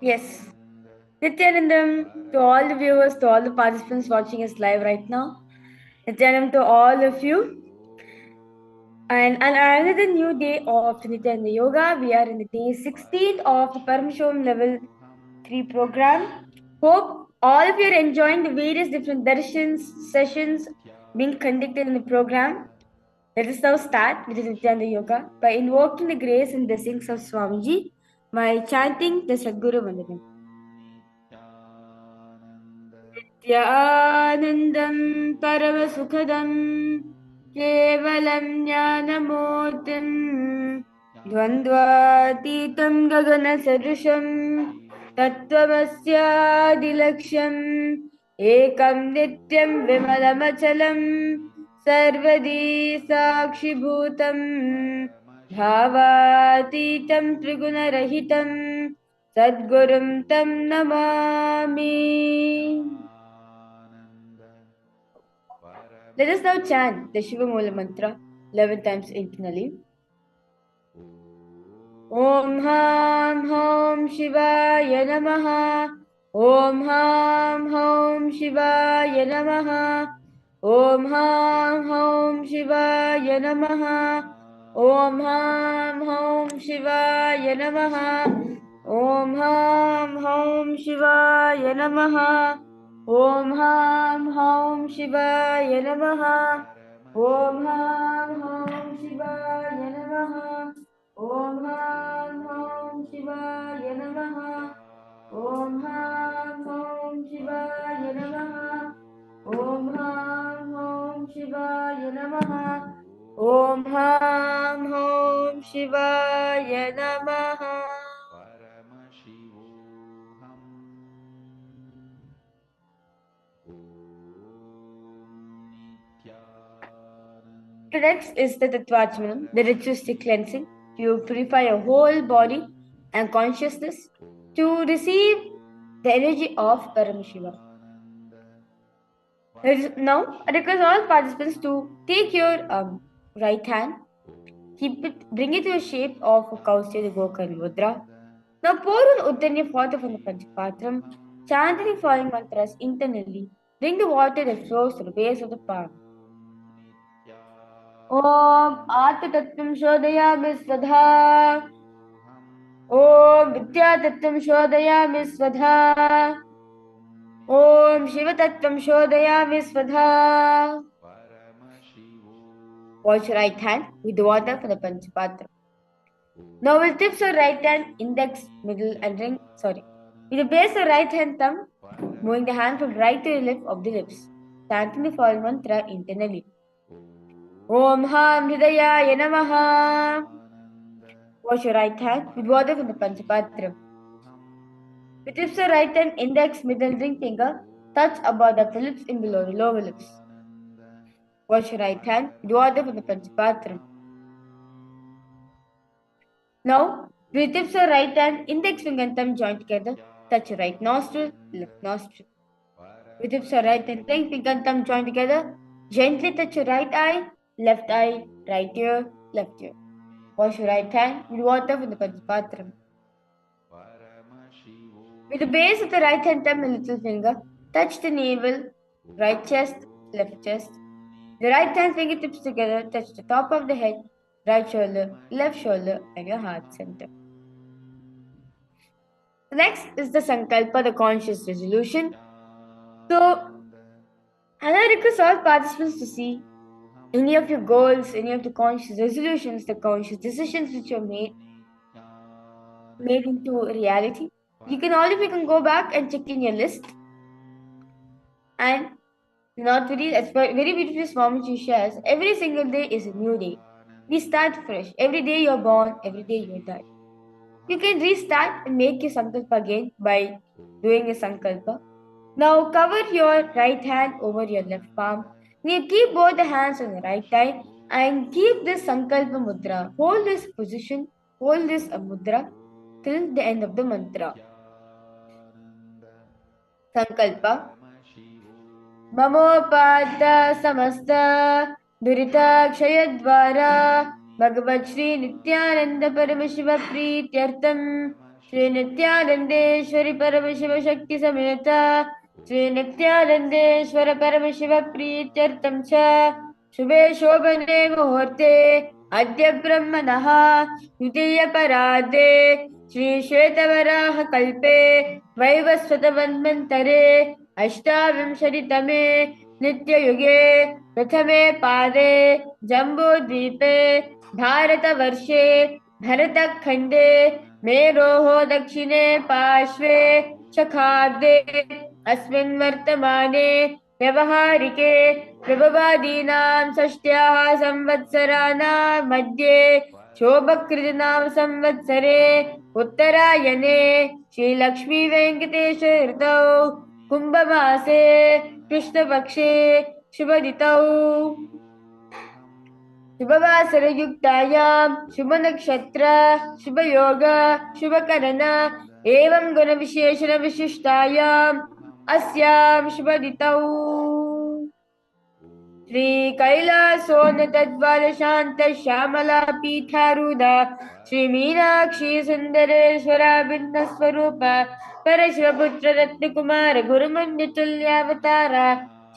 Yes. Nithyanandam to all the viewers, to all the participants watching us live right now. Nithyanandam to all of you. And another new day of Nithyananda Yoga. We are in the day 16th of the Paramashivoham Level-3 program. Hope all of you are enjoying the various different darshans, sessions being conducted in the program. Let us now start with the Nithyananda Yoga by invoking the grace and blessings of Swamiji by chanting the Sadguru Vandanam. Nityanandam Paravasukadam Kevalam Jnanamurtim Dvandvatitam Gaganasarusham Tattvamasyadilaksham Ekam Nityam Vimalamachalam Sarvadi Sakshibhutam Bhavatitam Trigunarahitam Sadgurum Tam Namami. Let us now chant the Shiva Mula mantra 11 times internally. Om Ham Hom Shivaya Namaha. Om Ham Hom Shivaya Namaha. Om Ham Hom Shivaya Namaha. Om Ham Hom Shivaya Namaha. Om Ham Hom Shivaya Namaha. Om Ham Hom Shivaya Namaha. Om Ham Hom Shivaya Namaha. Om Ham Hom Shivaya Namaha. Om Ham Hom Shivaya Namaha. Om Ham Hom Shivaya Namaha. Om Ham Hom Shivaya Namaha. The next is the Tattvachmanam, the ritualistic cleansing, to purify your whole body and consciousness to receive the energy of Paramashiva. Now, I request all participants to take your right hand, bring it to a shape of a Kaustya Gokarna Mudra. Now pour on Uddanya water from the Panchapatram, chanting the following mantras internally. Bring the water that flows to the base of the palm. Om Attatvam Shodayami Svadha. Om Vidyatatvam Shodayami Svadha. Om Shivatatvam Shodayami Svadha. Wash your right hand with the water from the Panchapatra. Now we'll tips your right hand, index, middle and ring, with the base of right hand thumb, moving the hand from right to the left of the lips, chanting the following mantra internally. Om Ham Hridayaya Namaha. Wash your right hand with water from the Panchapatra. The tips of right hand, index, middle, ring finger touch above the upper lips and below the lower lips. Wash your right hand with water from the Panchapatra. Now, with the tips of right hand, index finger and thumb join together, touch your right nostril, left nostril. With the tips of right hand, ring finger and thumb join together, gently touch your right eye, right ear, left ear. Wash your right hand with water from the Panchapatra. With the base of the right hand thumb and little finger, touch the navel, right chest, left chest. The right hand fingertips together touch the top of the head, right shoulder, left shoulder, and your heart center. Next is the Sankalpa, the conscious resolution. So, and I request all participants to see any of your goals, any of the conscious resolutions, the conscious decisions which you have made into reality. You can go back and check in your list. And Not very, very beautifully Swamiji shares, every single day is a new day. We start fresh. Every day you're born, every day you die. You can restart and make your sankalpa again by doing a sankalpa. Now cover your right hand over your left palm. You keep both the hands on the right side and keep this sankalpa mudra. Hold this position, hold this mudra till the end of the mantra. Sankalpa. ममोपात समस्त दुरिताक्षयद्वारा भगवत् श्री नित्यानंद परमशिव प्रीत्यर्थम श्री नित्यानंदेश्वरी परमशिव शक्ति समेत श्री नित्यानंदेश्वर परमशिव प्रीत्यर्थम च शुभे शोभने मुहूर्ते अद्य ब्रह्मणः द्वितीय परार्धे श्री श्वेतवराह कल्पे वैवस्वतमन्वन्तरे अष्टाविंशतितमे नित्ययुगे प्रथमे पादे जम्बूद्वीपे भारतवर्षे भरतखण्डे मेरोः दक्षिणे पार्श्वे शखाब्दे अस्मिन् वर्तमाने व्यवहारिके प्रभवादीनां षष्ट्याः संवत्सराणां मध्ये शोभकृतनाम संवत्सरे उत्तरायणे श्री लक्ष्मी वेंकटेश ऋतौ कुंभमासे कृष्णपक्षे शुभदितौ शुभवासरयुक्तायां शुभनक्षत्र शुभयोग शुभकरण एवं गुणविशेषण विशिष्टायाम् अस्यां शुभदितौ श्री कैलासोन्नतद्वादशान्त श्यामला पीठारूढा श्री मीनाक्षी सुंदरेश्वरा भिन्न स्वरूप परशिवपुत्र रत्नकुमार गुरुमन्यतुल्यावतारा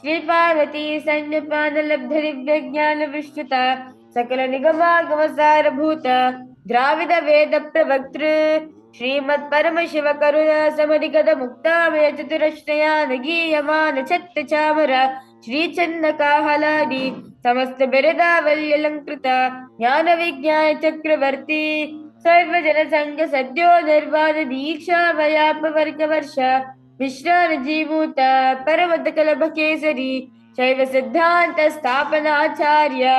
श्री पार्वती सन्निपान लब्ध दिव्य ज्ञान विश्रुता सकल निगमागमसारभूत द्राविड वेद प्रवक्तृ श्रीमत् परमशिव करुणा समधिगत मुक्तामय चतुरश्रयान गीयमान छत्र चामर श्री चन्नकाहलादि समस्त बिरदावल्यलंकृत ज्ञान विज्ञान चक्रवर्ती सर्वजन संघ सद्यो निर्वाण दीक्षा वयाप वर्ग वर्ष विश्रान जीवूत परमत कलभ केसरी शैव सिद्धांत स्थापनाचार्य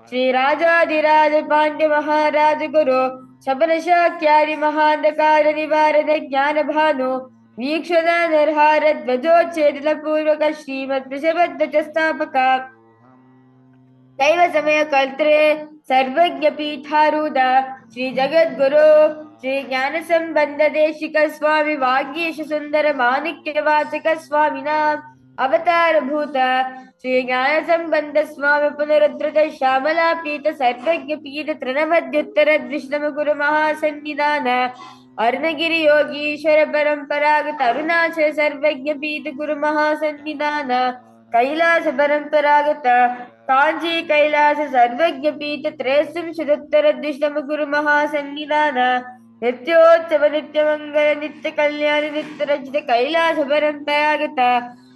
श्री राजाधिराज पांड्य महाराज गुरु शबन शाक्यारि महांधकार निवारण ज्ञान भानु वीक्षण निर्हार ध्वजोच्छेदन पूर्वक श्रीमद वृषभध्वज स्थापक दैव समय कर्त्रे सर्वज्ञ पीठारूढ़ श्री जगद्गुरु श्री ज्ञान संबंध देशिक स्वामी वागीश सुंदर माणिक्य वाचक स्वामिनां अवतार भूत श्री ज्ञान संबंध स्वामी पुनरुद्धृत श्यामला पीठ सर्वज्ञ पीठ तृणवद्युत्तर विष्णु गुरु महासन्निधान अर्णगिरि योगीश्वर परंपरागत अरुणाचल सर्वज्ञ पीठ गुरु महासन्निधान कैलास परंपरागत कांची कैलास सर्वज्ञ पीठ त्रयस्त्रिंशदुत्तर द्विष्टम गुरु महासन्निधान नित्योत्सव नित्य मंगल नित्य कल्याण नित्य रचित कैलास परंपरागत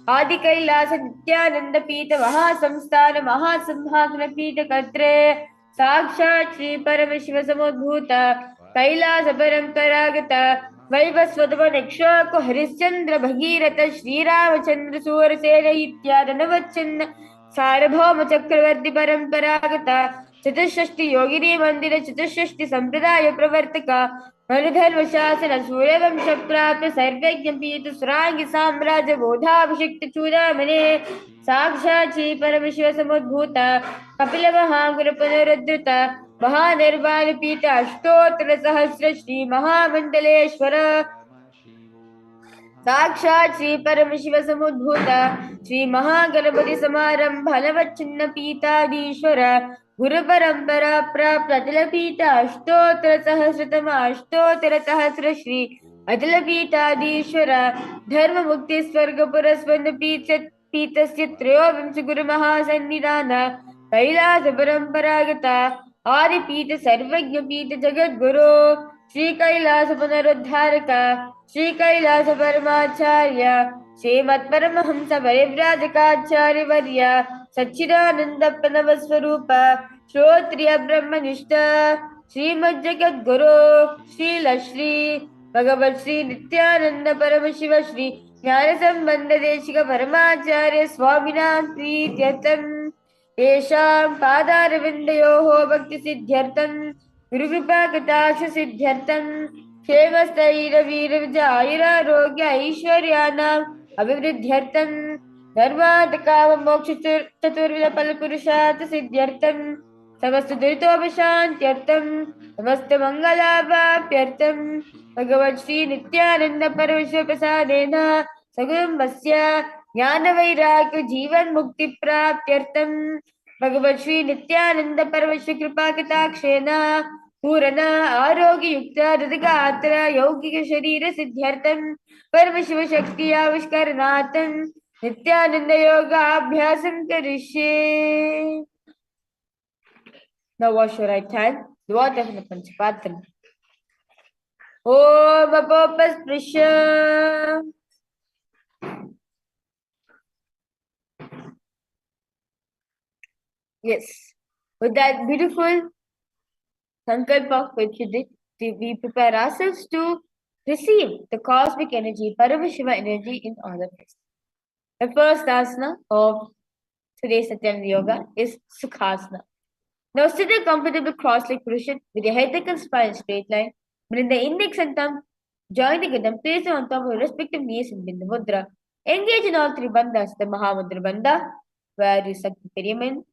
आदि कैलास नित्यानंद पीठ महासंस्थान महासिंहासन पीठ कर्त्रे साक्षात् श्री परमशिव समुद्भूत कैलास परंपरागत वैवस्वतम निक्षाको हरिश्चंद्र भगीरथ श्रीरामचंद्र सूरसेन इत्यादि नवच्छिन्न सार्वभौम चक्रवर्ती परंपरागत चतुष्षष्टि योगिनी मंदिर चतुष्षष्टि संप्रदाय प्रवर्तक मनुधर्म शासन सूर्यवंश प्राप्त सर्वज्ञ पीठ सुरांगी साम्राज्य बोधाभिषिक्त चूड़ामणे साक्षात् श्री परमशिव समुद्भूत कपिल महागुरु पुनरुद्धृत महानिर्वाण पीठ अष्टोत्तर सहस्र श्री महामंडलेश्वर साक्षात् श्री परमशिव समुद्भूत श्री महागणपति समारंभ हलवच्छिन्न पीठाधीश्वर गुरु परंपरा प्राप्त अतल पीठ अष्टोत्तर सहस्रतम अष्टोत्तर सहस्र श्री अतल पीठाधीश्वर धर्म मुक्ति स्वर्ग पुरस्वर्ण पीठस्य त्रयोविंश गुरु महासन्निधान कैलास परंपरागत आदि पीठ सर्वज्ञ पीठ जगद्गुरु श्री कैलास पुनरुद्धारक श्री कैलास परमाचार्य श्रीमत् परमहंस परिव्राजकाचार्य वर्य सच्चिदानंद प्रणव स्वरूप श्रोत्रिय ब्रह्मनिष्ठ श्रीमद् जगद्गुरु श्री भगवत श्री नित्यानंद परमशिव श्री ज्ञानसम्बन्धदेशिक परमाचार्य स्वामिनां प्रीत्यर्थं तेषां पादारविन्दयोः भक्तिसिद्ध्यर्थं गुरुकृपाकटाक्षसिद्ध्यर्थं क्षेमस्थैर्यवीरविजयायुरारोग्य ऐश्वर्याणाम् अभिवृद्ध्यर्थं धर्मार्थकाममोक्षचतुर्विधफलपुरुषार्थ सिद्ध्यर्थं समस्त दुरितोपशान्त्यर्थं समस्तमङ्गलाभाप्यर्थं भगवत् श्री नित्यानंद परमेश्वर प्रसादेन सगुणस्य ज्ञानवैराग्य जीवन मुक्ति प्राप्त्यर्थं भगवत् श्री नित्यानंद परमेश्वर कृपा कटाक्षेन पूर्ण आरोग्य युक्त हृदगात्र यौगिक शरीर सिद्ध्यर्थं परमशिव शक्ति आविष्करणार्थं नित्यानंद योगाभ्यासं करिष्ये. Now wash your right hand, the water from the Panchapatra. Om Apopasprisha. Yes. With that beautiful sankalpa which you did, we prepare ourselves to receive the cosmic energy, Paramashiva energy in all of us. The first asana of today's Satyananda Yoga is Sukhasana. Now sit in a comfortable cross-legged position with your head, neck and spine in straight line. Bring the index and thumb, join together, place them on top of your respective knees in Bindu Mudra. Engage in all three bandhas, the Mahamudra Bandha, where you suck the perimen,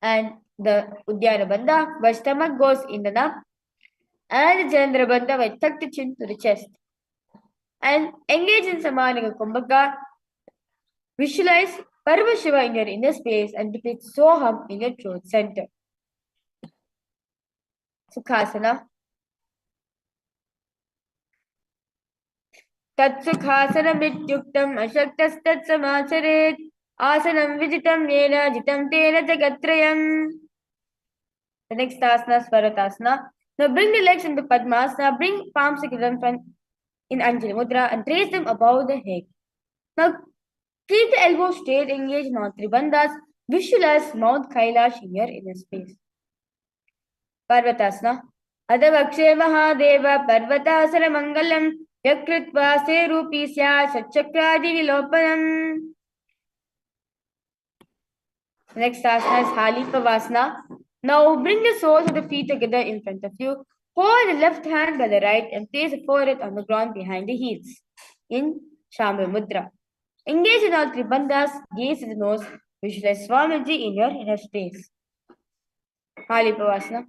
and the Uddiyana Bandha, where stomach goes in the nape, and the Chandra Bandha, where tuck the chin to the chest. And engage in Samanaka Kumbhaka. Visualize Paramashiva in your inner space and repeat Soham in your throat center. Sukhasana. तत्सुखासनमित्युक्तम् अशक्तस्तत्समाचरेत् आसनं विजितं येन जितं तेन जगत्त्रयम्. The next asana is Svaratasana. Now bring the legs into Padmasana, bring palms together in front in Anjali Mudra and raise them above the head. Now keep the elbows straight, engage in all three bandhas. Visualize Mount Kailasa in your inner space. Parvatasana. Adavakshe Mahadeva Parvatasana Mangalam Yakritva Serupi Sya Satchakradi Vilopanam. Next asana is Halipavasana. Now bring the soles of the feet together in front of you. Hold the left hand by the right and place the forehead on the ground behind the heels in Shambhu Mudra. Engage in all three bandhas, gaze at the nose, visualize Swamiji in your inner space. Halipavasana.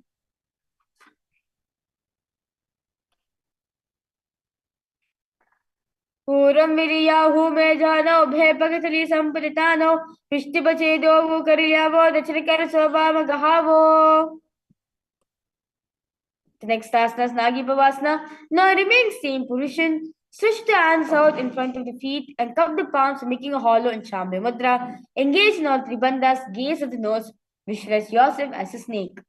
पूर्वं विरियाहु मेधानौ भयपगतली संपदितानौ पृष्ठिपचेदो करियावो दक्षिणकर स्वभाव गहावो. The next asana is Nagipavasana. Now remain same position. Switch the hands out in front of the feet and cup the palms, making a hollow in Shambhu Mudra. Engage in all three bandhas, gaze at the nose, visualize yourself as a snake.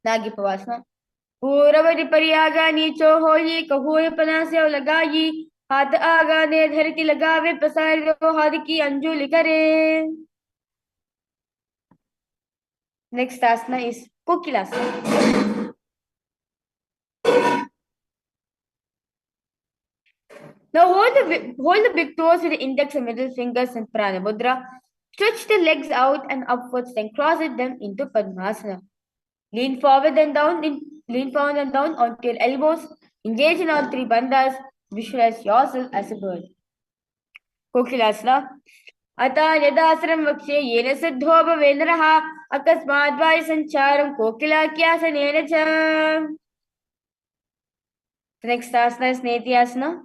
Nagipavasana. पूरवरि परियागा नीचो होई कहोय पनासे लगाई हाथ आगा ने धरती लगावे पसार दो हाथ की अंजुलि करे. Next asana is Kokilasa. Now hold the big toes with the index and middle fingers in Prana Mudra. Stretch the legs out and upwards, then cross them into Padmasana. Lean forward and down onto your elbows. Engage in all three bandhas. Visualize yourself as a bird. Kokilasana. Ata yadasram vakshe yena siddho bhaven raha akasmad vai sancharam kokilakyasanena cha. The next asana is Nithyananda.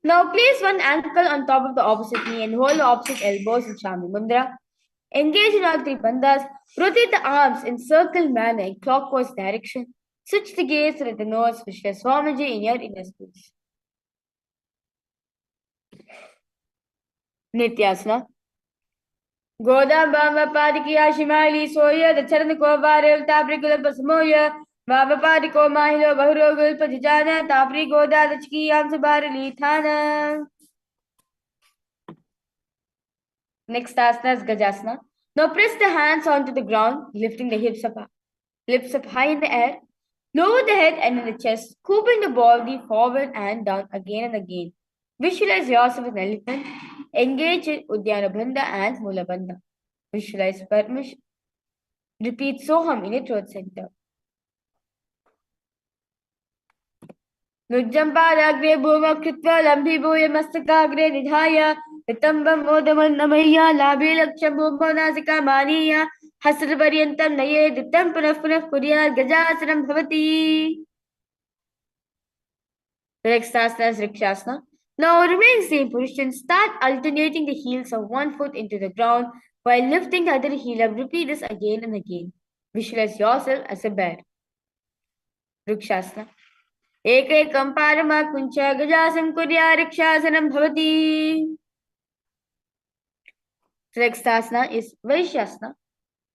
Now place one ankle on top of the opposite knee and hold the opposite elbows in Shambhu Mudra. Engage in all three bandhas. Rotate the arms in circle manner in clockwise direction. Switch the gaze at the nose, visualize Swamiji in your inner space. Nityasana. Goda Bhava Padikiya Shimali Soya, the Charanako Varil Tabrikula Pasmoya, Bhava Padiko Mahilo Bahurogul Pajana, Tapri Goda, the Chiki Amsabarili Thana. Next asana is Gajasana. Now press the hands onto the ground, lifting the hips up high in the air. Lower the head and in the chest, scooping the body forward and down again and again. Visualize yourself as an elephant. Engage in Uddiyana Bandha and Mula Bandha. Visualize permission. Repeat Soham in your throat center. Nujjampadaagre bhuma kritva lambhibhuya mastakaagre nidhaya Ritambam modamannamaya labhi laksham bhumanasika maniya hasraparyantam naye dittam punah punah kuryat gajasanam bhavati. The next asana is Rikshasana. Now remain same position. Start alternating the heels of one foot into the ground while lifting the other heel up. Repeat this again and again. Visualize yourself as a bear. Rikshasana. Ekekam parama kuncha gajasam kurya rikshasanam bhavati. The next asana is Vaishyasana.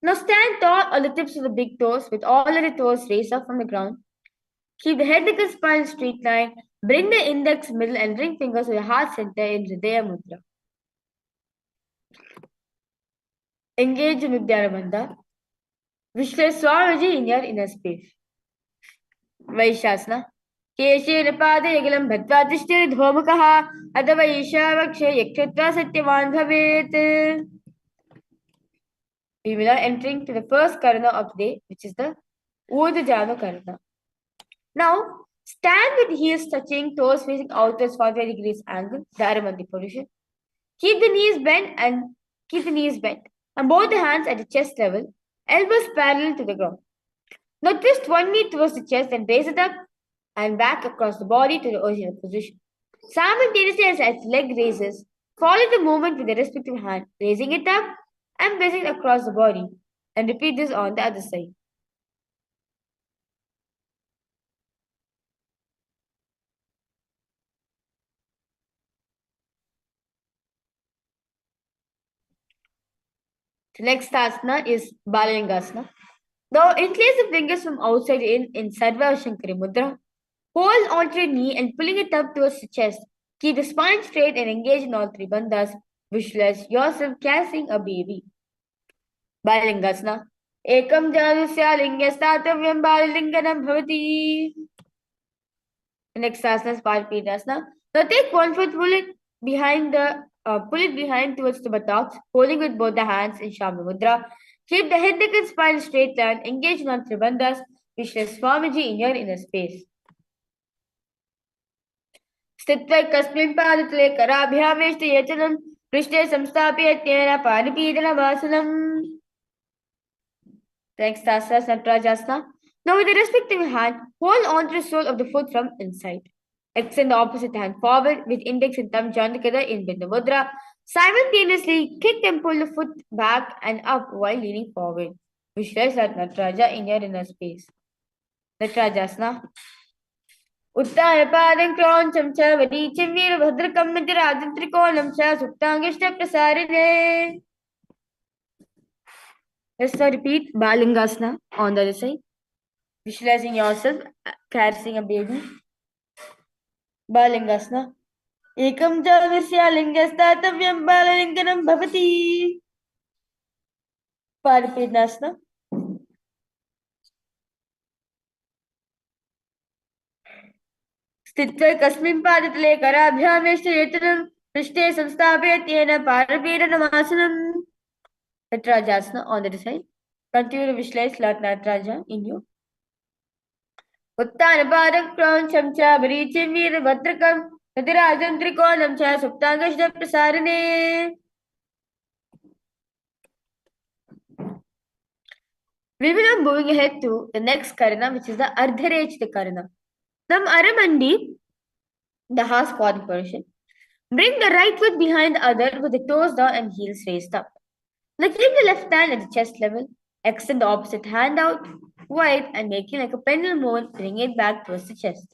Now stand tall on the tips of the big toes with all of the toes raised up from the ground. Keep the head, neck, and spine straight line. Bring the index, middle, and ring fingers to the heart center in Hridaya Mudra. Engage in Nithyananda Bandha. Visualize Swamiji in your inner space. Vaishyasana. Keshe Pade Yagalam Bhatva Tishtir Dhomakaha Adava Isha Vakshe Yakshatra Satyavan Bhavet. We will are entering to the first Karana of the day, which is the Urdhva Karana. Now, stand with heels touching, toes facing outwards 45 degrees angle, the Aramandi position. Keep the knees bent and both the hands at the chest level, elbows parallel to the ground. Now twist one knee towards the chest and raise it up and back across the body to the original position. Simultaneously as leg raises, follow the movement with the respective hand, raising it up and pressing it across the body, and repeat this on the other side. The next asana is Balalingasana. Now interlace the fingers from outside in Sarva Shankari Mudra. Hold onto your knee and pulling it up towards the chest. Keep the spine straight and engage in all three bandhas. Visualize yourself carrying a baby. Balalingasana. Ekam janusya lingyastatavyam balalinganam bhavati. The next asana is Parpidasana. Now take one foot, pull it behind towards the buttocks, holding with both the hands in Shamya Mudra. Keep the head, neck, and spine straight line. Engage in all three bandhas. Visualize Swamiji in your inner space. स्थित्वा कस्मिन् पादतले कराभ्यामेष्टयेचनं पृष्ठे संस्थाप्य तेन पादपीडनमासनम्. Next asana is Natarajasana. Now with the respective hand, hold on to the sole of the foot from inside. Extend the opposite hand forward with index and thumb joined together in Bindu Mudra. Simultaneously kick and pull the foot back and up while leaning forward. Visualize that Nataraja in your inner space. Natarajasana. उत्ताय पादं क्रौञ्चं च वरीचिं वीरभद्रकं मितिराजं त्रिकोणं च सुप्ताङ्गिष्टप्रसारिणे. Let's now repeat Balingasana on the other side. Visualizing yourself carrying a baby. Balingasana. Ekam javisya lingastatavyam balalinganam bhavati. Paripidnasana. स्थित्वा कस्मिन् पादतले कराभ्यामेष्टयेचनं पृष्ठे संस्थाप्य तेन पादपीडनमासनम्. Natarajasana on the other side. Continue to visualize Lord Nataraja in you. Uttanapādam Kroncham cha Barichim Veerabhadrakam Nadirajam Trikonam cha Suptangashda Prasarane. We will be moving ahead to the next Karana, which is the Ardharechita Karana. Nam Aramandi, the half squatting position. Bring the right foot behind the other with the toes down and heels raised up. Now keep the left hand at the chest level. Extend the opposite hand out wide and making like a pendulum motion, bring it back towards the chest.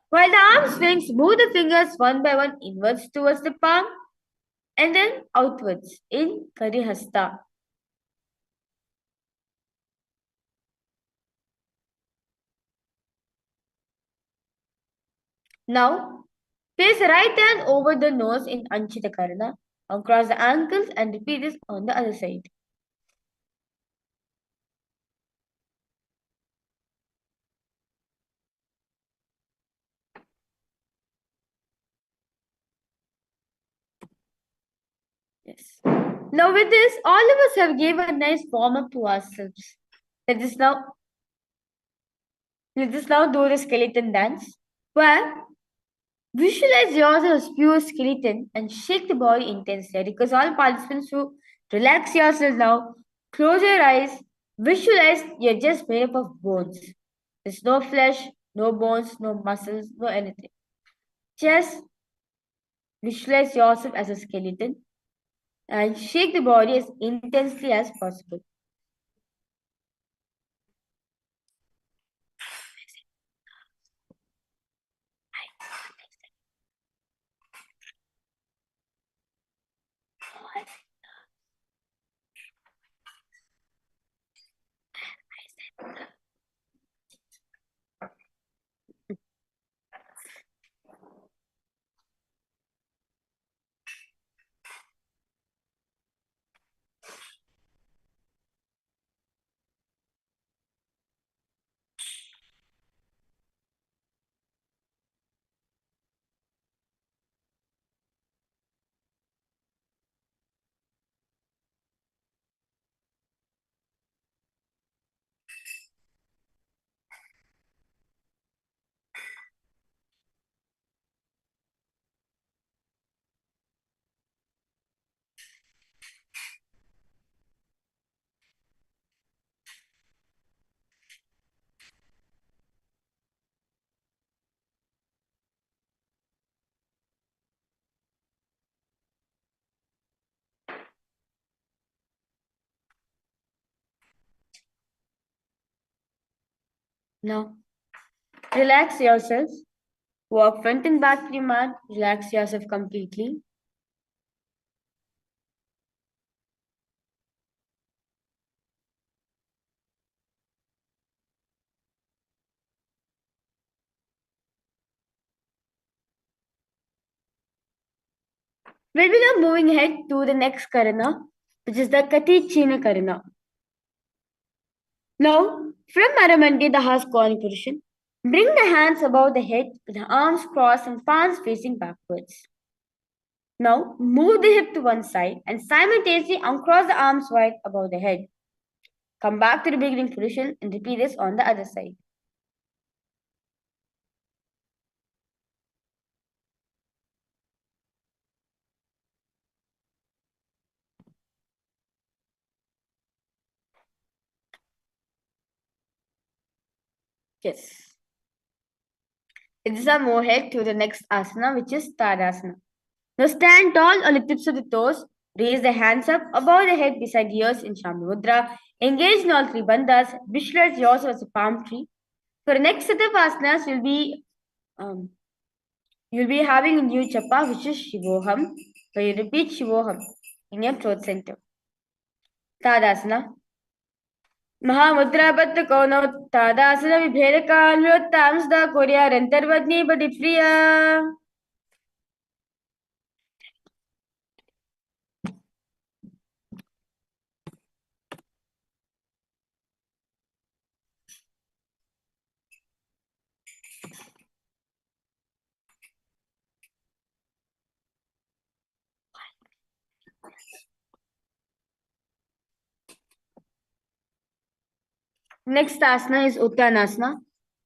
While the arm swings, move the fingers one by one inwards towards the palm and then outwards in Karihasta. Now, place the right hand over the nose in Anchita Karana, across the ankles and repeat this on the other side. Yes. Now with this, all of us have given a nice warm up to ourselves. Let us now let us now do the skeleton dance. Where visualize yourself as pure skeleton and shake the body intensely. Because all participants who relax yourself now, close your eyes, visualize you're just made up of bones. There's no flesh, no bones, no muscles, no anything. Just visualize yourself as a skeleton and shake the body as intensely as possible. Now, relax yourself. Walk front and back to your mat. Relax yourself completely. We'll be now moving ahead to the next karana, which is the Kati China karana. Now, from Maramandi, the Haskoni position, bring the hands above the head with the arms crossed and palms facing backwards. Now, move the hip to one side and simultaneously uncross the arms wide above the head. Come back to the beginning position and repeat this on the other side. Yes. Let's now move ahead to the next asana, which is Tadasana. Now stand tall on the tips of the toes. Raise the hands up above the head beside ears in Shambhu Mudra. Engage in all three bandhas. Visualize yourself as a palm tree. For the next set of asanas, you'll be having a new chapa, which is Shivoham. So you repeat Shivoham in your throat center. Tadasana. Mahamudra Kono Tadasana Vibhedaka Nrottamsda Korea Rentarvadni Badipriya. Next asana is Uttanasana.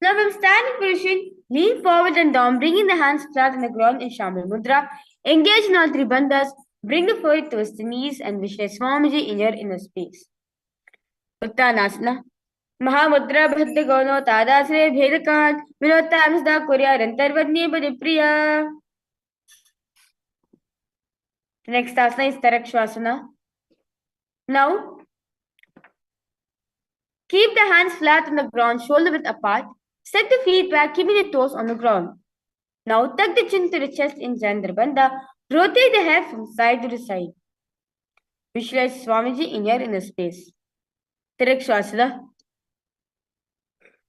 Now from standing position, lean forward and down, bringing the hands flat on the ground in Shambhu Mudra. Engage in all three bandhas. Bring the forehead towards the knees and visualize Swamiji in your inner space. Uttanasana. Mahamudra Bhadda Gono Tadasre Bhedakan Vinottamsda Kurya Rantarvadni Badipriya. The next asana is Tarakshvasana. Now, keep the hands flat on the ground, shoulder width apart. Set the feet back, keeping the toes on the ground. Now, tuck the chin to the chest in Chandrabandha. Rotate the head from side to side. Visualize Swamiji in your inner space. Tarakshvasana.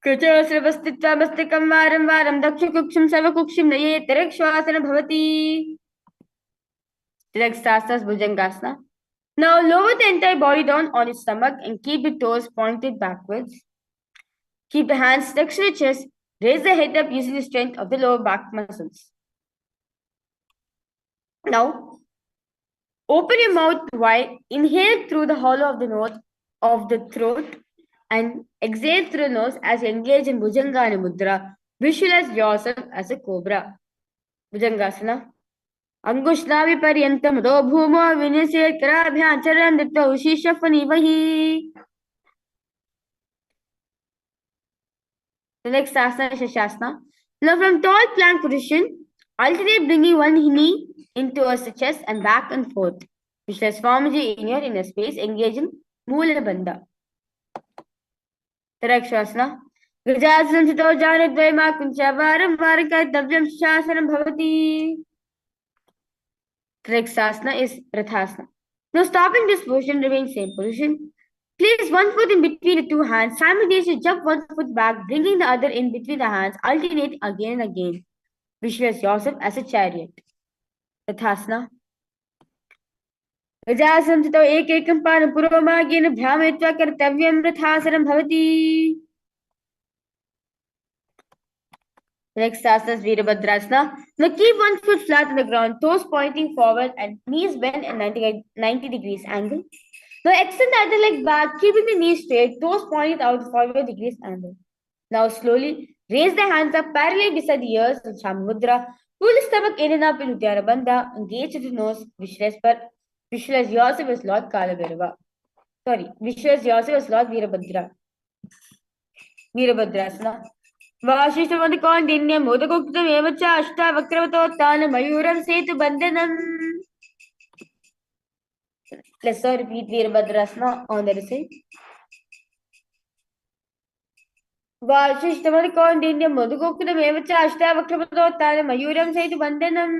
कृतस्रवस्तित्वा मस्तिकं वारं वारं दक्षकुक्षं सर्वकुक्षिं नये तिरक्श्वासन भवति. Next asana is Bhujangasana. Now lower the entire body down on your stomach and keep the toes pointed backwards. Keep the hands next to the chest. Raise the head up using the strength of the lower back muscles. Now, Open your mouth wide, inhale through the hollow of the nose of the throat, and exhale through the nose as you engage in Bhujangasana Mudra. Visualize yourself as a cobra. Bhujangasana. Angushnavi paryantam do bhumo vinyase karabhyacharan ditta ushishafani vahi. The next asana is Shashasana. Now from tall plank position, alternate bringing one knee into a chest and back and forth. Visualize Swamiji in your inner space. Engage in Mula Bandha. Tarakshasana. Gajasanam Sito Janadvaima Kunchavaram Varakatavyam Shasanam Bhavati. Tarakshasana is Rathasana. Now stopping this position, remain same position. Place one foot in between the two hands. Simultaneously jump one foot back, bringing the other in between the hands. Alternate again and again. Visualize yourself as a chariot. Rathasana. गजासनं स्थितौ एकैकं पादं पुरोमार्गेण भ्रामयित्वा कर्तव्यं रथासनं भवति. Next asana is Virabhadrasana. Now keep one foot flat on the ground, toes pointing forward and knees bent at 90 degrees angle. Now extend the other leg back, keeping the knees straight, toes pointed out 45 degrees angle. Now slowly raise the hands up parallel beside the ears in Shamudra. Pull the stomach in and up in Uddiyana Bandha. Engage with the nose. Visualize yourself as Lord Kalabhairava. Visualize yourself as Lord Virabhadra. Virabhadrasana. Vashishtavandikondinnyam Udakuktam evacha Ashtavakravato Mayuram Setu Bandhanam. Let's all repeat Virabhadrasana on the other side. Vashishtavandikondinnyam Udakuktam evacha Ashtavakravato Mayuram Setu Bandhanam.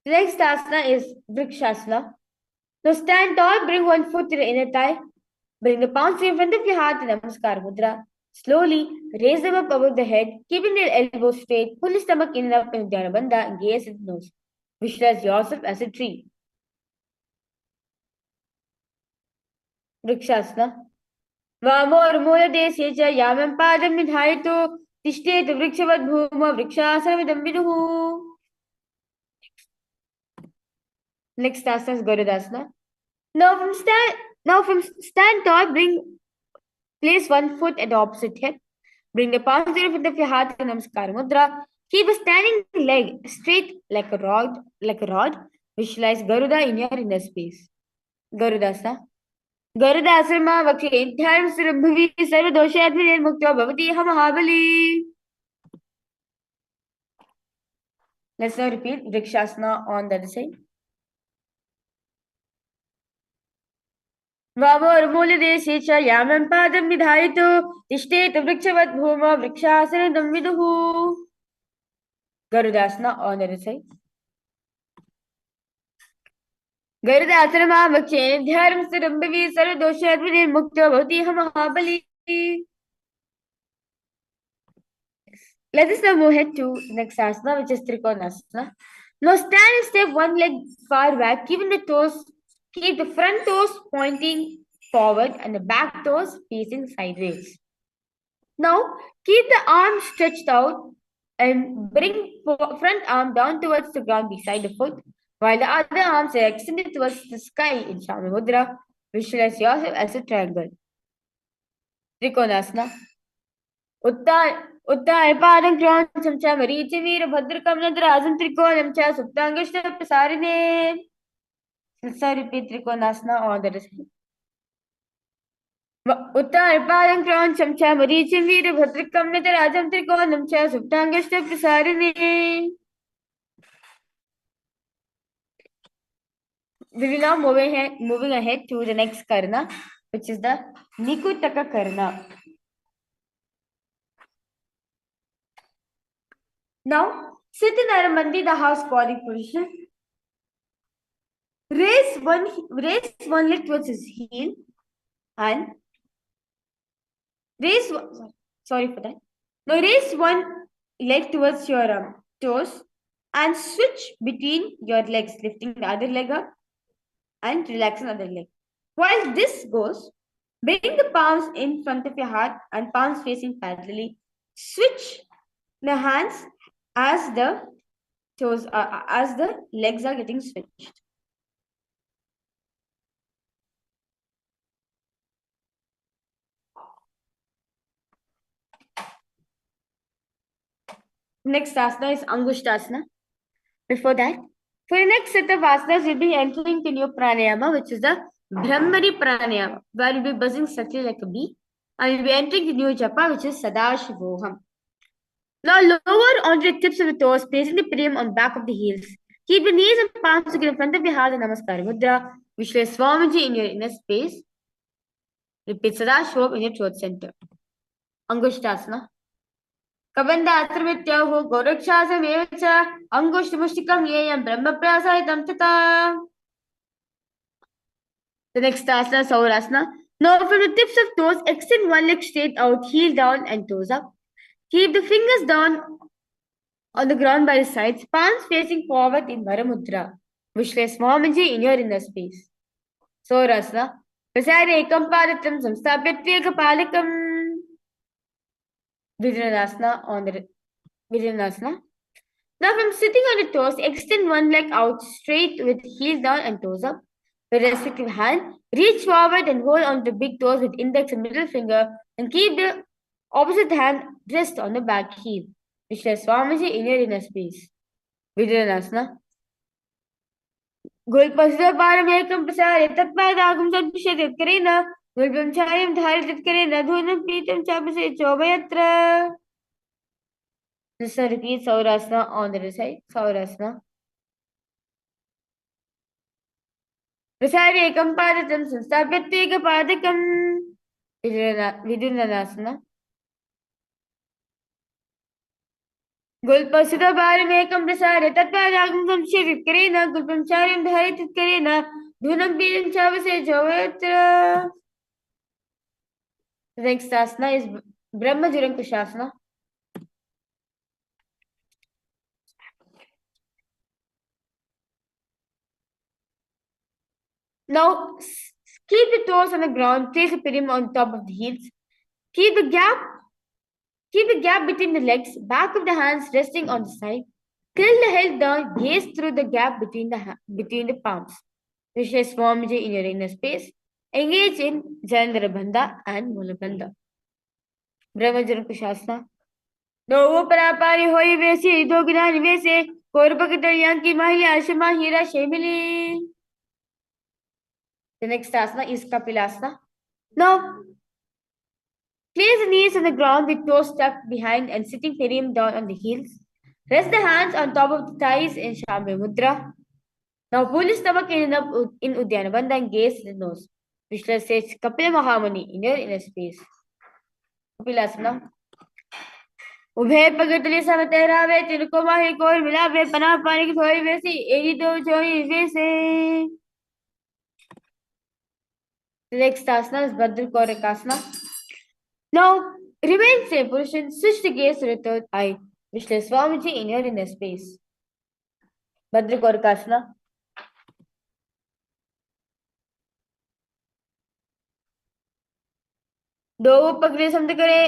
The next asana is Vrikshasana. Now stand tall, bring one foot to the inner thigh. Bring the palms in front of your heart in Namaskar Mudra. Slowly raise them up above the head, keeping the elbows straight. Pull the stomach in and up in Uddiyana Bandha and gaze at the nose. Visualize yourself as a tree. Vrikshasana. Vamor Mula Desya Yamam Padam Nidhayito Tishtet Vrikshavad Bhuma Vrikshasana Viduhu. Next asana is Garudasana. Now from stand tall, place one foot at the opposite hip. Bring the palms in front of your heart in Namaskar Mudra. Keep a standing leg straight like a rod. Visualize Garuda in your inner space. Garudasana. Garudasana Vakhe Dhyam Surabhavi Sarva Doshadmi Nirmukta Bhavati Hamahabali. Let's now repeat Vrikshasana on the other side. Vamormooladeshe cha yamam padam vidhayito tishtet vrikshavad bhuma vrikshasana viduhu. Garudasana on the other side. Garudasana mavakshen dhyarm surambhavi sarvadoshyadvinir mukta bhavati hamahabali. Let us now move ahead to the next asana, which is Trikonasana. Now stand and step one leg far back, keep the front toes pointing forward and the back toes facing sideways. Now keep the arms stretched out and bring front arm down towards the ground beside the foot, while the other arms are extended towards the sky in Shami Mudra. Visualize yourself as a triangle. Trikonasana. Uttar Padam Kron Chamcha Maricha Veera Bhadrakam Nadrasam Trikonam Cha Suptangashta Pasarine. Let's repeat Trikonasana on the other side. Uttar Padam Kron Chamcha Maricha Veera Bhadrakam Nadrasam Trikonam Cha Suptangashta Pasarine. We will now moving ahead to the next Karna, which is the Nikutaka Karna. Now, sit in Aramandi, the house body position. Raise one leg towards his heel and raise one leg towards your toes and switch between your legs, lifting the other leg up and relaxing the other leg. While this goes, bring the palms in front of your heart and palms facing parallelly. Switch the hands as the toes, as the legs are getting switched. Next asana is Angushtasana. Before that, for the next set of asanas, we'll be entering the new pranayama, which is the Brahmari pranayama, where we'll be buzzing subtly like a bee, and we'll be entering the new japa, which is Sadashivoham. Now lower onto the tips of the toes, placing the perineum on the back of the heels. Keep the knees and palms together in front of your heart and Namaskar Mudra. Visualize Swamiji in your inner space. Repeat Sadashivoham in your throat center. Angushtasana. कबन्धात्रमित्याहो गोरक्षासमेव च अंगुष्ठमुष्टिकं येयं ब्रह्मप्रासादितं तथा. The next asana, Saurasana. Now from the tips of toes, extend one leg straight out, heel down and toes up. Keep the fingers down on the ground by the sides, palms facing forward in Varamudra. Visualize Swamiji in your inner space. Saurasana. Prasare ekam padatam samstapyatve kapalakam. Virjanasana on the Virjanasana. Now from sitting on the toes, extend one leg out straight with heel down and toes up. With respective hand, reach forward and hold on to big toes with index and middle finger and keep the opposite hand rest on the back heel. Visualize Swamiji in your inner space. Virjanasana. Gulpasudha paramekam prasare tatpadagam sadvishatit karena gulpam chayam dharitit karena dhunam pitam chapase chobayatra. Just repeat Saurasana on the other side. Saurasana. Prasare ekam padatam sanstapyatveka padakam. Vidunanasana. Gulpasudha paramekam prasare tatpadagam sadvishatit karena gulpam chayam dharitit karena dhunam pitam chapase chobayatra. The next asana is Brahma Jirankushasana. Now, keep the toes on the ground, place the perineum on top of the heels. Keep the gap between the legs, back of the hands resting on the side. Tilt the head down, gaze through the gap between the palms. Visualize Swamiji in your inner space. Engage in Jalandhara Bandha and Mulabandha. Brahma Jirankushasana. दो परापारी होई वैसी दो गिरानी वैसे कोरबक दरिया की माही आशमा हीरा शेमिली. The next asana is Kapilasana. Now, place the knees on the ground with toes tucked behind and sitting perineum down on the heels. Rest the hands on top of the thighs in Shambhu Mudra. Now, pull the stomach in Uddiyana Bandha and gaze the nose. Visualize says Kapila Mahamani in your inner space. Kapilasana. उभय पगतली समतेरावे तिनको माही कोई मिलावे पनाह पानी की थोड़ी वैसी एरी दो जोई वैसे. The next asana is Bhadrakaurikasana. Now, remain same position, switch the gaze to the third eye. Visualize Swamiji in your inner space. Bhadrakaurikasana. दो पगले समझ करे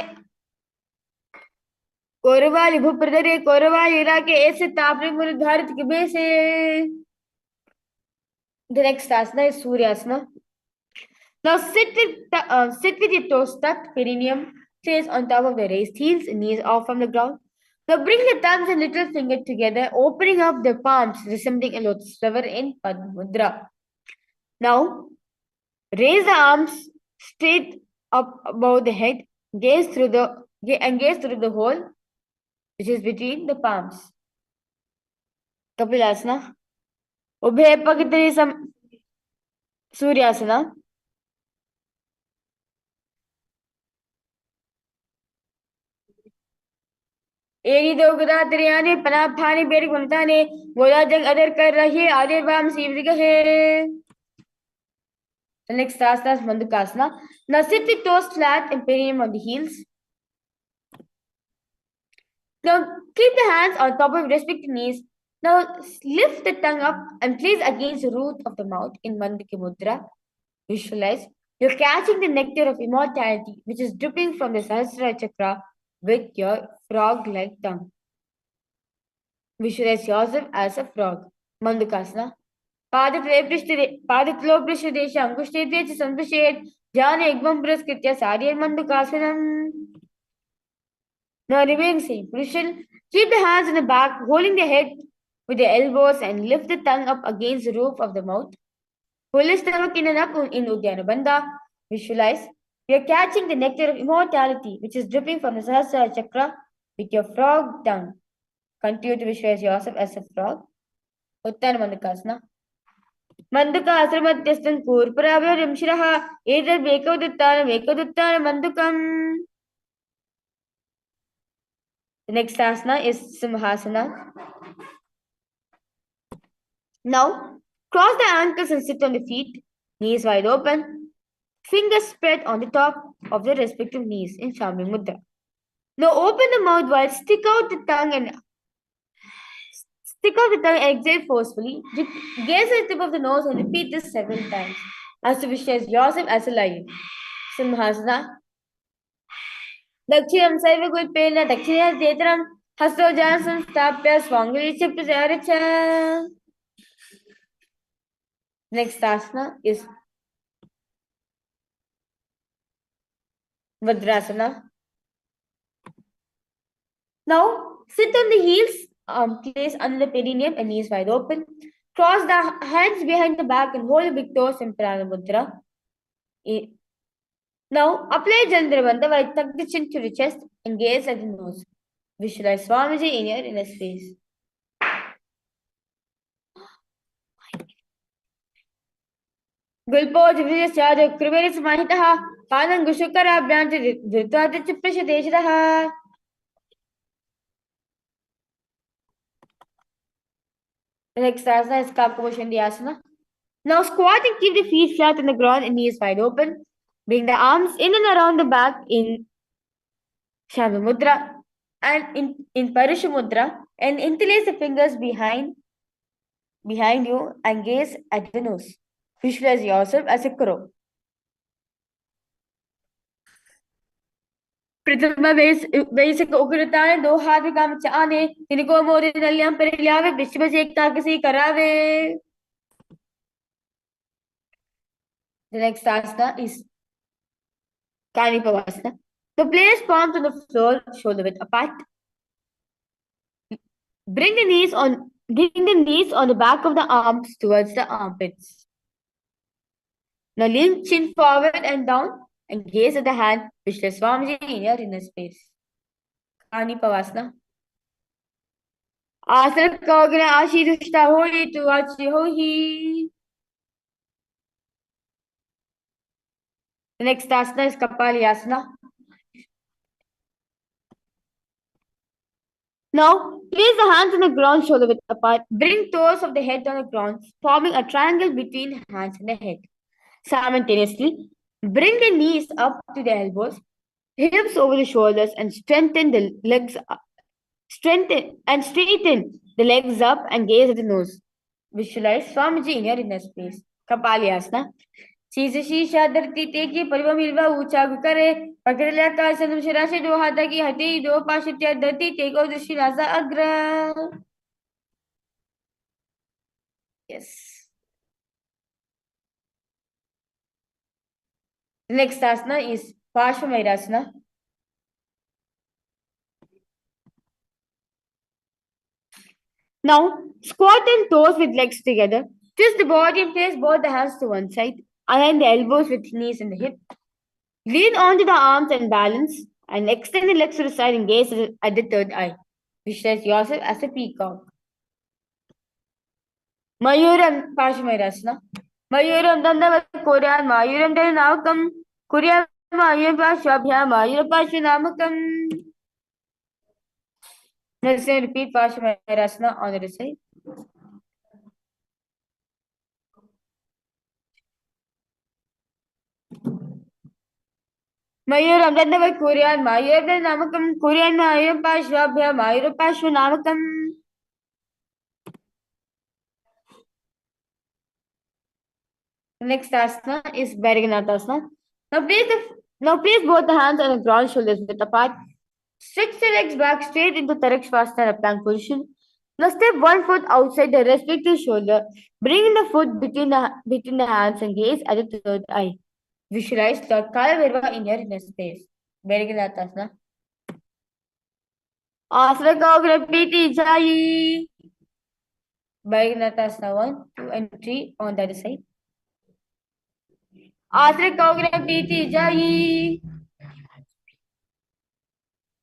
कोरवाली भूप्रदरे कोरवाली राके ऐसे तापरे मुर धारित के बेसे. The next asana is Suryasana. Now sit with your toes tucked, perineum placed on top of the raised heels, knees off from the ground. Now bring the thumbs and little finger together, opening up the palms, resembling a lotus flower in Padma Mudra. Now raise the arms straight up above the head, gaze through the hole which is between the palms. Kapilasana. Ubhe Pagitari Suryasana. एरी दो गदा त्रियाने पना फाने बेर गुनताने गोला जंग other कर रही आधे वाम सीवरिग है. The next asana is Mandukasana. Now sit with toes flat and perineum on the heels. Now keep the hands on top of respective knees. Now lift the tongue up and place against the root of the mouth in Mandukya Mudra. Visualize you're catching the nectar of immortality which is dripping from the Sahasrara Chakra with your frog-like tongue. Visualize yourself as a frog. Mandukasana. पादतलोपृष्ठदेश अंगुष्ठेभ्यः च संस्पृशेत् ध्याने युग्मं पुरस्कृत्य सार्यमन्दुकासनम्. Now remain same position. Keep the hands in the back, holding the head with the elbows and lift the tongue up against the roof of the mouth. Pull the stomach in and up in Uddiyana Bandha. Visualize. You are catching the nectar of immortality which is dripping from the Sahasrara chakra with your frog tongue. Continue to visualize yourself as a frog. Uttana Mandukasana. Mandukasana Kurpurabha Rimshiraha either Vekaduttana Mandukam. The next asana is Simhasana. Now, cross the ankles and sit on the feet, knees wide open, fingers spread on the top of the respective knees in Shami Mudra. Now, open the mouth wide, stick out the tongue and exhale forcefully. Gaze at the tip of the nose and repeat this several times. As to visualize yourself as a lion. Simhasana. Dakshinam Saiva Gulpena, Dakshina Tetram, Hasto Jansan Stapya, Swangli Chipazaricha. Next asana is Vadrasana. Now, sit on the heels, place under the perineum and knees wide open. Cross the hands behind the back and hold the big toes in Pranamudra. Now, apply Jandrabandha while tuck the chin to the chest and gaze at the nose. Visualize Swamiji in your inner space. Gulpo Jivya Kriveris Mahitaha, Panan Gushukara Blanti Virtuata Chiprasha Deshadaha. Next asana is Kapkamushandhyasana. Now squat and keep the feet flat on the ground and knees wide open. Bring the arms in and around the back in Shavi Mudra and in Parusha Mudra and interlace the fingers behind you and gaze at the nose. Visualize yourself as a crow. Pratama basic Ukurutane, do happy Kamchane, Tiniko Modi Naliam Periave, Bishop Takasi Karave. The next asana is Kanipavasana. So place palms on the floor, shoulder width apart. Bring the knees on the back of the arms towards the armpits. Now lean chin forward and down and gaze at the hand, Vishnu Swamiji in your inner space. Kanipavasana. Asana Kogana Ashi Dushta Hohi to Achi Hohi. The next asana is Kapalyasana. Now, place the hands on the ground, shoulder width apart. Bring toes of the head on the ground, forming a triangle between hands and the head. Simultaneously, bring the knees up to the elbows, hips over the shoulders, and straighten the legs up and gaze at the nose. Visualize Swamiji in your inner space. Kapalyasana. शीश शीशा धरती तेकी परिवम हिलवा ऊंचा करे पकड़ लिया काल संदम शिराशे दो हाथा की हटी दो पाशित्या धरती तेको दृष्टि राजा अग्र. Yes. The next asana is Parshvamayurasana. Now, squat and toes with legs together. Twist the body and place both the hands to one side. Align the elbows with knees and the hip. Lean onto the arms and balance. And extend the legs to the side and gaze at the third eye. Visualize yourself as a peacock. Mayuram Parshvamayurasana. Mayuram Dandavat Korean Mayuram Danavakam Korean Mayuram Pashvabhya Mayuram Pashvanamakam. Let's repeat Parshvamayurasana on the other side. Mayuram Dandavat Korean Mayuram Danavakam Korean Mayuram Pashvabhya Mayuram Pashvanamakam. The next asana is Bharaganathasana. Now place both the hands on the ground, shoulders width apart. Stretch the legs back straight into Tarakshvasana plank position. Now step one foot outside the respective shoulder. Bring the foot between the hands and gaze at the third eye. Visualize the Kala in your inner space. Berigilatasana. Asana Kagura Piti Jayi. Berigilatasana 1, 2, and 3 on the other side. Asana Kagura Piti Jayi.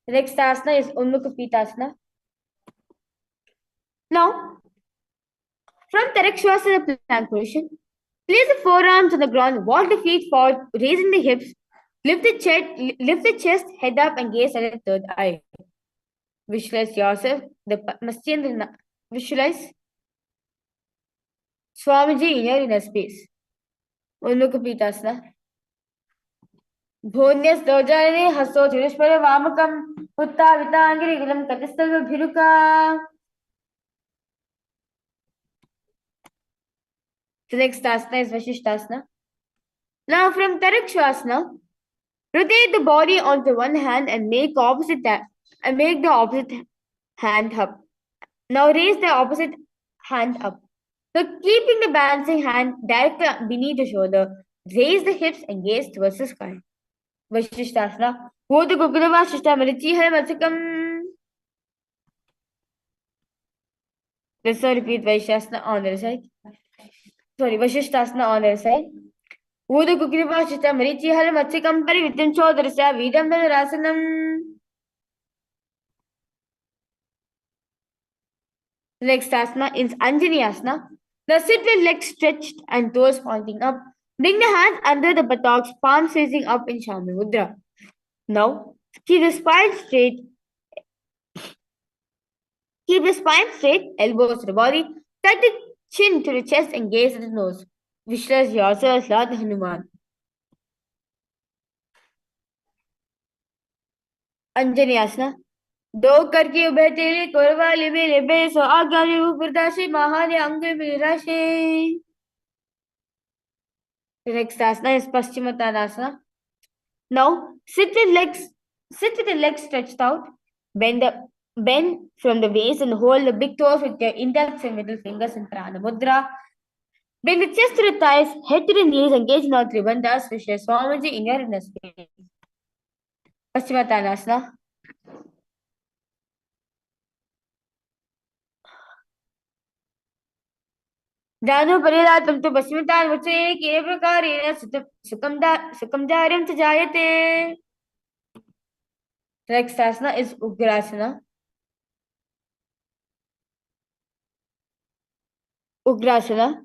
The next asana is Unmukha Pitasana. Now, from Tarakshvasana plank position, place the forearms on the ground, walk the feet forward, raising the hips, lift the chest, head up, and gaze at the third eye. Visualize yourself, visualize Swamiji in your inner space. Unmukha Pitasana. Bhunyas dojane haso Chirishpara Vamakam Putta Vitangiri Gulam Katistalva Bhiruka. The next asana is Vashishtasana. Now from Tarakshvasana, rotate the body onto one hand and make the opposite hand up. Now raise the opposite hand up. So keeping the balancing hand directly beneath the shoulder, raise the hips and gaze towards the sky. Vashishtasana. Bodha Gugurava Shishta Marichi Hai Vatsakam. Let's now repeat Vashishtasana on the other side. Vashishtasana on the other side. Bodha Gugurava Shishta Marichi Hai Vatsakam Parivitam Chodarasya Vidam Rasanam. Next asana is Anjani asana. Now sit with legs stretched and toes pointing up. Bring the hands under the buttocks, palms facing up in Shami Mudra. Now keep the spine straight. Keep the spine straight, elbows to the body. Tuck the chin to the chest and gaze at the nose. Visualize yourself as Lord Hanuman. Anjani asana. दो करके उभे तेरे कोरवाली मेरे बेसो आगामी उपरदाशी महाने अंग मिराशे. The next asana is Paschimottanasana. Now sit with the legs stretched out. Bend from the waist and hold the big toes with your index and middle fingers in Prana Mudra. Bring the chest to the thighs, head to the knees, engage in all three bandhas, Vishya Swamiji in your inner space. Paschimottanasana. जानो परिला तुम तो पश्चिमतान मुझे के प्रकारेण सुखम च जायते. Next asana is Ugrasana. Ugrasana.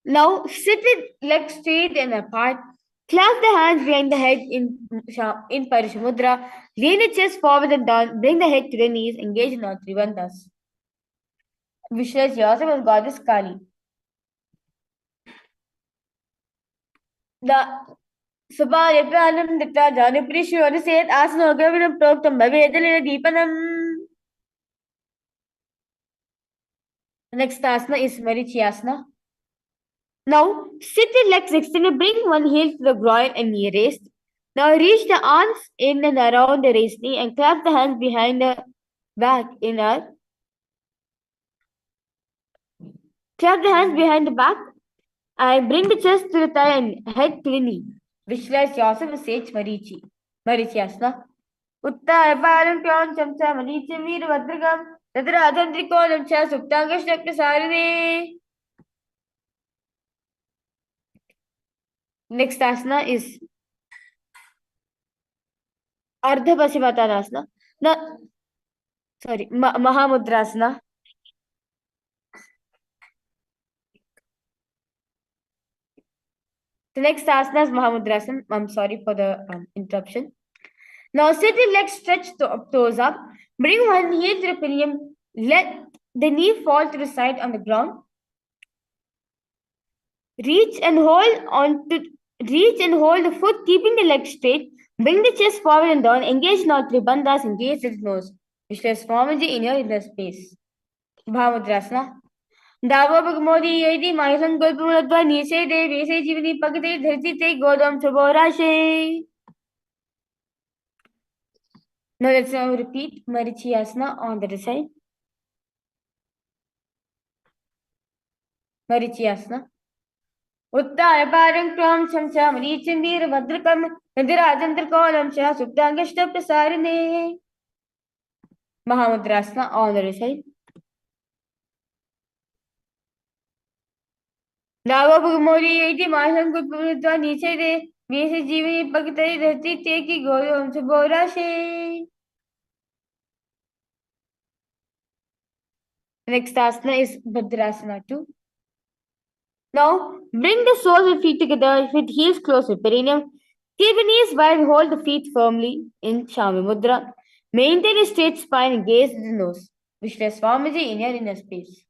Now sit with legs straight and apart. Clasp the hands behind the head in Parishamudra. Lean the chest forward and down. Bring the head to the knees. Engage in all three bandhas. Visualize yourself as Goddess Kali. The Subhaya Pranam Dikta Janupri Shivanaset Asana Gavinam Proktam Bhavedalina Deepanam. Next asana is Marichiyasana. Now sit with legs extended. Bring one heel to the groin and knee raised. Now reach the arms in and around the raised knee and clasp the hands behind the back Clap the hands behind the back and bring the chest to the thigh and head to the knee. Visualize yourself as Sage Marichiyasana. Uttaya Param Pyon Chamcha Marichi Veer Vadragam Tadra Adandrikonam Cha Suptangash Sarine. Next asana is Ardha Paschimottanasana. Mahamudrasana. The next asana is Mahamudrasana. I'm sorry for the interruption. Now sit with legs stretched toes up. Bring one heel to the perineum. Let the knee fall to the side on the ground. Reach and hold the foot, keeping the leg straight. Bring the chest forward and down. Engage in all three bandhas. Engage the nose. Visualize Swamiji in your inner space. Mahamudrasana. Davo Bhagmodi Yedi Maisan Gulpuradva Nise De Vese Jivani Pagate Dharti Te Godam Chaborashe. Now let's now repeat Marichiyasana on the other side. Marichiyasana. Uttara parang kram chamcha marichandir bhadrakam nadirajantar kolam cha subdangashta prasarane. Mahamudrasana on the other side. नावभुगमोरी इति माशं कुत्पुरुत्वा नीचे दे मेष जीवनी पकतरी धरती ते की गौरव से बोराशे. Next asana is Bhadrasana 2. Now bring the soles of feet together with heels close to perineum. Keep the knees wide, hold the feet firmly in Shami Mudra. Maintain a straight spine and gaze at the nose. Vishnu Swamiji in your inner space.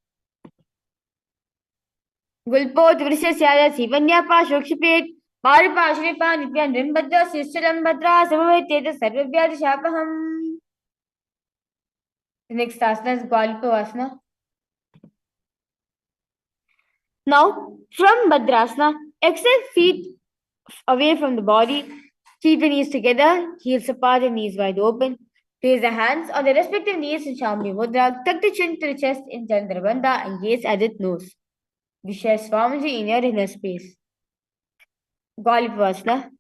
Gulpot Vrishasya Sivanya Pashokshipet Paripashripa Nityan Rimbadra Sistaram Badra Samavete Sarvavyadi Shapaham. The next asana is Gwalpavasana. Now, from Bhadrasana, extend feet away from the body. Keep the knees together, heels apart and knees wide open. Place the hands on the respective knees in Shambhi Mudra. Tuck the chin to the chest in Chandrabandha and gaze at its nose. Vishnu Swamiji in your inner space. Galipavasana.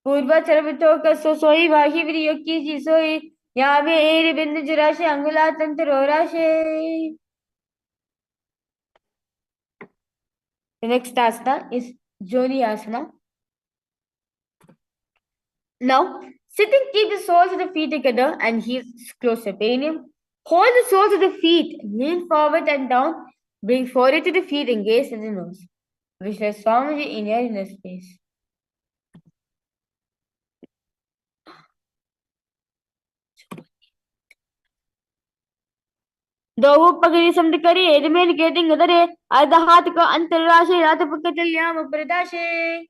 Purva Charvatoka Sosoi Vahivri Yoki Jisoi Yame Eri Bindu Jurashe Angula Tantarorashe. The next asana is Joni Asana. Now, sitting, keep the soles of the feet together and heels close to perineum. Hold the soles of the feet, lean forward and down, bring forehead to the feet and gaze at the nose. Vishnu Swamiji in your inner space. दो पगड़ी समझ करे remain getting उधरे आधा हाथ का अंतरराशे रात पकड़ल्याम प्रदाशे.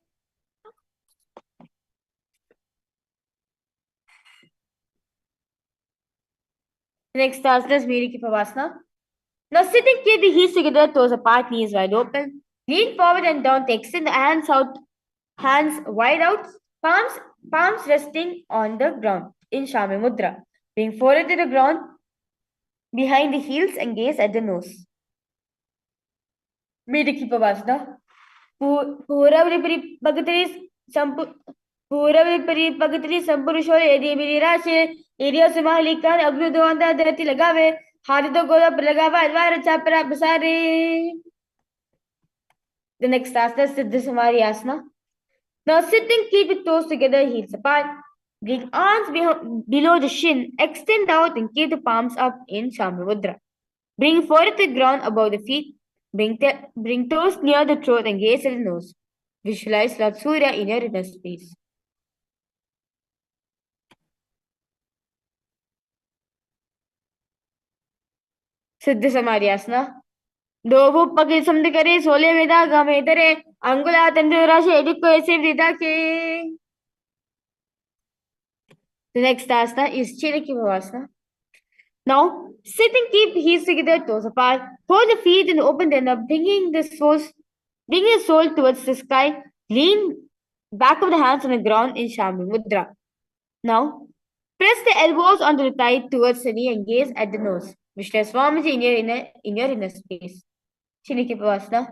Next asana is Miriki Pavasana. Now sitting, keep the heels together, toes apart, knees wide open. Lean forward and down to extend the hands out, hands wide out, palms resting on the ground in Shami Mudra. Bring forehead to the ground behind the heels and gaze at the nose. Miriki Pavasana. Pura Pagatri Sampurusho Edi Mirashe, Area Sumalikan, Agnuduanda, Dirty Lagave, Harido Gola Pragava, Advara Chapra Basari. The next asana is Siddha Samari Asana. Now sitting, keep the toes together, heels apart. Bring arms below the shin, extend out and keep the palms up in Shambhavudra. Bring forehead to the ground above the feet. Bring toes near the throat and gaze at the nose. Visualize Lord Surya in your inner space. Siddha Samari Asana. Dovu pagi samde kare sole veda game dare angula tandura she ediko ese vida ke. The next asana is Chiraki Bhavasana. Now, sit and keep heels together, toes apart. Hold the feet and open them up, bringing the soul towards the sky. Lean back of the hands on the ground in Shambhi Mudra. Now, press the elbows onto the thigh towards the knee and gaze at the nose. Vishnu Swamiji in your inner space. Chiraki Bhavasana.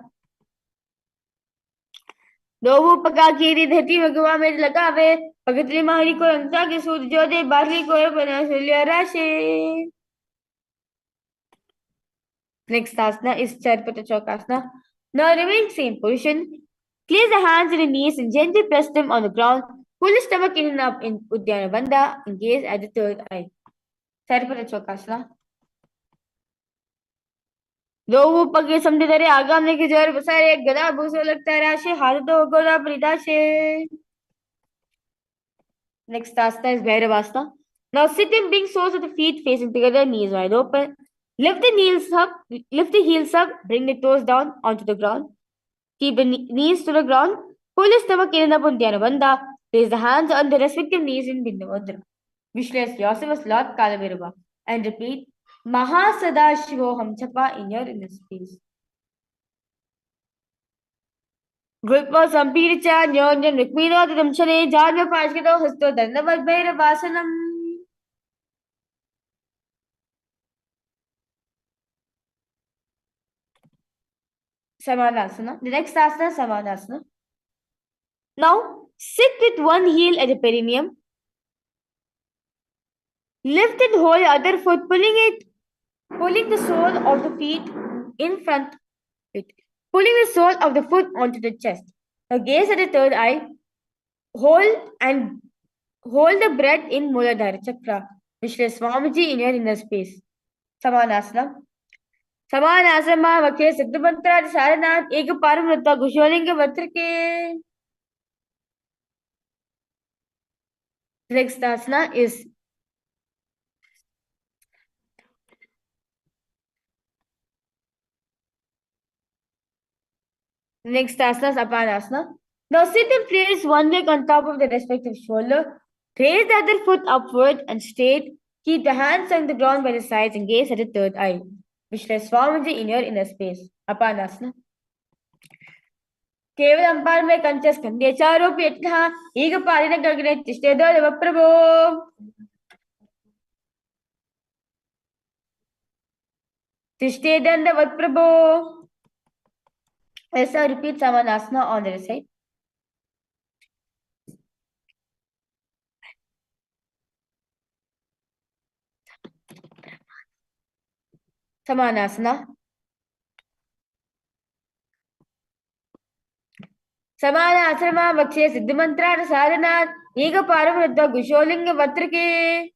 दो पका की धरती भगवा में लगावे पगतरी माहरी को रंगता के सूद जो दे बारली को बना सुलिया राशे. Next asana is Charpata Chokasana. Now remain same position. Place the hands in the knees and gently press them on the ground. Pull the stomach in and up in Uddiyana Bandha and gaze at the third eye. Charpata Chokasana. दो पगे समझे दरे आगाम ने की जोर बसारे गदा भूसो लगता राशे हाथ तो गोदा परिदाशे. Next asana is Bhairavasana. Now sit in bring soles of the feet facing together, knees wide open. Lift the heels up, bring the toes down onto the ground. Keep the knees to the ground. Pull the stomach in and up on Dhyana Bandha. Place the hands on the respective knees in Bindu Mudra. Visualize yourself as Lord Kalabhairava and repeat Mahasadaशिवोहम Chapa in your inner space. Gulpa Sampiricha Nyonya Rikmino Tadamchane Jadva Pashkito Hasto Dandavad Bhairavasanam. Samanasana. The next asana, Samanasana. Now, sit with one heel at the perineum. Lift and hold the other foot, pulling the sole of the feet in front. Pulling the sole of the foot onto the chest. Now gaze at the third eye. Hold the breath in Muladhara Chakra. Vishwa Swamiji in your inner space. Samanasana. Samanasana Vakhe Siddhamantra Saranath Eka Paramrita Gusholinga Vatrike. Next asana is Apanasana. Now sit and place one leg on top of the respective shoulder. Raise the other foot upward and straight. Keep the hands on the ground by the sides and gaze at the third eye. Vishwa Swamiji in your inner space. Apanasana. केवल अंपार में कंचस कंधे चारों पेटहा ಈಗ ಪಾಲಿನ ಗಗನೆ ತಿಷ್ಟೇದೋ ಪ್ರಭೋ ತಿಷ್ಟೇದಂದ ವತ್ ಪ್ರಭೋ. Let's now repeat Samanasana on the other side. Samanasana. Samanasana Vakshe Siddhamantra Sadhana Ega Paramrita Gusholinga Vatrake.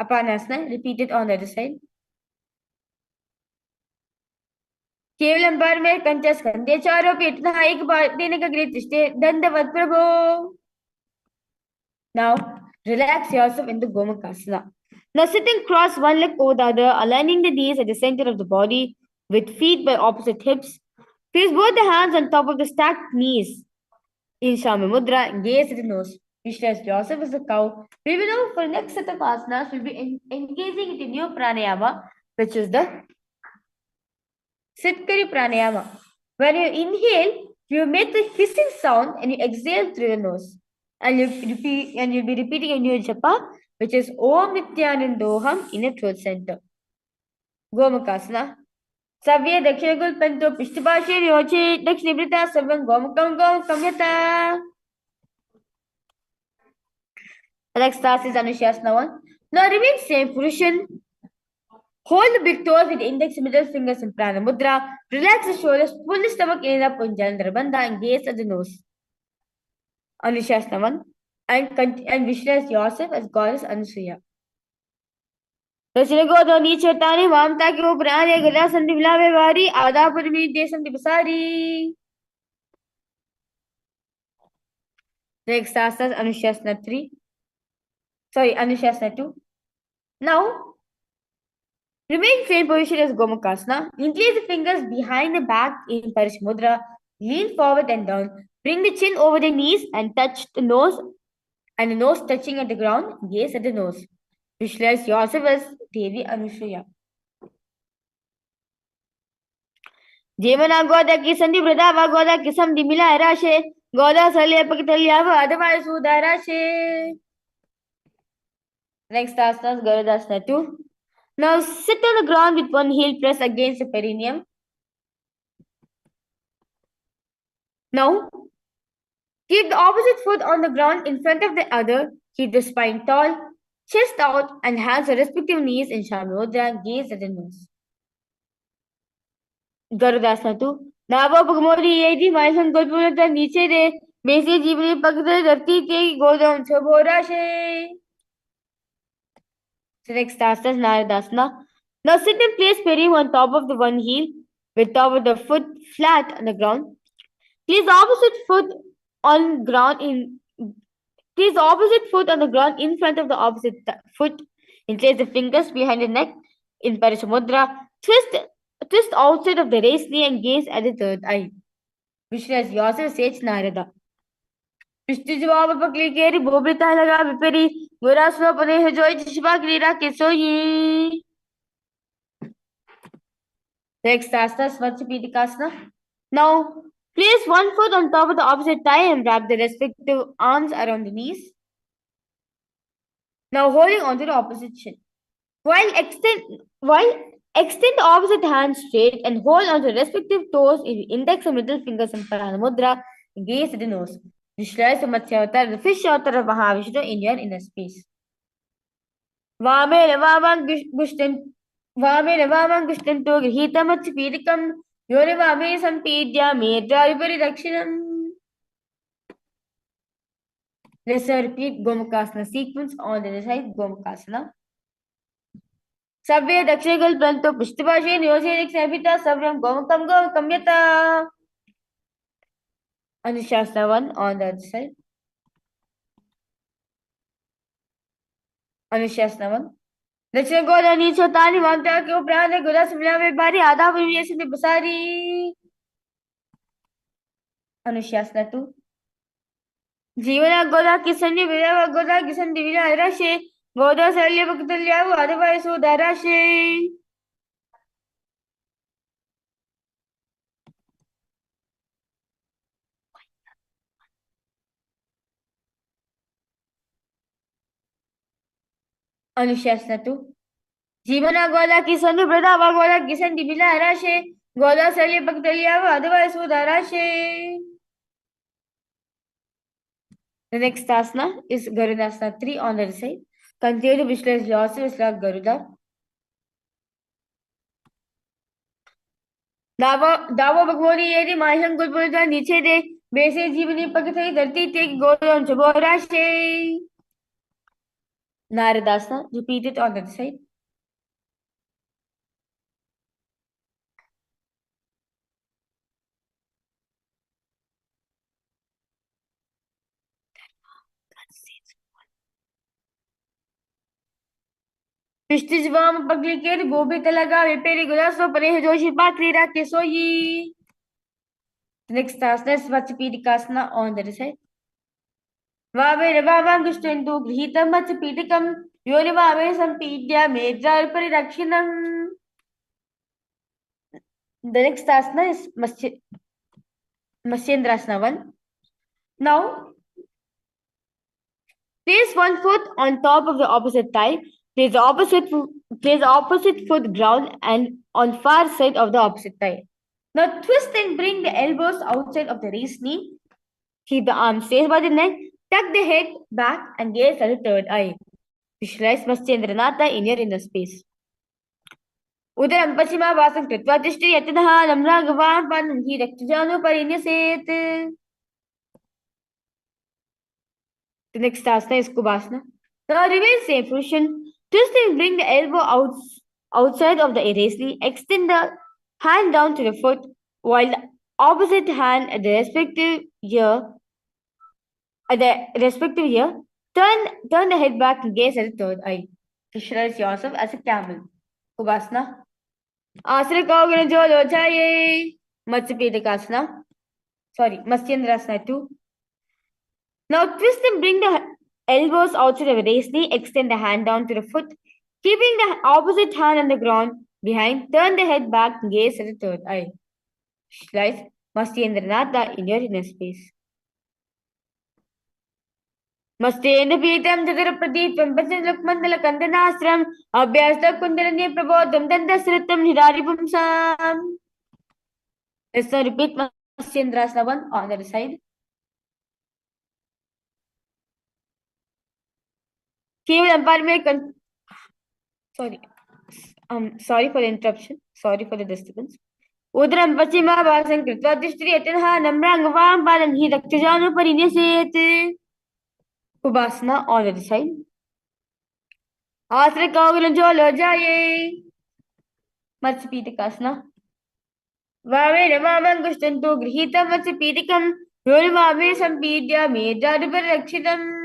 Apanasana. Repeat it on the other side. केवल अंपार में कंचस कंधे चारों पेटना एक बार देने का ग्रेट तिष्ठे दंडवत प्रभो. Now relax yourself in the Gomakasana. Now sitting cross one leg over the other, aligning the knees at the center of the body with feet by opposite hips. Place both the hands on top of the stacked knees in Shami Mudra and gaze at the nose. Visualize yourself as a cow. We will now, for the next set of asanas, we'll be engaging in the new pranayama, which is the Sitkari pranayama. When you inhale, you make the hissing sound and you exhale through the nose. And you'll be repeating a new japa, which is Om Nithyanandoham in a throat center. Gomakasana. Savya Dakshina Panto Pishtabhashi Yoche Dakshinibrita Savan Gomakam Gomakamyata. Next task is Anushasana 1. Now remain same position. Hold the big toes with the index and middle fingers in Prana Mudra. Relax the shoulders, pull the stomach in up on Jalandhara and gaze at the nose. Anushasana 1. And visualize yourself as Goddess Anusuya. दक्षिण को तो नीचे तानी वामता के ऊपर आने गदा संधि मिलावे वारी आधा पर भी दे संधि बसारी. Next asana Anushasana 3. Sorry, Anushasana 2. Now, remain same position as Gomakasana. Interlace the fingers behind the back in Paramudra. Lean forward and down. Bring the chin over the knees and touch the nose, and the nose touching at the ground. Gaze at the nose. Visualize yourself as Devi Anusuya. Jemana Goda Kisandi Bradava Goda Kisam Dimila Rashe Goda Salia Pakitaliava otherwise Udarashe. Next asana is Garudasana 2. Now sit on the ground with one heel pressed against the perineum. Now keep the opposite foot on the ground in front of the other. Keep the spine tall, chest out, and hands on respective knees in Shamrodra and gaze at the nose. Garudasana 2. Nava Pagmori Yedi Maison Gulpurata Niche de Basi Jibri Pagda Dati Ke Godam Chaborashe. So next asana is Naradasana. Now sit and place perineum on top of the one heel with top of the foot flat on the ground. Place the opposite foot on the ground in front of the opposite foot. And place the fingers behind the neck in Paramashivoham. Twist outside of the raised knee and gaze at the third eye. Visualize yourself Sage Narada. Pishti jawab pakli keri bobrita laga viperi guraswa pane hajoi jishba krira kesoyi. Next asana Svatsapidikasana. Now place one foot on top of the opposite thigh and wrap the respective arms around the knees. Now holding onto the opposite shin. While Extend the opposite hand straight and hold on to the respective toes in the index and middle fingers in Pranamudra. Gaze at the nose. Visualize the Matsyavatara, the fish avatar of Mahavishnu in your inner space. Vamena Vaman Gushtan to Ghitamachipidikam, Yorivame Sampidya, Medra Viparidakshinam. Let's repeat Gomakasana sequence on the other side. Gomakasana. Sabya Dakshigal Planto Pushtipashi Nyosenik Sabita Savyam Gomakam Gomakamyata. Anushasana 1 on the other side. Anushasana 1. Dakshina Goda Nicho Tani Mamta Kyo Prana Gura Simla Bari Adha Viviyasini Basari. Anushasana 2. Jivana Goda Kisani Vila Goda Kisan Divina Arashe Goda Salya Bhaktalya otherwise Darashe. Anushasana 2. Jivana Goda Kisanu Brada Goda Kisan Divina Arashe Goda Salya Bhaktalya otherwise Darashe. The next asana is Garudasana 3 on the other side. Continue to visualize yourself like Garuda. दावो भगवानी यदि माहिम गुलबुलदा नीचे दे बेसे जीवनी पकथई धरती ते Godan चबोराशे. Naradasana, repeat it on the other side. Pishtijivam paglikir gobi talaga viperi gulaso pare joshi patri rake soyi. Next asana is Vachipidikasana on the other side. Vave Vava Gustendu Grihitam Vachipidikam Yoni Vave Sampidya Medra Paridakshinam. The next asana is Matsyendrasana 1. Now, place one foot on top of the opposite thigh. Place the opposite foot ground and on far side of the opposite thigh. Now twist and bring the elbows outside of the raised knee. Keep the arms raised by the neck. Tuck the head back and gaze at the third eye. Visualize Matsyendranath in your inner space. Udaram Pachima Vasam Kritva Tishti Yatinaha Namra Gavam Panam Hi Raktujanu Parinyaset. The next asana is Kubasana. Now remain same position. Twist and bring the elbow outside of the erased knee. Extend the hand down to the foot while the opposite hand at the respective ear. Turn the head back and gaze at the third eye. Visualize yourself as a camel. Kubasana. Asana Kogana Jolo Jaye. Matsyendrasana. Matsyendrasana 2. Now twist and bring the elbows outside of the raised knee. Extend the hand down to the foot. Keeping the opposite hand on the ground behind. Turn the head back and gaze at the third eye. Visualize Matsyendranath in your inner space. Mastendra Pitam Jagara Pradeepam Pasan Lakmandala Kandanastram Abhyasta Kundalani Prabodham Dandasritam Hidari Sam. Let's now repeat Matsyendrasana 1 on the other side. Keep empowerment. Sorry for the interruption. Sorry for the disturbance. Udram Pachima Vasam Kritva Tishtri Atanha Namrang Vam Palam Hi Raktujanu Parinyaset. Kubasana on the other side. Asana Kogana Jolo Jaye. Matsyendrasana. Vave Namaman Gustantu Grihitam Matsyendranatham Yorivame Sampidya Medra Viparidakshinam.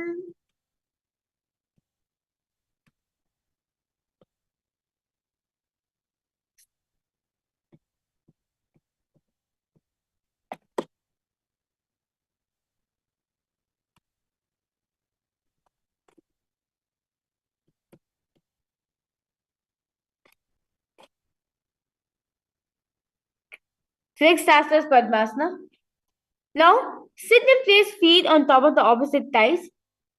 Next asana is Padmasana. Now, sit and place feet on top of the opposite thighs.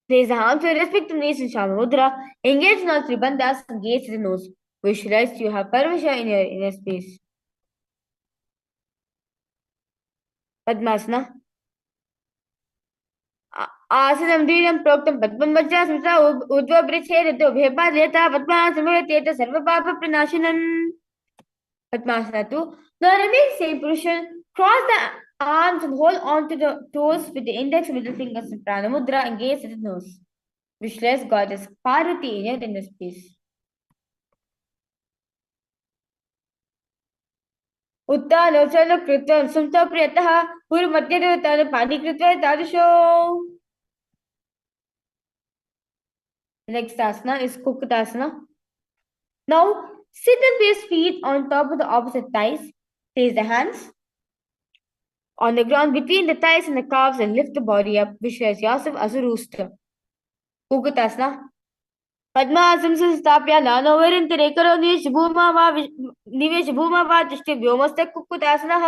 Place the arms to respect the knees in Shamamudra. Engage in all three bandhas and gaze to the nose. Visualize you have Paramashivoham in your inner space. Padmasana. आसनं दीनं प्रोक्तं पद्मं वज्रा स्मृता ऊर्ध्ववृच्छेदतो भेपाद्यता पद्मासनमेतेत सर्वपापप्रणाशिनम्. Padmasana 2. Now remain same position. Cross the arms and hold on to the toes with the index and middle fingers in Pranamudra and gaze at the nose. Visualize Goddess Parvati in your inner space. उत्तानोचन कृत्वा सुप्तो प्रियतः पूर्वमध्यदेवतान् पाणि कृत्वा तादृशो. The next asana is Kukutasana. Now sit and place feet on top of the opposite thighs. Place the hands on the ground between the thighs and the calves and lift the body up. Visualize yourself as a rooster. Kukutasana. Padmasam स्थाप्य नानोवरन्तरे करो निवेश भूमा वा तिष्ठे व्योमस्ते कुक्कुटासनः.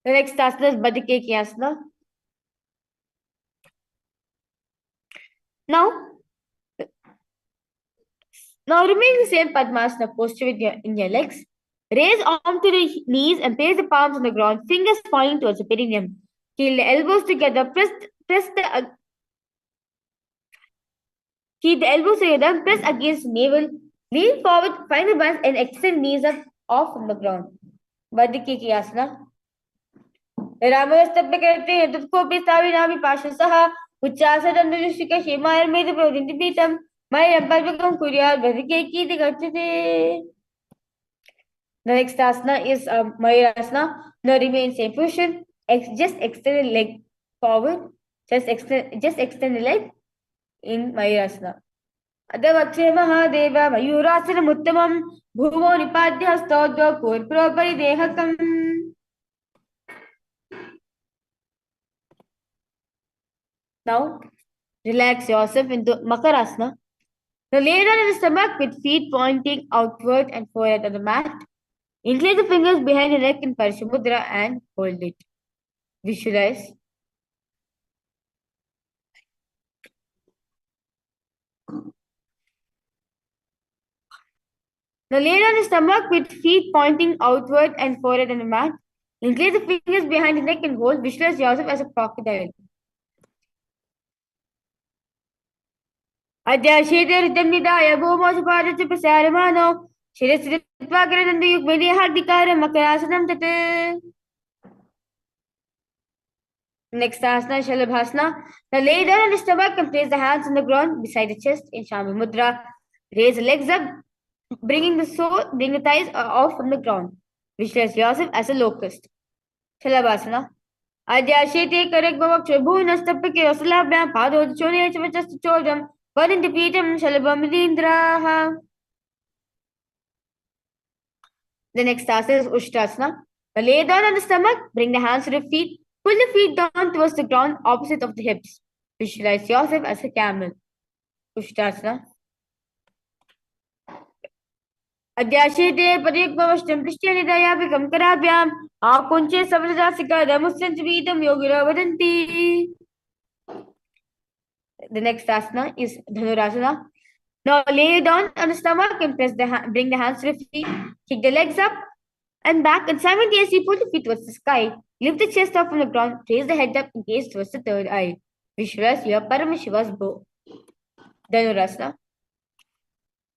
The next asana is Badikeki asana. Now remain the same Padmasana posture with in your legs. Raise arm to the knees and place the palms on the ground, fingers pointing towards the perineum. Heel the elbows together, keep the elbows together, press against the navel, lean forward, find the buns and extend knees up off from the ground. Badikeki asana. रामस्तभ्य करते हैं तत्कोपि स्थाविनामि पाशसः उच्चासदन्दुष्टिक क्षेमायर्मेद प्रवृत्तिपीठं मयं पर्वकं कुर्यात् बधिकेकीति गच्छति. The next asana is Mayurasana. Now remain same position. Just extend the leg forward. Just extend the leg in Mayurasana. अदवक्षे Mahadev मयूरासनम् उत्तमं भूमौ निपात्य हस्तोद्वौ कूर्प्रोपरि देहकम्. Now, relax yourself into Makarasana. Now, lay down on the stomach with feet pointing outward and forehead on the mat. Incline the fingers behind the neck in Parishamudra and hold it. Visualize. Now, lay down on the stomach with feet pointing outward and forehead on the mat. Incline the fingers behind the neck and hold. Visualize yourself as a crocodile. अद्याशीतरितन्निदाय भूमोऽसुपादस्य प्रसारमानो शिरस्थित्वाग्रदन्तयुग्मने हार्दिकारं मकरासनं तत्. Next asana, Shalabhasana. Now lay down on the stomach and place the hands on the ground beside the chest in Shambhu Mudra. Raise the legs up, bring the thighs off from the ground. Visualize yourself as a locust. Shalabhasana. Adyashite karekbhavak bhunastapake vasalabhyam padodchone chavachastchodam varindipitam shalabhamidindraha. The next asana is Ushtrasana. Now lay down on the stomach, bring the hands to the feet, pull the feet down towards the ground opposite of the hips. Visualize yourself as a camel. Ushtrasana. Adyashite parikbhavashtam prishtyanidayabhikam karabhyam akunche savrajasika damussanchavitam yogira vadanti. The next asana is Dhanurasana. Now lay down on the stomach and bring the hands to the feet, kick the legs up and back and simultaneously pull the feet towards the sky. Lift the chest up from the ground, raise the head up and gaze towards the third eye. Visualize your Paramashiva's bow. Dhanurasana.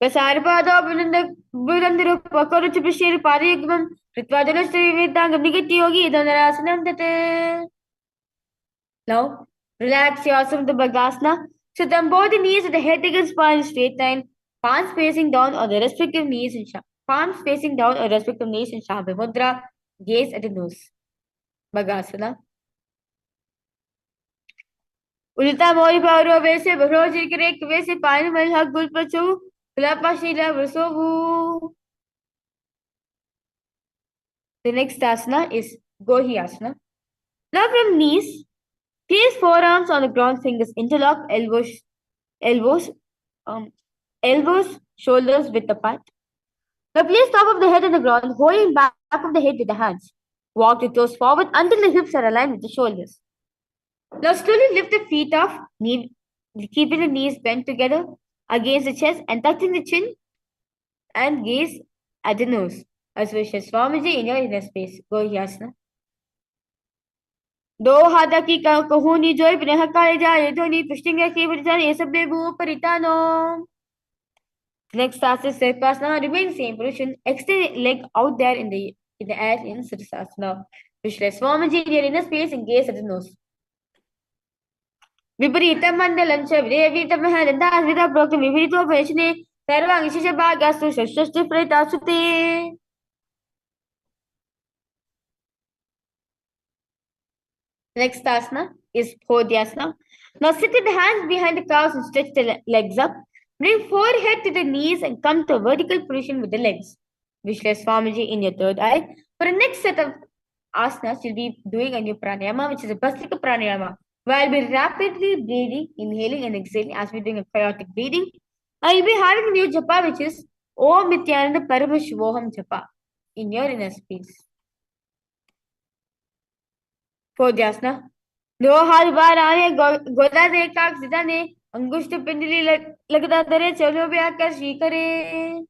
Prasarpada Bulandirupakoruchu Prishiri Parigam Ritvajanastri Vidangam Nigati Yogi Dhanurasanam Tate. Now relax yourself to Bhagasana. Sit on both the knees with the head against spine straight line, palms facing down on the respective knees in Shambhu Mudra. Gaze at the nose. Bhagasana. Ulta Mori Pauro Vese Bharoji Kirek Vese Pine Hag Gulpachu Kulapashila Versovu. The next asana is Gohi Asana. Now from knees, place forearms on the ground, fingers interlock, elbows, shoulders width apart. Now place top of the head on the ground, holding back of the head with the hands. Walk the toes forward until the hips are aligned with the shoulders. Now slowly lift the feet off, keeping the knees bent together against the chest and tucking the chin and gaze at the nose. As wishes Swamiji in your inner space. Go Yasna. दो हाथ की कहूनी जोई बिने हकाले जाए धोनी पुष्टिंग की बचाने ये सब बेबू परितानो. Next task is Siddhasana. Remain same position. Extend leg out there in the air in Siddhasana. Visualize Swamiji in your inner space and gaze at the nose. विपरीतं मण्डलं च विपरीतमहरन्दास विदा प्रोक्तं विपरीतोपवेशने सर्वांगिष च भागास्तु षष्ठस्तु प्रेतासु ते. Next asana is Podhyasana. Now sit with the hands behind the calves and stretch the legs up. Bring forehead to the knees and come to a vertical position with the legs. Visualize Swamiji in your third eye. For the next set of asanas, you'll be doing a new pranayama, which is a Bhastrika pranayama. While we're rapidly breathing, inhaling and exhaling as we're doing a chaotic breathing, I'll be having a new japa, which is Om Nithyananda Paramashivoham japa in your inner space. Podhyasana. दो हाथ बाहर आए गोदा दे काक सीधा ने अंगुष्ठ पिंडली लगता धरे चलो भी आकर शी करे.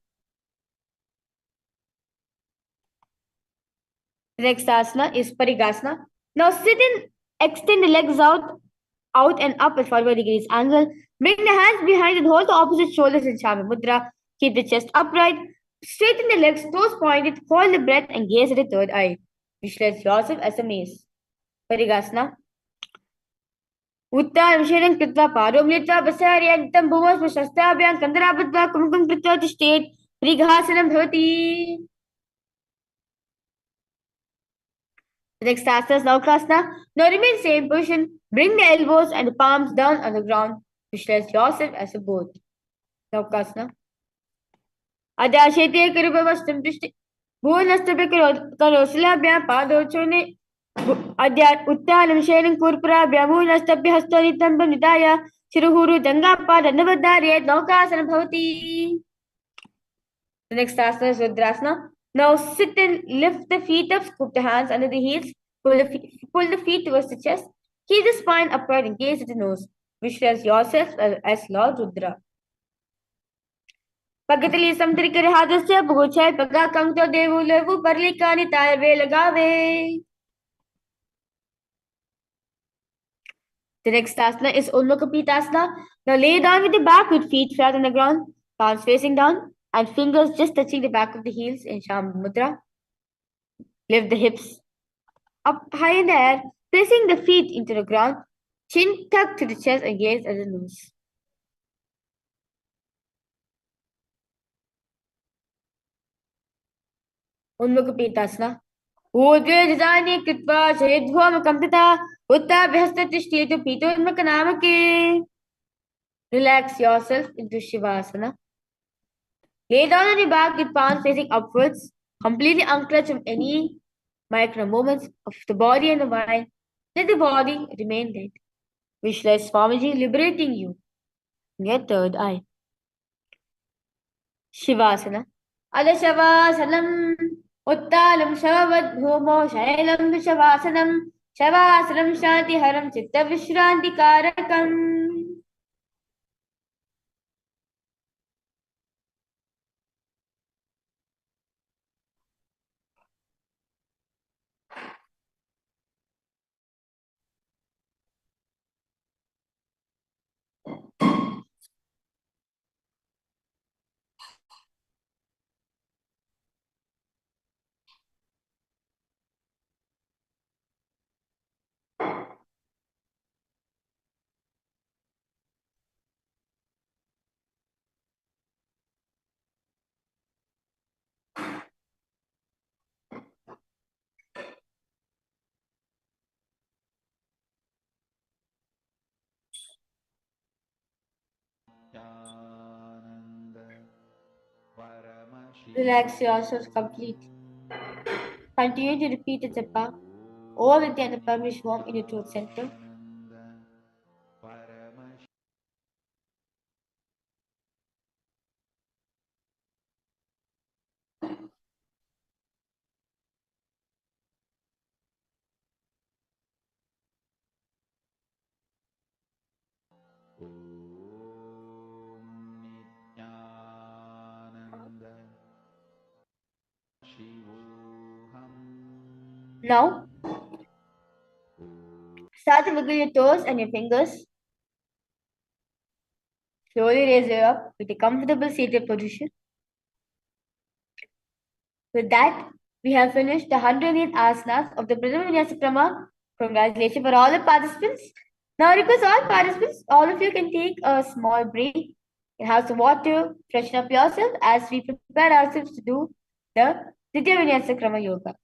Next asana is Parigasana. Now sit in, extend the legs out and up at 45 degrees angle. Bring the hands behind and hold the opposite shoulders in Shami Mudra. Keep the chest upright. Straighten the legs, toes pointed, hold the breath and gaze at the third eye. Visualize yourself as a mace. Parigasana. उत्तानं कृत्वा पादौ मिलित्वा प्रसार्यान्तं भुवस्पशस्ताभ्यां कन्दराबद्ध्वा कुमुकं कृत्वा तिष्ठेत् त्रिघासनं भवति. Next asana is Naukasana. Now remain same position. Bring the elbows and the palms down on the ground. Visualize yourself as a boat. Naukasana. Adashete karubhavastam prishti. Bhuvanastapya karosalaभ्यां पादोचने उत्तानं शयनं कूर्पराभ्यां भुवनस्तभ्य हस्तनितं निधाय शिरुहुरु जङ्घापादन्नवधार्ये नौकासनं भवति. The next asana is Rudrasana. Now sit and lift the feet up, scoop the hands under the heels, pull the feet towards the chest, keep the spine upright and gaze at the nose. Visualize yourself as Lord Rudra. Pagatali samtrikare hadasya bhuchai paga kangto devu levu parlikani tarve lagave. The next asana is Ulmakapitasana. Now lay down with the back with feet flat on the ground, palms facing down, and fingers just touching the back of the heels in Shambhu Mudra. Lift the hips up high in the air, pressing the feet into the ground, chin tucked to the chest and gaze at the nose. Ulmakapitasana. ऊर्ध्वजानि कृत्वा शरीरध्वमकम्पिता उत्ताभ्यस्ततिष्ठेतु पीतोन्मकनामके. Relax yourself into Shivasana. Lay down on your back with palms facing upwards, completely unclutched from any micro movements of the body and the mind. Let the body remain dead. Visualize Swamiji liberating you in your third eye. Shivasana. Adashavasanam. उत्तालं शववद्भूमौ शैलं शवासनं शवासनं शान्तिहरं चित्तविश्रान्तिकारकम्. Relax yourself completely. Continue to repeat the japa all at the end of Paramashivoham in your throat center. Now, start to wiggle your toes and your fingers. Slowly raise you up with a comfortable seated position. With that, we have finished the 108 asanas of the Pradama Vinyasa Krama. Congratulations for all the participants. Now, I request all participants, all of you can take a small break and have some water, freshen up yourself as we prepare ourselves to do the Nithya Vinyasa Krama Yoga.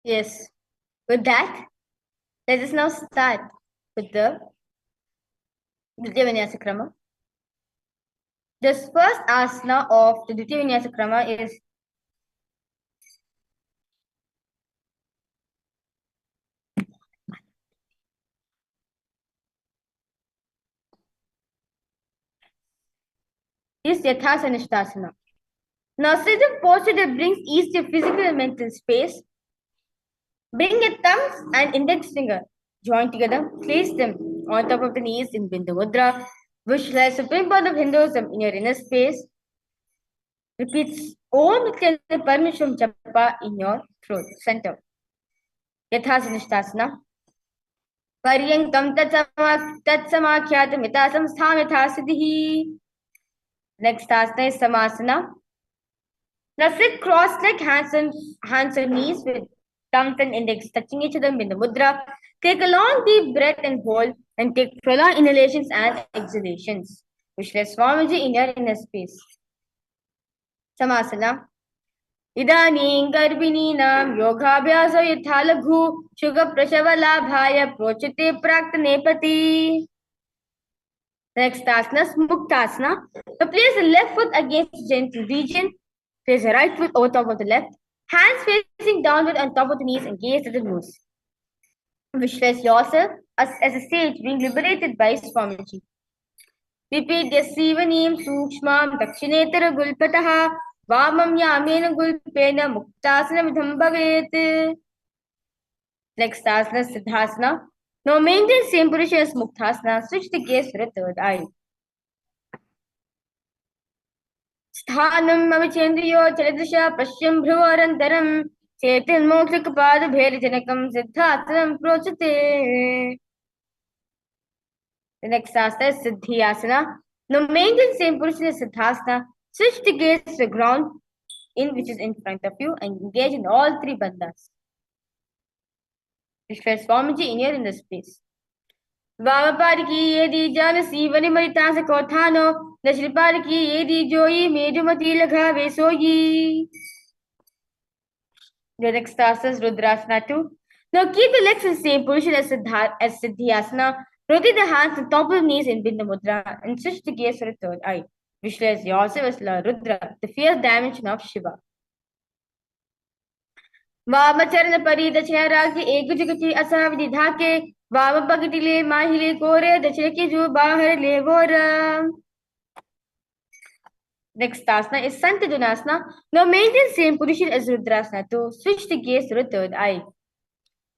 Yes. With that, let us now start with the Dvitiya Vinyasa Krama. This first asana of the Dvitiya Vinyasa Krama is Yathasana Nishtasana. Now, sitting posture that brings ease to physical and mental space. Bring your thumbs and index finger join together. Place them on top of the knees in Bindu Mudra. Visualize Supreme Bond of Hinduism in your inner space. Repeat Om Nityanda Paramashivoham Japa in your throat center. Yathasana Nishtasana. Paryankam Tatsamakhyatam Yathasam Stham Yathasiddhi. Next asana is Samasana. Now sit cross-legged, hands on knees with thumbs and index touching each other in the mudra. Take a long deep breath and hold, and take prolonged inhalations and exhalations. Visualize Swamiji in your inner space. Samasana. Idaning garbhininam yogabhyasa yatha laghu shuga prashava labhaya prochite praktanepati. Next asana is Muktasana. Now place the left foot against the genital region. Place the right foot over top of the left. Hands facing downward on top of the knees and gaze at the nose. Visualize yourself as a sage being liberated by Swamiji. Repeat Yasivanim Sukshmam Dakshinetara Gulpataha Vamam Yamena Gulpena Muktasana Vidham Bhavet. Next asana Siddhasana. Now maintain same position as Muktasana. Switch the gaze for the third eye. Sthanam Avichendriyo Chaladisha Pashyam Bhruvarantaram Chetan Mokshikapad Bherijanakam Siddhasanam Prochate. The next asana is Siddhyasana. Now maintain same position as Siddhasana. Switch the gaze to the ground which is in front of you and engage in all three bandhas. Visualize Swamiji in your inner space. Vamapariki yedi janasi vanimaritansa kothano Nashripariki yedi joyi medumati lagha vesoyi. The next asana is Rudrasana 2. Now keep the legs in the same position as Siddhyasana. Rotate the hands on top of the knees in Bindu Mudra and switch the gaze for the third eye. Visualize yourself as Lord Rudra, the fierce dimension of Shiva. Vamacharana paridachya ragi ekujagati asavidhi dhake Vamapagitile mahile kore dachaki jo bahar levora. Next asana is Santadunasana. Now maintain same position as Rudrasana to switch the gaze to the third eye.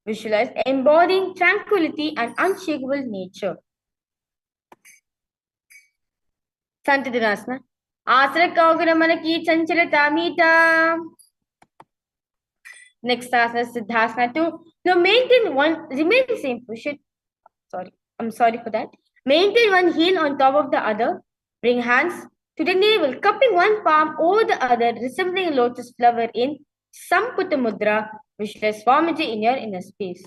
Visualize embodying tranquility and unshakable nature. Santadunasana. Asana kaugana ki chanchalata mita. Next asana is Siddhasana 2. Now remain the same position. I'm sorry for that. Maintain one heel on top of the other. Bring hands to the navel, cupping one palm over the other, resembling a lotus flower in Samputta Mudra. Visualize Swamiji in your inner space.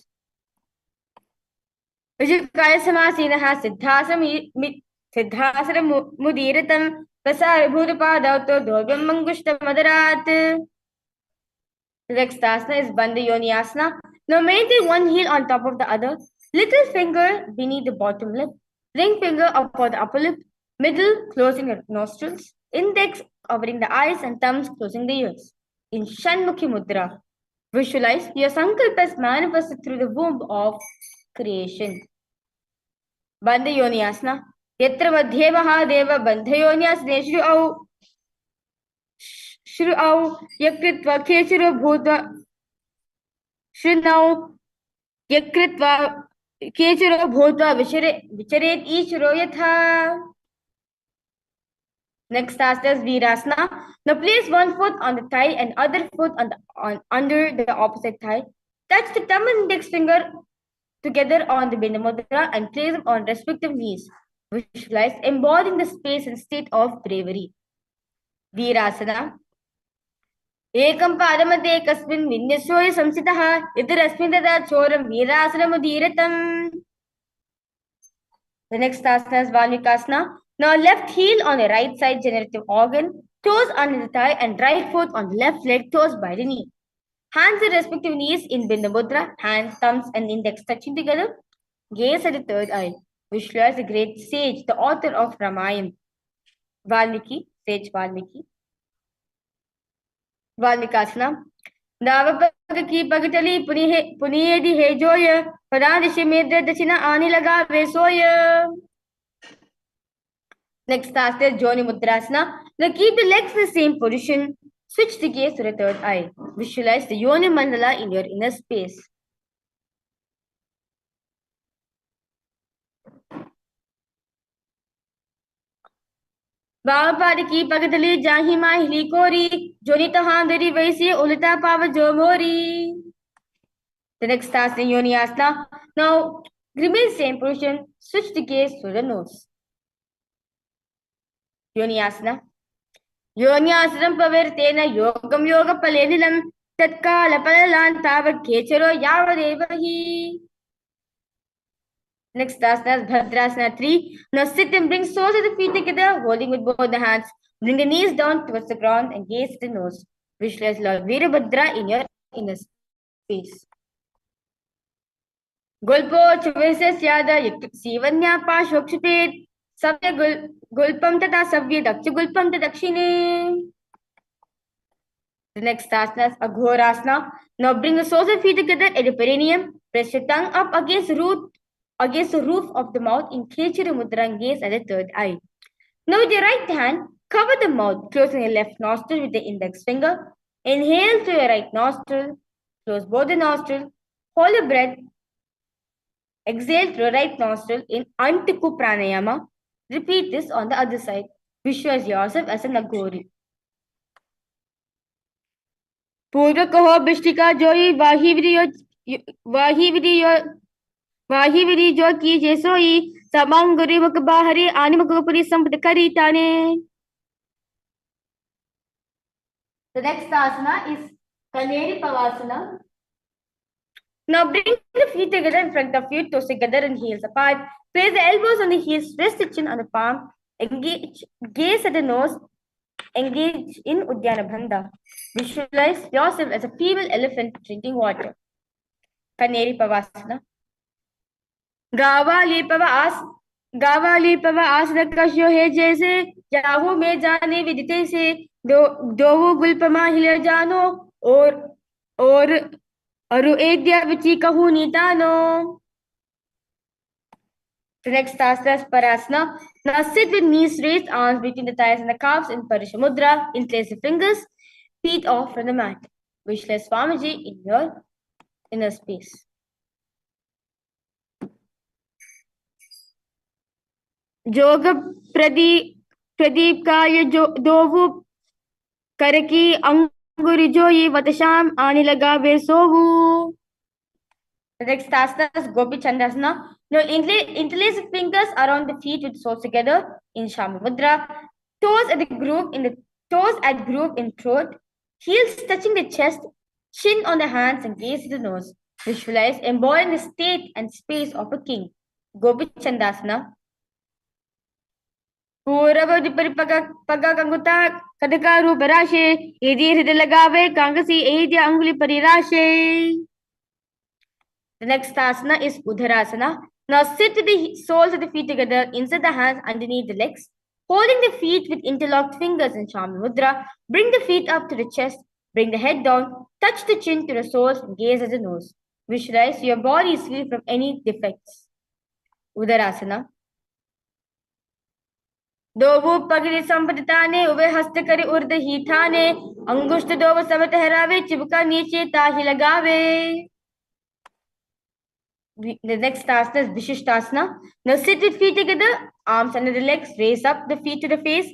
Vijayakaya Samasinaha Siddhasana Mudiratam Pasar Bhutapadato Dhovyam Mangushta Madarat. The next asana is Bandha Yoni Asana. Now maintain one heel on top of the other. Little finger beneath the bottom lip. Ring finger up for the upper lip. Middle closing the nostrils. Index covering the eyes and thumbs closing the ears. In Shanmukhi Mudra. Visualize your sankalpas manifested through the womb of creation. Bandha Yoni Asana. Yatra Madhye Mahadeva Bandha Yoni Asana Shru'au Yakritva Kechura Bhutva Shrinau Yakritva Kechura Bhutva Vicharet Ishro Yatha. Next asana is Virasana. Now place one foot on the thigh and other foot under the opposite thigh. Touch the thumb and index finger together on the Bindu Mudra and place them on respective knees. Visualize embodying the space and state of bravery. Virasana. Ekam padamate kasmin vinyasyoya samsitaha itarasmin tata choram virasanamudiratan. The next asana is Valmikasana. Now left heel on the right side generative organ, toes under the thigh and right foot on the left leg, toes by the knee. Hands at respective knees in Bindu Mudra, hands, thumbs, and index touching together. Gaze at the third eye. Visualize the great sage, the author of Ramayana, Valmiki, sage Valmiki. Valmikasana. दावपग की पगटली पुनियेदि हे जोय परादिशि मेद्र दक्षिणा आने लगा वे सोय. Next task is Joni Mudrasana. Now keep the legs in the same position. Switch the gaze to the third eye. Visualize the Yoni Mandala in your inner space. बावपाद की पगतली जाही माहिली कोरी जोनी तहांदरी वैसी उल्टा पाव जो मोरी. The next task is Yoni Asana. Now remain same position. Switch the gaze to the nose. Yoni Asana. योन्यासनं प्रवर्तेन योगं योगफलेनिलं तत्कालफलान् तावत् खेचरो यावदेव हि. Next asana is Bhadrasana 3. Now sit and bring soles of the feet together, holding with both the hands. Bring the knees down towards the ground and gaze at the nose. Visualize Lord Veerabhadra in your inner space. Gulpo Chuvese Syada Sivanya Pashokshipet Savya Gulpam Tata Savya Daksha Gulpam Tadakshine. The next asana is Aghorasana. Now bring the soles of feet together at the perineum. Press your tongue up against the roof of the mouth in Khechara Mudra and gaze at the third eye. Now with your right hand, cover the mouth, closing your left nostril with the index finger. Inhale through your right nostril. Close both the nostrils. Hold your breath. Exhale through your right nostril in Antiku Pranayama. Repeat this on the other side. Visualize yourself as an Aghori. पूर्व कहो बिष्टिका जोई वाही विधि जो की जैसोई समांग गुरी मुख बाहरी आनि मुख पुरी संपद करी ताने. The next asana is Kaneri Pavasana. Now bring the feet together in front of you, toes together and heels apart. Place the elbows on the heels, rest the chin on the palm. Gaze at the nose. Engage in Udyana Bandha. Visualize yourself as a female elephant drinking water. Kaneri Pavasana. गावा लेपवा आसन कश्यो है जैसे जाहू में जाने विदिते से दो गुलपमा हिल जानो और अरु एद्या विची कहू नीतानो. The next asana is Parasana. Now sit with knees raised, arms between the thighs and the calves in Parishamudra. Interlace the fingers, feet off from the mat. Visualize Swamiji in your inner space. जोग प्रदीप का ये जो दोवु करकी अंगुरी जो ये वतशाम आने लगा वे सोवु. The next asana is Gopi Chandasana. Now interlace the fingers around the feet with soles together in Shami Mudra. Toes at groove in throat. Heels touching the chest. Chin on the hands and gaze to the nose. Visualize embodying the state and space of a king. Gopi Chandasana. पूरब पगा कंगुता कदका रूप राशे यदि हृदय लगावे कांगसी एद्या अंगुली परिराशे. The next asana is Udharasana. Now sit with the soles of the feet together, insert the hands underneath the legs, holding the feet with interlocked fingers in Shami Mudra. Bring the feet up to the chest, bring the head down, touch the chin to the soles and gaze at the nose. Visualize your body is free from any defects. Udharasana. दोवु पगड़ी संपदाने उवे हस्त करे उर्द ही थाने अंगुष्ठ दोव सब ठहरावे चिपका नीचे ताही लगावे. The next asana is Vishishtasana. Now sit with feet together, arms under the legs, raise up the feet to the face,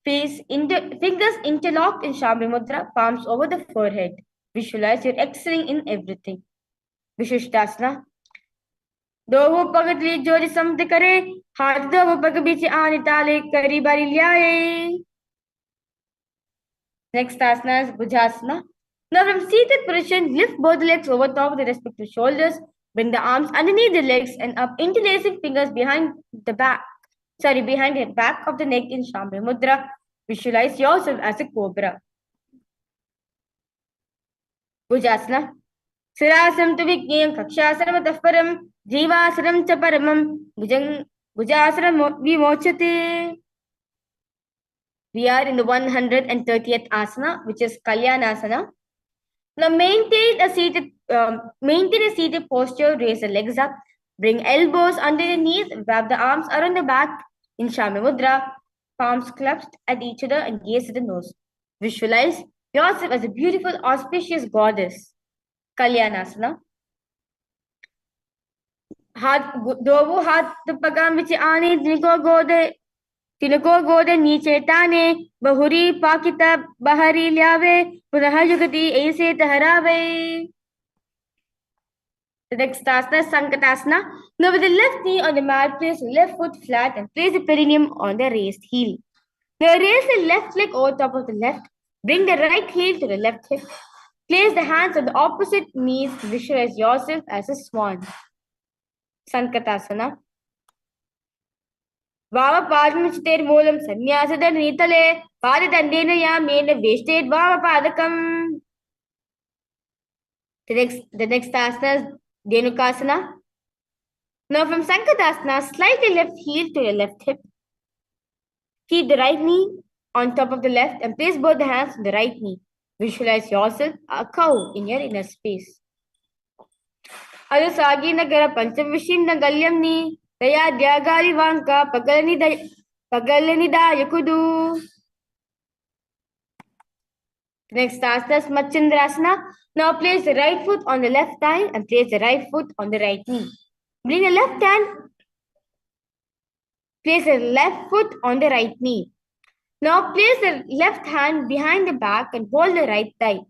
fingers interlocked in Shami Mudra, palms over the forehead. Visualize you're excelling in everything. Vishishtasana. दोवु पगड़ी जोड़ी समझ करे हाथ दोवु पग बीच आने ताले करी बारी लियाए. Next asana is Bhujasana. Now from seated position, lift both legs over top of the respective shoulders. Bring the arms underneath the legs and up, interlacing fingers behind the back of the neck in Shambhi Mudra. Visualize yourself as a cobra. Bhujasana. Sirasam tu viknyam kakshasana matafparam jivasanam cha paramam bhujasanam vimochate. We are in the 130th asana, which is Kalyanasana. Now maintain a seated posture, raise the legs up, bring elbows under the knees, wrap the arms around the back in Shami Mudra, palms clasped at each other and gaze at the nose. Visualize yourself as a beautiful, auspicious goddess. Kalyanasana. दो हाथ पगाम विच आने तिनको गोदे नीचे ताने बहुरी पाकिता बहरी ल्यावे पुनः जुगति ऐसे तहरावे. The next asana is Sankatasana. Now with the left knee on the mat, place the left foot flat and place the perineum on the raised heel. Now raise the left leg over top of the left. Bring the right heel to the left hip. Place the hands on the opposite knees. Visualize yourself as a swan. Sankatasana. Vamapadamachitermoolam sannyasadaranitale padatandena yamena veshted vamapadakam. The next asana is Dhenukasana. Now from Sankatasana, slide the left heel to the left hip. Keep the right knee on top of the left and place both the hands on the right knee. Visualize yourself a cow in your inner space. Adu sagi nagara panchavishim nagalyam ni daya dyagali vanka pagalani da yakudu. Next asana is Machandrasana. Now place the right foot on the left thigh and place the right foot on the right knee. Bring the left hand. Place the left foot on the right knee. Now place the left hand behind the back and hold the right thigh.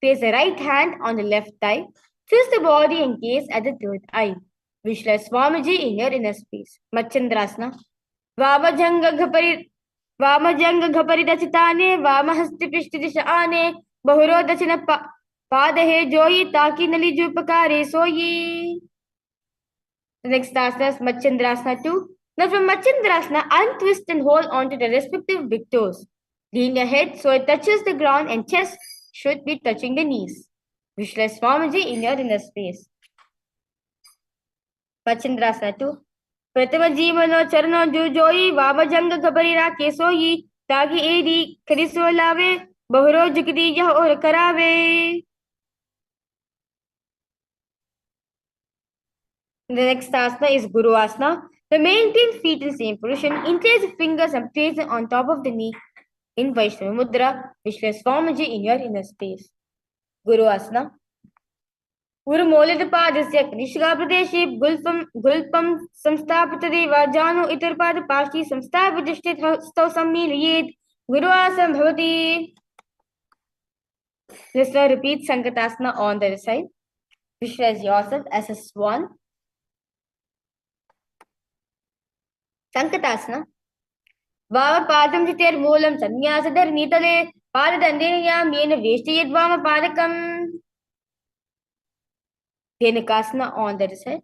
Place the right hand on the left thigh. Twist the body and gaze at the third eye. Visualize Swamiji in your inner space. Machandrasana. Vamajanga ghapari dachitane Vamahasti pishti disha ane Bahuro dachina padahe joyi taki nali jupakare soyi. The next asana is Machandrasana 2. Now from Machandrasana, untwist and hold on to the respective big toes. Lean your head so it touches the ground and chest should be touching the knees. Visualize Swamiji in your inner space. Machandrasana 2. Pratama jivano charano jujoyi vamajanga ghabarira kesoyi tagi edi kariso lave bahuro jukti yah or karave. The next asana is Guru Asana. The maintain feet in same position. Interlace the fingers and place them on top of the knee in Vaishnava Mudra. Visualize Swamiji in your inner space. Guru Asana. Guru Molita Padasya Kanishka Pradeshi Gulpam Samstapatadeva Jano Itarpada Pashi Samstapatishtit Stau Sammiliyet Guru Asana Bhavati. Let's now repeat Sankatasana on the other side. Visualize yourself as a swan. Sankatasana. Vama padam chitir moolam sanyasadar nitale padadandinayam yena veshtiyat vama padakam. Dhenukasana on the other side.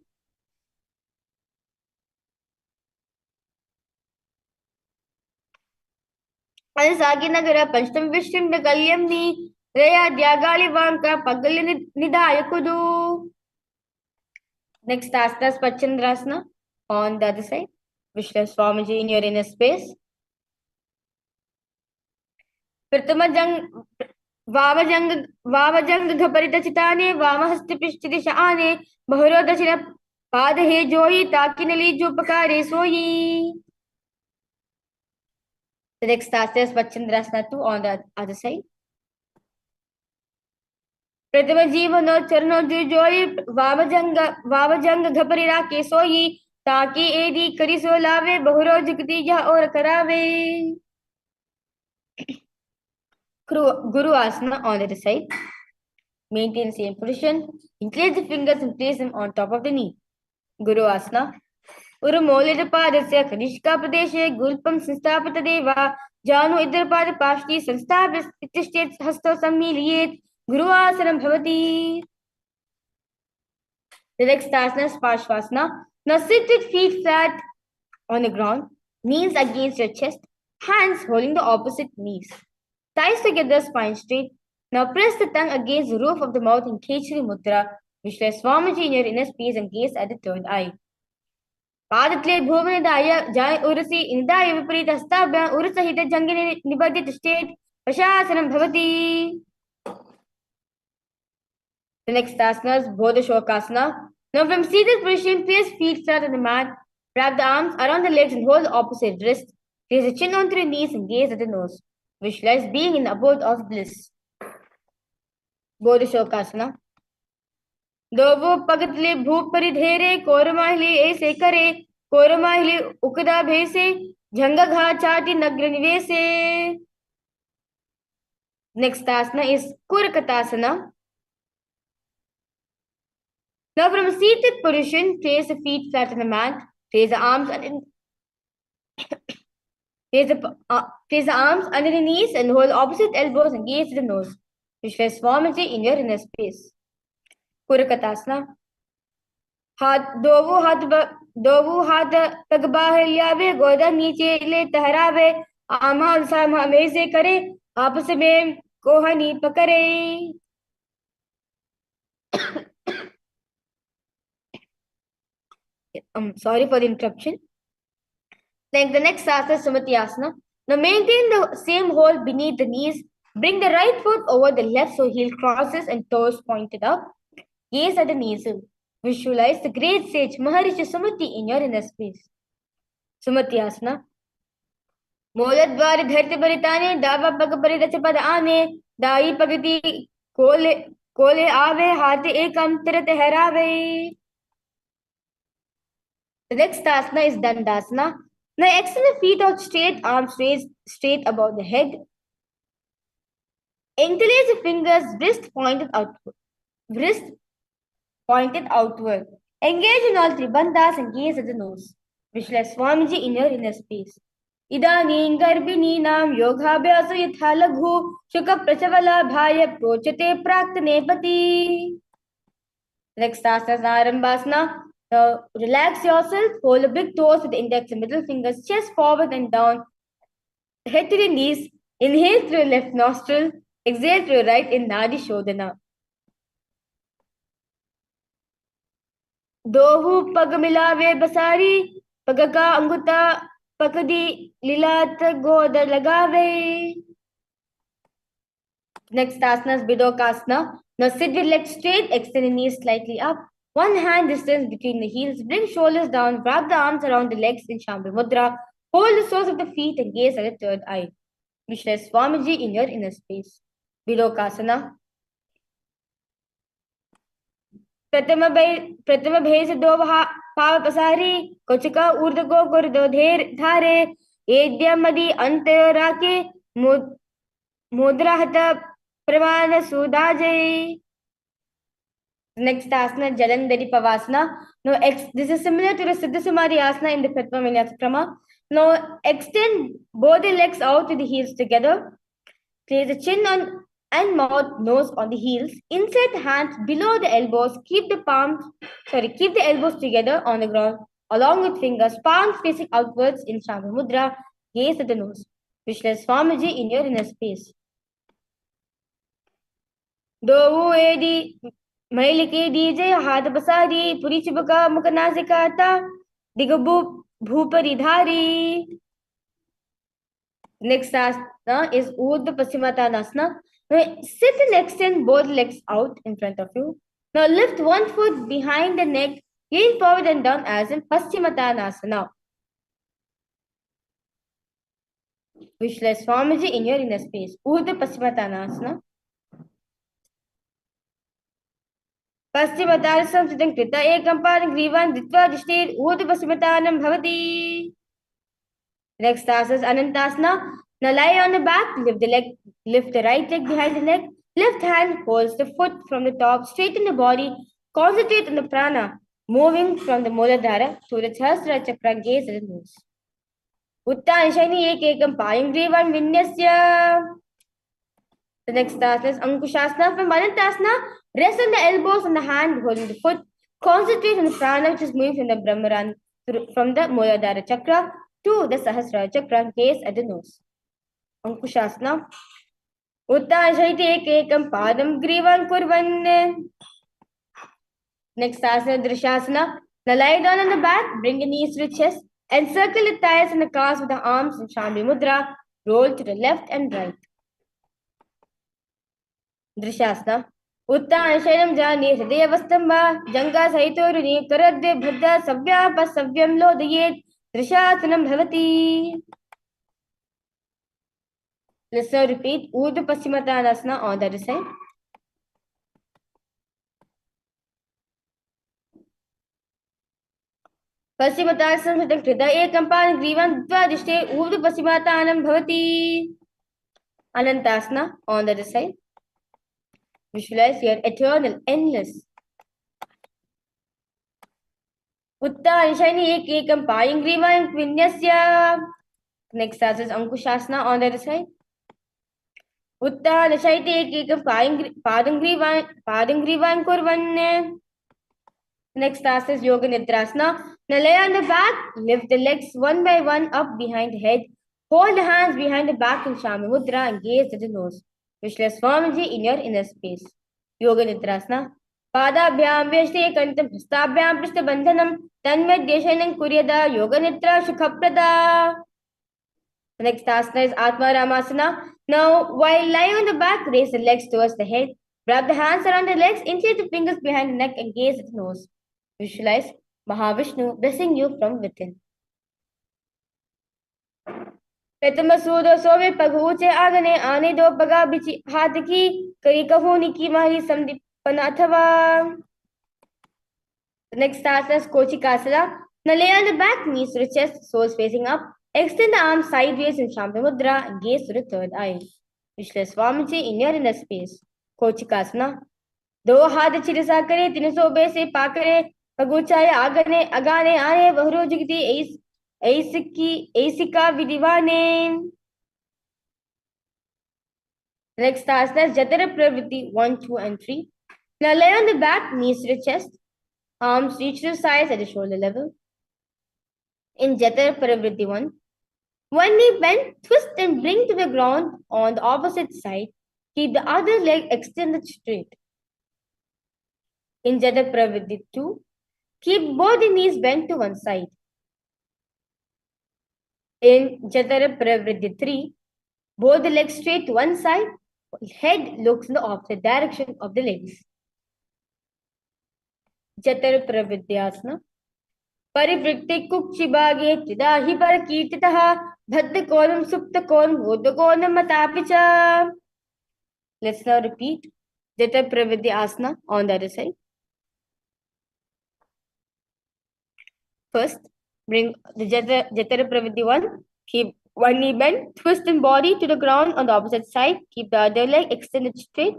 Adasagi nagara panchtam vishtim nagalyam ni raya dyagali vanka pagalani nidayakudu. Next asana is Machandrasana on the other side. Visualize Swamiji in your inner space. Pratamajang Vamajang Ghaparita Chitane Vamahasti Pishti Dishane Bahuro Dachina Padahe Joyi Takinali Jupakare Soyi. The next asana is Machandrasana 2 on the other side. Pratama Jivano Charno Jujoyi Vamajanga Ghaparira Kesoyi Taki edi kariso lave bahuro jukti yah or karave. Guru Asana on the other side. Maintain same position. Increase the fingers and place them on top of the knee. Guru Asana. Uru Molita Padasya Kanishka Pradeshe Gulpam Samstapatadeva Janu Idarpada Pashti Samstapatishtet Hasto Sammiliyet Guru Asana Bhavati. The next asana is Parshvasana. Now sit with feet flat on the ground, knees against your chest, hands holding the opposite knees. Thighs together, spine straight. Now press the tongue against the roof of the mouth in Kechari Mudra. Visualize Swamiji in your inner space and gaze at the third eye. Padathle Bhuvanidaya Jai Urasi Indaya Viparita Stabha Urasahita Jangini Nibadit state Pashasanam Bhavati. The next asana is Bodha Shokasana. Now from seated position, place feet flat on the mat. Wrap the arms around the legs and hold the opposite wrist. Place the chin onto the knees and gaze at the nose. Visualize being in the abode of bliss. Bodha Shokasana. दोवो पगतले भूप परिधेरे कोरमाहली ऐसे करे कोरमाहली उकदा भेसे झंगा घा चाटी नग्र निवेसे. Next asana is Kurakatasana. Now from a seated position, place the feet flat on the mat, place the arms under the knees and hold opposite elbows and gaze to the nose. Visualize Swamiji in your inner space. Kurakatasana. दोवो हाथ पग बाहर लियावे गोदा नीचे ले तहरावे आमा उल्सामा हमेशे करे आपस में कोहनी पकड़े. I'm sorry for the interruption. Then the next asana is Sumati Asana. Now maintain the same hold beneath the knees. Bring the right foot over the left so heel crosses and toes pointed up. Gaze at the knees. Visualize the great sage Maharishi Sumati in your inner space. Sumati Asana. Moladwar dharti paritane dava pag paridach pad aane dai pagati kole ave hate ekam tarat harave. The next asana is Dandasana. Now extend the feet out straight, arms raised straight above the head. Interlace the fingers, wrist pointed outward. Engage in all three bandhas and gaze at the nose. Visualize Swamiji in your inner space. Idanin garbhininam yogabhyaso yatha laghu shuka prachavala bhaya prochate praktanepati. Next asana is Arambhasana. Now relax yourself, hold the big toes with the index and middle fingers, chest forward and down, head to the knees. Inhale through your left nostril, exhale through your right in Nadi Shodhana. दोहु पग मिलावे बसारी पग का अंगुता पकदी लीलात गोदर लगावे. Next asana is Bidokasana. Now sit with legs straight, extend the knees slightly up. One hand distance between the heels. Bring shoulders down. Wrap the arms around the legs in Shambhu Mudra. Hold the soles of the feet and gaze at the third eye. Visualize Swamiji in your inner space. Bidokasana. प्रथम भेष दो पाव पसारी कोचिका ऊर्ध को गुर दो धेर धारे एद्य मदि अंत राके मुद्रा हत प्रमाण सुदाजय. Next asana Jalandhari Pavasana. Now this is similar to the Siddha Samadhi asana in the Pratma Vinyasa Krama. Now extend both the legs out with the heels together. Place the chin on and mouth, nose on the heels. Insert the hands below the elbows. Keep the elbows together on the ground, along with fingers, palms facing outwards in Shambhu Mudra. Gaze at the nose. Visualize Swamiji in your inner space. Dovu edi mailike dije hath basari puri chibaka mukanasikata digabu bhupari dhari. Next asana is Urdhva Paschimottanasana. Now sit and extend both legs out in front of you. Now lift one foot behind the neck, lean forward and down as in Paschimottanasana. Visualize Swamiji in your inner space. Urdhva Paschimottanasana. Paschimottanasana siddham krita ekam padam grivan ditva dishtir Urdhva Paschimottanam bhavati. Next asana is Anantasana. Now lie on the back, lift the right leg behind the neck, left hand holds the foot from the top, straighten the body, concentrate on the prana, moving from the Muladhara to the Sahasrara Chakra, gaze at the nose. Uttan Shani Ekam Payam Grivan Vinyasya. The next asana is Ankushasana. From Anantasana, rest on the elbows and the hand holding the foot, concentrate on the prana which is moving from the Brahmaran from the Muladhara Chakra to the Sahasrara Chakra, gaze at the nose. Ankushasana. उत्तानशयति एकैकं पादं ग्रीवान् कुर्वन्. Next asana, Drishasana. Now lie down on the back, bring the knees to the chest, encircle the thighs and the calves with the arms in Shambhi Mudra. Roll to the left and right. Drishasana. Uttanashayam jani hridayavastam va janga sahitoruni karadde bhadda savya pasavyam lodayet Drishasanam bhavati. Let's now repeat Urdhva Paschimottanasana on the other side. पश्चिमोत्तानं हृदये कंपान ग्रीवं द्वादिष्टे ऊर्ध्व पश्चिमोत्तानं भवति. Anantasana on the other side. Visualize your eternal, endless. Uttanashayani ekekam payam grivam vinyasya. Next as is Ankushasana on the other side. Uttanashayati ekekam padam grivam kurvan. Next task is Yoga Nidrasana. Now lay on the back, lift the legs one by one up behind the head. Hold the hands behind the back in Shambhi Mudra and gaze at the nose. Visualize Swamiji in your inner space. Yoga Nidrasana. Padabhyam Vyashte Kantam Hastabhyam Pristabandhanam Tanmedhyashanam Kuryada Yoga Nidra Sukhaprada. The next asana is Atma Ramasana. Now, while lying on the back, raise the legs towards the head. Wrap the hands around the legs, insert the fingers behind the neck and gaze at the nose. Visualize Mahavishnu blessing you from within. प्रथम सूदो सोवे पगूचे आगने आने दो पगा बिची हाथ की करी कहोनी की माही समदीपन अथवा. Next asana is Kochikasana. Now lay on the back, knees to the chest, soles facing up. Extend the arms sideways in Shambhi Mudra and gaze to the third eye. Visualize Swamiji in your inner space. Kochikasana. दो हाथ चिरसा करे तीन सौ बे से पाकरे पगुचाए आगने अगाने आने बहरो जगती ऐसिका विधिवाने. Next asana is Jatara Pravritti 1, 2 and 3. Now lay on the back, knees to the chest, arms reach to the sides at the shoulder level. In Jatara Pravritti 1, one knee bent, twist and bring to the ground on the opposite side. Keep the other leg extended straight. In Jatara Pravritti 2, keep both the knees bent to one side. In Jatara Pravritti 3, both the legs straight to one side, head looks in the opposite direction of the legs. Jatara Pravritti Asana. Parivritti Kukshibhage Tridahi Parakirtitaha Bhatta Konam Supta Konam Uddha Konam Matapicha. Let's now repeat Jatara Pravritti Asana on the other side. First, bring the Jatara Pravritti 1. Keep one knee bent, twist in body to the ground on the opposite side. Keep the other leg extended straight.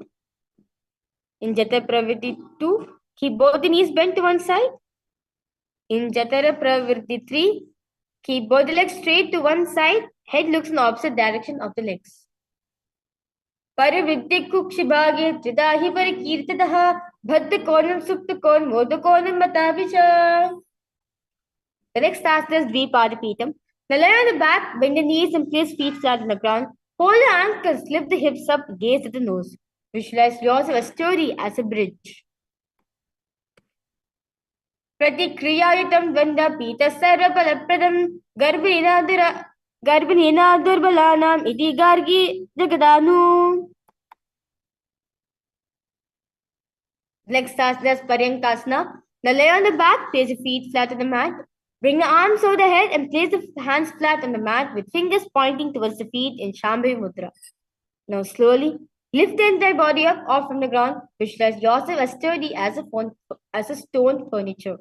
In Jatara Pravritti 2, keep both the knees bent to one side. In Jatara Pravritti 3, keep both the legs straight to one side. Head looks in the opposite direction of the legs. Parivritti Kukshibhage Tridahi Parakirtitaha Bhatta Konam Supta Konam Uddha Konam Matapicha. The next task is Dvipadapitam. Now lie on the back, bend the knees and place feet flat on the ground. Hold the ankles, lift the hips up, gaze at the nose. Visualize yourself as sturdy as a bridge. Pratikriyayitam Dvanda Pita Sarvapalapradam Garbhinina Durbalanam Iti Gargi Jagadanu. Next task is Paryankasana. Now lay on the back, place your feet flat on the mat. Bring the arms over the head and place the hands flat on the mat with fingers pointing towards the feet in Shambhi Mudra. Now slowly lift the entire body up off from the ground. Visualize yourself as sturdy as a stone furniture.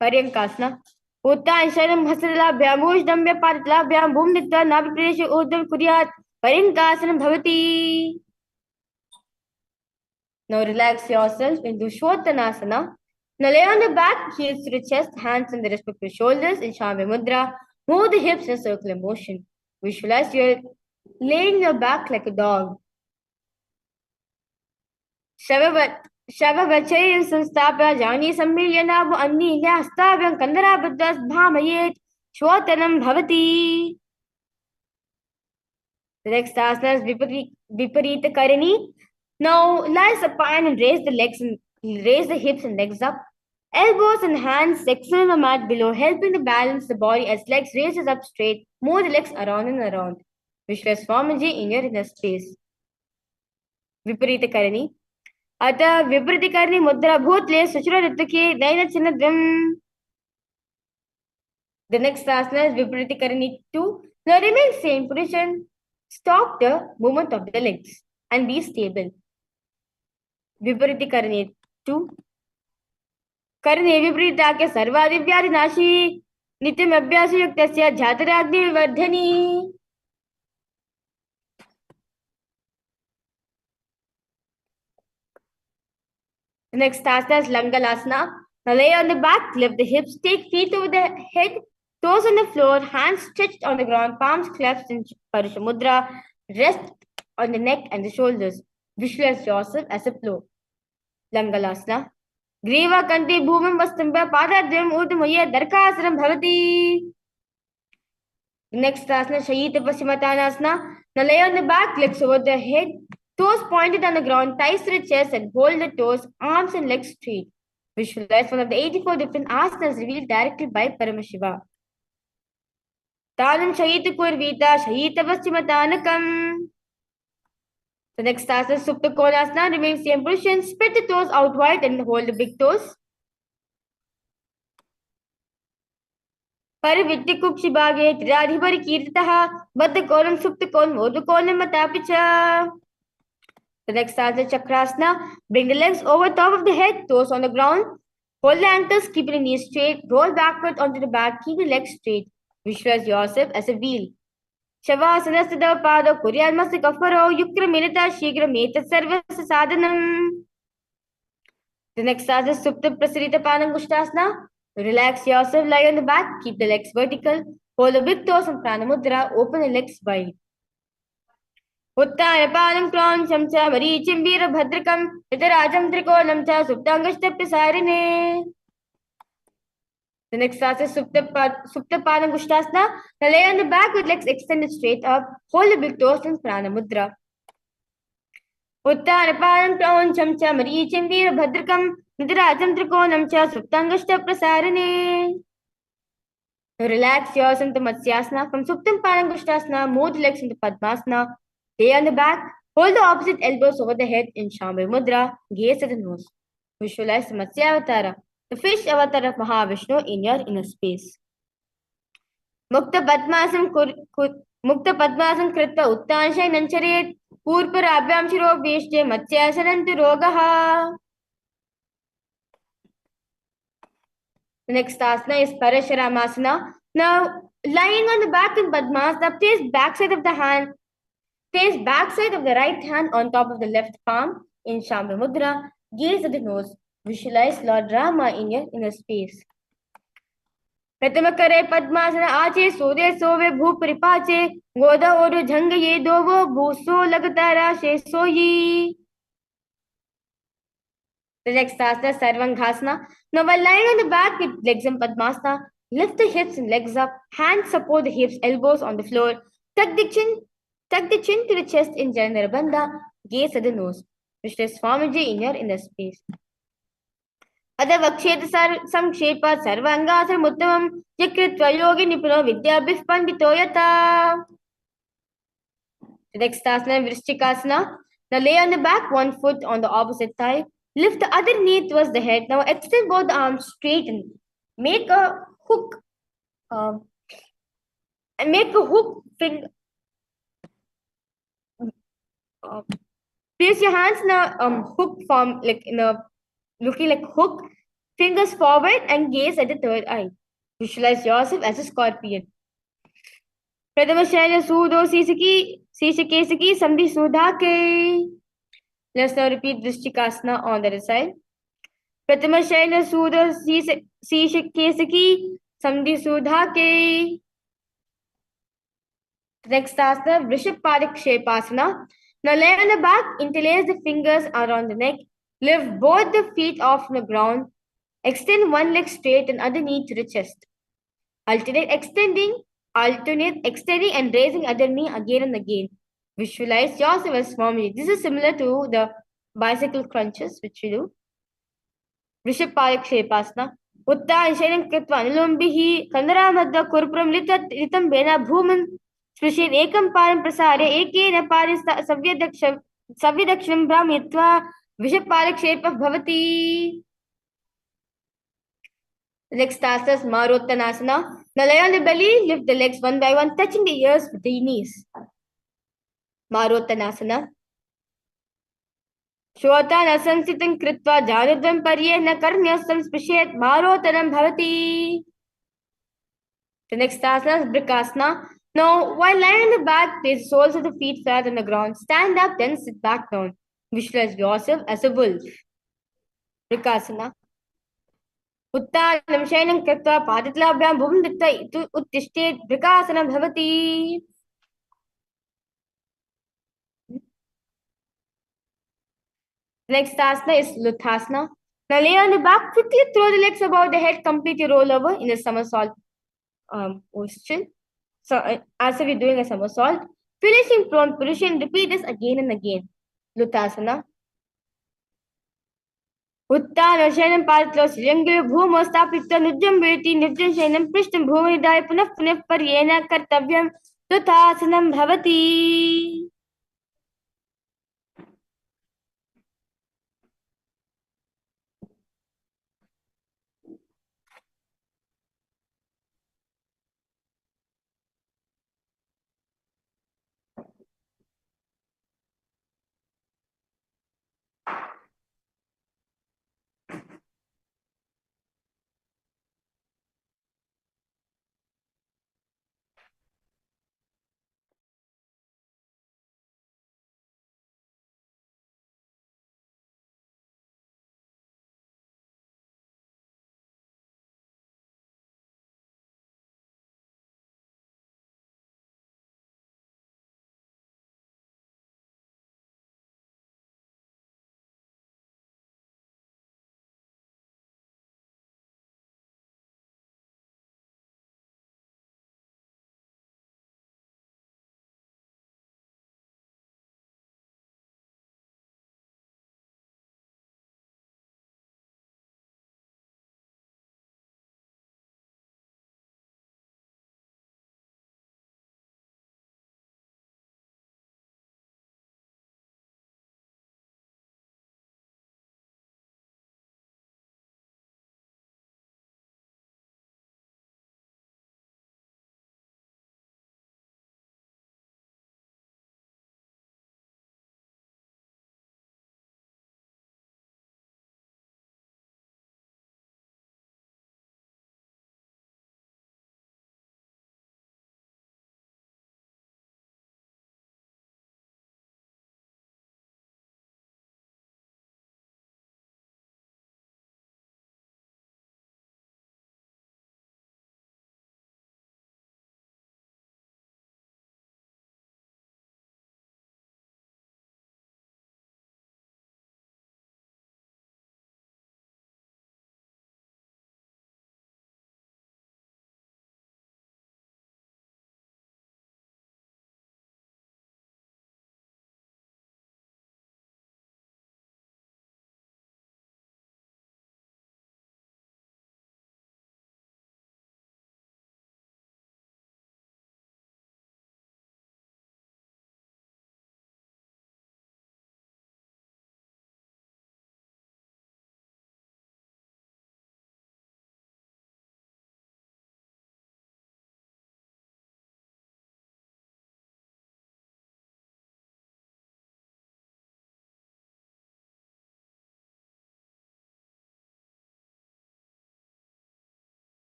Paryankasana. Uttanashanam hasralabhyam ujdamya patlabhyam bhum nitya nabipresha uddam kuryat Paryankasanam bhavati. Now relax yourself into Shottanasana. Now lay on the back, heels to the chest, hands on the respective shoulders in Shambhi Mudra. Move the hips in circular motion. Visualize you're laying your back like a dog. Shavavachayam Sanstapya Jani Sammilyanabu Annilya Hastavyam Kandarabhadas Bhamayet Shwatanam Bhavati. The next asana is Viparita Karani. Now lie supine and raise the legs and raise the hips and legs up. Elbows and hands extend the mat below, helping to balance the body as legs raises up straight. Move the legs around and around. Visualize Swamiji in your inner space. Viparita Karani. अतः विपरीतकरणी मुद्रा भूतले सुचुर ऋतुके then चिन्ह. The next asana is Viparitakarani 2. Now remain same position. Stop the movement of the legs and be stable. Viparitakarani 2. Karne viparita ke sarvadivyadi nashi nityam abhyasa yuktasya jhataragni vivardhani. The next asana is Langalasana. Now lay on the back, lift the hips, take feet over the head, toes on the floor, hands stretched on the ground, palms clasped in Parusha Mudra. Rest on the neck and the shoulders. Visualize yourself as a flow. Langalasana. Griva kanti bhumam vastambha padadhyam urdhmaya darkasaram bhavati. Next asana, Shayita Paschimottanasana. Now lay on the back, legs over the head, toes pointed on the ground, thighs to the chest, and hold the toes, arms and legs straight. Visualize one of the 84 different asanas revealed directly by Paramashiva. Tanam Shayita Kurvita, Shayita Paschimottanakam. The next asana is Supta Konasana. Remain same position, spread the toes out wide and hold the big toes. Parivitti Kupshibhage, Tridhipari Kirtitaha, Baddha Konam Supta Kon, Modha Konam Matapicha. The next asana is Chakrasana. Bring the legs over top of the head, toes on the ground. Hold the ankles, keep the knees straight. Roll backward onto the back, keep the legs straight. Visualize yourself as a wheel. Shavasana Siddha Pada Kuryalmasi Kafaro Yukra Minita Shigra Meta Sarvasa Sadhanam. The next asana is Supta Prasarita Panangushtasana. Relax yourself, lie on the back, keep the legs vertical. Hold the big toes in Pranamudra, open the legs wide. Uttaya Panam Kroncham Cha Marichim Vira Bhadrakam Itarajam Trikonam Cha Suptangashtapasarine. The next asana is Supta Panangushtasana. Now lay on the back with legs extended straight up. Hold the big toes in Pranamudra. Uttara Panam Kroncham Cha Marichim Vira Bhadrakam Itarajam Trikonam Cha Suptangashtapasarine. Relax yourself into Matsyasana. From Suptam Panangushtasana, move the legs into Padmasana. Lay on the back, hold the opposite elbows over the head in Shambhavi Mudra, gaze at the nose. Visualize the Matsya Avatara, the fish avatar of Mahavishnu in your inner space. Mukta Padmasam Kritva Uttanshay Nancharet Purpar Abhyam Shiro Vishte Matsyasanantu Rogaha. The next asana is Parasharamasana. Now, lying on the back in Padmasana, place backside of the hand. Place backside of the right hand on top of the left palm in Shambhavi Mudra. Gaze at the nose. Visualize Lord Rama in your inner space. Pratama kare Padmasana Ache Sode Sove Bhu Pripache Goda Oru Jhanga Ye Dovo Bhuso Lagatara She Soyi. The next asana is Sarvanghasana. Now while lying on the back with legs in Padmasana, lift the hips and legs up. Hands support the hips, elbows on the floor. Tuck the chin to the chest in Janarabandha. Gaze at the nose. Visualize Swamiji in your inner space. Adha Vaksheta Samkshepa Sarvangasar Muttavam Yakritva Yogi Nipuno Vidya Bifpandito Yata. The next asana is Vrishchikasana. Now lay on the back, one foot on the opposite thigh. Lift the other knee towards the head. Now extend both arms straight and make a hook. Finger. Place your hands in a hook form, like in a looking like hook. Fingers forward and gaze at the third eye. Visualize yourself as a scorpion. Pradama Shaila Sudo Sishakesaki Samdi Sudhake. Let's now repeat Vrishchikasana on the other side. Pratama Shaila Sudo Sishakesaki Samdi Sudhake. Next asana, Vrishpadik Shepasana. Now lay on the back, interlace the fingers around the neck. Lift both the feet off the ground. Extend one leg straight and other knee to the chest. Alternate extending and raising other knee again and again. Visualize yourself as firmly. This is similar to the bicycle crunches which we do. वृषपालक्षेपासना उत्तानशयनं कृत्वा अनुलोम्भिः कन्दरामद्द कुरुपुरं लितं when भूमिं स्पृशेत् एकं पादं प्रसार्य एकेन पादेन सव्यदक्षिणं भ्रामयित्वा विषपालक्षेपः भवति. The next task is Marottanasana. Now lie on the belly, lift the legs one by one, touching the ears with the knees. Marottanasana. श्रोतान् असंसितं कृत्वा जानुद्वं पर्येण कर्ण्यस्थं स्पृशेत् मारोतनं भवति. The next asana is Brikasana. Now, while lying on the back, place the soles of the feet flat on the ground. Stand up, then sit back down. Visualize yourself as a wolf. Brikasana. उत्तानं शयनं कृत्वा पादतलाभ्यां भूमिं दत्त्वा उत्तिष्ठेत् ब्रिकासनं भवति. Next asana is Luthasana. Now lay on the back, quickly throw the legs above the head, completely roll over in a somersault position. So as if you're doing a somersault, finishing prone position, repeat this again and again. Luthasana. उत्तानशयनं पादतलौ श्रीरङ्गे भूमौ स्थापित्वा निर्जम्बयति निर्जनशयनं पृष्ठं भूमिनिधाय पुनः पुनः पर्येण कर्तव्यं तथासनं भवति.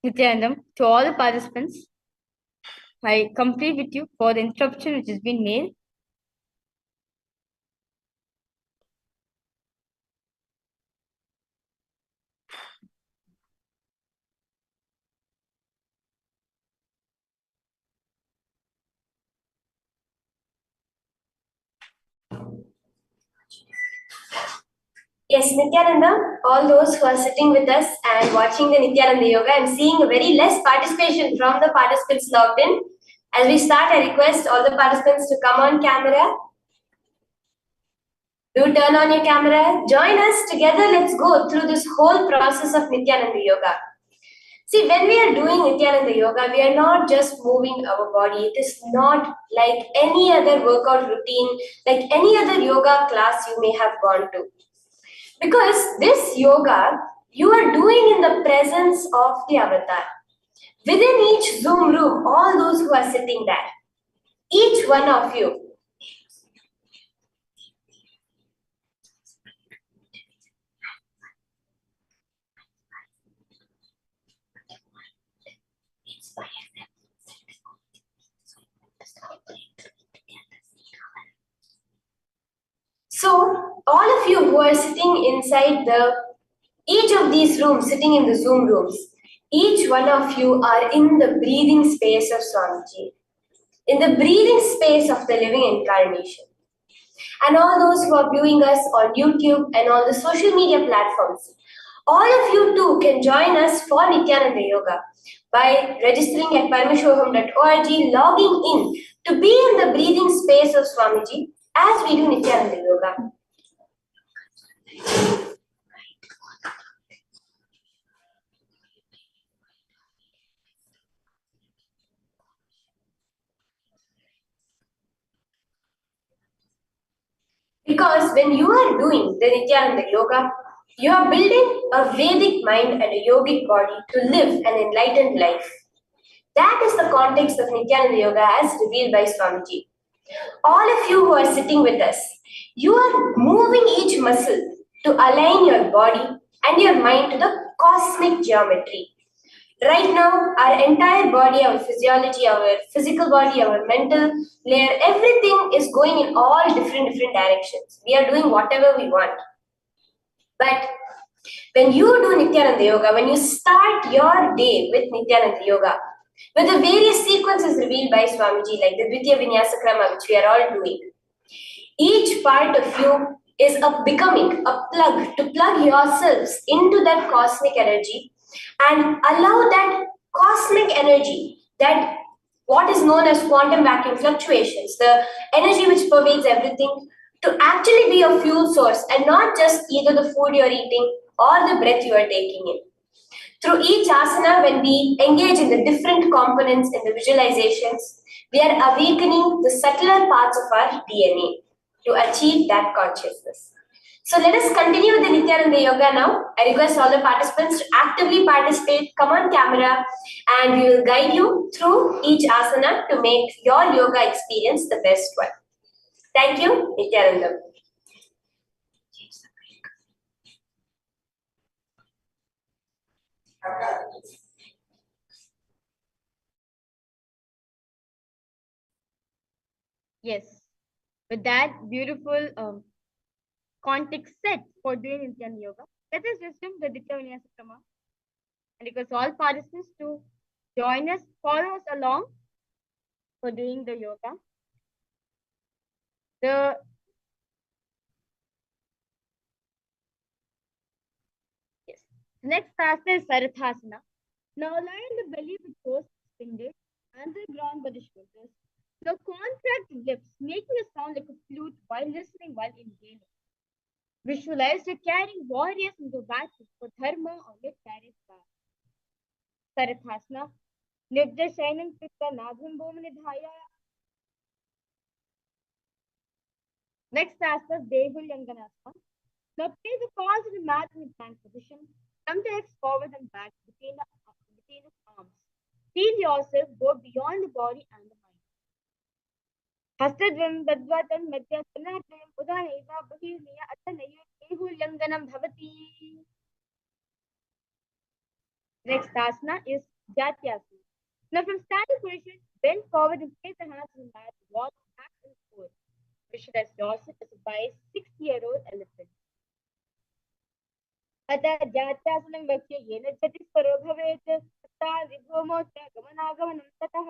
Nithyanandam, to all the participants, I complete with you for the interruption which has been made. Yes, Nithyananda, all those who are sitting with us and watching the Nithyananda Yoga, I'm seeing a very less participation from the participants logged in. As we start, I request all the participants to come on camera. Do turn on your camera. Join us together. Let's go through this whole process of Nithyananda Yoga. See, when we are doing Nithyananda Yoga, we are not just moving our body. It is not like any other workout routine, like any other yoga class you may have gone to. Because this yoga, you are doing in the presence of the avatar. Within each Zoom room, all those who are sitting there, each one of you. So, all of you who are sitting inside each of these rooms, sitting in the Zoom rooms, each one of you are in the breathing space of Swamiji, in the breathing space of the living incarnation. And all those who are viewing us on YouTube and on the social media platforms, all of you too can join us for Nithyananda Yoga by registering at paramashivoham.org, logging in to be in the breathing space of Swamiji as we do Nithyananda Yoga. Because when you are doing the Nithyananda Yoga, you are building a Vedic mind and a yogic body to live an enlightened life. That is the context of Nithyananda Yoga as revealed by Swamiji. All of you who are sitting with us, you are moving each muscle to align your body and your mind to the cosmic geometry. Right now, our entire body, our physiology, our physical body, our mental layer, everything is going in all different directions. We are doing whatever we want. But when you do Nithyananda Yoga, when you start your day with Nithyananda Yoga, with the various sequences revealed by Swamiji, like the Dvitiya Vinyasa Krama, which we are all doing, each part of you is becoming a plug to plug yourselves into that cosmic energy and allow that cosmic energy, that what is known as quantum vacuum fluctuations, the energy which pervades everything, to actually be a fuel source and not just either the food you're eating or the breath you are taking in. Through each asana, when we engage in the different components in the visualizations, we are awakening the subtler parts of our DNA to achieve that consciousness. So let us continue with the Nithyananda Yoga now. I request all the participants to actively participate, come on camera, and we will guide you through each asana to make your yoga experience the best one. Thank you, Nithyananda. Yes, with that beautiful context set for doing Nithyananda Yoga, let us resume the Dvitiya Vinyasa Krama and request all participants to join us, follow us along for doing the yoga. The next asana is Sarathasana. Now lie in the belly with toes extended and the ground by the shoulders. Now contract lips, making a sound like a flute while listening while inhaling. Visualize you're carrying warriors into battle for dharma or let carry star. Sarathasana. Nibda Shainam Pitta Nadham Bhumanidhaya. Next asana is Devulyanganasana. Now place the palms on the mat in plank position. Come the legs forward and back between the arms. Feel yourself go beyond the body and the mind. Hastadvam Dadvatan Madhyasanatram Udaneva Bahirniya Atanaya Devulyanganam Bhavati. Next asana is Jatyasana. Now from standing position, bend forward and place the hands on the mat, walk back and forth. Visualize yourself as a wise 6-year-old elephant. अतः जात्यासनं वक्ष्ये येन गतिस्परो भवेत् तथा विभूमोऽत्र गमनागमनं ततः.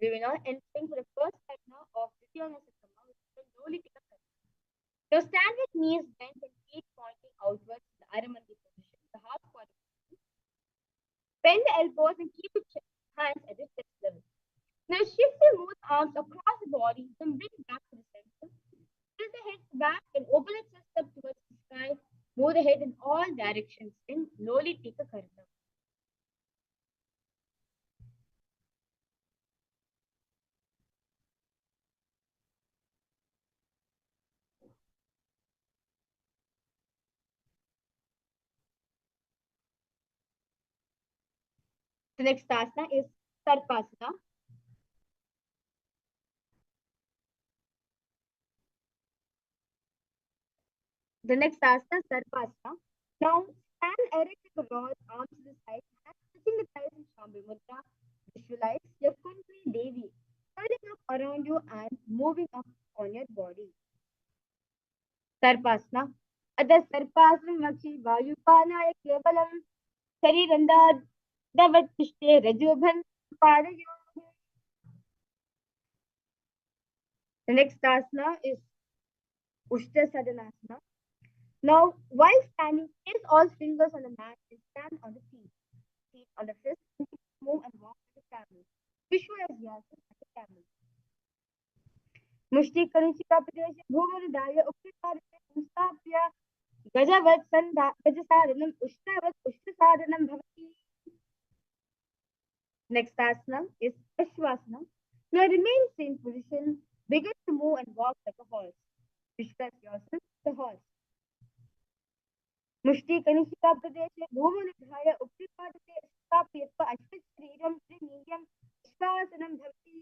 We will now entering for the first step now of Nithyananda, which is the slowly take a step. Now stand with knees bent and feet pointing outwards in the Aramandi position, the half squat position. Bend the elbows and keep your hands at the chest level. Now shift your both arms across the body, then bring it back to the center. Tilt the head back and open the chest up towards the sky. Move the head in all directions and slowly take a karna. The next asana is Sarpasana. The next asana is Sarpasana. Now stand erect with the broad arms to the side, hands touching the thighs in Shambhu Mudra. Visualize your Kundalini Devi curling up around you and moving up on your body. Sarpasana. Adha Sarpasana Makshi Vayupanaya Kevalam Sharirandadavatište Rajubhan Padayo. The next asana is Ushta Sadanasana. Now, while standing, place all fingers on the mat and stand on the feet. Feet on the fist, move and walk like a camel. Visualize yourself like a camel. Mushti Kanishika Pradesh, Bhumanidaya, Ukritarya, Ustapya, Gajavat Sandha, Gajasadanam, Ushtavat, Ushtasadanam Bhavati. Next asana is Ashwasana. Now remain same position, begin to move and walk like a horse. Visualize yourself the horse. मुष्टि कनिष्ठिका प्रदेशे भूमनिधाय उपरिपादते स्थापयित्वा अश्वशरीरं त्रिनीयं श्वासनं भवति.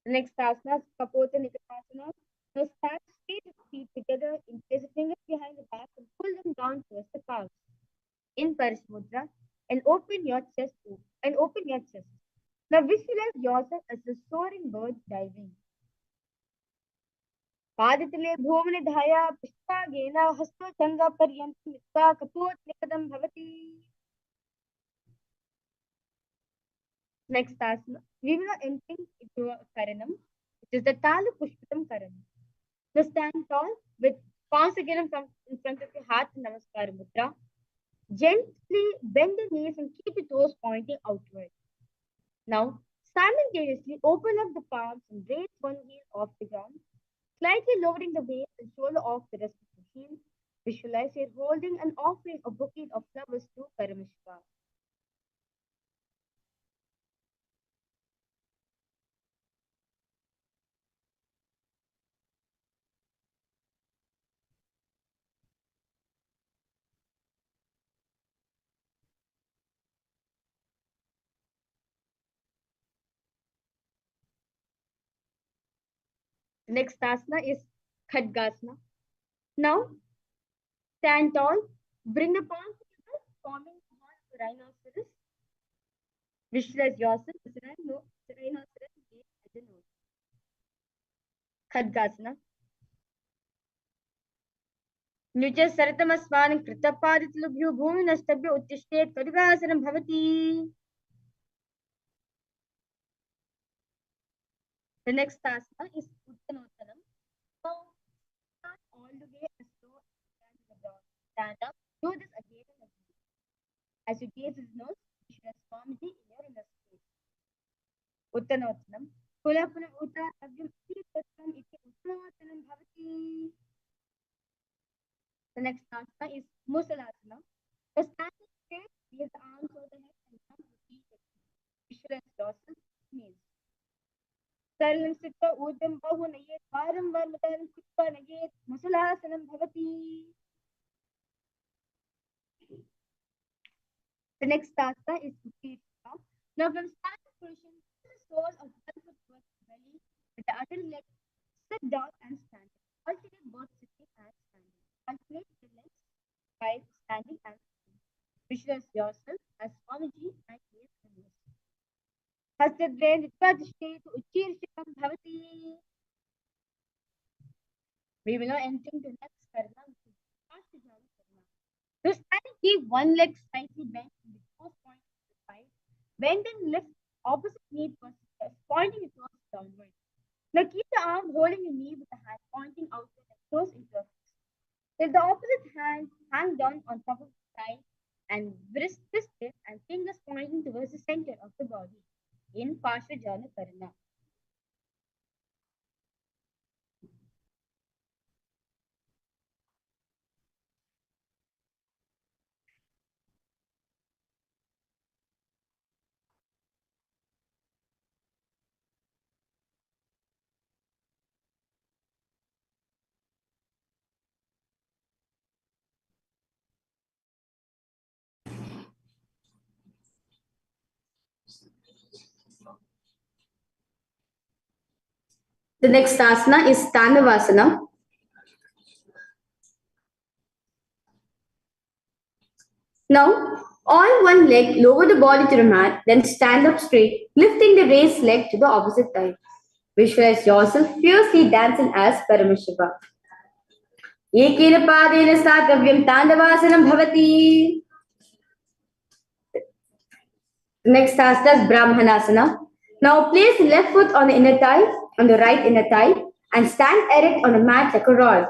Next asana is Kapote Nikarasana. Now stand straight with feet together and place the fingers behind the back and pull them down towards the calves. In Parismudra and open your chest. Now visualize yourself as a soaring bird diving. पादतले भूमनिधाय पुष्पागेन हस्तचङ्गपर्यन्तं नीत्वा कपोतनिकटं भवति. Next asana, we will now entering into a Karanam, which is the Talu Pushpatam Karanam. Now stand tall with palms again in front of your heart in Namaskar Mudra. Gently bend the knees and keep the toes pointing outward. Now, simultaneously open up the palms and raise one heel off the ground, slightly lowering the waist and shoulder off the rest of the heel. Visualize you're holding and offering a bouquet of flowers to Paramashivoham. The next asana is Khadgasana. Now, stand tall, bring the palms together, forming a horn of a rhinoceros. Visualize yourself as a rhinoceros gaze at the nose. Khadgasana. Nujya Saratamaswan Kritapaditulubhyo Bhumi Nastabhyo Uttishtet Khadgasanam Bhavati. The next asana is Uttanottanam. Now, start all the way as slow as you can to the ground. Stand up. Do this again and again. As you gaze his nose, visualize Swamiji in your inner space. Uttanottanam. Kulapuna Utta Abhyam Uttanottanam Iti Uttanottanam Bhavati. The next asana is Musalasana. The standing straight, raise the arms over the head and jump repeatedly. Visualize yourself sneeze. सरलं स्थित्वा ऊर्ध्वं बाहु नयेत् वारंवार मुदानं स्थित्वा नयेत् मुसलासनं भवति. The next asana is Utthita. Now from standing position, the sole of one foot towards the belly, with the other leg sit down and stand. Alternate both sitting and standing. Alternate the legs while standing and sitting. Visualize yourself as Swamiji and his members. Hastadven Ritpadishte Uchirshikam Bhavati. We will now enter into next karma, which is Paramashivoham karma. So standing, keep one leg slightly bent in the toes point to the side. Bend and lift opposite knee towards the chest, pointing the toes downward. Now keep the arm holding the knee with the hand pointing outward and close into your fist. Let the opposite hand hang down on top of the thigh and wrist twisted and fingers pointing towards the center of the body in Paramashivoham karma. The next asana is Tandavasana. Now, on one leg, lower the body to the mat, then stand up straight, lifting the raised leg to the opposite thigh. Visualize yourself fiercely dancing as Paramashiva. Ekena padena statavyam Tandavasanam bhavati. Next asana is Brahmanasana. Now place the left foot on the inner thigh, on the right inner thigh, and stand erect on the mat like a rod.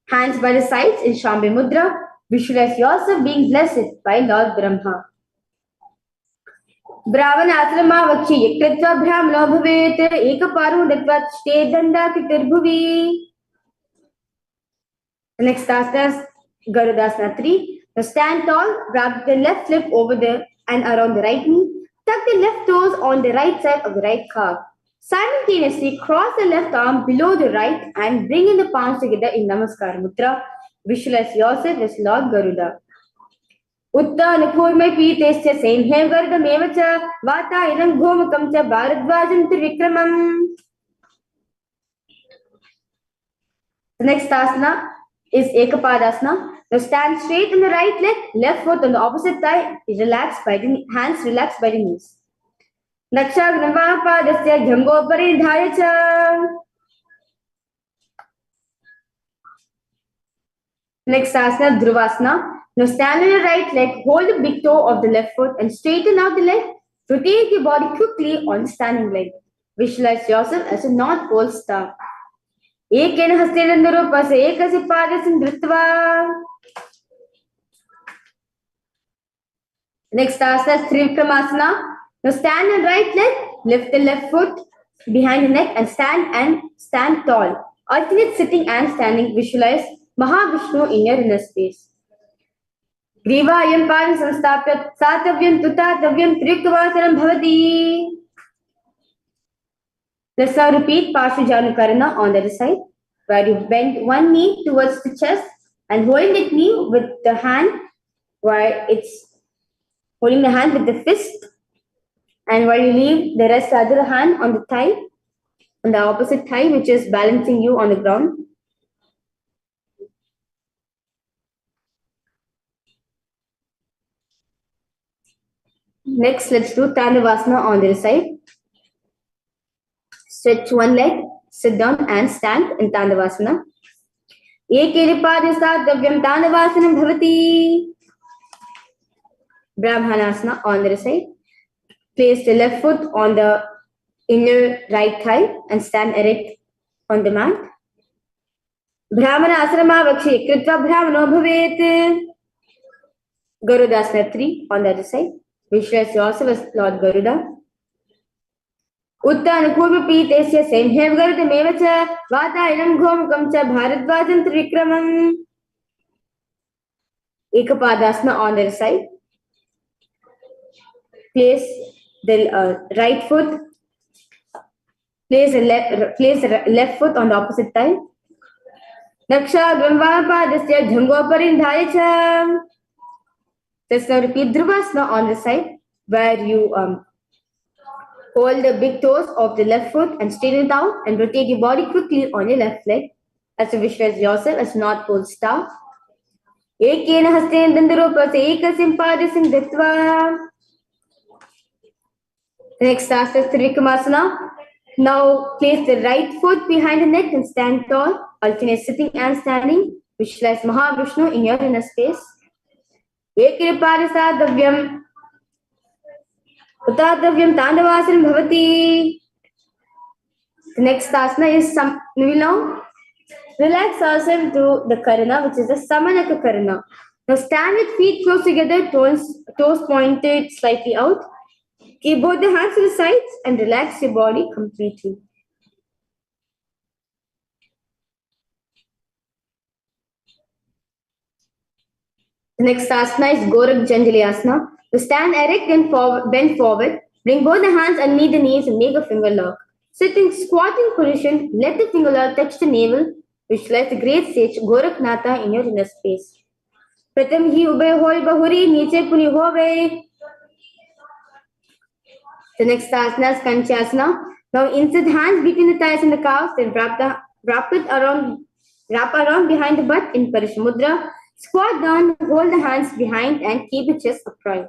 Hands by the sides in Shambhi Mudra. Visualize yourself being blessed by Lord Brahma. Brahmanasana vakshi yakritva brahmano bhavet ekaparu datvat shte danda kirbhuvi. The next asana is Garudasana 3. Now stand tall, wrap the left hip over the and around the right knee. Tuck the left toes on the right side of the right calf. Simultaneously cross the left arm below the right and bring in the palms together in Namaskar Mudra. Visualize yourself as Lord Garuda. Uttanapurmai Pitesya Senhem Gardameva cha Vatayanam Gomukam cha Bharadvajam Trivikramam. The next asana is Ekapadasana. Now stand straight on the right leg, left foot on the opposite thigh, hands relaxed by the knees. Nakshagnavapadasya Jhango Paridhaya cha. Next asana, Dhruvasana. Now stand on your right leg, hold the big toe of the left foot and straighten out the leg. Rotate your body quickly on the standing leg. Visualize yourself as a North Pole star. Ekena hastenandurupasa ekasya padasya dhritva. Next asana is Trivikramasana. Now stand on right leg, lift the left foot behind the neck and stand tall. Alternate sitting and standing. Visualize Mahavishnu in your inner space. Grivayam pan samstapyat satavyam tutatavyam Trivikramasanam bhavati. Let's now repeat Paramashivoham karma on the other side, where you bend one knee towards the chest and holding that knee with the hand, where it's holding the hand with the fist, and while you leave the rest of the other hand on the thigh, on the opposite thigh, which is balancing you on the ground. Next, let's do Tandavasana on the other side. Stretch one leg, sit down and stand in Tandavasana. Ekena padasadavyam Tandavasanam bhavati. Brahmanasana on the other side. Place the left foot on the inner right thigh and stand erect on the mat. Brahmanasana vakshi kritva brahmano bhavet. Garudasana 3 on the other side. Visualize yourself as Lord Garuda. Uttanapurva Pitesya Senhem Gardameva cha Vatayanam Gomukam cha Bharadvajam Trivikramam. Ekapadasana on the other side. Place the right foot. Place the left foot on the opposite thigh. Naksha Brahmapadasya Jhango Parindhaya cha. Let's now repeat Dhruvasana on the side, where you hold the big toes of the left foot and straighten it out and rotate your body quickly on your left leg as you visualize yourself as North Pole star. एकेन हस्तेन दण्डरूपस्य एकस्मिन् पादस्य दत्वा. Next asana is Trivikramasana. Now place the right foot behind the neck and stand tall. Alternate sitting and standing. Visualize Mahavishnu in your inner space. Ekriparasadavyam Utadavyam Tandavasanam Bhavati. The next asana is we will now relax ourselves to the Karana, which is the Samanaka Karana. Now stand with feet close together, toes pointed slightly out. Keep both the hands to the sides and relax your body completely. The next asana is Gorak Janjali Asana. To stand erect and bend forward. Bring both the hands underneath the knees and make a finger lock. Sit in squatting position. Let the finger lock touch the navel. Visualize the great sage Goraknatha in your inner space. Pratham hi ubay hoy bahuri niche puni hove. The next asana is Kanchasana. Now insert hands between the thighs and the calves. Then wrap around behind the butt in Parishamudra. Squat down, hold the hands behind and keep the chest upright.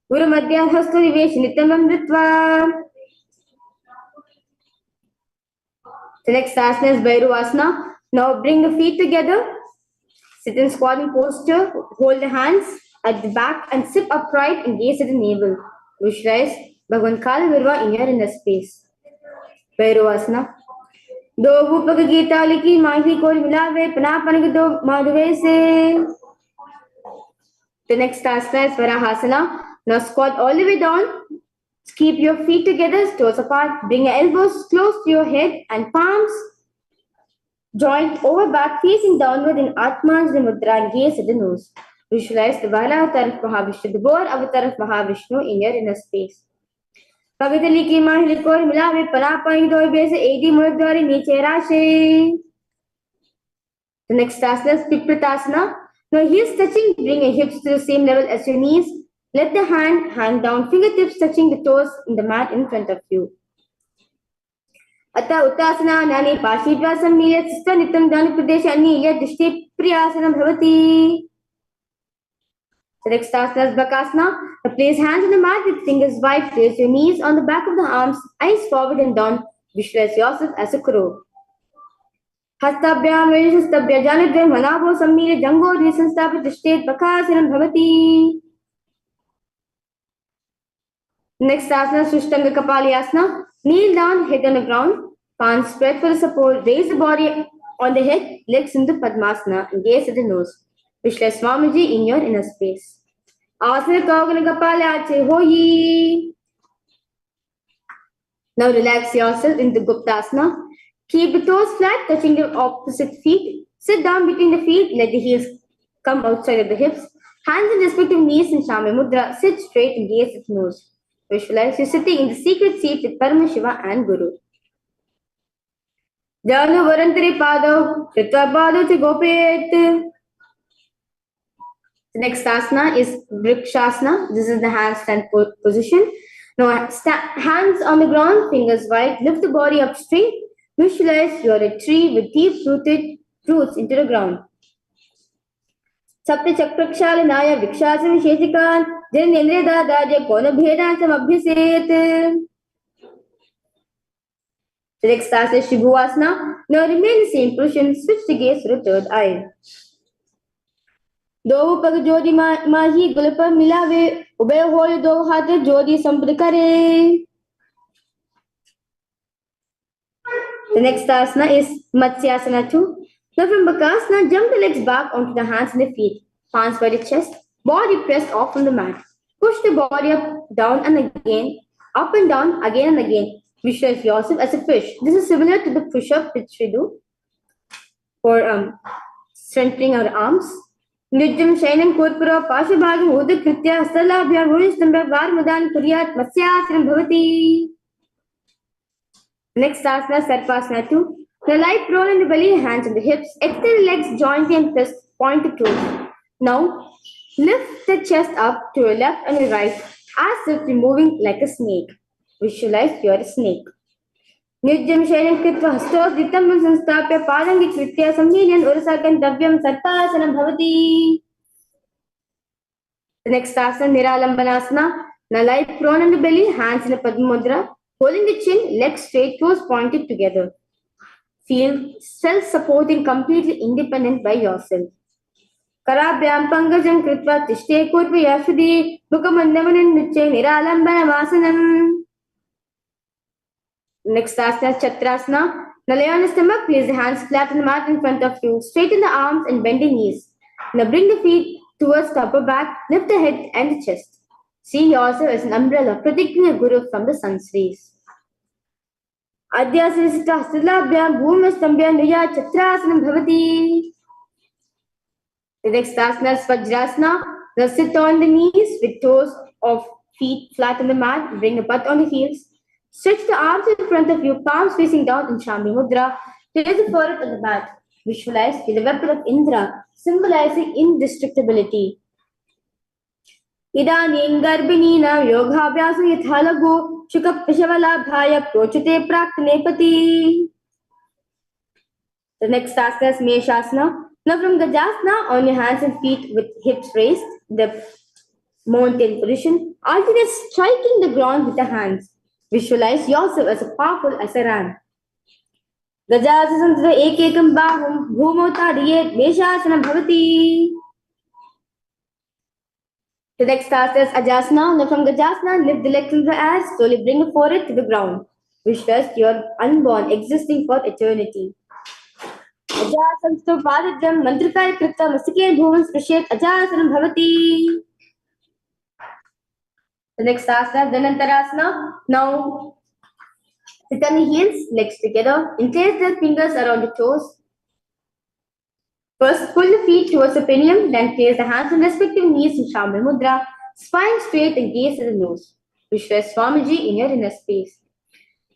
Guru Madhya Hasto Nivesh Nityam Ritva. The next asana is Bhairuvasana. Now bring the feet together. Sit in squatting posture. Hold the hands at the back and sit upright and gaze at the navel. Visualize Bhagavan Kala Virva in your inner space. Bhairuvasana. दो भूपक गीता लिखी माही को मिलावे पनापन के दो माधवे से. The next asana is Varahasana. Now squat all the way down. Keep your feet together, toes apart. Bring your elbows close to your head and palms joint over back, facing downward in Atmanjali Mudra and gaze at the nose. Visualize the Vala avatar of Mahavishnu, the boar avatar of Mahavishnu in your inner space. Kavitali ki mahli ko milave panapain doi base edi mudwari niche rashe. The next asana is Pipratasana. Now heels touching, bring your hips to the same level as your knees. Let the hand hang down, fingertips touching the toes in the mat in front of you. Ata Uttasana Nani Pashidva Sammiya Sista Nitam Dana Pradesh Aniya Dishti Priyasana Bhavati. The next asana is Bakasana. Now place hands on the mat with fingers wide. Place your knees on the back of the arms, eyes forward and down. Visualize yourself as a crow. Hastabhyam Vajastabhya Janadhyam Hanabo Sammira Jango Nisanstapit Dishtet Bakasanam Bhavati. Next asana is Sushtanga Kapali Asana. Kneel down, head on the ground. Palms spread for the support. Raise the body on the head, legs into Padmasana and gaze at the nose. Visualize Swamiji in your inner space. Asana Kaugana Kapali Ache Hoyi. Now relax yourself in the Guptasana. Keep the toes flat, touching the opposite feet. Sit down between the feet. Let the heels come outside of the hips. Hands on respective knees in Shami Mudra. Sit straight and gaze at the nose. Visualize you're sitting in the secret seat with Paramashiva and Guru. Janu Varantari Padav, Ritva Padav Te Gopet. The next asana is Vrikshasana. This is the handstand position. Now hands on the ground, fingers wide. Lift the body up straight. Visualize you're a tree with deep-rooted roots into the ground. Sapta Chakrakshalinaya Vikshasam Shetikan Jan Indra Dadya Kona Bhedansam Abhiset. The next asana is Shibhuasana. Now remain the same position. Switch the gaze to the third eye. दो पग जोड़ी माही गुल पर मिलावे ube होए दो हाथ जोड़ी संपद करे. The next asana is Matsyasana 2. Now from Bakasana, jump the legs back onto the hands and the feet. Palms by the chest, body pressed off from the mat. Push the body up, down and again, up and down, again and again. Visualize yourself as a fish. This is similar to the push-up which we do for strengthening our arms. Nijjam Shainam Kurpura Pashabhagam Udakritya Hastalabhyam Vunistambha Varmadan Kuryat Matsyasana Bhavati. Next asana is Sarpasana 2. The light roll in the belly, hands on the hips. Extend the legs jointly and press point to toes. Now lift the chest up to your left and your right as if you're moving like a snake. Visualize you're a snake. Nujjam Shailam Kritva Hastos Ditam Sanstapya Padangi Kritya Samhilyan Urusakan Davyam Sarpasanam Bhavati. The next asana, Niralambanasana. Now lie prone on the belly, hands in a Padma Mudra, holding the chin, legs straight, toes pointed together. Feel self-supporting, completely independent by yourself. Karabhyam Pangajam Kritva Tishte Kurva Yasudi Mukamandaman Niche Niralambanamasanam. Next asana, Chatrasana. Now lay on the stomach, place the hands flat on the mat in front of you. Straighten the arms and bend the knees. Now bring the feet towards the upper back, lift the head and the chest. See yourself as an umbrella protecting your guru from the sun's rays. Adhyasana Hastilabhyam Bhumastambhyam Nuya Chatrasanam Bhavati. The next asana is Vajrasana. Now sit on the knees with toes of feet flat on the mat. Bring the butt on the heels. Stretch the arms in front of you, palms facing down in Shambhi Mudra. Place the forehead on the mat. Visualize with the weapon of Indra, symbolizing indestructibility. Idanim Garbhinina Yogabhyasa Yathalago Shukapashavalabhaya Prochute Praktanepati. The next asana is Meshasana. Now from Gajasana, on your hands and feet with hips raised, the mountain position, alternate striking the ground with the hands. Visualize yourself as powerful as a ram. Gajasana Ekekam Bahum Bhumota Diyet Meshasana Bhavati. The next asana is Ajasana. Now from Gajasana, lift the legs to the air, slowly bring the forehead to the ground. Visualize your unborn, existing for eternity. Ajasansto Padidam Mantrikaya Krita Masike Bhuvan Sprishet Ajasanam Bhavati. The next asana, Dhanantarasana. Now sit on the heels, legs together. Place the fingers around the toes. First, pull the feet towards the perineum, then place the hands on respective knees in Shambhi Mudra, spine straight and gaze at the nose. Visualize Swamiji in your inner space.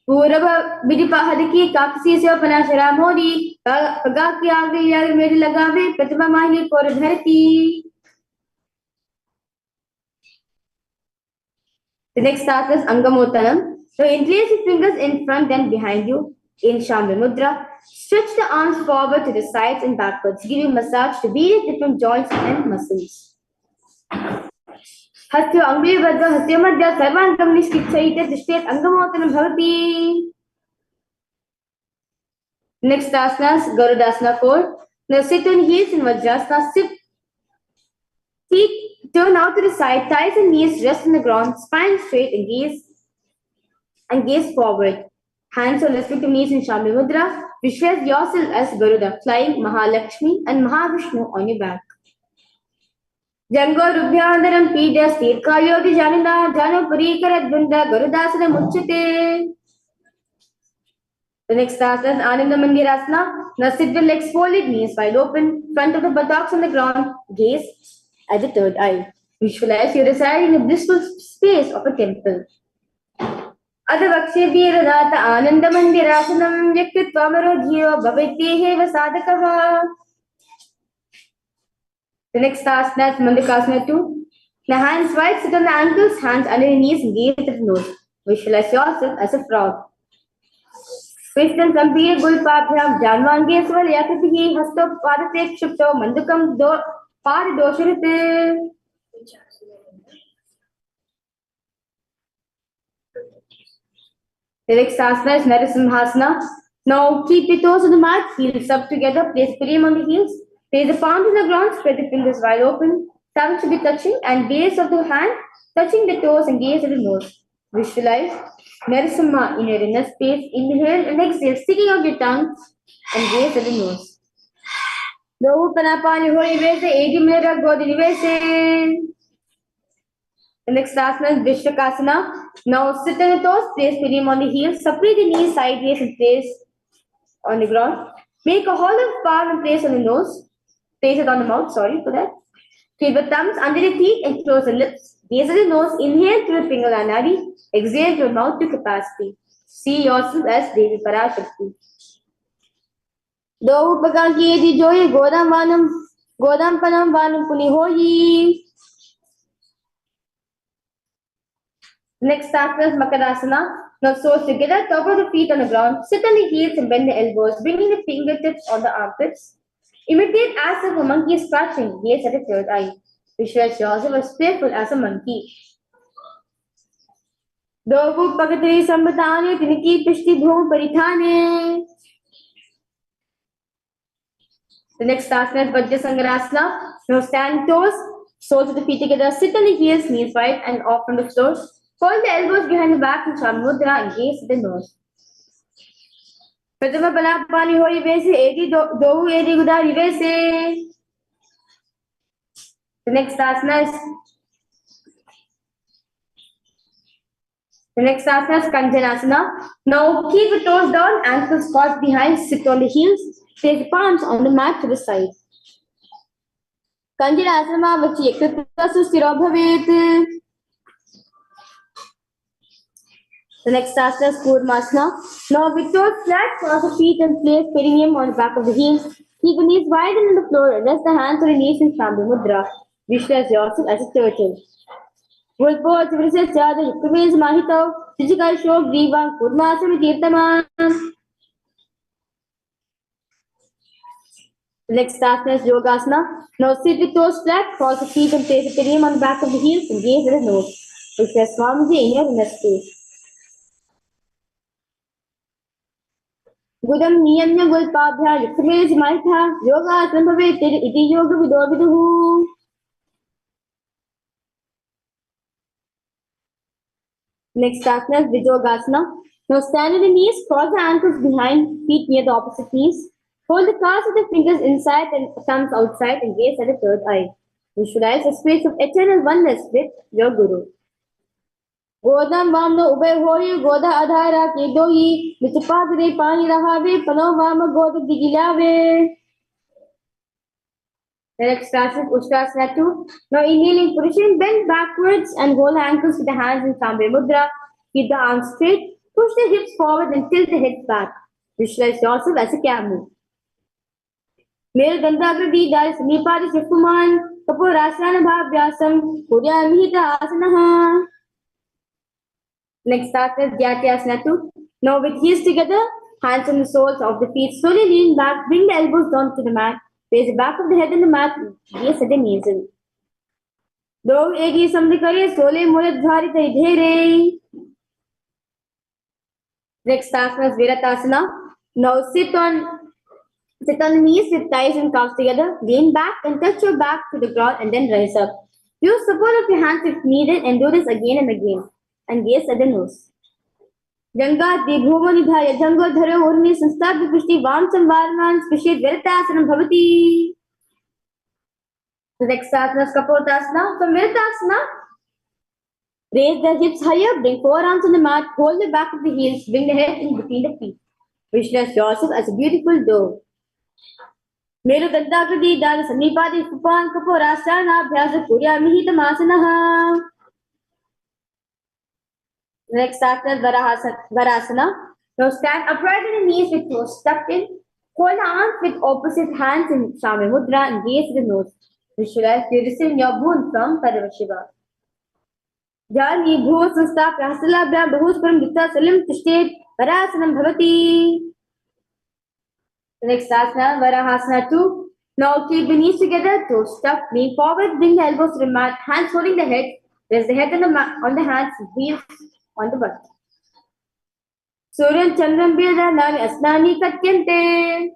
Purava Vidipahadiki Kapsi Panashara Modi, Pagaki Agri Yagmedi Lagave, Pratima Mahili Koradharati. The next asana is Angamotanam. So interlace your fingers in front and behind you in Shambhi Mudra. Stretch the arms forward to the sides and backwards, giving massage to various different joints and muscles. Hastyo Angli Vadva Hastyo Madhya Sarvankam Nishkitsaita Dishtet Angamotanam Bhavati. Next asana is Garudasana 4. Now sit on heels in Vajrasana. Sit. Feet turn out to the side, thighs and knees rest on the ground, spine straight and gaze forward. Hands on respective knees in Shambhi Mudra. Visualize yourself as Garuda, flying Mahalakshmi and Mahavishnu on your back. Jango Rubhyandaram Pida Stirka Yogi Janina Jano Parikarat Bunda Garudasana Muchate. The next asana is Ananda Mandirasana. Now sit with legs folded, knees wide open, front of the buttocks on the ground, gaze at the third eye. Visualize you reside in the blissful space of a temple. Adavakshe Viradata Ananda Mandirasanam Yaktitvamarodhyo Bhavetiheva Sadakaha. The next asana is Mandikasana 2. The hands wide, sit on the ankles, hands under the knees, and gaze at the nose. Visualize yourself as a frog. Krishnan Sampir Gulpabhyam Janvangeswal Yakatihi Hasto Padate Shupto Mandukam Paradosharite. The next asana is Narasimhasana. Now keep your toes on the mat, heels up together, place Piriam on the heels, place the palms on the ground, spread the fingers wide open, thumb should be touching, and base of the hand touching the toes and gaze at the nose. Visualize Narasimha in your inner space. Inhale and exhale, sticking out your tongue and gaze at the nose. The next asana is Vishwakasana. Now sit on the toes, place Piriam on the heels, separate the knees sideways and place on the ground. Make a hollow palm and place on the nose. Place it on the mouth, sorry for that. Keep the thumbs under the teeth and close the lips. Gaze at the nose, inhale through the finger anadi, exhale through mouth to capacity. See yourself as Devi Parashakti. Do Pagaki Edi Joy Godam Panam Vanam Puni Hoyi. Next asana is Makadasana. Now soles together, top of the feet on the ground, sit on the heels and bend the elbows, bringing the fingertips on the armpits. Imitate as if a monkey is scratching, gaze at the third eye. Visualize yourself as playful as a monkey. Dobu pagatri sambatane, tiniki pishti bhum parithane. The next asana is Vajrasangarasana. Now stand toes, soles of the feet together, sit on the heels, knees wide and off on the floor. Hold the elbows behind the back in Chanmudra and gaze at the nose. Pratama Palapani Hori Vese, Edi Dovu Edi Gudari Vese. The next asana is Kanjanasana. Now keep the toes down, ankles crossed behind, sit on the heels, place the palms on the mat to the side. Kanjanasana Vachi Ekritrasu Stiro Bhavet. The next asana is Kurmasana. Now with toes flat, cross the feet and place perineum on the back of the heels. Keep the knees wide on the floor. Rest the hands on the knees in Shambhu Mudra. Visualize yourself as a turtle. With both verses, Jada Yukumis Mahito, Physical Show, Griva, Kurmasana Tirtama. The next asana is Yogasana. Now sit with toes flat, cross the feet and place the perineum on the back of the heels and gaze at the nose. Visualize Swamiji in your inner space. Gudam niyamya gulpabhya yukme simaitha yoga asambhave iti yoga vido viduhu. Next asana is Vijogasana. Now stand on the knees, cross the ankles behind, feet near the opposite knees. Hold the calves of the fingers inside and thumbs outside and gaze at the third eye. Visualize a space of eternal oneness with your Guru. Godam Vamno Ube Hoyi, Goda Adhara, Kedoyi, Michipadre Pani Rahave, Pano Vama Goda Digilave. The next class is Ustrasana 2. Now in kneeling position, bend backwards and hold the ankles with the hands in Sambe Mudra. Keep the arms straight, push the hips forward and tilt the head back. Visualize yourself as a camel. Mere Dandagradi Dal Samipadi Shifuman, Kapurasana Bhavyasam, Kurya Mihita Asanaha. Next asana is Jyatyasana 2. Now with heels together, hands on the soles of the feet, slowly lean back, bring the elbows down to the mat, place the back of the head on the mat, gaze at the nasal. Dog egi samdikare, sole mulat dharita idhere. Next asana is Viratasana. Now sit on the knees with thighs and calves together, lean back and touch your back to the ground and then rise up. Use support of your hands if needed and do this again and again. And gaze at the nose. Janga Dibhuva Nidhaya Jango Dhara Urmi Sanstabhi Pushti Vamsam Varman Spishit Viratasanam Bhavati. The next asana is Kapotasana. From Viratasana, raise the hips higher, bring forearms on the mat, hold the back of the heels, bring the head in between the feet. Visualize yourself as a beautiful dove. Melu Dandakriti Dada Samipadi Kupan Kaporasana Abhyasa Kurya Mihita Masanaha. Next asana is Varasana. Now stand upright on the knees with toes tucked in. Hold the arms with opposite hands in Shame Mudra and gaze at the nose. Visualize you receive your boon from Paramashiva. Jani Bhu Susta Prasalabhya Bahusparam Dutta Salim Tishtet Varasanam Bhavati. Next asana, Varahasana 2. Now keep the knees together, toes tucked, lean forward, bring the elbows to the mat, hands holding the head, rest the head on the hands, heels on the butt. Suryan Chandram Birda Nani Asnani Katyante.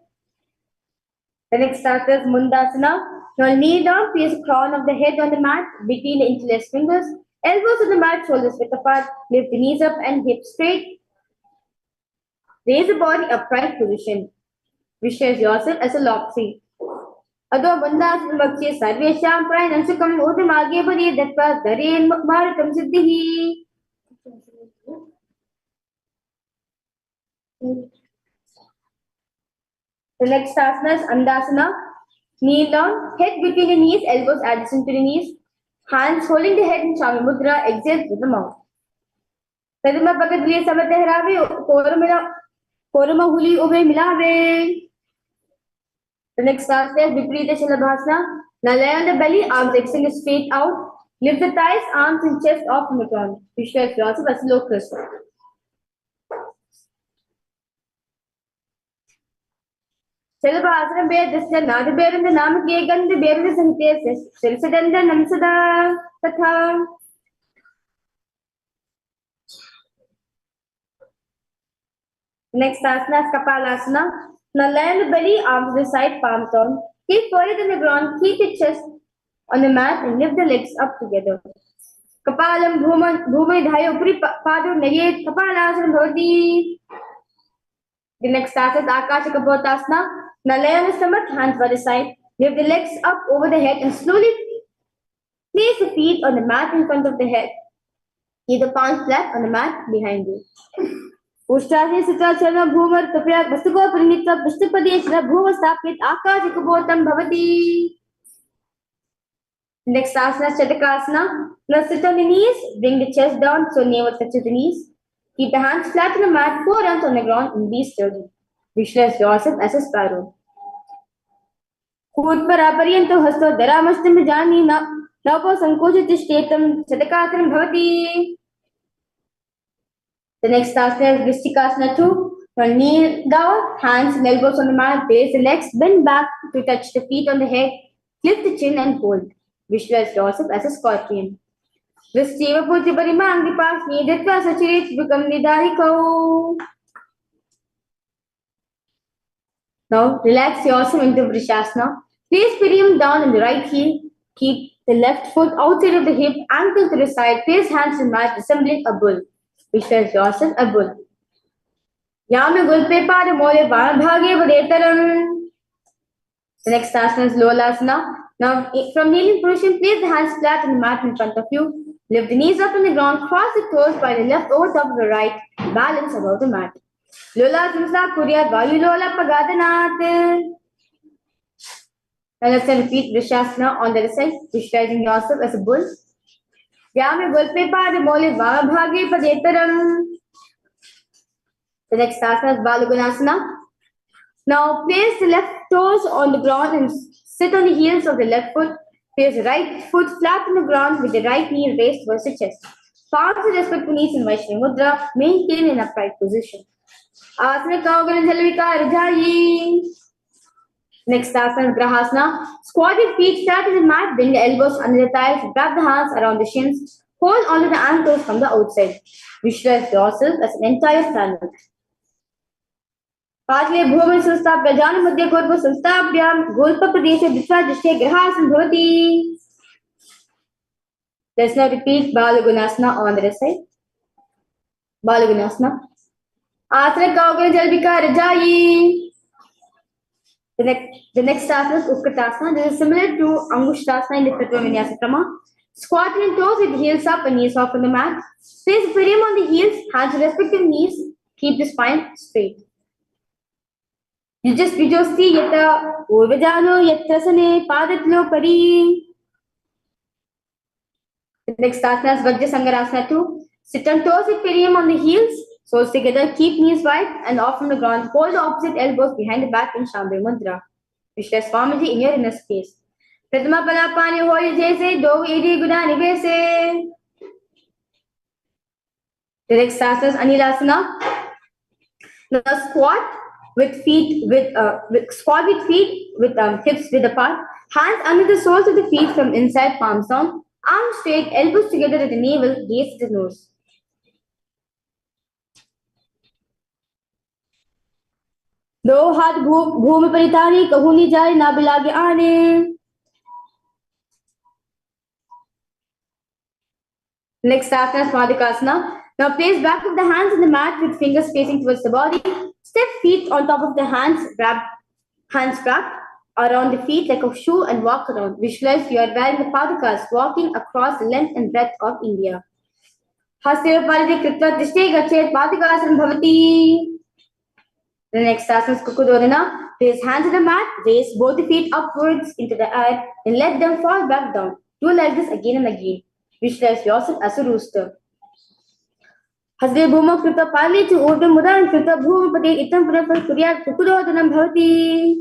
The next asana is Mundasana. Now kneel down, place the crown of the head on the mat, between the interlaced fingers, elbows on the mat, shoulders width apart, lift the knees up and hips straight. Raise the body upright position. Visualize yourself as a log tree. Ado Mundasana Vakche Sarvesham Prayanam Sukam Udam Age Bari Datpa Dare Bharatam Siddhihi. The next asana is Andasana. Kneel down, head between the knees, elbows adjacent to the knees, hands holding the head in Shami Mudra, exhale with the mouth. Tadima Pagadli Samatehravi, Korama Huli Ube Milave. The next asana is Viprita Shalabhasana. Now lie on the belly, arms extended straight out. Lift the thighs, arms and chest off from the ground. Visualize yourself as locust. Chalabhasana Bedasya Nada Beranda Namake Gandhi Beranda Santes, Silsadanda Namsada Tatha. Next asana is Kapalasana. Now lie on the belly, arms to the side, palms down. Keep forehead on the ground, keep your chest on the mat and lift the legs up together. Kapalam Bhumai Dhayo Puri Padu Nayet Kapalasana Bhavati. The next asana is Akasha Kapotasana. Now lay on the stomach, hands by the side. Lift the legs up over the head and slowly place the feet on the mat in front of the head. Keep the palms flat on the mat behind you. Ushtasya Sitrachana Bhumar Tapya Vastuko Pranita Vishnupadeshra Bhuma Stapit Akasha Kapotam Bhavati. Next asana is Chatakasana. Now sit on the knees, bring the chest down so navel touches the knees. Keep the hands flat on the mat, forearms on the ground and be sturdy. Visualize yourself as a sparrow. Kutparaparyanto hasto dharamastam jani napo sankochit shtetam Chatakasana Bhavati. The next asana is Vrishtikasana 2. Now kneel down, hands and elbows on the mat, place the legs, bend back to touch the feet on the head, lift the chin and hold. Visualize yourself as a scorpion. Vistiva Puti Parimangdi Pas Niditva Sachirit become Nidahiko. Now relax yourself into Vrishasana. Place perium down on the right heel. Keep the left foot outside of the hip, ankle to the side, place hands to the mat, resembling a bull. Visualize yourself a bull. Yame Gulpe Pada Mole Bhage Vadetaram. The next asana is Lolasana. Now, from kneeling position, place the hands flat on the mat in front of you. Lift the knees up on the ground, cross the toes by the left over top of the right, balance above the mat. Lolasana Kurya Vayu Lola Pagadanat. Now let's repeat Vrishasana on the other side, visualizing yourself as a bull. Yame Gulpe Pada Mole Bhage Padetaram. The next asana is Balagunasana. Now place the left toes on the ground and sit on the heels of the left foot. Place the right foot flat on the ground with the right knee raised towards the chest. Palms to respect to knees in Vaishnavi Mudra. Maintain an upright position. Asana Kaugal Jalvika Rajayi. Next asana is Grahasana. Squat your feet flat on the mat. Bring the elbows under the thighs. Wrap the hands around the shins. Hold onto the ankles from the outside. Visualize yourself as an entire planet. Partly Bhuvan Sanstha Prajana Madhya Korpa Sansthabhyam Gulpa Pradesha Dishra Dishya Grahasan Bhavati. Let's now repeat Balagunasana on the other side. Balagunasana. Asana Kaugana Jalvika Rajayi. The next asana is Utkatasana. This is similar to Angushtasana in the Tattva Vinyasa Krama. Squat your toes with heels up and knees off on the mat. Place the perium on the heels, hands to respective knees. Keep the spine straight. Vijosti yata urvajano yatrasane padatlo pari. The next asana is Vajra Sangarasana 2. Sit on toes with perium on the heels, soles together, keep knees wide and off from the ground. Hold the opposite elbows behind the back in Shambhavi Mudra. Visualize Swamiji in your inner space. Pratama Palapani hoye jaise, do edi guda nivese. The next asana is Anilasana. Now squat with feet with hips width apart, hands under the soles of the feet from inside, palms down, arms straight, elbows together at the navel, gaze to the nose. दो हाथ भूमि परितानी कहूनी जाए ना बिलागे आने. Next asana is Madhikasana. Now place back of the hands in the mat with fingers facing towards the body. Step feet on top of the hands, hands wrapped around the feet like a shoe and walk around. Visualize you are wearing the padakas, walking across the length and breadth of India. Haseva paride kritva dishte gachet padikasana bhavati. The next asana is Kukudodana. Place hands on the mat, raise both the feet upwards into the air and let them fall back down. Do like this again and again. Visualize yourself as a rooster. Hasde bhuma krita pali to urde mudan krita bhuma pade itam purapar kurya Kukudodanam bhavati.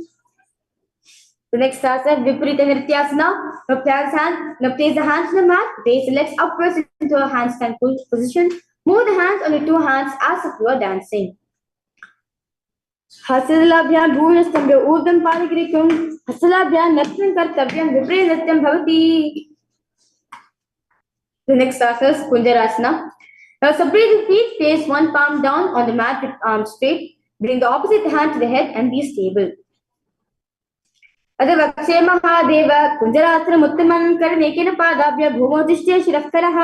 The next asana is Viparita Nrityasana. Now place the hands on the mat, raise the legs upwards into a handstand position. Move the hands on the two hands as if you are dancing. हसलाभ्यां भूयस्तंभ्य ऊर्ध्वं पादग्रीकं हसलाभ्यां नृत्यं कर्तव्यं विपरीत नृत्यं भवति. The next asana is Kunjarasana. Now separate the feet, place one palm down on the mat with arms straight. Bring the opposite hand to the head and be stable. अदवक्षे Mahadev कुंजरासनम् उत्तमं करनेकेन पादाभ्य भूमौ तिष्ठ्य शिरः करः.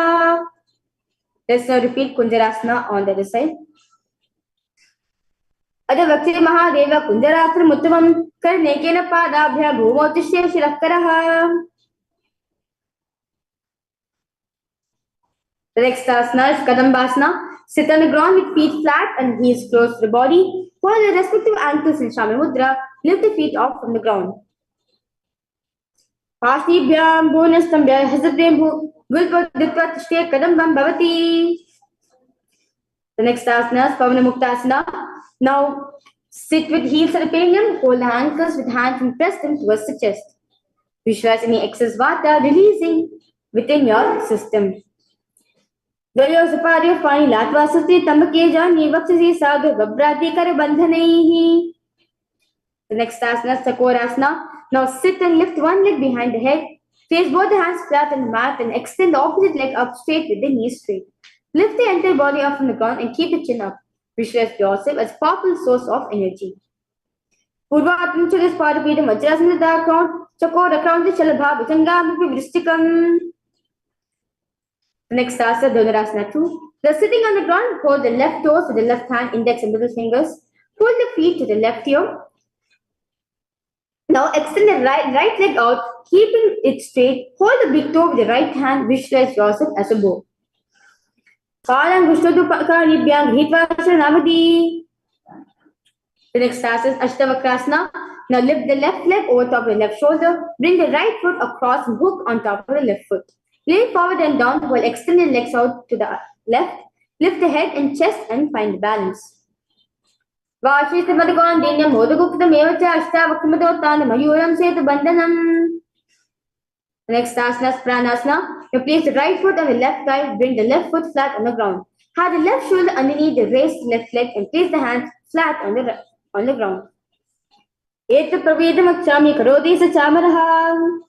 Let's now repeat Kunjarasana on the other side. अदवक्षे Mahadev कुंजरासनम् उत्तमं करनेकेन पादाभ्य भूमौ तिष्ठ्य शिरः करः. The next asana is Kadambasana. Sit on the ground with feet flat and knees close to the body. Follow the respective ankles in Shami Mudra. Lift the feet off from the ground. Pasnibhyam bhunastambhya hasabhyam gulpaditva tishte kadambam bhavati. The next asana is Pavana Muktasana. Now sit with heels at a perineum. Hold the ankles with hands and press them towards the chest. Visualize any excess vata releasing within your system. Dvayo saparyo pani latvasasti tambake jani vaksasi sadhu gabrati kar bandhanaihi. The next asana is Chakorasana. Now sit and lift one leg behind the head. Place both the hands flat on the mat and extend the opposite leg up straight with the knees straight. Lift the entire body up from the ground and keep the chin up. Visualize yourself as a powerful source of energy. Purvatam Chalispadapidam Vajrasana Dakround Chakora Crown the Shalabha Bhutangamapi Vristikam. The next asana, Dhanurasana 2. They're sitting on the ground. Hold the left toes with the left hand, index and middle fingers. Pull the feet to the left ear. Now extend the right leg out, keeping it straight. Hold the big toe with the right hand. Visualize yourself as a bow. The next asana is Ashtavakrasana. Now lift the left leg over top of the left shoulder. Bring the right foot across and hook on top of the left foot. Lean forward and down while extending the legs out to the left. Lift the head and chest and find balance. Vashistamadagandinyam modaguktam evacha ashtavakramadavattanam mayuram setu bandhanam. The next asana is Pranasana. You place the right foot on the left thigh. Bring the left foot flat on the ground. Have the left shoulder underneath the raised left leg and place the hands flat on the ground. Eta pravedam akshami karoti sachamaraha.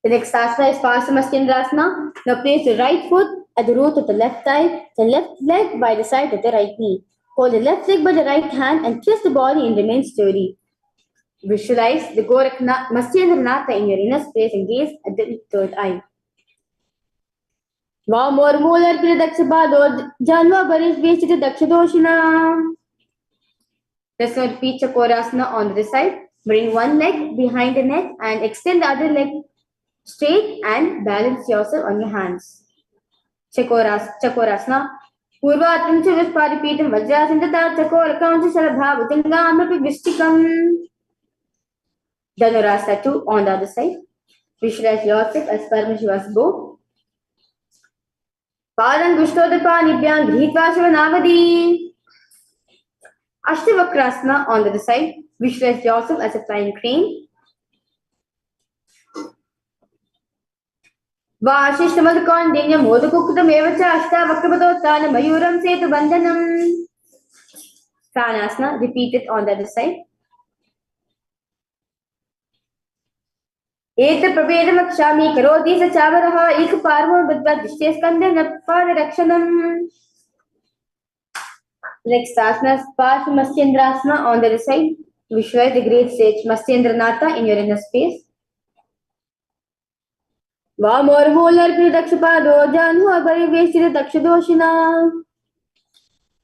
The next asana is Paramashivoham. Now place the right foot at the root of the left thigh, the left leg by the side of the right knee. Hold the left leg by the right hand and twist the body and remain sturdy. Visualize the Matsyendranath in your inner space and gaze at the third eye. Vamor molar Dakshabado Janva Barish Veshita Dakshadoshina. Let's now repeat Chakorasana on the side. Bring one leg behind the neck and extend the other leg straight and balance yourself on your hands. Chakorasana. Purvatam Chavisparipitham Vajrasana Chakorakam Shalabha Bhutangamapi Vristikam. Dhanurasana 2 on the other side. Visualize yourself as Paramashivoham's bow. Padam Gushtodapanibyam Grihitva Ashtavakrasana on the other side. Visualize yourself as a flying crane. Vashishtamadukandinyam modakuktam evacha ashtavakramadavattanam mayuram setu bandhanam. Pranasana, repeat it on the other side. Eta pravedam akshami karoti sachavaraha ek parvo badva dishte skandam napad rakshanam. Next asana is Matsyendrasana on the other side. Visualize the great sage Matsyendranath in your inner space. Vamor molar Dakshapado Janhu Abhariveshita Dakshadoshina.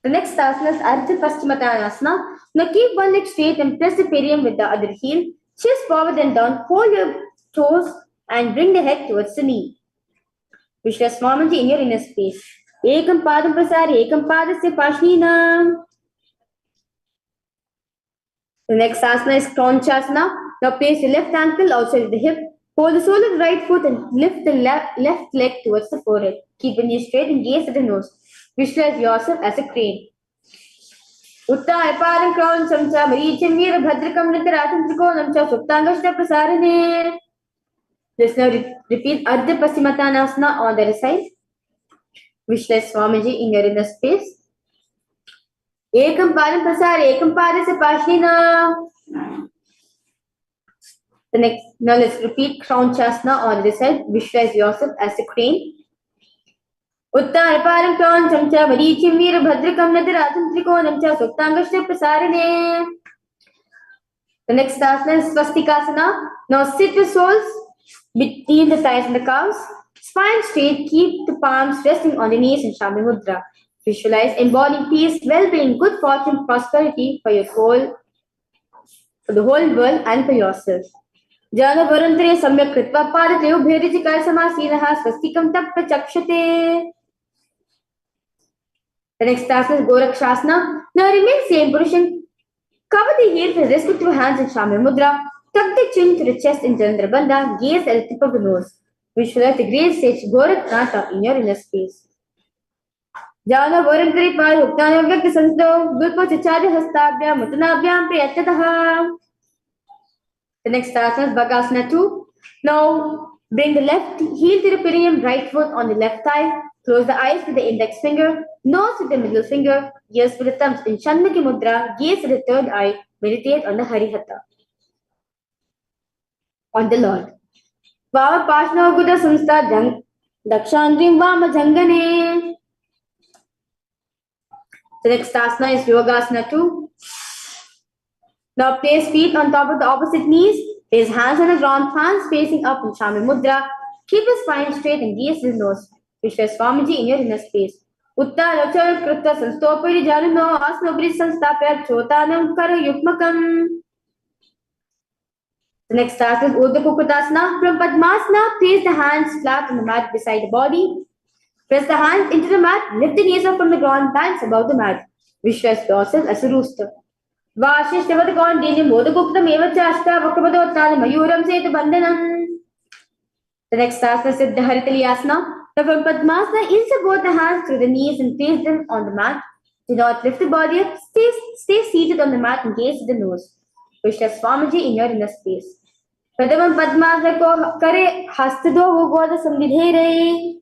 The next asana is Ardha Paschimottanasana. Now keep one leg straight and press the perineum with the other heel. Chest forward and down. Hold your toes and bring the head towards the knee. Visualize Swamiji in your inner space. Ekam padam prasari, ekam padasya pashnina. The next asana is Kronchasana. Now place your left ankle outside the hip. Hold the sole of the right foot and lift the left leg towards the forehead. Keep the knee straight and gaze at the nose. Visualize yourself as a crane. Uttaya param crown samcha maricham veera bhadrakam nitaratam trikonam cha suptangashta prasarane. Let's now repeat Ardha Paschimottanasana on the other side. Visualize Swamiji in your inner space. Ekam padam prasar, ekam padasya pashnina. The next, now let's repeat crown chasna on this side. Visualize yourself as a crane. Uttar param crown chamcha varichim veer bhadrakam nadaratam trikonam cha suktangashya prasarine. The next asana is swastikasana. Now sit with soles between the thighs and the calves. Spine straight, keep the palms resting on the knees in Shami Mudra. Visualize embodying peace, well-being, good fortune, prosperity for the whole world and for yourself. Jana Varantare Samyak Kritva Padateo Bhedijikar Samasinaha Swastikam Tappa Chakshate. The next asana is Gorakshasana. Now remain same position. Cover the heels with respective hands in Shami Mudra. Tuck the chin to the chest in Chandra Bandha. Gaze at the tip of the nose. Visualize the great sage Goraknata in your inner space. Jana Varantari Pal Uktana Vyakta Sansto Gulpa Chacharya Hastabhya Mutanabhyam Priyatataha. The next asana is Bhagasana 2. Now bring the left heel to the perineum, right foot on the left thigh. Close the eyes with the index finger, nose with the middle finger, ears with the thumbs in Chandmukhi Mudra, gaze at the third eye, meditate on the Harihata, on the Lord. Vama Pashna Guda Samstha Dakshandrim Vama Jangane. The next asana is Yogasana 2. Now place feet on top of the opposite knees, place hands on the ground, palms facing up in Shami Mudra. Keep the spine straight and gaze to the nose. Visualize Swamiji in your inner space. Utta Lachar Krutta Sanstopari Janano Asnobri Sanstapya Chotanam Kara Yukmakam. The next asana is Urdhva Kukutasana. From Padmasana, place the hands flat on the mat beside the body. Press the hands into the mat, lift the knees up from the ground, hands above the mat. Visualize yourself as a rooster. Vashishtavadagon Dini Modaguptam Evacha Ashta Vakabadotana Mayuram Setu Bandhanam. The next asana is Siddha Haritali Asana. Now from Padmasana, insert both the hands through the knees and place them on the mat. Do not lift the body up. Stay seated on the mat and gaze to the nose. Visualize Swamiji in your inner space. Pradamam Padmasana ko kare hastado ho goda samvidhere.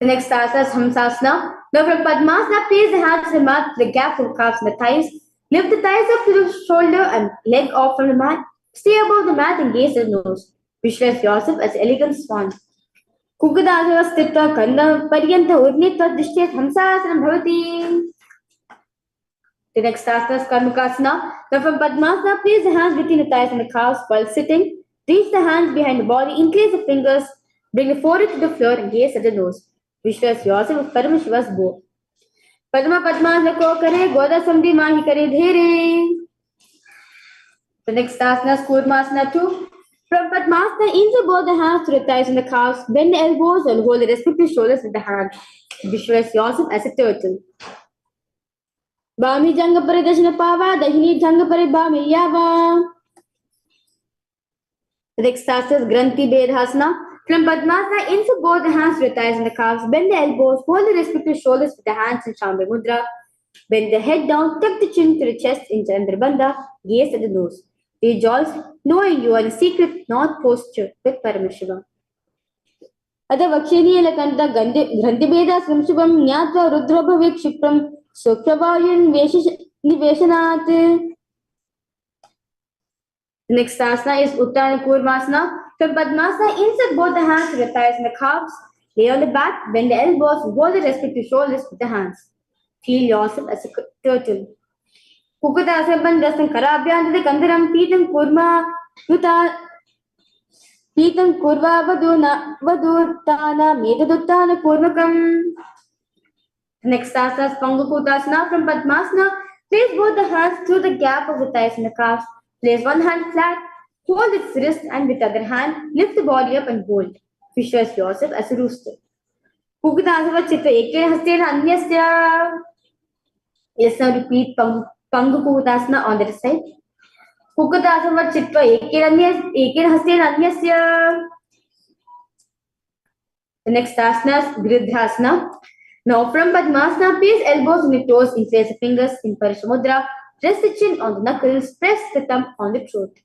The next asana is Hamsasana. Now from Padmasana, place the hands on the mat to the gaps of the calves and the thighs. Lift the thighs up to the shoulder and leg off from the mat. Stay above the mat and gaze at the nose. Visualize yourself as an elegant swan. Kukadasana Stitva Kanda Paryanta Urnitva Dishtyat Hamsasana Bhavati. The next asana is Karmukasana. Now from Padmasana, place the hands between the thighs and the calves while sitting. Reach the hands behind the body, increase the fingers, bring the forehead to the floor and gaze at the nose. Visualize yourself with Paramashiva's bow. Padma Padmasana ko kare Goda Samdhi Mahi kare dhere. The next asana is Kurmasana 2. From Padmasana, insert both the hands to the thighs and the calves. Bend the elbows and hold the respective shoulders with the hands. Visualize yourself as a turtle. Bami Janga Paridashana Pava, Dahini Janga Paribami Yava. The next asana is Granthi Bedhasana. From Padmasana, insert both the hands to the thighs and the calves. Bend the elbows, hold the respective shoulders with the hands in Shambhi Mudra. Bend the head down, tuck the chin to the chest in Chandra Bandha. Gaze at the nose. Rejoice, knowing you are in secret, not posture with Paramashiva. Ada Vakshini Lakanta Granthi Beda Samshubam Nyatva Rudra Vikshipram Sukravayan Niveshanat. Next asana is Uttana Kurmasana. From Padmasana, insert both the hands to the thighs and the calves. Lay on the back, bend the elbows, hold the respective shoulders with the hands. Feel yourself as a turtle. Kukudasana Bandhasana Karabhyantade Kandaram Pitam Kurma Yuta Pitam Kurva Vadurtana Medaduttana Kurmakam. Next asana is Pangukutasana. From Padmasana, place both the hands through the gap of the thighs and the calves. Place one hand flat, hold its wrist and with the other hand, lift the body up and hold. Visualize yourself as a rooster. Kukudasana Chitta Eke Hastena Anyasya. Let's now repeat Pangukutasana on the side. Kukudasana Chitta Eke Hastena Anyasya. The next asana is Gridhasana. Now from Padmasana, place elbows on the toes, interlace the fingers in Parishamudra. Rest the chin on the knuckles, press the thumb on the throat.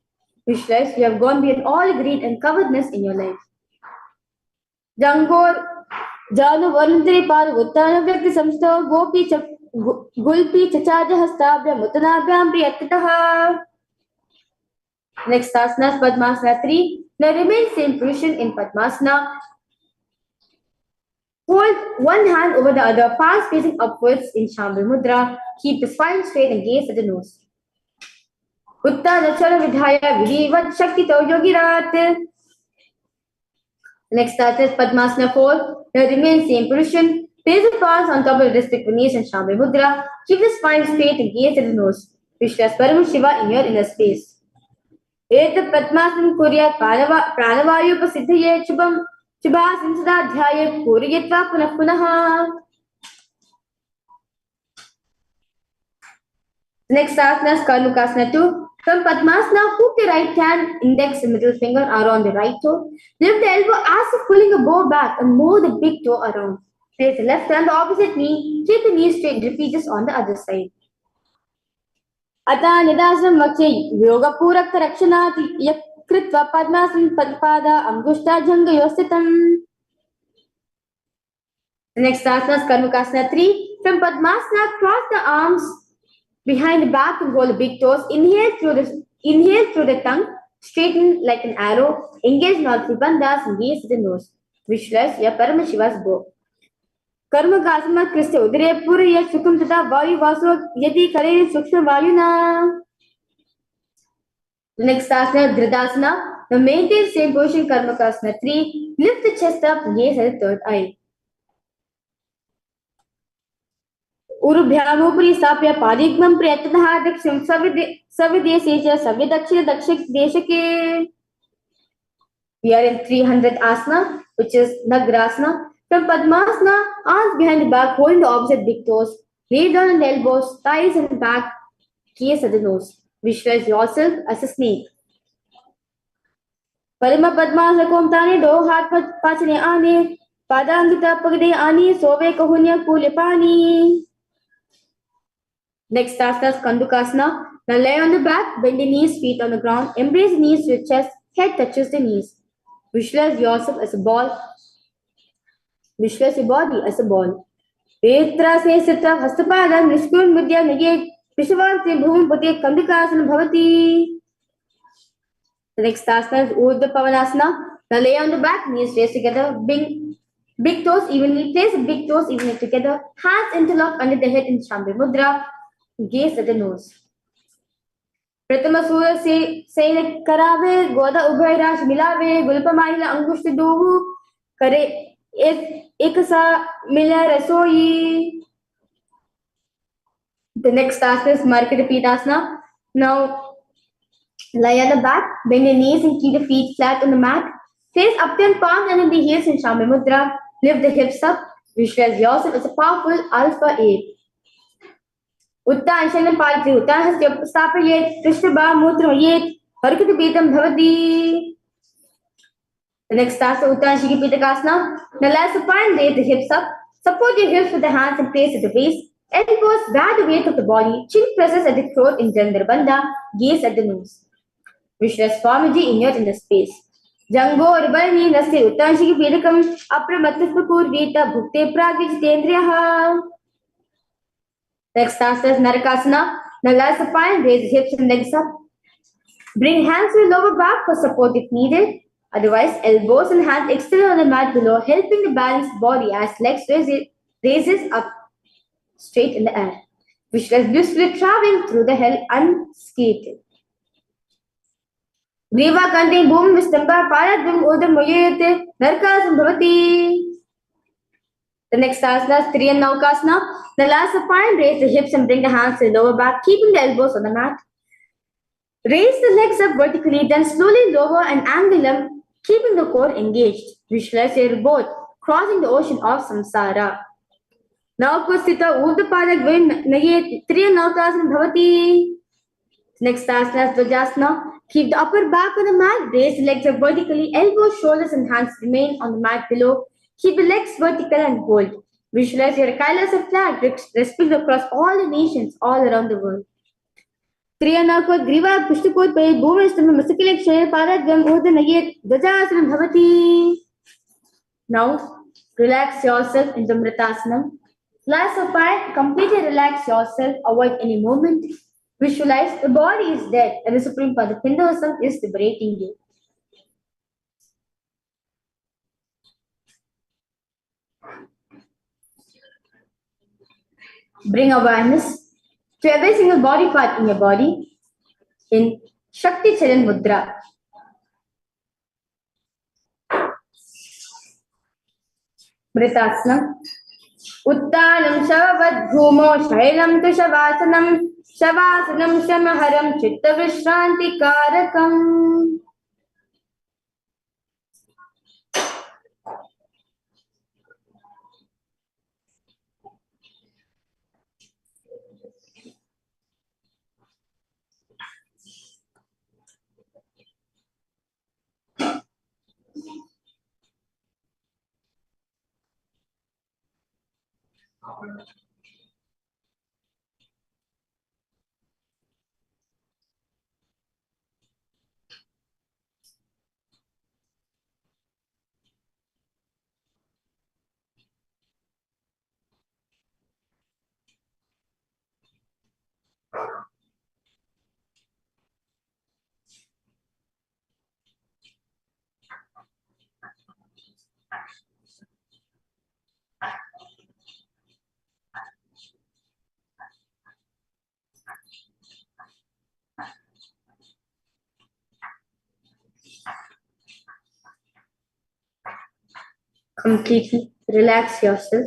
Visualize you have gone beyond all greed and covetousness in your life. Janu Varantri Pad Uttana Vyakti Samstha Gopi Gulpi Chachaja Hastabya Mutanabhyam Priyatitaha. Next asana is Padmasana 3. Now remain same position in Padmasana. Hold one hand over the other, palms facing upwards in Shambhu Mudra. Keep the spine straight and gaze at the nose. Uttana Chala Vidhaya Vidivat Shakti To Yogirat. Next asana is Padmasana 4. Now remain same position. Place the palms on top of the respective knees in Shambhu Mudra. Keep the spine straight and gaze at the nose. Vishwas Paramashiva in your inner space. एत पद्मासनं कुर्यात् प्राणवायुपसिद्धये शुभासंसदाध्याये पूरयित्वा पुनः पुनः. Next asana is Karmukasana 2. From Padmasana, hook the right hand, index and middle finger are on the right toe. Lift the elbow as if pulling a bow back and move the big toe around. Place the left hand on the opposite knee. Keep the knee straight. Repeat this on the other side. अतः निदासनं वक्षे योगपूरकरक्षणाति कृत्वा पद्मासनं पदपाद अंगुष्ठाभ्यङ्गयोः स्थितम्. Next asana is Karmukasana 3. From Padmasana, cross the arms behind the back and roll the big toes. Inhale through the tongue, straighten like an arrow. Engage in all three bandhas and gaze at the nose. Visualize your Paramashiva's bow. कर्मकासना Krishna उदरे पूर्व यह सुखम तथा वायु वासो यदि करे सूक्ष्म वायुना. Next asana Dhridasana. Now maintain same position Karmakasana 3. Lift the chest up, gaze at the third eye. उरुभ्यामोपरि स्थाप्य पादिग्मं प्रयत्नः दक्षिणं सविदेशे च सविदक्षिण देशके. We are in 300th asana, which is Nagrasana. From Padmasana, arms behind the back, holding the opposite big toes. Lay down on the elbows, thighs and back, gaze at the nose. Visualize yourself as a snake. Parima Padmasana Komtane, do हाथ पाचने आने, पादांगिता पगड़े आने, सोवे कहुन्या कूले पानी. Next asana is Kandukasana. Now lay on the back, bend the knees, feet on the ground, embrace the knees to your chest, head touches the knees. Visualize yourself as a ball. Visualize your body as a ball. Petra se sita hastapadam nishkun vidya nage vishwante bhum pute Kandukasana bhavati. The next asana is Urdhva Pavanasana. Now lay on the back, knees raised together, big toes evenly, place the big toes evenly together, hands interlock under the head in Shambhu Mudra, gaze at the nose. Pratama Surya se karave, goda ubhay rash milave, gulpa mahila angushti dohu, kare ekasa mila rasoi. The next asana is Markita Pitasana. Now lie on the back, bend your knees and keep the feet flat on the mat. Place upturned palms and in the heels in Shambhu Mudra. Lift the hips up. Visualize yourself as a powerful alpha ape. Uttan Shanam Palti, Uttan Hasya Stapayet, Krishnabha Mutrayet, Harkita Pitam Bhavati. The next asana, Uttan Shiki Pitakasana. Now lie supine, raise the hips up. Support your hips with the hands and place at the waist. Elbows bear the weight of the body. Chin presses at the throat in Jandhar Bandha. Gaze at the nose. Visualize Swamiji in your inner space. Jango Urbalini Nasti Uttan Shiki Pitakam Apramatthva Purvita Bhukte Pragvijitendriyaha. Next asana is Narakasana. Now lie supine, raise the hips and legs up. Bring hands to the lower back for support if needed. Otherwise, elbows and hands extended on the mat below, helping the balanced body as legs raises up straight in the air. Visualize blissfully traveling through the hell unscathed. Griva Kanti Boom Vistamba Paradum Udam Moyete Narkas Bhavati. The next asana is Triyan Naukasana. The last supine, raise the hips and bring the hands to the lower back, keeping the elbows on the mat. Raise the legs up vertically, then slowly lower and angle them, keeping the core engaged. Visualize your boat crossing the ocean of samsara. Now Kusita Urdhva Padak Vin Nayet Triyan Naukasana Bhavati. Next asana is Dvajasana. Keep the upper back on the mat, raise the legs up vertically, elbows, shoulders and hands remain on the mat below. Keep the legs vertical and hold. Visualize your Kailasa flag spread across all the nations all around the world. Triyanakot Griva Pushtakot Pay Bhumistam Masakilik Shaya Paradvam Urdhva Nayet Dvajasana Bhavati. Now Relax yourself into Mritasana. Fly supine, completely relax yourself, avoid any movement. Visualize the body is dead and the Supreme Father Hinduism is liberating you. Bring awareness to every single body part in your body in Shakti Charan Mudra. Mritasana. Uttanam Shavadbhumo Shailam tu Shavasanam Shamaharam Chitta Vishranti Karakam. Completely relax yourself.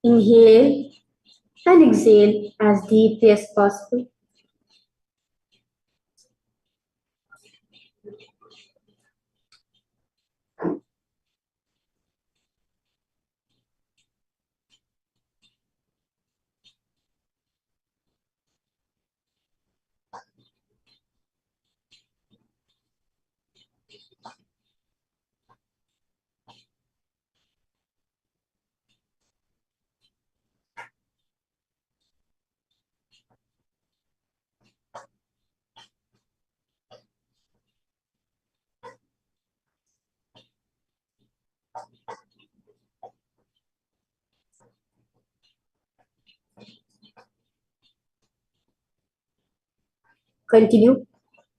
Inhale and exhale as deeply as possible. Continue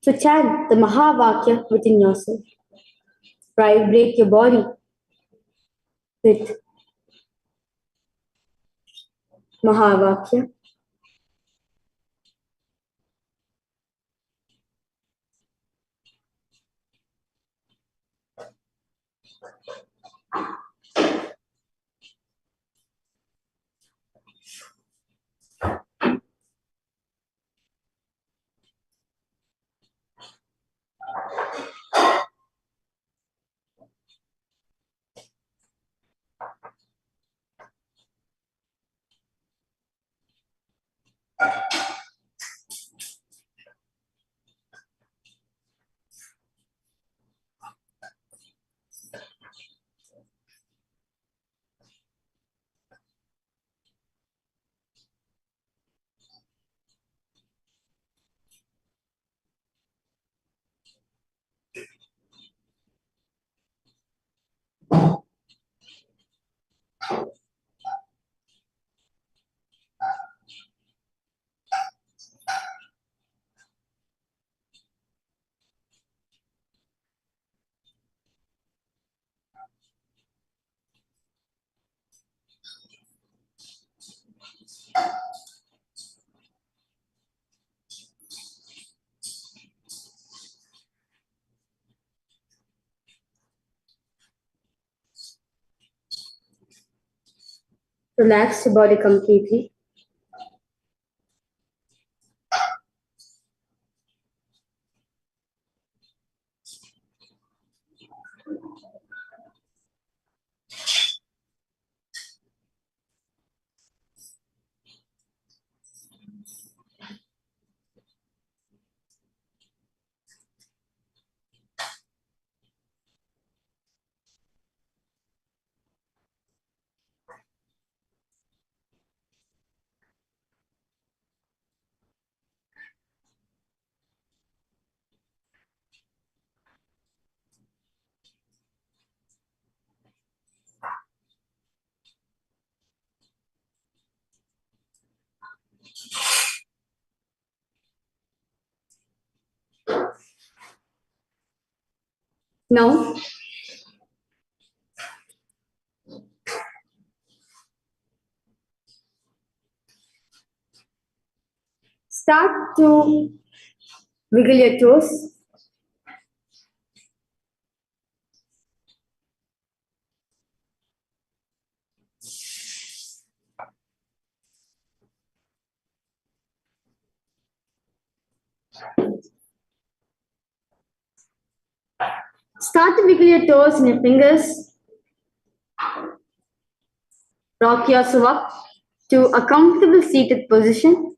to chant the Mahavakya within yourself. Vibrate your body with Mahavakya. Relax your body completely. Now, start to wiggle your toes. Start to wiggle your toes and your fingers. Rock yourself up to a comfortable seated position.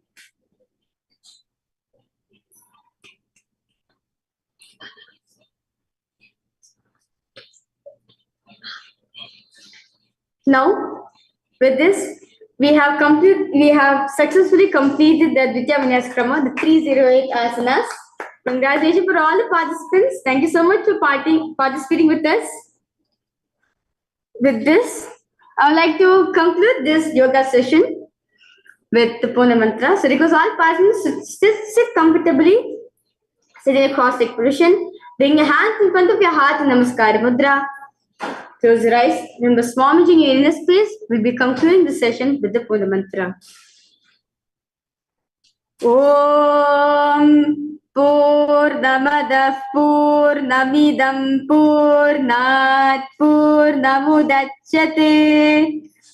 Now, with this, we have successfully completed the Dvitiya Vinyaskrama, the 308 asanas. Congratulations for all the participants. Thank you so much for participating with us. With this, I would like to conclude this yoga session with the Puna mantra. So, request all participants sit comfortably, sit in a cross-legged position. Bring your hands in front of your heart in Namaskar Mudra. Close your eyes. Remember, small-mentioning in inner space. We'll be concluding the session with the Puna mantra. Om Purnamadah Purnamidam Purnat Purnamudachyate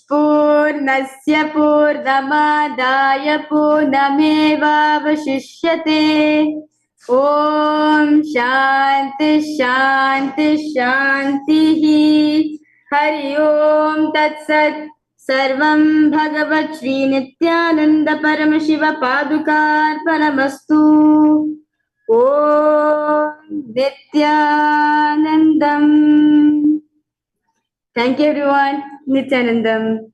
Purnasya Purnamadaya Purnameva Vashishyate. Om Shanti Shanti Shanti. Hari Om Tat Sat. सर्वं भगवत् श्री नित्यानंद परमशिव पादुकार्पणमस्तु. ओम Nityanandam. Thank you everyone. Nithyanandam.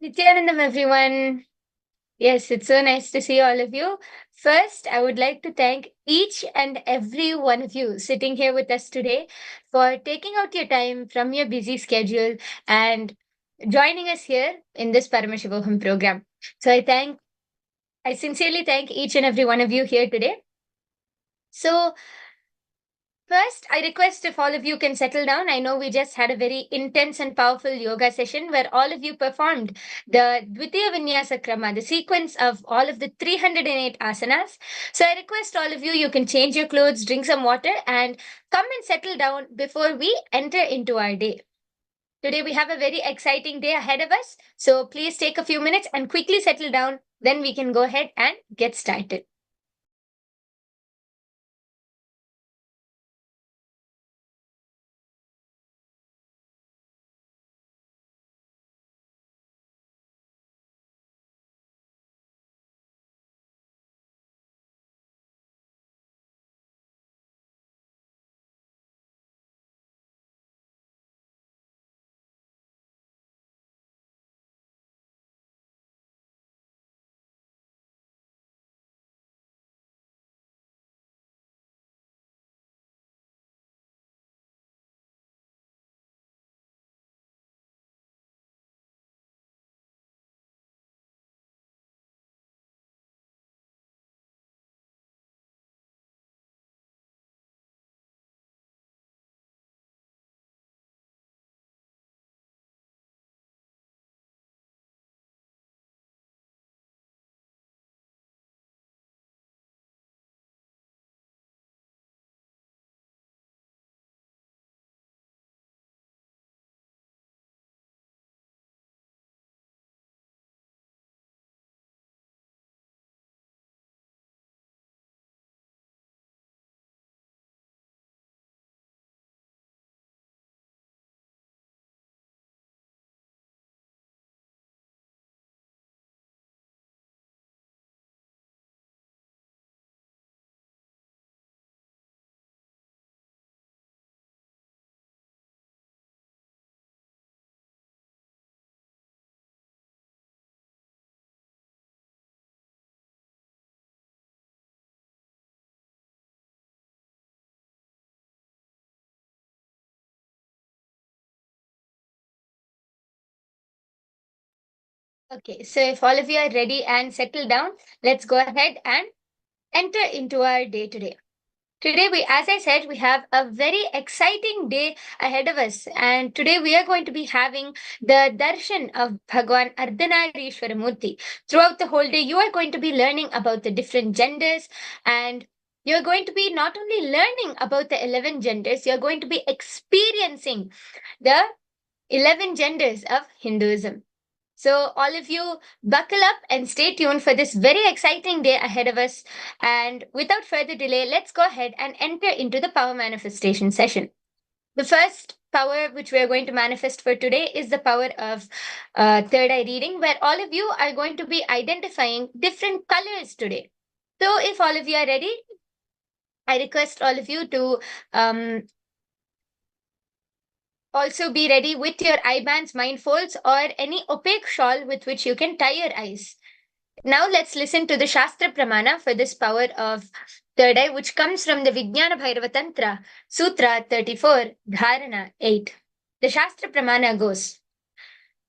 Nithyanandam, everyone. Yes, it's so nice to see all of you. First, I would like to thank each and every one of you sitting here with us today for taking out your time from your busy schedule and joining us here in this Paramashivoham program. So I sincerely thank each and every one of you here today. So first, I request if all of you can settle down. I know we just had a very intense and powerful yoga session where all of you performed the Dvitiya Vinyasa Krama, the sequence of all of the 308 asanas. So I request all of you, you can change your clothes, drink some water, and come and settle down before we enter into our day. Today we have a very exciting day ahead of us. So please take a few minutes and quickly settle down. Then we can go ahead and get started. Okay, so if all of you are ready and settled down, let's go ahead and enter into our day today. Today, as I said, we have a very exciting day ahead of us. And today we are going to be having the darshan of Bhagwan Ardhanarishwara Murthy. Throughout the whole day, you are going to be learning about the different genders, and you're going to be not only learning about the 11 genders, you're going to be experiencing the 11 genders of Hinduism. So, all of you, buckle up and stay tuned for this very exciting day ahead of us. And without further delay, let's go ahead and enter into the power manifestation session. The first power which we are going to manifest for today is the power of third eye reading, where all of you are going to be identifying different colors today. So, if all of you are ready, I request all of you to also be ready with your eye bands, mind folds, or any opaque shawl with which you can tie your eyes. Now let's listen to the Shastra Pramana for this power of third eye, which comes from the Vijnana Bhairava Tantra, Sutra 34, Dharana 8. The Shastra Pramana goes,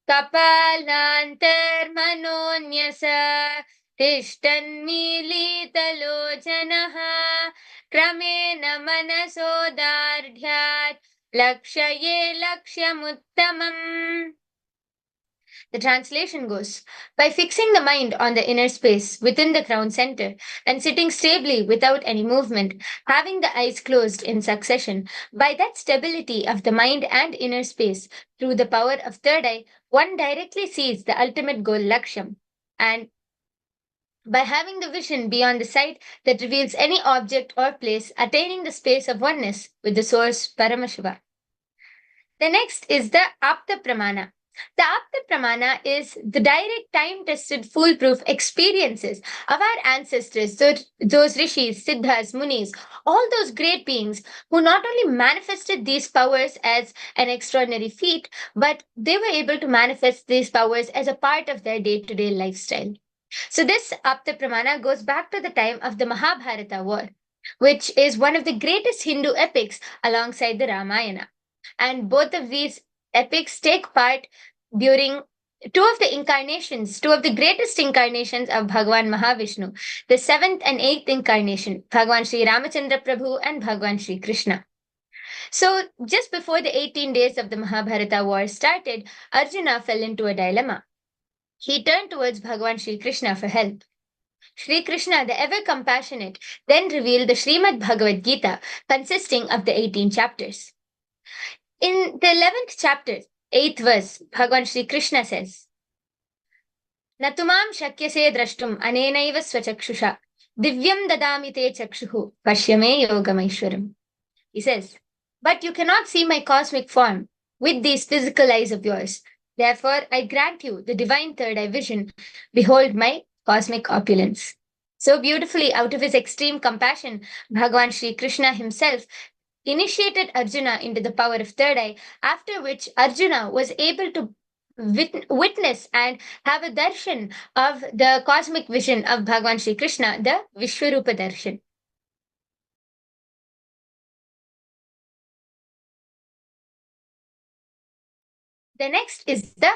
Kapalantarmanonyasa Tishtanmilitalochanaha Kramena Manasodardhyat Lakshaye Lakshamuttamam. The translation goes, by fixing the mind on the inner space within the crown center and sitting stably without any movement, having the eyes closed in succession, by that stability of the mind and inner space, through the power of third eye, one directly sees the ultimate goal, Laksham. And by having the vision beyond the sight that reveals any object or place, attaining the space of oneness with the source Paramashiva. The next is the Apta Pramana, The Apta Pramana is the direct, time-tested, foolproof experiences of our ancestors, those rishis, siddhas, munis, all those great beings who not only manifested these powers as an extraordinary feat, but they were able to manifest these powers as a part of their day-to-day lifestyle. So this Apta Pramana goes back to the time of the Mahabharata war, which is one of the greatest Hindu epics alongside the Ramayana. And both of these epics take part during two of the greatest incarnations of Bhagwan Mahavishnu, the seventh and eighth incarnation, Bhagwan Sri Ramachandra Prabhu and Bhagwan Sri Krishna. So, just before the 18 days of the Mahabharata war started, Arjuna fell into a dilemma. He turned towards Bhagwan Sri Krishna for help. Sri Krishna, the ever compassionate, then revealed the Srimad Bhagavad Gita, consisting of the 18 chapters. In the 11th chapter, 8th verse, Bhagwan Sri Krishna says, Natumam shakyase drashtum anenaiva swachakshusha divyam dadami te chakshuhu pashyame yogamaishwaram. He says, but you cannot see my cosmic form with these physical eyes of yours. Therefore, I grant you the divine third eye vision. Behold my cosmic opulence. So beautifully, out of his extreme compassion, Bhagwan Sri Krishna himself initiated Arjuna into the power of third eye, after which Arjuna was able to witness and have a darshan of the cosmic vision of Bhagwan Sri Krishna, the Vishwarupa darshan. The next is the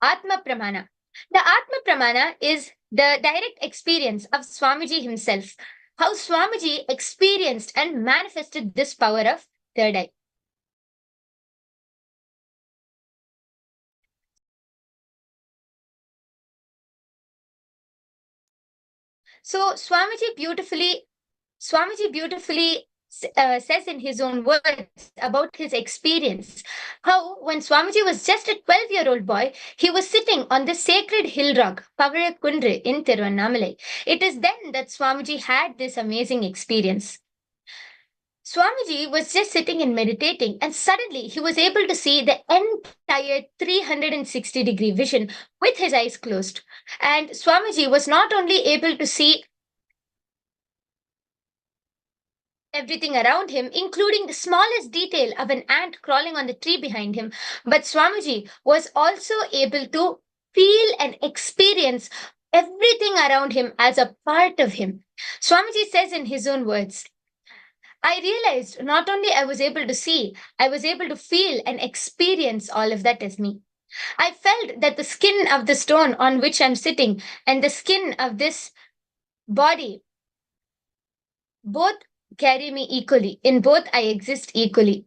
Atma Pramana. The Atma Pramana is the direct experience of Swamiji himself, how Swamiji experienced and manifested this power of third eye. So Swamiji beautifully says in his own words about his experience how when Swamiji was just a 12-year-old boy, he was sitting on the sacred hill rock, Pavarakundru in Tiruvannamalai. It is then that Swamiji had this amazing experience. Swamiji was just sitting and meditating, and suddenly he was able to see the entire 360-degree vision with his eyes closed. And Swamiji was not only able to see everything around him, including the smallest detail of an ant crawling on the tree behind him, but Swamiji was also able to feel and experience everything around him as a part of him. Swamiji says in his own words, I realized not only I was able to see, I was able to feel and experience all of that as me. I felt that the skin of the stone on which I'm sitting and the skin of this body both carry me equally. In both, I exist equally.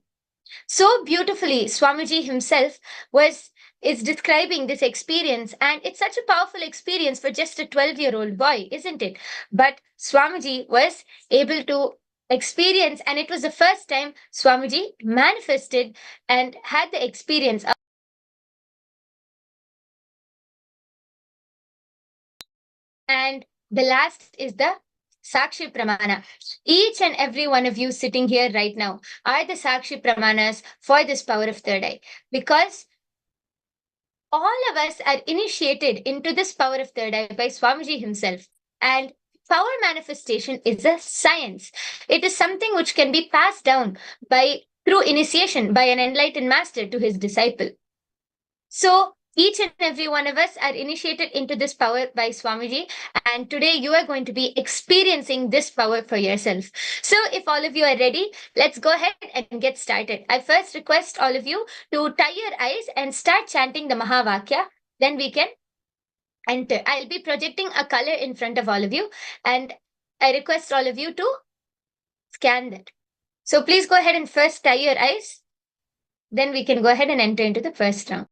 So beautifully, Swamiji himself is describing this experience, and it's such a powerful experience for just a 12-year-old boy, isn't it? But Swamiji was able to experience, and it was the first time Swamiji manifested and had the experience of. And the last is the Sakshi Pramana. Each and every one of you sitting here right now are the Sakshi Pramanas for this power of third eye, because all of us are initiated into this power of third eye by Swamiji himself. And power manifestation is a science. It is something which can be passed down through initiation by an enlightened master to his disciple. So each and every one of us are initiated into this power by Swamiji, and today you are going to be experiencing this power for yourself. So if all of you are ready, let's go ahead and get started. I first request all of you to tie your eyes and start chanting the Mahavakya. Then we can enter. I'll be projecting a color in front of all of you, and I request all of you to scan that. So please go ahead and first tie your eyes. Then we can go ahead and enter into the first round.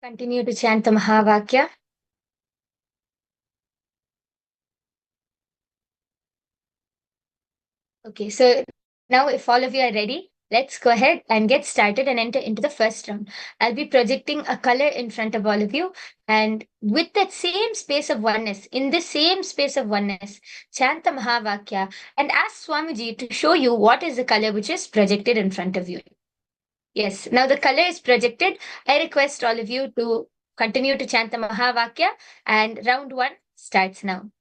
Continue to chant the Mahavakya. Okay, so now if all of you are ready, let's go ahead and get started and enter into the first round. I'll be projecting a color in front of all of you, and with that same space of oneness, in the same space of oneness, chant the Mahavakya and ask Swamiji to show you what is the color which is projected in front of you. Yes, now the color is projected. I request all of you to continue to chant the Mahavakya, and round one starts now.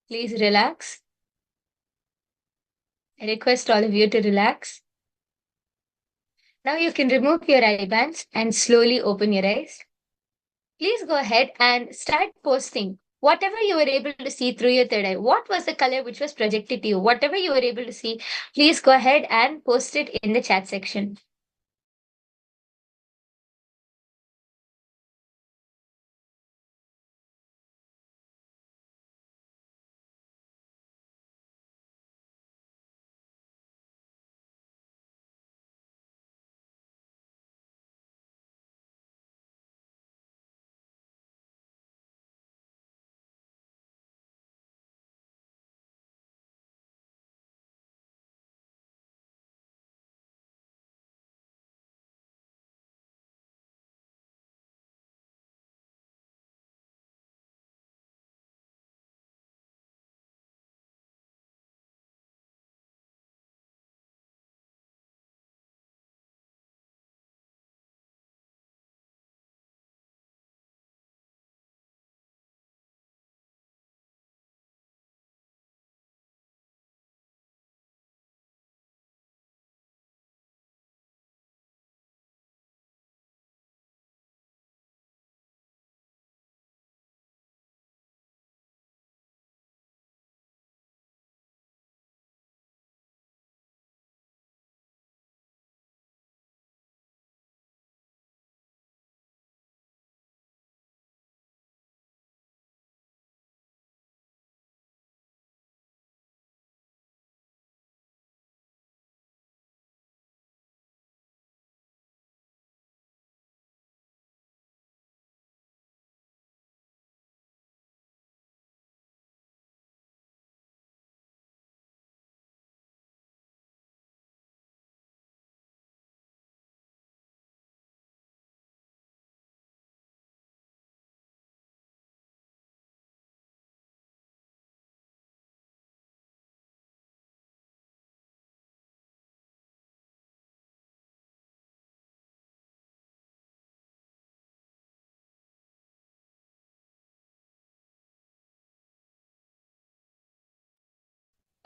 Please relax. I request all of you to relax. Now you can remove your eye bands and slowly open your eyes. Please go ahead and start posting whatever you were able to see through your third eye. What was the color which was projected to you? Whatever you were able to see, please go ahead and post it in the chat section.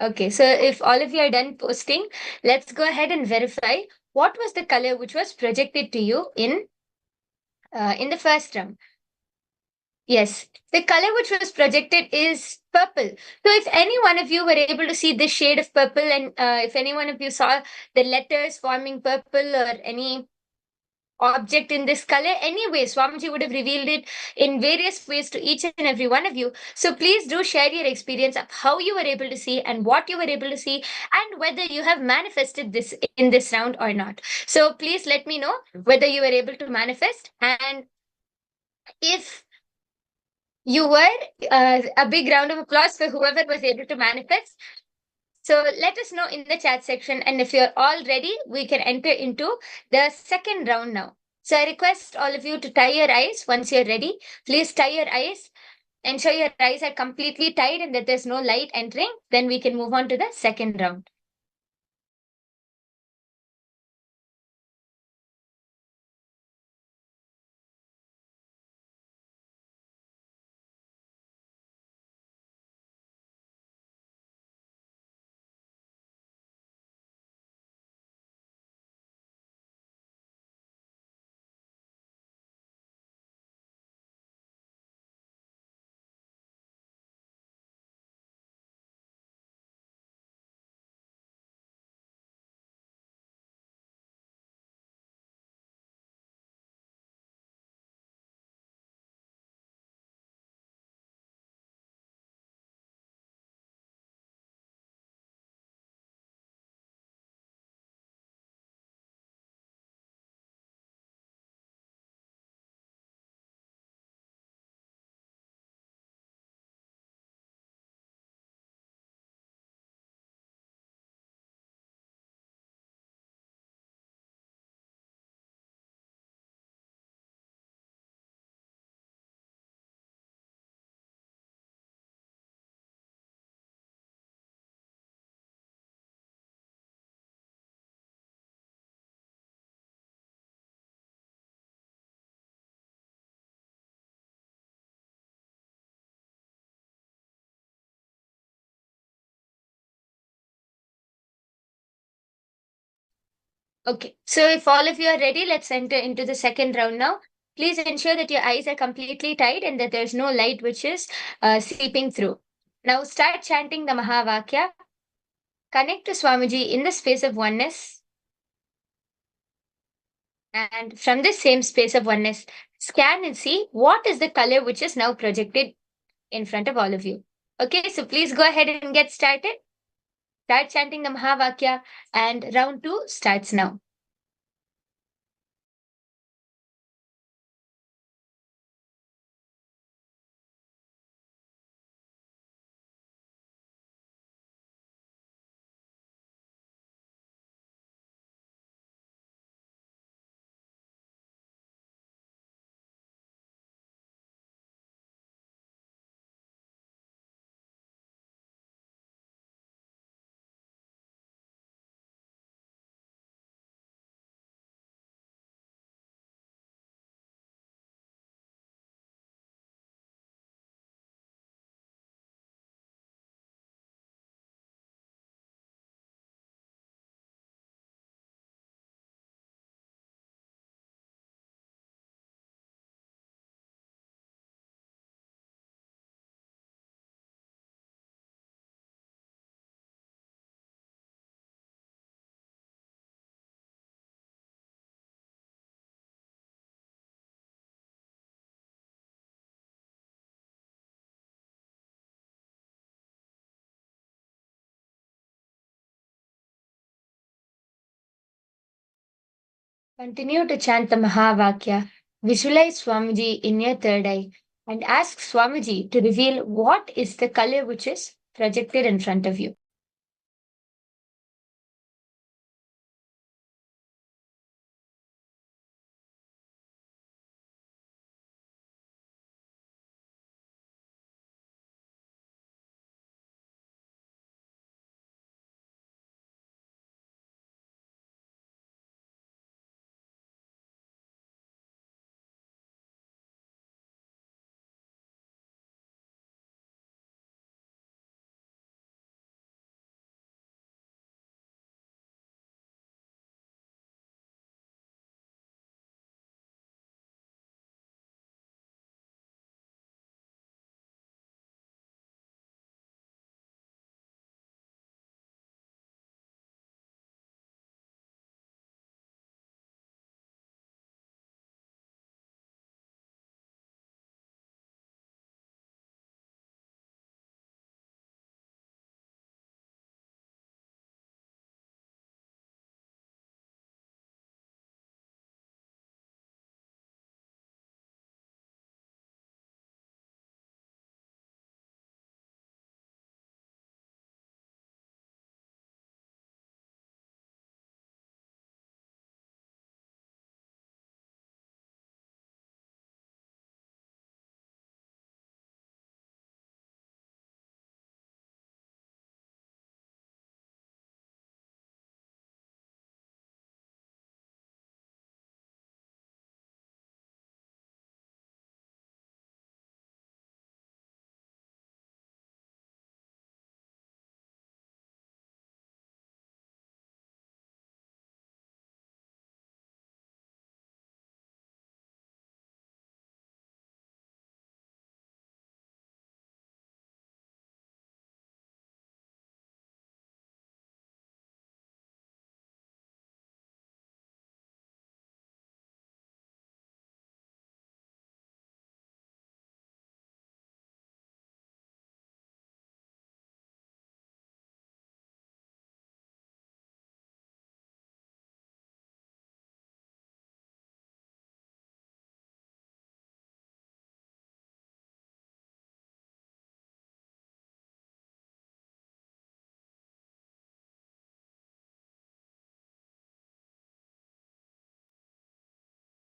Okay, so if all of you are done posting, let's go ahead and verify what was the color which was projected to you in the first round. Yes, the color which was projected is purple. So if any one of you were able to see this shade of purple, and if any one of you saw the letters forming purple or any object in this color, anyway, Swamiji would have revealed it in various ways to each and every one of you. So please do share your experience of how you were able to see and what you were able to see and whether you have manifested this in this round or not. So please let me know whether you were able to manifest, and if you were, a big round of applause for whoever was able to manifest. So let us know in the chat section. And if you're all ready, we can enter into the second round now. So I request all of you to tie your eyes once you're ready. Please tie your eyes. Ensure your eyes are completely tied and that there's no light entering. Then we can move on to the second round. Okay, so if all of you are ready, let's enter into the second round now. Please ensure that your eyes are completely tight and that there's no light which is seeping through. Now start chanting the Mahavakya. Connect to Swamiji in the space of oneness. And from this same space of oneness, scan and see what is the color which is now projected in front of all of you. Okay, so please go ahead and get started. Start chanting the Mahavakya, and round 2 starts now. Continue to chant the Mahavakya. Visualize Swamiji in your third eye and ask Swamiji to reveal what is the color which is projected in front of you.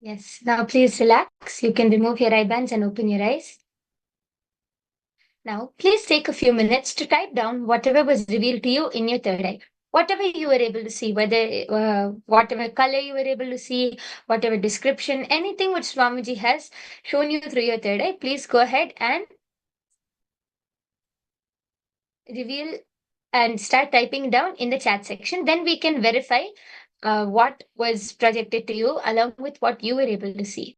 Yes. Now please relax. You can remove your eye bands and open your eyes. Now, please take a few minutes to type down whatever was revealed to you in your third eye. Whatever you were able to see, whether whatever color you were able to see, whatever description, anything which Swamiji has shown you through your third eye, please go ahead and reveal and start typing down in the chat section. Then we can verify what was projected to you along with what you were able to see.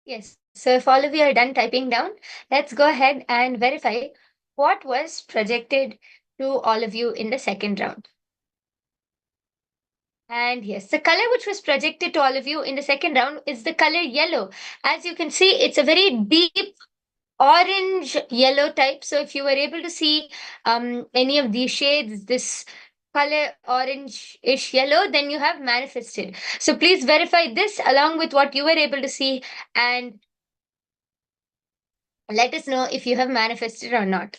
Yes. So if all of you are done typing down, let's go ahead and verify what was projected to all of you in the second round. And yes, the color which was projected to all of you in the second round is the color yellow. As you can see, it's a very deep orange yellow type. So if you were able to see any of these shades, this color orange-ish yellow, then you have manifested. So please verify this along with what you were able to see and let us know if you have manifested or not.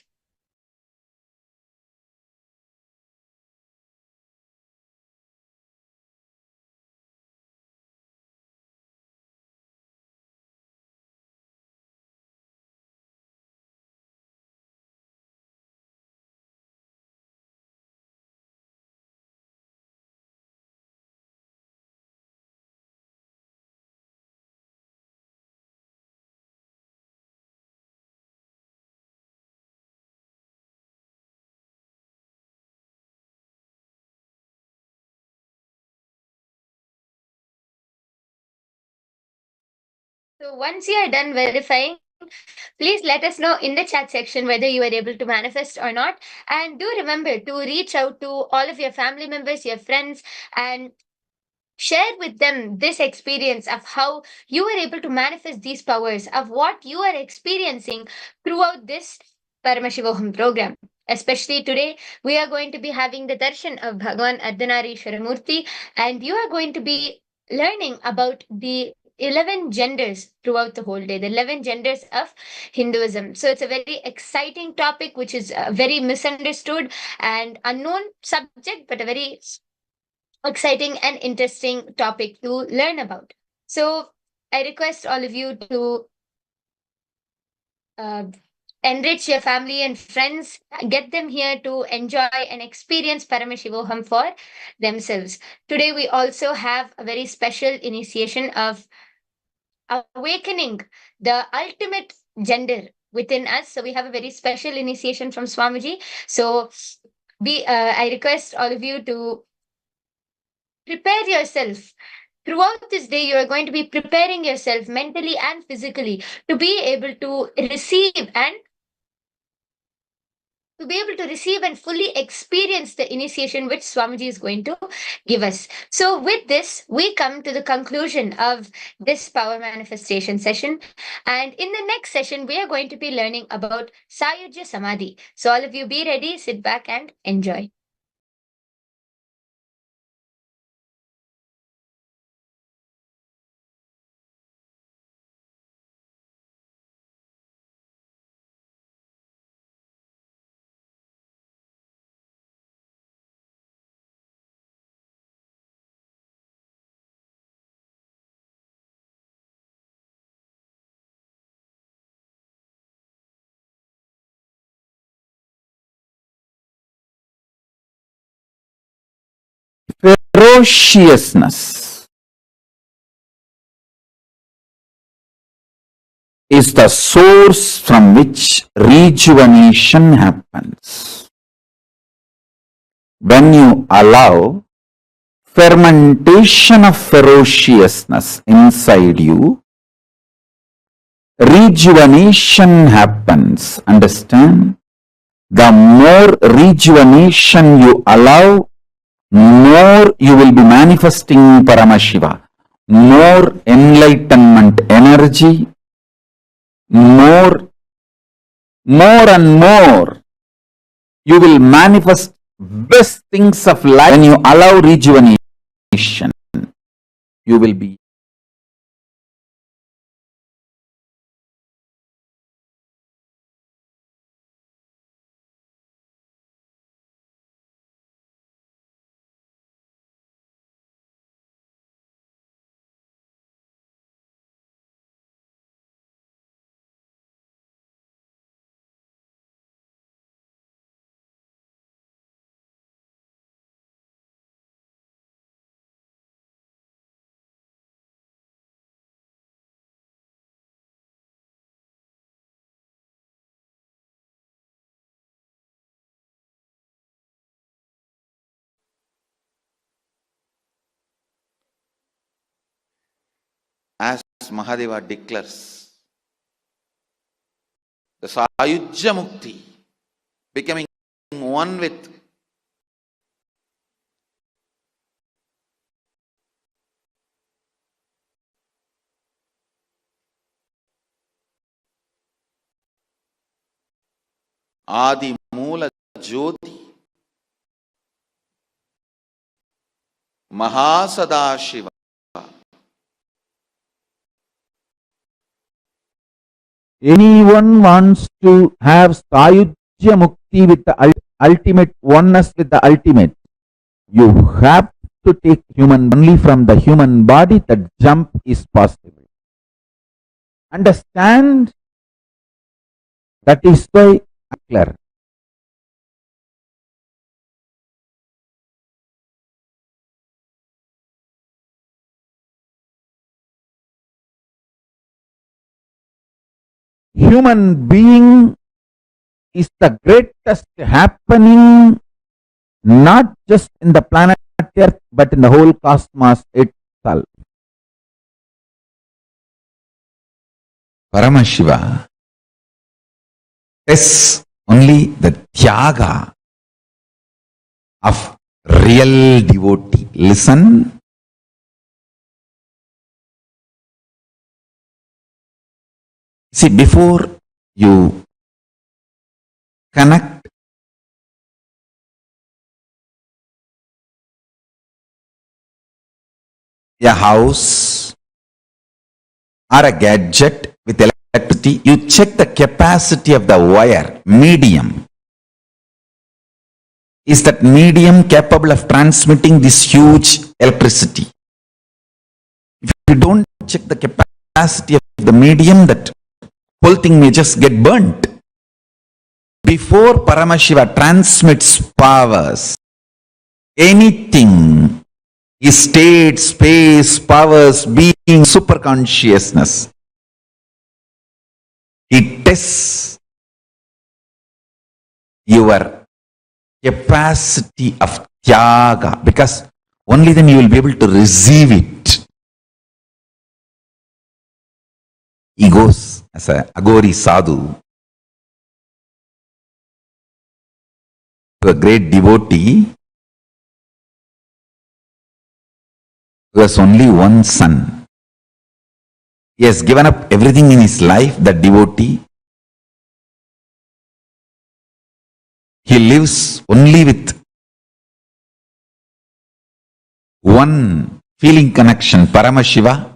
So once you are done verifying, please let us know in the chat section whether you were able to manifest or not. And do remember to reach out to all of your family members, your friends, and share with them this experience of how you were able to manifest these powers, of what you are experiencing throughout this Paramashivoham program. Especially today, we are going to be having the darshan of Bhagavan Ardhanarishwara Murti, and you are going to be learning about the 11 genders throughout the whole day, the 11 genders of Hinduism. So it's a very exciting topic, which is very misunderstood and unknown subject, but a very exciting and interesting topic to learn about. So I request all of you to uh, enrich your family and friends, get them here to enjoy and experience Paramashivoham for themselves. Today, we also have a very special initiation of awakening the ultimate gender within us. So we have a very special initiation from Swamiji. So I request all of you to prepare yourself. Throughout this day, you are going to be preparing yourself mentally and physically to be able to receive and fully experience the initiation which Swamiji is going to give us. So, with this, we come to the conclusion of this power manifestation session. And in the next session, we are going to be learning about Sayujya Samadhi. So, all of you be ready, sit back, and enjoy. ferociousness is the source from which rejuvenation happens. When you allow fermentation of ferociousness inside you, rejuvenation happens. Understand? The more rejuvenation you allow, more you will be manifesting Paramashiva, more enlightenment energy, more and more you will manifest best things of life. When you allow rejuvenation, you will be as Mahadeva declares, the Sayujya Mukti, becoming one with Adi Mula Jyoti, Mahasadashiva. anyone wants to have Sayujya Mukti with the ultimate oneness with the ultimate, you have to take human only from the human body. That jump is possible. Understand? That is why clear. Human being is the greatest happening not just in the planet Earth but in the whole cosmos itself. Paramashiva is only the Tyaga of real devotee. Listen. See, before you connect a house or a gadget with electricity, you check the capacity of the wire, medium. Is that medium capable of transmitting this huge electricity? If you don't check the capacity of the medium, that whole thing may just get burnt. Before Paramashiva transmits powers, anything is state, space, powers, being, super consciousness. It tests your capacity of Tyaga, because only then you will be able to receive it. He goes as a Agori Sadhu to a great devotee who has only one son. He has given up everything in his life, that devotee. He lives only with one feeling connection, Paramashiva.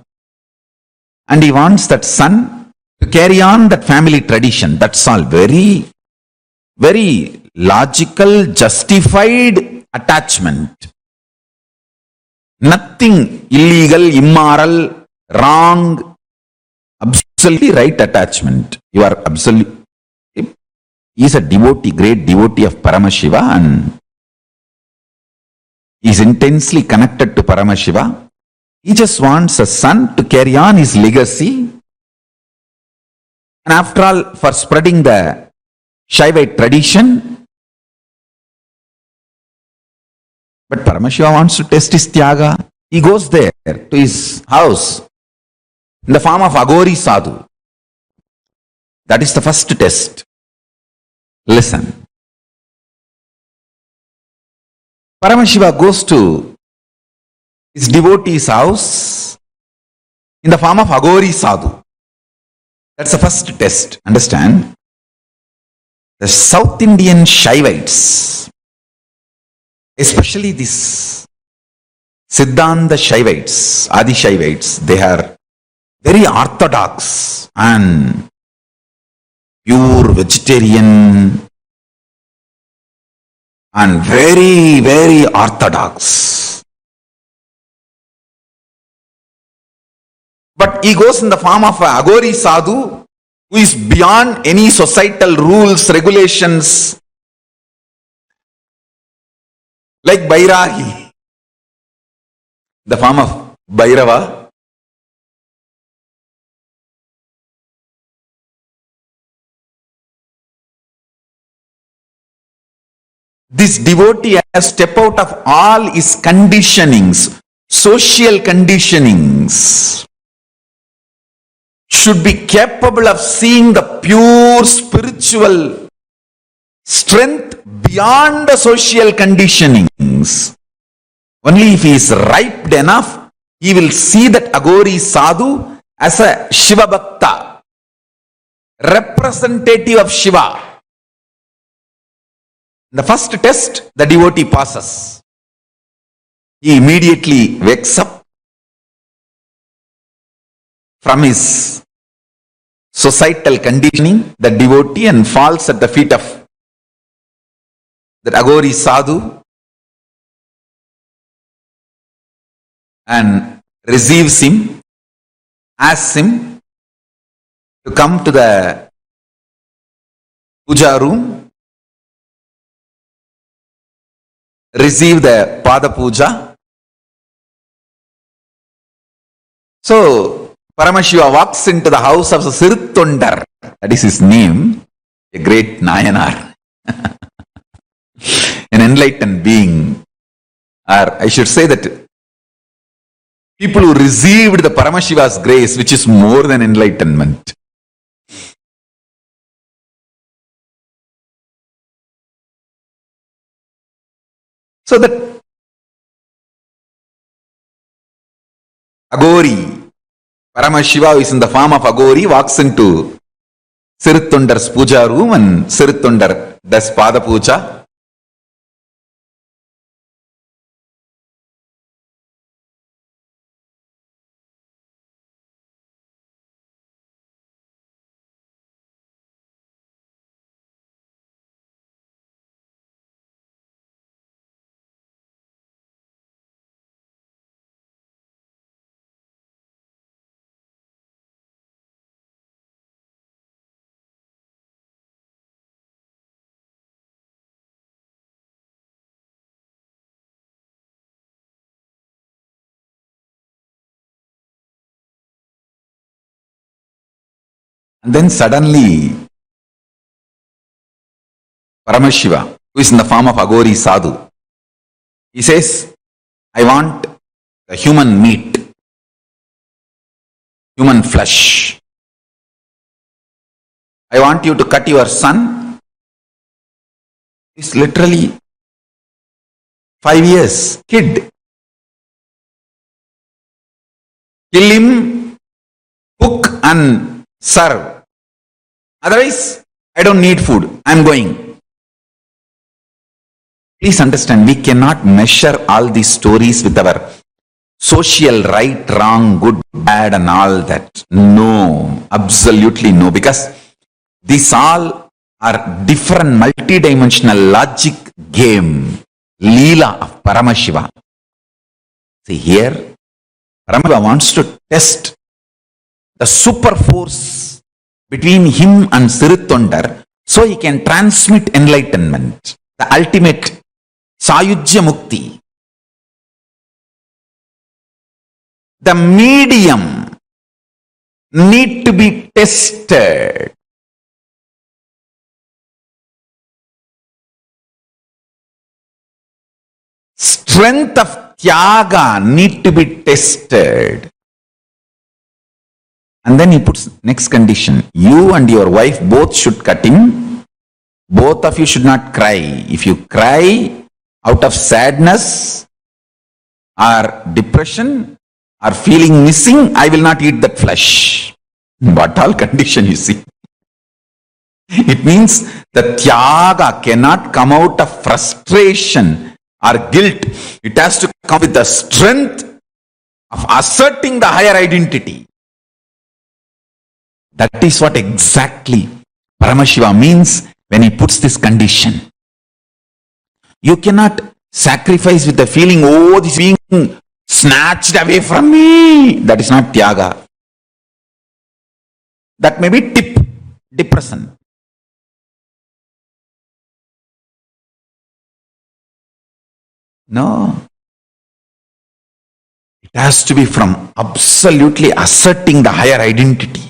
And he wants that son to carry on that family tradition. That's all. Very, very logical, justified attachment. Nothing illegal, immoral, wrong, absolutely right attachment. You are absolutely. He is a devotee, great devotee of Paramashiva, and He is intensely connected to Paramashiva. He just wants a son to carry on his legacy. And after all, for spreading the Shaivite tradition. But Paramashiva wants to test his Tyaga. He goes there to his house in the form of Agori Sadhu. That is the first test. Listen. Paramashiva goes to his devotee's house in the form of Agori Sadhu. That's the first test. Understand? The South Indian Shaivites, especially this Siddhanta Shaivites, Adi Shaivites, they are very orthodox and pure vegetarian and very, very orthodox. But he goes in the form of a Agori Sadhu who is beyond any societal rules, regulations, like Bairahi, the form of Bhairava. This devotee has stepped out of all his conditionings, social conditionings, should be capable of seeing the pure spiritual strength beyond the social conditionings. Only if he is ripe enough, he will see that Agori Sadhu as a Shiva Bhakta, representative of Shiva. The first test, the devotee passes. He immediately wakes up from his societal conditioning, the devotee, and falls at the feet of that Agori Sadhu and receives him, asks him to come to the puja room, receive the Pada Puja. So Paramashiva walks into the house of Sirthundar, that is his name, a great Nayanar, an enlightened being, or I should say that people who received the Paramashiva's grace, which is more than enlightenment. So that Agori, Paramashiva is in the form of Agori, walks into Sirthundar's puja room and Sirthundar does Pada Puja. And then suddenly, Paramashiva, who is in the form of Agori Sadhu, he says, I want the human meat, human flesh. I want you to cut your son. He's literally 5 years, kid. Kill him, cook and serve. Otherwise, I don't need food. I'm going. Please understand, we cannot measure all these stories with our social right, wrong, good, bad and all that. No, absolutely no. Because these all are different multidimensional logic game, Leela of Paramashiva. See here, Paramashiva wants to test the super force between him and Sirthundar so he can transmit enlightenment, the ultimate Sayujya Mukti. the medium need to be tested. Strength of tyaga need to be tested. And then he puts next condition. You and your wife both should cut him. Both of you should not cry. If you cry out of sadness or depression or feeling missing, I will not eat that flesh. What all condition you see? It means the tyaga cannot come out of frustration or guilt. It has to come with the strength of asserting the higher identity. That is what exactly Paramashiva means when he puts this condition. You cannot sacrifice with the feeling, oh, this is being snatched away from me. That is not tyaga. That may be depression. No. It has to be from absolutely asserting the higher identity.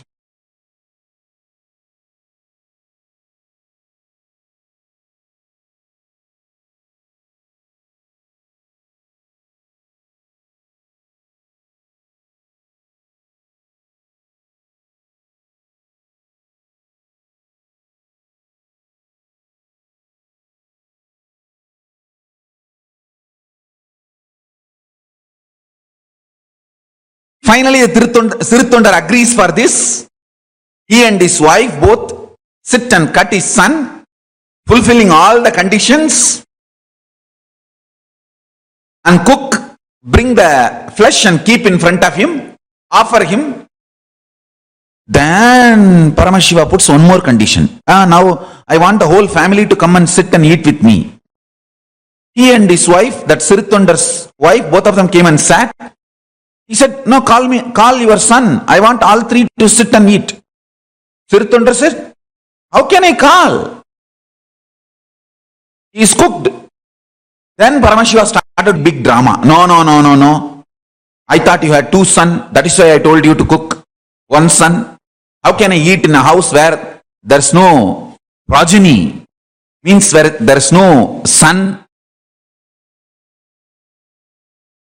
Finally, the Sirithondar agrees for this. He and his wife both sit and cut his son, fulfilling all the conditions, and cook, bring the flesh and keep in front of him, offer him. Then Paramashiva puts one more condition. Now I want the whole family to come and sit and eat with me. He and his wife, that Sirithondar's wife, both of them came and sat. He said, no, call your son. I want all three to sit and eat. Sirithondar said, how can I call? He is cooked. Then Paramashiva started big drama. No. I thought you had two sons. That is why I told you to cook one son. How can I eat in a house where there's no progeny? Means where there's no son.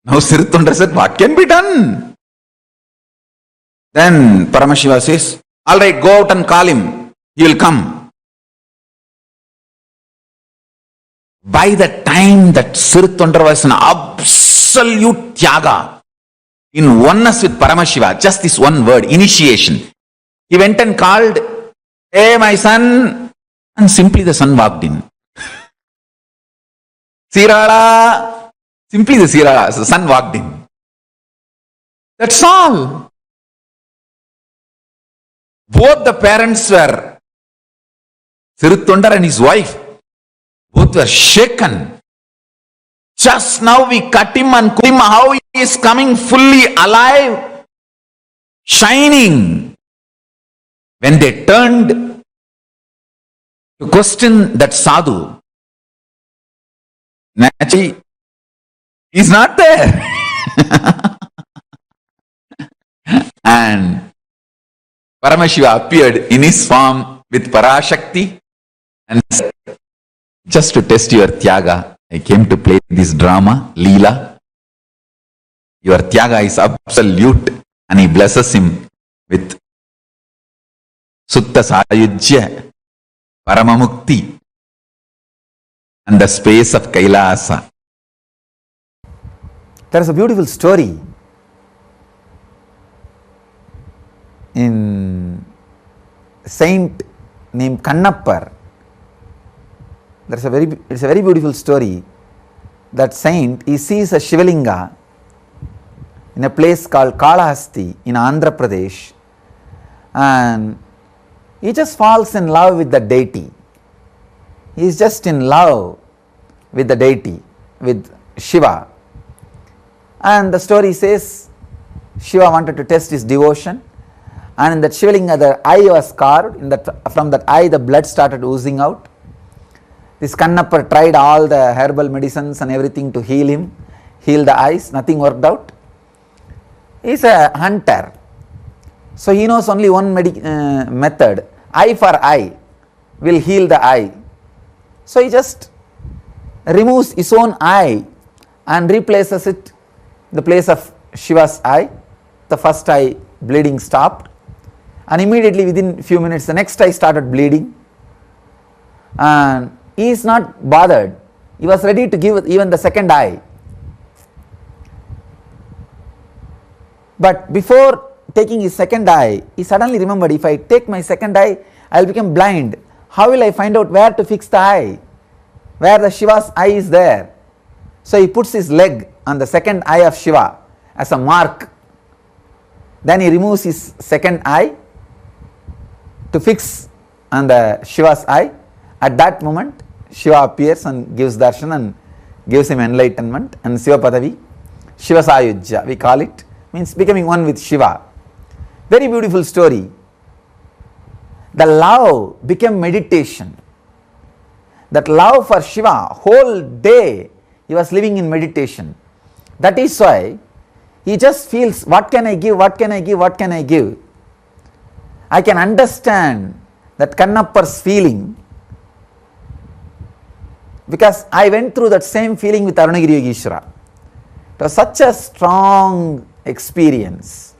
Now Sirithondar said, what can be done? Then Paramashiva says, all right, go out and call him. He will come. By the time that Sirithondar was an absolute tyaga, in oneness with Paramashiva, just this one word, initiation. He went and called, hey, my son, and simply the son walked in. Sirala. Simply the son walked in. That's all. Both the parents were, Sirithondar and his wife, both were shaken. Just now we cut him and cook him, how he is coming fully alive, shining. When they turned to question that sadhu, naturally, he's not there. And Paramashiva appeared in his form with Parashakti and said, just to test your tyaga, I came to play this drama, Leela. Your tyaga is absolute. And he blesses him with Sutta Sayujya, Paramamukti, and the space of Kailasa. There is a beautiful story in a saint named Kannappar. It's a very beautiful story. That saint, he sees a Shivalinga in a place called Kalahasti in Andhra Pradesh, and he just falls in love with the deity. He is just in love with the deity, with Shiva. And the story says Shiva wanted to test his devotion, and in that Shivalinga the eye was carved. From that eye the blood started oozing out. This Kannappar tried all the herbal medicines and everything to heal the eyes. Nothing worked out. is a hunter. So he knows only one method. Eye for eye will heal the eye. So he just removes his own eye and replaces it in the place of Shiva's eye. The first eye bleeding stopped, and immediately within few minutes the next eye started bleeding, and he is not bothered. He was ready to give even the second eye. But before taking his second eye, he suddenly remembered, if I take my second eye, I will become blind. How will I find out where to fix the eye? Where the Shiva's eye is there. So he puts his leg on the second eye of Shiva as a mark. Then he removes his second eye to fix on the Shiva's eye. At that moment, Shiva appears and gives darshan and gives him enlightenment and Shiva Padavi. Shiva Sayujya, we call it, means becoming one with Shiva. Very beautiful story. The love became meditation. That love for Shiva, whole day he was living in meditation. That is why he just feels, what can I give, what can I give, what can I give. I can understand that Kannappar's feeling, because I went through that same feeling with Arunagiri Yogeshwara. It was such a strong experience.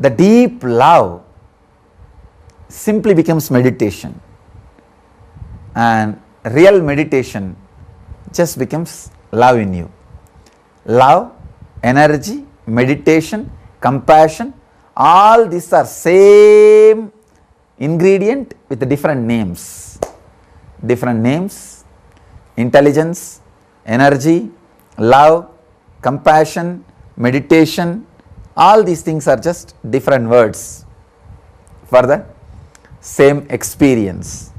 The deep love simply becomes meditation, and real meditation just becomes love in you. Love, energy, meditation, compassion, all these are same ingredient with different names. Different names: intelligence, energy, love, compassion, meditation. All these things are just different words for the same experience.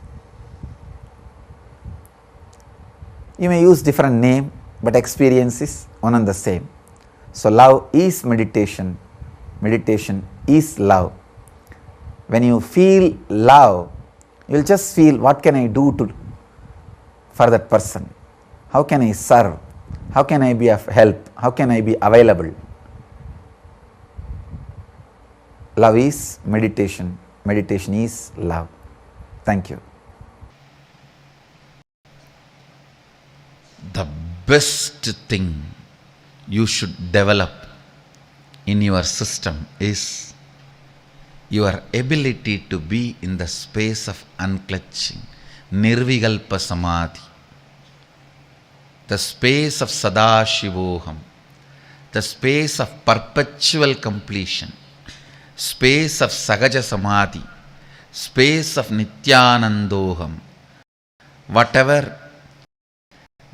You may use different name, but experience is one and the same. So love is meditation, meditation is love. When you feel love, you will just feel, what can I do for that person? How can I serve? How can I be of help? How can I be available? Love is meditation, meditation is love. Thank you. The best thing you should develop in your system is your ability to be in the space of unclutching, nirvikalpa samadhi, the space of Sadashivoham, the space of perpetual completion, space of Sahaja Samadhi, space of Nithyanandoham. Whatever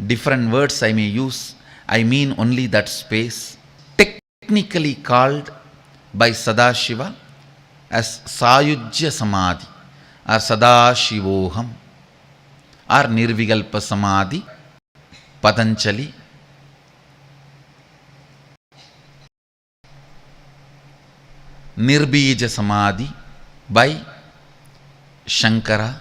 different words I may use, I mean only that space, technically called by Sadashiva as Sayujya Samadhi or Sadashivoham or Nirvikalpa Samadhi, Patanjali. Nirbija Samadhi by Shankara.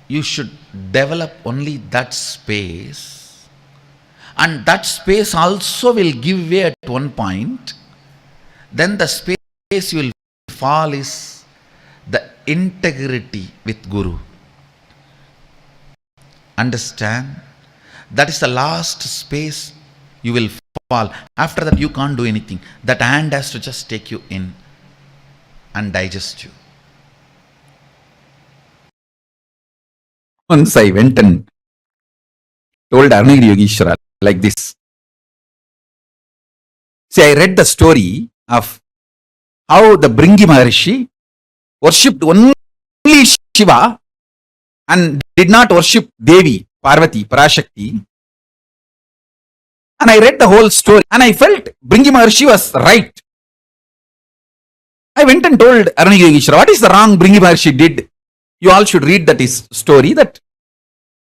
You should develop only that space, and that space also will give way at one point. Then the space you will fall is the integrity with Guru. Understand? That is the last space you will fall. After that you can't do anything. That hand has to just take you in and digest you. Once I went and told Arunagiri Yogeshwara like this. See, I read the story of how the Bringi Maharshi worshipped only Shiva and did not worship Devi, Parvati, Parashakti. And I read the whole story and I felt Bringi Maharshi was right. I went and told Arunagiri Yogeshwara, what is the wrong Bringi Maharshi did? You all should read that his story, that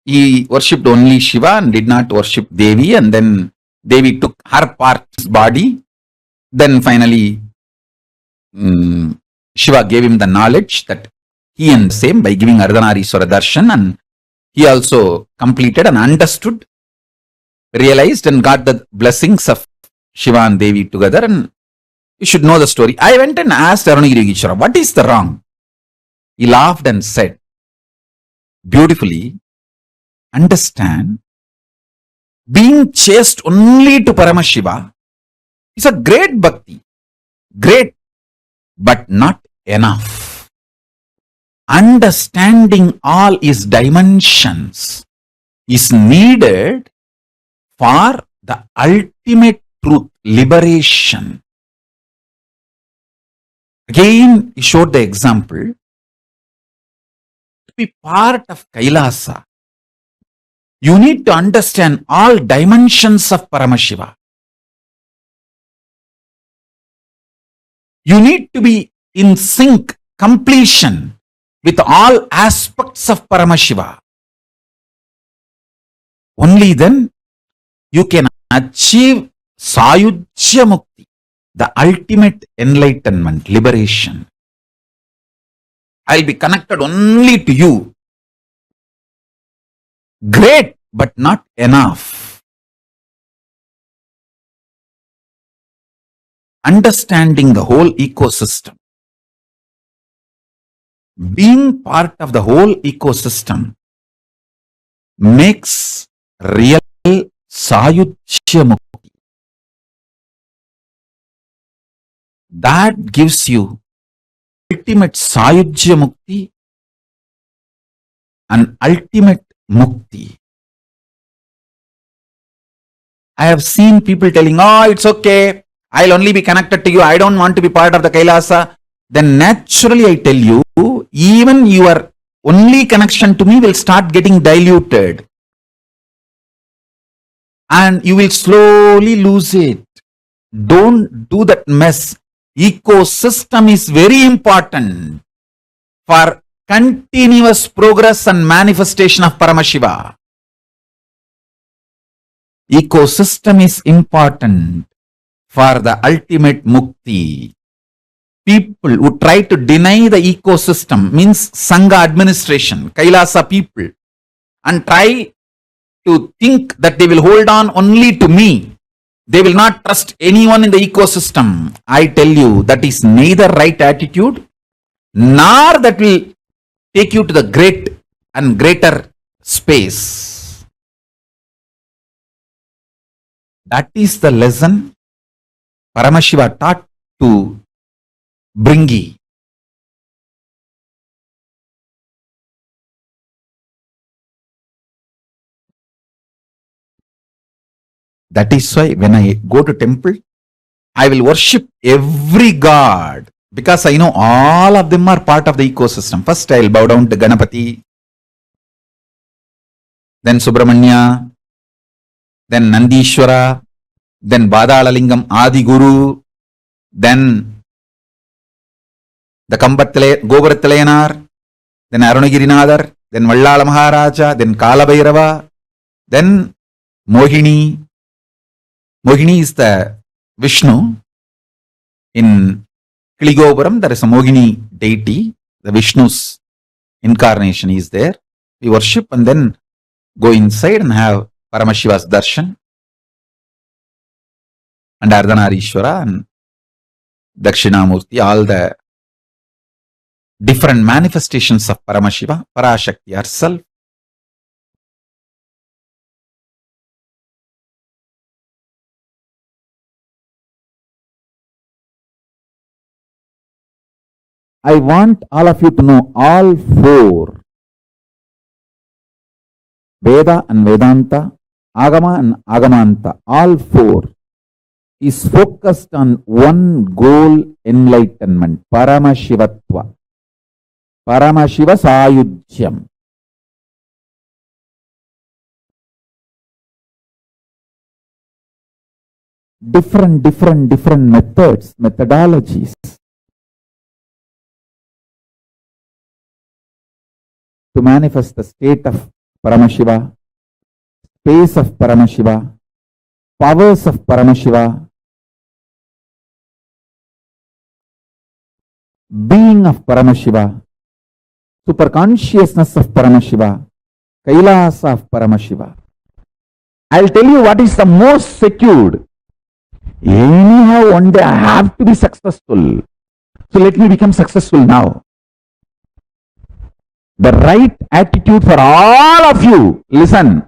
he worshipped only Shiva and did not worship Devi, and then Devi took her part, his body. Then finally Shiva gave him the knowledge that He and same by giving Ardhanarishwara darshan, and he also completed and understood, realized and got the blessings of Shiva and Devi together. And you should know the story. I went and asked Arunagiri Yogeshwara, what is the wrong? He laughed and said, beautifully, understand, being chaste only to Paramashiva is a great bhakti. Great, but not enough. Understanding all his dimensions is needed for the ultimate truth, liberation. Again, he showed the example. To be part of Kailasa, you need to understand all dimensions of Paramashiva. You need to be in sync, completion with all aspects of Paramashiva. Only then you can achieve Sayujya Mukti, the ultimate enlightenment, liberation. I'll be connected only to you. Great, but not enough. Understanding the whole ecosystem, being part of the whole ecosystem makes real Sayujya Mukti. That gives you ultimate Sayujya Mukti and ultimate Mukti. I have seen people telling, oh, it's okay, I'll only be connected to you, I don't want to be part of the Kailasa. Then naturally I tell you, even your only connection to me will start getting diluted. And you will slowly lose it. Don't do that mess. Ecosystem is very important for continuous progress and manifestation of Paramashiva. Ecosystem is important for the ultimate mukti. People who try to deny the ecosystem, means Sangha administration, Kailasa people, and try to think that they will hold on only to me, they will not trust anyone in the ecosystem. I tell you, that is neither right attitude, nor that will take you to the great and greater space. That is the lesson Paramashiva taught to Bringi. That is why when I go to temple, I will worship every god, because I know all of them are part of the ecosystem. First I will bow down to Ganapati, then Subramanya, then Nandishwara, then Badalalingam Adi Guru, then the Gobaratalayanar, then Arunagirinadar, then Vallala Maharaja, then Kalabhairava, then Mohini. Mohini is the Vishnu. In Kiligopuram, there is a Mohini deity. The Vishnu's incarnation is there. We worship and then go inside and have Paramashiva's darshan. And Ardhanarishwara and Dakshinamurti, all the different manifestations of Paramashiva, Parashakti herself. I want all of you to know all four, Veda and Vedanta, Agama and Agamanta, all four is focused on one goal, enlightenment, Paramashivatva, Paramashiva Sayujyam. Different methods, methodologies to manifest the state of Paramashiva, space of Paramashiva, powers of Paramashiva, being of Paramashiva, superconsciousness of Paramashiva, Kailasa of Paramashiva. I'll tell you what is the most secured. Anyhow, one day I have to be successful. So let me become successful now. The right attitude for all of you. Listen.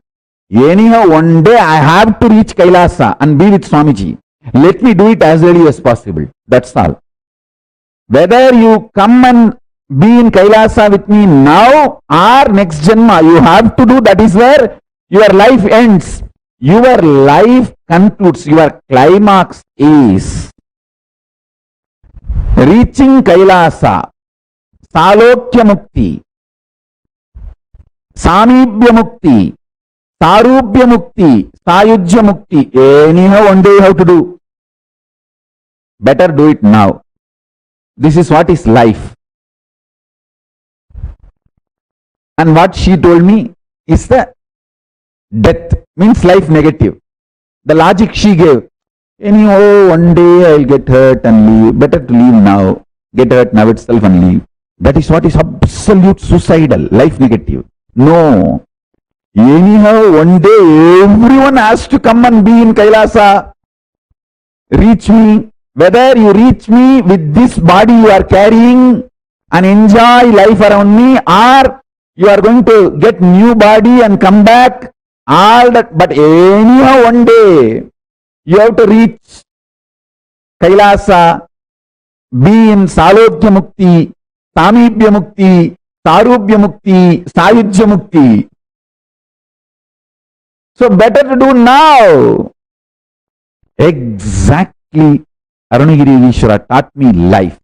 Anyhow, one day I have to reach Kailasa and be with Swamiji. Let me do it as early as possible. That's all. Whether you come and be in Kailasa with me now or next Janma, you have to do. That is where your life ends. Your life concludes. Your climax is reaching Kailasa, Salokya Mukti, Samibhya Mukti, Sarubhya Mukti, Sayujya Mukti. Anyhow, one day you have to do. Better do it now. This is what is life. And what she told me is the death means life negative. The logic she gave. Anyhow, one day I'll get hurt and leave. Better to leave now. Get hurt now itself and leave. That is what is absolute suicidal, life negative. No. Anyhow, one day everyone has to come and be in Kailasa. Reach me. Whether you reach me with this body you are carrying and enjoy life around me, or you are going to get new body and come back, all that. But anyhow, one day you have to reach Kailasa, be in Salokya Mukti, Samibhya Mukti, Sarubhya Mukti, Sayujya Mukti. So better to do now. Exactly. Arunagiri Vishwara taught me life.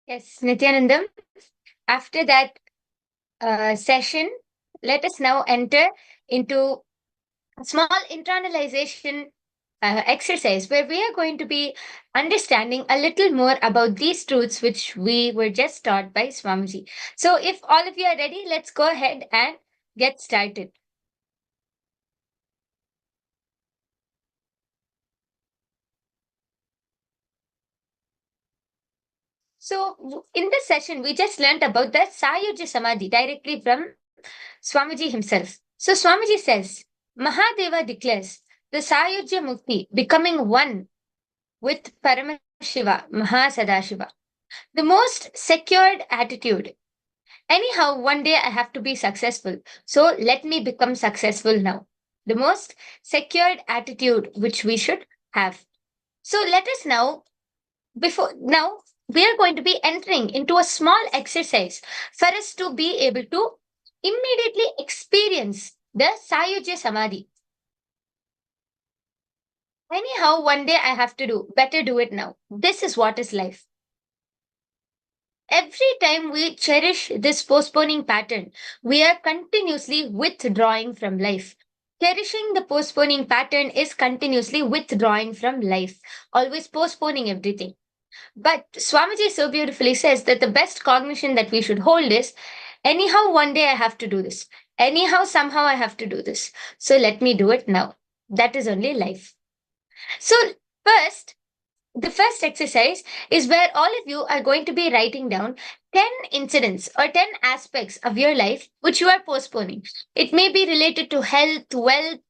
Yes, Nithyanandam. After that session, let us now enter into a small internalization exercise where we are going to be understanding a little more about these truths which we were just taught by Swamiji. So, if all of you are ready, let's go ahead and get started. So, in this session, we just learned about the Sayuja Samadhi directly from Swamiji himself. So, Swamiji says, Mahadeva declares the Sayuja Mukti becoming one with Paramashiva, Mahasadashiva, the most secured attitude. Anyhow, one day I have to be successful. So let me become successful now. The most secured attitude which we should have. So let us now, we are going to be entering into a small exercise for us to be able to immediately experience the Sayuja Samadhi. Anyhow, one day I have to do. Better do it now. This is what is life. Every time we cherish this postponing pattern, we are continuously withdrawing from life. Cherishing the postponing pattern is continuously withdrawing from life, always postponing everything. But Swamiji so beautifully says that the best cognition that we should hold is anyhow, one day I have to do this. Anyhow, somehow I have to do this. So let me do it now. That is only life. So, first, the first exercise is where all of you are going to be writing down 10 incidents or 10 aspects of your life which you are postponing. It may be related to health, wealth,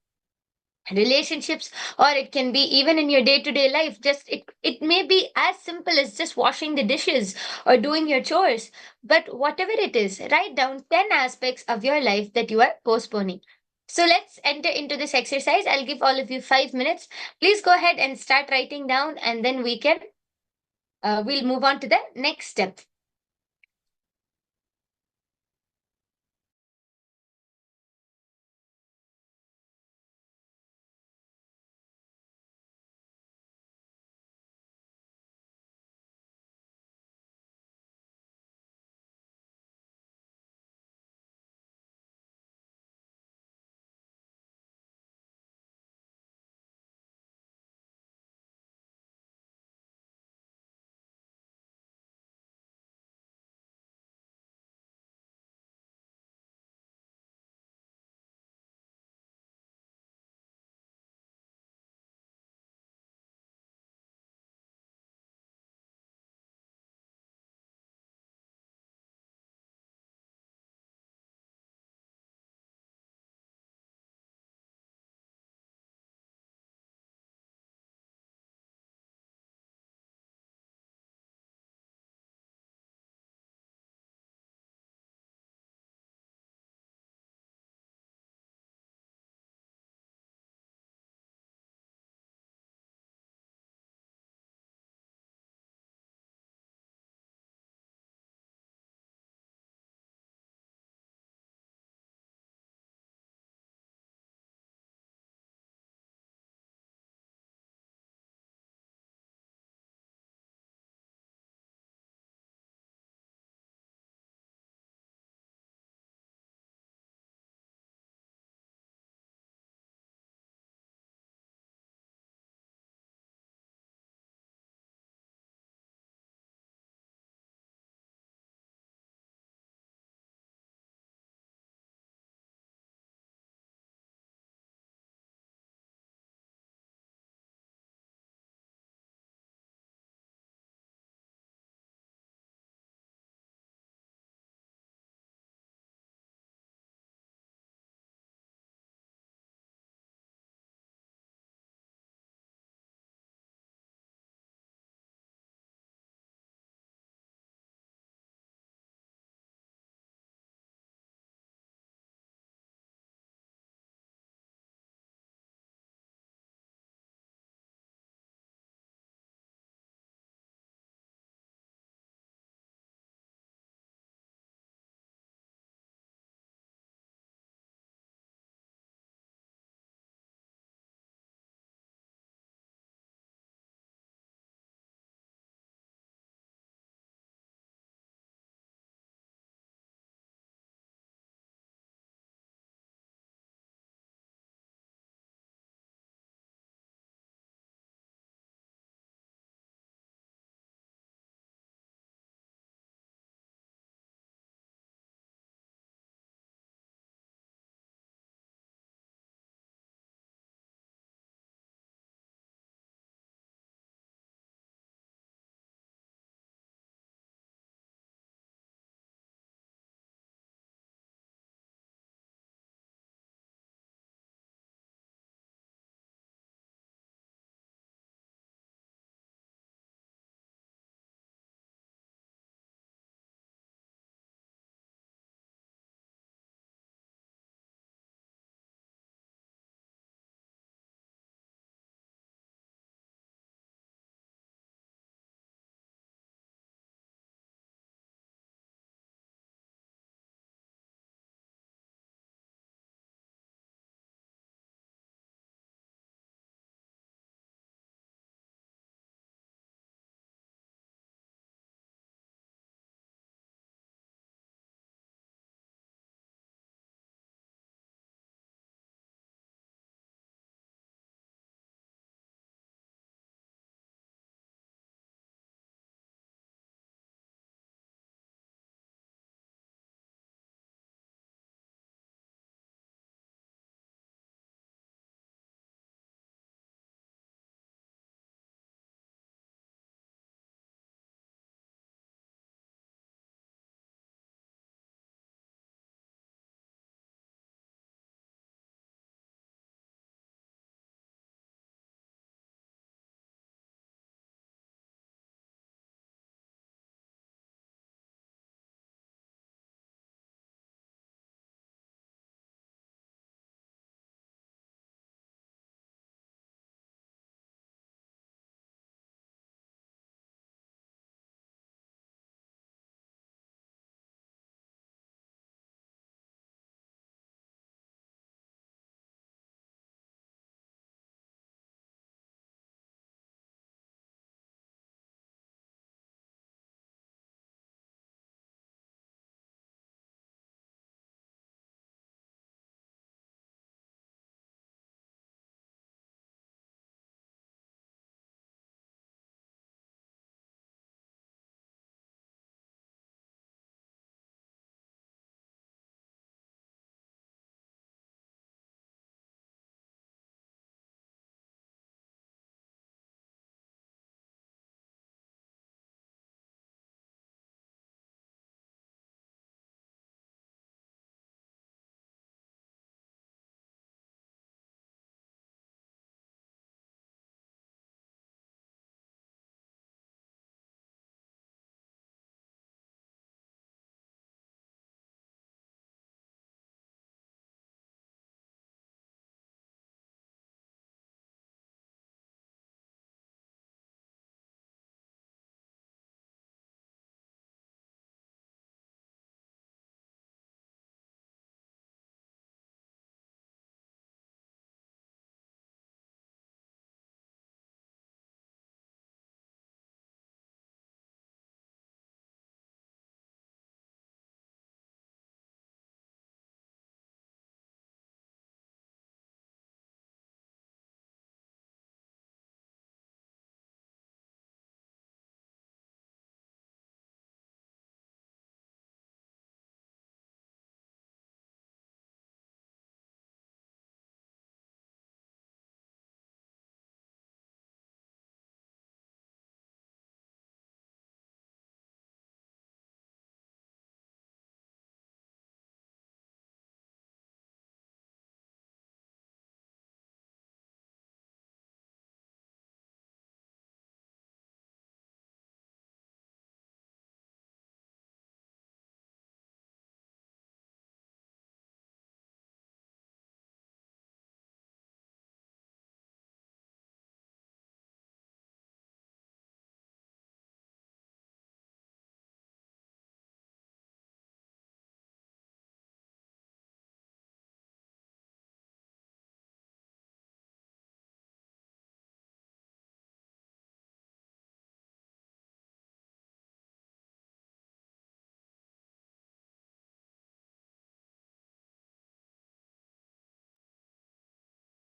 relationships, or it can be even in your day-to-day life. Just it may be as simple as just washing the dishes or doing your chores. But whatever it is, write down 10 aspects of your life that you are postponing. So let's enter into this exercise. I'll give all of you 5 minutes. Please go ahead and start writing down, and then we'll move on to the next step.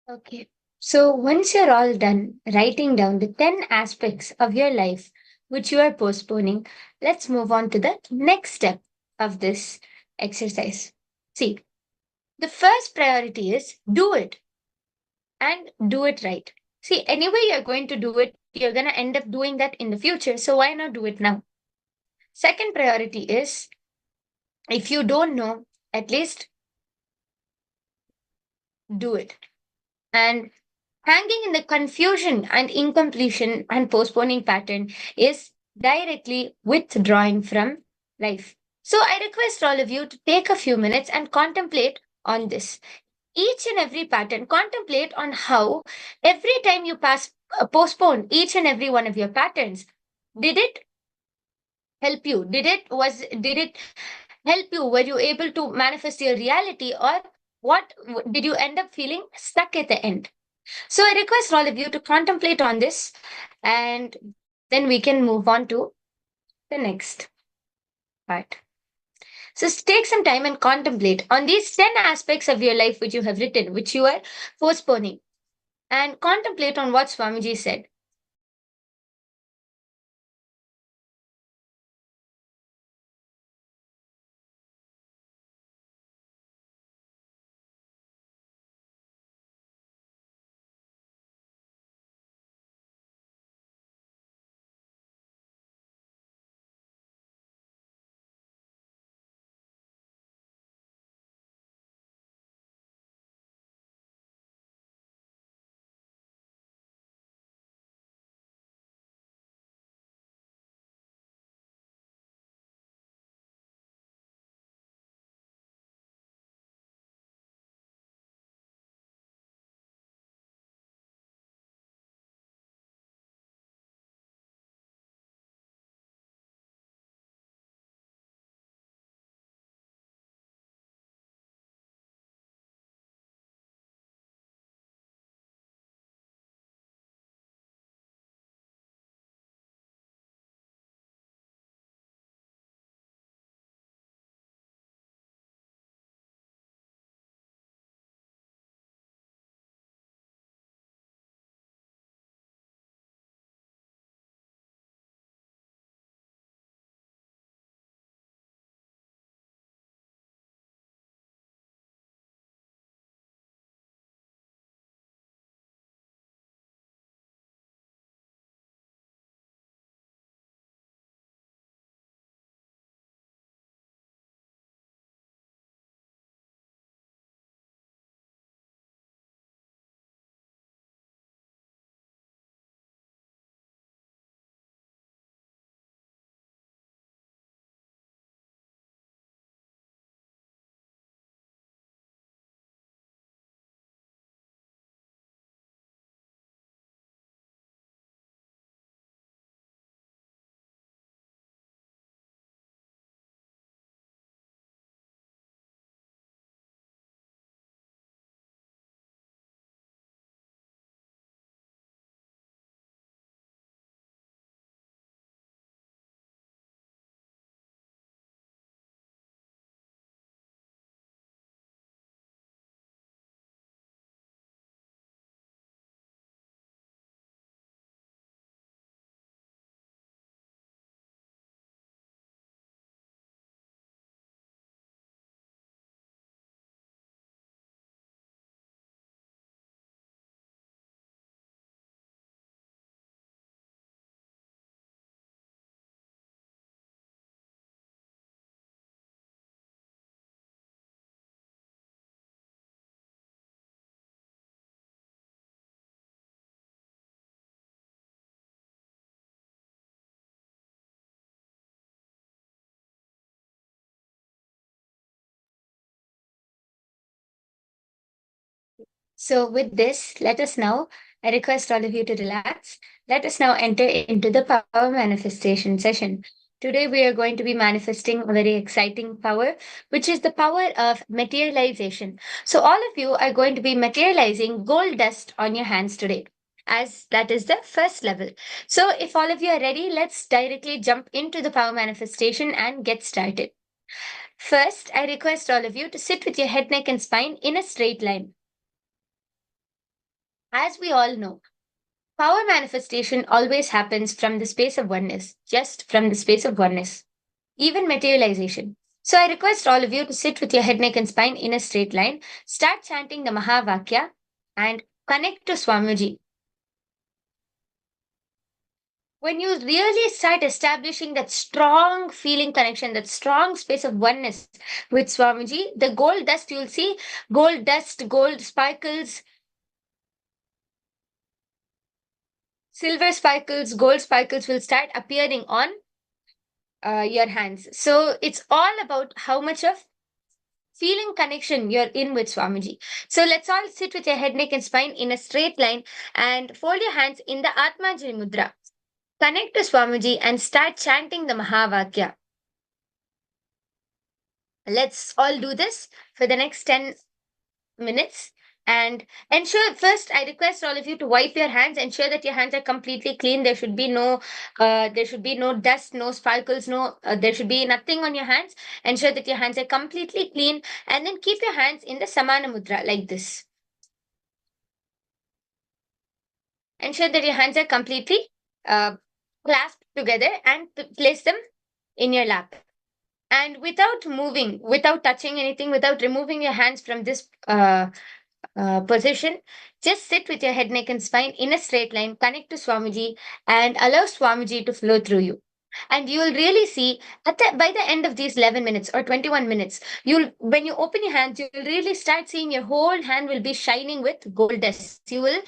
Okay. So once you're all done writing down the 10 aspects of your life which you are postponing, let's move on to the next step of this exercise. See, the first priority is do it and do it right. See, anyway, you're going to do it, you're going to end up doing that in the future. So why not do it now? Second priority is if you don't know, at least do it. And hanging in the confusion and incompletion and postponing pattern is directly withdrawing from life. So I request all of you to take a few minutes and contemplate on this. Each and every pattern, contemplate on how every time you postpone each and every one of your patterns, did it help you? Did it help you? Were you able to manifest your reality, or what did you end up feeling stuck at the end? So I request all of you to contemplate on this, and then we can move on to the next part. So take some time and contemplate on these 10 aspects of your life which you have written, which you are postponing, and contemplate on what Swamiji said. So, with this, let us now, I request all of you to relax. Let us now enter into the power manifestation session. Today, we are going to be manifesting a very exciting power, which is the power of materialization. So, all of you are going to be materializing gold dust on your hands today, as that is the first level. So, if all of you are ready, let's directly jump into the power manifestation and get started. First, I request all of you to sit with your head, neck, and spine in a straight line. As we all know, power manifestation always happens from the space of oneness, just from the space of oneness, even materialization. So I request all of you to sit with your head, neck, and spine in a straight line, start chanting the Mahavakya, and connect to Swamiji. When you really start establishing that strong feeling connection, that strong space of oneness with Swamiji, the gold dust, you'll see gold dust, gold sparkles, silver sparkles, gold sparkles will start appearing on your hands. So it's all about how much of feeling connection you're in with Swamiji. So let's all sit with your head, neck, and spine in a straight line and fold your hands in the Atmanjali Mudra. Connect to Swamiji and start chanting the Mahavakya. Let's all do this for the next 10 minutes. And ensure first, I request all of you to wipe your hands. Ensure that your hands are completely clean. There should be no dust, no sparkles, there should be nothing on your hands. Ensure that your hands are completely clean, and then keep your hands in the Samana Mudra like this. Ensure that your hands are completely clasped together and place them in your lap. And without moving, without touching anything, without removing your hands from this position, just sit with your head, neck, and spine in a straight line, connect to Swamiji, and allow Swamiji to flow through you. And you will really see by the end of these 11 minutes or 21 minutes, when you open your hands, you'll really start seeing your whole hand will be shining with gold dust. You will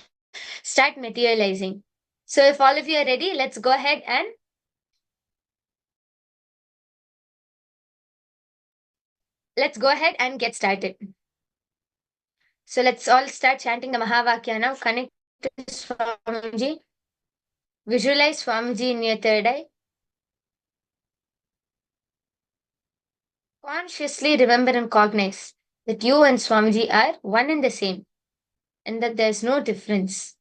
start materializing. So if all of you are ready, let's go ahead and get started. So let's all start chanting the Mahavakya now. Connect to Swamiji. Visualize Swamiji in your third eye. Consciously remember and cognize that you and Swamiji are one and the same, and that there's no difference.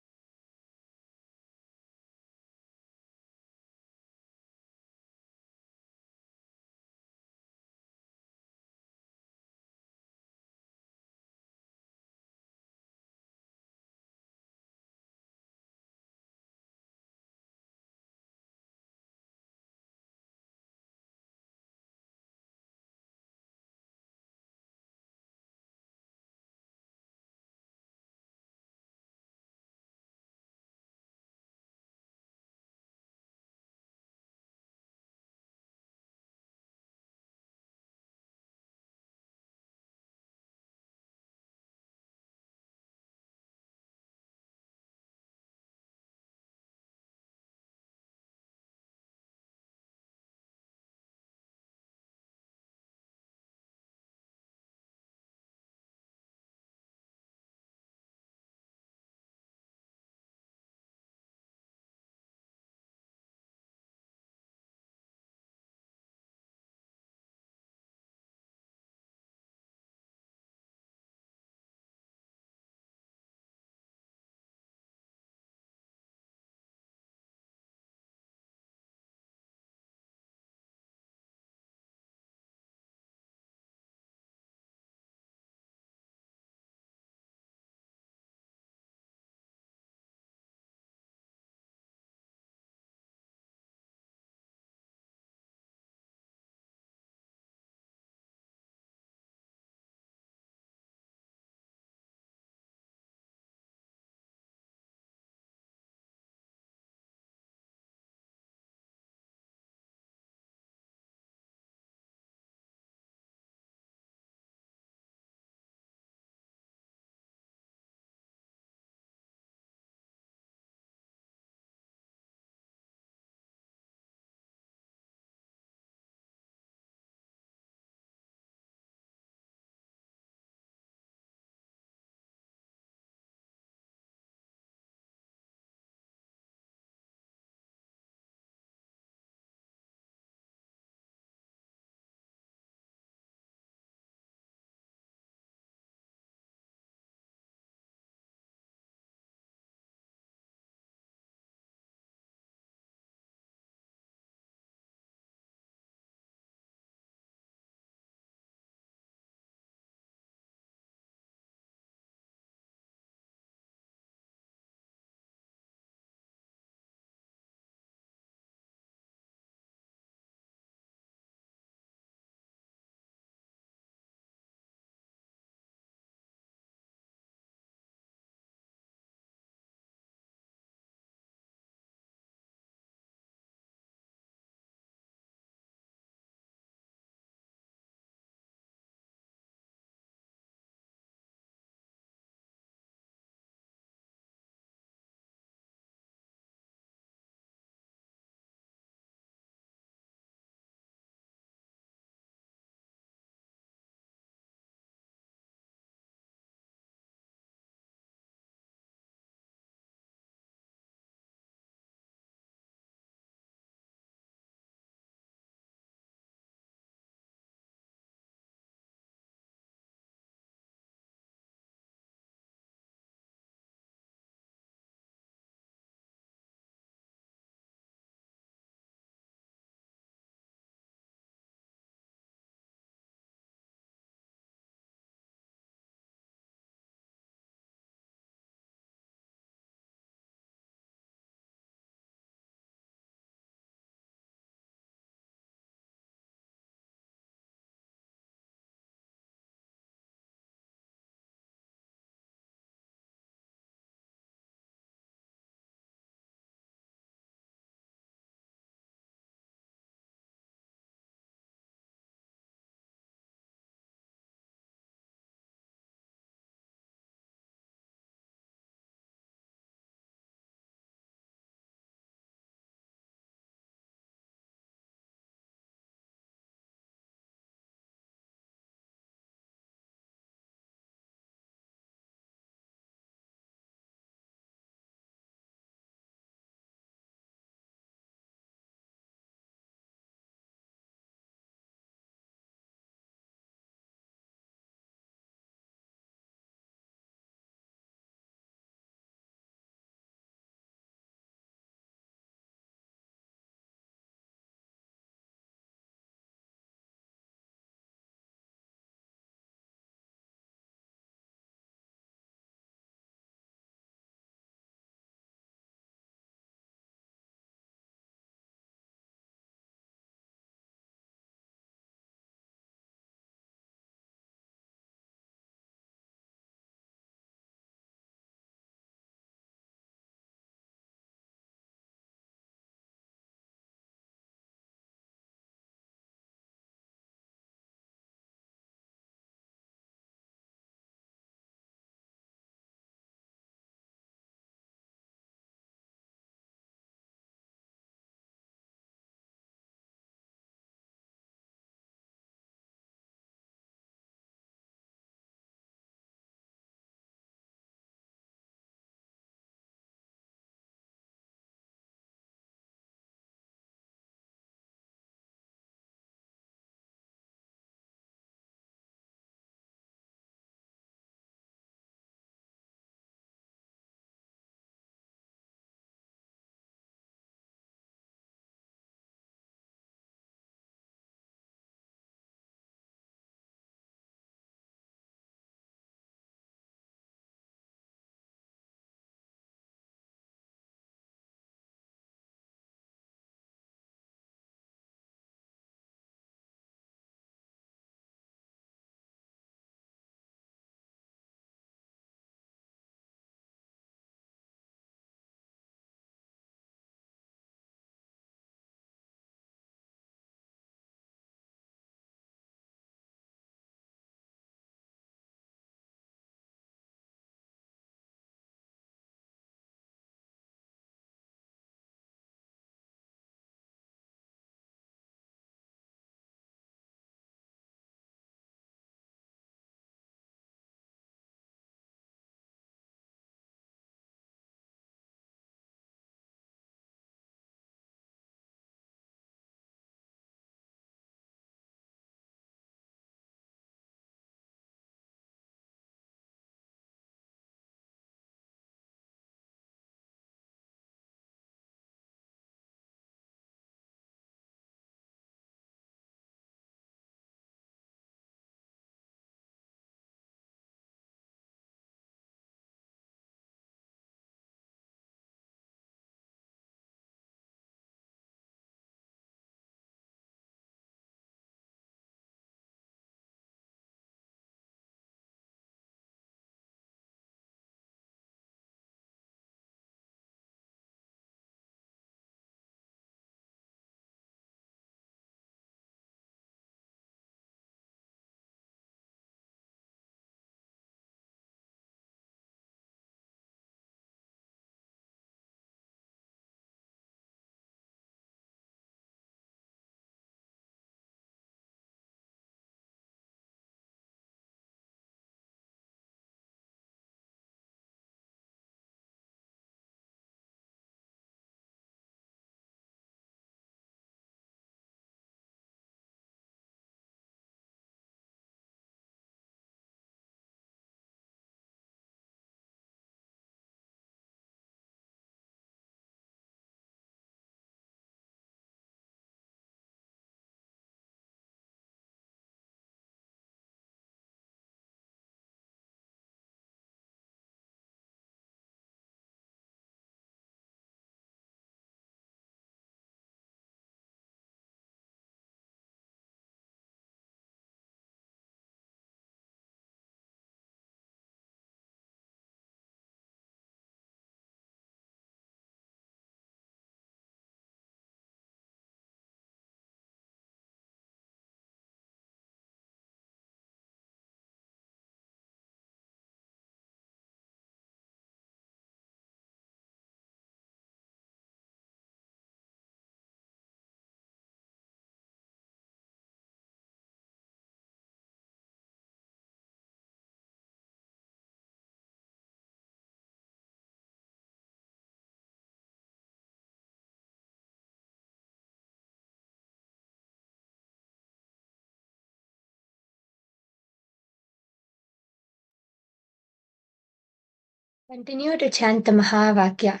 Continue to chant the Mahavakya.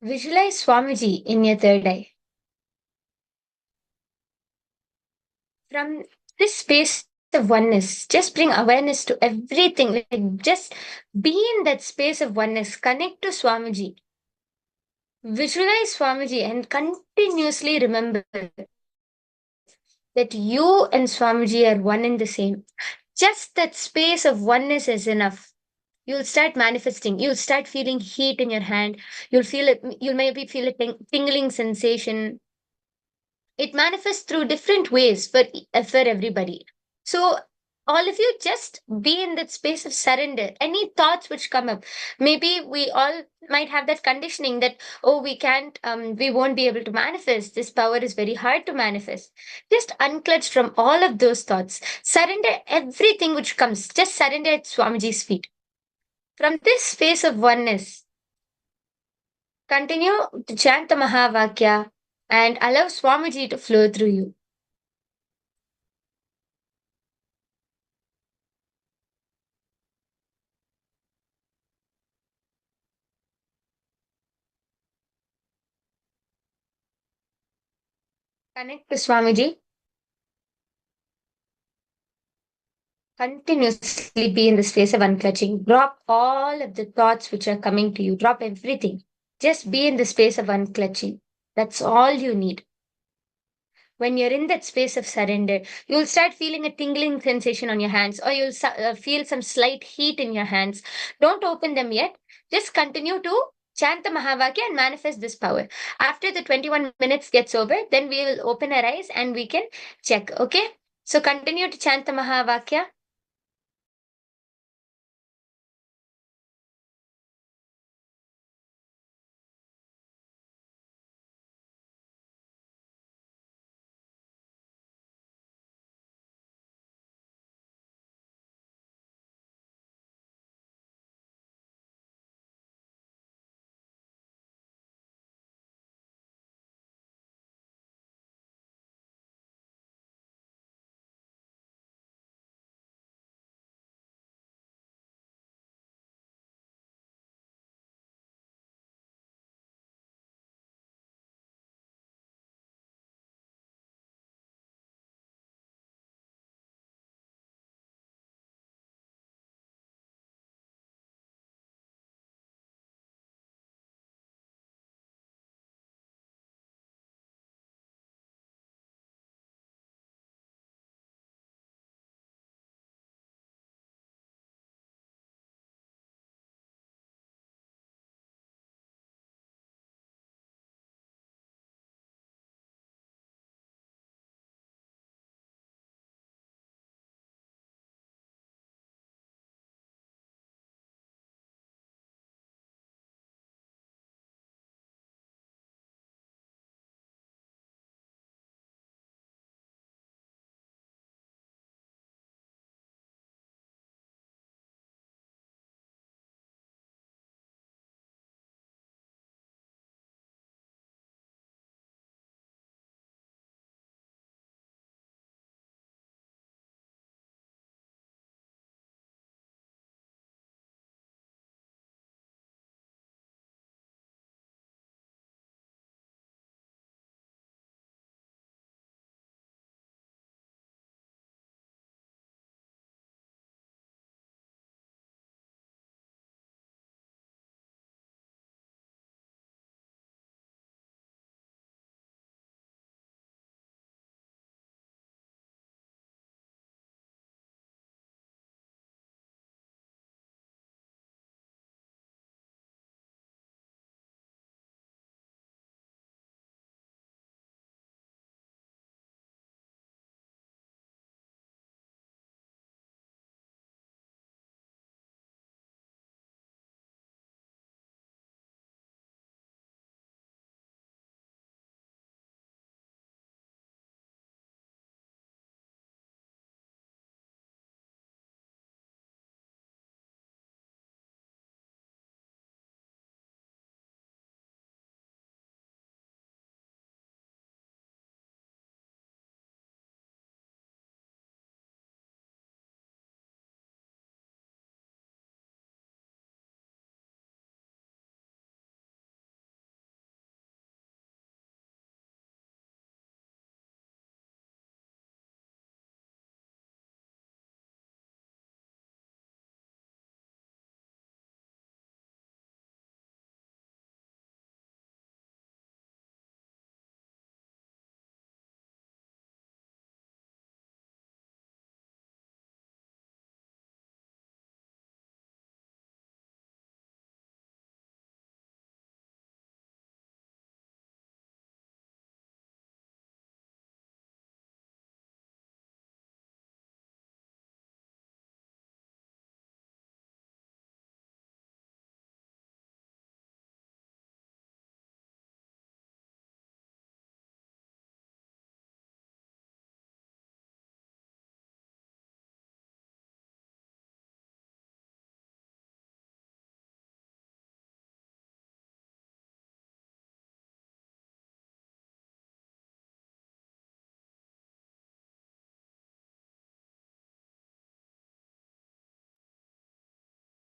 Visualize Swamiji in your third eye. From this space of oneness, just bring awareness to everything. Like just be in that space of oneness. Connect to Swamiji. Visualize Swamiji and continuously remember that you and Swamiji are one and the same. Just that space of oneness is enough. You'll start manifesting. You'll start feeling heat in your hand. You'll feel it. You'll maybe feel a tingling sensation. It manifests through different ways for everybody. So all of you just be in that space of surrender. Any thoughts which come up, maybe we all might have that conditioning that, oh, we can't, we won't be able to manifest. This power is very hard to manifest. Just unclutch from all of those thoughts. Surrender everything which comes. Just surrender at Swamiji's feet. From this space of oneness, continue to chant the Mahavakya and allow Swamiji to flow through you. Connect to Swamiji. Continuously be in the space of unclutching. Drop all of the thoughts which are coming to you. Drop everything. Just be in the space of unclutching. That's all you need. When you're in that space of surrender, you'll start feeling a tingling sensation on your hands, or you'll feel some slight heat in your hands. Don't open them yet. Just continue to chant the Mahavakya and manifest this power. After the 21 minutes gets over, then we will open our eyes and we can check. Okay? So continue to chant the Mahavakya.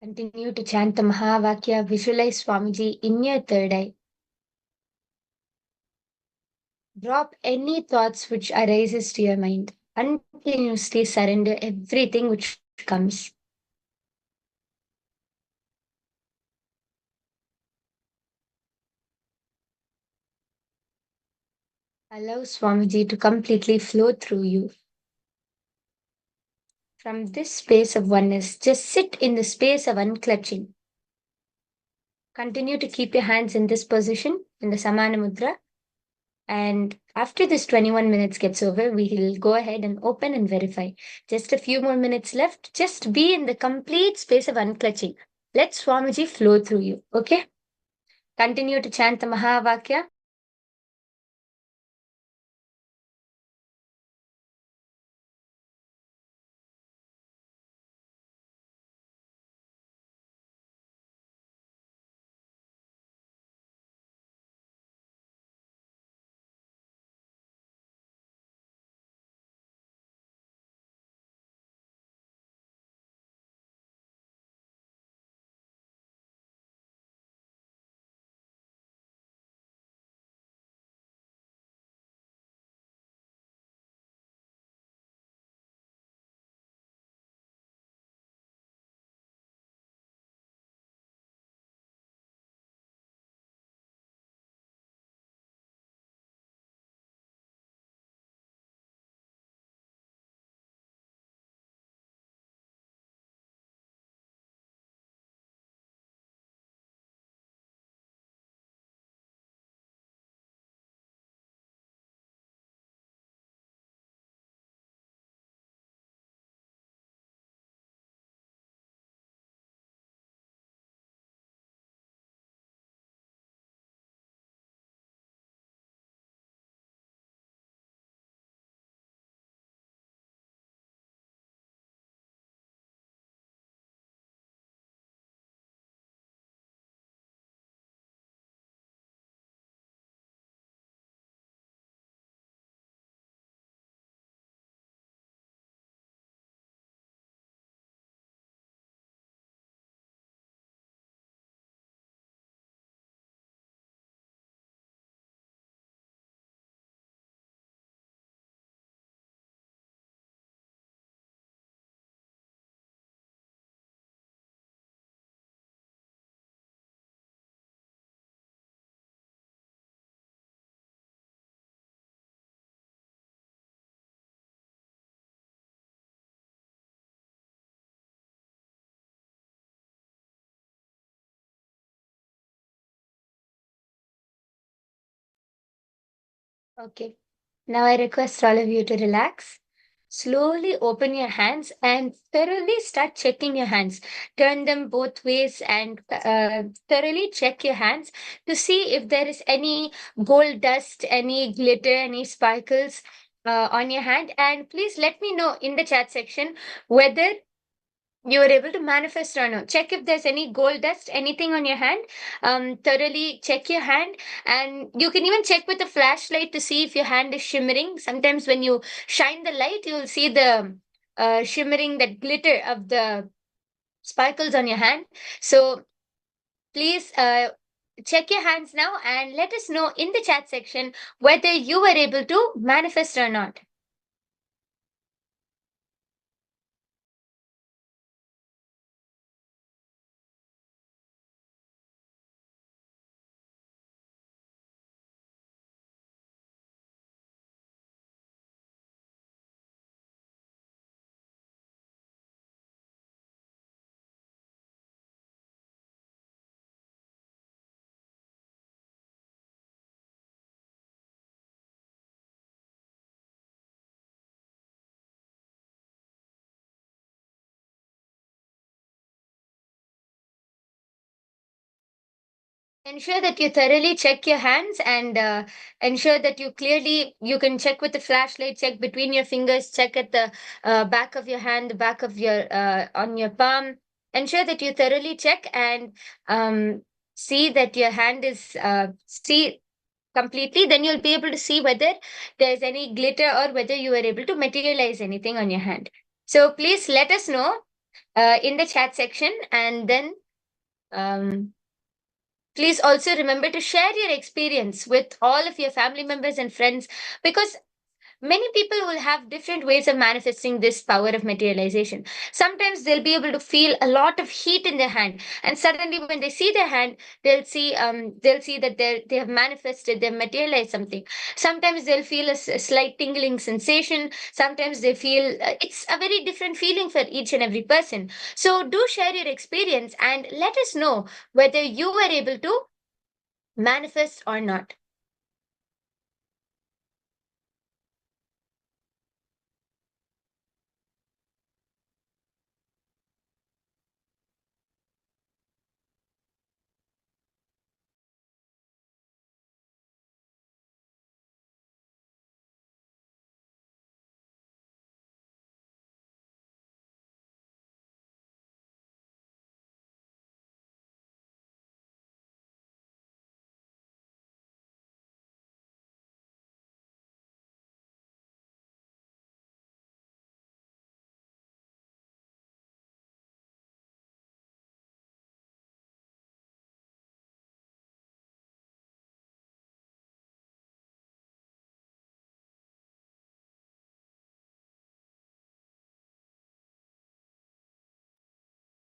Continue to chant the Mahavakya. Visualize Swamiji in your third eye. Drop any thoughts which arises to your mind. Continuously surrender everything which comes. Allow Swamiji to completely flow through you. From this space of oneness, just sit in the space of unclutching. Continue to keep your hands in this position, in the Samana Mudra. And after this 21 minutes gets over, we will go ahead and open and verify. Just a few more minutes left. Just be in the complete space of unclutching. Let Swamiji flow through you, okay? Continue to chant the Mahavakya. Okay. Now I request all of you to relax. Slowly open your hands and thoroughly start checking your hands. Turn them both ways and thoroughly check your hands to see if there is any gold dust, any glitter, any sparkles on your hand. And please let me know in the chat section whether you were able to manifest or not. Check if there's any gold dust, anything on your hand. Thoroughly check your hand, and you can even check with a flashlight to see if your hand is shimmering. Sometimes when you shine the light, you'll see the shimmering, that glitter of the sparkles on your hand. So please check your hands now and let us know in the chat section whether you were able to manifest or not. Ensure that you thoroughly check your hands and ensure that you can check with the flashlight, check between your fingers, check at the back of your hand, the back of your on your palm. Ensure that you thoroughly check and see that your hand is see completely. Then you'll be able to see whether there's any glitter or whether you were able to materialize anything on your hand. So please let us know in the chat section. And then please also remember to share your experience with all of your family members and friends, because many people will have different ways of manifesting this power of materialization. Sometimes they'll be able to feel a lot of heat in their hand, and suddenly when they see their hand, they'll see that they have manifested, they've materialized something. Sometimes they'll feel a slight tingling sensation. Sometimes they feel it's a very different feeling for each and every person. So do share your experience and let us know whether you were able to manifest or not.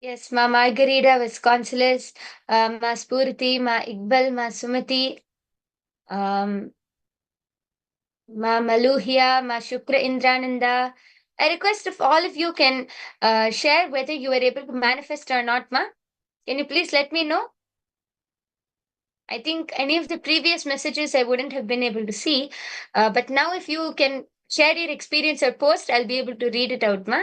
Yes, Ma Margarita, Wisconsin, Ma Spurti, Ma Iqbal, Ma Sumati, um, Ma Maluhia, Ma Shukra Indrananda. I request if all of you can share whether you were able to manifest or not, Ma. Can you please let me know? I think any of the previous messages I wouldn't have been able to see, but now if you can share your experience or post, I'll be able to read it out, Ma.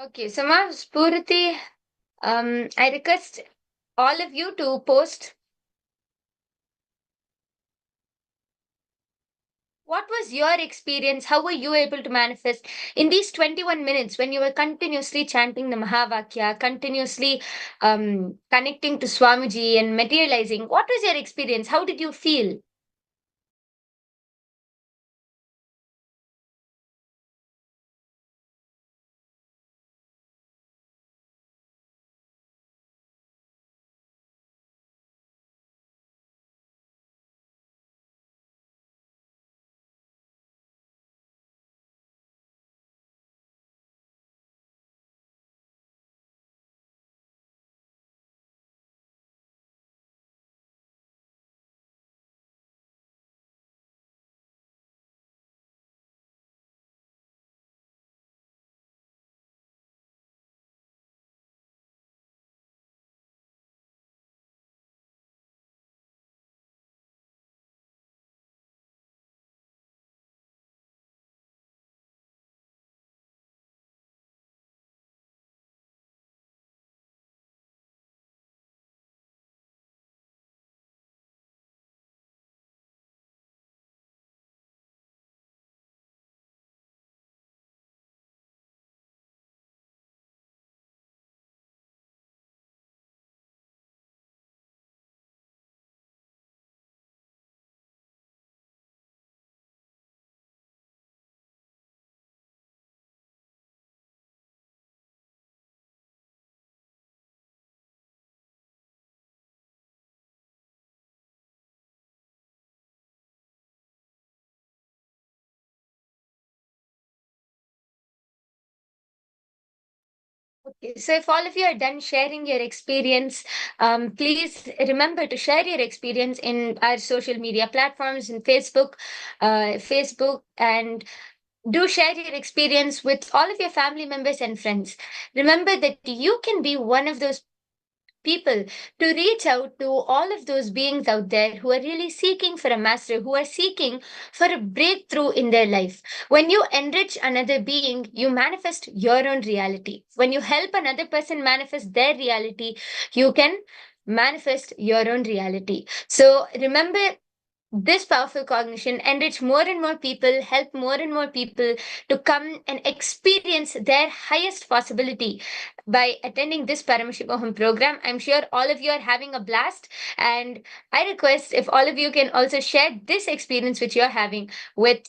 Okay, so Ma Spurti, I request all of you to post what was your experience. How were you able to manifest in these 21 minutes when you were continuously chanting the Mahavakya, continuously connecting to Swamiji and materializing? What was your experience? How did you feel? Okay, so if all of you are done sharing your experience, please remember to share your experience in our social media platforms in Facebook, and do share your experience with all of your family members and friends. Remember that you can be one of those people to reach out to all of those beings out there who are really seeking for a master, who are seeking for a breakthrough in their life. When you enrich another being, you manifest your own reality. When you help another person manifest their reality, you can manifest your own reality. So remember this powerful cognition, enrich more and more people, help more and more people to come and experience their highest possibility by attending this Paramashivoham program. I'm sure all of you are having a blast, and I request if all of you can also share this experience which you're having with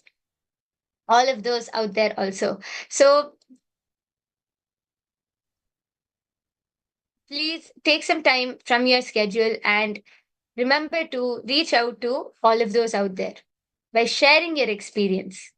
all of those out there also. So please take some time from your schedule and remember to reach out to all of those out there by sharing your experience.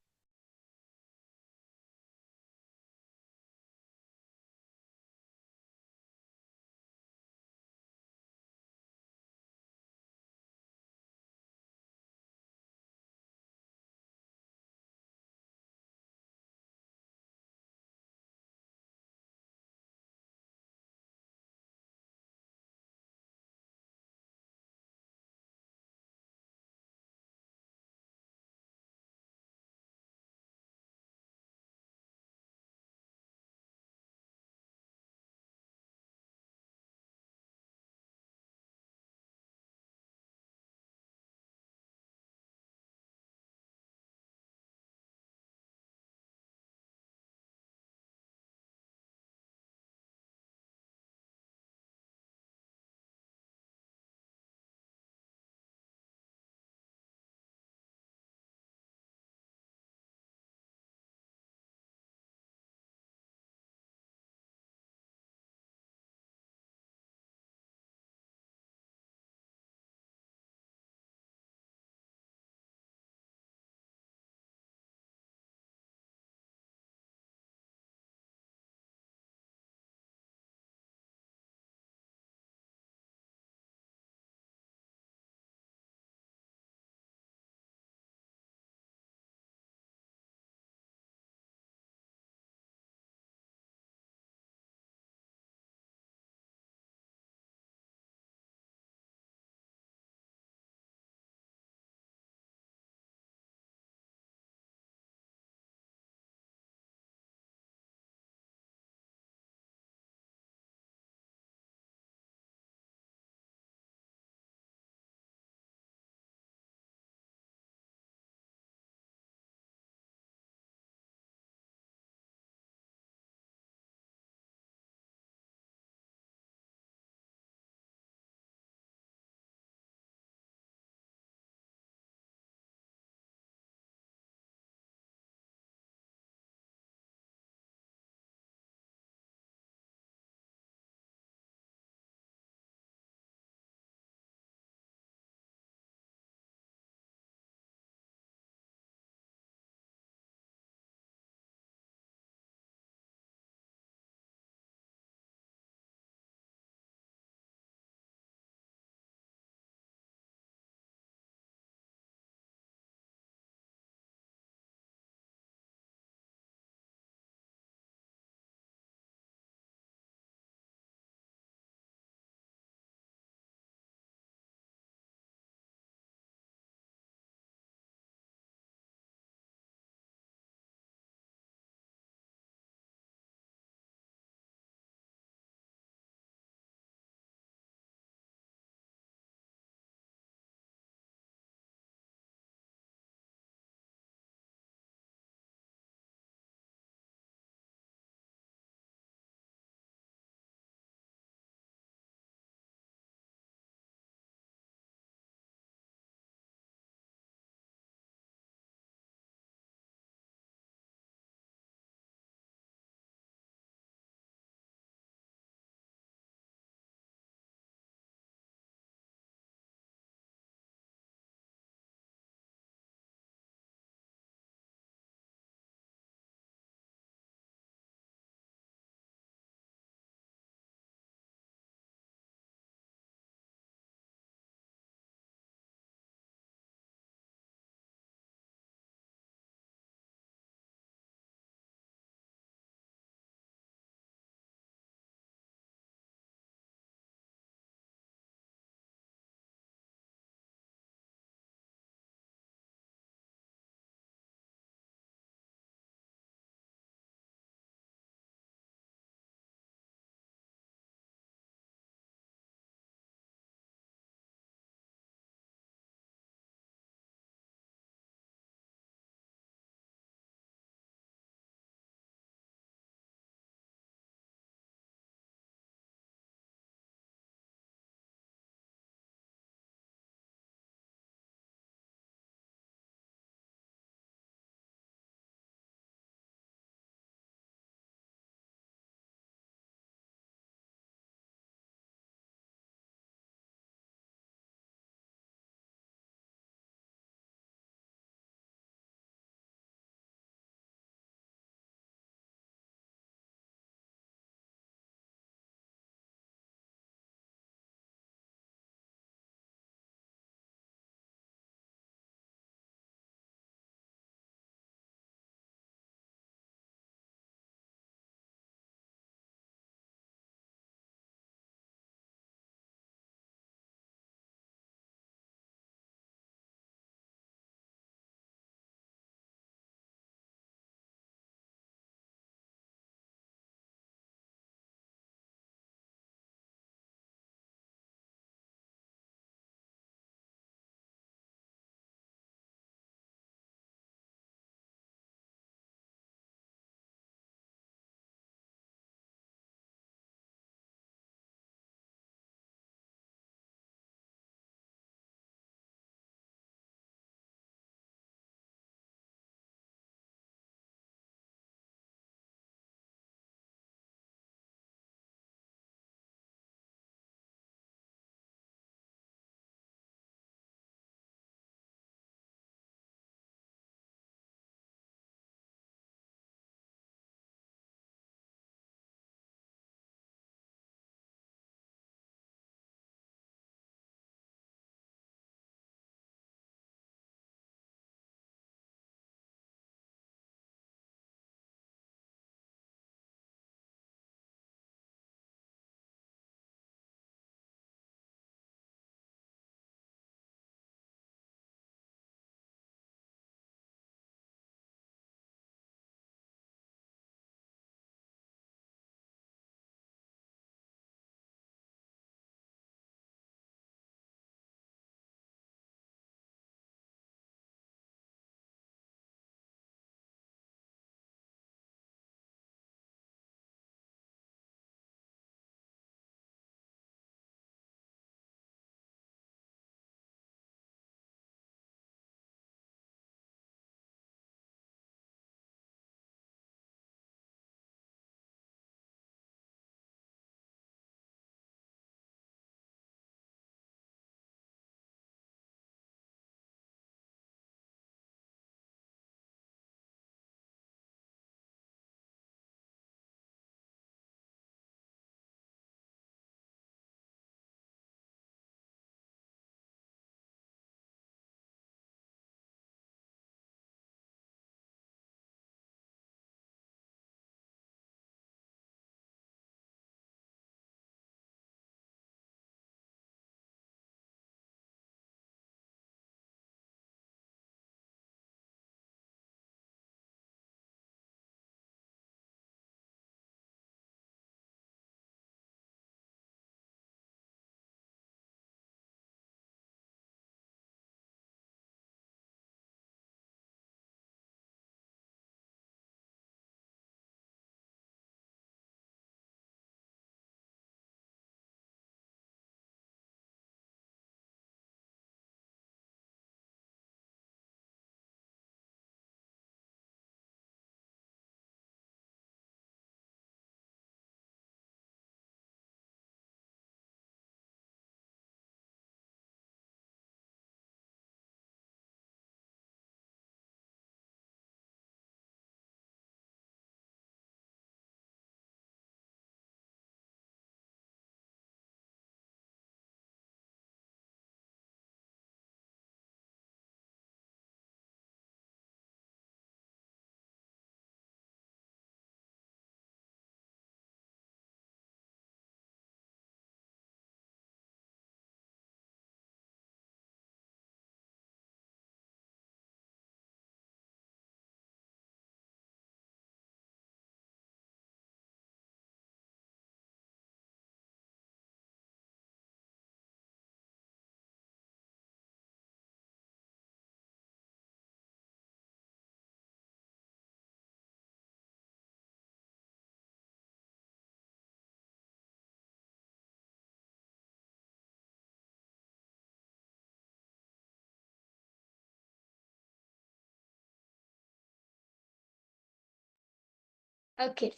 Okay.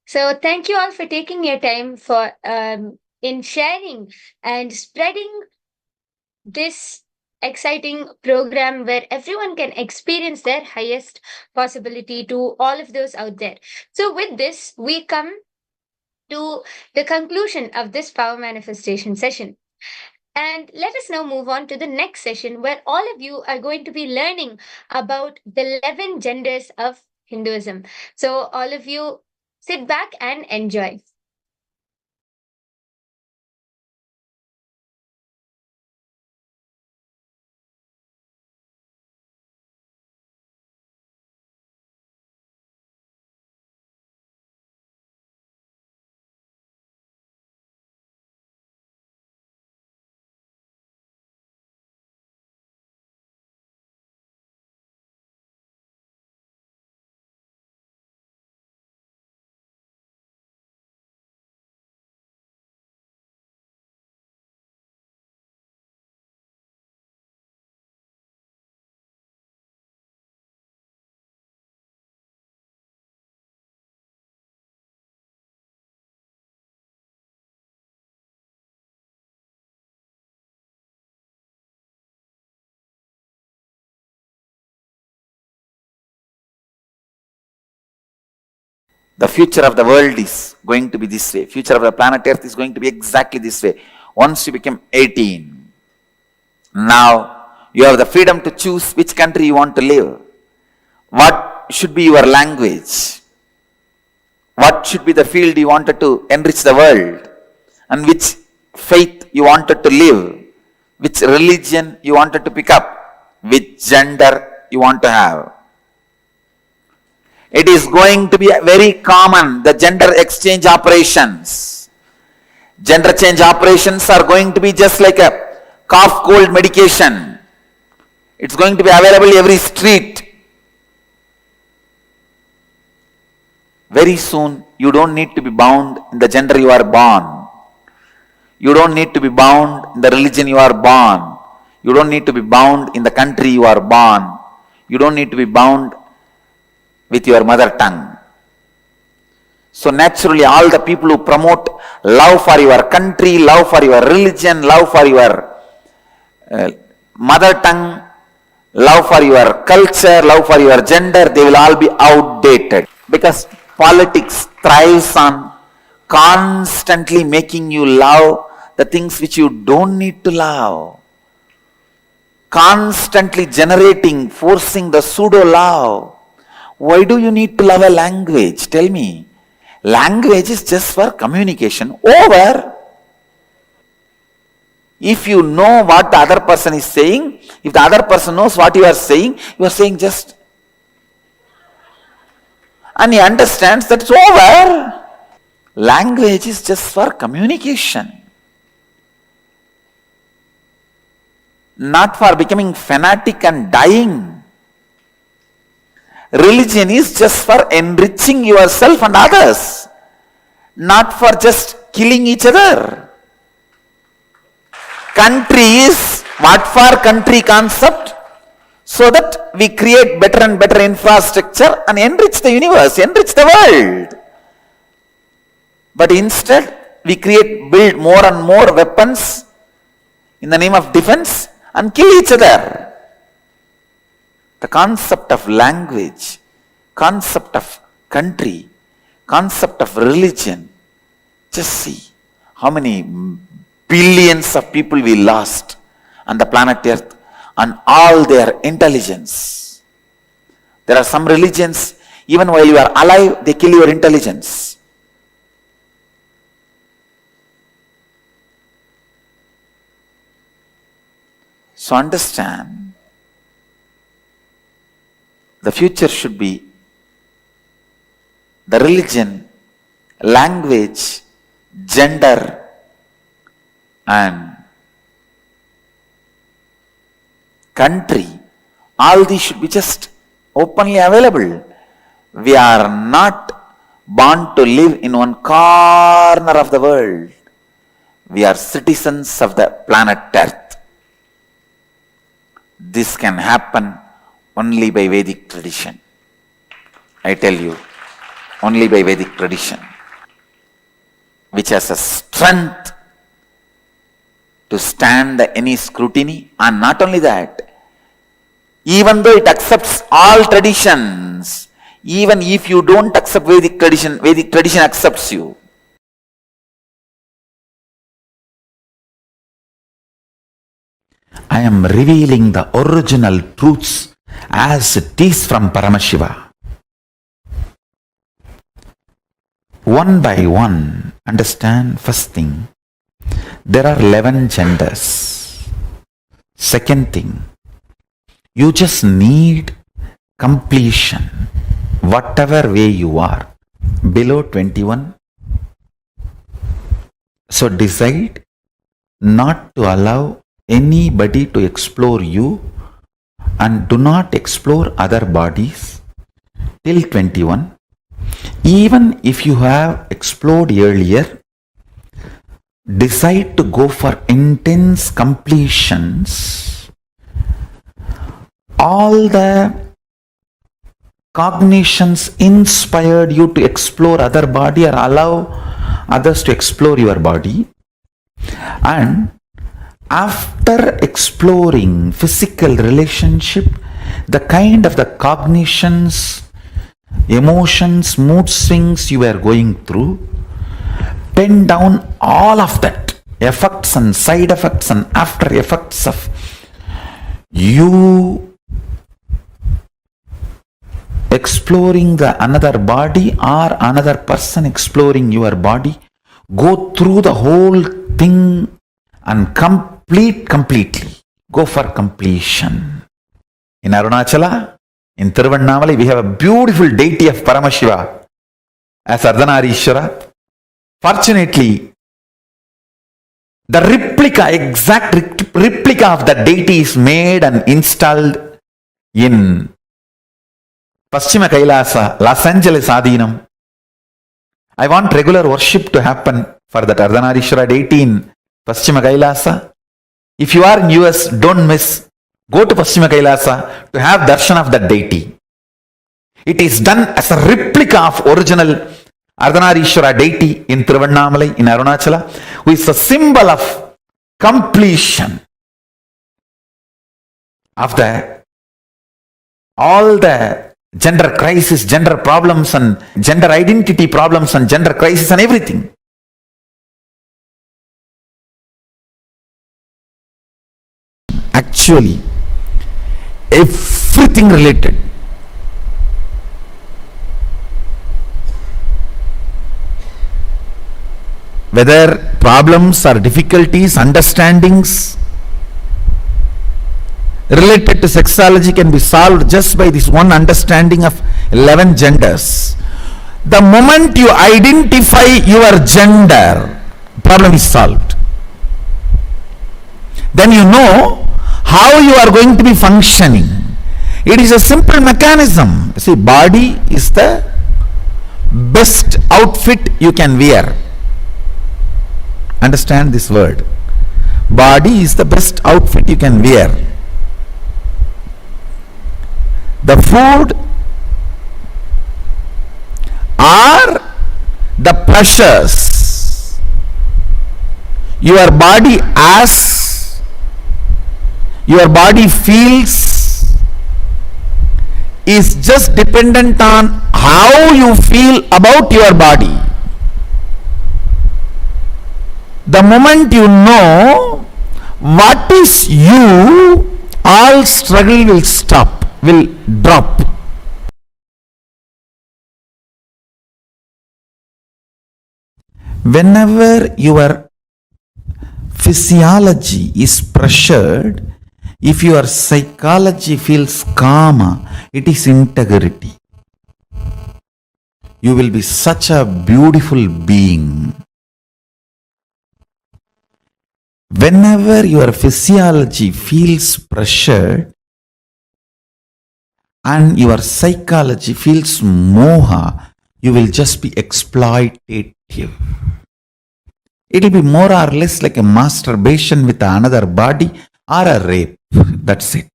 So thank you all for taking your time for in sharing and spreading this exciting program where everyone can experience their highest possibility to all of those out there. So with this, we come to the conclusion of this power manifestation session. And let us now move on to the next session where all of you are going to be learning about the 11 genders of Hinduism. So all of you sit back and enjoy. The future of the world is going to be this way. Future of the planet Earth is going to be exactly this way. Once you become 18, now you have the freedom to choose which country you want to live. What should be your language? What should be the field you wanted to enrich the world? And which faith you wanted to live? Which religion you wanted to pick up? Which gender you want to have? It is going to be very common, the gender exchange operations. Gender change operations are going to be just like a cough cold medication. It's going to be available every street. Very soon, you don't need to be bound in the gender you are born. You don't need to be bound in the religion you are born. You don't need to be bound in the country you are born. You don't need to be bound with your mother tongue. So naturally, all the people who promote love for your country, love for your religion, love for your mother tongue, love for your culture, love for your gender, they will all be outdated. Because politics thrives on constantly making you love the things which you don't need to love. Constantly generating, forcing the pseudo love. Why do you need to love a language? Tell me. Language is just for communication. Over. If you know what the other person is saying, if the other person knows what you are saying just. And he understands that it's over. Language is just for communication. Not for becoming fanatic and dying. Religion is just for enriching yourself and others, not for just killing each other. Country is what for country concept? So that we create better and better infrastructure and enrich the universe, enrich the world. But instead, we build more and more weapons in the name of defense and kill each other. The concept of language, concept of country, concept of religion. Just see how many billions of people we lost on the planet Earth and all their intelligence. There are some religions, even while you are alive, they kill your intelligence. So understand, the future should be the religion, language, gender, and country. All these should be just openly available. We are not born to live in one corner of the world. We are citizens of the planet Earth. This can happen only by Vedic tradition. I tell you, only by Vedic tradition, which has a strength to stand any scrutiny. And not only that, even though it accepts all traditions, even if you don't accept Vedic tradition accepts you. I am revealing the original truths as it is from Paramashiva. One by one, understand first thing, there are 11 genders. Second thing, you just need completion, whatever way you are, below 21. So decide not to allow anybody to explore you and do not explore other bodies till 21. Even if you have explored earlier, decide to go for intense completions. All the cognitions inspired you to explore other body or allow others to explore your body. And after exploring physical relationship, the kind of the cognitions, emotions, mood swings you are going through, pen down all of that, effects and side effects and after effects of you exploring the another body or another person exploring your body. Go through the whole thing and completely. Go for completion. In Arunachala, in Tiruvannamalai, we have a beautiful deity of Paramashiva as Ardhanarishwara. Fortunately, the exact replica of the deity is made and installed in Paschima Kailasa, Los Angeles Adinam. I want regular worship to happen for that Ardhanarishwara deity in Paschima Kailasa. If you are in US, don't miss. Go to Paschima Kailasa to have darshan of that deity. It is done as a replica of original Ardhanarishwara deity in Tiruvannamalai, in Arunachala, who is a symbol of completion of all the gender crisis, gender problems and gender identity problems and gender crisis and everything. Actually, everything related. Whether problems or difficulties, understandings related to sexuality can be solved just by this one understanding of 11 genders. The moment you identify your gender, problem is solved. Then you know how you are going to be functioning. It is a simple mechanism. See, body is the best outfit you can wear. Understand this word. Body is the best outfit you can wear. The food or the pressures your body feels is just dependent on how you feel about your body. The moment you know what is you, all struggle will stop, will drop. Whenever your physiology is pressured, if your psychology feels calm, it is integrity. You will be such a beautiful being. Whenever your physiology feels pressured and your psychology feels moha, you will just be exploitative. It will be more or less like a masturbation with another body or a rape. That's it.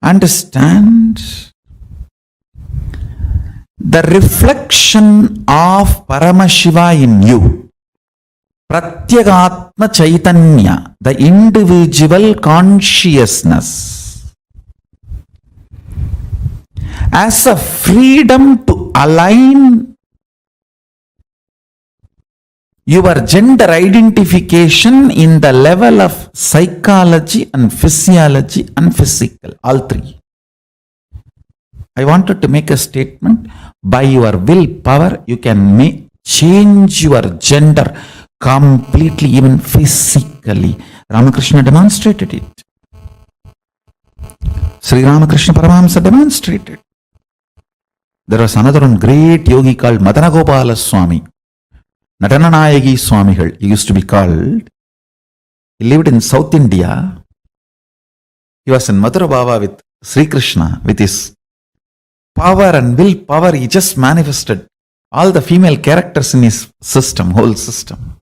Understand? the reflection of Paramashiva in you, Pratyagatma Chaitanya, the individual consciousness, as a freedom to align your gender identification in the level of psychology and physiology and physical, all three. I wanted to make a statement. By your willpower, you can change your gender completely, even physically. Ramakrishna demonstrated it. Sri Ramakrishna Paramahamsa demonstrated. There was another one great yogi called Madanagopala Swami. Natananayagi Swamigal, he used to be called. He lived in South India. He was in Mathura Bhava with Sri Krishna, with his power and willpower. He just manifested all the female characters in his system, whole system.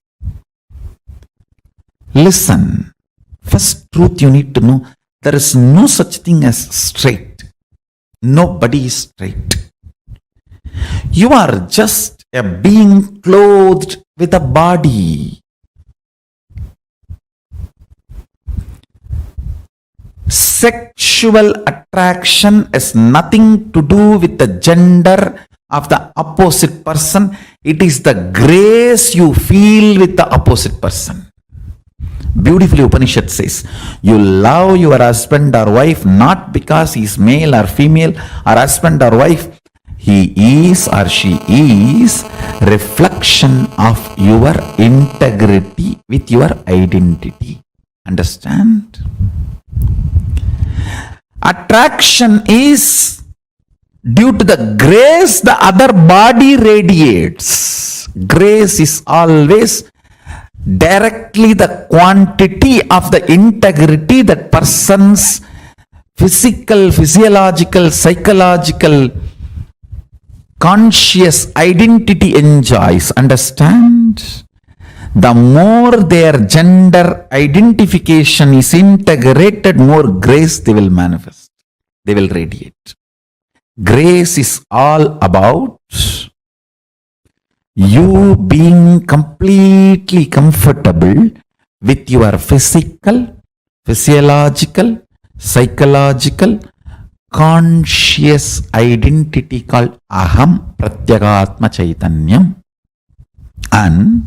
Listen, first truth you need to know, there is no such thing as straight. Nobody is straight. You are just a being clothed with a body. Sexual attraction has nothing to do with the gender of the opposite person. It is the grace you feel with the opposite person. Beautifully Upanishad says, you love your husband or wife not because he is male or female, or husband or wife. He is or she is reflection of your integrity with your identity. Understand? Attraction is due to the grace the other body radiates. Grace is always directly the quantity of the integrity that person's physical, physiological, psychological, conscious identity enjoys. Understand? The more their gender identification is integrated, more grace they will manifest. They will radiate. Grace is all about you being completely comfortable with your physical, physiological, psychological, conscious identity called Aham Pratyagatma Chaitanyam, and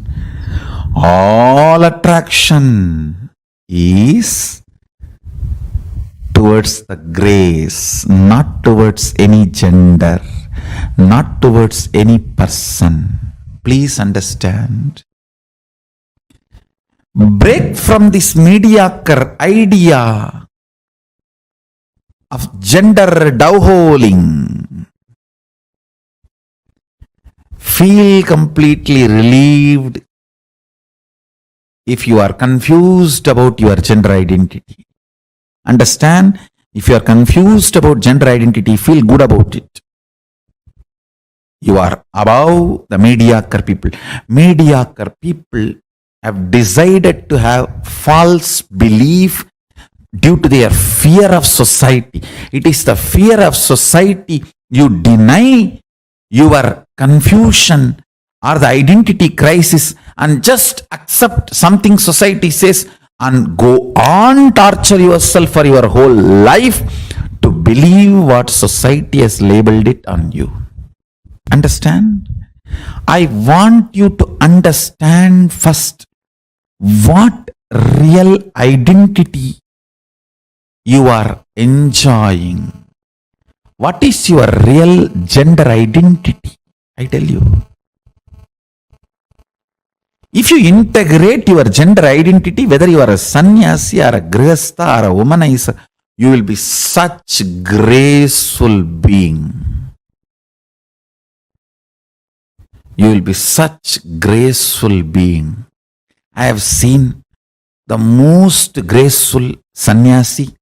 all attraction is towards the grace, not towards any gender, not towards any person. Please understand. Break from this mediocre idea of gender doveholing. Feel completely relieved if you are confused about your gender identity. Understand, if you are confused about gender identity, feel good about it. You are above the mediocre people. Mediocre people have decided to have false belief due to their fear of society. It is the fear of society. You deny your confusion or the identity crisis and just accept something society says and go on torture yourself for your whole life to believe what society has labeled it on you. Understand? I want you to understand first what real identity you are enjoying. What is your real gender identity? I tell you. If you integrate your gender identity, whether you are a sannyasi or a grihastha or a womanizer, you will be such graceful being. You will be such graceful being. I have seen the most graceful sannyasi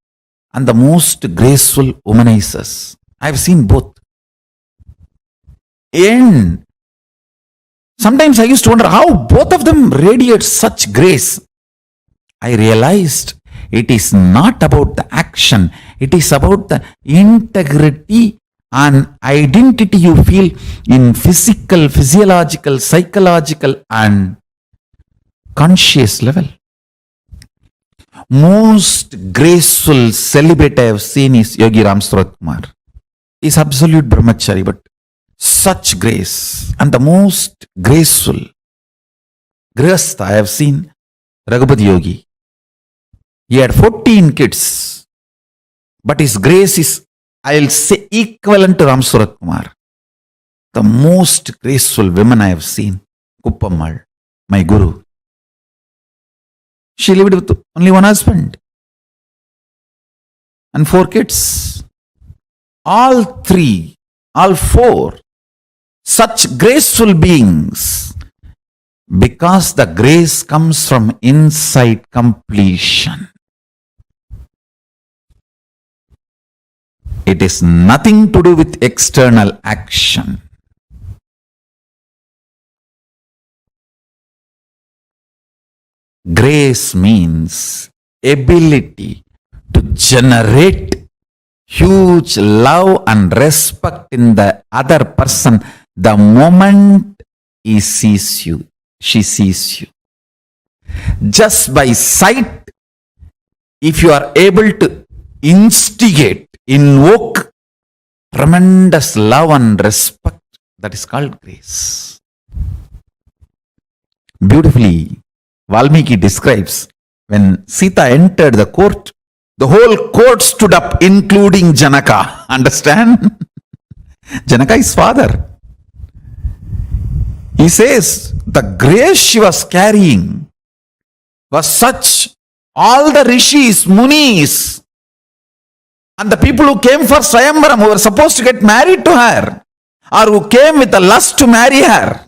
and the most graceful womanizers. I have seen both. And sometimes I used to wonder how both of them radiate such grace. I realized it is not about the action. It is about the integrity an identity you feel in physical, physiological, psychological, and conscious level. Most graceful celibate I have seen is Yogi Ram Surat Kumar. He's absolute brahmachari, but such grace. And the most graceful grihastha I have seen, Raghupati Yogi. He had 14 kids, but his grace is, I'll say, equivalent to Ram Surat Kumar. The most graceful women I have seen, Kuppammal, my guru. She lived with only one husband and 4 kids. All 3, all 4, such graceful beings, because the grace comes from inside completion. It is nothing to do with external action. Grace means ability to generate huge love and respect in the other person the moment he sees you, she sees you. Just by sight, if you are able to instigate, invoke tremendous love and respect, that is called grace. Beautifully, Valmiki describes when Sita entered the court, the whole court stood up, including Janaka. Understand? Janaka is father. He says the grace she was carrying was such, all the rishis, munis, and the people who came for Swayamvaram, who were supposed to get married to her, or who came with a lust to marry her,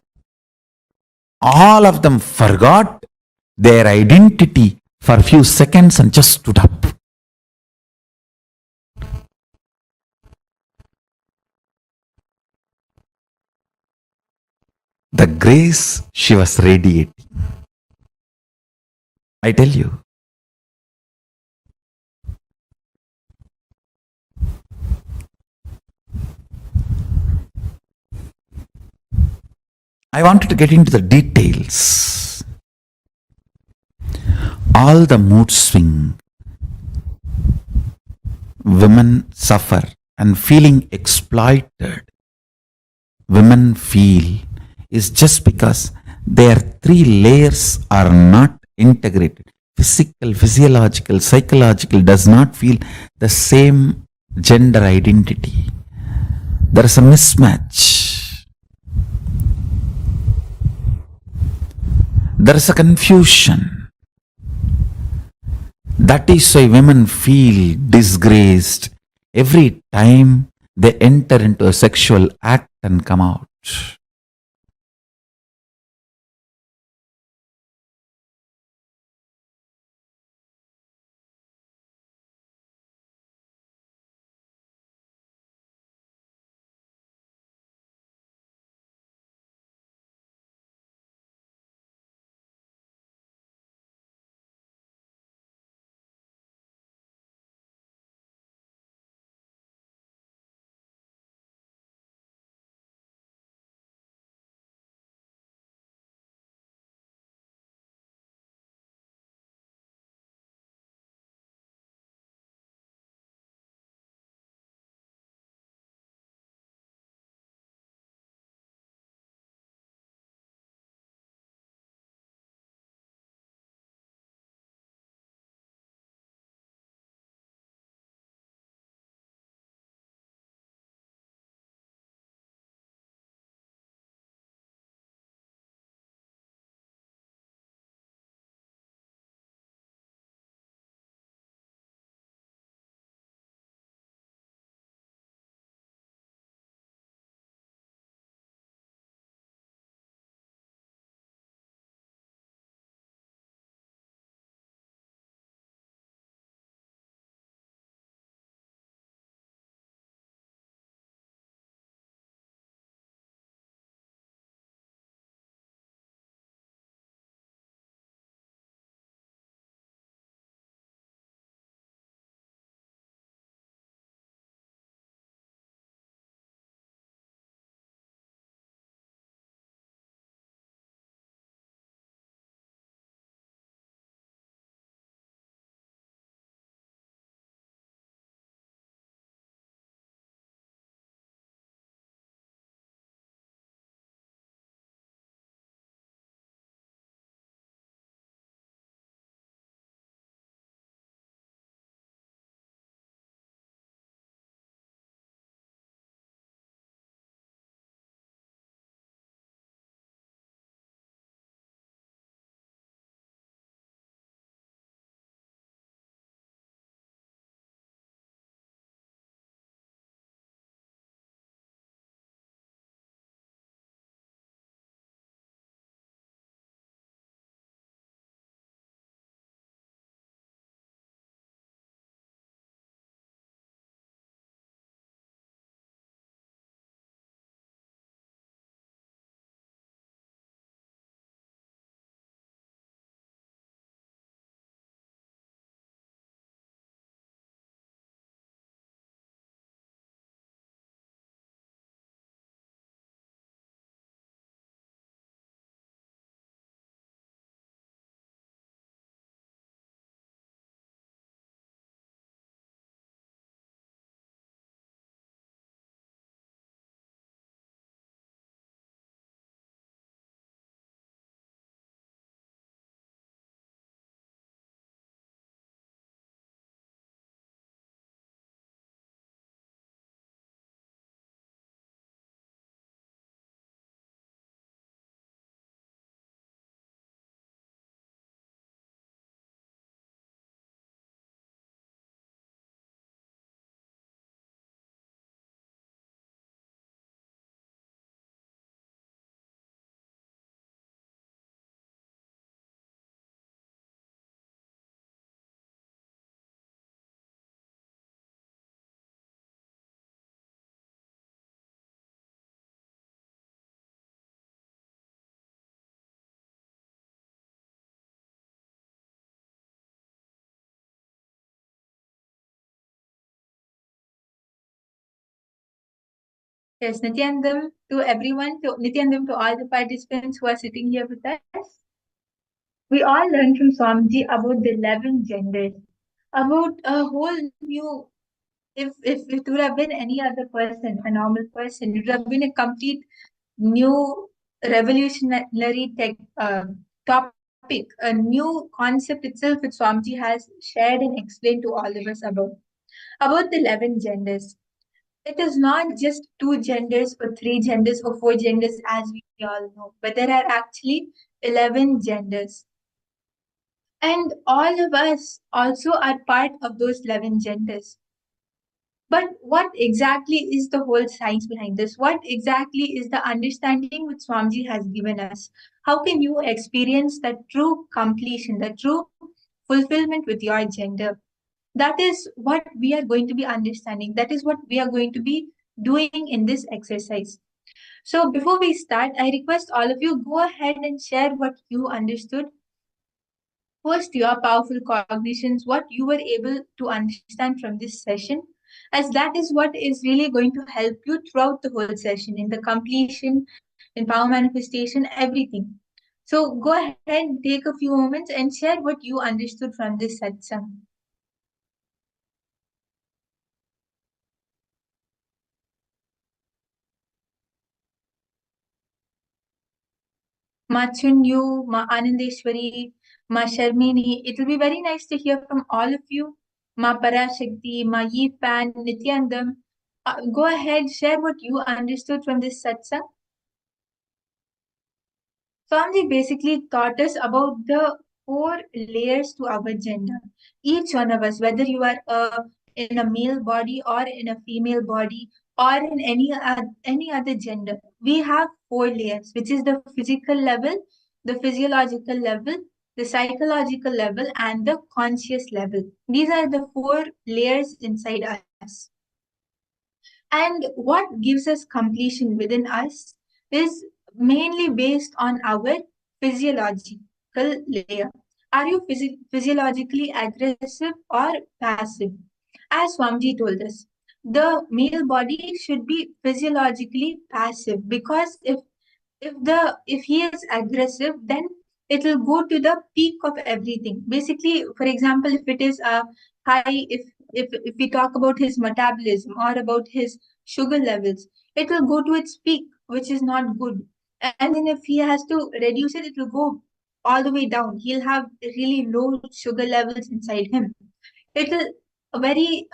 all of them forgot their identity for a few seconds and just stood up. The grace she was radiating. I tell you. I wanted to get into the details. All the mood swing women suffer and feeling exploited, women feel, is just because their 3 layers are not integrated. Physical, physiological, psychological does not feel the same gender identity. There is a mismatch. There is a confusion. That is why women feel disgraced every time they enter into a sexual act and come out. Yes, Nithyanandam to everyone, to Nithyanandam to all the participants who are sitting here with us. We all learned from Swamiji about the 11 genders, about a whole new. If it would have been any other person, a normal person, it would have been a complete new revolutionary topic, a new concept itself which Swamiji has shared and explained to all of us about the 11 genders. It is not just two genders or three genders or four genders as we all know, but there are actually 11 genders. And all of us also are part of those 11 genders. But what exactly is the whole science behind this? What exactly is the understanding which Swamiji has given us? How can you experience the true completion, the true fulfillment with your gender? That is what we are going to be understanding. That is what we are going to be doing in this exercise. So before we start, I request all of you go ahead and share what you understood. Post your powerful cognitions, what you were able to understand from this session, as that is what is really going to help you throughout the whole session in the completion, in power manifestation, everything. So go ahead, take a few moments and share what you understood from this satsang. Ma Chunyu, Ma Anandeshwari, Ma Sharmini. It will be very nice to hear from all of you. Ma Parashakti, Ma Yifan, Nithyanandam. Go ahead, share what you understood from this satsang. Swamiji basically taught us about the 4 layers to our gender. Each one of us, whether you are in a male body or in a female body or in any other gender, we have 4 layers, which is the physical level, the physiological level, the psychological level, and the conscious level. These are the 4 layers inside us. And what gives us completion within us is mainly based on our physiological layer. Are you physiologically aggressive or passive? As Swamiji told us, the male body should be physiologically passive, because if he is aggressive, then it will go to the peak of everything. Basically, for example, if it is a high, if we talk about his metabolism or about his sugar levels, it will go to its peak, which is not good. And then if he has to reduce it, it will go all the way down. He'll have really low sugar levels inside him. It will very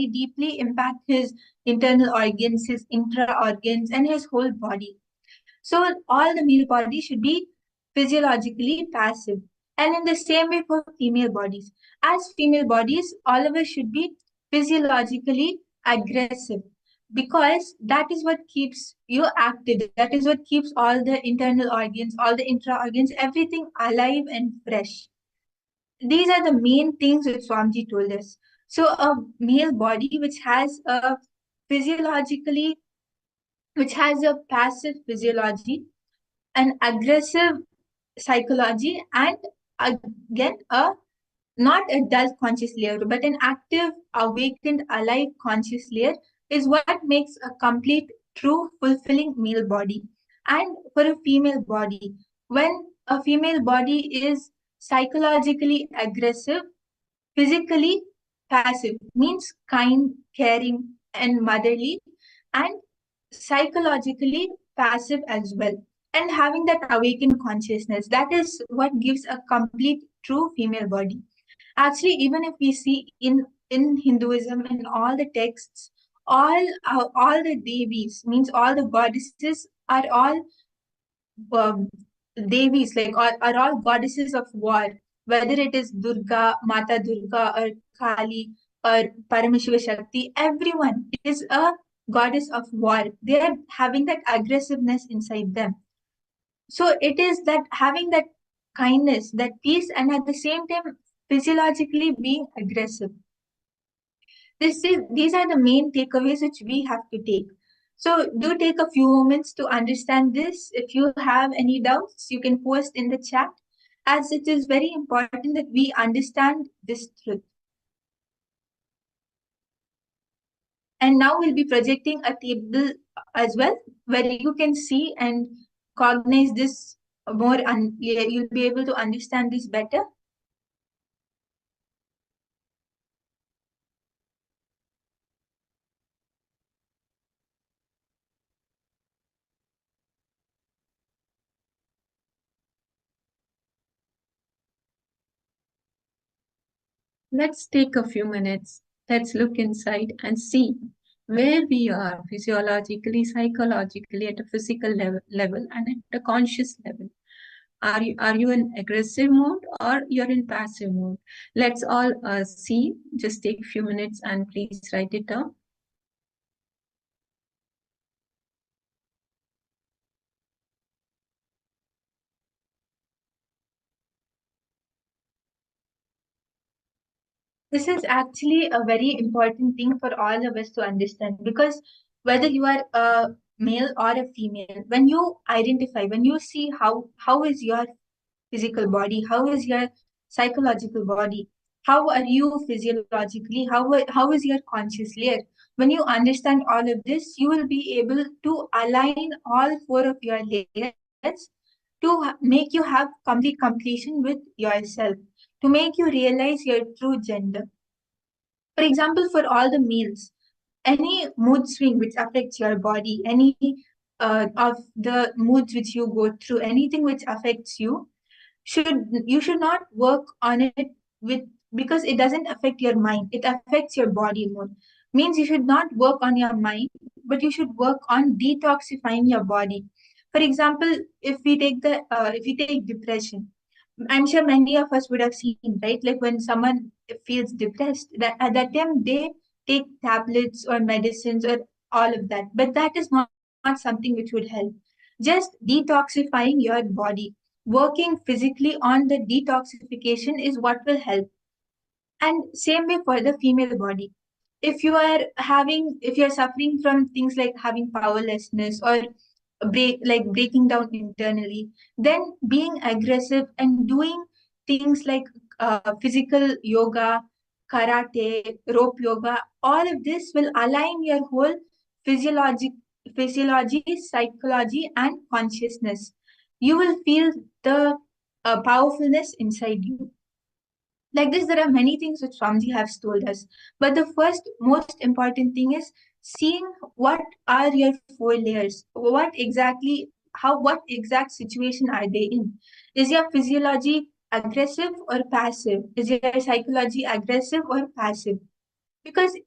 deeply impact his internal organs, his intra organs, and his whole body. So all the male bodies should be physiologically passive. And in the same way for female bodies. As female bodies, all of us should be physiologically aggressive, because that is what keeps you active. That is what keeps all the internal organs, all the intra organs, everything alive and fresh. These are the main things which Swamiji told us. So a male body physiologically, which has a passive physiology, an aggressive psychology, and again a not a dull conscious layer but an active, awakened, alive conscious layer is what makes a complete, true, fulfilling male body. And for a female body, when a female body is psychologically aggressive, physically passive, means kind, caring, and motherly, and psychologically passive as well, and having that awakened consciousness, that is what gives a complete, true female body. Actually, even if we see in Hinduism, in all the texts, all the devis, means all the goddesses, are all devis, like are all goddesses of war, whether it is Durga, Mata Durga, or Kali, or Paramashiva Shakti. Everyone is a goddess of war. They are having that aggressiveness inside them. So it is that having that kindness, that peace, and at the same time physiologically being aggressive. These are the main takeaways which we have to take. So do take a few moments to understand this. If you have any doubts, you can post in the chat, as it is very important that we understand this truth. And now we'll be projecting a table as well, where you can see and cognize this more, and you'll be able to understand this better. Let's take a few minutes. Let's look inside and see where we are physiologically, psychologically, at a physical level and at a conscious level. Are you in aggressive mode or you're in passive mode? Let's all see. Just take a few minutes and please write it down. This is actually a very important thing for all of us to understand, because whether you are a male or a female, when you identify, when you see how is your physical body, how is your psychological body, how are you physiologically, how is your conscious layer, when you understand all of this, you will be able to align all four of your layers to make you have complete completion with yourself, to make you realize your true gender. For example, for all the males, any mood swing which affects your body, any of the moods which you go through, anything which affects you, should not work on it with, because it doesn't affect your mind, it affects your body more. Means you should not work on your mind, but you should work on detoxifying your body. For example, if we take depression, I'm sure many of us would have seen, right? Like when someone feels depressed, that at that time they take tablets or medicines or all of that. But that is not something which would help. Just detoxifying your body, working physically on the detoxification is what will help. And same way for the female body. If you're suffering from things like having powerlessness or breaking down internally, then being aggressive and doing things like physical yoga, karate, rope yoga, all of this will align your whole physiology, psychology, and consciousness. You will feel the powerfulness inside you. Like this, there are many things which Swamiji has told us. But the first most important thing is seeing what are your four layers. What exact situation are they in? Is your physiology aggressive or passive? Is your psychology aggressive or passive? Because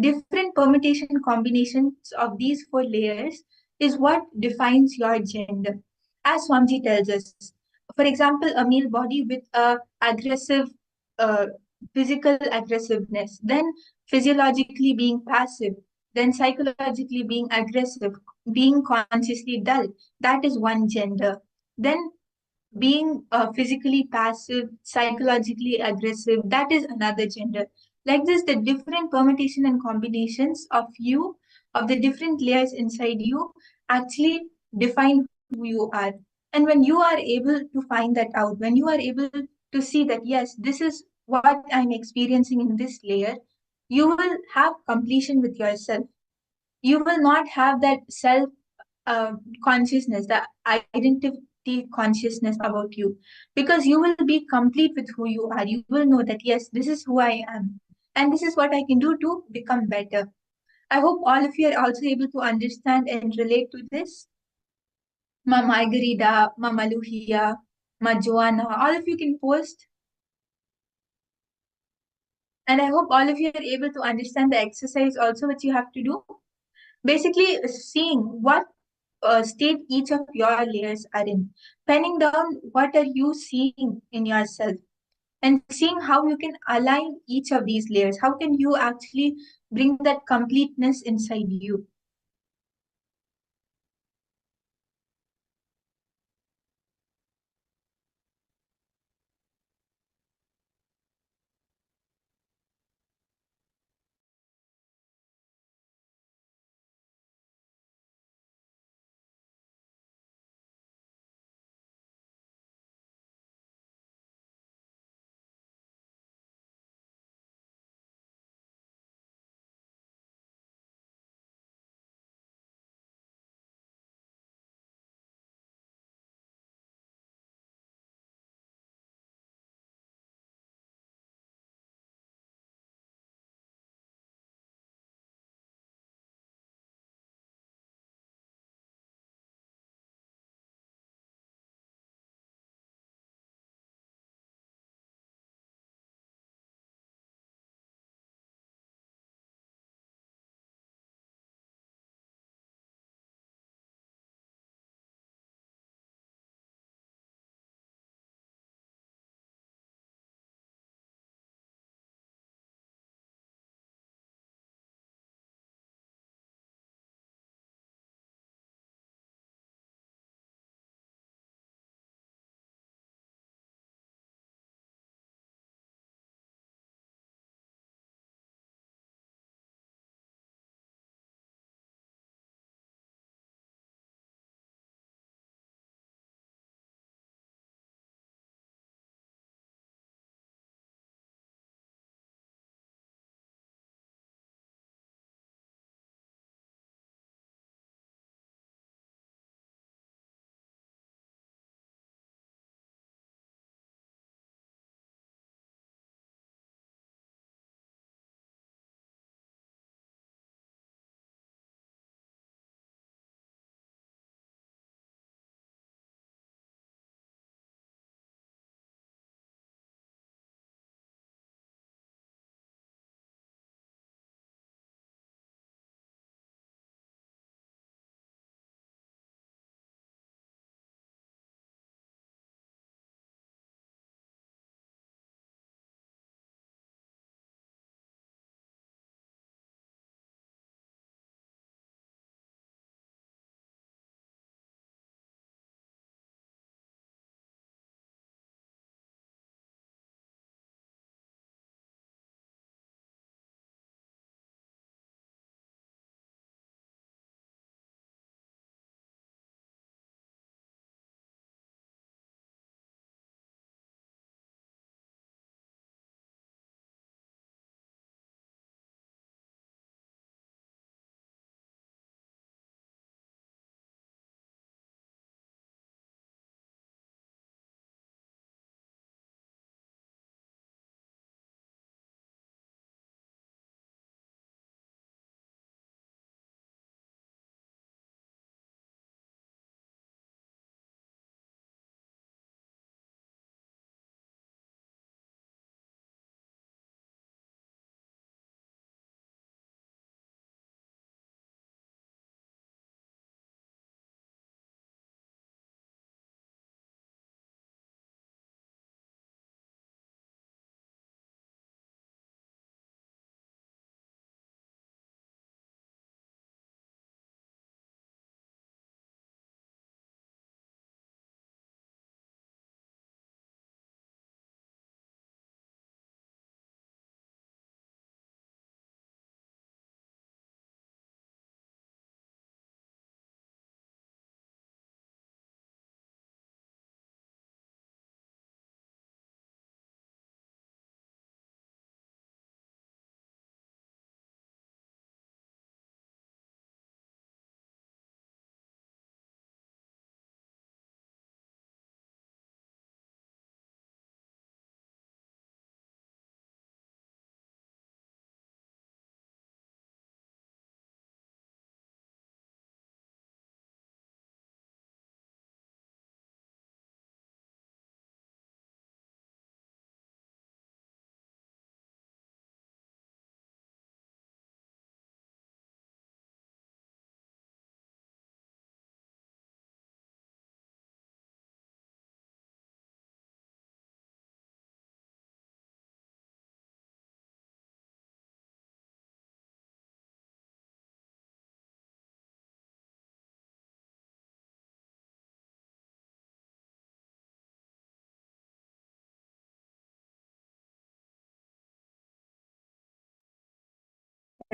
different permutation combinations of these four layers is what defines your gender. As Swamiji tells us, for example, a male body with a aggressive uh, physical aggressiveness, then physiologically being passive, then psychologically being aggressive, being consciously dull, that is one gender. Then being physically passive, psychologically aggressive, that is another gender. Like this, the different permutation and combinations of the different layers inside you, actually define who you are. And when you are able to find that out, when you are able to see that, yes, this is what I'm experiencing in this layer, you will have completion with yourself. You will not have that self uh, consciousness, the identity consciousness about you, because you will be complete with who you are. You will know that, yes, this is who I am, and this is what I can do to become better. I hope all of you are also able to understand and relate to this. Ma Margarida, Ma Maluhia, Ma Joanna, all of you can post. And I hope all of you are able to understand the exercise also, which you have to do. Basically, seeing what state each of your layers are in, penning down what are you seeing in yourself, and seeing how you can align each of these layers. How can you actually bring that completeness inside you?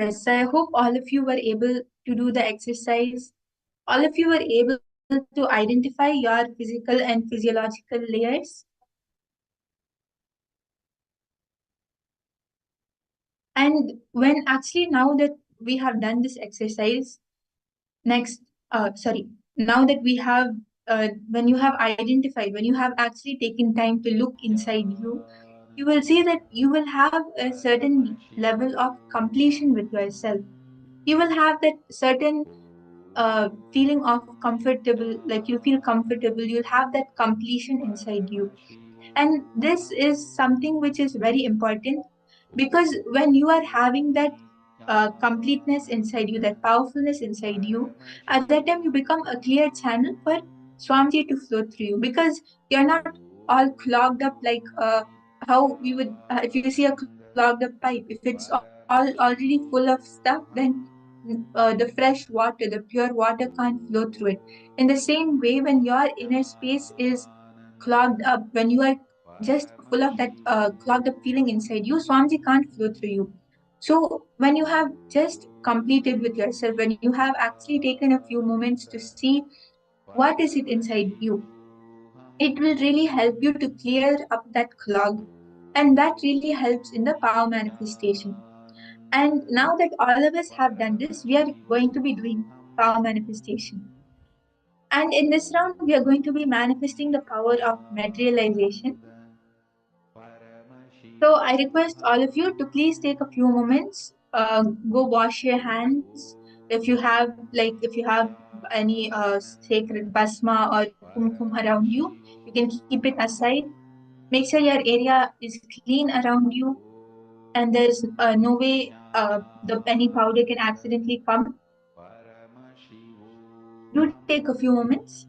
Yes, so I hope all of you were able to do the exercise. All of you were able to identify your physical and physiological layers. And when actually now that we have done this exercise, next, now that we have, when you have identified, when you have actually taken time to look inside you, you will see that you will have a certain level of completion with yourself. You will have that certain feeling of comfortable, like you feel comfortable, you'll have that completion inside you. And this is something which is very important, because when you are having that completeness inside you, that powerfulness inside you, at that time you become a clear channel for Swamiji to flow through you, because you're not all clogged up like how we would, if you see a clogged up pipe, if it's all already full of stuff, then the fresh water, the pure water can't flow through it. In the same way, when your inner space is clogged up, when you are just full of that clogged up feeling inside you, Swamiji can't flow through you. So when you have just completed with yourself, when you have actually taken a few moments to see what is it inside you, it will really help you to clear up that clog. And that really helps in the power manifestation. And now that all of us have done this, we are going to be doing power manifestation. And in this round, we are going to be manifesting the power of materialization. So I request all of you to please take a few moments, go wash your hands. If you have any sacred basma or kumkum around you, you can keep it aside. Make sure your area is clean around you, and there's no way any powder can accidentally come. Do take a few moments.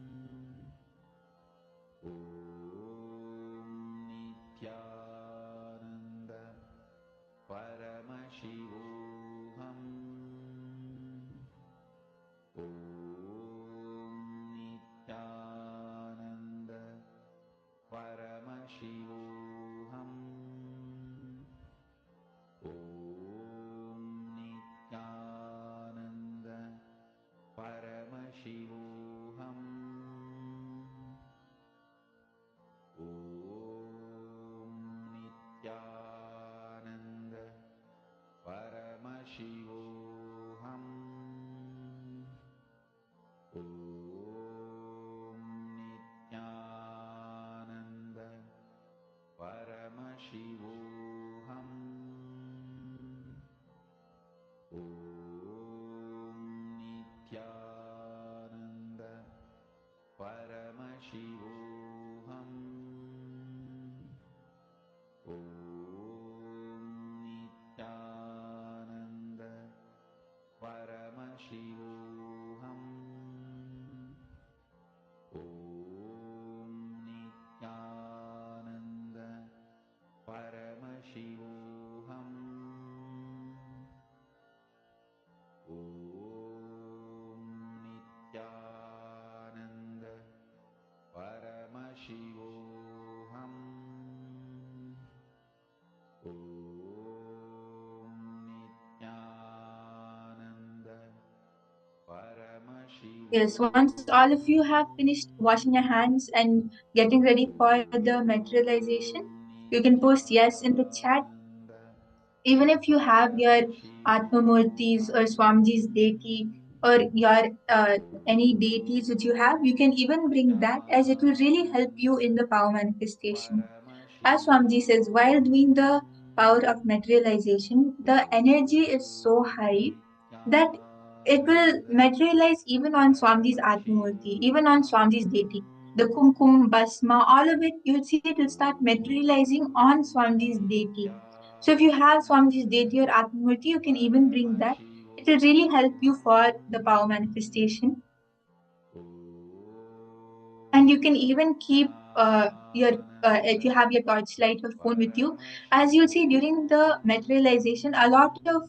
Yes, once all of you have finished washing your hands and getting ready for the materialization, you can post yes in the chat. Even if you have your Atmamurtis or Swamiji's deity or your any deities which you have, you can even bring that, as it will really help you in the power manifestation. As Swamiji says, while doing the power of materialization, the energy is so high that it will materialize even on Swamiji's Atmamurti, even on Swamiji's deity. The kumkum, basma, all of it, you will see it will start materializing on Swamiji's deity. So if you have Swamiji's deity or Atmamurti, you can even bring that. It will really help you for the power manifestation. And you can even keep your if you have your torchlight or phone with you, as you'll see during the materialization, a lot of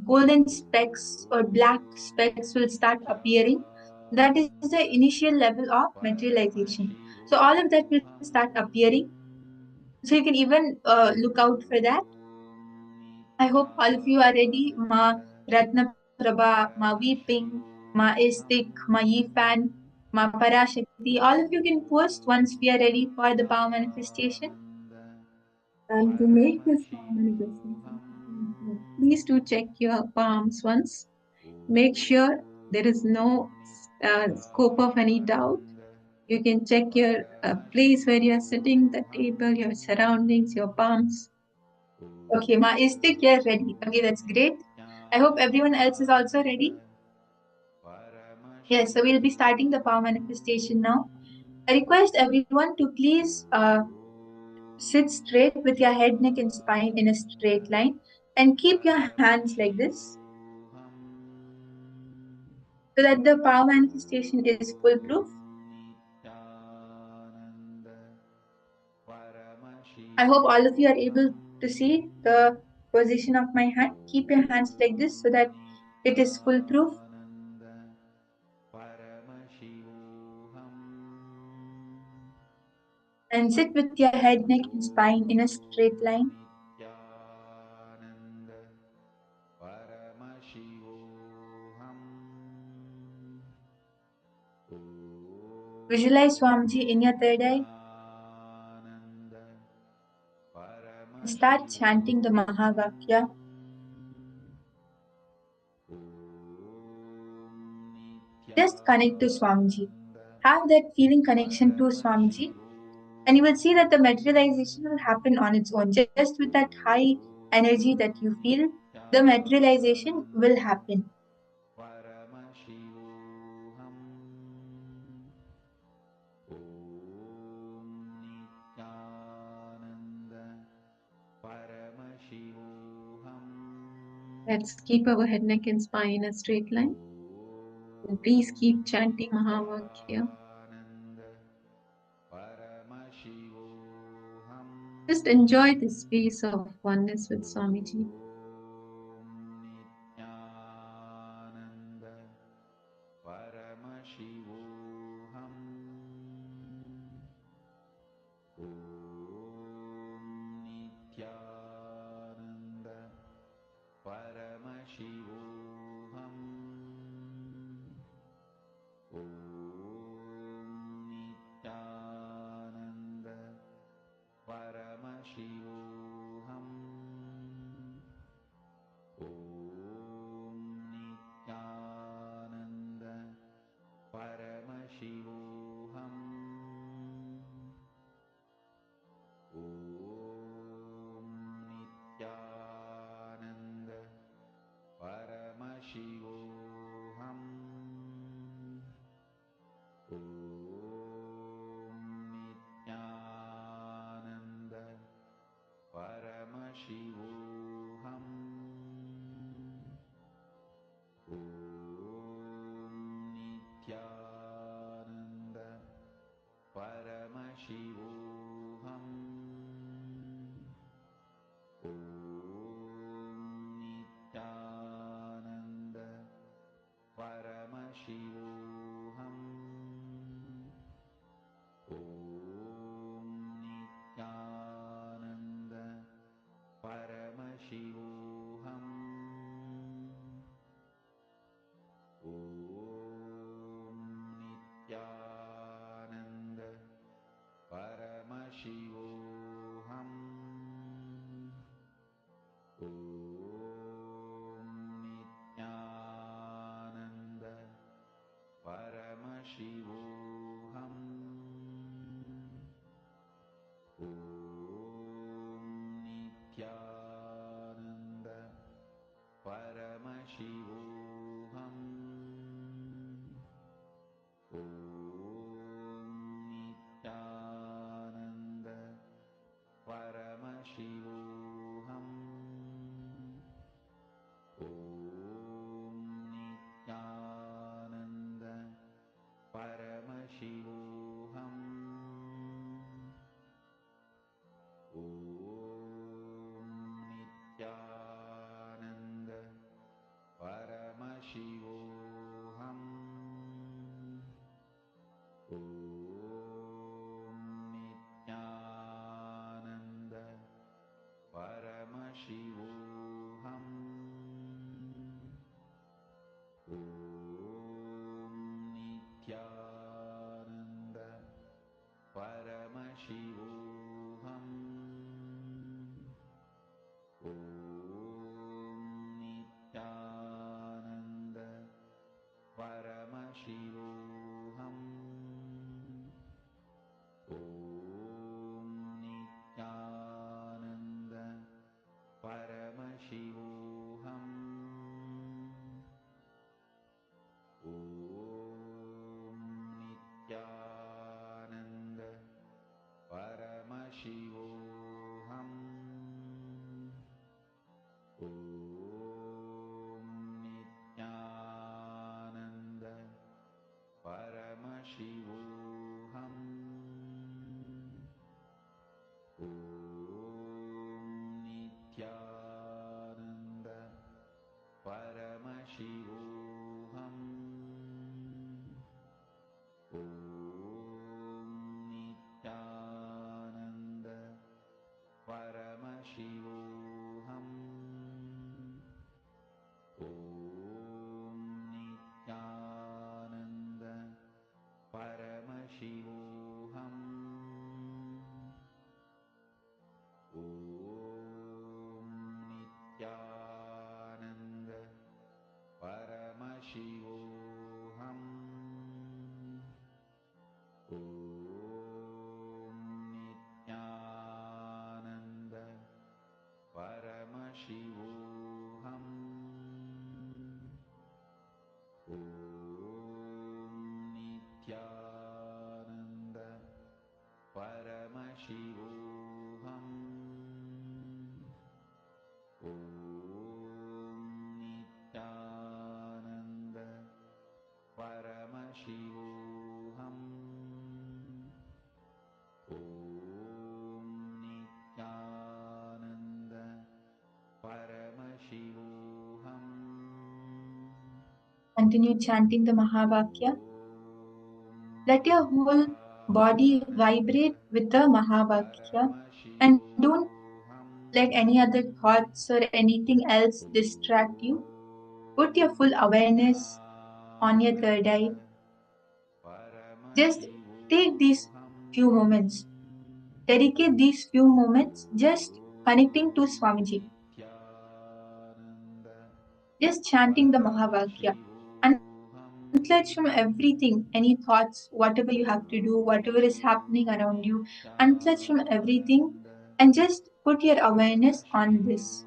golden specks or black specks will start appearing. That is the initial level of materialization. So all of that will start appearing. So you can even look out for that. I hope all of you are ready. Ma Ratna Prabha, Ma Weeping, Ma Istik, Ma Yifan, Ma Parashakti. All of you can post once we are ready for the power manifestation. And to make this power manifestation, please do check your palms once. Make sure there is no scope of any doubt. You can check your place where you are sitting, the table, your surroundings, your palms. Okay, Ma Istik, you're ready. Okay, that's great. I hope everyone else is also ready. Yes, so we'll be starting the power manifestation now. I request everyone to please sit straight with your head, neck, and spine in a straight line and keep your hands like this so that the power manifestation is foolproof. I hope all of you are able to see the position of my hand. Keep your hands like this so that it is foolproof. And sit with your head, neck, and spine in a straight line. Visualize Swamiji in your third eye. Start chanting the Mahavakya. Just connect to Swamiji. Have that feeling connection to Swamiji, and you will see that the materialization will happen on its own. Just with that high energy that you feel, the materialization will happen. Let's keep our head, neck, and spine in a straight line. And please keep chanting Mahavakya. Just enjoy this space of oneness with Swamiji. Continue chanting the Mahavakya. Let your whole body vibrate with the Mahavakya and don't let any other thoughts or anything else distract you. Put your full awareness on your third eye. Just take these few moments, dedicate these few moments just connecting to Swamiji, just chanting the Mahavakya. Unclench from everything, any thoughts, whatever you have to do, whatever is happening around you, unclench from everything and just put your awareness on this.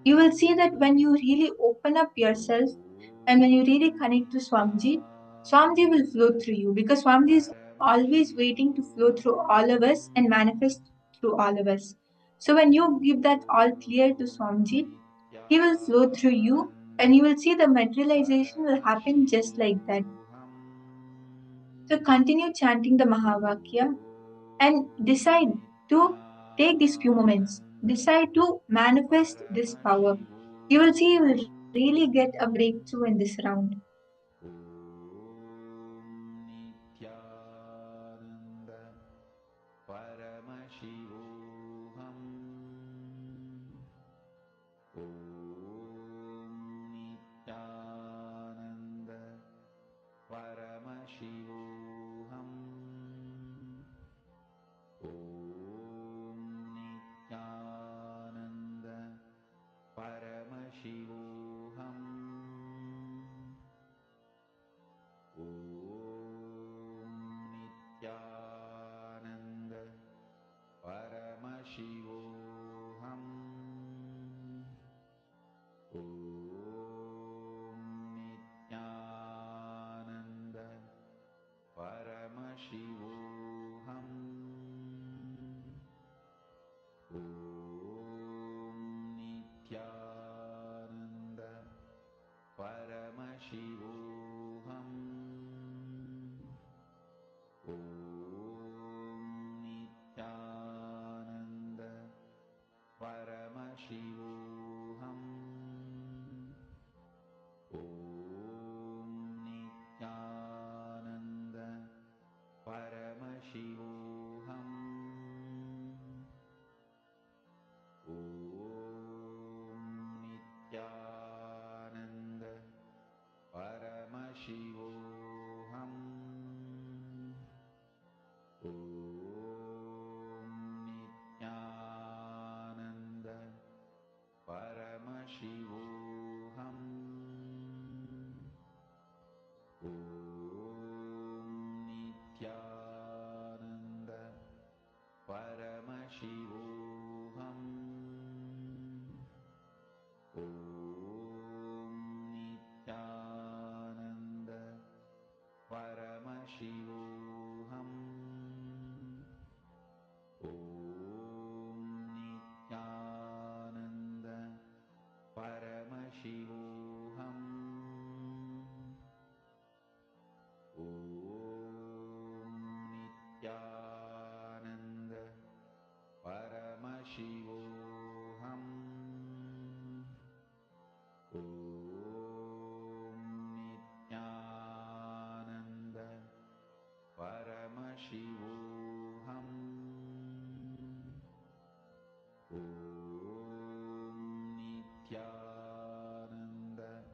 You will see that when you really open up yourself and when you really connect to Swamiji, Swamiji will flow through you because Swamiji is always waiting to flow through all of us and manifest through all of us. So when you give that all clear to Swamiji, he will flow through you and you will see the materialization will happen just like that. So continue chanting the Mahavakya and decide to take these few moments, decide to manifest this power. You will see you will really get a breakthrough in this round.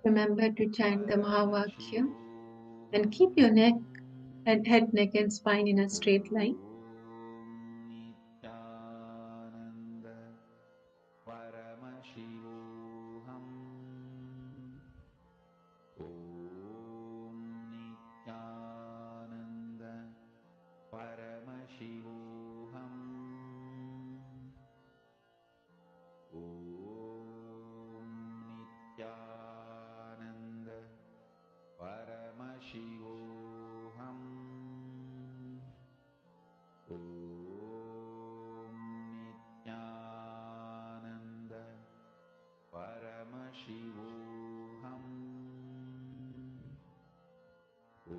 Remember to chant the Mahavakya and keep your head, neck and spine in a straight line. Nithyananda Paramashivoham Om Nithyananda Paramashivoham Om Nithyananda Paramashivoham Om Nithyananda Paramashivoham Om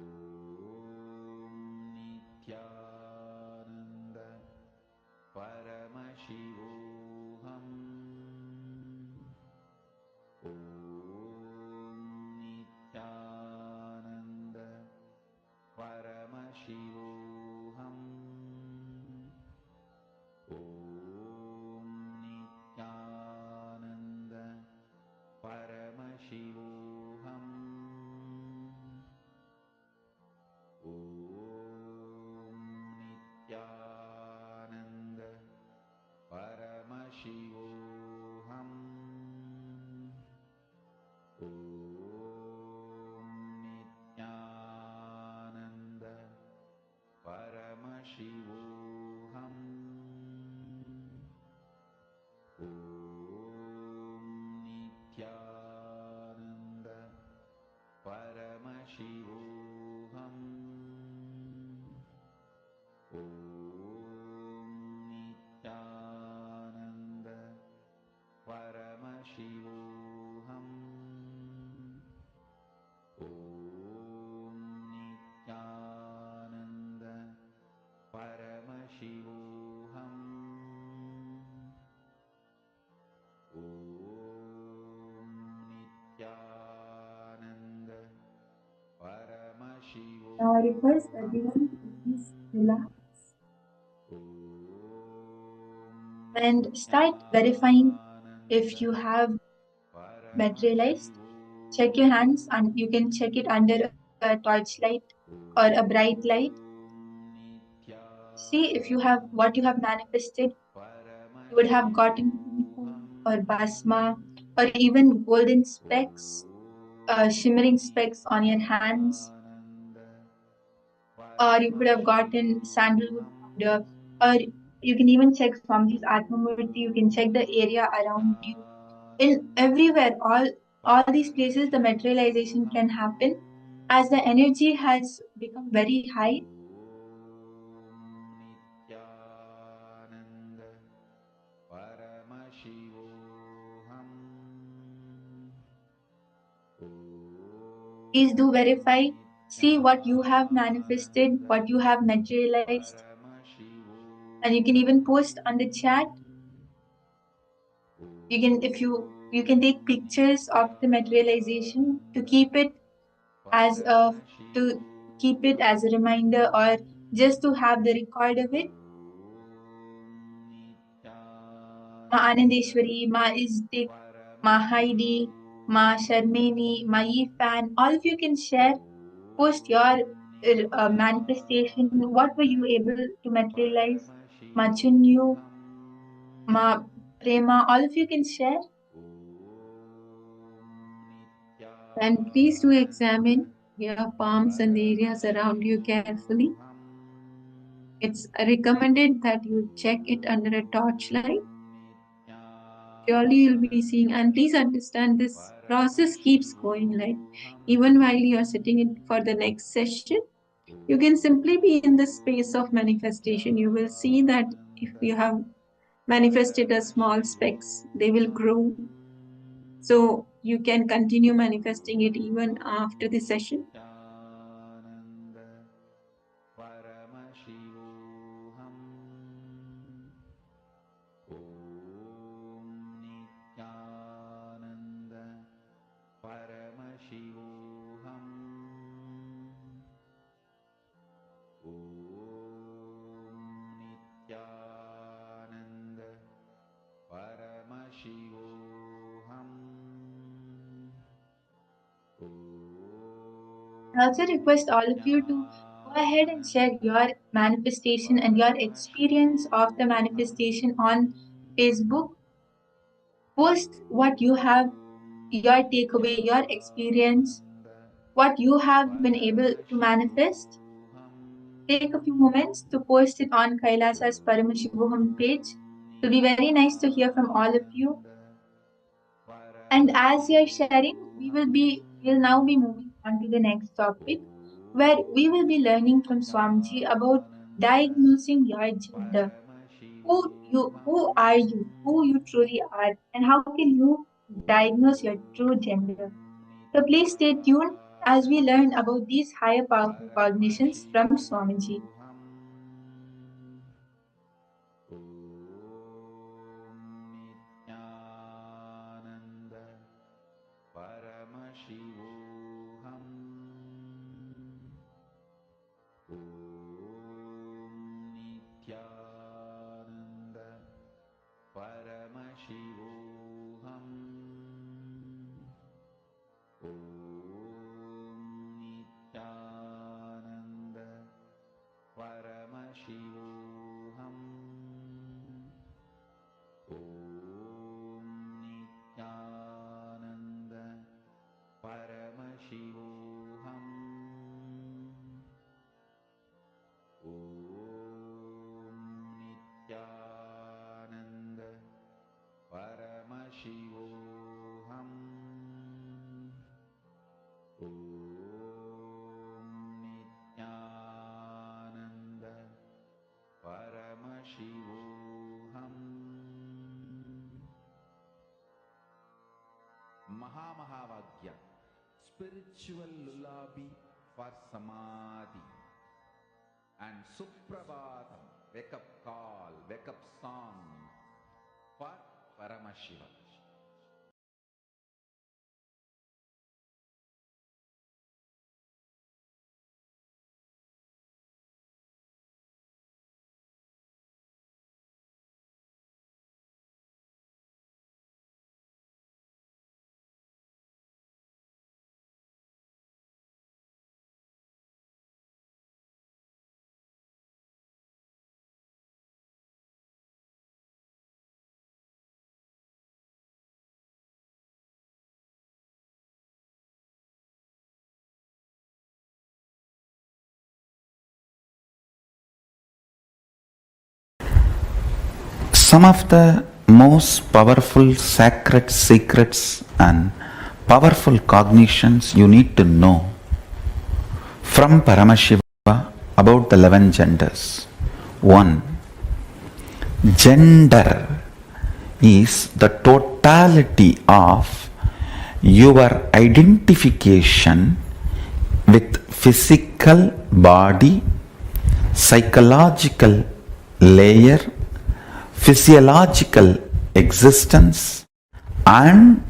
Nithyananda Paramashivoham Om Nithyananda Paramashivoham Om Nithyananda Paramashivoham Om Nithyananda Paramashivoham Om Nithyananda Paramashivoham Om Nithyananda Paramashivoham Om Nithyananda Paramashivoham Om Nithyananda Paramashivoham Om Nithyananda Paramashivoham Now I request everyone to please relax and start verifying if you have materialized. Check your hands and you can check it under a torchlight or a bright light. See if you have what you have manifested. You would have gotten kumkum or basma or even golden specks, shimmering specks on your hands, or you could have gotten sandalwood powder, or you can even check Swamiji's Atmamurti, you can check the area around you. In everywhere, all these places, the materialization can happen as the energy has become very high. Nithyananda Paramashivoham Please do verify, see what you have manifested, what you have materialized, and you can even post on the chat. You can, if you can take pictures of the materialization to keep it as a to keep it as a reminder or just to have the record of it. Ma Anandeshwari, Ma Izdik, Ma Heidi, Ma Sharmeni, Ma Yifan, all of you can share, post your manifestation. What were you able to materialize? Ma Chunyu, Ma Prema, all of you can share. And please do examine your palms and the areas around you carefully. It's recommended that you check it under a torchlight. Surely you'll be seeing, and please understand this process keeps going. Like even while you're sitting in for the next session, you can simply be in the space of manifestation. You will see that if you have manifested a small specks, they will grow. So you can continue manifesting it even after the session. Paramashivoham Om Nithyananda Paramashivoham Om Nithyananda Paramashivoham I also request all of you to go ahead and share your manifestation and your experience of the manifestation on Facebook. Post what you have, your takeaway, your experience, what you have been able to manifest. Take a few moments to post it on Kailasa's Paramashivoham page. It'll be very nice to hear from all of you. And as you're sharing, we'll now be moving on to the next topic, where we will be learning from Swamiji about diagnosing your gender. Who are you, who you truly are, and how can you diagnose your true gender? So please stay tuned as we learn about these higher powerful cognitions from Swamiji. Nithyananda Paramashivoham Nithyananda Paramashivoham Nithyananda Paramashivoham Nithyananda Paramashivoham Nithyananda Paramashivoham Nithyananda Paramashivoham Mahavagya, spiritual lullaby for Samadhi, and Suprabhatam, wake up call, wake up song for Paramashiva. Some of the most powerful sacred secrets and powerful cognitions you need to know from Paramashiva about the 11 genders. 1. Gender is the totality of your identification with physical body, psychological layer, physiological existence, and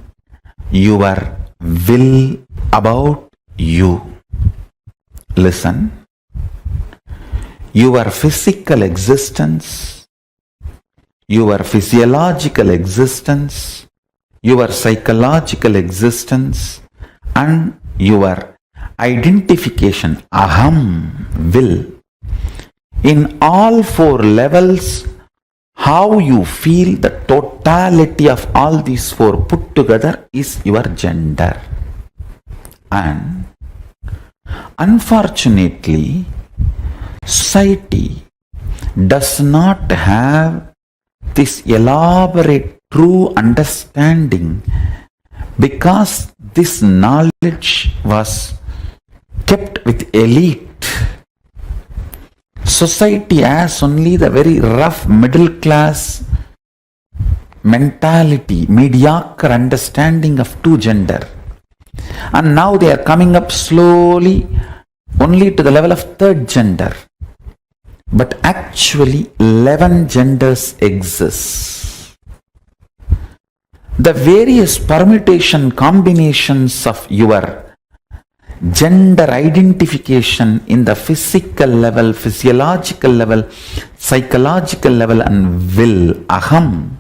your will about you. Listen. Your physical existence, your physiological existence, your psychological existence, and your identification, aham, will. In all 4 levels, how you feel, the totality of all these 4 put together is your gender. And unfortunately, society does not have this elaborate true understanding, because this knowledge was kept with elite. Society has only the very rough middle class mentality, mediocre understanding of 2 gender. And now they are coming up slowly only to the level of 3rd gender. But actually 11 genders exist. The various permutation combinations of your gender identification in the physical level, physiological level, psychological level, and will, aham,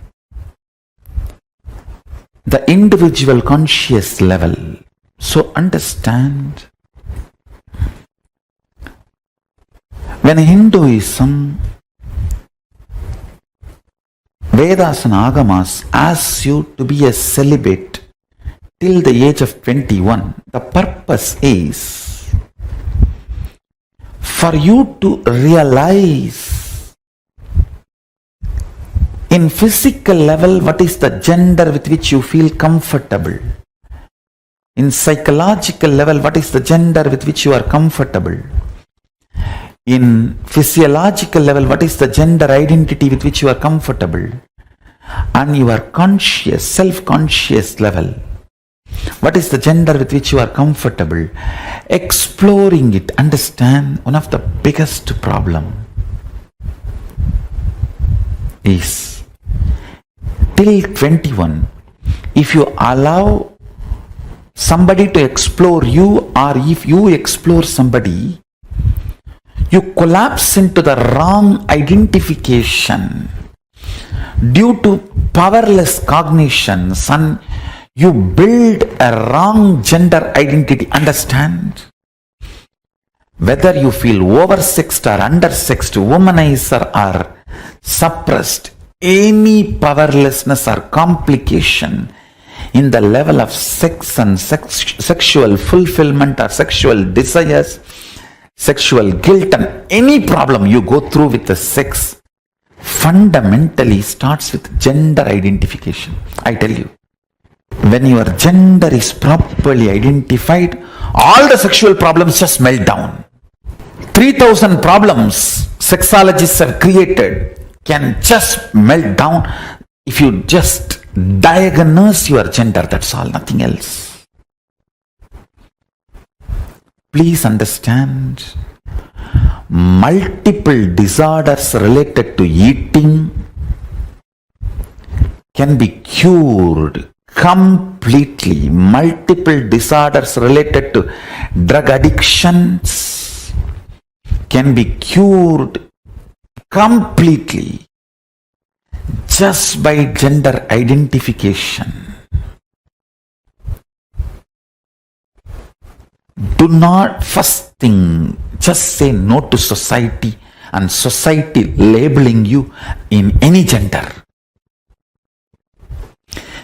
the individual conscious level. So understand, When Hinduism, Vedas and Agamas asks you to be a celibate till the age of 21, the purpose is for you to realize in physical level what is the gender with which you feel comfortable. In psychological level, what is the gender with which you are comfortable. In physiological level, what is the gender identity with which you are comfortable. And your conscious, self-conscious level, what is the gender with which you are comfortable. Exploring it, understand, one of the biggest problem is till 21, if you allow somebody to explore you, or if you explore somebody, you collapse into the wrong identification due to powerless cognitions, and you build a wrong gender identity. Understand? Whether you feel oversexed or undersexed, womanizer or suppressed, any powerlessness or complication in the level of sex and sexual fulfillment or sexual desires, sexual guilt, and any problem you go through with the sex fundamentally starts with gender identification. I tell you, when your gender is properly identified, all the sexual problems just melt down. 3,000 problems sexologists have created can just melt down if you just diagnose your gender. That's all, nothing else. Please understand, multiple disorders related to eating can be cured completely. Multiple disorders related to drug addictions can be cured completely just by gender identification. Do not, first thing, just say no to society and society labeling you in any gender.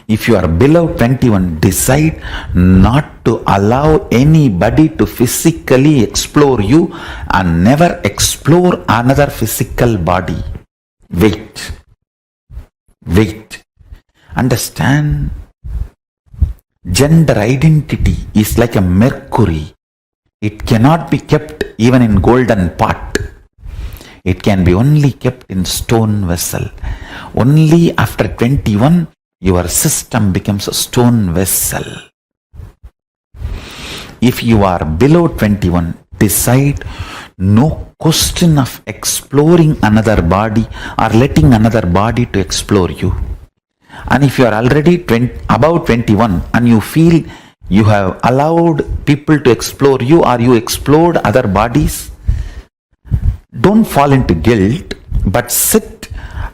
If you are below 21, decide not to allow anybody to physically explore you and never explore another physical body. Wait. Understand, gender identity is like a mercury. It cannot be kept even in golden pot. It can be only kept in stone vessel. Only after 21, your system becomes a stone vessel. If you are below 21, decide no question of exploring another body or letting another body to explore you. And if you are already above 21 and you feel you have allowed people to explore you or you explored other bodies, don't fall into guilt, but sit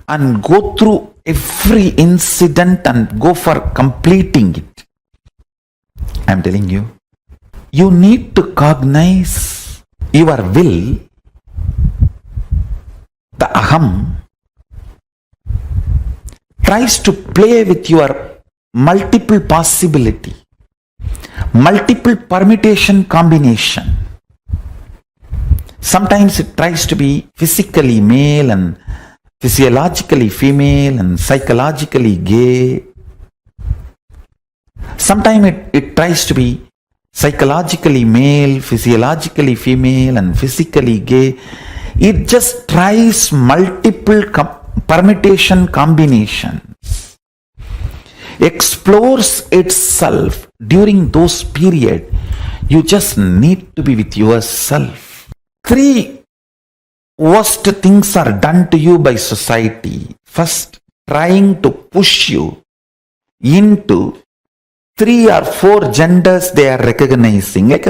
and go through every incident and go for completing it. I am telling you, you need to cognize your will, the aham, tries to play with your multiple possibility, multiple permutation combination. Sometimes it tries to be physically male and physiologically female and psychologically gay. Sometimes it tries to be psychologically male, physiologically female and physically gay. It just tries multiple permutation combinations. Explores itself during those periods. You just need to be with yourself. 3 worst things are done to you by society. First, trying to push you into 3 or 4 genders they are recognizing, like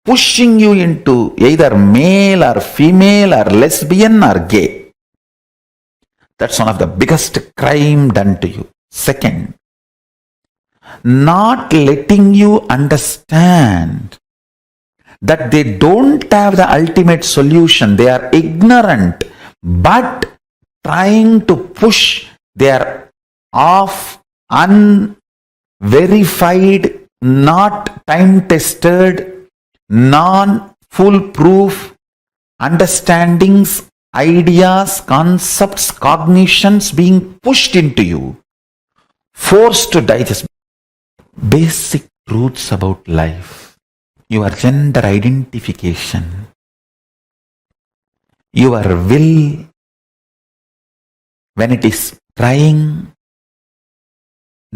pushing you into either male or female or lesbian or gay. That's one of the biggest crime done to you. Second, not letting you understand that they don't have the ultimate solution. They are ignorant, but trying to push their off, unverified, not time-tested, non-foolproof understandings, ideas, concepts, cognitions being pushed into you, forced to digest basic truths about life, your gender identification, your will, when it is trying,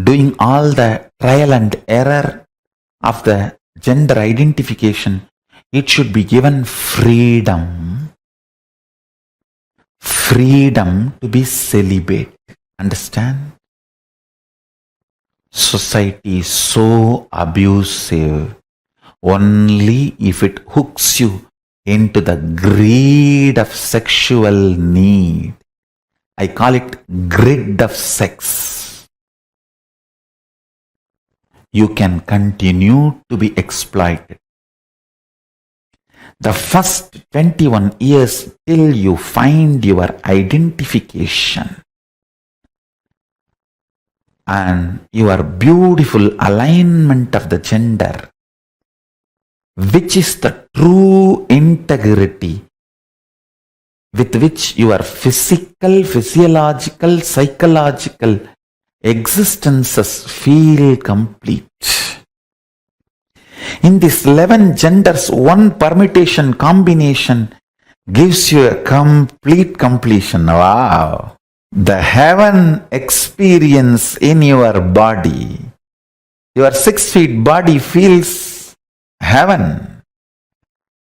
doing all the trial and error of the gender identification, it should be given freedom. Freedom to be celibate. Understand? Society is so abusive only if it hooks you into the greed of sexual need. I call it grid of sex. You can continue to be exploited. The first 21 years till you find your identification and your beautiful alignment of the gender, which is the true integrity with which your physical, physiological, psychological existences feel complete. In these 11 genders, one permutation combination gives you a complete completion. Wow! The heaven experience in your body. Your 6 feet body feels heaven.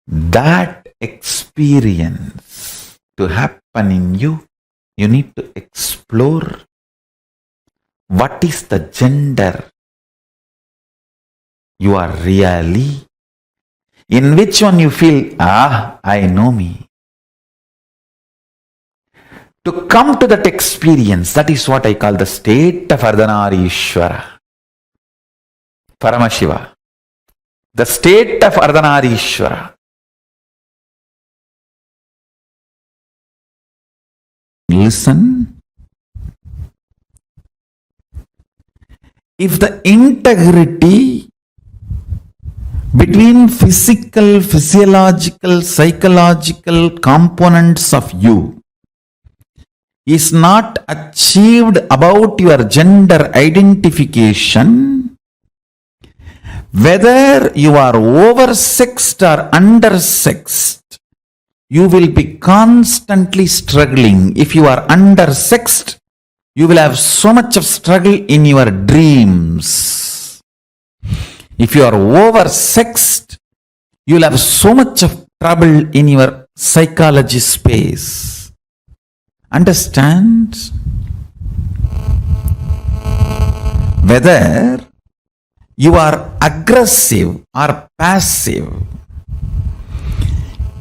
That experience to happen in you, you need to explore what is the gender you are really, in which one you feel, I know me. To come to that experience, that is what I call the state of Ardhanarishwara. Paramashiva. The state of Ardhanarishwara. Listen. If the integrity between physical, physiological, psychological components of you is not achieved about your gender identification, whether you are oversexed or undersexed, you will be constantly struggling. If you are undersexed, you will have so much of struggle in your dreams. If you are oversexed, you will have so much of trouble in your psychology space. Understand? Whether you are aggressive or passive,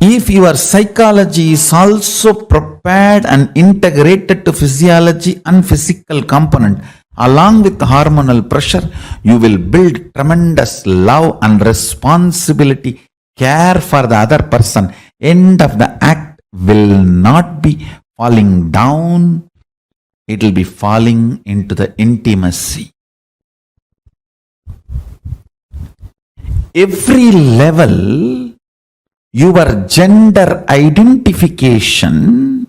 if your psychology is also prepared and integrated to physiology and physical component, along with hormonal pressure, you will build tremendous love and responsibility, care for the other person. End of the act will not be falling down, it will be falling into the intimacy. Every level, your gender identification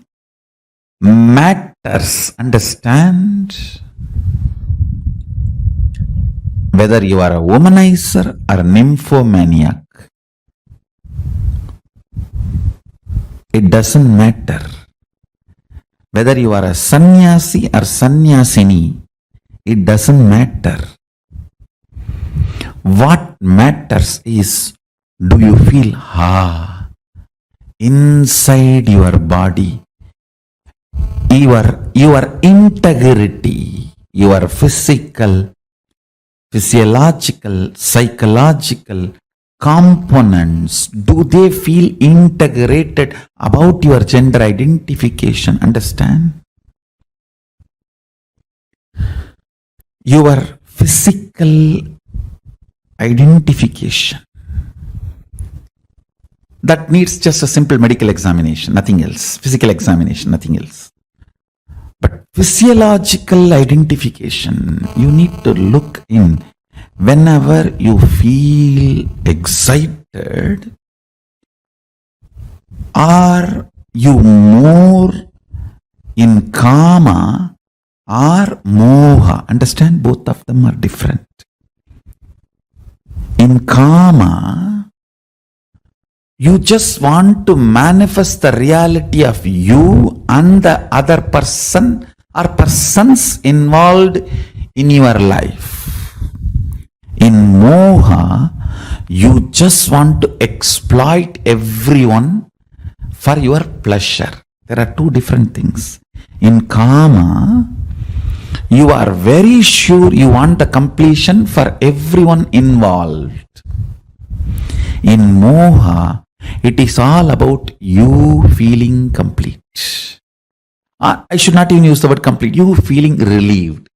matters. Understand? Whether you are a womanizer or a nymphomaniac, it doesn't matter. Whether you are a sannyasi or sannyasini, it doesn't matter. What matters is, do you feel inside your body, your integrity, your physical, physiological, psychological components, do they feel integrated about your gender identification? Understand? Your physical identification, that needs just a simple medical examination, nothing else. Physical examination, nothing else. But physiological identification, you need to look in. Whenever you feel excited, are you more in kama or moha? Understand, both of them are different. In kama, you just want to manifest the reality of you and the other person or persons involved in your life. In moha, you just want to exploit everyone for your pleasure. There are two different things. In kama, you are very sure you want the completion for everyone involved. In moha, it is all about you feeling complete. I should not even use the word complete. You feeling relieved.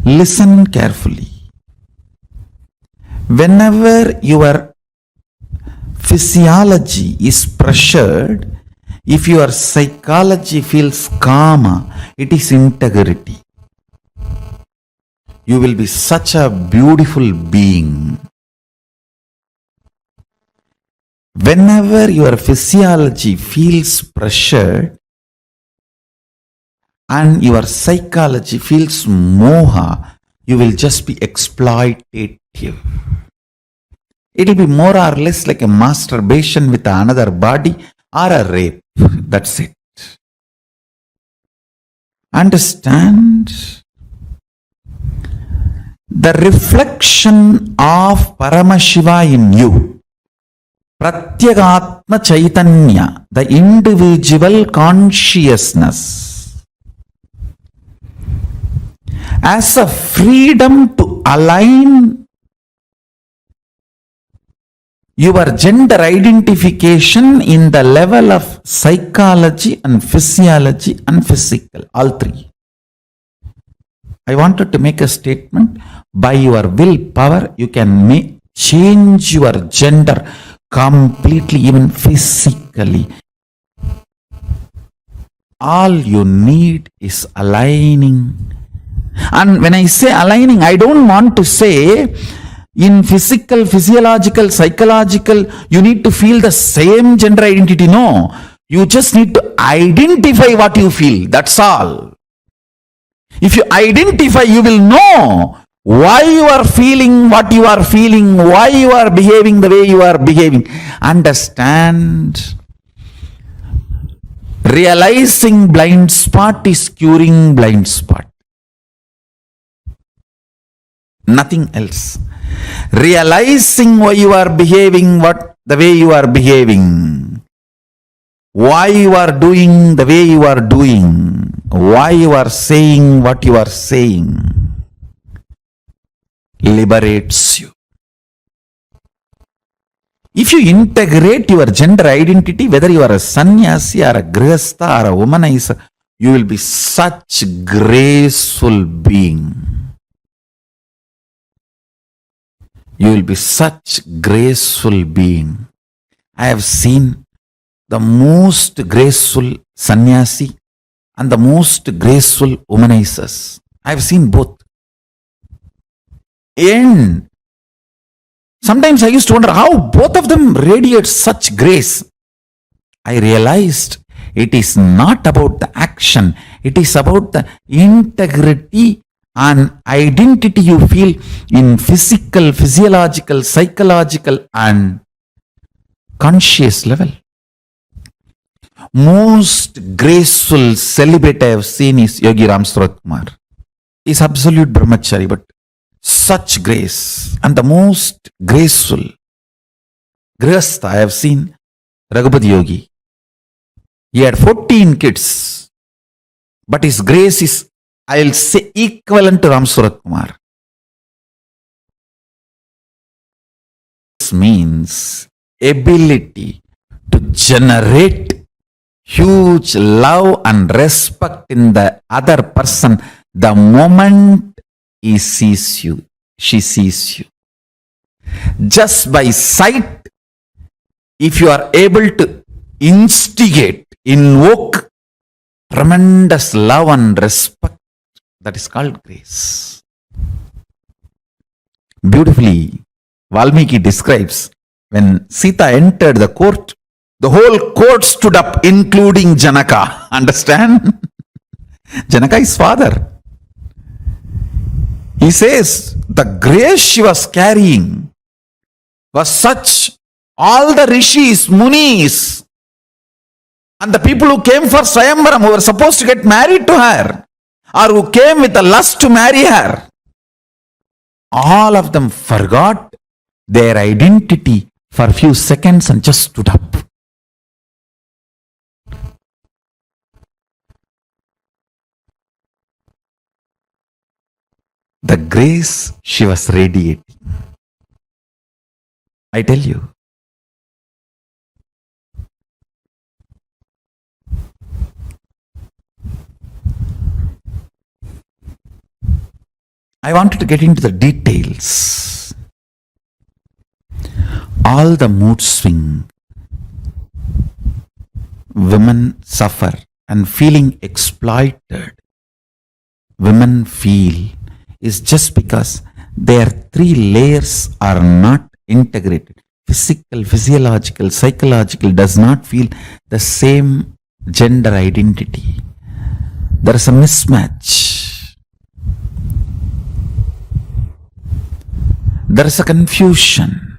Listen carefully. Whenever your physiology is pressured, if your psychology feels kama, it is integrity. You will be such a beautiful being. Whenever your physiology feels pressured and your psychology feels moha, you will just be exploitative. It will be more or less like a masturbation with another body or a rape. That's it. Understand? The reflection of Paramashiva in you, Pratyagatma Chaitanya, the individual consciousness, as a freedom to align your gender identification in the level of psychology and physiology and physical, all three. I wanted to make a statement. By your willpower, you can change your gender completely, even physically. All you need is aligning. And when I say aligning, I don't want to say in physical, physiological, psychological, you need to feel the same gender identity. No. You just need to identify what you feel. That's all. If you identify, you will know why you are feeling what you are feeling, why you are behaving the way you are behaving. Understand? Realizing blind spot is curing blind spot. Nothing else. Realizing why you are behaving the way you are behaving, why you are doing the way you are doing, why you are saying what you are saying, liberates you. If you integrate your gender identity, whether you are a sannyasi or a grihastha or a womanizer, you will be such graceful being. You will be such graceful being. I have seen the most graceful sannyasi and the most graceful womanizers. I have seen both. And sometimes I used to wonder how both of them radiate such grace. I realized it is not about the action. It is about the integrity and identity you feel in physical, physiological, psychological and conscious level. Most graceful celibate I have seen is Yogi Ram Surat Kumar. He is absolute brahmachari, but such grace. And the most graceful grihastha I have seen, Raghupati Yogi. He had 14 kids, but his grace is, I'll say, equivalent to Ram Surat Kumar. This means ability to generate huge love and respect in the other person the moment he sees you, she sees you. Just by sight, if you are able to instigate, invoke tremendous love and respect, that is called grace. Beautifully, Valmiki describes when Sita entered the court, the whole court stood up, including Janaka. Understand? Janaka is father. He says the grace she was carrying was such, all the rishis, munis, and the people who came for Swayamvaram, who were supposed to get married to her, or who came with a lust to marry her, all of them forgot their identity for a few seconds and just stood up. The grace she was radiating. I tell you. I wanted to get into the details. All the mood swing women suffer and feeling exploited, women feel, is just because their three layers are not integrated. Physical, physiological, psychological does not feel the same gender identity. There is a mismatch. There is a confusion.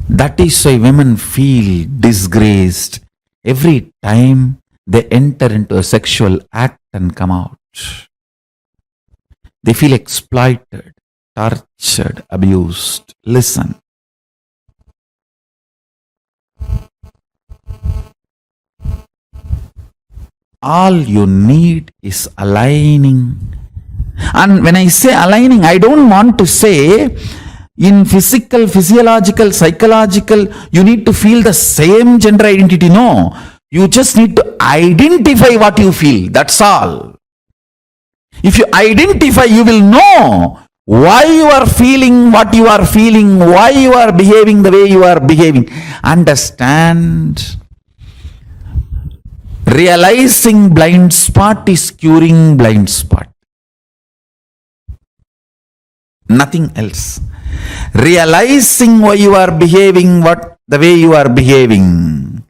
That is why women feel disgraced every time they enter into a sexual act and come out. They feel exploited, tortured, abused. Listen. All you need is aligning. And when I say aligning, I don't want to say in physical, physiological, psychological, you need to feel the same gender identity. No. You just need to identify what you feel. That's all. If you identify, you will know why you are feeling what you are feeling, why you are behaving the way you are behaving. Understand? Realizing blind spot is curing blind spot. Nothing else. Realizing why you are behaving the way you are behaving,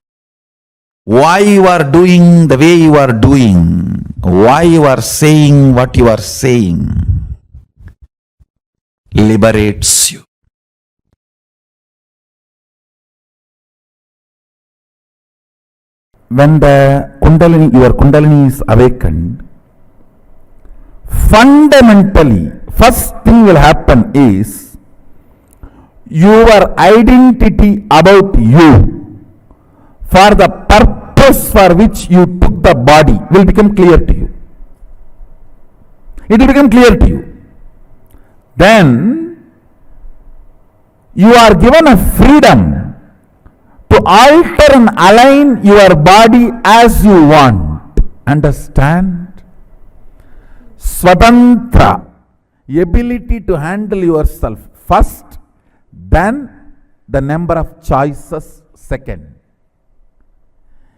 why you are doing the way you are doing, why you are saying what you are saying, liberates you. When the Kundalini, your Kundalini is awakened, fundamentally, first thing will happen is your identity about you for the purpose for which you took the body will become clear to you. It will become clear to you. Then you are given a freedom to alter and align your body as you want. Understand? Swatantra, ability to handle yourself first, then the number of choices second.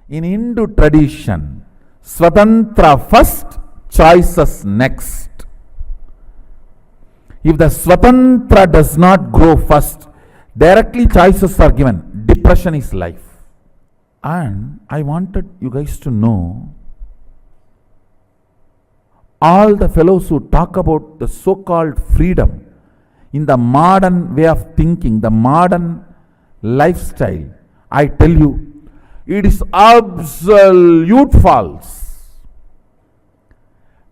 In Hindu tradition, Swatantra first, choices next. If the Swatantra does not grow first, directly choices are given. Depression is life. And I wanted you guys to know, all the fellows who talk about the so-called freedom in the modern way of thinking, the modern lifestyle, I tell you, it is absolute false.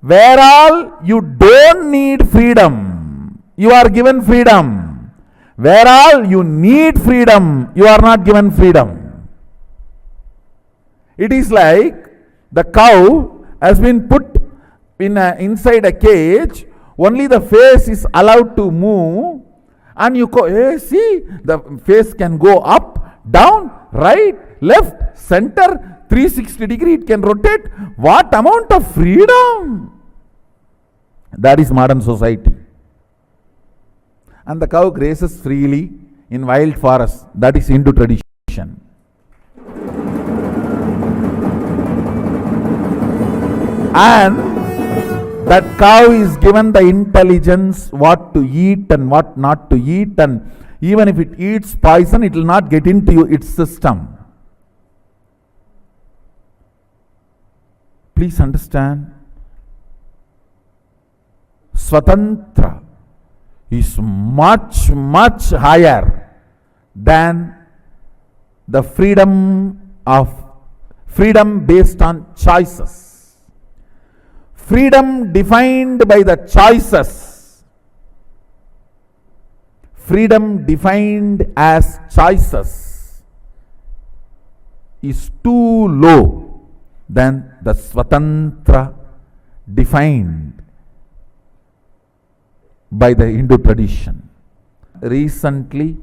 Where all you don't need freedom, you are given freedom. Where all you need freedom, you are not given freedom. It is like the cow has been put inside a cage, only the face is allowed to move, and you go, hey, see, the face can go up, down, right, left, center, 360 degree, it can rotate. What amount of freedom? That is modern society. And the cow grazes freely, in wild forests. That is Hindu tradition. And that cow is given the intelligence what to eat and what not to eat, and even if it eats poison, it will not get into its system. Please understand, Swatantra is much, much higher than the freedom based on choices. Freedom defined by the choices. Freedom defined as choices is too low than the Swatantra defined by the Hindu tradition. Recently,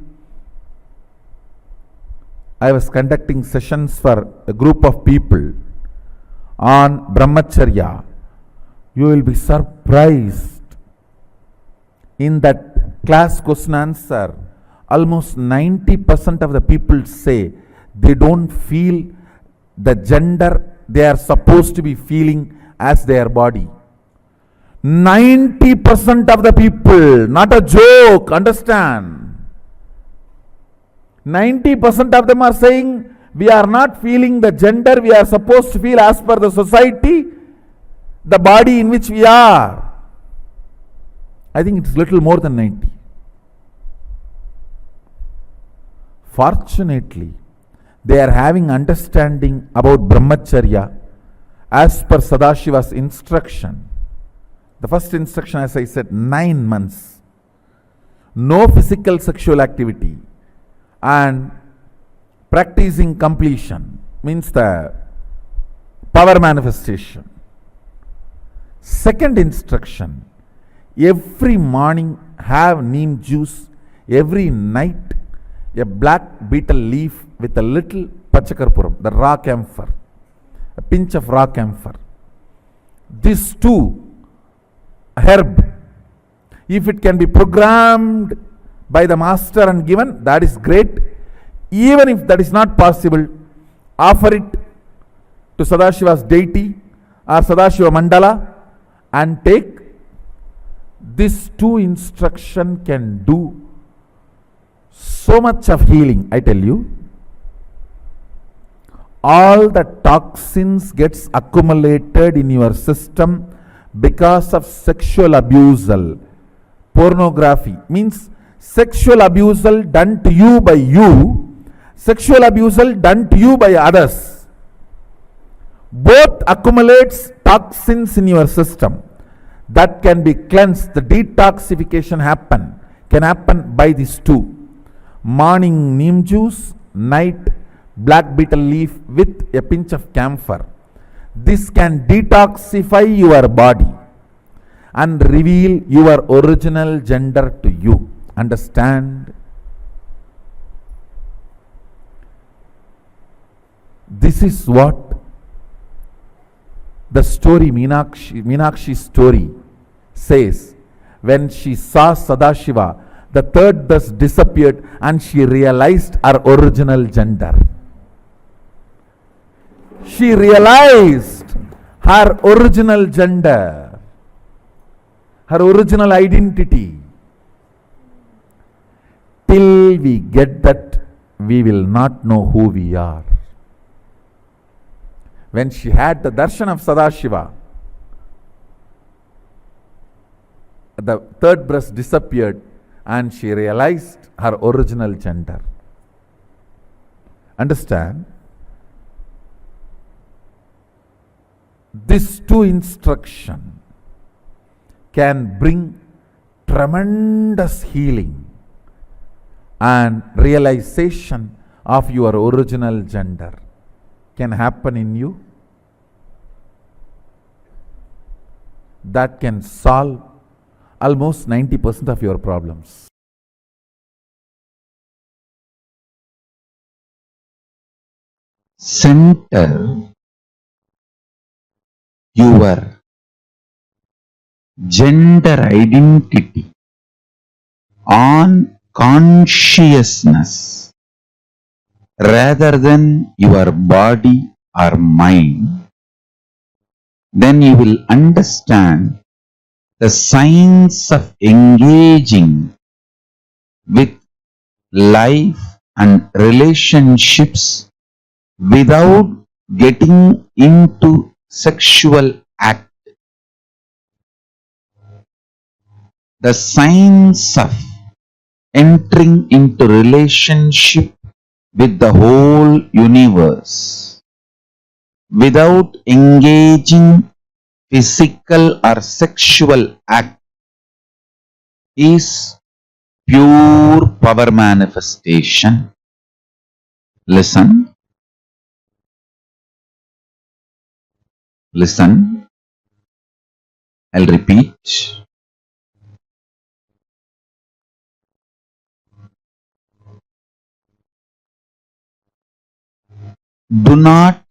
I was conducting sessions for a group of people on Brahmacharya. You will be surprised. In that class question answer, almost 90% of the people say they don't feel the gender they are supposed to be feeling as their body. 90% of the people, not a joke, understand. 90% of them are saying we are not feeling the gender we are supposed to feel as per the society, the body in which we are. I think it's little more than 90. Fortunately, they are having understanding about Brahmacharya as per Sadashiva's instruction. The first instruction, as I said, 9 months. No physical sexual activity and practicing completion means the power manifestation. Second instruction, every morning have neem juice, every night a black betel leaf with a little pachakarpuram, the raw camphor, a pinch of raw camphor. These two herb, if it can be programmed by the master and given, that is great. Even if that is not possible, offer it to Sadashiva's deity or Sadashiva Mandala and take. These two instruction can do so much of healing, I tell you. All the toxins gets accumulated in your system because of sexual abusal. Pornography means sexual abusal done to you by you, sexual abusal done to you by others. Both accumulates toxins in your system that can be cleansed. The detoxification can happen by these two. Morning neem juice, night black betel leaf with a pinch of camphor. This can detoxify your body and reveal your original gender to you. Understand? This is what the story, Meenakshi's story says. When she saw Sadashiva, the third thus disappeared and she realized her original gender. She realized her original gender, her original identity. Till we get that, we will not know who we are. When she had the darshan of Sadashiva, the third breast disappeared and she realized her original gender. Understand? These two instructions can bring tremendous healing and realization of your original gender. Can happen in you. That can solve almost 90% of your problems. Center your gender identity on consciousness rather than your body or mind, then you will understand the science of engaging with life and relationships without getting into sexual act. The science of entering into relationship with the whole universe without engaging physical or sexual act is pure power manifestation. Listen, listen, I'll repeat. Do not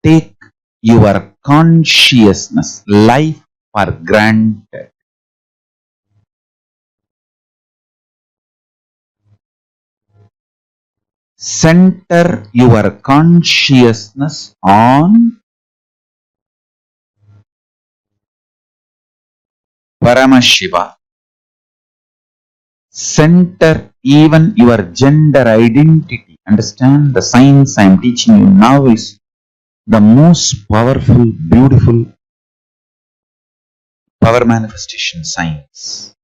take your consciousness, life for granted. Center your consciousness on Paramashiva. Center even your gender identity. Understand, the science I am teaching you now is the most powerful, beautiful power manifestation science.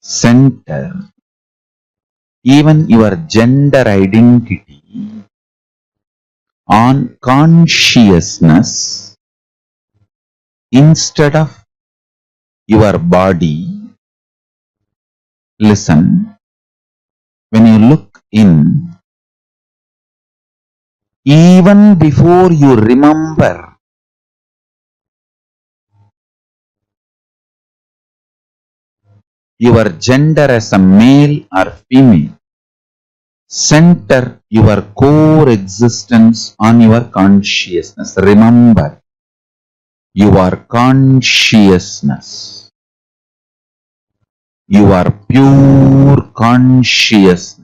Center even your gender identity on consciousness instead of your body. Listen, when you look in, even before you remember your gender as a male or female, center your core existence on your consciousness. Remember your consciousness, your pure consciousness.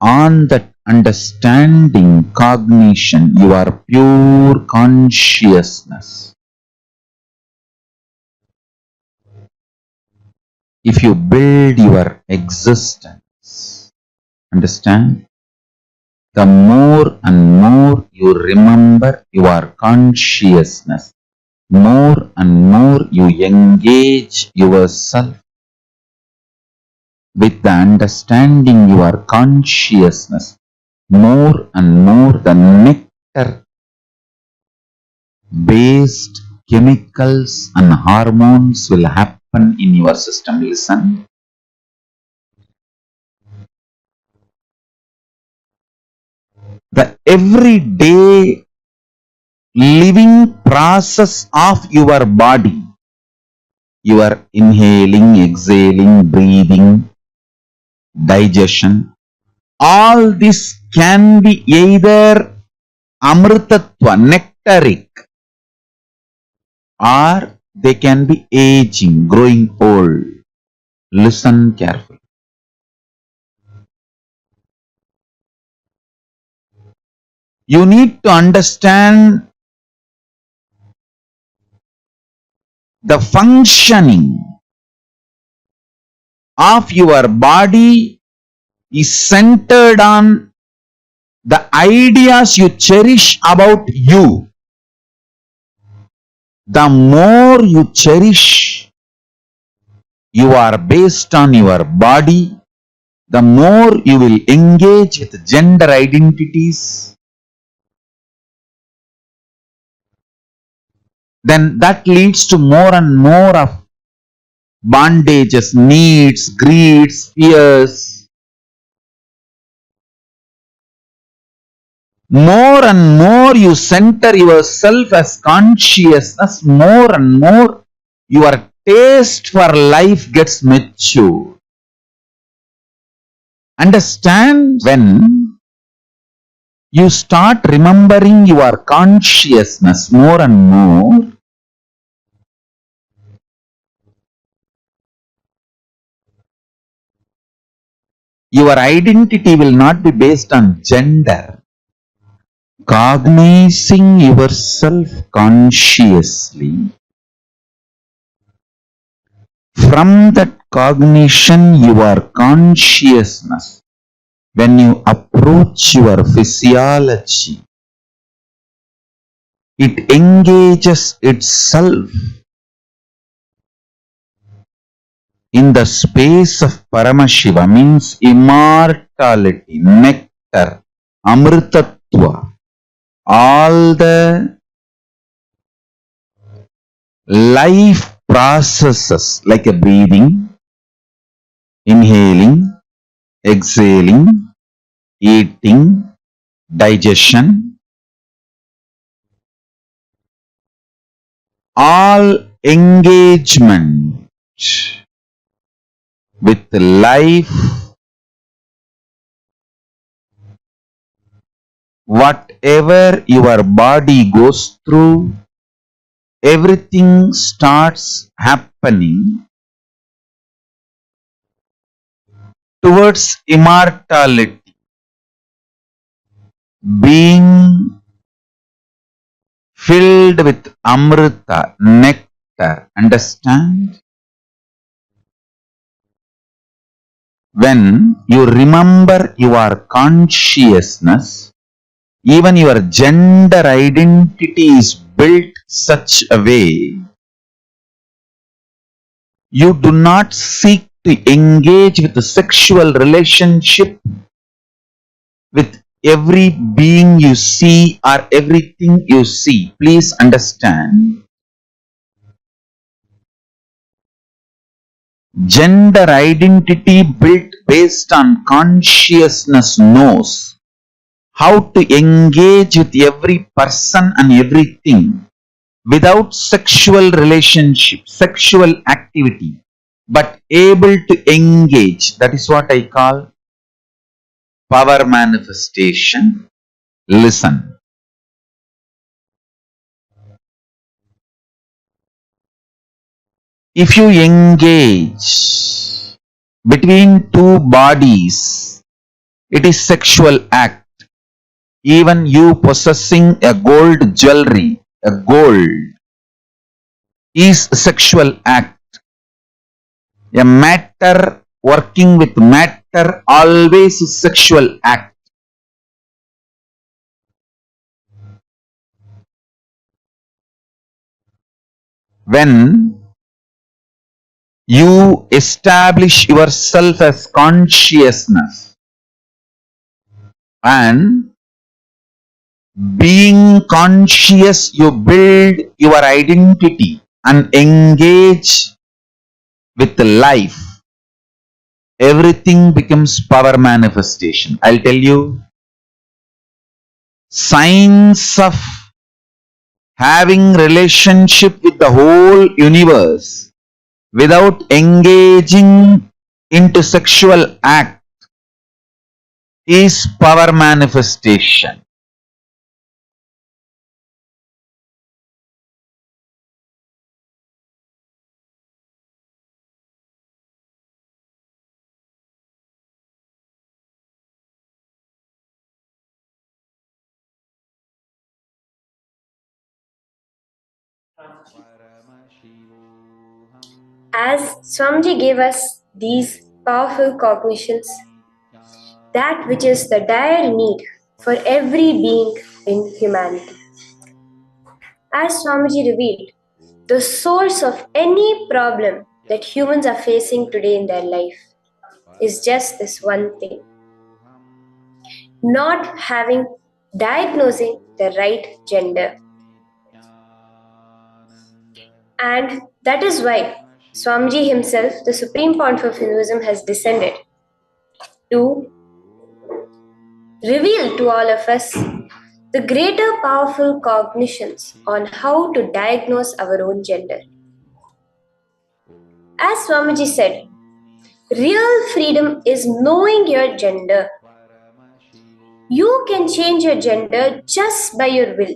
On that understanding, cognition, your pure consciousness, if you build your existence, understand, the more and more you remember your consciousness, more and more you engage yourself with the understanding your consciousness, more and more the nectar based chemicals and hormones will happen in your system. Listen, the everyday living process of your body, your inhaling, exhaling, breathing, digestion, all this can be either amritatva, nectaric, or they can be aging, growing old. Listen carefully. You need to understand the functioning of your body is centered on the ideas you cherish about you. The more you cherish you are based on your body, the more you will engage with gender identities, then that leads to more and more of bondages, needs, greeds, fears. More and more you center yourself as consciousness, more and more your taste for life gets mature. Understand, when you start remembering your consciousness more and more, Your identity will not be based on gender. Cognizing yourself consciously, from that cognition, your consciousness, when you approach your physiology, it engages itself in the space of Paramashiva, means immortality, nectar, amritatva, all the life processes like a breathing, inhaling, exhaling, eating, digestion, all engagement with life, whatever your body goes through, everything starts happening towards immortality, being filled with amrita, nectar. Understand? When you remember your consciousness, even your gender identity is built such a way you do not seek to engage with a sexual relationship with every being you see or everything you see. Please understand. Gender identity built based on consciousness knows how to engage with every person and everything without sexual relationship, sexual activity, but able to engage. That is what I call power manifestation. Listen. If you engage between two bodies, it is sexual act. Even you possessing a gold jewelry, a gold, is sexual act. A matter working with matter always is sexual act. When you establish yourself as consciousness and being conscious, you build your identity and engage with life, everything becomes power manifestation. I'll tell you, signs of having relationship with the whole universe without engaging into sexual act is power manifestation. As Swamiji gave us these powerful cognitions, that which is the dire need for every being in humanity. As Swamiji revealed, the source of any problem that humans are facing today in their life is just this one thing: not diagnosing the right gender. And that is why Swamiji himself, the Supreme Pontiff of Hinduism, has descended to reveal to all of us the greater powerful cognitions on how to diagnose our own gender. As Swamiji said, real freedom is knowing your gender. You can change your gender just by your will.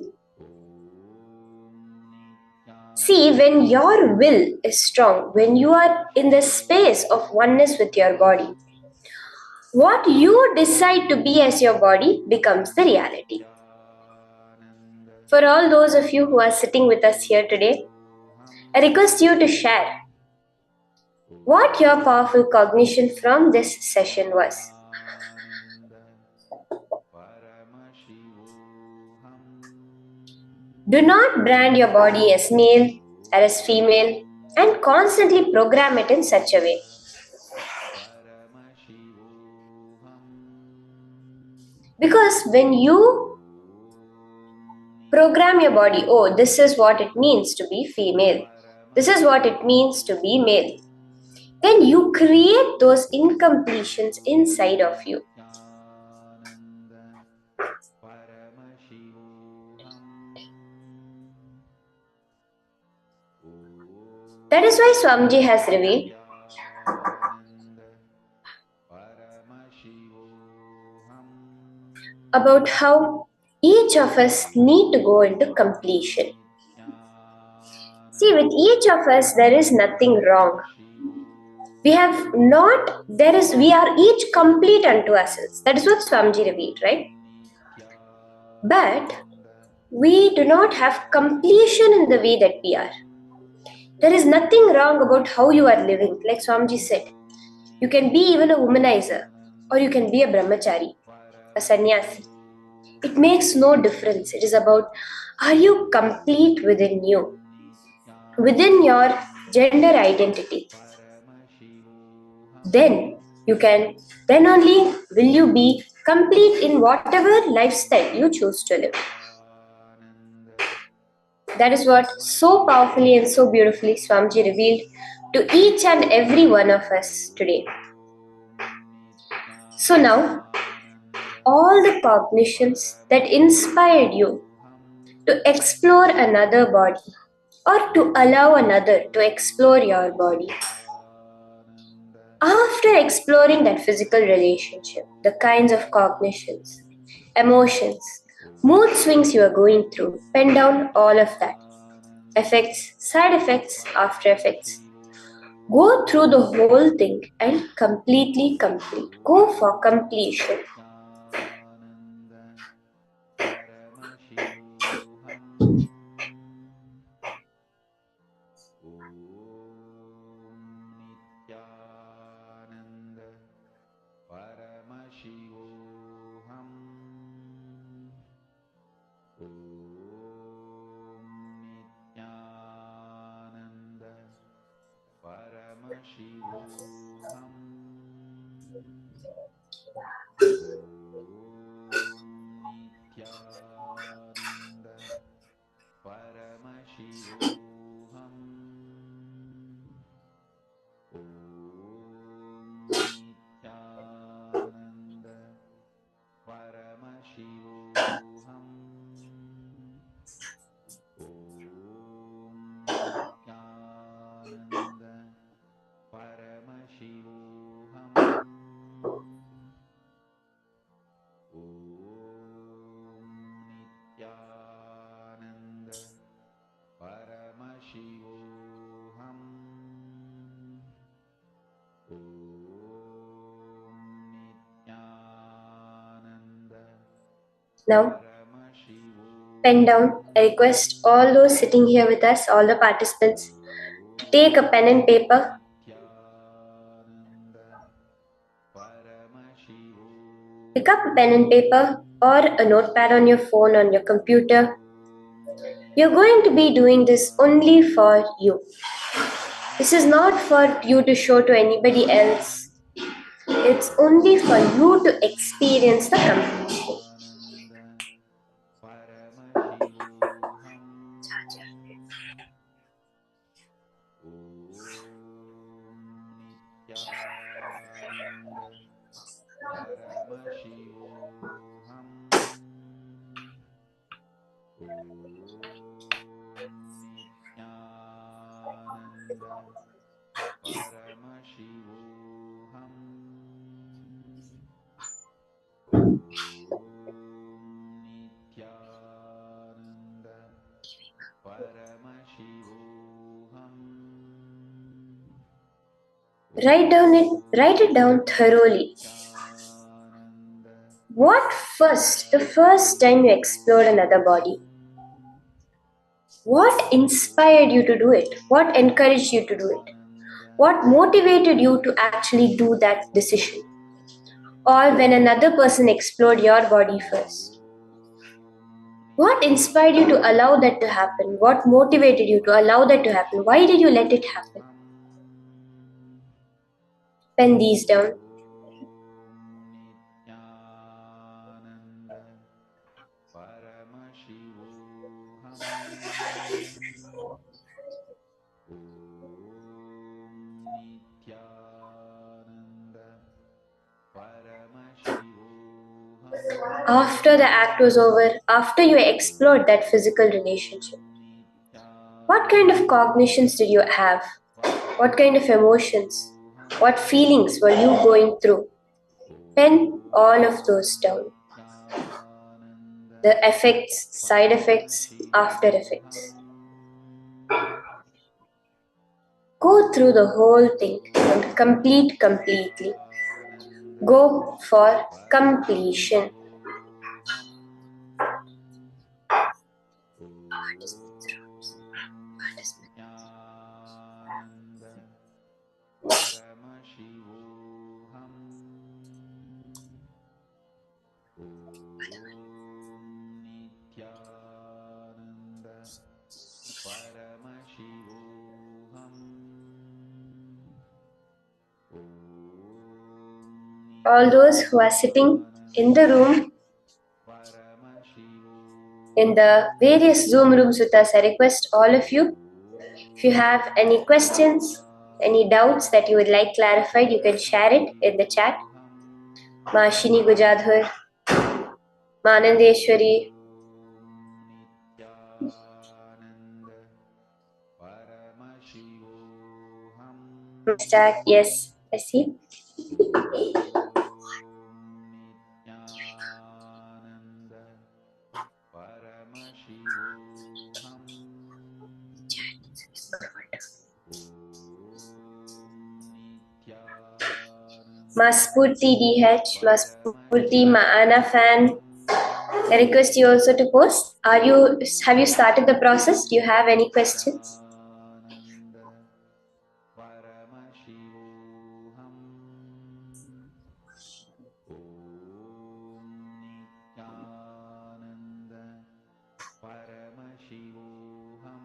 See, when your will is strong, when you are in the space of oneness with your body, What you decide to be as your body becomes the reality. For all those of you who are sitting with us here today, I request you to share what your powerful cognition from this session was. Do not brand your body as male or as female and constantly program it in such a way. Because when you program your body, oh, this is what it means to be female, this is what it means to be male, then you create those incompletions inside of you. That is why Swamiji has revealed about how each of us need to go into completion. See, with each of us, there is nothing wrong. We are each complete unto ourselves. That is what Swamiji revealed, right? But we do not have completion in the way that we are. There is nothing wrong about how you are living. Like Swamiji said, you can be even a womanizer, or you can be a brahmachari, a sannyasi. It makes no difference. It is about, are you complete within you, within your gender identity? Then only will you be complete in whatever lifestyle you choose to live. That is what so powerfully and so beautifully Swamiji revealed to each and every one of us today. So now, all the cognitions that inspired you to explore another body or to allow another to explore your body, after exploring that physical relationship, the kinds of cognitions, emotions, mood swings you are going through, pen down all of that. Effects, side effects, after effects. Go through the whole thing and completely complete. Go for completion. Now, pen down. I request all those sitting here with us, all the participants, to take a pen and paper. Pick up a pen and paper or a notepad on your phone, on your computer. You're going to be doing this only for you. This is not for you to show to anybody else. It's only for you to experience the completion. Write it down thoroughly. What the first time you explored another body? What inspired you to do it? What encouraged you to do it? What motivated you to actually do that decision? Or when another person explored your body first? What inspired you to allow that to happen? What motivated you to allow that to happen? Why did you let it happen? Pen these down. Nithyananda Paramashivoham Om Nithyananda Paramashivoham After the act was over, after you explored that physical relationship, what kind of cognitions did you have? What kind of emotions? What feelings were you going through? Pen all of those down. The effects, side effects, after effects. Go through the whole thing and complete completely. Go for completion. Nithyananda Paramashivoham Om Nithyananda Paramashivoham All those who are sitting in the room, in the various Zoom rooms with us, I request all of you, if you have any questions, any doubts that you would like clarified, you can share it in the chat. Mashini Gujadhar, Manandeshwari, Mr. Yes, I see. Nithyananda Paramashivoham Maspurti DH, Maspurti Maana fan. I request you also to post. Have you started the process? Do you have any questions? Paramashivoham Om Nithyananda Paramashivoham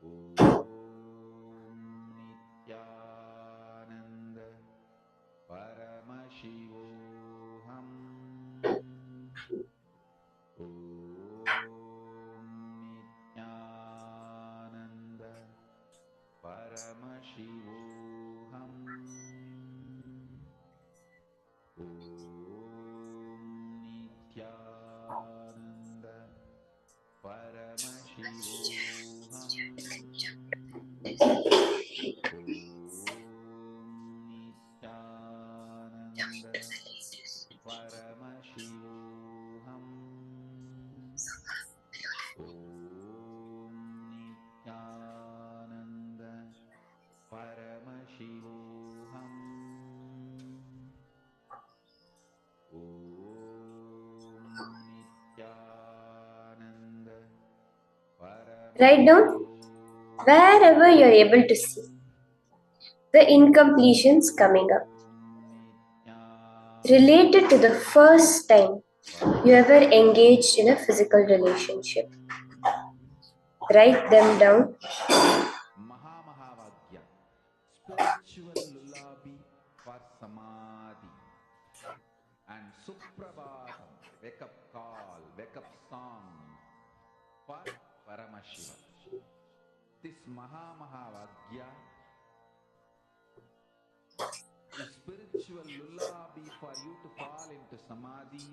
Om Nithyananda Paramashivoham Om Nithyananda Paramashivoham Om Nithyananda Paramashivoham Om Nithyananda Paramashivoham Om Nithyananda Paramashivoham Om Nithyananda Write down wherever you are able to see the incompletions coming up related to the first time you ever engaged in a physical relationship. Write them down. Mahavagya, spiritual lullaby for samadhi, and Suprabhatam, wake up call, wake up song for Paramashiva. This Mahavagya is spiritual lullaby for you to fall into samadhi.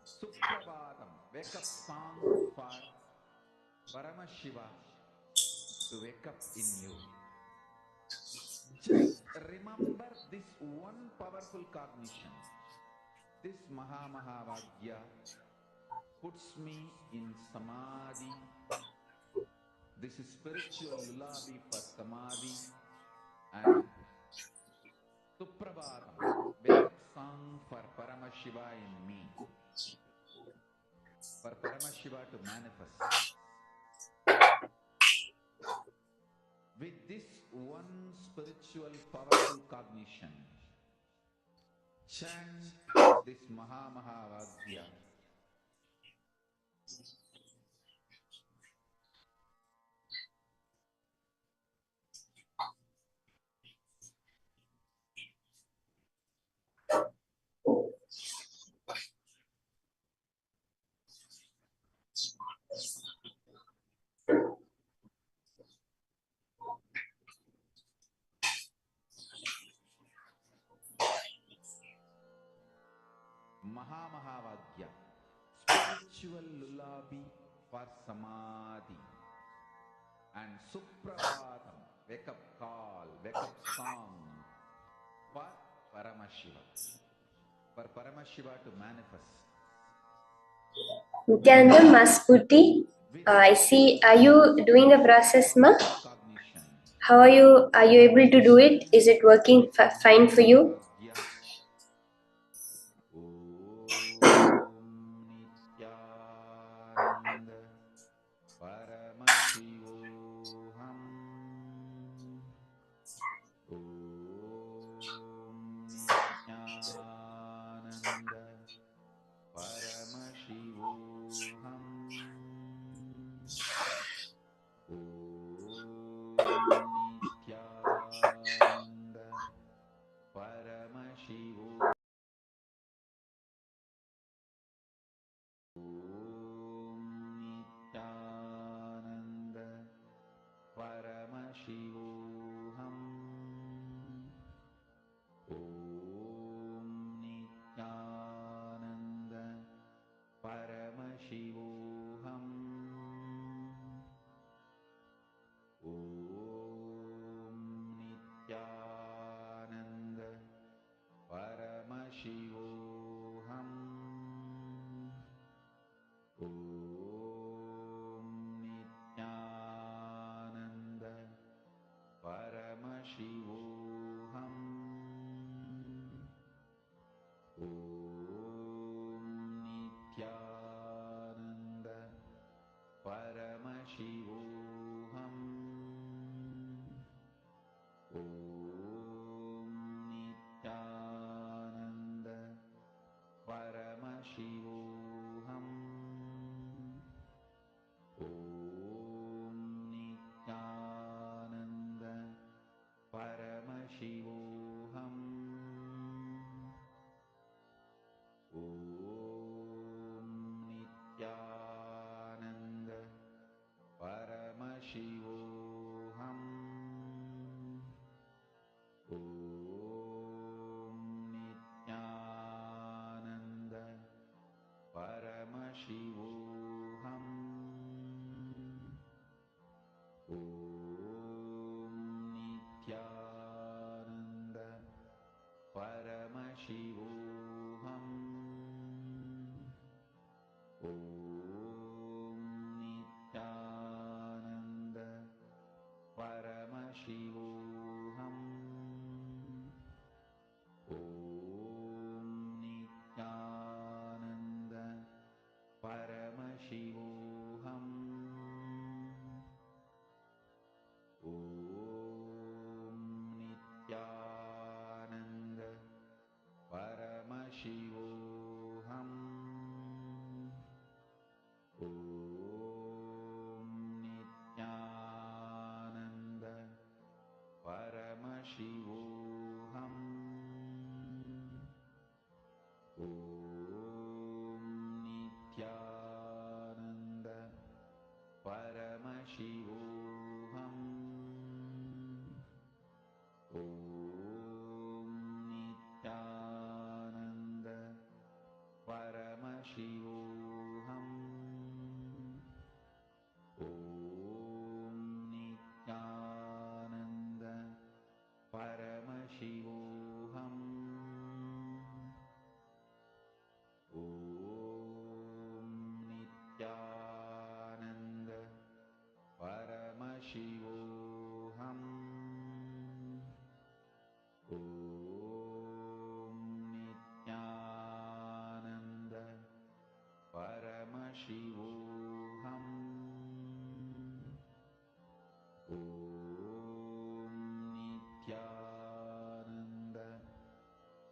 Suprabhatam, wake up song for Paramashiva to wake up in you. Just remember this one powerful cognition. This Mahavagya puts me in samadhi. This is spiritual lullaby for samadhi, and Suprabhatam, wake up song for Paramashiva in me, for Paramashiva to manifest. With this one spiritual powerful cognition, chant this Mahamahavagyā. Mahamahavagyā, spiritual lullaby for samadhi, and Suprabhatam, wake up call, wake up song for Paramashiva, for Paramashiva to manifest. Nithyananda Masputi, I see. Are you doing the process, ma? Cognition. How are you? Are you able to do it? Is it working fine for you? Nithyananda Paramashivoham. Nithyananda Paramashivoham. Nithyananda Paramashivoham. Nithyananda Paramashivoham. Nithyananda Paramashivoham. Nithyananda Paramashivoham. Nithyananda Paramashivoham. Nithyananda Paramashivoham. Nithyananda Paramashivoham. Nithyananda Paramashivoham. Nithyananda Paramashivoham. Nithyananda Paramashivoham. Nithyananda Paramashivoham. Nithyananda Paramashivoham. Nithyananda Paramashivoham. Nithyananda Paramashivoham.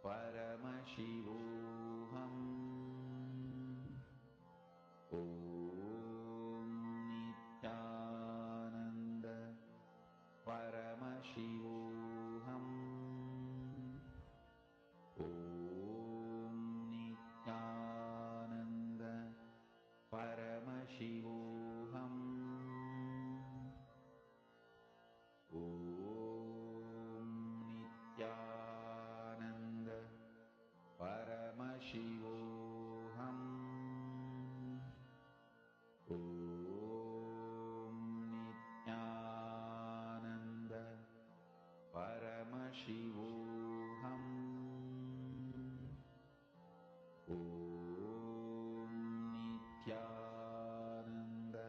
Paramashivoham. Om Nithyananda Paramashivoham. Om Nithyananda Paramashivoham. Om Nithyananda Paramashivoham. Om Nithyananda Paramashivoham. Om Nithyananda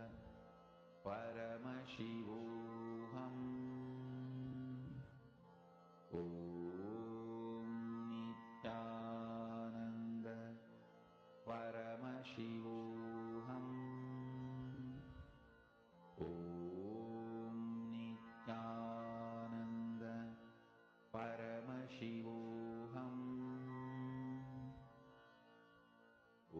Paramashivoham. Om Nithyananda Paramashivoham. Om Nithyananda Paramashivoham. Om Nithyananda Paramashivoham. Om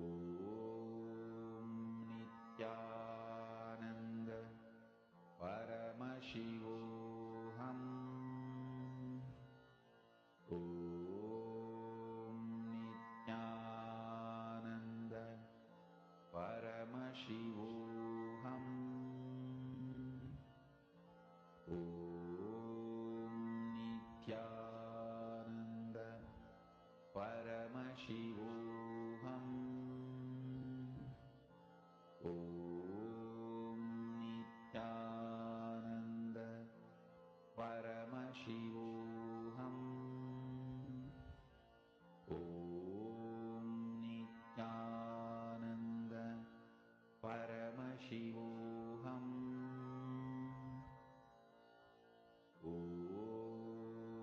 Nithyananda Paramashivoham. Om Nithyananda Paramashivoham. Om Nithyananda Paramashivoham. Om Nithyananda Paramashivoham.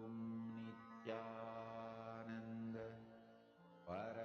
Om Nithyananda Paramashivoham.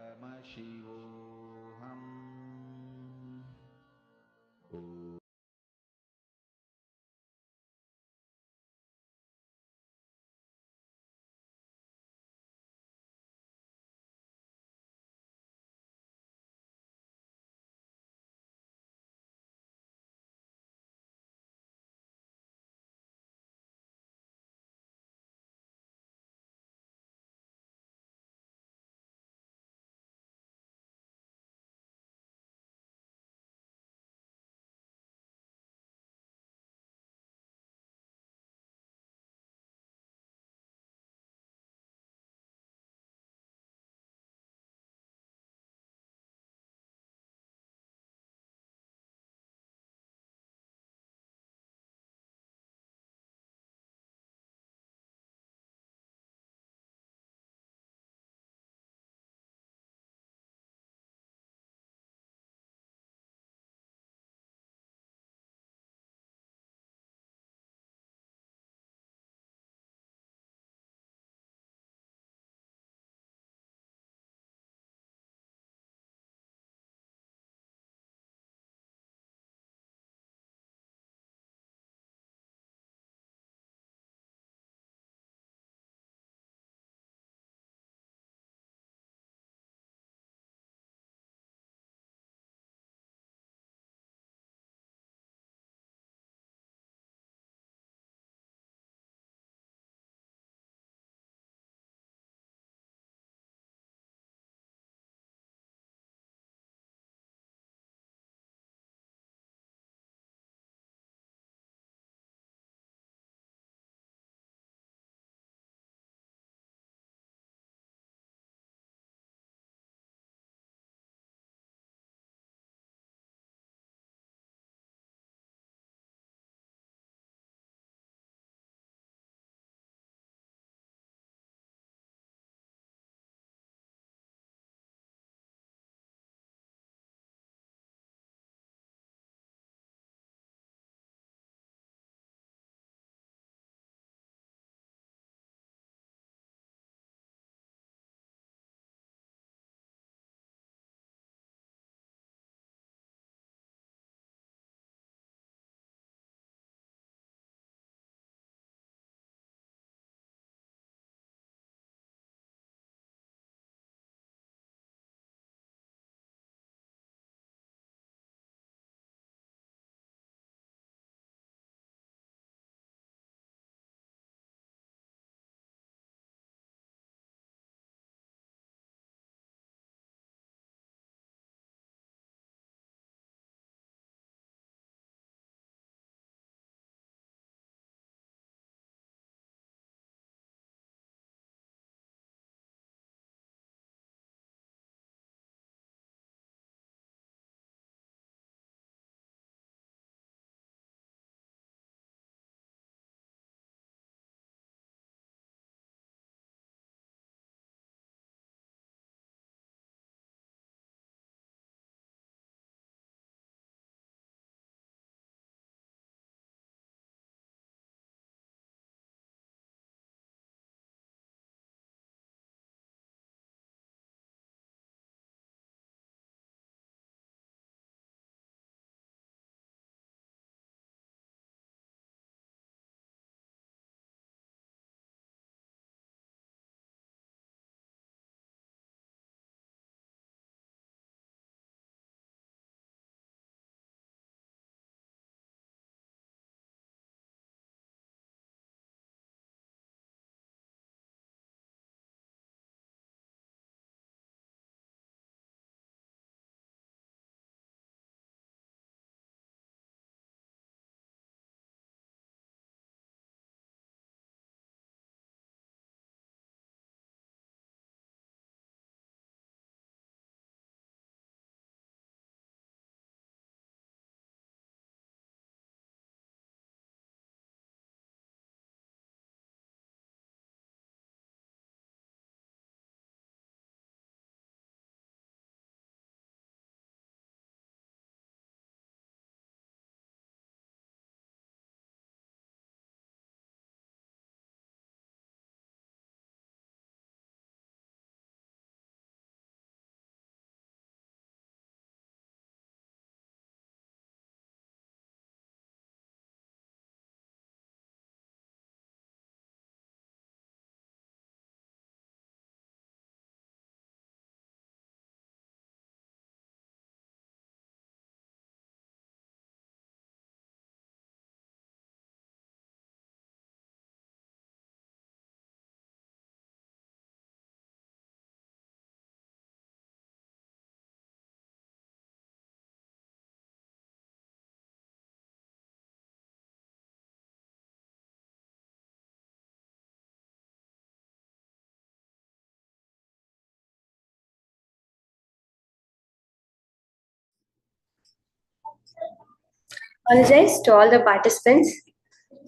Apologize to all the participants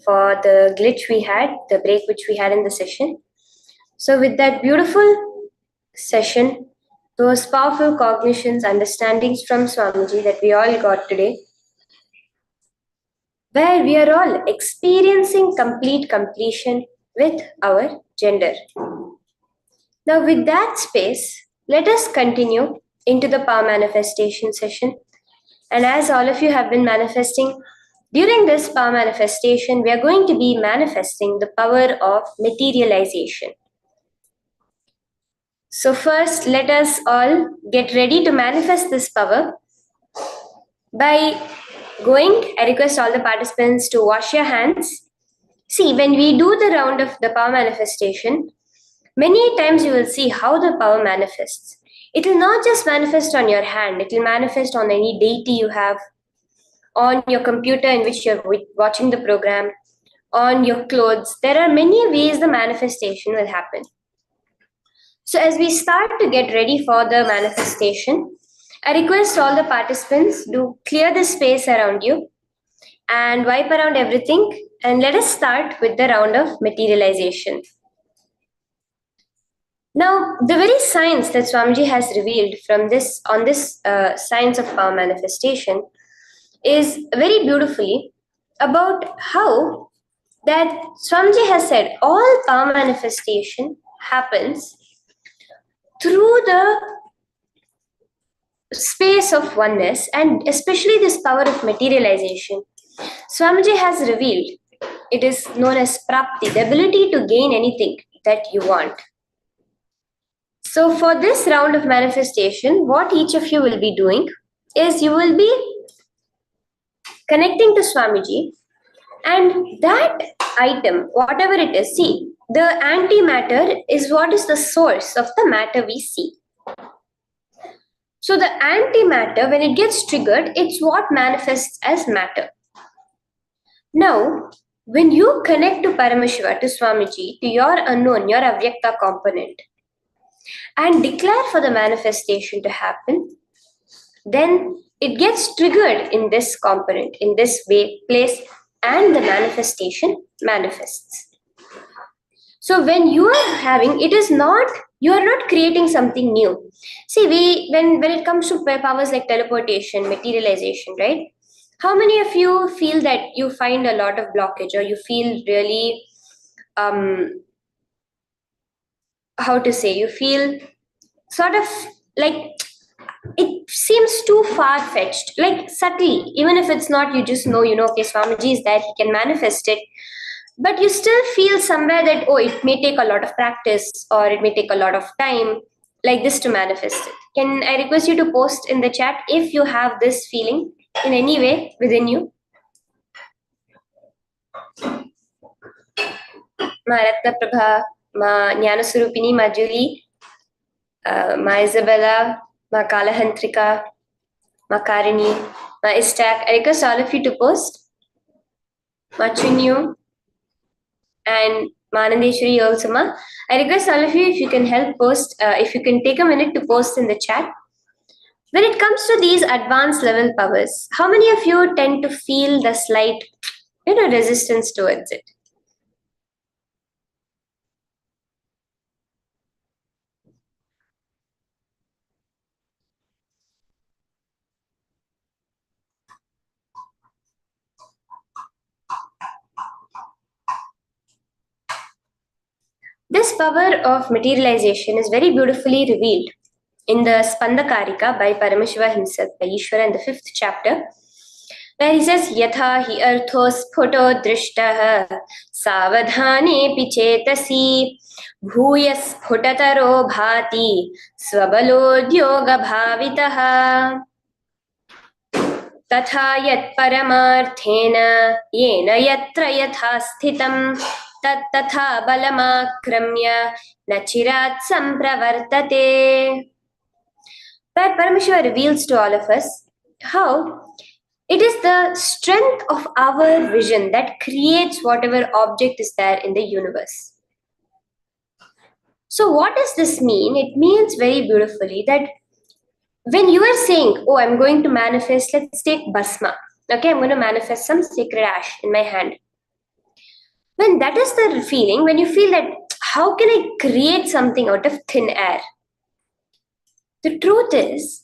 for the glitch we had, the break which we had in the session. So with that beautiful session, those powerful cognitions, understandings from Swamiji that we all got today, where we are all experiencing complete completion with our gender. Now with that space, let us continue into the power manifestation session. And as all of you have been manifesting, during this power manifestation, we are going to be manifesting the power of materialization. So first, let us all get ready to manifest this power by going. I request all the participants to wash your hands. See, when we do the round of the power manifestation, many times you will see how the power manifests. It will not just manifest on your hand, it will manifest on any deity you have, on your computer in which you're watching the program, on your clothes. There are many ways the manifestation will happen. So as we start to get ready for the manifestation, I request all the participants to clear the space around you and wipe around everything, and let us start with the round of materialization. Now, the very science that Swamiji has revealed from this science of power manifestation is very beautifully about how that Swamiji has said all power manifestation happens through the space of oneness, and especially this power of materialization. Swamiji has revealed it is known as prapti, the ability to gain anything that you want. So for this round of manifestation, what each of you will be doing is you will be connecting to Swamiji, and that item, whatever it is, see, the antimatter is what is the source of the matter we see. So the antimatter, when it gets triggered, it's what manifests as matter. Now, when you connect to Paramashiva, to Swamiji, to your unknown, your avyakta component, and declare for the manifestation to happen, then it gets triggered in this component, in this way, place, and the manifestation manifests. So when you are having, it is not, you are not creating something new. See, when it comes to powers like teleportation, materialization, right? How many of you feel that you find a lot of blockage, or you feel really, how to say, you feel sort of like it seems too far-fetched, like subtly, even if it's not, you just know, okay, Swamiji is there, he can manifest it, but you still feel somewhere that, oh, it may take a lot of practice, or it may take a lot of time like this to manifest it. Can I request you to post in the chat if you have this feeling in any way within you? Ma Ratna Prabha, Ma Jnana Surupini, Ma Julie, Ma Isabella, Ma Kalahantrika, Ma Karini, Ma Istak. I request all of you to post. Ma Chunyu and Ma Anandeshwari also, Ma. I request all of you, if you can help post, if you can take a minute to post in the chat. When it comes to these advanced level powers, how many of you tend to feel the slight, resistance towards it? This power of materialization is very beautifully revealed in the Spandakarika by Paramashiva himself, by Ishvara, in the 5th chapter, where he says, Yatha hi artho sphuto drishtah savadhane pichetasi bhuya sphutataro bhati svabalodyoga bhavitaha तथा यत् परमार्थेन येन यत्र यथा स्थितं तथा बलमाक्रम्य न चिरात् संप्रवर्तते. That Paramashiva reveals to all of us how it is the strength of our vision that creates whatever object is there in the universe. So what does this mean? It means very beautifully that when you are saying, oh, I'm going to manifest, let's take Basma. Okay, I'm going to manifest some sacred ash in my hand. When that is the feeling, when you feel that, how can I create something out of thin air? The truth is,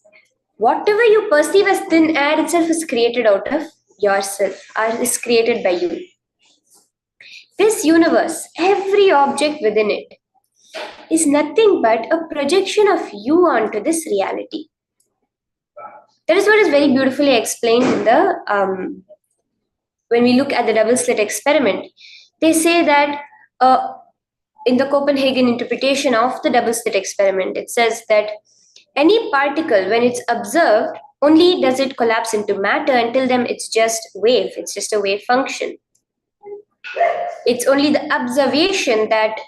whatever you perceive as thin air itself is created out of yourself, or is created by you. This universe, every object within it, is nothing but a projection of you onto this reality. That is what is very beautifully explained in the when we look at the double slit experiment. They say that in the Copenhagen interpretation of the double slit experiment, it says that any particle, when it's observed, only does it collapse into matter. Until then, it's just wave. It's just a wave function. It's only the observation that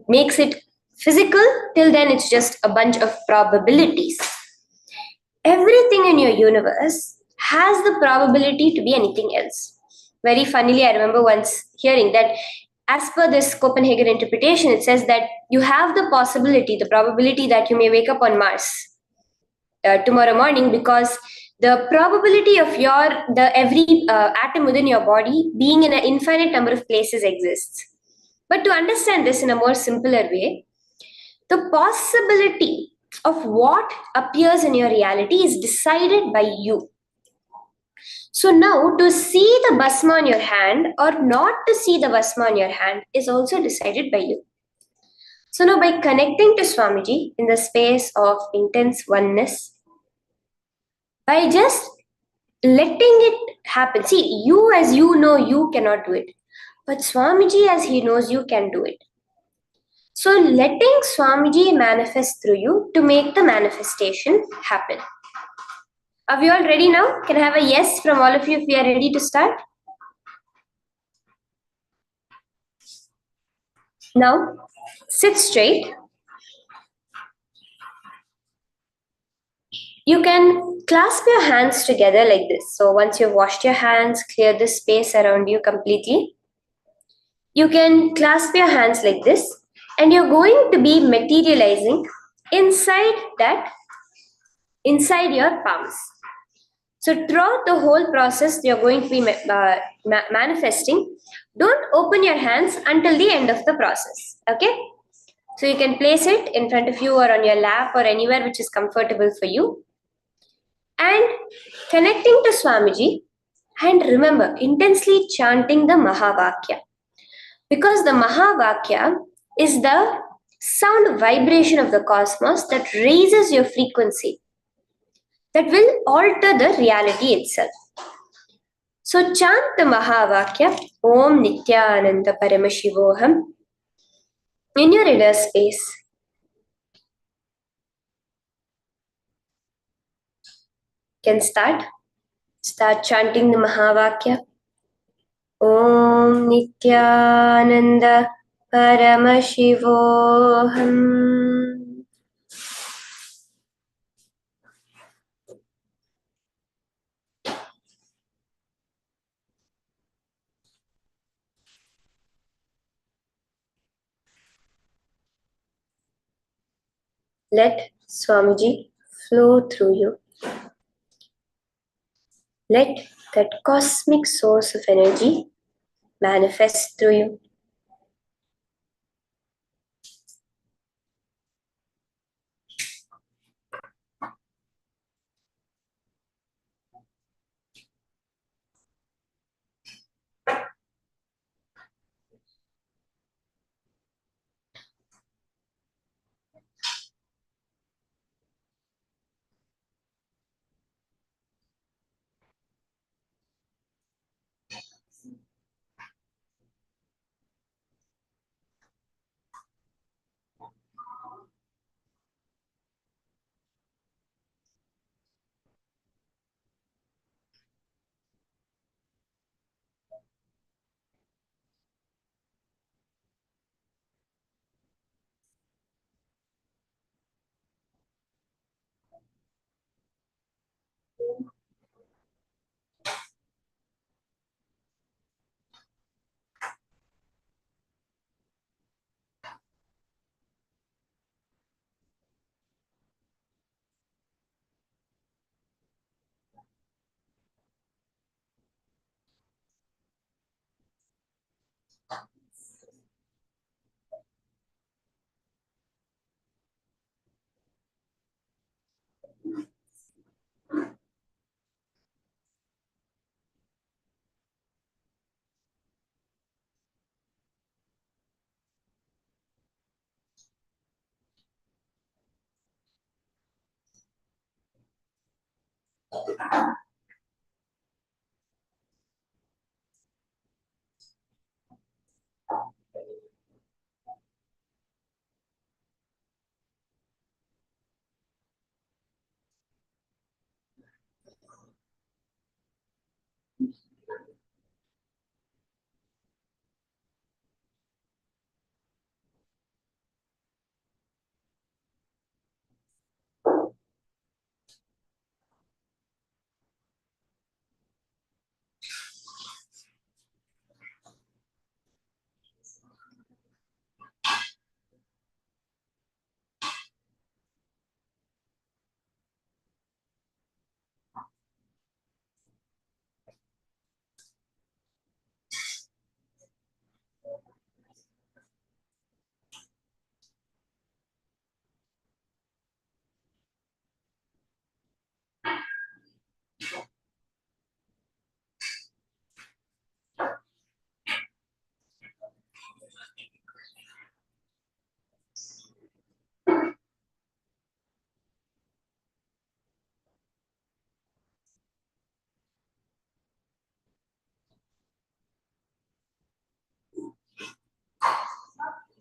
makes it physical. Till then, it's just a bunch of probabilities. Everything in your universe has the probability to be anything else. Very funnily, I remember once hearing that as per this Copenhagen interpretation, it says that you have the possibility, the probability that you may wake up on Mars tomorrow morning, because the probability of the every atom within your body being in an infinite number of places exists. But to understand this in a more simpler way, the possibility of what appears in your reality is decided by you. So now, to see the basma on your hand or not to see the basma on your hand is also decided by you. So now, by connecting to Swamiji in the space of intense oneness, by just letting it happen. See, you as you know, you cannot do it. But Swamiji as he knows, you can do it. So letting Swamiji manifest through you to make the manifestation happen. Are we all ready now? Can I have a yes from all of you if we are ready to start? Now, sit straight. You can clasp your hands together like this. So once you've washed your hands, clear the space around you completely. You can clasp your hands like this, and you're going to be materializing inside your palms. So throughout the whole process, you're going to be manifesting. Don't open your hands until the end of the process. Okay? So you can place it in front of you or on your lap or anywhere which is comfortable for you. And connecting to Swamiji, and remember, intensely chanting the Mahavakya. Because the Mahavakya is the sound vibration of the cosmos that raises your frequency, that will alter the reality itself. So chant the Mahavakya, Om Nithyananda Paramashivoham, in your inner space. Can start chanting the Mahavakya. Om Nithyananda Paramashivoham. Let Swamiji flow through you. Let that cosmic source of energy manifest through you.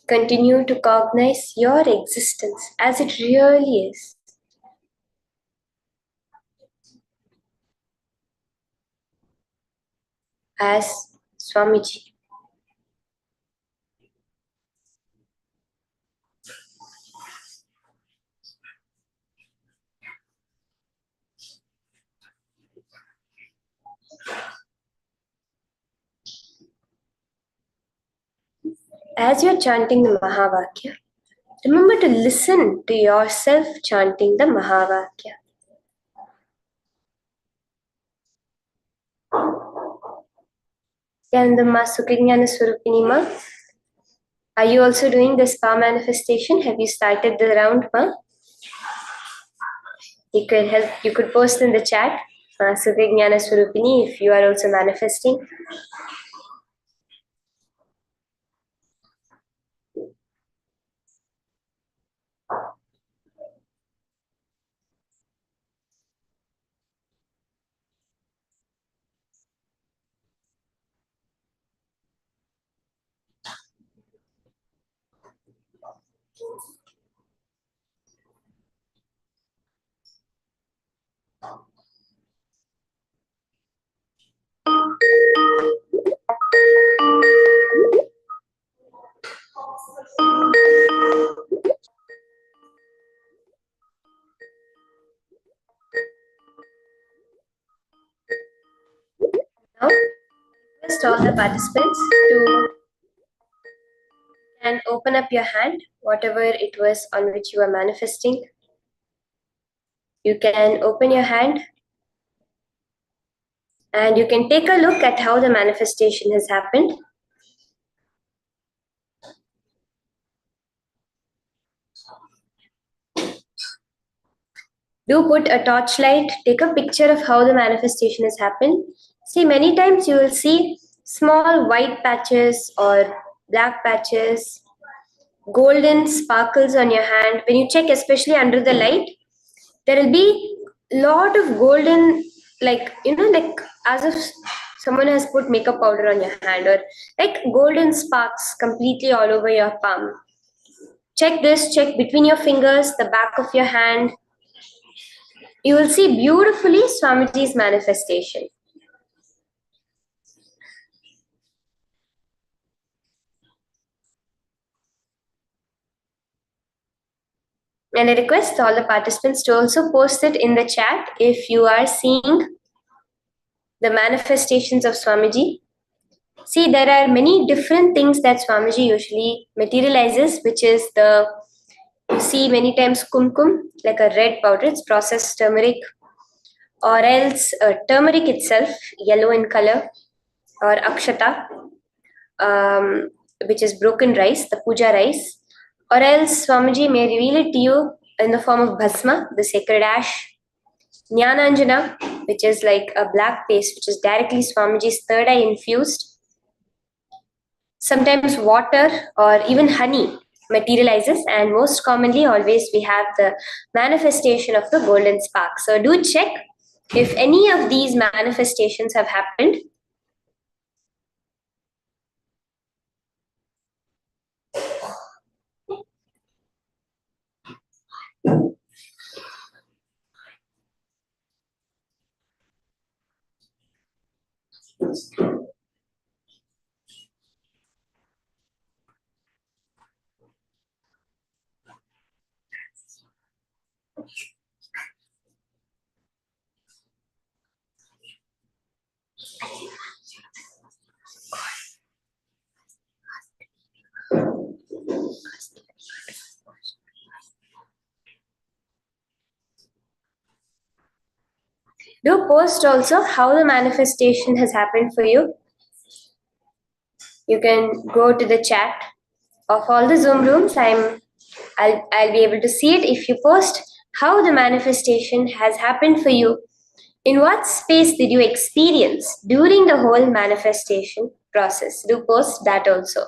Continue to cognize your existence as it really is. As Swamiji. As you're chanting the Mahavakya, remember to listen to yourself chanting the Mahavakya. Nityananda Sukhajnana Swarupini Ma, are you also doing the spa manifestation? Have you started the round, Ma? You could post in the chat, Sukhajnana Swarupini, if you are also manifesting. Now, request all the participants to and open up your hand, whatever it was on which you are manifesting. You can open your hand and you can take a look at how the manifestation has happened. Do put a torchlight, take a picture of how the manifestation has happened. See, many times you will see small white patches or black patches, golden sparkles on your hand. When you check, especially under the light, there will be a lot of golden, like as if someone has put makeup powder on your hand, or like golden sparks completely all over your palm. Check this, check between your fingers, the back of your hand. You will see beautifully Swamiji's manifestation. And I request all the participants to also post it in the chat if you are seeing the manifestations of Swamiji. See, there are many different things that Swamiji usually materializes, which is you see many times kumkum, like a red powder, it's processed turmeric, or else turmeric itself, yellow in color, or akshata, which is broken rice, the puja rice, or else Swamiji may reveal it to you in the form of bhasma, the sacred ash, Jnananjana, which is like a black paste, which is directly Swamiji's third eye infused. Sometimes water or even honey materializes, and most commonly always we have the manifestation of the golden spark. So do check if any of these manifestations have happened, do post also how the manifestation has happened for you. You can go to the chat of all the Zoom rooms. I'll be able to see it if you post how the manifestation has happened for you. In what space did you experience during the whole manifestation process? Do post that also.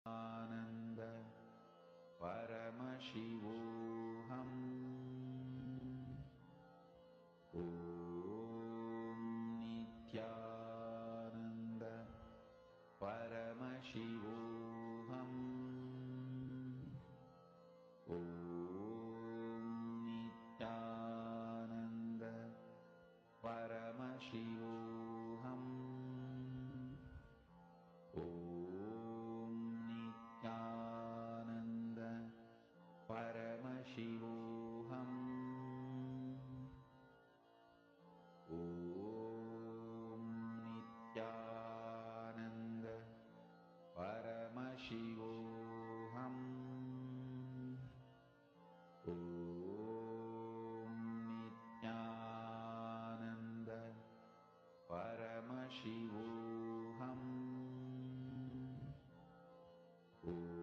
Ananda Paramashivoham Om Nithyananda Paramashivoham Om Nithyananda Paramashivoham Om Nithyananda Paramashivoham Om Nithyananda Paramashivoham Om Nithyananda Paramashivoham Om Nithyananda Paramashivoham Om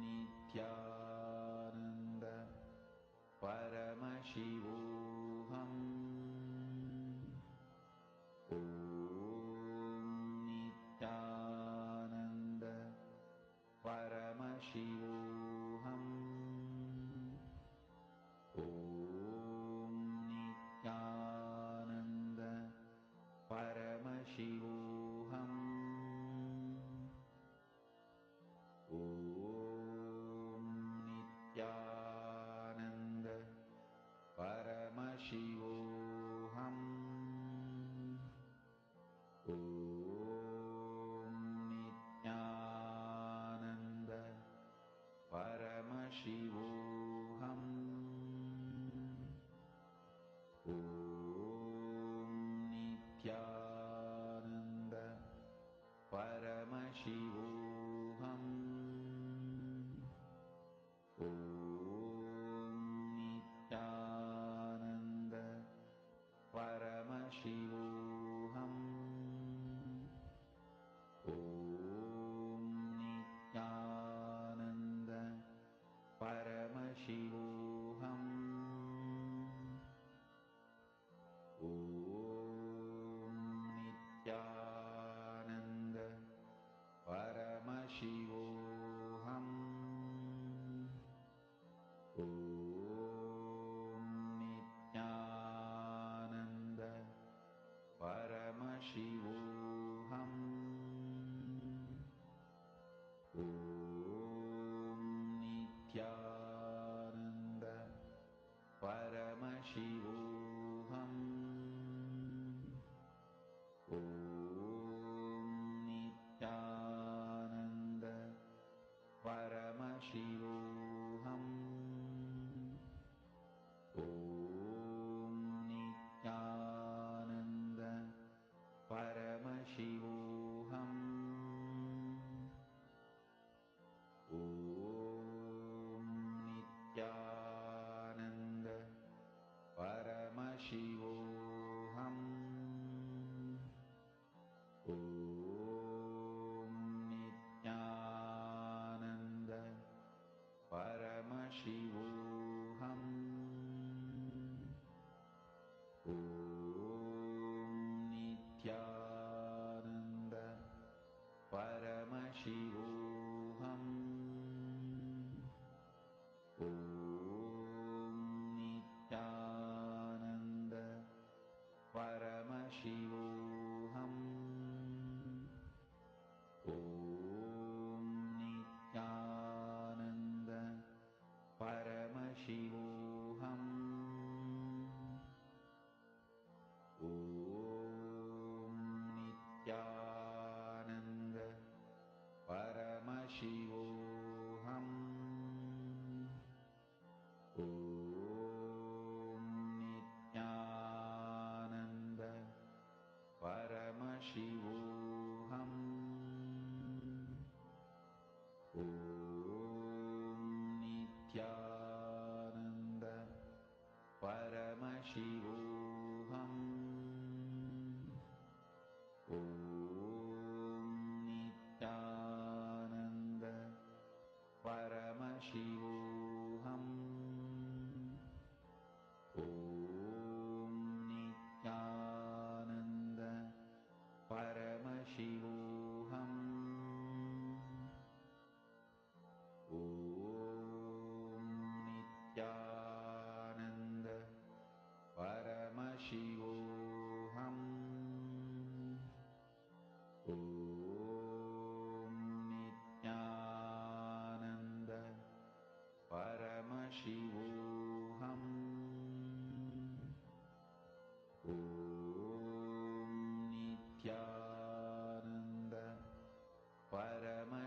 Nithyananda Paramashivoham Om Nithyananda Paramashivoham Om Nithyananda Paramashivoham Om Nithyananda Paramashivoham Om Nithyananda Paramashivoham Om Nithyananda Paramashivoham Om Nithyananda Paramashivoham Om Nithyananda Paramashivoham Om Nithyananda Paramashivoham Om Nithyananda Paramashivoham Om Nithyananda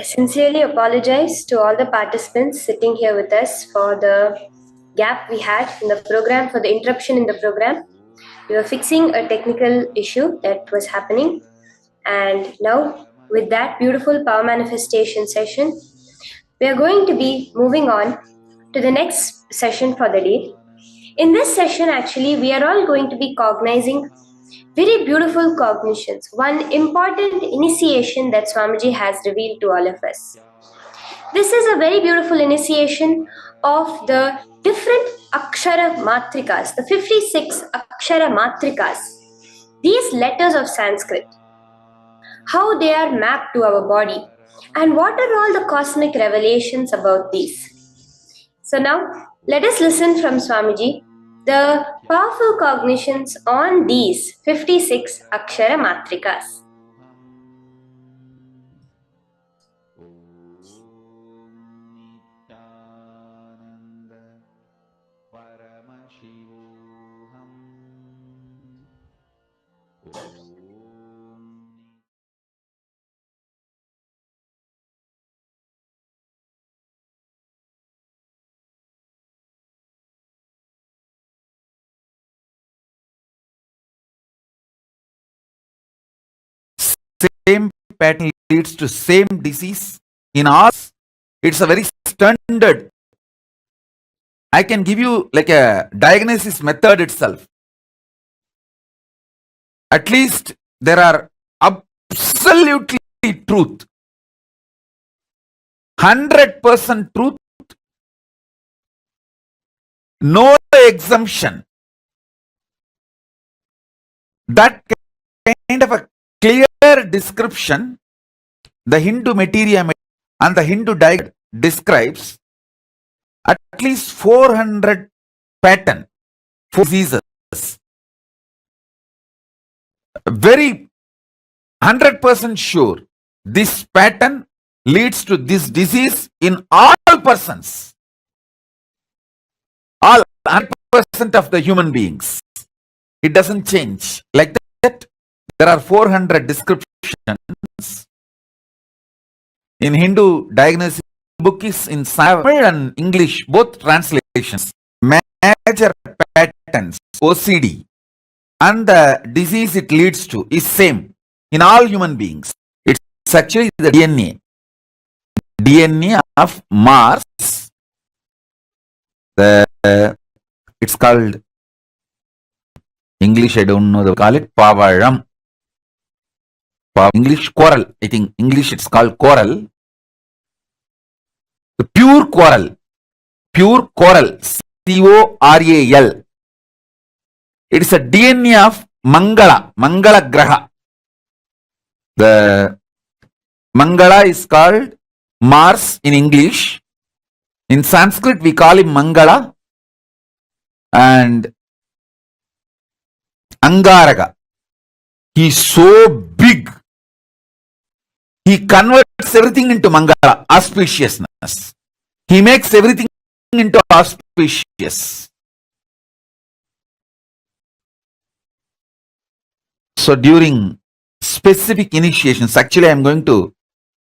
I sincerely apologize to all the participants sitting here with us for the gap we had in the program, for the interruption in the program. We were fixing a technical issue that was happening. And now, with that beautiful power manifestation session, we are going to be moving on to the next session for the day. In this session, actually, we are all going to be cognizing very beautiful cognitions, one important initiation that Swamiji has revealed to all of us. This is a very beautiful initiation of the different Akshara Matrikas, the 56 Akshara Matrikas, these letters of Sanskrit, how they are mapped to our body, and what are all the cosmic revelations about these. So now, let us listen from Swamiji the powerful cognitions on these 56 Akshara Matrikas. Same pattern leads to same disease in us. It's a very standard. I can give you like a diagnosis method itself. At least there are absolutely truth, 100% truth, no exemption. That kind of a clear description the Hindu Materia and the Hindu diet describes at least 400 pattern for diseases. Very 100% sure this pattern leads to this disease in all persons, all 100% of the human beings. It doesn't change like that. There are 400 descriptions in Hindu diagnosis book is in Tamil and English, both translations. Major patterns, OCD, and the disease it leads to is same in all human beings. It's actually the DNA of Mars. It's called English, I don't know, they call it Pavaram. English coral, I think English it's called coral. The pure coral, CORAL. It is a DNA of Mangala Graha. The Mangala is called Mars in English. In Sanskrit we call him Mangala. And Angaraga. He is so big. He converts everything into Mangala, auspiciousness. He makes everything into auspicious. So during specific initiations, actually I am going to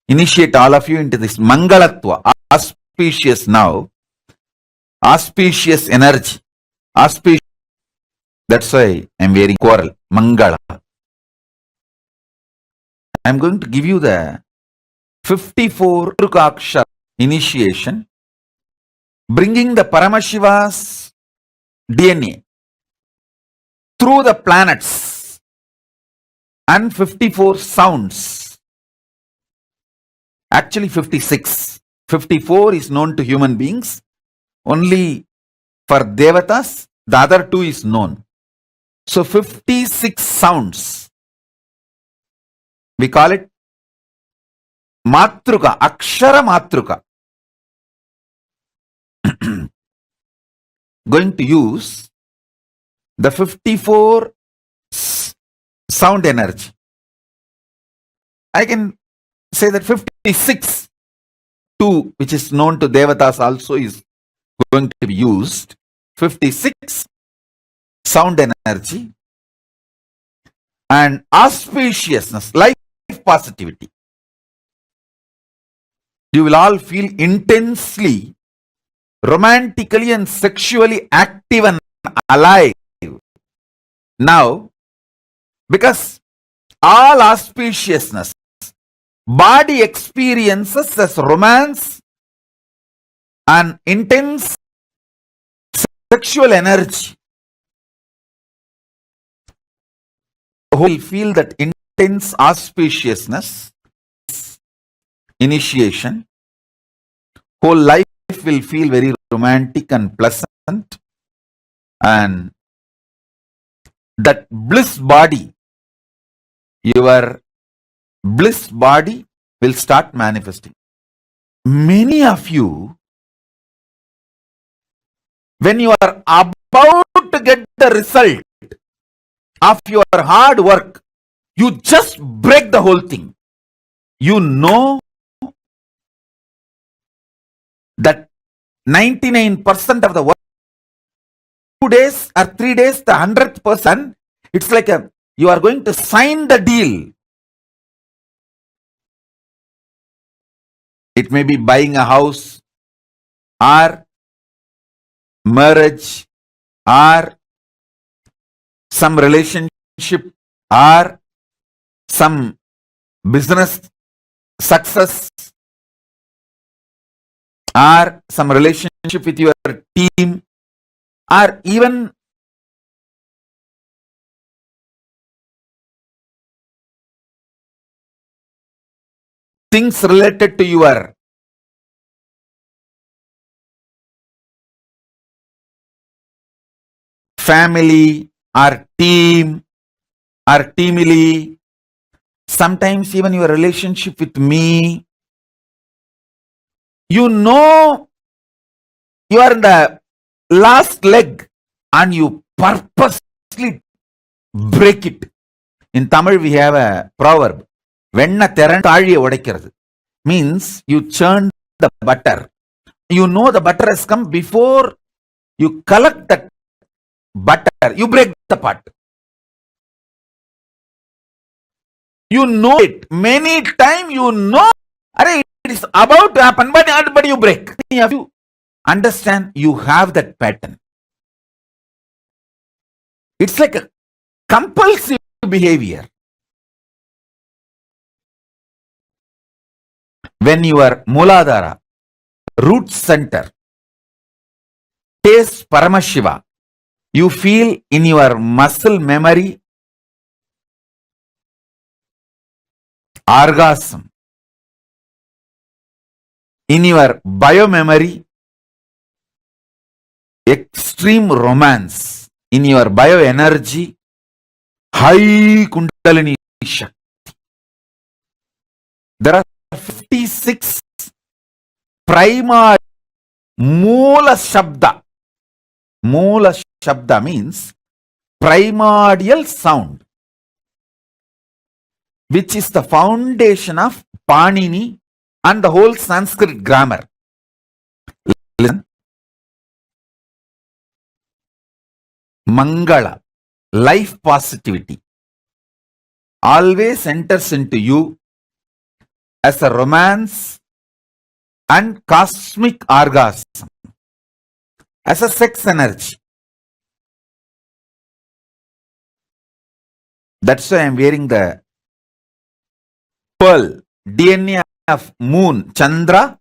initiate all of you into this Mangalatva, auspicious now, auspicious energy, auspicious. That's why I am wearing coral, Mangala. I am going to give you the 54 Akshar initiation, bringing the Paramashiva's DNA through the planets, and 54 sounds. Actually 56. 54 is known to human beings. Only for Devatas, the other two is known. So 56 sounds. We call it Matruka, Akshara Matruka. Going to use the 54 sound energy. I can say that 56, 2, which is known to Devatas also, is going to be used. 56 sound energy and auspiciousness, life positivity. You will all feel intensely, romantically and sexually active and alive now, because all auspiciousness, body experiences as romance and intense sexual energy. Who will feel that intense auspiciousness, initiation, whole life will feel very romantic and pleasant, and that bliss body, your bliss body will start manifesting. Many of you, when you are about to get the result of your hard work, you just break the whole thing. You know that 99% of the work, 2 days or 3 days, the 100th person, it's like you are going to sign the deal. It may be buying a house, or marriage, or some relationship, or some business success, or some relationship with your team, or even things related to your family or team or teamily, sometimes even your relationship with me. You know you are in the last leg and you purposely break it. In Tamil we have a proverb, Venna Theran Taliya Odaikirathu, means you churn the butter. You know the butter has come, before you collect that butter, you break the pot. You know it. Many times you know it is about to happen, but you break. Many of you understand, you have that pattern. It's like a compulsive behavior. When your Mooladhara, root center, tastes Paramashiva, you feel in your muscle memory orgasm, in your biomemory extreme romance, in your bioenergy high Kundalini Shakti. There are 56 primary Moola Shabda. Moola Shabda means primordial sound, which is the foundation of Panini and the whole Sanskrit grammar. Listen. Mangala, life positivity, always enters into you as a romance and cosmic orgasm, as a sex energy. That's why I am wearing the pearl, DNA of Moon, Chandra,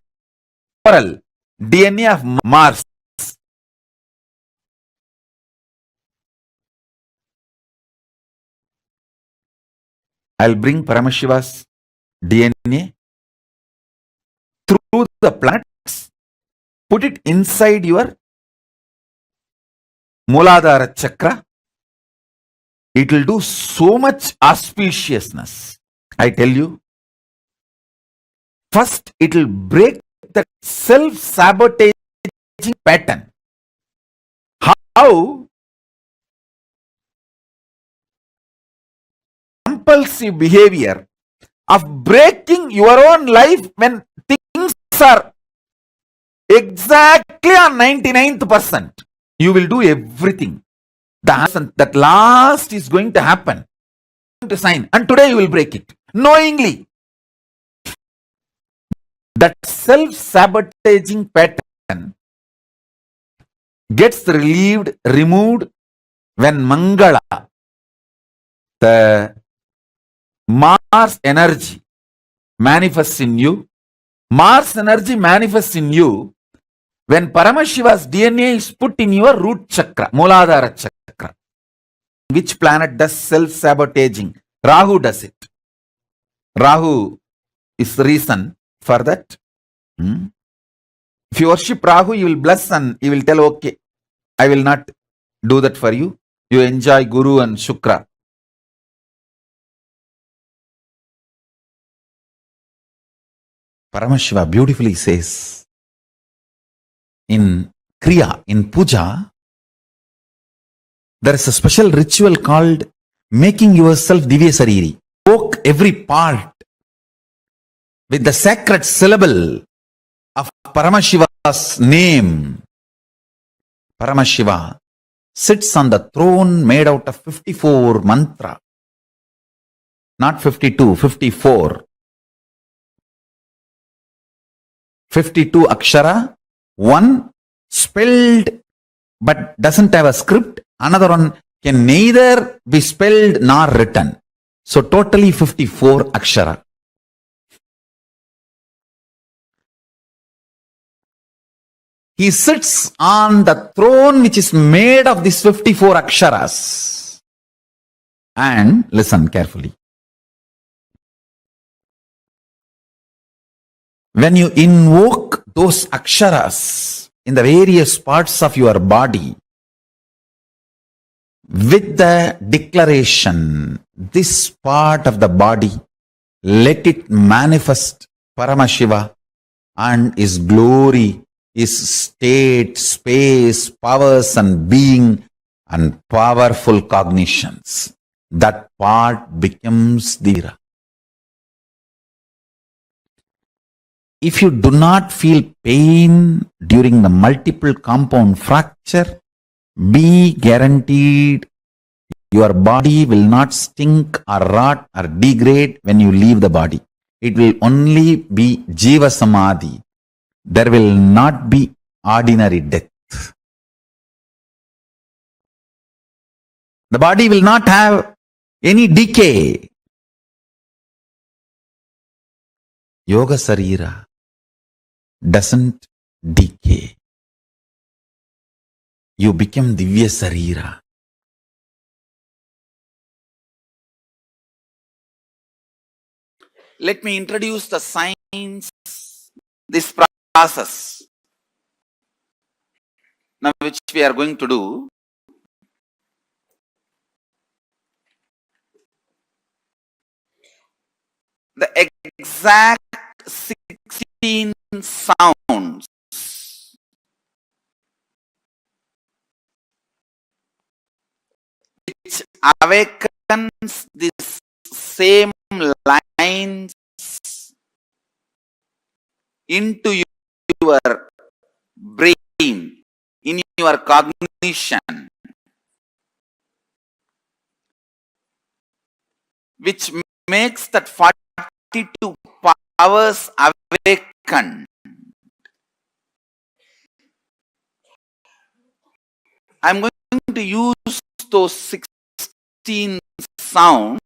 Coral, DNA of Mars. I'll bring Paramashiva's DNA through the planets, put it inside your Muladhara chakra. It will do so much auspiciousness. I tell you, first it will break that self-sabotaging pattern. How compulsive behavior of breaking your own life when things are exactly on 99th percent. You will do everything. That last is going to happen. To sign, and today you will break it knowingly. That self-sabotaging pattern gets removed when Mangala, the Mars energy, manifests in you. Mars energy manifests in you when Paramashiva's DNA is put in your root chakra, Muladhara chakra. Which planet does self-sabotaging? Rahu does it. Rahu is the reason for that. If you worship Rahu, you will bless and you will tell, okay, I will not do that for you. You enjoy Guru and Shukra. Paramashiva beautifully says in Kriya, in Puja, there is a special ritual called making yourself Divya Sariri. Evoke every part with the sacred syllable of Paramashiva's name. Paramashiva sits on the throne made out of 54 mantra. Not 52, 54. 52 akshara, one spelled but doesn't have a script. Another one can neither be spelled nor written. So totally 54 akshara. He sits on the throne which is made of these 54 aksharas. And listen carefully. When you invoke those aksharas in the various parts of your body, with the declaration, this part of the body, let it manifest Paramashiva and His glory, His state, space, powers and being and powerful cognitions. That part becomes Dira. If you do not feel pain during the multiple compound fracture, be guaranteed your body will not stink or rot or degrade when you leave the body. It will only be Jiva Samadhi. There will not be ordinary death. The body will not have any decay. Yoga Sarira doesn't decay. You become Divya Sarira. Let me introduce the science, this process, now which we are going to do. The exact 16 sounds which awakens this same lines into your brain, in your cognition, which makes that 42 powers awaken. I'm going to use those 16 sounds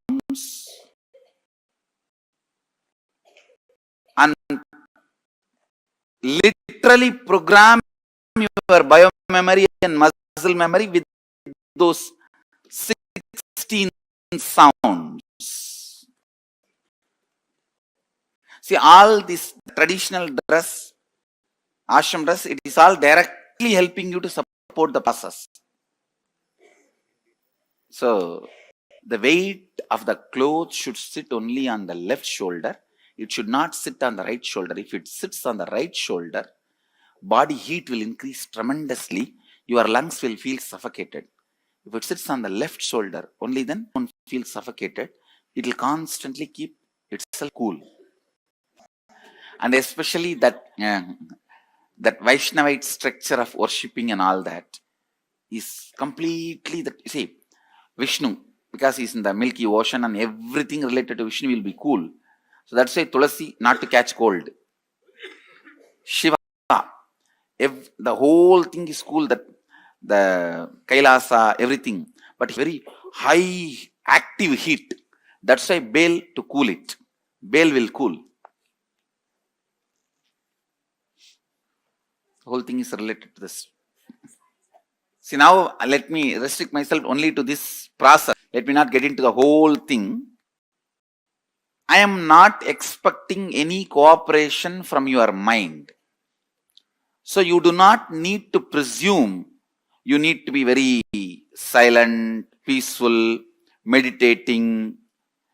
and literally program your biomemory and muscle memory with those 16 sounds. See, all this traditional dress, ashram dress, it is all directly helping you to support the process. So, the weight of the clothes should sit only on the left shoulder. It should not sit on the right shoulder. If it sits on the right shoulder, body heat will increase tremendously. Your lungs will feel suffocated. If it sits on the left shoulder, only then one feels suffocated. It will constantly keep itself cool. And especially that Vaishnavite structure of worshipping and all that is completely see, Vishnu, because he's in the Milky Ocean and everything related to Vishnu will be cool. So that's why Tulasi, not to catch cold. Shiva, the whole thing is cool, that the Kailasa, everything, but very high active heat. That's why Baal to cool it. Baal will cool. The whole thing is related to this. See, now let me restrict myself only to this process. Let me not get into the whole thing. I am not expecting any cooperation from your mind. So you do not need to presume you need to be very silent, peaceful, meditating.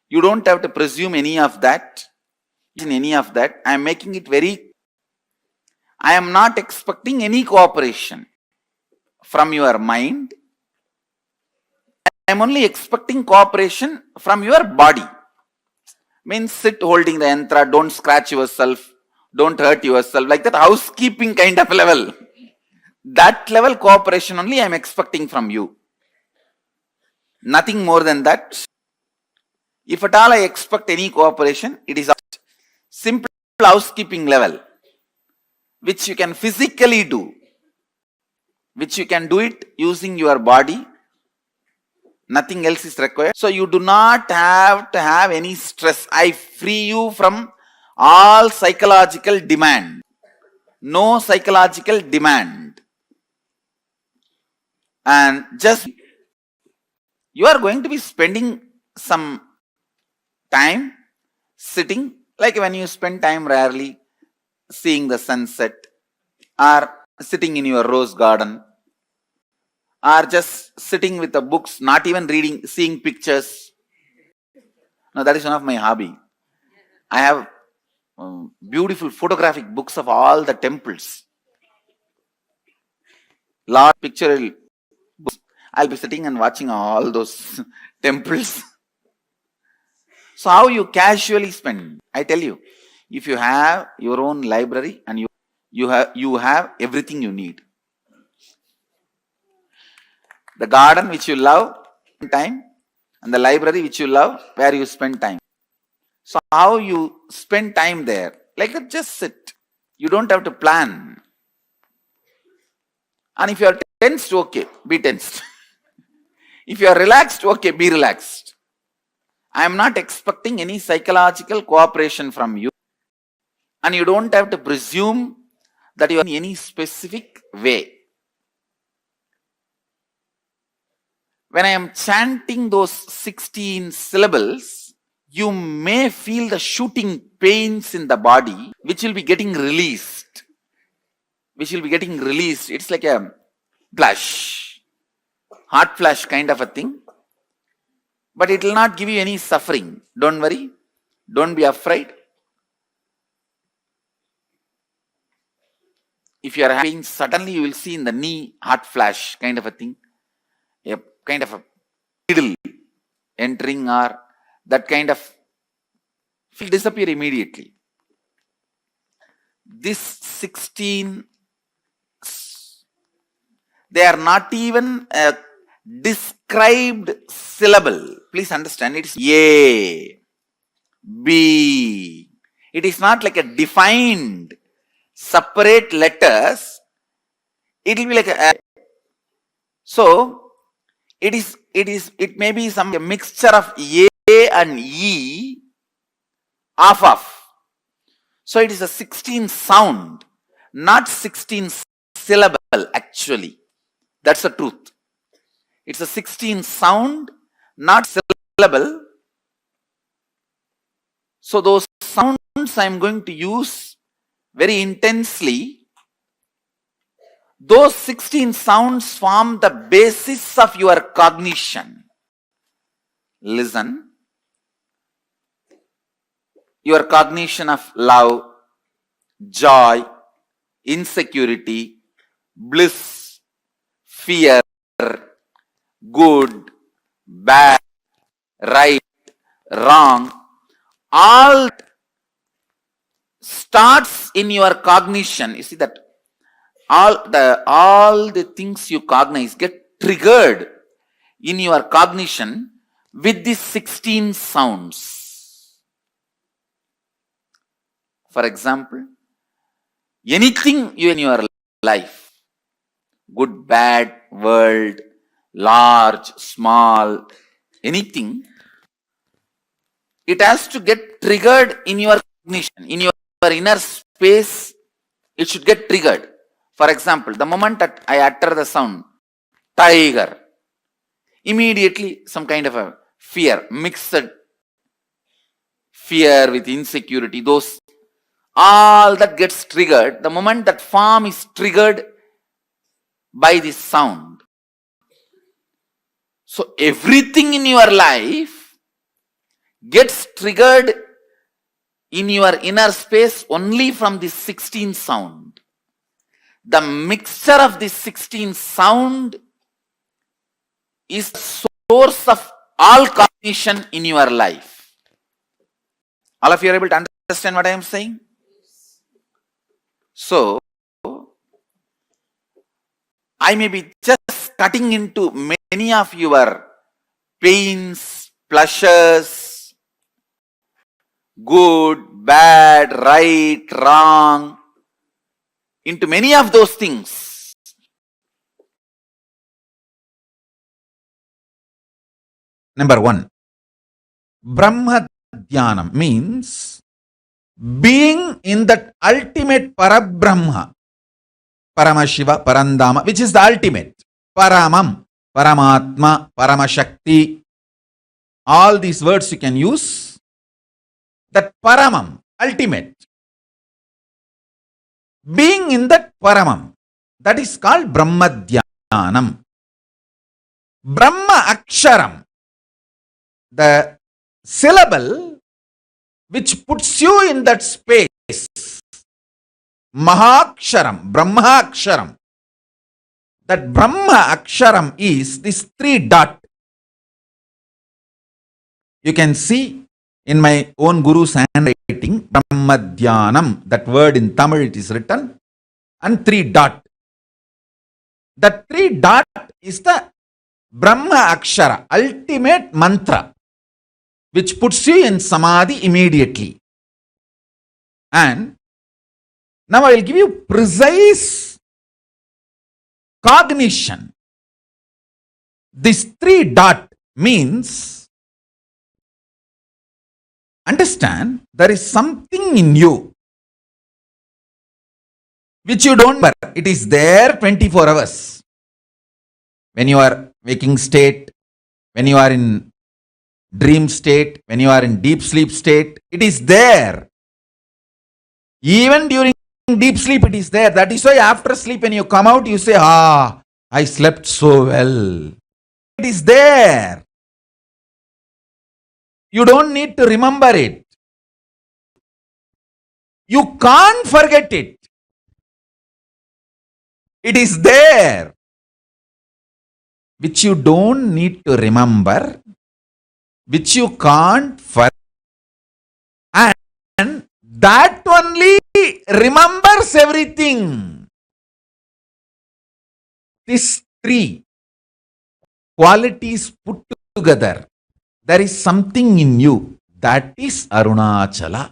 You don't have to presume any of that. In any of that, I am making it very. I am not expecting any cooperation from your mind. I am only expecting cooperation from your body. Means sit holding the yantra, don't scratch yourself, don't hurt yourself, like that housekeeping kind of level. That level cooperation only I am expecting from you. Nothing more than that. If at all I expect any cooperation, it is a simple housekeeping level, which you can physically do, which you can do it using your body. Nothing else is required. So you do not have to have any stress. I free you from all psychological demand. No psychological demand. And just you are going to be spending some time sitting, like when you spend time rarely seeing the sunset, or sitting in your rose garden, or just sitting with the books, not even reading, seeing pictures. Now that is one of my hobby. I have beautiful photographic books of all the temples. Large pictorial books. I'll be sitting and watching all those temples. So how you casually spend? I tell you, if you have your own library and you have everything you need. The garden which you love, time, and the library which you love, where you spend time. So how you spend time there? Like that, just sit. You don't have to plan. And if you are tensed, okay, be tensed. If you are relaxed, okay, be relaxed. I am not expecting any psychological cooperation from you. And you don't have to presume that you are in any specific way. When I am chanting those 16 syllables, you may feel the shooting pains in the body, which will be getting released. It's like a flash, heart flash kind of a thing. But it will not give you any suffering. Don't worry. Don't be afraid. If you are having, suddenly you will see in the knee heart flash kind of a thing. A kind of a needle entering, or that kind of will disappear immediately. This 16, they are not even a described syllable. Please understand, it is A, B. It is not like a defined separate letters. It will be like a. So it may be a mixture of A and E off. So it is a 16 sound, not 16 syllable actually. That's the truth. It's a 16 sound, not syllable. So those sounds I am going to use very intensely. Those 16 sounds form the basis of your cognition. Listen. Your cognition of love, joy, insecurity, bliss, fear, good, bad, right, wrong, all starts in your cognition. You see that all the things you cognize get triggered in your cognition with these 16 sounds. For example, anything you in your life, good, bad, world, large, small, anything, it has to get triggered in your cognition, in your inner space, it should get triggered. For example, the moment that I utter the sound, tiger, immediately some kind of a fear, mixed fear with insecurity, those, all that gets triggered the moment that form is triggered by this sound. So everything in your life gets triggered in your inner space only from this 16 sound. The mixture of this 16 sound is the source of all cognition in your life. All of you are able to understand what I am saying? So, I may be just cutting into many of your pains, pleasures, good, bad, right, wrong, into many of those things. Number 1, Brahma Dhyanam means being in that ultimate Parabrahma, Paramashiva, Parandama, which is the ultimate. Paramam, Paramatma, Paramashakti. All these words you can use. That Paramam, ultimate. Being in that Paramam, that is called Brahma Dhyanam. Brahma Aksharam, the syllable which puts you in that space. Mahaksharam, Brahmaksharam. That Brahma Aksharam is this 3 dot. You can see in my own Guru's handwriting, Brahma Dhyanam, that word in Tamil it is written, and 3 dot. That 3 dot is the Brahma Akshara, ultimate mantra, which puts you in Samadhi immediately. And now I will give you precise cognition. This 3 dot means, understand, there is something in you which you don't know. It is there 24 hours. When you are waking state, when you are in dream state, when you are in deep sleep state, it is there. Even during deep sleep it is there. That is why after sleep when you come out you say, I slept so well. It is there. You don't need to remember it. You can't forget it. It is there. Which you don't need to remember, which you can't forget. And that only remembers everything. These 3 qualities put together, there is something in you. That is Arunachala.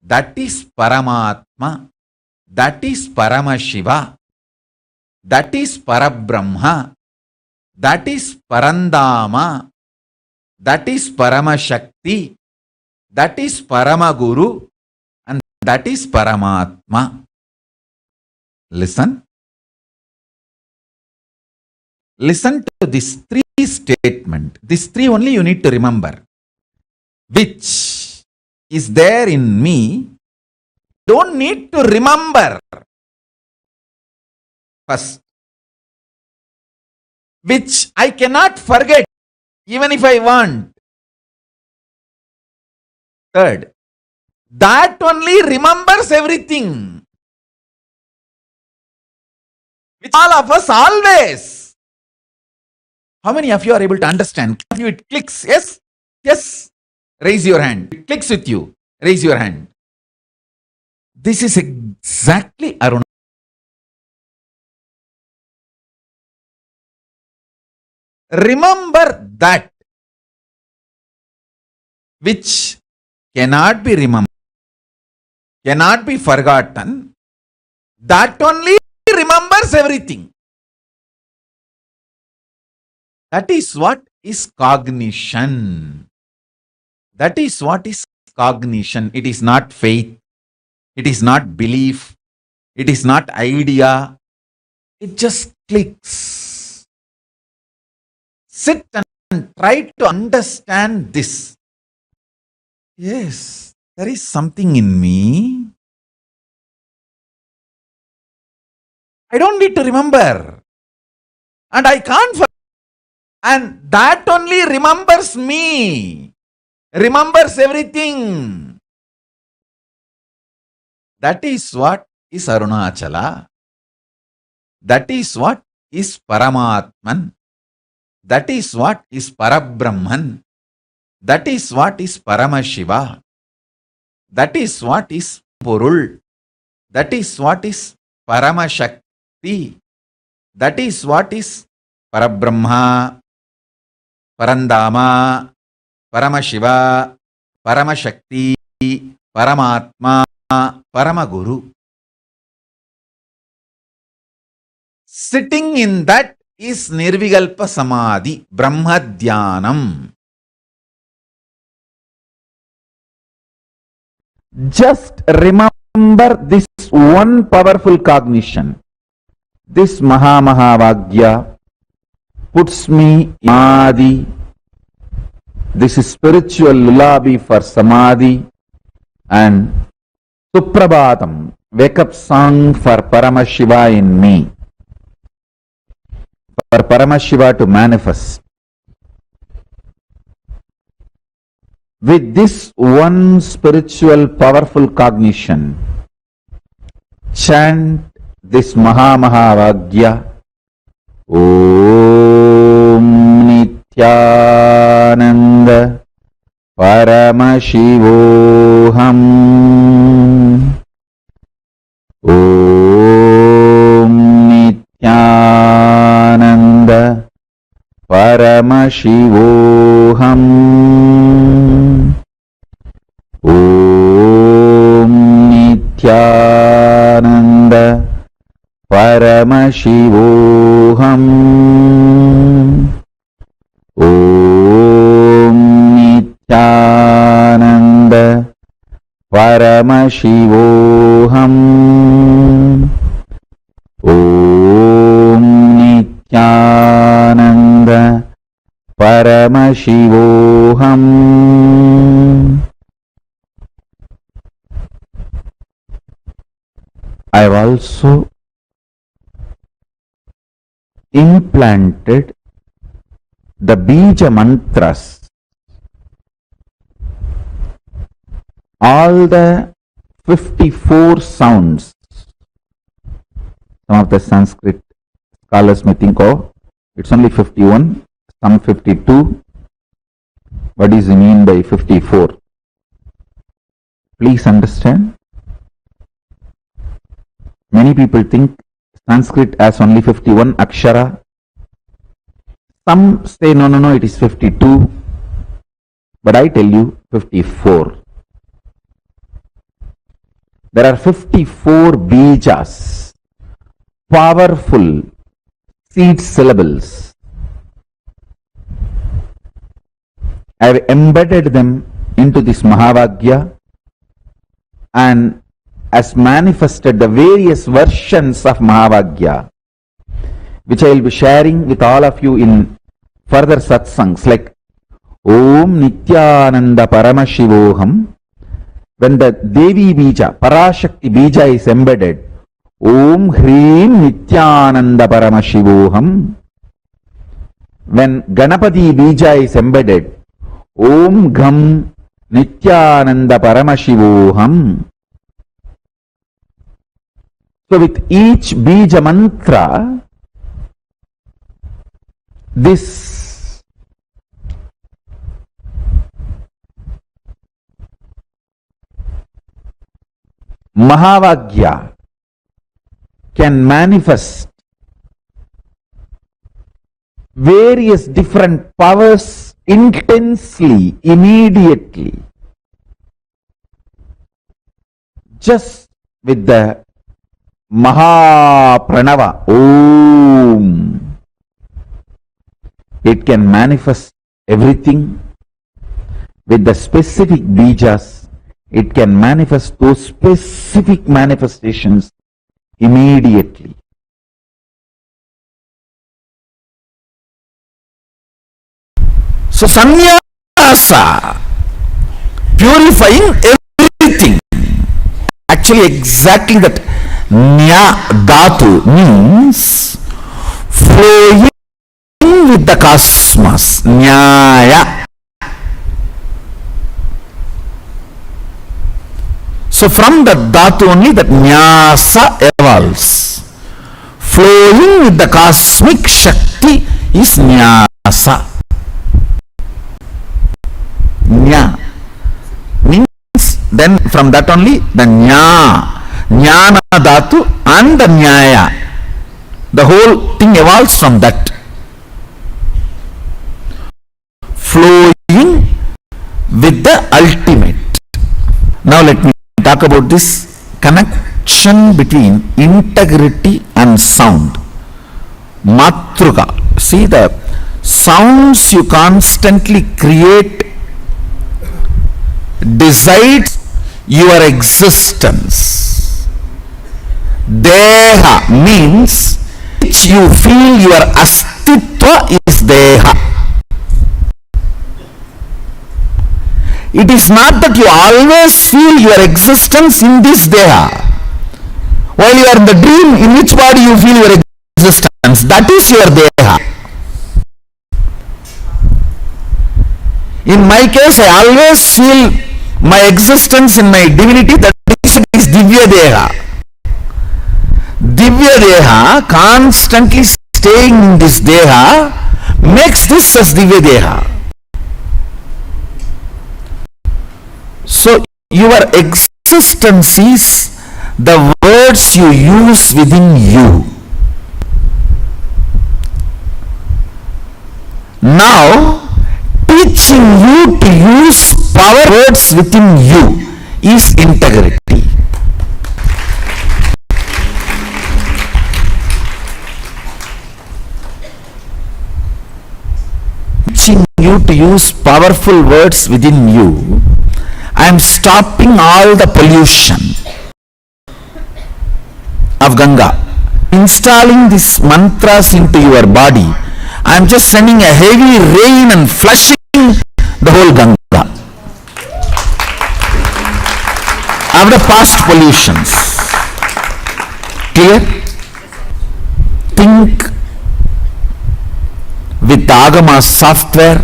That is Paramatma. That is Paramashiva. That is Parabrahma. That is Parandama. That is Paramashakti. That is Paramaguru. And that is Paramatma. Listen. Listen to this three statement. These three only you need to remember. Which is there in me. Don't need to remember. First. Which I cannot forget even if I want. Third. That only remembers everything. Which all of us always. How many of you are able to understand? Of you it clicks. Yes? Yes. Raise your hand. It clicks with you. Raise your hand. This is exactly Aruna. Remember that which cannot be remembered, cannot be forgotten. That only remembers everything. That is what is cognition. That is what is cognition. It is not faith. It is not belief. It is not idea. It just clicks. Sit and try to understand this. Yes, there is something in me. I don't need to remember. And I can't forget. And that only remembers me. Remembers everything. That is what is Arunachala. That is what is Paramatman. That is what is Parabrahman. That is what is Paramashiva. That is what is Purul. That is what is Paramashakti. That is what is Parabrahma, Parandama, Paramashiva, Paramashakti, Paramatma, Paramaguru. Sitting in that is Nirvikalpa Samadhi, Brahma Dhyanam. Just remember this one powerful cognition. This Mahavagya puts me in Samadhi. This is spiritual lullaby for Samadhi. And Suprabhatam, wake up song for Paramashiva in me. For Paramashiva to manifest. With this one spiritual powerful cognition, chant this Mahavagya. Om Nithyananda Paramashivoham. Om Nithyananda Paramashivoham. Om Nithyananda Paramashivoham. Om Nithyananda Paramashivoham. Om Nithyananda Paramashivoham. I have also implanted the Bija mantras, all the 54 sounds. Some of the Sanskrit scholars may think, oh, it's only 51, some 52. What does it mean by 54? Please understand. Many people think Sanskrit has only 51 akshara. Some say, no, it is 52. But I tell you, 54. There are 54 bijas, powerful seed syllables. I have embedded them into this Mahavagya, and has manifested the various versions of Mahavagya, which I will be sharing with all of you in further satsangs, like Om Nithyananda Paramashivoham. When the Devi Bija, Parashakti Bija is embedded, Om Hrim Nithyananda Paramashivoham. When Ganapati Bija is embedded, Om Gham Nithyananda Paramashivoham. So with each Bija mantra, this Mahavagya can manifest various different powers intensely, immediately, just with the Mahapranava Om. It can manifest everything. With the specific bijas, it can manifest those specific manifestations immediately. So sannyasa, purifying everything. Actually exactly that nya dhatu means flowing with the cosmos. Nyaya. So from the dhatu only that nyasa evolves. Flowing with the cosmic Shakti is nyasa. Nya means then from that only the jnana dhatu and the nyaya. The whole thing evolves from that. Flowing with the ultimate. Now let me talk about this connection between integrity and sound. Matruka. See, the sounds you constantly create decides your existence. Deha means which you feel your astitva is deha. It is not that you always feel your existence in this deha. While you are in the dream, in which body you feel your existence, that is your deha. In my case, I always feel my existence in my divinity, that is Divya Deha. Divya Deha, constantly staying in this Deha, makes this as Divya Deha. So your existence is the words you use within you. Now, teaching you to use power words within you is integrity. Teaching you to use powerful words within you, I am stopping all the pollution of Ganga. Installing these mantras into your body, I am just sending a heavy rain and flushing the whole Ganga of the past pollutions. Clear? Think with Agama software.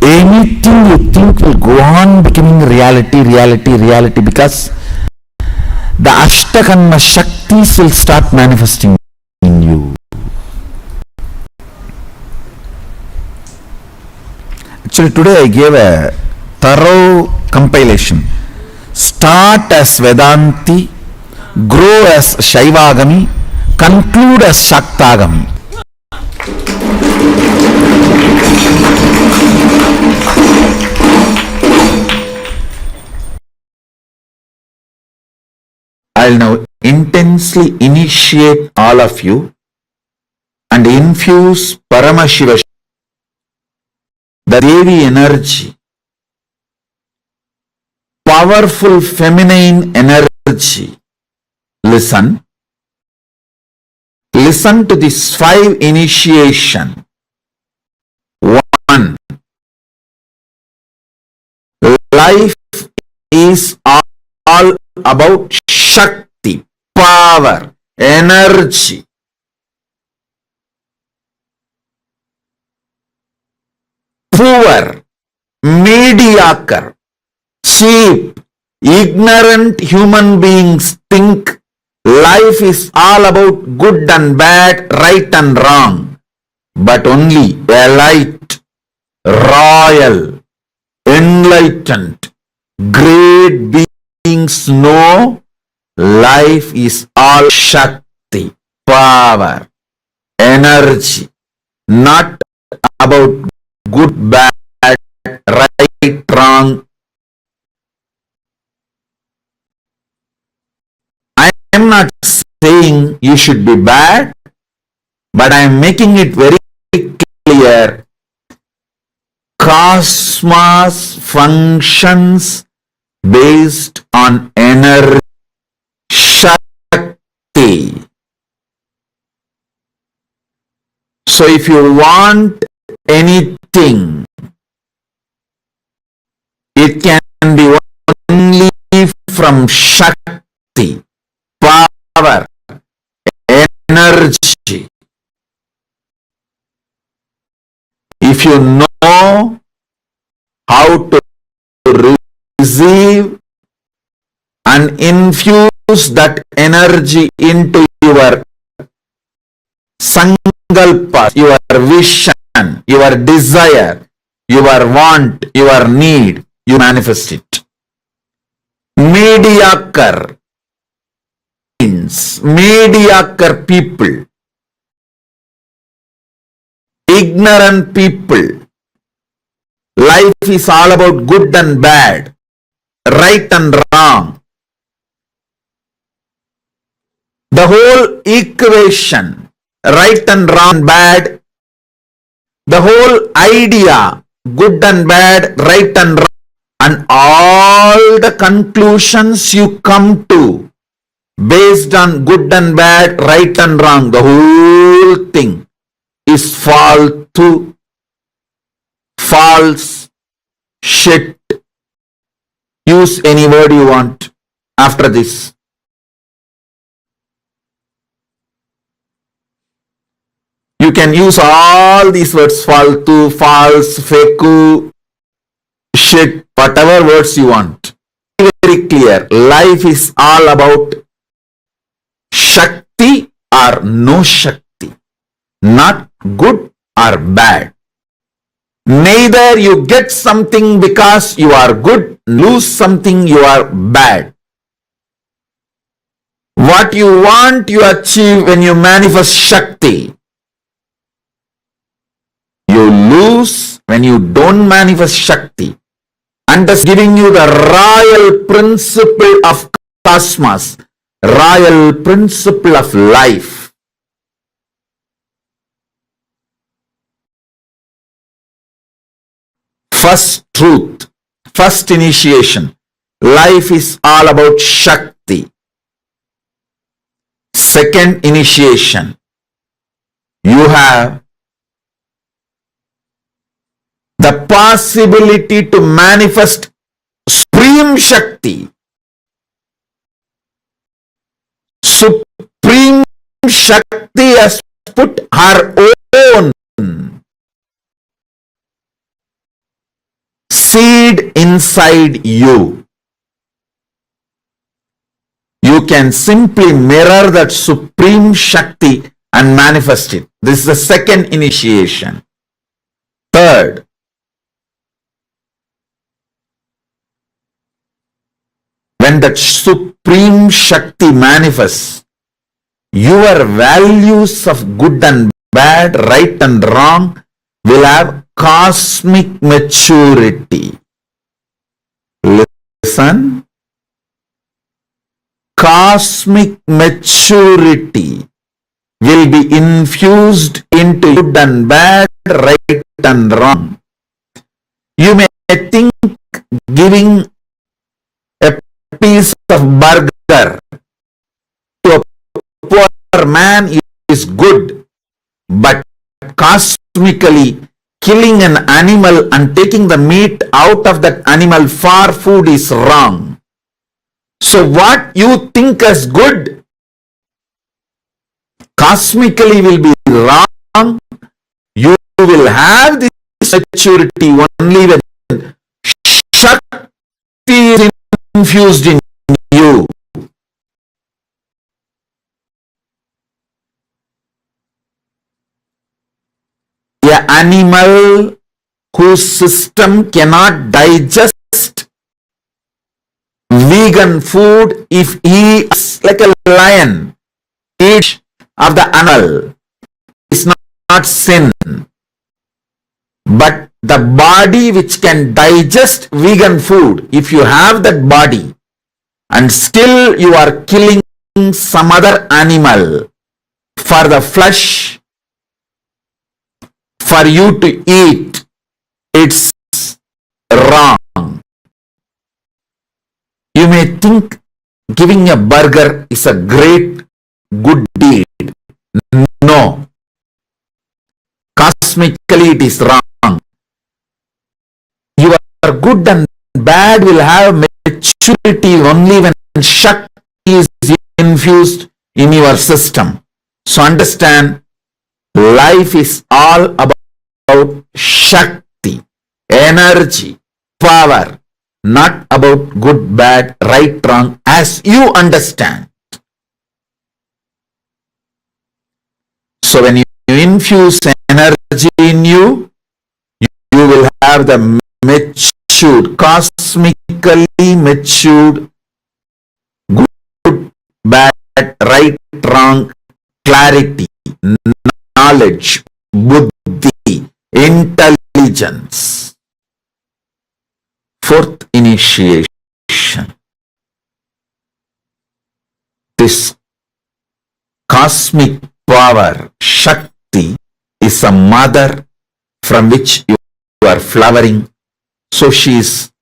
Anything you think will go on becoming reality, because the Ashtakanma Shaktis will start manifesting in you. Actually, today I gave a thorough compilation. Start as Vedanti, grow as Shaivagami, conclude as Shaktagami. I'll now intensely initiate all of you and infuse Paramashiva, the Devi energy, powerful feminine energy. Listen. Listen to this 5 initiation. 1. Life is all about Shakti, power, energy. Poor, mediocre, cheap, ignorant human beings think life is all about good and bad, right and wrong. But only elite, royal, enlightened, great beings know life is all Shakti, power, energy, not about good, bad, right, wrong. I am not saying you should be bad, but I am making it very clear. Cosmos functions based on energy, Shakti. So if you want anything, it can be only from Shakti, power, energy. If you know how to receive and infuse that energy into your sankalpa, your vision, your desire, your want, your need, you manifest it. Mediocre means mediocre people, ignorant people. Life is all about good and bad, right and wrong. The whole equation, right and wrong, bad, the whole idea, good and bad, right and wrong, and all the conclusions you come to based on good and bad, right and wrong, the whole thing is false, shit. Use any word you want after this. You can use all these words, faltu, false, feku, shit, whatever words you want. Very clear. Life is all about Shakti or no Shakti. Not good or bad. Neither you get something because you are good, lose something you are bad. What you want you achieve when you manifest Shakti. You lose when you don't manifest Shakti. And thus giving you the royal principle of cosmos, royal principle of life. First truth, first initiation. Life is all about Shakti. Second initiation. You have the possibility to manifest Supreme Shakti. Supreme Shakti has put her own seed inside you. You can simply mirror that Supreme Shakti and manifest it. This is the second initiation. Third, when that Supreme Shakti manifests, your values of good and bad, right and wrong will have cosmic maturity. Listen. Cosmic maturity will be infused into good and bad, right and wrong. You may think giving piece of burger to a poor man is good, but cosmically killing an animal and taking the meat out of that animal for food is wrong. So what you think as good cosmically will be wrong. You will have this maturity only when Shakti is infused in you. An animal whose system cannot digest vegan food, if he is like a lion, each of the animal is not sin. But the body which can digest vegan food, if you have that body and still you are killing some other animal for the flesh for you to eat, it's wrong. You may think giving a burger is a great good deed. No. Cosmically it is wrong. Your good and bad will have maturity only when Shakti is infused in your system. So understand, life is all about Shakti, energy, power, not about good, bad, right, wrong, as you understand. So when you infuse energy in you, you will have the matured, cosmically matured, good, bad, right, wrong, clarity, knowledge, buddhi, intelligence. Fourth initiation. This cosmic power, Shakti, is a mother from which you are flowering. So she is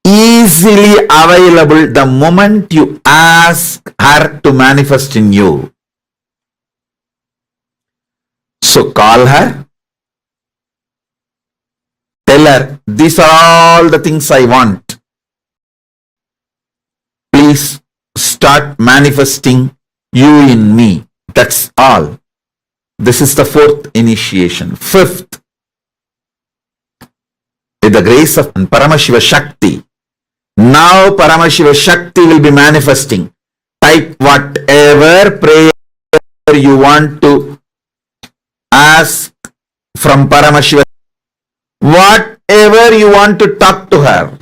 easily available the moment you ask her to manifest in you. So call her, tell her, these are all the things I want. Please start manifesting you in me. That's all. This is the fourth initiation. Fifth, with the grace of Paramashiva Shakti. Now Paramashiva Shakti will be manifesting. Type whatever prayer you want to ask from Paramashiva. Whatever you want to talk to her,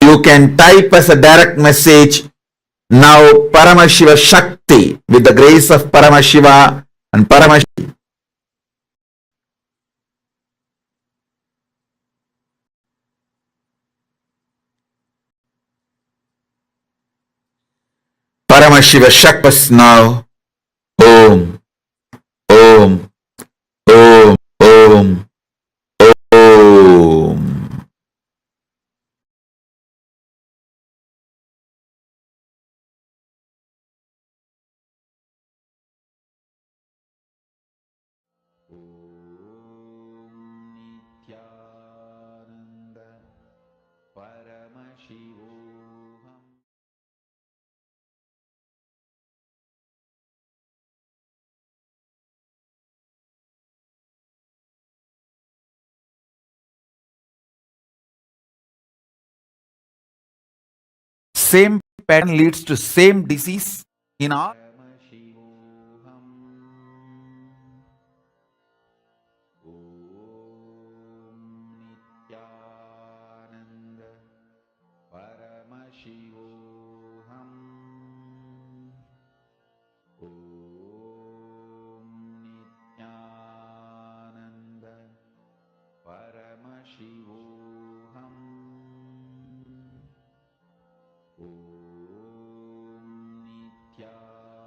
you can type as a direct message. Now Paramashiva Shakti, with the grace of Paramashiva and Paramashiva. Paramashiva Shakti now. Om, Om, Om, Om, Om. Nithyananda Paramashivoham. Same pattern leads to same disease in all. Nithyananda Paramashivoham. Om Nithyananda Paramashivoham. Om Nithyananda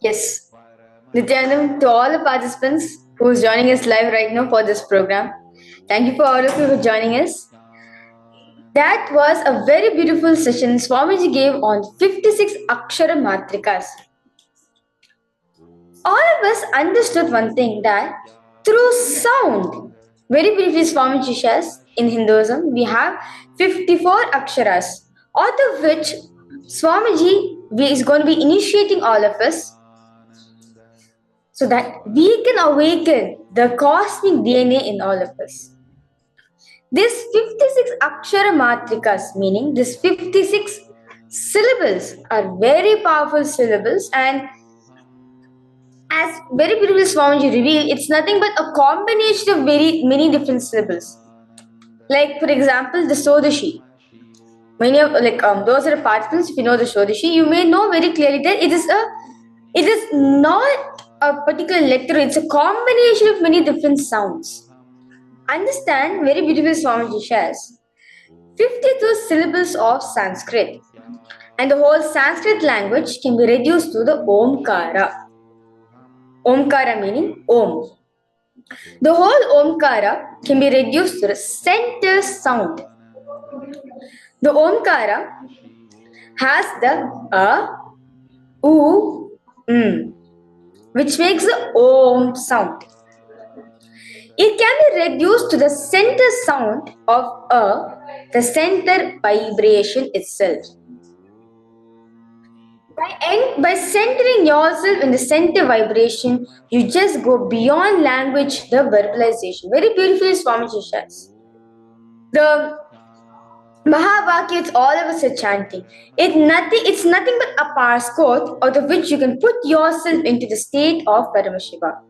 Yes. Nithyananda, to all the participants who is joining us live right now for this program, thank you for all of you for joining us. That was a very beautiful session Swamiji gave on 56 Akshara Matrikas. All of us understood one thing, that through sound, very briefly Swamiji says, in Hinduism, we have 54 Aksharas, out of which Swamiji is going to be initiating all of us so that we can awaken the cosmic DNA in all of us. This 56 Akshara Matrikas, meaning this 56 syllables, are very powerful syllables, and as very beautifully Swamiji revealed, it's nothing but a combination of very many different syllables. Like, for example, the Sodashi. Many of those are the participants. If you know the Sodashi, you may know very clearly that it is not a particular letter. It's a combination of many different sounds. Understand very beautifully Swamiji shares 52 syllables of Sanskrit, and the whole Sanskrit language can be reduced to the Omkara. Omkara meaning Om. The whole Omkara can be reduced to the center sound. The Omkara has the A, U, which makes the Om sound. It can be reduced to the center sound of A, the center vibration itself. By centering yourself in the center vibration, you just go beyond language, the verbalization. Very beautifully, Swamiji says. The Mahavakya, all of us are chanting. It's nothing but a passcode out of which you can put yourself into the state of Paramashiva.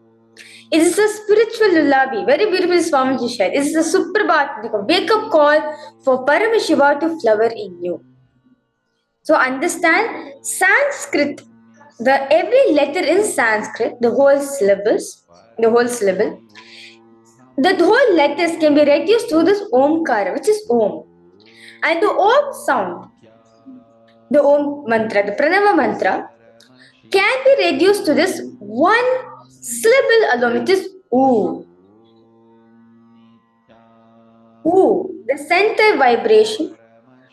It is a spiritual lullaby. Very beautifully, Swamiji said. It is a suprabhat, like a wake-up call for Paramashiva to flower in you. So understand Sanskrit, every letter in Sanskrit, the whole syllable, the whole letters can be reduced to this Omkara, which is Om. And the Om sound, the Om mantra, the Pranava mantra, can be reduced to this one syllable alone, which is U. U, the center vibration.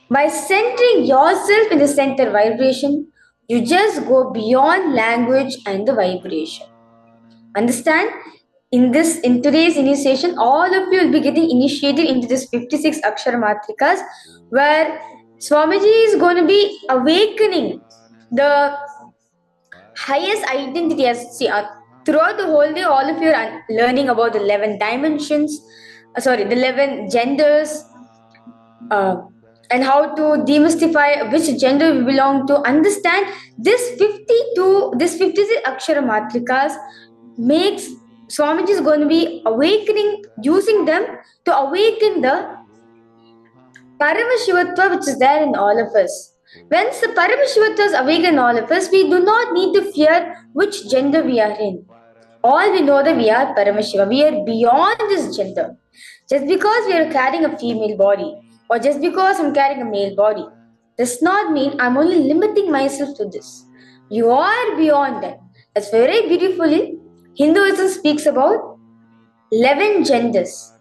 By centering yourself in the center vibration, you just go beyond language and the vibration. Understand? In today's initiation, all of you will be getting initiated into this 56 Akshara Matrikas, where Swamiji is going to be awakening the highest identity. Throughout the whole day, all of you are learning about the 11 dimensions, the 11 genders, and how to demystify which gender we belong to. Understand this 56 Akshara Matrikas makes Swamiji is going to be awakening, using them to awaken the Paramashivatva which is there in all of us. Once the Paramashivatva is awakened in all of us, we do not need to fear which gender we are in. All we know that we are Paramashiva. We are beyond this gender. Just because we are carrying a female body, or just because I'm carrying a male body, does not mean I'm only limiting myself to this. You are beyond that. That's very beautifully. Hinduism speaks about 11 genders.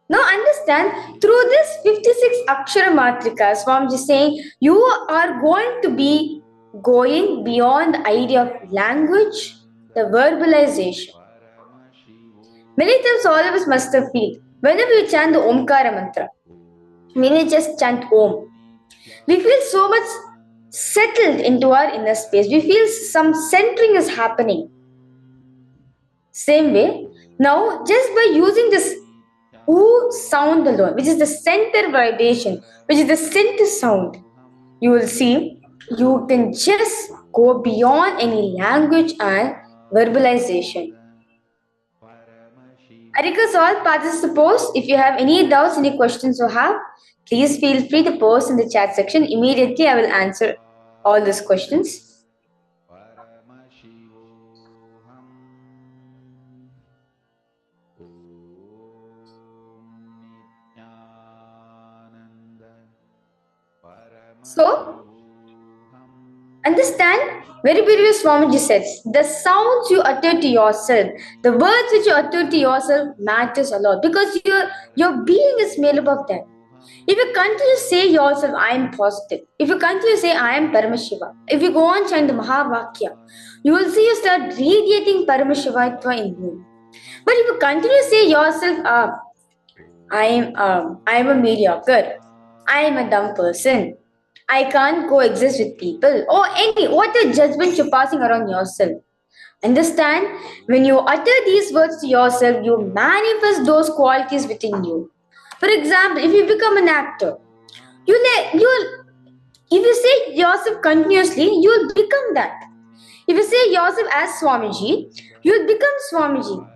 Now understand, through this 56 Akshara Matrika, Swamiji is saying, you are going to be going beyond the idea of language, the verbalization. Many times all of us must have felt, whenever we chant the Omkara mantra, when we just chant Om, we feel so much settled into our inner space. We feel some centering is happening. Same way, now just by using this oo sound alone, which is the center vibration, which is the center sound, you will see you can just go beyond any language and verbalization. I request all participants, if you have any doubts, any questions you have, please feel free to post in the chat section. Immediately I will answer all these questions. So, understand, very beautiful Swamiji says, the sounds you utter to yourself, the words which you utter to yourself matters a lot because your being is made up of that. If you continue to say yourself, I am positive, if you continue to say, I am Paramashiva, if you go on chant the Mahavakya, you will see you start radiating Paramashivatva in you. But if you continue to say yourself, I am a mediocre, I am a dumb person, I can't coexist with people, or any what a judgment you're passing around yourself. Understand, when you utter these words to yourself, you manifest those qualities within you. For example, if you become an actor, if you say yourself continuously, you'll become that. If you say yourself as Swamiji, you'll become Swamiji.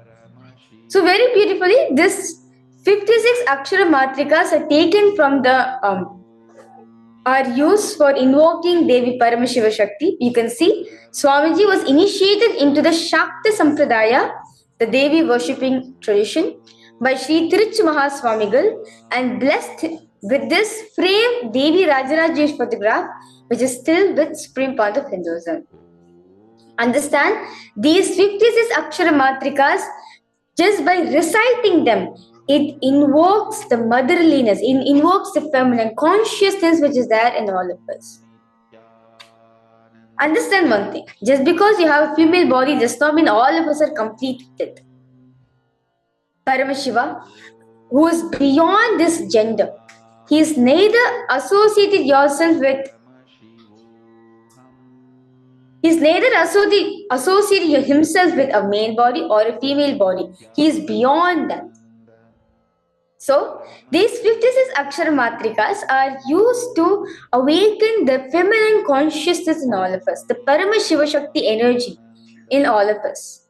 So very beautifully, this 56 Akshara Matrikas are taken from the are used for invoking Devi Paramashiva Shakti. You can see Swamiji was initiated into the Shakti Sampradaya, the Devi worshipping tradition, by Sri Tiruch Mahaswamigal and blessed with this framed Devi Rajarajesh photograph, which is still with supreme part of Hinduism. Understand, these 56 Akshara Matrikas, just by reciting them, it invokes the motherliness, it invokes the feminine consciousness which is there in all of us. Understand one thing, just because you have a female body does not mean all of us are complete with it. Paramashiva, who is beyond this gender, he is neither associated yourself with He's neither associated himself with a male body or a female body. He is beyond that. So, these 56 Akshara Matrikas are used to awaken the feminine consciousness in all of us, the Paramashiva Shakti energy in all of us.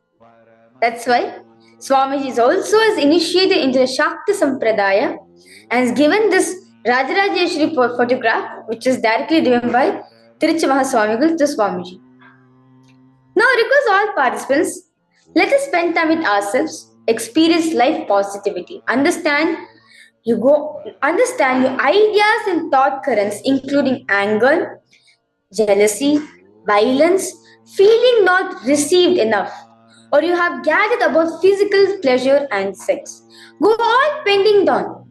That's why Swamiji is also initiated into the Shakti Sampradaya and has given this Rajarajeshwari photograph, which is directly given by Tiruch Mahaswamigal to Swamiji. Now, request all participants, let us spend time with ourselves, experience life positivity, understand your ideas and thought currents, including anger, jealousy, violence, feeling not received enough, or you have gathered about physical pleasure and sex. Go on pending down.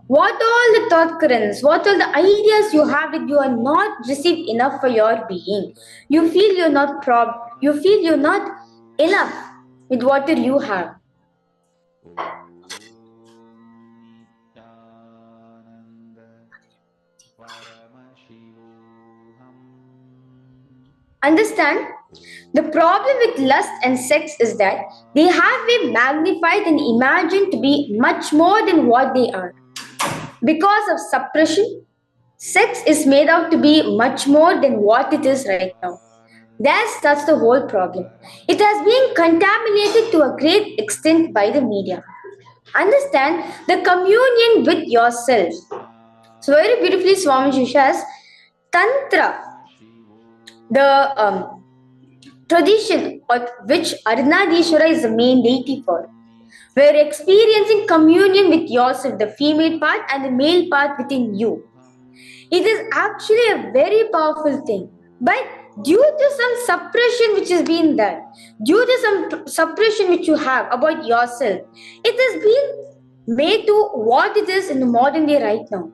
What all the thought currents, what all the ideas you have that you are not received enough for your being. You feel you're not enough with whatever you have. Understand, the problem with lust and sex is that they have been magnified and imagined to be much more than what they are. Because of suppression, sex is made out to be much more than what it is right now. That's the whole problem. It has been contaminated to a great extent by the media. Understand the communion with yourself. So very beautifully Swamiji says, Tantra, the tradition of which Arunadishwara is the main deity for, where you're experiencing communion with yourself, the female part and the male part within you. It is actually a very powerful thing. But due to some suppression which has been there, due to some suppression which you have about yourself, it has been made to what it is in the modern day right now.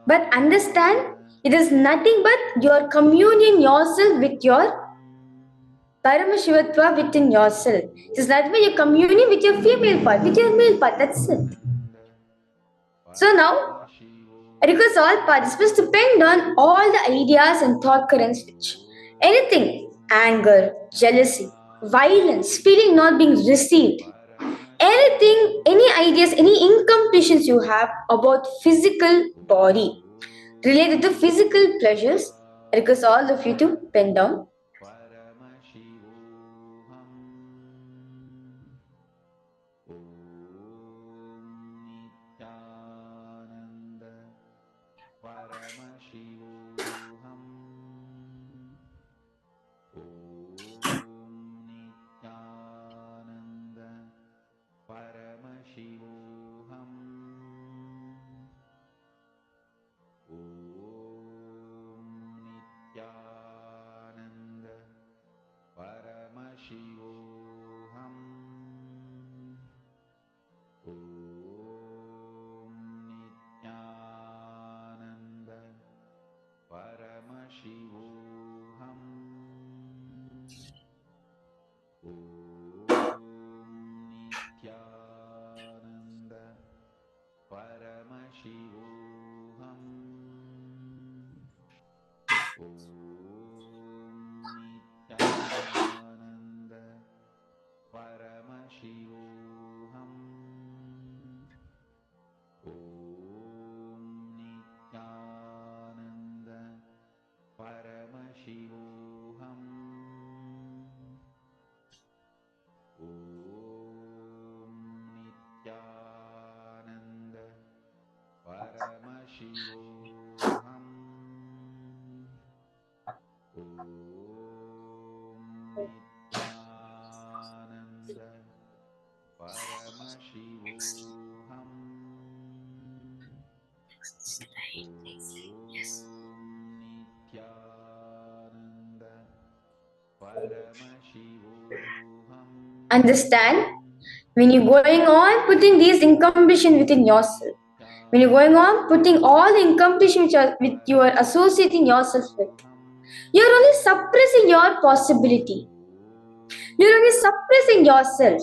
But understand, it is nothing but your communion yourself with your Paramashivatva within yourself. It is nothing but your communion with your female part, with your male part. That's it. So now, I request all participants to pen down all the ideas and thought currents which anything, anger, jealousy, violence, feeling not being received, anything, any ideas, any incompletions you have about physical body related to physical pleasures, I request all of you to pen down. Understand, when you're going on putting these incompletion within yourself, when you're going on putting all the incompletion which you are associating yourself with, you're only suppressing your possibility. You're only suppressing yourself.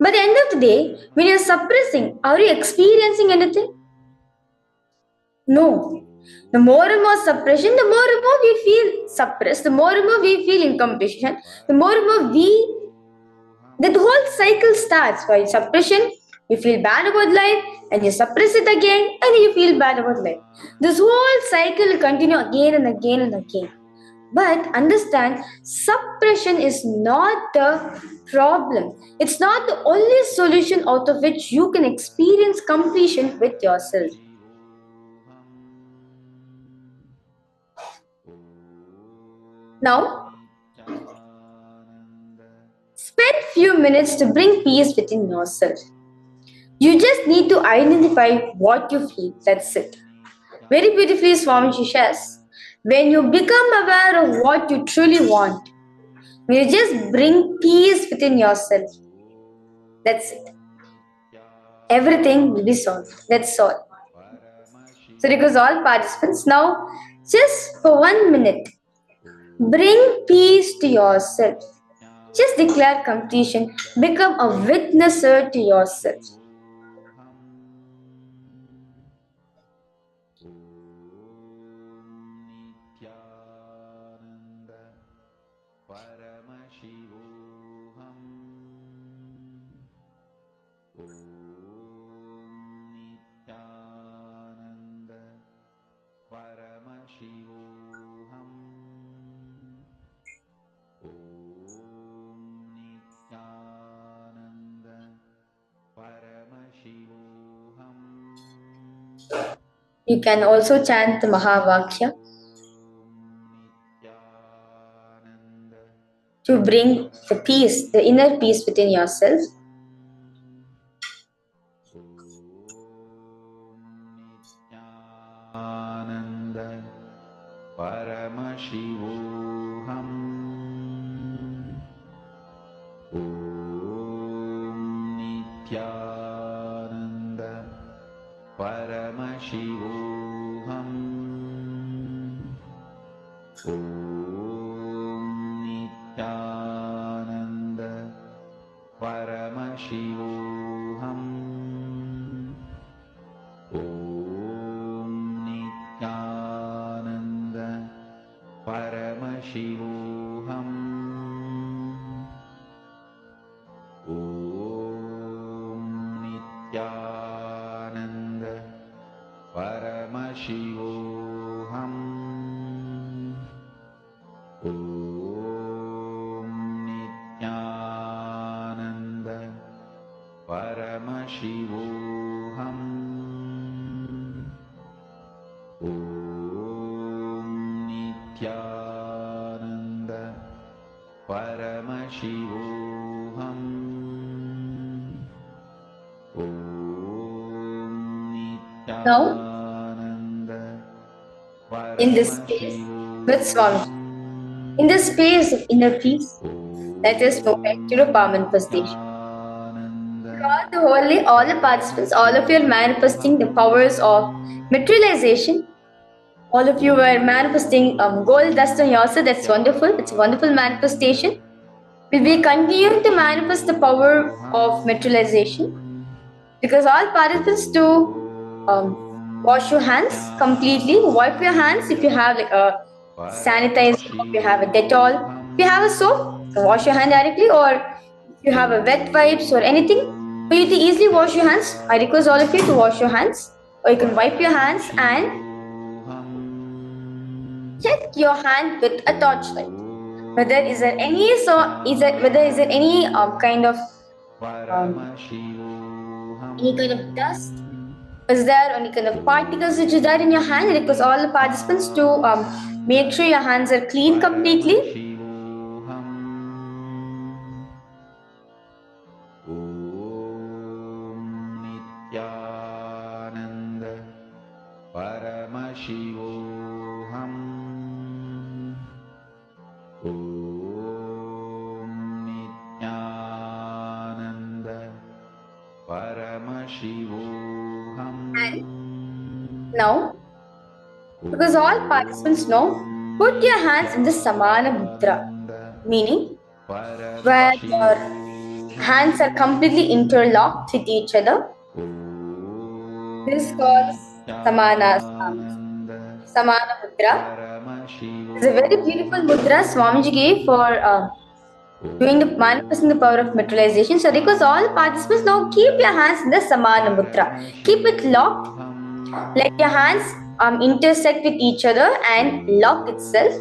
By the end of the day, when you're suppressing, are you experiencing anything? No. The more and more suppression, the more and more we feel suppressed, the more and more we feel incompletion, the more and more that whole cycle starts. By suppression, you feel bad about life, and you suppress it again, and you feel bad about life. This whole cycle will continue again and again and again. But understand, suppression is not the problem. It's not the only solution out of which you can experience completion with yourself. Now, spend few minutes to bring peace within yourself. You just need to identify what you feel. That's it. Very beautifully, Swamiji says, when you become aware of what you truly want, when you just bring peace within yourself, that's it. Everything will be solved. That's all. So, because all participants now, just for 1 minute, bring peace to yourself. Just declare completion. Become a witnesser to yourself. You can also chant the Mahavakya to bring the peace, the inner peace within yourself. Nithyananda Paramashivoham Om Nithyananda Paramashivoham Om Nithyananda Paramashivoham Om Nithyananda Paramashivoham Om Nithyananda Paramashivoham Om Nithyananda Paramashivoham Om Nithyananda Paramashivoham Now, in this space with Swami, in this space of inner peace, let us move back to the power manifestation. Throughout the whole day, all the participants, all of you are manifesting the powers of materialization. All of you were manifesting gold dust on yourself. That's wonderful. It's a wonderful manifestation. Will we continue to manifest the power of materialization? Because all participants do wash your hands completely, wipe your hands if you have like a sanitizer, if you have a Dettol, if you have a soap, wash your hand directly, or if you have a wet wipes or anything for you to easily wash your hands, I request all of you to wash your hands, or you can wipe your hands and check your hand with a torchlight. Whether is there any kind of dust, is there any kind of particles which is there in your hand? I request all the participants to make sure your hands are clean completely. Paramashivoham Om Nithyananda Paramashivoham. And now, because all participants know, put your hands in the Samana Mudra, meaning where your hands are completely interlocked with each other. This is called Samana Mudra. It's a very beautiful mudra Swamiji gave for doing the manifesting the power of materialization. So because all participants now keep your hands in the Samana Mudra. Keep it locked. Let your hands intersect with each other and lock itself.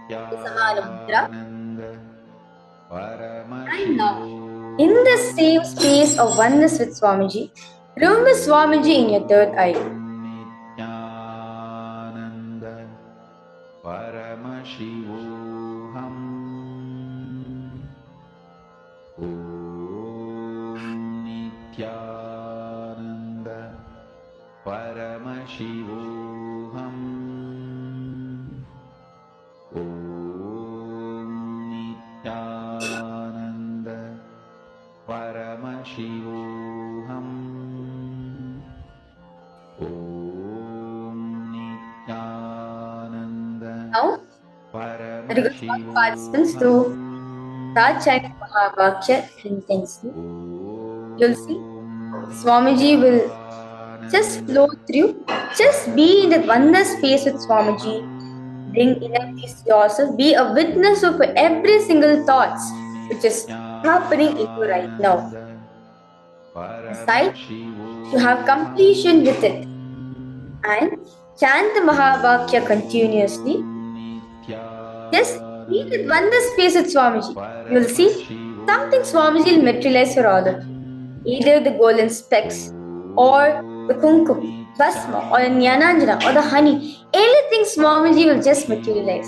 The Samana Mudra. And now, in the same space of oneness with Swamiji, remember Swamiji in your third eye. Nithyananda Paramashivoham Om Nithyananda Paramashivoham Om Nithyananda Paramashivoham Om Nithyananda Now, I request all participants to start chanting Mahavakya intensely. You'll see Swamiji will just flow through. Just be in the oneness space with Swamiji. Bring inner peace to yourself. Be a witness of every single thoughts which is happening in you right now. Decide to have completion with it. And chant the Mahavakya continuously. Just be in oneness space with Swamiji. You will see something Swamiji will materialize for all of you. Either the golden specks, or the kumkum, basma, or the nyananjana, or the honey. Anything Swamiji will just materialize.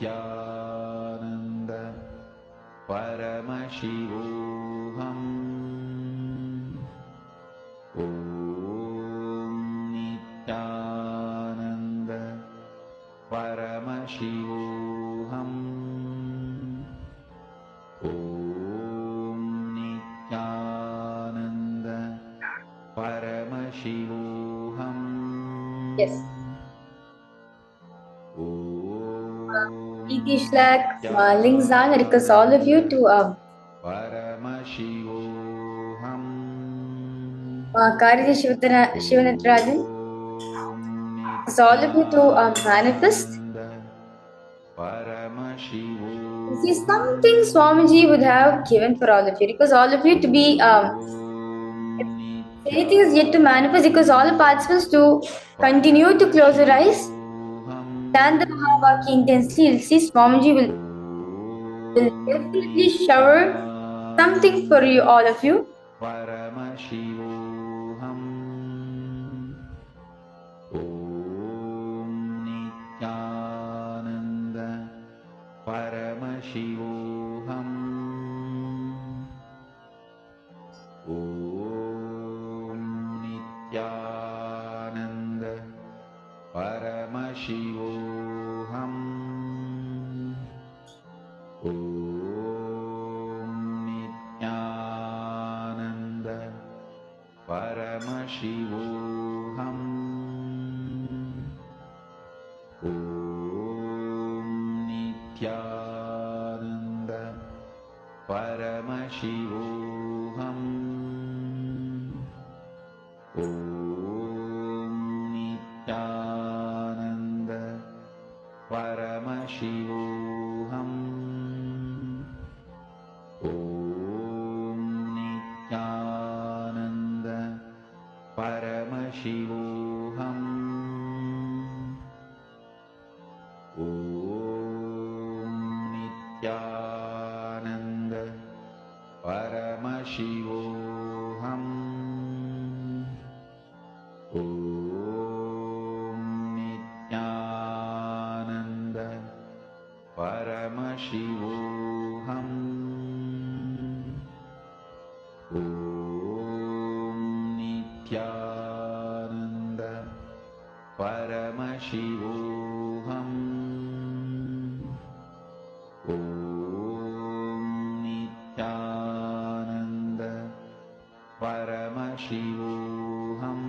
Nithyananda Paramashivoham Om Nithyananda Paramashivoham Om Nithyananda Paramashivoham. Yes. Om Shlak, links down. I request all of you to Paramashivoham. Karya Shivanatrajan. So all of you to manifest. This is something Swamiji would have given for all of you, because all of you to be anything is yet to manifest, because all the participants to continue to close your eyes, chant the Mahavakya intensely. You'll see Swamiji will definitely shower something for you, all of you. Paramashivoham. Om Nithyananda Paramashivoham. Om Nithyananda Paramashivoham. Om Nithyananda Paramashivoham. Om Nithyananda Paramashivoham. Om Nithyananda Paramashivoham. Om Nithyananda Paramashivoham. Om Nithyananda Paramashivoham. Om Nithyananda Paramashivoham. Om Nithyananda Paramashivoham. Om Nithyananda Paramashivoham. Om Nithyananda Paramashivoham.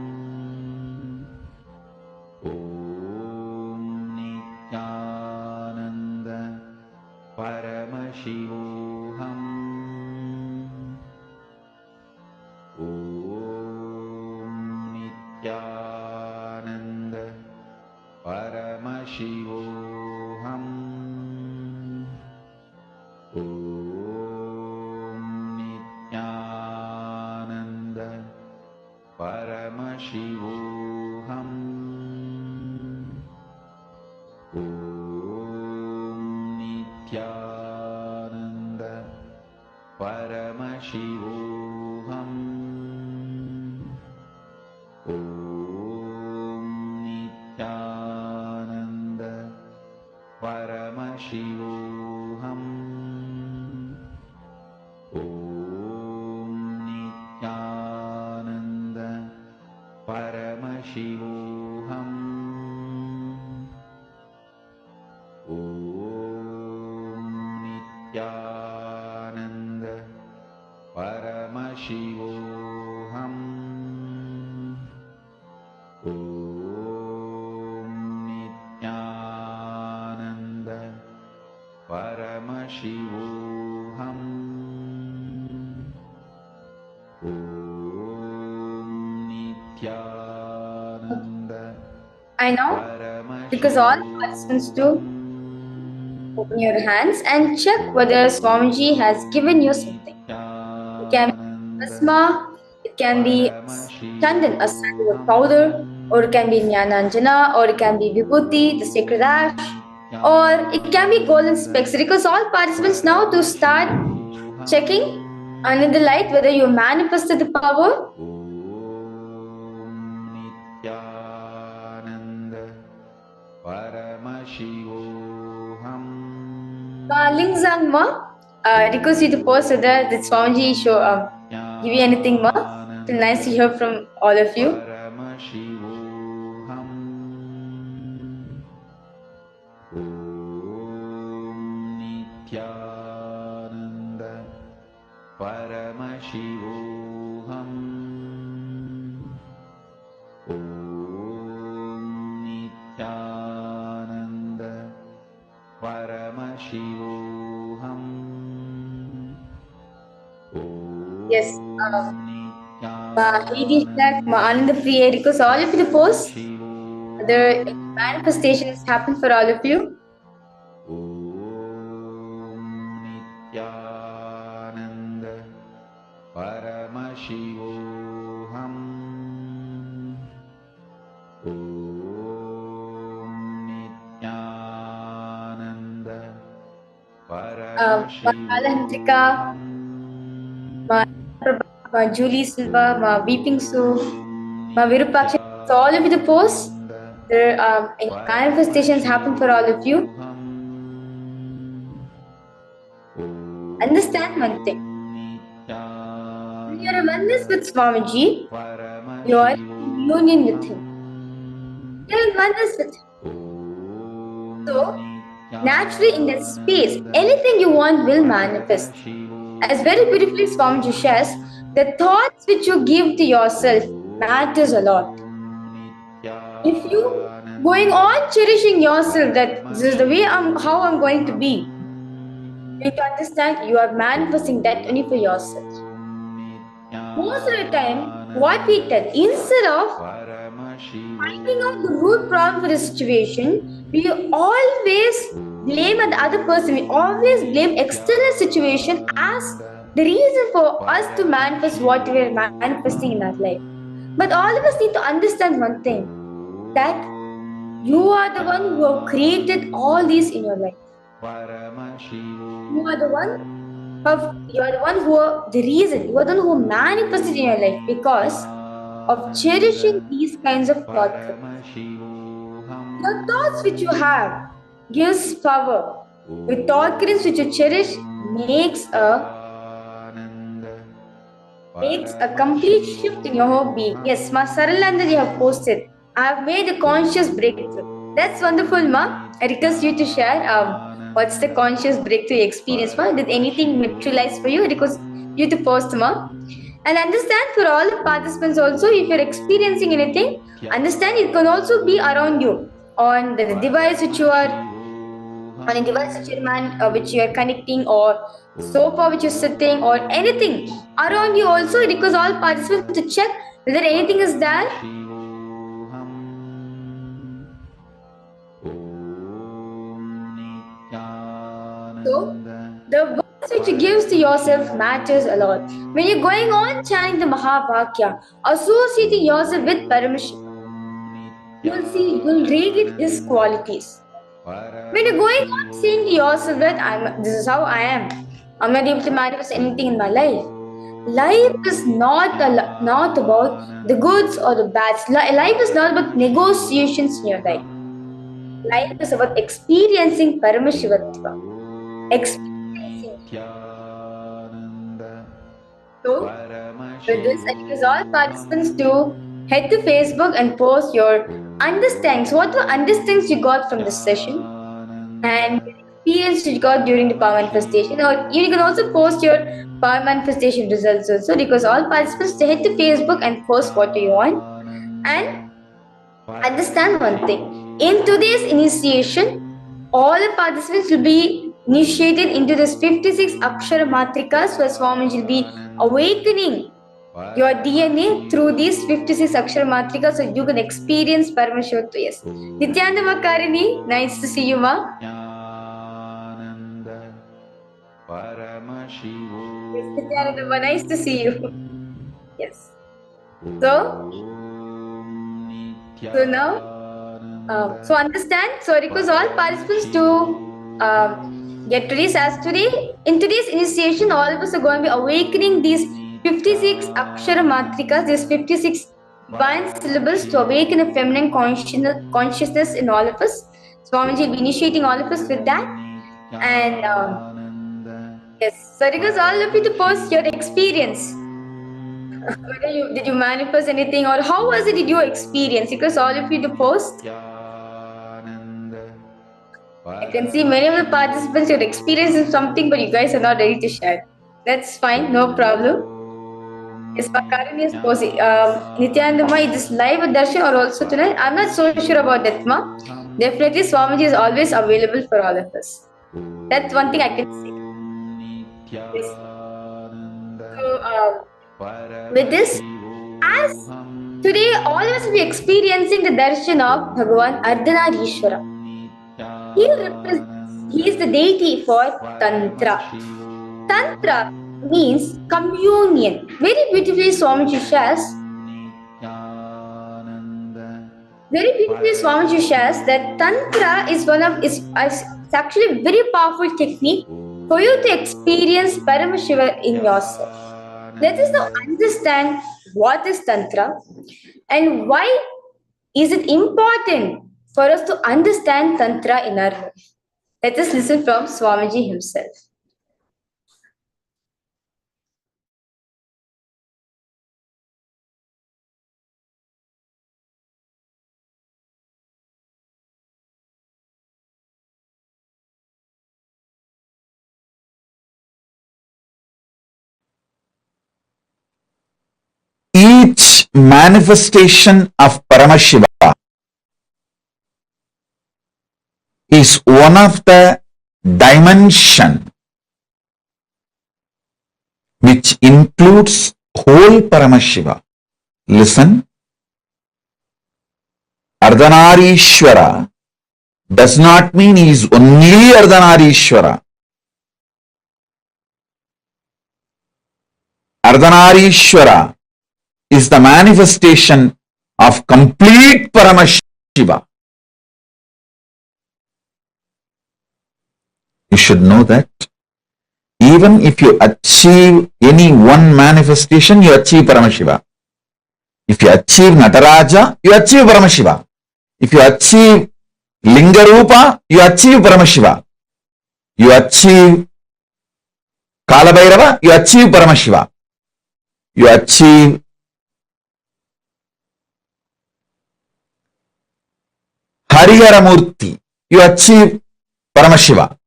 Om Nithyananda Paramashivoham. Om Nithyananda Paramashivoham. Om Nithyananda Paramashivoham. Om Nithyananda Paramashivoham. Om Nithyananda Paramashivoham. Om Nithyananda Paramashivoham. Om Nithyananda Paramashivoham. Om Nithyananda I now because all participants to open your hands and check whether Swamiji has given you something. It can be plasma, it can be chandan, a sandalwood powder, or it can be Jnananjana, or it can be Vibhuti, the sacred ash, or it can be golden specks. Because all participants now to start checking under the light whether you manifested the power. Nithyananda Paramashivoham. Links and ma. Request you to post whether the Swamiji show give you anything ma. It's nice to hear from all of you. Paramashivoham. Nithyananda. Paramashivoham. Nithyananda. Paramashivoham. Yes. Hades Black, Ananda Priya, request all of you to post. The manifestations happen for all of you. Nithyananda. Paramashivoham. Nithyananda. Kalahantrika, Julie Silva, Weeping Sue, Virupaksha, so all of you to post. There manifestations happen for all of you. Understand one thing. When you are oneness with Swamiji, you are in union with him. You are in oneness with him. So, naturally in that space, anything you want will manifest. As very beautifully Swamiji says, the thoughts which you give to yourself matters a lot. If you going on cherishing yourself that this is the way how I'm going to be, you need to understand you are manifesting that only for yourself. Most of the time, what we tell, instead of finding out the root problem for the situation, we always blame the other person. We always blame external situation as the reason for us to manifest what we are manifesting in our life. But all of us need to understand one thing, that you are the one who have created all these in your life. You are the one who are the reason. You are the one who manifested in your life because of cherishing these kinds of thoughts. The thoughts which you have gives power. The thought currents which you cherish makes a complete shift in your whole being. Yes, Ma Saralanda, you have posted. I have made a conscious breakthrough. That's wonderful, Ma. I request you to share what's the conscious breakthrough experience, Ma. Did anything materialize for you? I request you to post, Ma. And understand for all the participants also, if you're experiencing anything, understand it can also be around you on the device which you are on a device which you are connecting, or sofa which you're sitting, or anything around you also. Because all participants to check whether anything is there. So the words which you give to yourself matters a lot. When you're going on chanting the Mahavakya, associating yourself with Paramashivoham, you'll radiate his qualities. When you're going on saying to yourself that this is how I am, I'm not able to manifest anything in my life. Life is not about the goods or the bads. Life is not about negotiations in your life. Life is about experiencing Paramashivatva. Experiencing. So, with this, I request all participants to head to Facebook and post your understandings. What were understandings you got from this session and experience you got during the power manifestation? Or you can also post your power manifestation results also, because all participants to head to Facebook and post what you want. And understand one thing. In today's initiation, all the participants will be initiated into this 56 Akshara Matrikas, where Swamiji will be awakening your DNA through these 56 Akshara Matrikas, so you can experience Paramashivoham. Yes. Nithyananda Makarini, nice to see you, Ma. Yes, Nithyananda, nice to see you. Yes. So now, so understand. So I request all participants to get ready. As today, in today's initiation, all of us are going to be awakening these 56 Akshara Matrikas, these 56 divine syllables to awaken a feminine consciousness in all of us. Swamiji will be initiating all of us with that. And yes, so I request all of you to post your experience. Whether did you manifest anything or how was it did you experience? Because all of you to post. I can see many of the participants are experiencing something, but you guys are not ready to share. That's fine, no problem. Yes, Karan is posting. Nithyananda, it is live at Darshan or also tonight? I'm not so sure about that, ma. Definitely, Swamiji is always available for all of us. That's one thing I can say. Yes. So, with this, as today all of us will be experiencing the darshan of Bhagavan Ardhanarishwara. He is the deity for Tantra. Tantra means communion. Very beautifully Swamiji shares. Very beautifully Swamiji shares that Tantra is it's actually a very powerful technique for you to experience Paramashiva in yourself. Let us now understand what is Tantra and why is it important for us to understand Tantra in our life. Let us listen from Swamiji himself. Each manifestation of Paramashiva is one of the dimension which includes whole Paramashiva. Listen, Ardhanarishwara does not mean he is only Ardhanarishwara. Ardhanarishwara is the manifestation of complete Paramashiva. You should know that even if you achieve any one manifestation, you achieve Paramashiva. If you achieve Nataraja, you achieve Paramashiva. If you achieve Lingarupa, you achieve Paramashiva. You achieve Kalabhairava, you achieve Paramashiva. You achieve Hariharamurti, you achieve Paramashiva.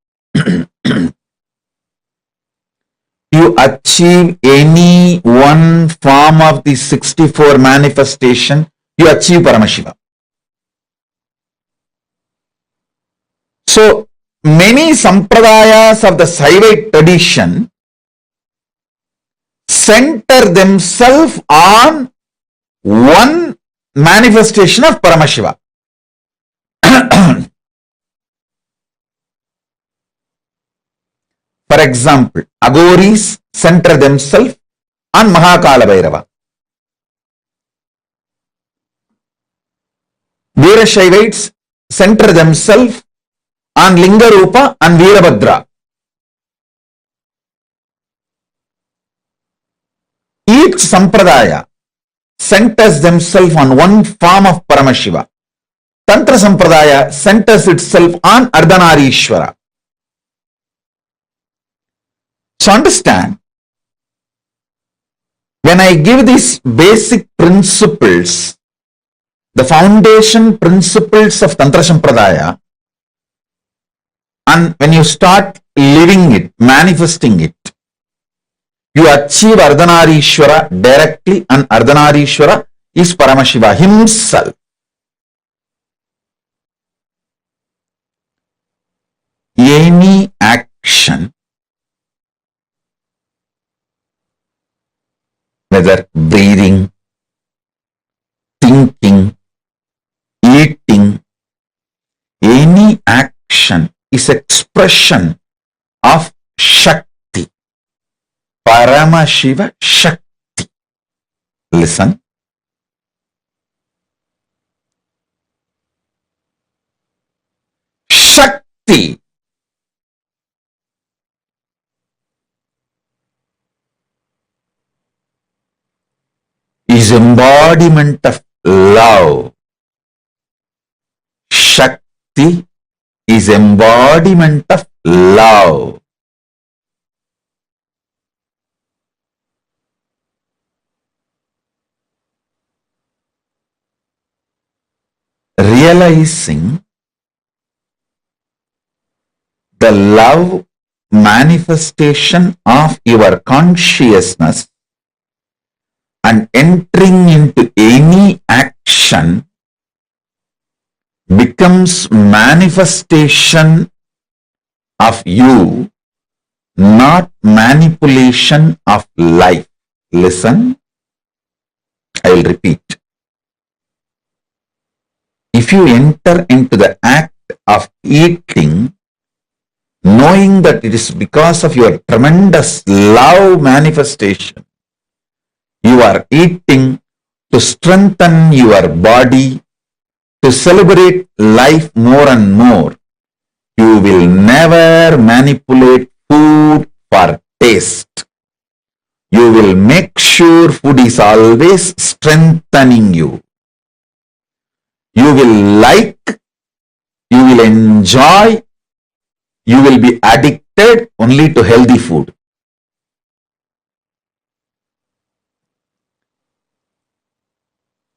You achieve any one form of the 64 manifestation, you achieve Paramashiva. So, many sampradayas of the Saivite tradition center themselves on one manifestation of Paramashiva. For example, Aghoris center themselves on Mahakala Bhairava. Veerashaivites center themselves on Lingarupa and Veerabhadra. Each sampradaya centers themselves on one form of Paramashiva. Tantra sampradaya centers itself on Ardhanarishwara. So understand, when I give these basic principles, the foundation principles of Tantra Sampradaya, and when you start living it, manifesting it, you achieve Ardhanarishwara directly, and Ardhanarishwara is Paramashiva himself. Any action, whether breathing, thinking, eating, any action is expression of Shakti, Paramashiva Shakti. Listen. Shakti is embodiment of love. Shakti is embodiment of love. Realizing the love manifestation of your consciousness and entering into any action becomes manifestation of you, not manipulation of life. Listen, I will repeat. If you enter into the act of eating, knowing that it is because of your tremendous love manifestation, you are eating to strengthen your body, to celebrate life more and more. You will never manipulate food for taste. You will make sure food is always strengthening you. You will like, you will enjoy, you will be addicted only to healthy food.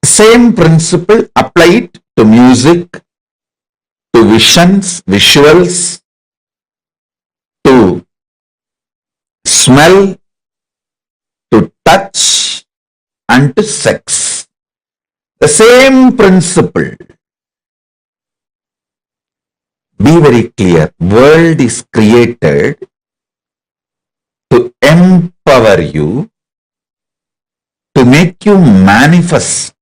Same principle, apply it to music, to visions, visuals, to smell, to touch, and to sex. The same principle. Be very clear. World is created to empower you, to make you manifest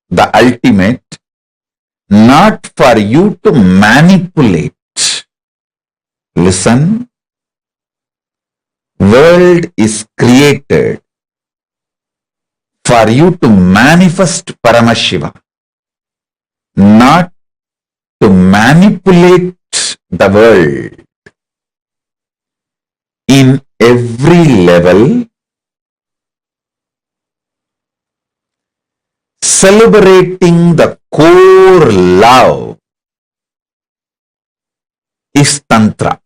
the ultimate, not for you to manipulate. Listen. World is created for you to manifest Paramashiva, not to manipulate the world. In every level, celebrating the core love is Tantra.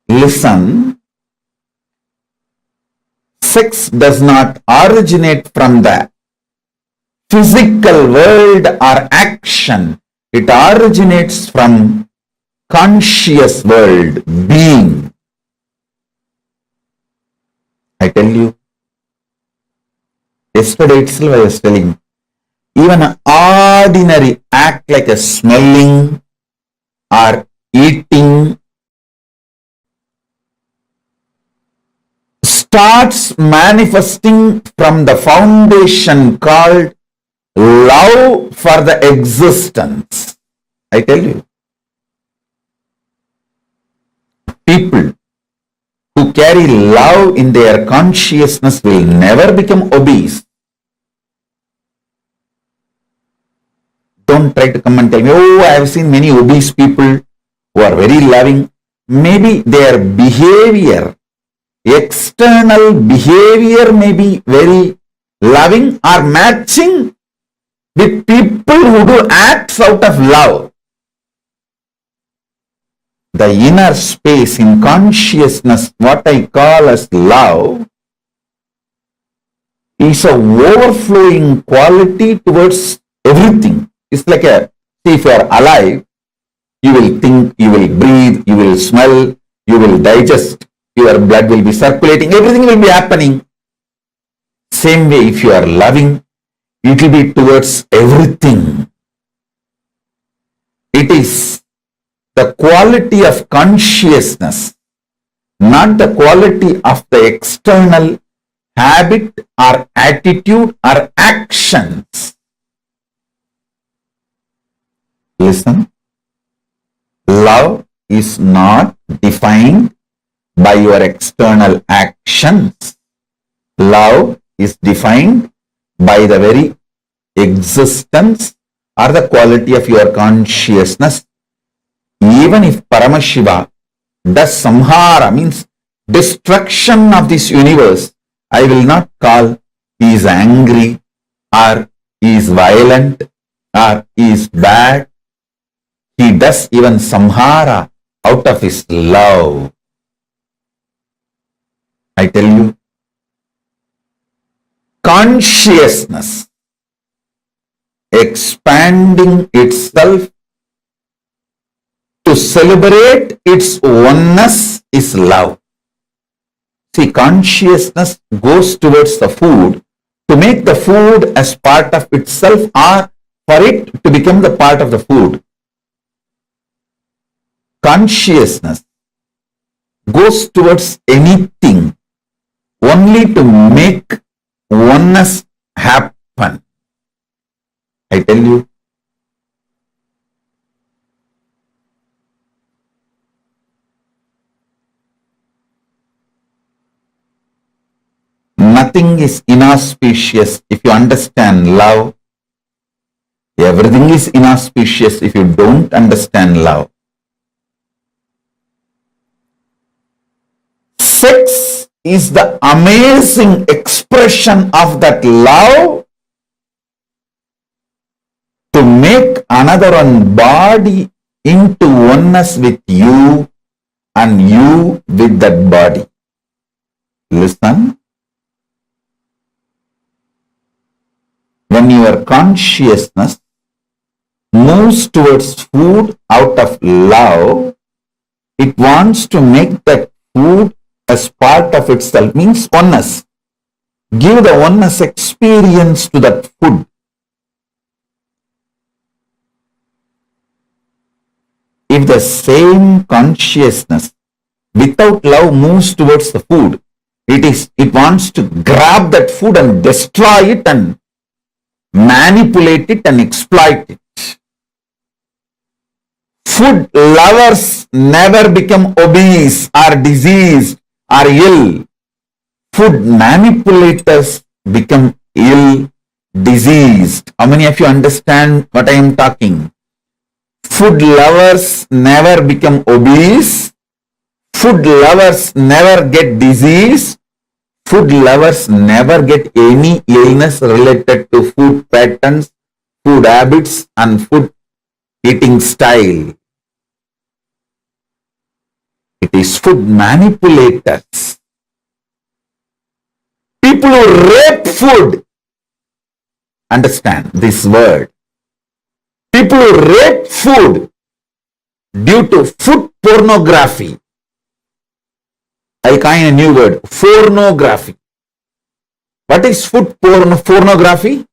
Listen, sex does not originate from the physical world or action. It originates from conscious world, being. I tell you, yesterday itself I was telling, even an ordinary act like a smelling or eating starts manifesting from the foundation called love for the existence. I tell you, people who carry love in their consciousness will never become obese. Don't try to come and tell me, oh, I have seen many obese people who are very loving. Maybe their behavior, external behavior may be very loving or matching with people who do acts out of love. The inner space in consciousness, what I call as love, is a overflowing quality towards everything. It's like a, see, if you are alive, you will think, you will breathe, you will smell, you will digest, your blood will be circulating, everything will be happening. Same way, if you are loving, it will be towards everything. It is the quality of consciousness, not the quality of the external habit or attitude or actions. Listen, love is not defined by your external actions. Love is defined by the very existence or the quality of your consciousness. Even if Paramashiva does samhara, means destruction of this universe, I will not call he is angry or he is violent or he is bad. He does even samhara out of his love. I tell you, consciousness expanding itself to celebrate its oneness is love. See, consciousness goes towards the food to make the food as part of itself or for it to become the part of the food. Consciousness goes towards anything only to make oneness happen. I tell you, nothing is inauspicious if you understand love. Everything is inauspicious if you don't understand love. Sex is the amazing expression of that love to make another one body into oneness with you and you with that body. Listen. When your consciousness moves towards food out of love, it wants to make that food as part of itself, means oneness. Give the oneness experience to that food. If the same consciousness without love moves towards the food, it wants to grab that food and destroy it and manipulate it and exploit it. Food lovers never become obese or diseased or ill. Food manipulators become ill, diseased. How many of you understand what I am talking? Food lovers never become obese. Food lovers never get disease. Food lovers never get any illness related to food patterns, food habits, and food eating style. It is food manipulators. People who rape food. Understand this word. People who rape food due to food pornography. I coin a new word, pornography. What is food pornography?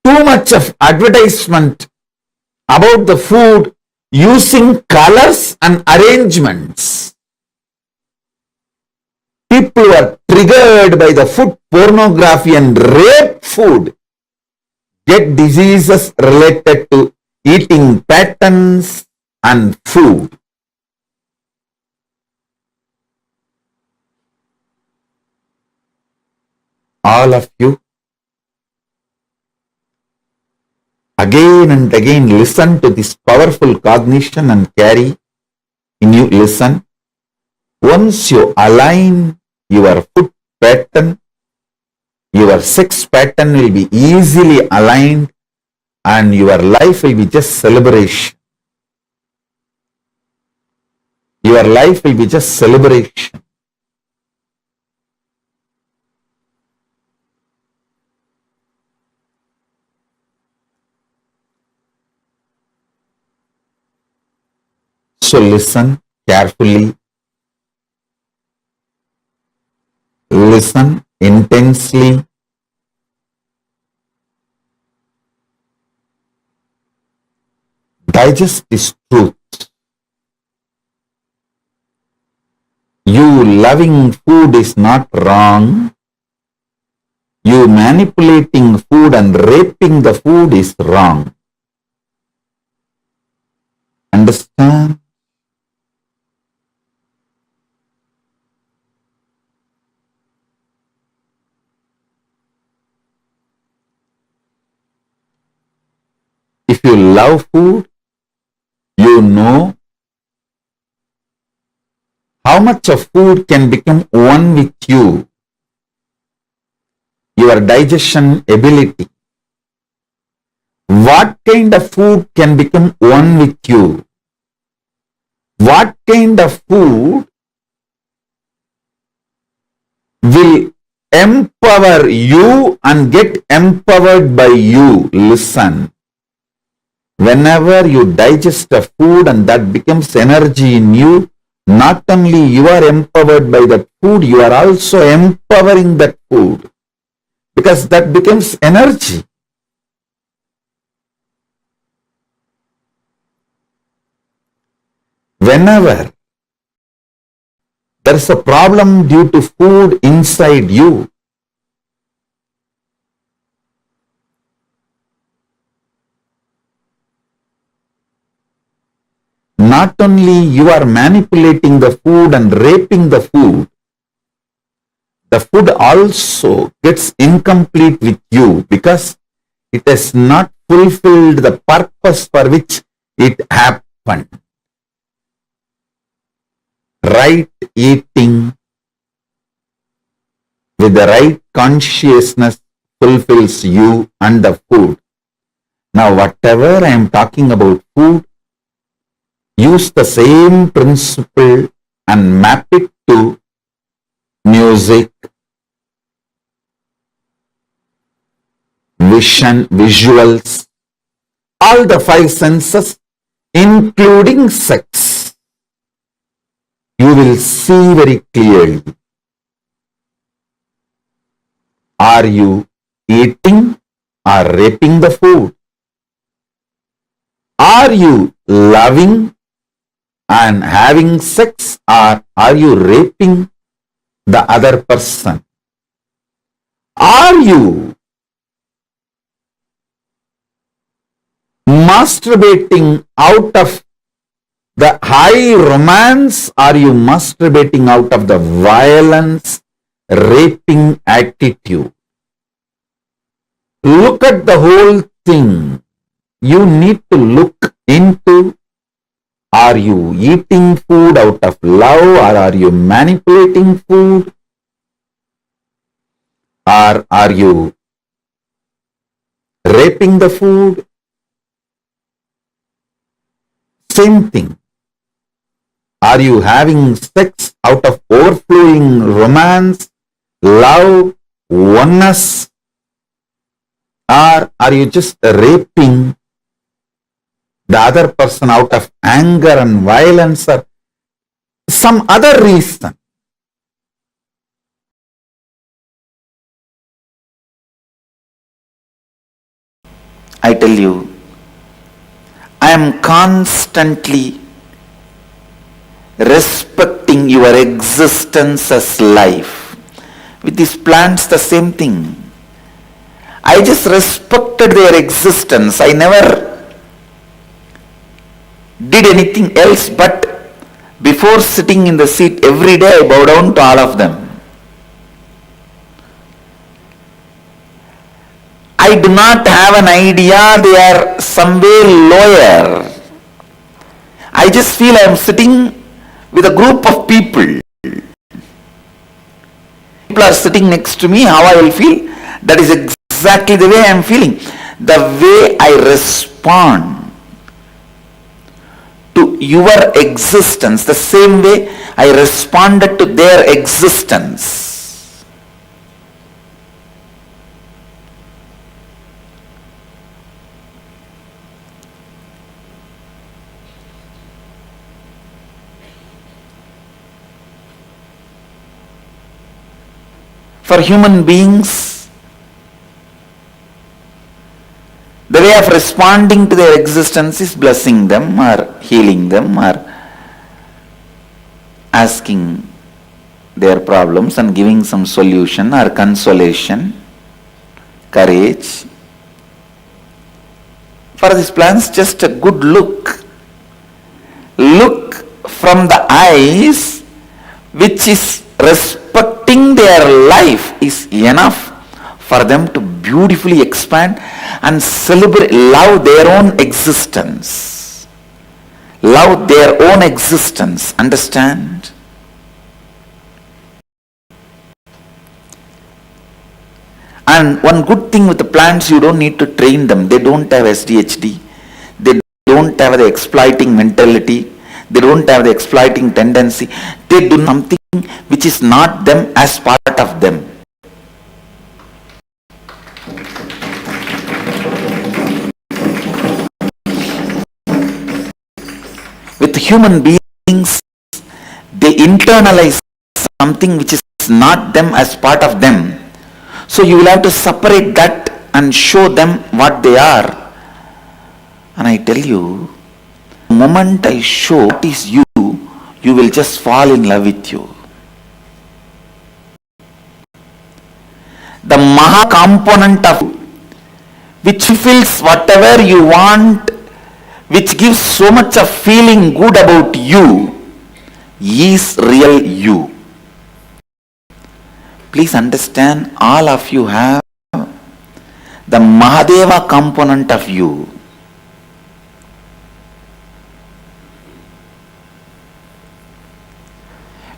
Too much of advertisement about the food using colors and arrangements. People who are triggered by the food pornography and rape food get diseases related to eating patterns and food. All of you, again and again listen to this powerful cognition and carry in you. Listen. Once you align your food pattern, your sex pattern will be easily aligned and your life will be just celebration. Your life will be just celebration. So listen carefully, listen intensely, digest this truth. You loving food is not wrong. You manipulating food and raping the food is wrong. Understand? If you love food, you know how much of food can become one with you. Your digestion ability, What kind of food can become one with you? What kind of food will empower you and get empowered by you? Listen. Whenever you digest a food and that becomes energy in you, not only you are empowered by that food, you are also empowering that food, because that becomes energy. Whenever there is a problem due to food inside you, not only you are manipulating the food and raping the food also gets incomplete with you because it has not fulfilled the purpose for which it happened. Right eating with the right consciousness fulfills you and the food. Now, whatever I am talking about food, use the same principle and map it to music, vision, visuals, all the five senses, including sex. You will see very clearly. Are you eating or raping the food? Are you loving and having sex, or are you raping the other person? Are you masturbating out of the high romance? Are you masturbating out of the violence, raping attitude? Look at the whole thing. You need to look into, are you eating food out of love, or are you manipulating food? Or are you raping the food? Same thing. Are you having sex out of overflowing romance, love, oneness? Or are you just raping the other person out of anger and violence or some other reason? I tell you, I am constantly respecting your existence as life. With these plants, the same thing. I just respected their existence. I never did anything else, but before sitting in the seat every day, I bow down to all of them. I do not have an idea they are somewhere lower. I just feel I am sitting with a group of people. People are sitting next to me, how I will feel? That is exactly the way I am feeling. The way I respond to your existence, the same way I responded to their existence. For human beings, the way of responding to their existence is blessing them or healing them or asking their problems and giving some solution or consolation, courage. For these plants, just a good look. Look from the eyes, which is respecting their life, is enough for them to beautifully expand and celebrate, love their own existence. Love their own existence. Understand? And one good thing with the plants, you don't need to train them. They don't have SDHD. They don't have the exploiting mentality. They don't have the exploiting tendency. They do something which is not them as part of them. With human beings, they internalize something which is not them as part of them. So you will have to separate that and show them what they are. And I tell you, the moment I show what is you, you will just fall in love with you. The Maha component of you, which fulfills whatever you want, which gives so much of feeling good about you, is real you. Please understand, all of you have the Mahadeva component of you.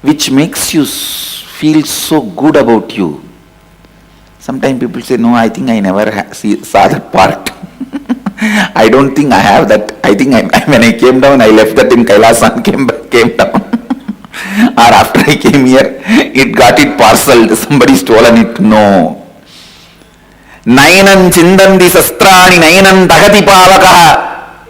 Which makes you feel so good about you. Sometimes people say, no, I think I never saw that part. I don't think I have that. I think when I came down, I left that in Kailasa and came down. Or after I came here, it got it parceled. Somebody stolen it. No. Nayanam chindandi sastrani nayanam dagati pavakaha.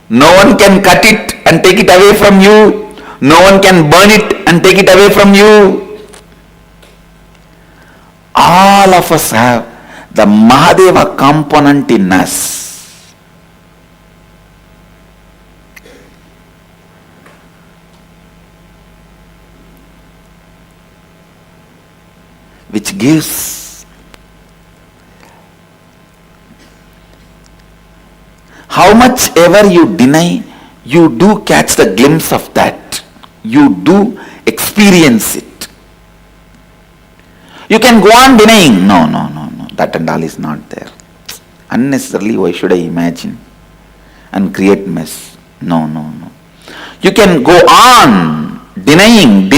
No one can cut it and take it away from you. No one can burn it and take it away from you. All of us have the Mahadeva component in us. Which gives how much ever you deny, you do catch the glimpse of that. You do experience it. You can go on denying. No. That and all is not there. Unnecessarily, why should I imagine and create mess? No. You can go on denying.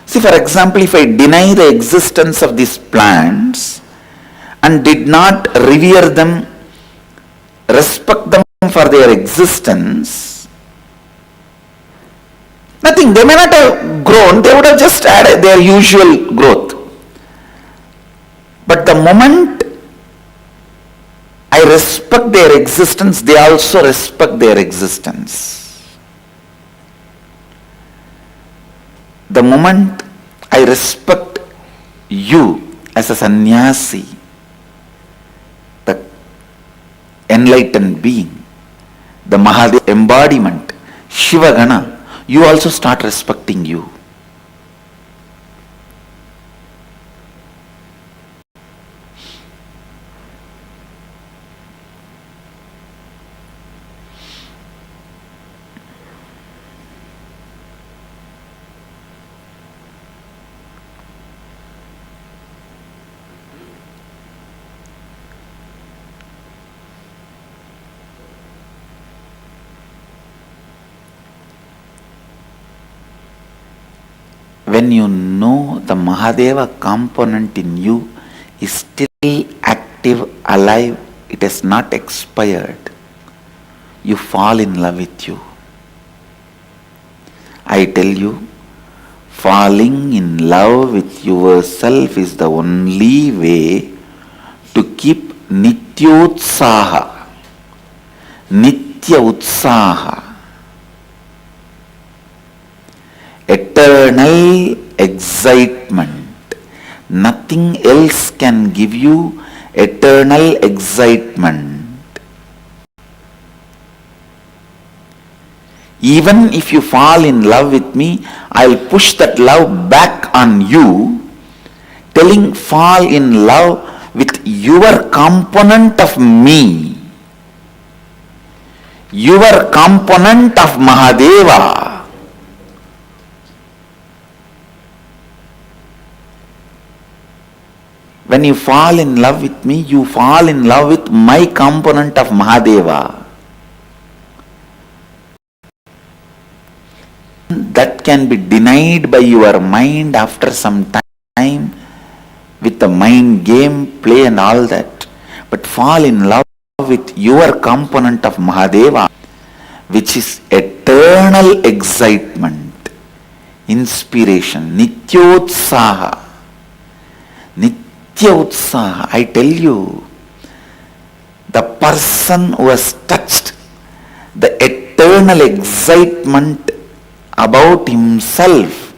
See, for example, if I deny the existence of these plants and did not revere them, respect them for their existence, nothing. They may not have grown, they would have just had their usual growth. But the moment I respect their existence, they also respect their existence. The moment I respect you as a sannyasi, the enlightened being, the Mahadeva embodiment, Shiva Gana, you also start respecting you. When you know the Mahadeva component in you is still active, alive, it has not expired, you fall in love with you. I tell you, falling in love with yourself is the only way to keep Nitya Utsaha, eternal excitement. Nothing else can give you eternal excitement. Even if you fall in love with me, I'll push that love back on you, telling fall in love with your component of me, your component of Mahadeva. When you fall in love with me, you fall in love with my component of Mahadeva. that can be denied by your mind after some time with the mind game, play and all that. But fall in love with your component of Mahadeva, which is eternal excitement, inspiration, Nityotsaha. Nitya I tell you, the person who has touched the eternal excitement about himself,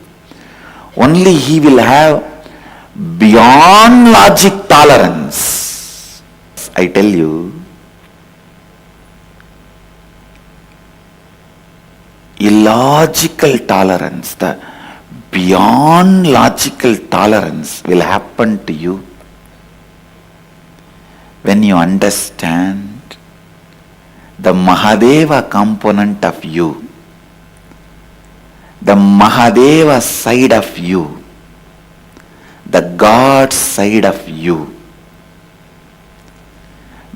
only he will have beyond logic tolerance. I tell you, illogical tolerance, the beyond logical tolerance will happen to you when you understand the Mahadeva component of you, the Mahadeva side of you, the God side of you,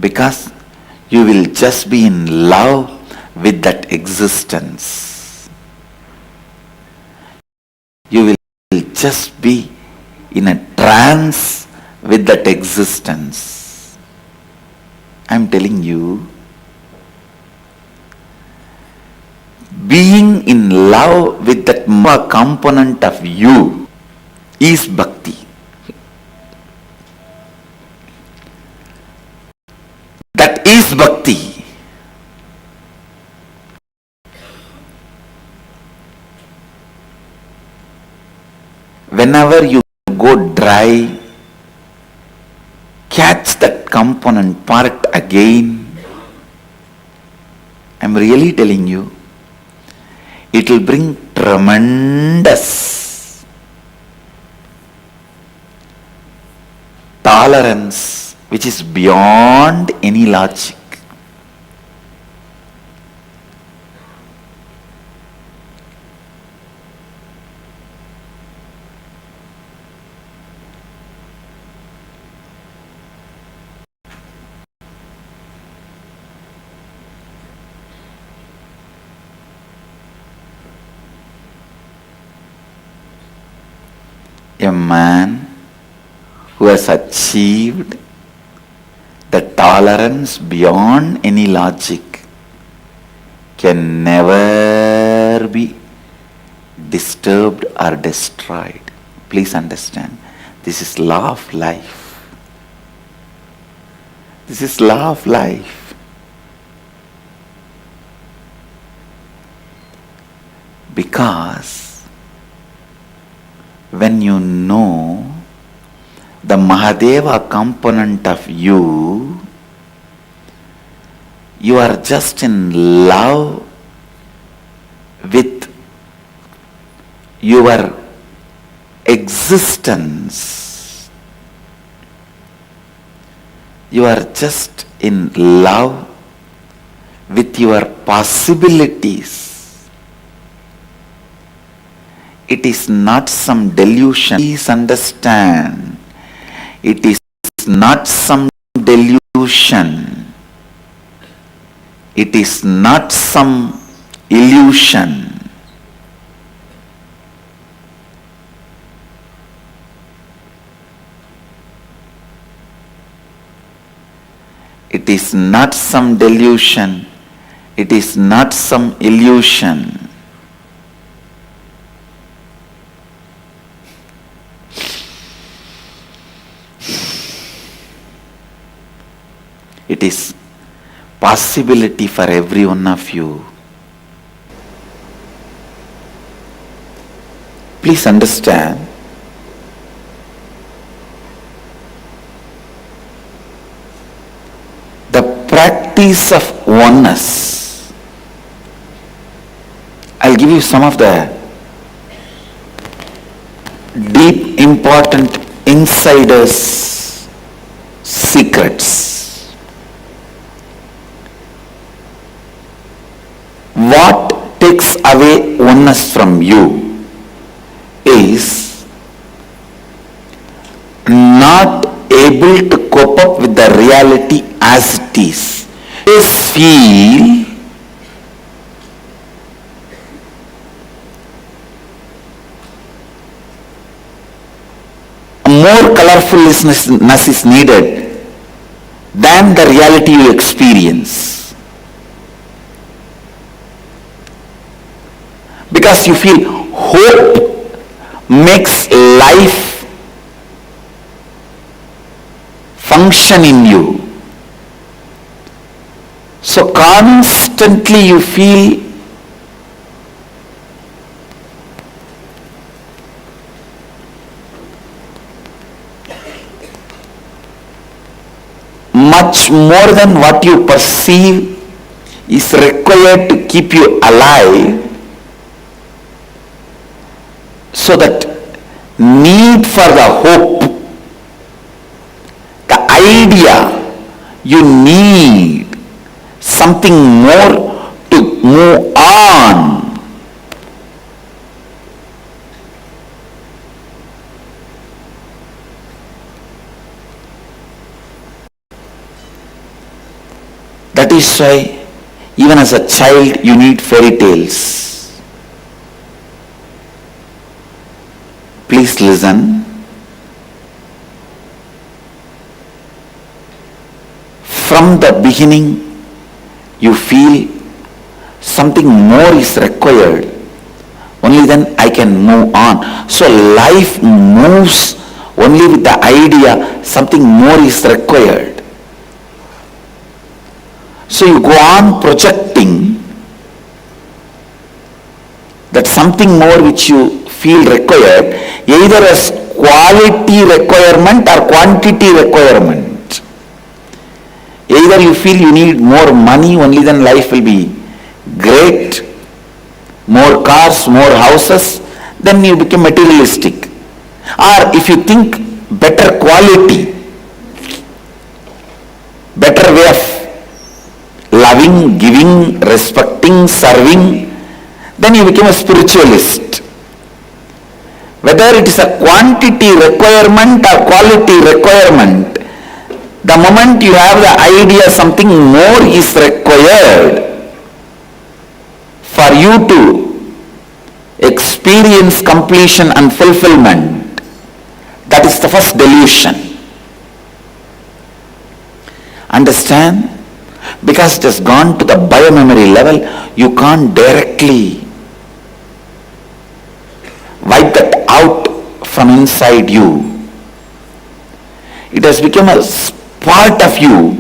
because you will just be in love with that existence. You will just be in a trance with that existence. I am telling you, being in love with that component of you is bhakti. That is bhakti. Whenever you go dry, catch that component part again. I am really telling you, it will bring tremendous tolerance which is beyond any logic. A man who has achieved the tolerance beyond any logic can never be disturbed or destroyed. Please understand, this is law of life. This is law of life. Because when you know the Mahadeva component of you, you are just in love with your existence. You are just in love with your possibilities. It is not some delusion. Please understand. It is not some delusion. It is not some illusion. It is not some delusion. It is not some illusion. It is possibility for every one of you. Please understand, the practice of oneness. I'll give you some of the deep, important insiders' secrets. What takes away oneness from you is not able to cope up with the reality as it is. Always feel more colorfulness is needed than the reality you experience. Because you feel hope makes life function in you. So constantly you feel much more than what you perceive is required to keep you alive, so that need for the hope, the idea, you need something more to move on. That is why even as a child you need fairy tales. Please listen. From the beginning you feel something more is required, only then I can move on. So life moves only with the idea something more is required. So you go on projecting that something more which you feel required, either as quality requirement or quantity requirement. Either you feel you need more money, only then life will be great, more cars, more houses, then you become materialistic. Or if you think better quality, better way of loving, giving, respecting, serving, then you become a spiritualist. Whether it is a quantity requirement or quality requirement, the moment you have the idea something more is required for you to experience completion and fulfillment, that is the first delusion. Understand? Because it has gone to the biomemory level, you can't directly wipe that out from inside you. It has become a part of you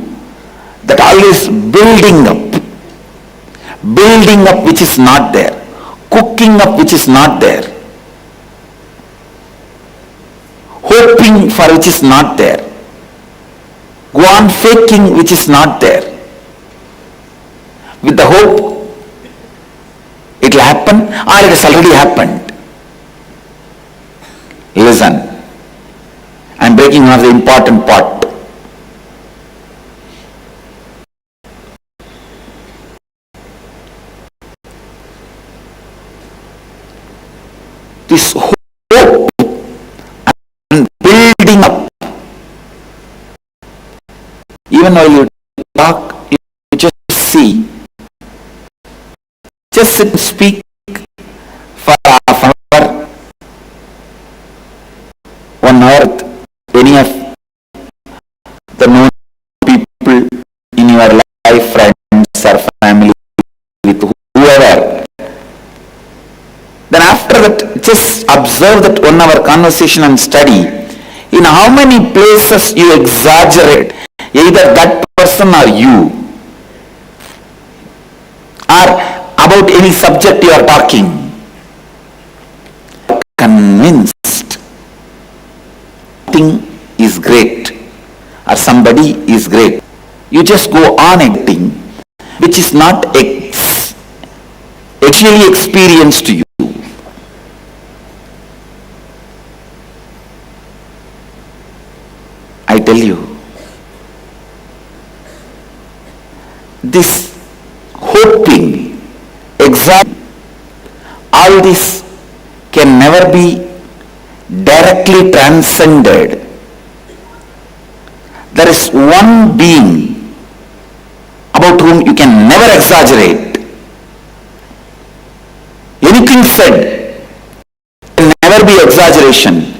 that always building up which is not there, cooking up which is not there, hoping for which is not there, go on faking which is not there. With the hope it will happen, or it has already happened. Listen, I am breaking one of the important part. This hope and building up, even while you talk, you just see, just sit and speak for half an hour, 1 hour with any of the known people in your life, friends or family, with whoever. Then after that, just observe that 1 hour conversation and study in how many places you exaggerate either that person or you, or about any subject you are talking. Convinced something is great or somebody is great, you just go on acting which is not actually experienced to you. I tell you, this hoping, all this can never be directly transcended. There is one being about whom you can never exaggerate. Anything said can never be exaggeration.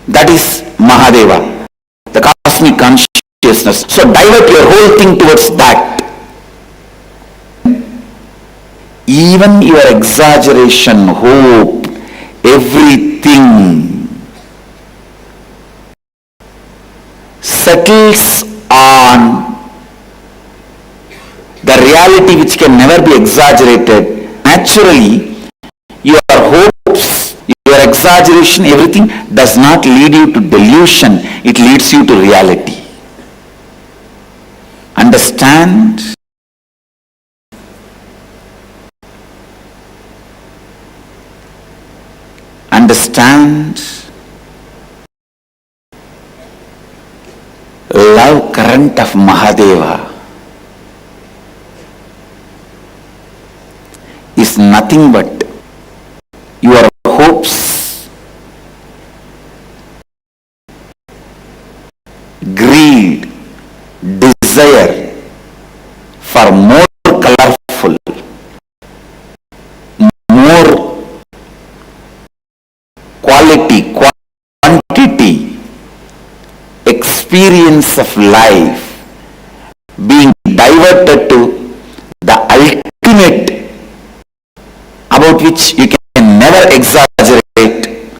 That is Mahadeva, the cosmic consciousness. So divert your whole thing towards that. Even your exaggeration, hope, everything settles on the reality which can never be exaggerated. Naturally, your hopes, your exaggeration, everything does not lead you to delusion, it leads you to reality. Understand? Understand? Love current of Mahadeva is nothing but your hopes, greed, desire for more colorful, more quality, quantity, experience of life being diverted to the ultimate about which you can never exaggerate.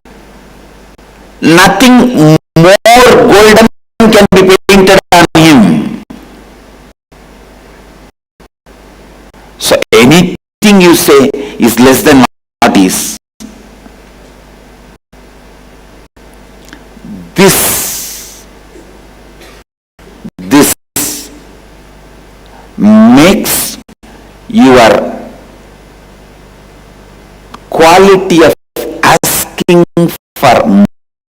Nothing more golden can be painted on him. So anything you say is less than what is. This makes your quality of asking for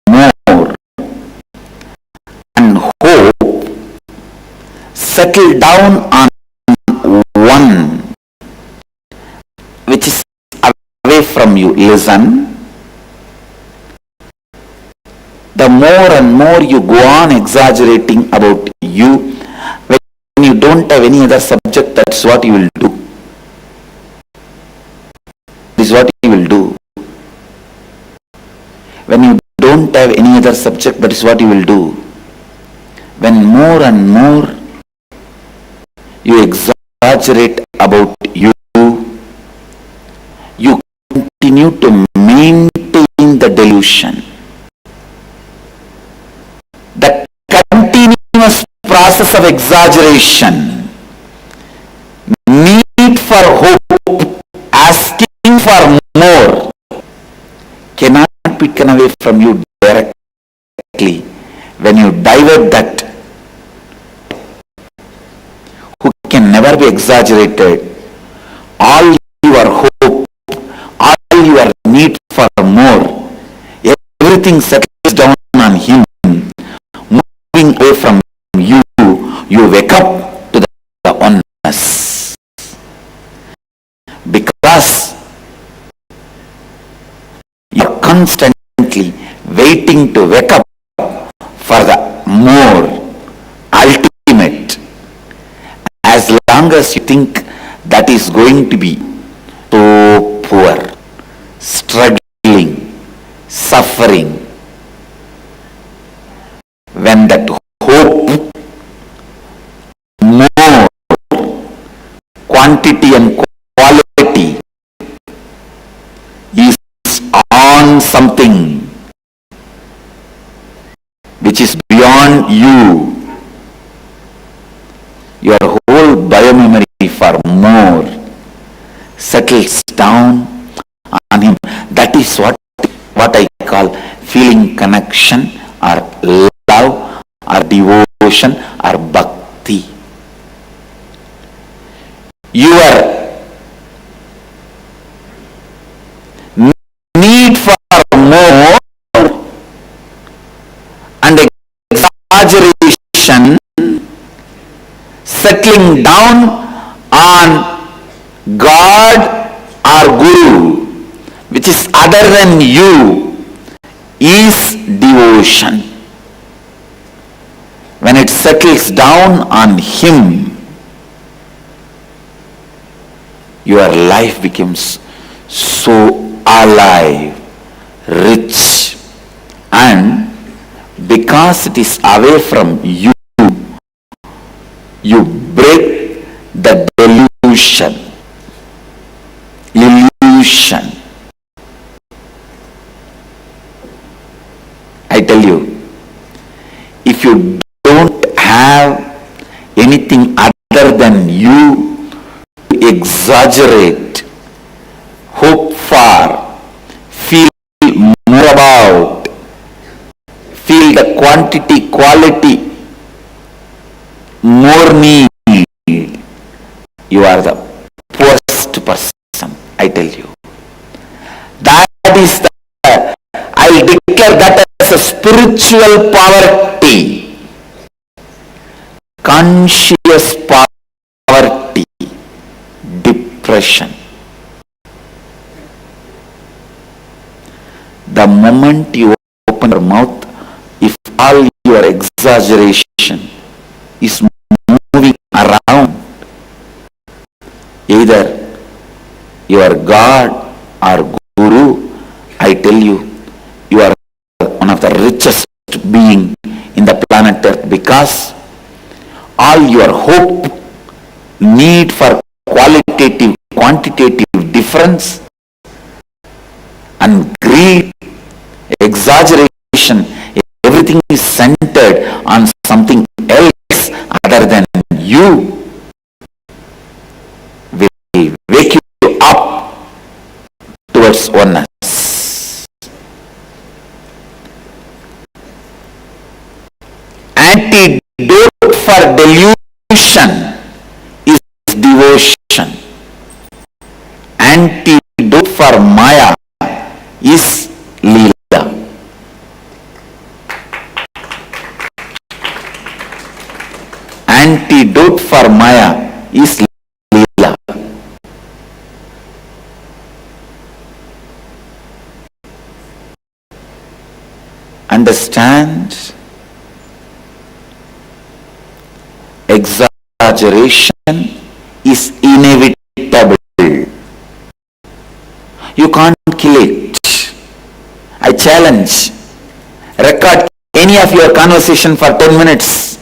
more and hope settle down on one which is away from you. Listen, the more and more you go on exaggerating about you, when you don't have any other subject, that's what you will do. This is what you will do. When you don't have any other subject, that is what you will do. When more and more you exaggerate about you, you continue to maintain the delusion. The continuous process of exaggeration, need for hope, asking for more, cannot be taken away from you directly. When you divert that, who can never be exaggerated, all your hope, all your need for more, everything settles down on him, moving away from you, you wake up to the oneness. Because you are constantly waiting to wake up for the more ultimate. As long as you think that is going to be so poor, struggling, suffering, when that hope, more quantity and quality is on something which is beyond you, your whole biomemory for more settles down on him. That is what I call feeling connection or love or devotion or bhakti. Your need for more and exaggeration settling down on God or Guru, which is other than you, is devotion. When it settles down on him, your life becomes so alive, rich, and becomes because it is away from you, you break the delusion. Illusion. I tell you, if you don't have anything other than you to exaggerate, hope for, feel more about, feel the quantity, quality, more need, you are the poorest person, I tell you. That is the, I'll declare that as a spiritual poverty, conscious poverty, depression. The moment you open your mouth, if all your exaggeration is moving around, either your God or Guru, I tell you, you are one of the richest being in the planet Earth, because all your hope, need for qualitative, quantitative difference, and greed, exaggeration, everything is centered on something else other than you, will wake you up towards oneness. Antidote for delusion is devotion. Antidote for Maya is Leela. Antidote for Maya is Leela. Understand? Exaggeration is inevitable. You can't kill it. I challenge. Record any of your conversation for 10 minutes.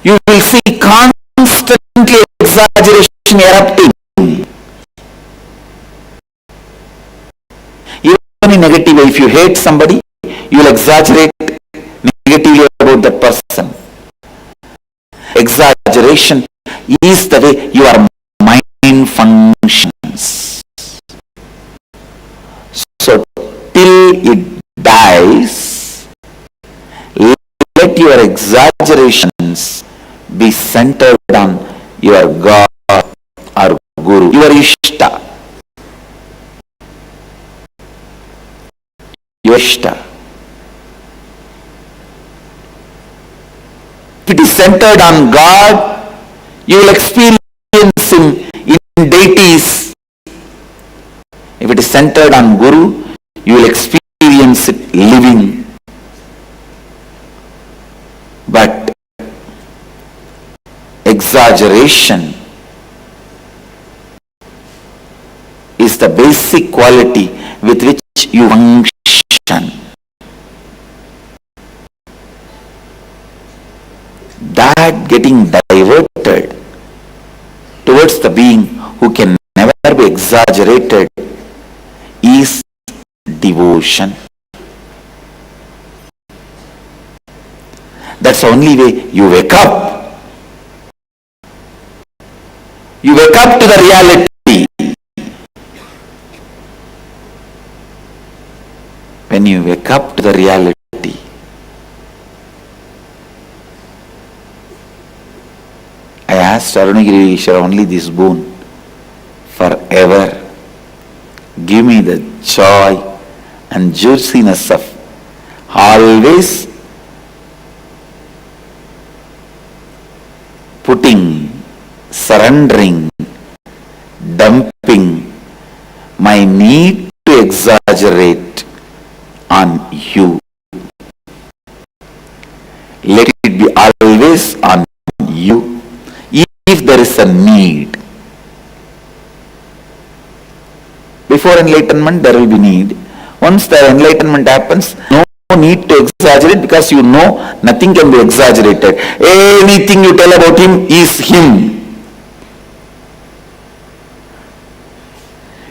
You will see constantly exaggeration erupting. Even in negative way, if you hate somebody, you will exaggerate negatively about that person. Exaggeration is the way your mind functions. So till it dies, let your exaggerations be centered on your God or Guru, your Ishta. Your Ishta. If it is centered on God, you will experience Him in deities. If it is centered on Guru, you will experience it living. But exaggeration is the basic quality with which you function. That getting diverted towards the being who can never be exaggerated is devotion. That's the only way you wake up. You wake up to the reality. When you wake up to the reality, I asked Arunagiri Ishvara only this boon: forever give me the joy and juiciness of always putting, surrendering, dumping my need to exaggerate on you. Let it be always on you. If there is a need, before enlightenment there will be need. Once the enlightenment happens, no need to exaggerate because you know nothing can be exaggerated. Anything you tell about him is him.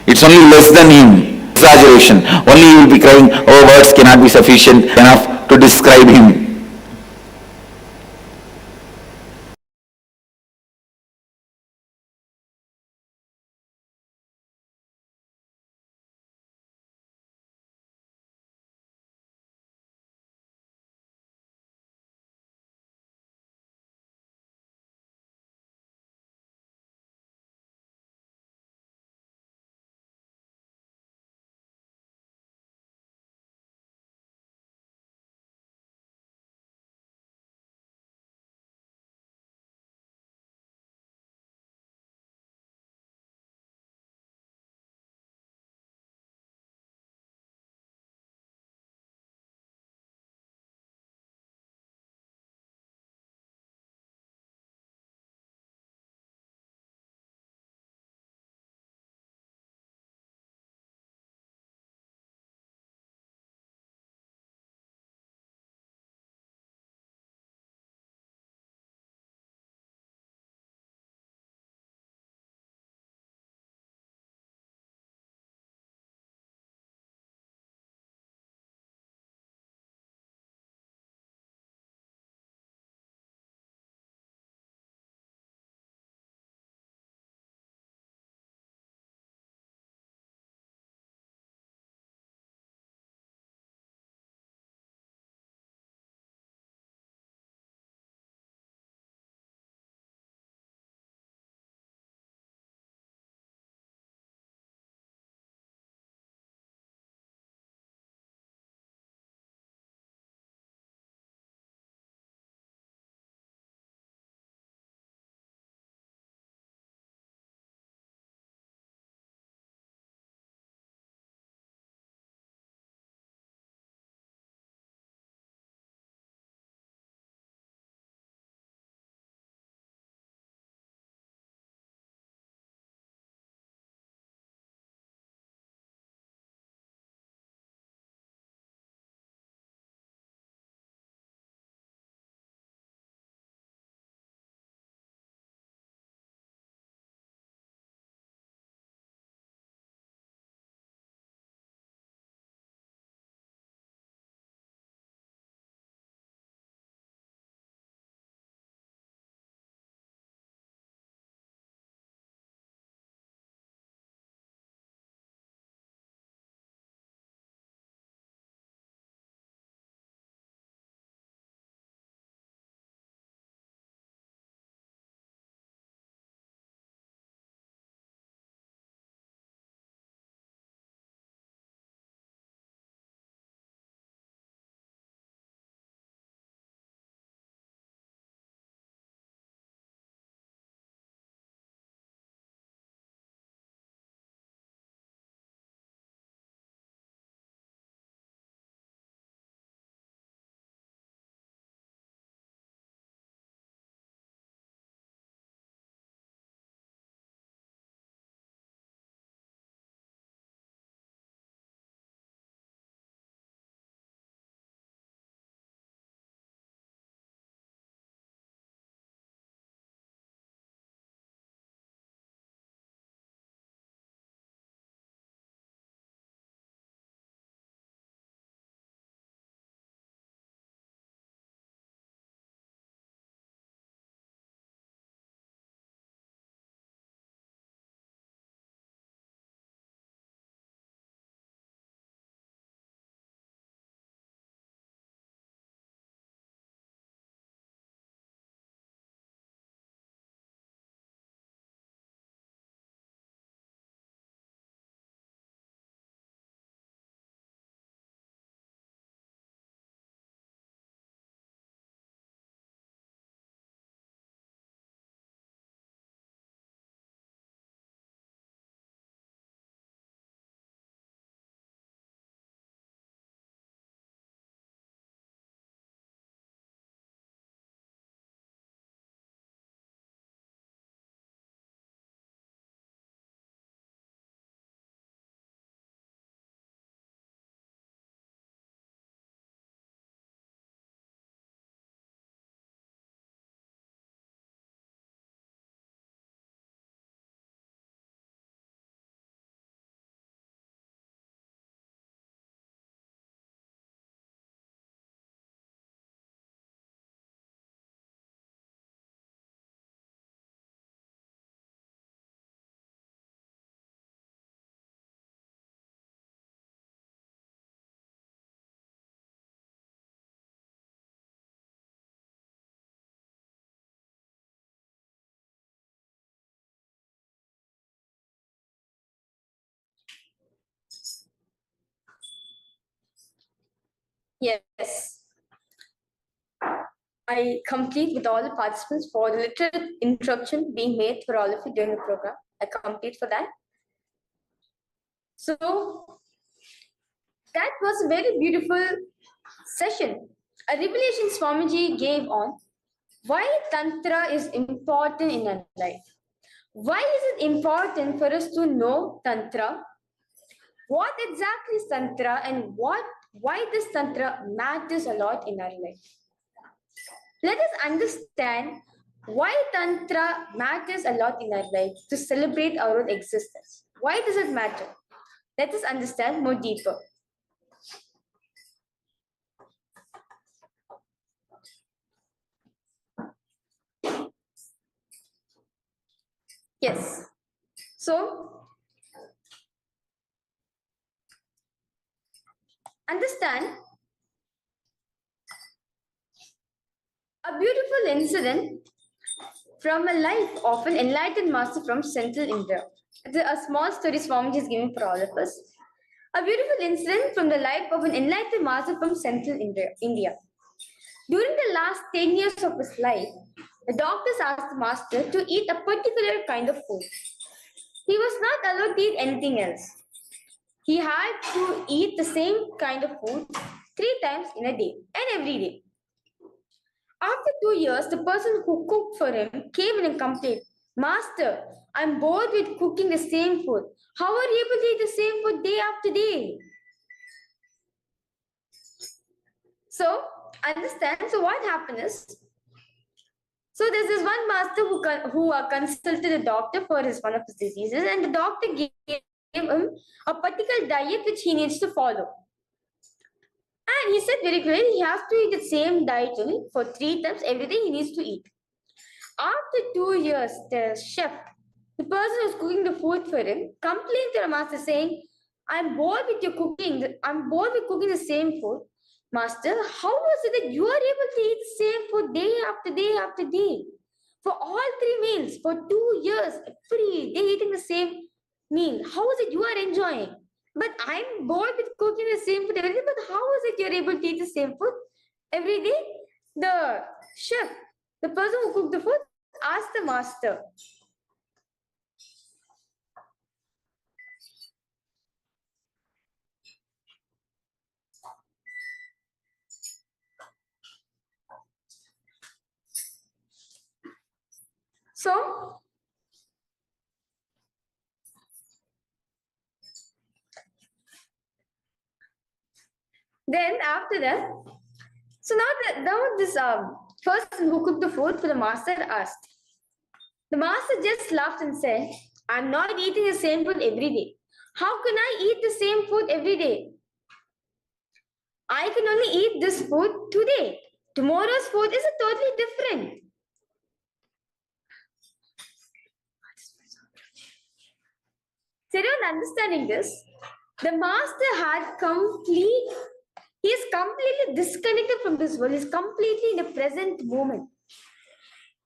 It's only less than him. Exaggeration. Only you will be crying, oh, words cannot be sufficient enough to describe him. Yes. I complete with all the participants for the little interruption being made for all of you during the program. I complete for that. So that was a very beautiful session. A revelation Swamiji gave on why Tantra is important in our life. Why is it important for us to know Tantra? What exactly is Tantra and why this Tantra matters a lot in our life? Let us understand why Tantra matters a lot in our life to celebrate our own existence. Why does it matter? Let us understand more deeper. Yes. So, understand a beautiful incident from a life of an enlightened master from Central India. It's a small story Swamiji is giving for all of us. A beautiful incident from the life of an enlightened master from Central India. During the last 10 years of his life, the doctors asked the master to eat a particular kind of food. He was not allowed to eat anything else. He had to eat the same kind of food 3 times in a day and every day. After 2 years, the person who cooked for him came in and complained, Master, I'm bored with cooking the same food. How are you able to eat the same food day after day? So, understand. So, what happened is, so there's this one master who consulted a doctor for one of his diseases, and the doctor gave him a particular diet which he needs to follow. And he said very clearly he has to eat the same diet only for 3 times every day he needs to eat. After 2 years, the chef, the person who's cooking the food for him, complained to the master saying, I'm bored with your cooking. I'm bored with cooking the same food. Master, how was it that you are able to eat the same food day after day after day? For all 3 meals, for 2 years, every day eating the same meal. How is it you are enjoying? But I'm bored with cooking the same food every day. But how is it you're able to eat the same food every day? The chef, the person who cooked the food, asked the master. So, then after that, so now this person who cooked the food for the master asked. The master just laughed and said, I'm not eating the same food every day. How can I eat the same food every day? I can only eat this food today. Tomorrow's food is totally different. So everyone understanding this, the master he is completely disconnected from this world. He is completely in the present moment.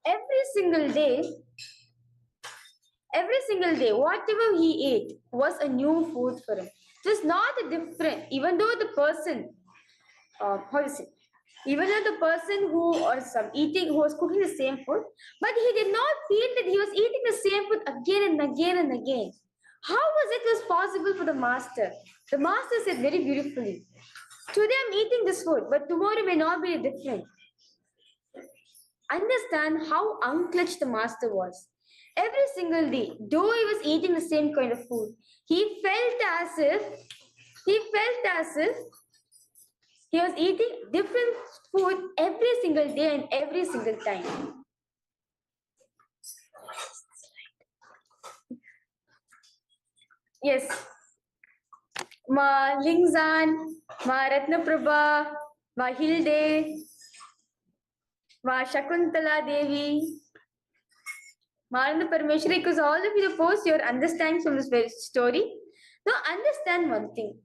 Every single day, whatever he ate was a new food for him. It was not a different, even though the person, even though the person who was cooking the same food, but he did not feel that he was eating the same food again and again and again. How was possible for the master? The master said very beautifully, today I'm eating this food, but tomorrow may not be different. Understand how unclutched the master was. Every single day, though he was eating the same kind of food, he felt as if he was eating different food every single day and every single time. Yes. Ma Lingzan, Ma Ratnaprabha, Ma Hilde, Ma Shakuntala Devi, Maranda Parmeshwari, because all of you post your understanding from this very story. Now understand one thing.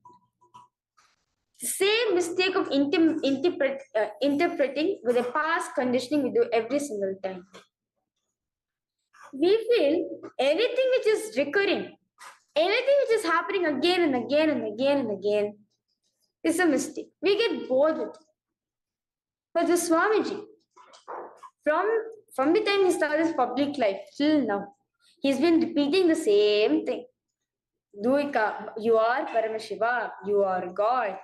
Same mistake of interpreting with a past conditioning we do every single time. We feel anything which is recurring, anything which is happening again and again and again and again, is a mistake. We get bored with it. But the Swamiji, from the time he started his public life till now, he's been repeating the same thing. Duika, you are Paramashiva, you are God,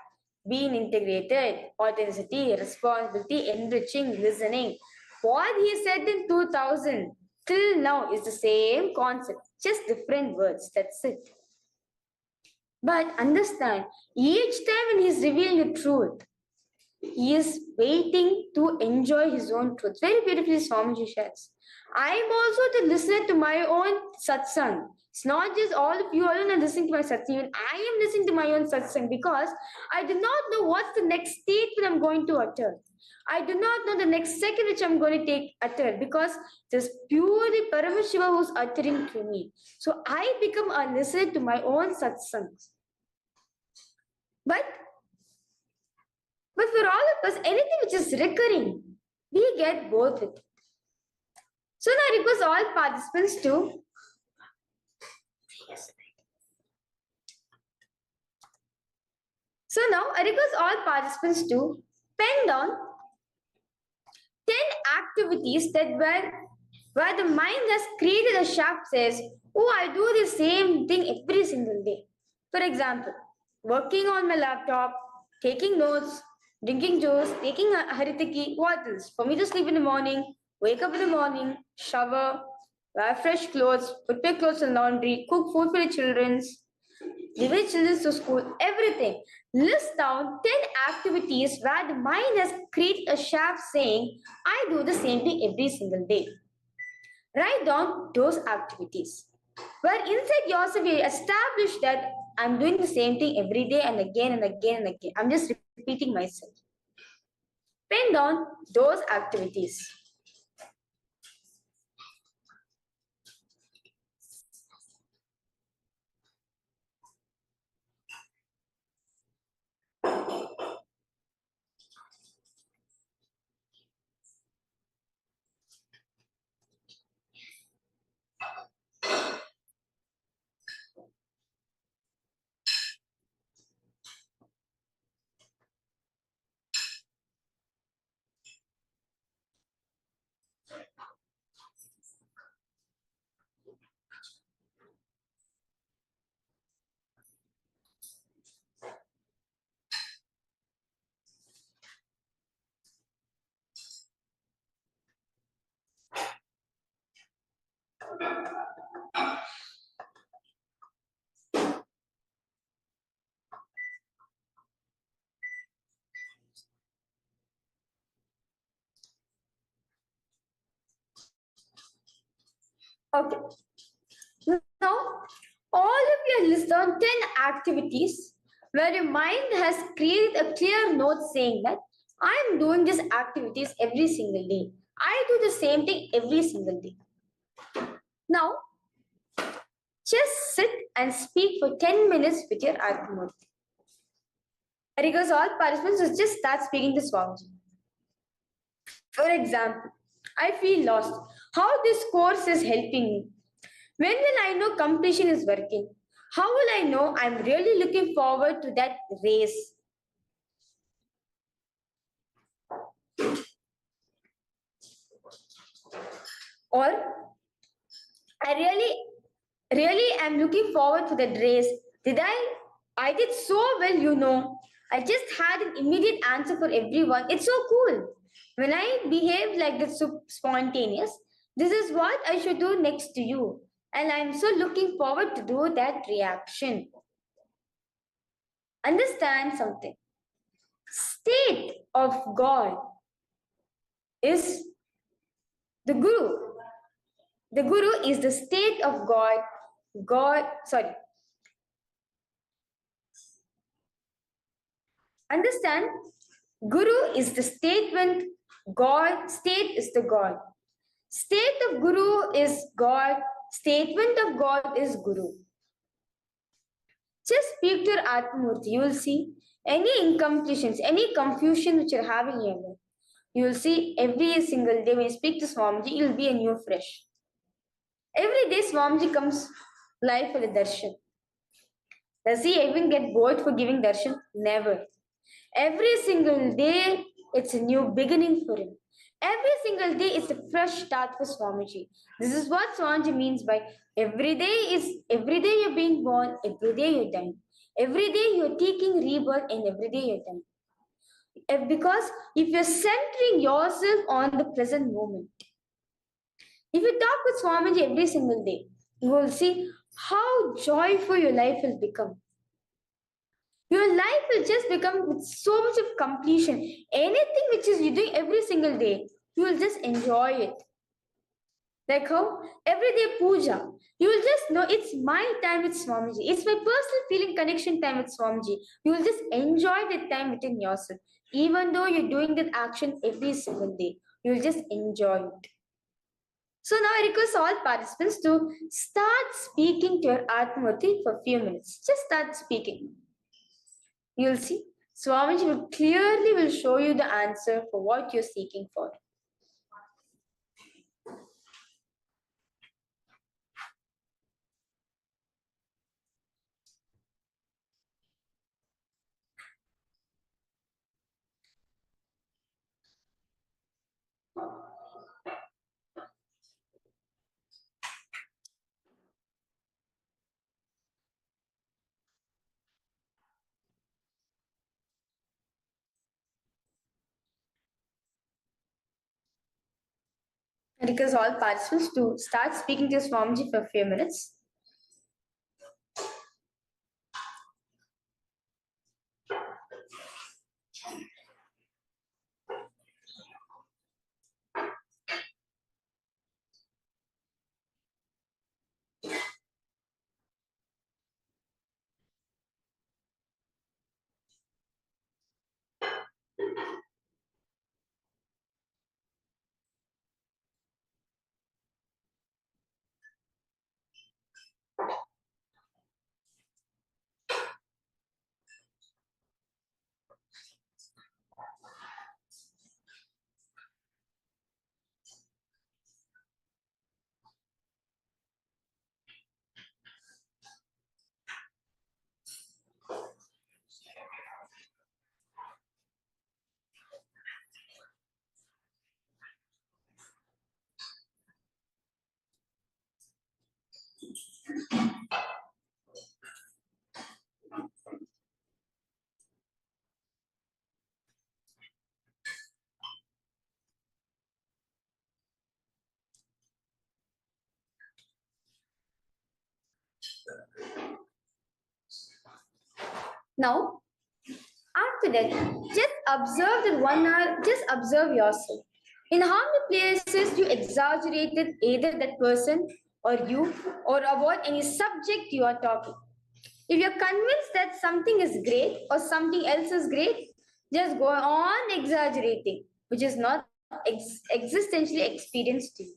being integrated, authenticity, responsibility, enriching, listening. What he said in 2000 till now is the same concept, just different words. That's it. But understand, each time when he's revealing the truth, he is waiting to enjoy his own truth. Very beautifully, Swamiji shares. I am also the listener to my own satsang. It's not just all of you alone are listening to my satsang. Even I am listening to my own satsang because I do not know what's the next statement I'm going to utter. I do not know the next second which I'm going to utter because there's purely Paramashiva who's uttering to me. So I become a listener to my own satsangs. But for all of us, anything which is recurring, we get bored with it. So now I request all participants to pen down 10 activities that where the mind has created a shaft says, oh, I do the same thing every single day. For example, working on my laptop, taking notes, drinking juice, taking a haritaki, what else? For me to sleep in the morning, wake up in the morning, shower, wear fresh clothes, put my clothes in laundry, cook food for the children, deliver children to school, everything. List down 10 activities where the mind has created a shaft saying, I do the same thing every single day. Write down those activities. Where inside yourself you establish that I'm doing the same thing every day and again and again and again. I'm just repeating myself. Pen down those activities. Okay. Now, all of you list down 10 activities where your mind has created a clear note saying that I'm doing these activities every single day. I do the same thing every single day. Now, just sit and speak for 10 minutes with your Atmamurti. I request all participants to just start speaking to Swamiji. For example, I feel lost. How this course is helping me? When will I know completion is working? How will I know I'm really looking forward to that race? Or I really am looking forward to that race. I did so well, you know. I just had an immediate answer for everyone. It's so cool. When I behave like this so spontaneous, this is what I should do next to you. And I'm so looking forward to do that reaction. Understand something. State of God is the Guru. The Guru is the state of God. Understand, Guru is the statement, God, state is the God. State of Guru is God, statement of God is Guru. Just speak to your Atmamurti, you will see any incompletions, any confusion which you're having in your life. You will see every single day when you speak to Swamiji, it will be a new fresh. Every day Swamiji comes live for the darshan. Does he even get bored for giving darshan? Never. Every single day, it's a new beginning for him. Every single day is a fresh start for Swamiji. This is what Swamiji means by every day you're being born, every day you're dying. Every day you're taking rebirth, and every day you're dying. Because if you're centering yourself on the present moment, if you talk with Swamiji every single day, you will see how joyful your life will become. Your life will just become with so much of completion. Anything which is you doing every single day, you will just enjoy it. Like how everyday puja, you will just know it's my time with Swamiji. It's my personal feeling connection time with Swamiji. You will just enjoy that time within yourself. Even though you're doing that action every single day, you will just enjoy it. So now I request all participants to start speaking to your Atmurti for a few minutes. Just start speaking. You'll see, Swamiji will show you the answer for what you're seeking for. I request all participants to start speaking to Swamiji for a few minutes. Now, after that, just observe that 1 hour, just observe yourself. In how many places you exaggerated either that person or you or about any subject you are talking. If you're convinced that something is great or something else is great, just go on exaggerating, which is not existentially experienced to you.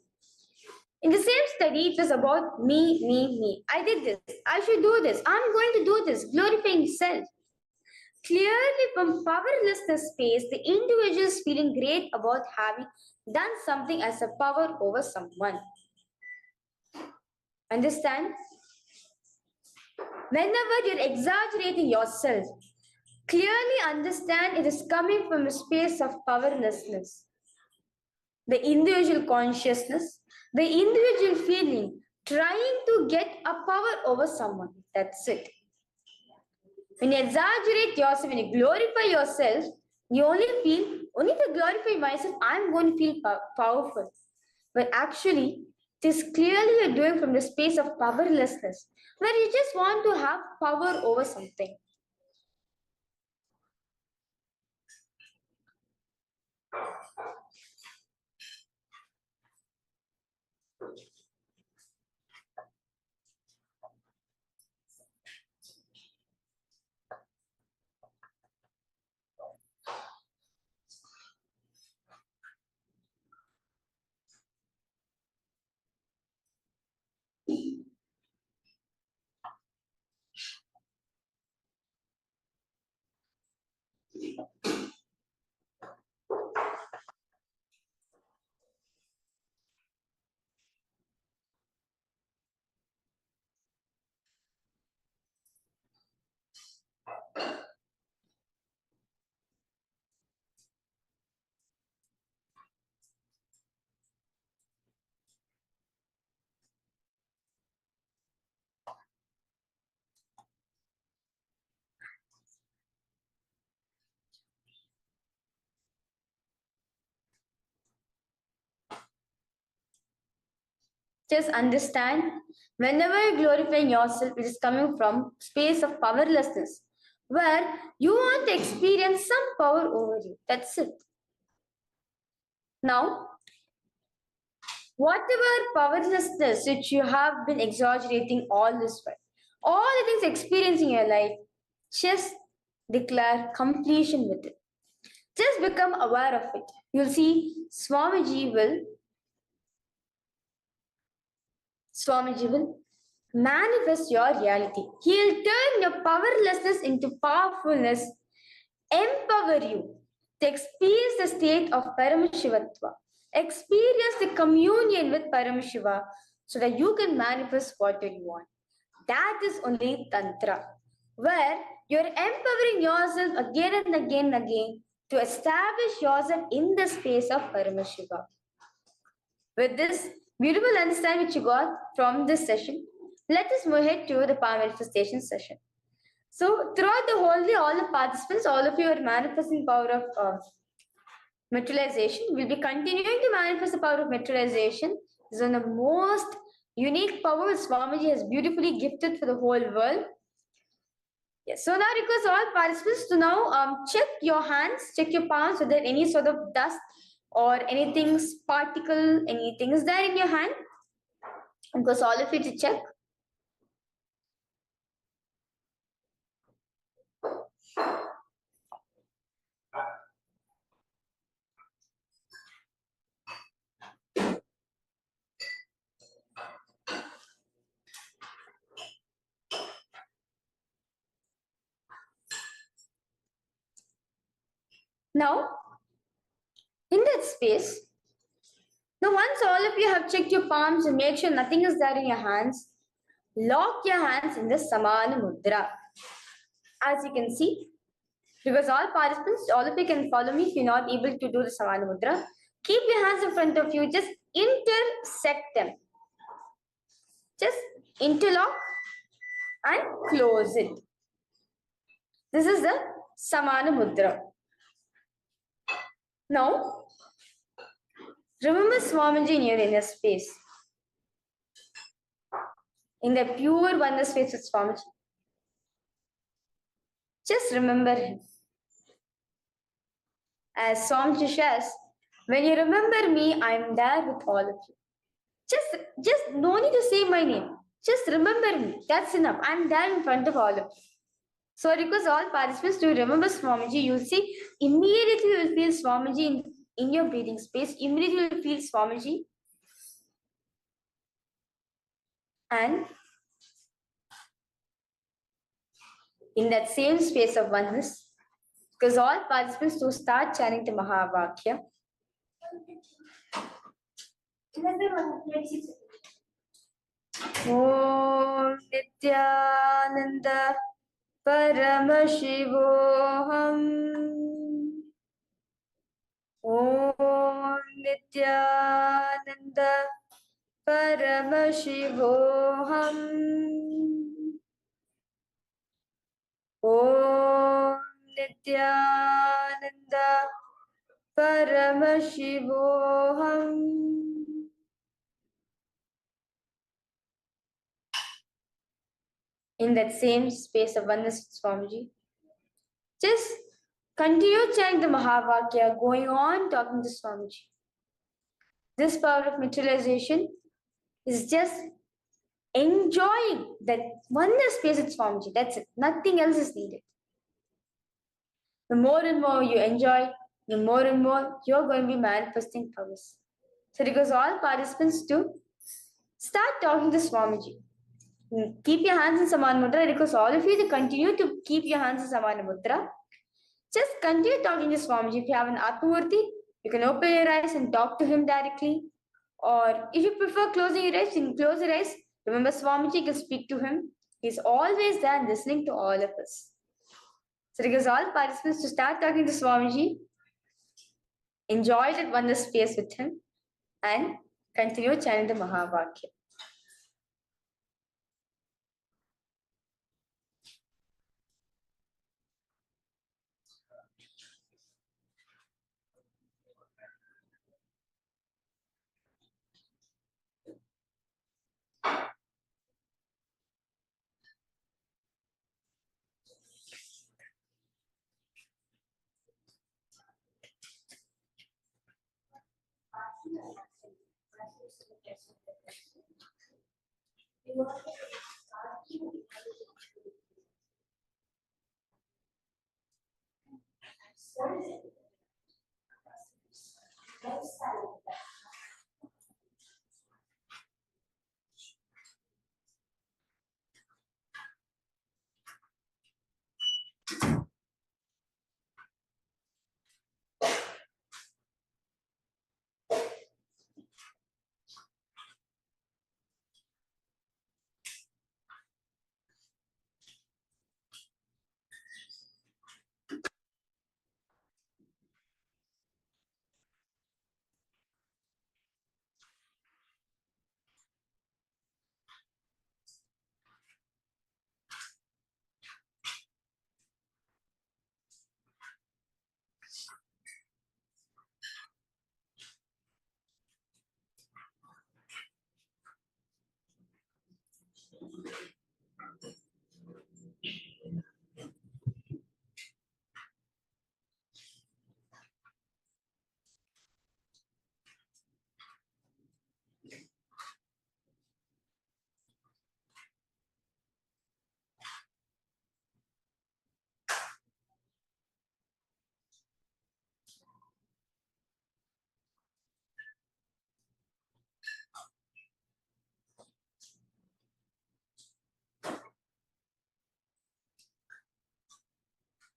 In the same study, it was about me. I did this. I should do this. I'm going to do this. Glorifying self. Clearly, from powerlessness space, the individual is feeling great about having done something as a power over someone. Understand? Whenever you're exaggerating yourself, clearly understand it is coming from a space of powerlessness. The individual consciousness, the individual feeling, trying to get a power over someone. That's it. When you exaggerate yourself, when you glorify yourself, you only feel, only to glorify myself, I'm going to feel powerful. But actually, it is clearly you're doing from the space of powerlessness, where you just want to have power over something. Just understand, whenever you're glorifying yourself, it is coming from space of powerlessness, where you want to experience some power over you. That's it. Now, whatever powerlessness which you have been exaggerating all this while, all the things experiencing in your life, just declare completion with it. Just become aware of it. You'll see Swamiji will manifest your reality. He'll turn your powerlessness into powerfulness, empower you to experience the state of Paramashivatva, experience the communion with Paramashiva so that you can manifest whatever you want. That is only Tantra, where you're empowering yourself again and again and again to establish yourself in the space of Paramashiva. With this beautiful understanding which you got from this session, let us move ahead to the power manifestation session. So, throughout the whole day, all the participants, all of you are manifesting power of materialization. We'll be continuing to manifest the power of materialization. This is one of the most unique powers Swamiji has beautifully gifted for the whole world. Yes. So now request all participants to now check your hands, check your palms whether any sort of dust or anything's particle, anything is there in your hand. Because all of you to check. Now, in that space, now once all of you have checked your palms and make sure nothing is there in your hands, lock your hands in the Samana Mudra. As you can see, because all participants, all of you can follow me if you're not able to do the Samana Mudra. Keep your hands in front of you, just intersect them. Just interlock and close it. This is the Samana Mudra. Now, remember Swamiji in your inner space. In the pure oneness space with Swamiji. Just remember him. As Swamiji says, when you remember me, I'm there with all of you. Just no need to say my name. Just remember me. That's enough. I'm there in front of all of you. So request all participants to remember Swamiji. You'll see immediately you will feel Swamiji in your breathing space. Immediately you will feel Swamiji. And in that same space of oneness, because all participants to start chanting the Mahavakya. Om Nithyananda Paramashivoham. Om Nithyananda Paramashivoham. Om Nithyananda Paramashivoham. In that same space of oneness, Swamiji, just continue chanting the Mahavakya, going on talking to Swamiji. This power of materialization is just enjoying that oneness space with Swamiji. That's it. Nothing else is needed. The more and more you enjoy, the more and more you're going to be manifesting powers. So because all participants to start talking to Swamiji. Keep your hands in Samana Mudra. Because all of you to continue to keep your hands in Samana Mudra. Just continue talking to Swamiji. If you have an Atmamurti, you can open your eyes and talk to him directly. Or if you prefer closing your eyes, you can close your eyes. Remember Swamiji, you can speak to him. He's always there listening to all of us. So because all participants to start talking to Swamiji, enjoy that wondrous space with him and continue chanting the Mahavakya.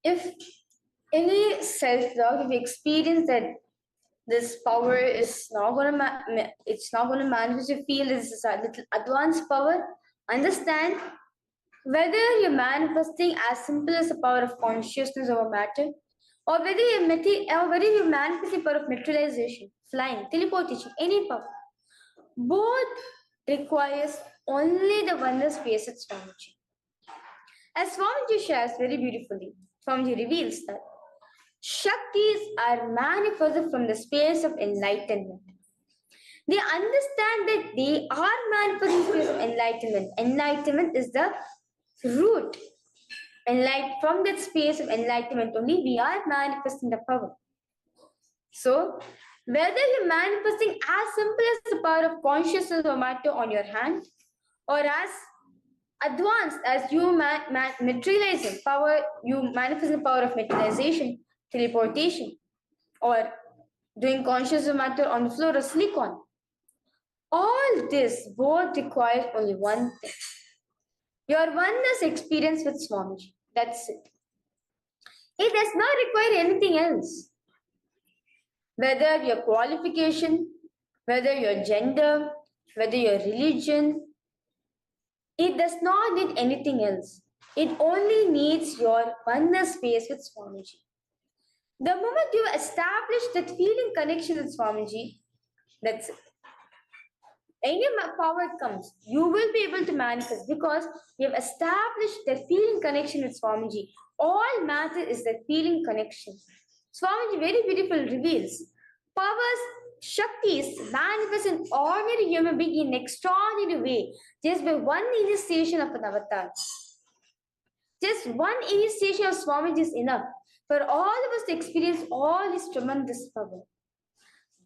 If any self-doubt, if you experience that this power is not going to it's not going to manifest, you feel this is a little advanced power, understand whether you're manifesting as simple as the power of consciousness over matter, or whether you manifest the power of materialization, flying, teleportation, any power. Both requires only the oneness face at Swamiji. As Swamiji shares very beautifully, Swamiji reveals that Shaktis are manifested from the space of enlightenment. They understand that they are manifesting space of enlightenment. Enlightenment is the root. From that space of enlightenment only, we are manifesting the power. So, whether you're manifesting as simple as the power of consciousness or matter on your hand, or as advanced as you materializing power, you manifest the power of materialization, teleportation, or doing conscious matter on the floor of silicon. All this both requires only one thing. Your oneness experience with Swamiji. That's it. It does not require anything else. Whether your qualification, whether your gender, whether your religion, it does not need anything else. It only needs your oneness space with Swamiji. The moment you establish that feeling connection with Swamiji, that's it. Any power comes, you will be able to manifest because you have established that feeling connection with Swamiji. All matter is that feeling connection. Swamiji very beautiful reveals powers, Shaktis manifest in ordinary human being in extraordinary way just by one initiation of an avatar. Just one initiation of Swamiji is enough for all of us to experience all this tremendous power.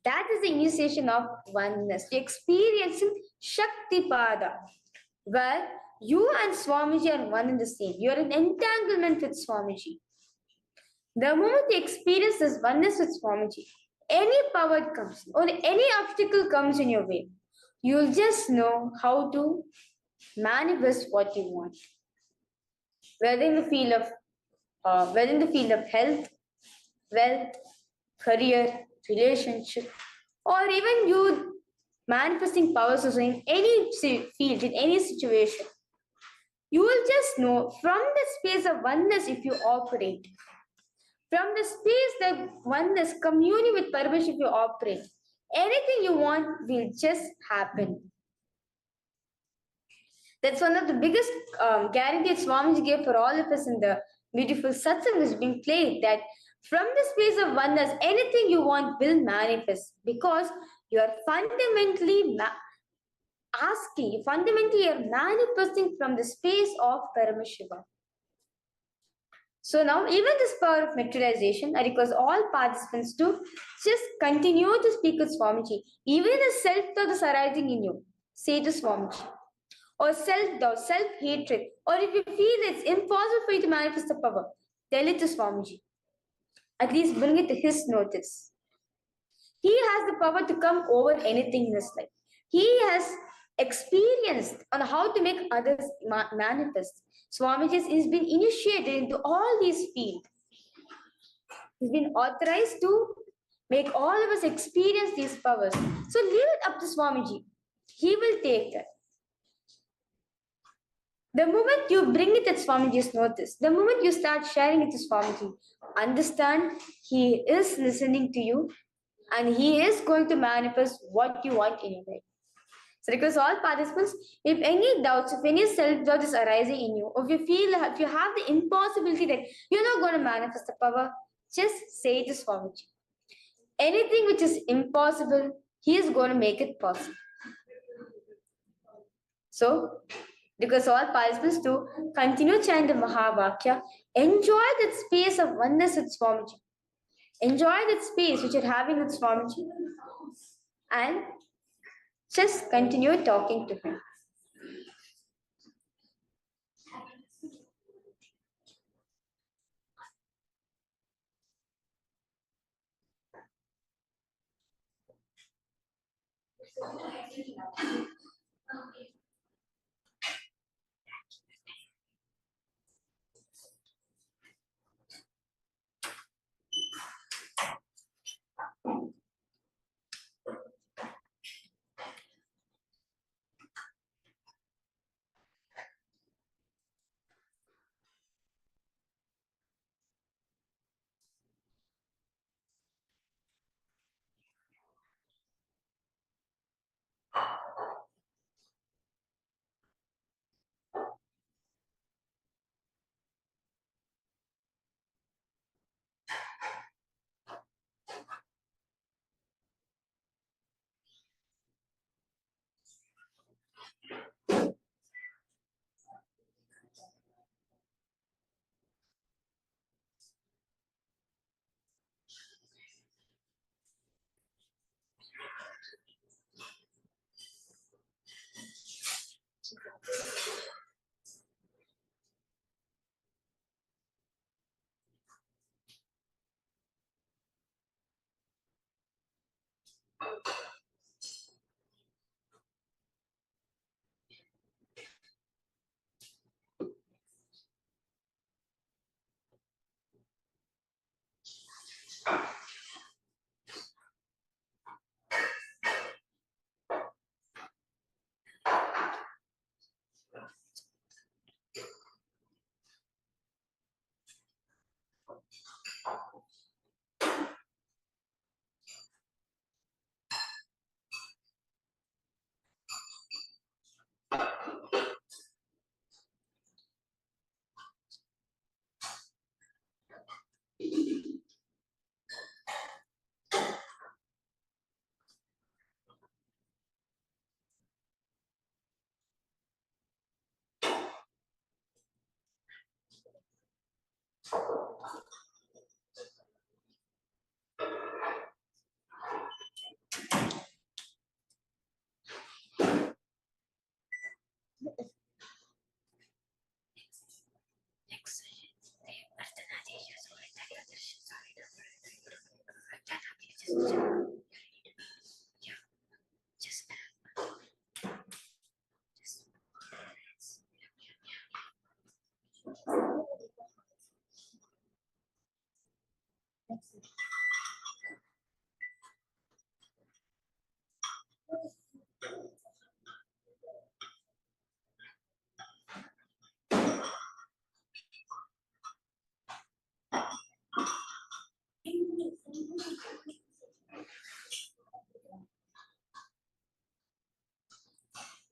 That is the initiation of oneness. You experiencing Shakti Pada, where you and Swamiji are one and the same. You are in entanglement with Swamiji. The moment you experience this oneness with Swamiji, any power comes or any obstacle comes in your way, you'll just know how to manifest what you want. Whether in the field of health, wealth, career, relationship, or even you manifesting powers also in any field, in any situation, you will just know from the space of oneness if you operate. From the space that oneness communing with Paramashivoham if you operate, anything you want will just happen. That's one of the biggest guarantees Swamiji gave for all of us in the beautiful satsang that's being played, that from the space of oneness, anything you want will manifest because you are fundamentally asking, fundamentally you're manifesting from the space of Paramashiva. So now, even this power of materialization, I request all participants to just continue to speak with Swamiji. Even if self-doubt is arising in you, say to Swamiji. Or self-doubt, self-hatred, or if you feel it's impossible for you to manifest the power, tell it to Swamiji. At least bring it to his notice. He has the power to come over anything in his life. He has experienced on how to make others manifest. Swamiji has been initiated into all these fields. He's been authorized to make all of us experience these powers. So leave it up to Swamiji. He will take that. The moment you bring it at Swamiji's notice, the moment you start sharing it to Swamiji, understand he is listening to you and he is going to manifest what you want in your life. So request all participants, if any doubts, if any self-doubt is arising in you, or if you have the impossibility that you're not going to manifest the power, just say it to Swamiji. Anything which is impossible, he is going to make it possible. So, because all participants to continue chanting the Mahavakya, enjoy that space of oneness with Swamiji. Enjoy that space which you're having with Swamiji. And just continue talking to him.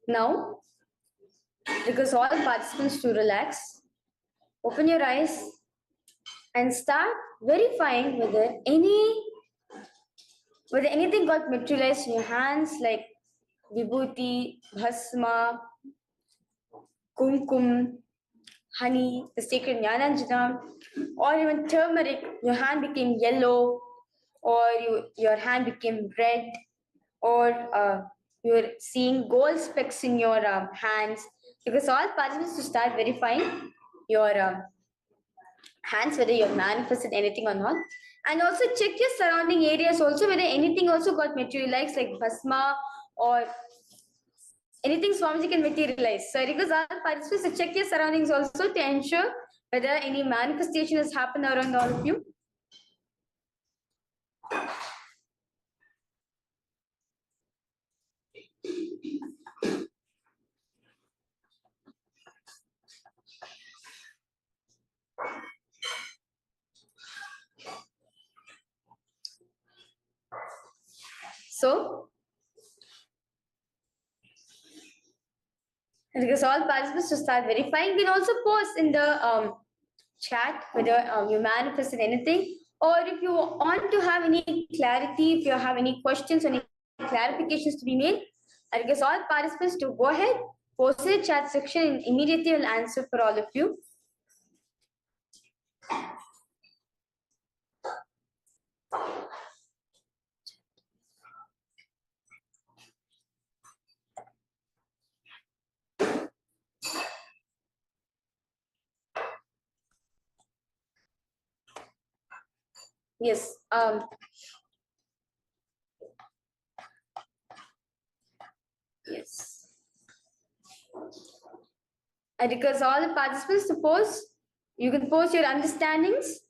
Now, request all participants to relax, open your eyes, and start verifying whether anything got materialized in your hands like vibhuti, bhasma, kumkum, honey, the sacred Jnananjana, or even turmeric, your hand became yellow, or your hand became red, or you're seeing gold specks in your hands. Because all participants to start verifying your hands, whether you've manifested anything or not. And also check your surrounding areas also, whether anything also got materialized like bhasma or anything Swamiji can materialize. So I request all participants to check your surroundings also to ensure whether any manifestation has happened around all of you. So, because all participants to start verifying, you can also post in the chat whether you manifested anything, or if you want to have any clarity, if you have any questions or any clarifications to be made, I request all participants to go ahead, post in the chat section, and immediately will answer for all of you. Yes. Yes. I request all the participants to post. You can post your understandings.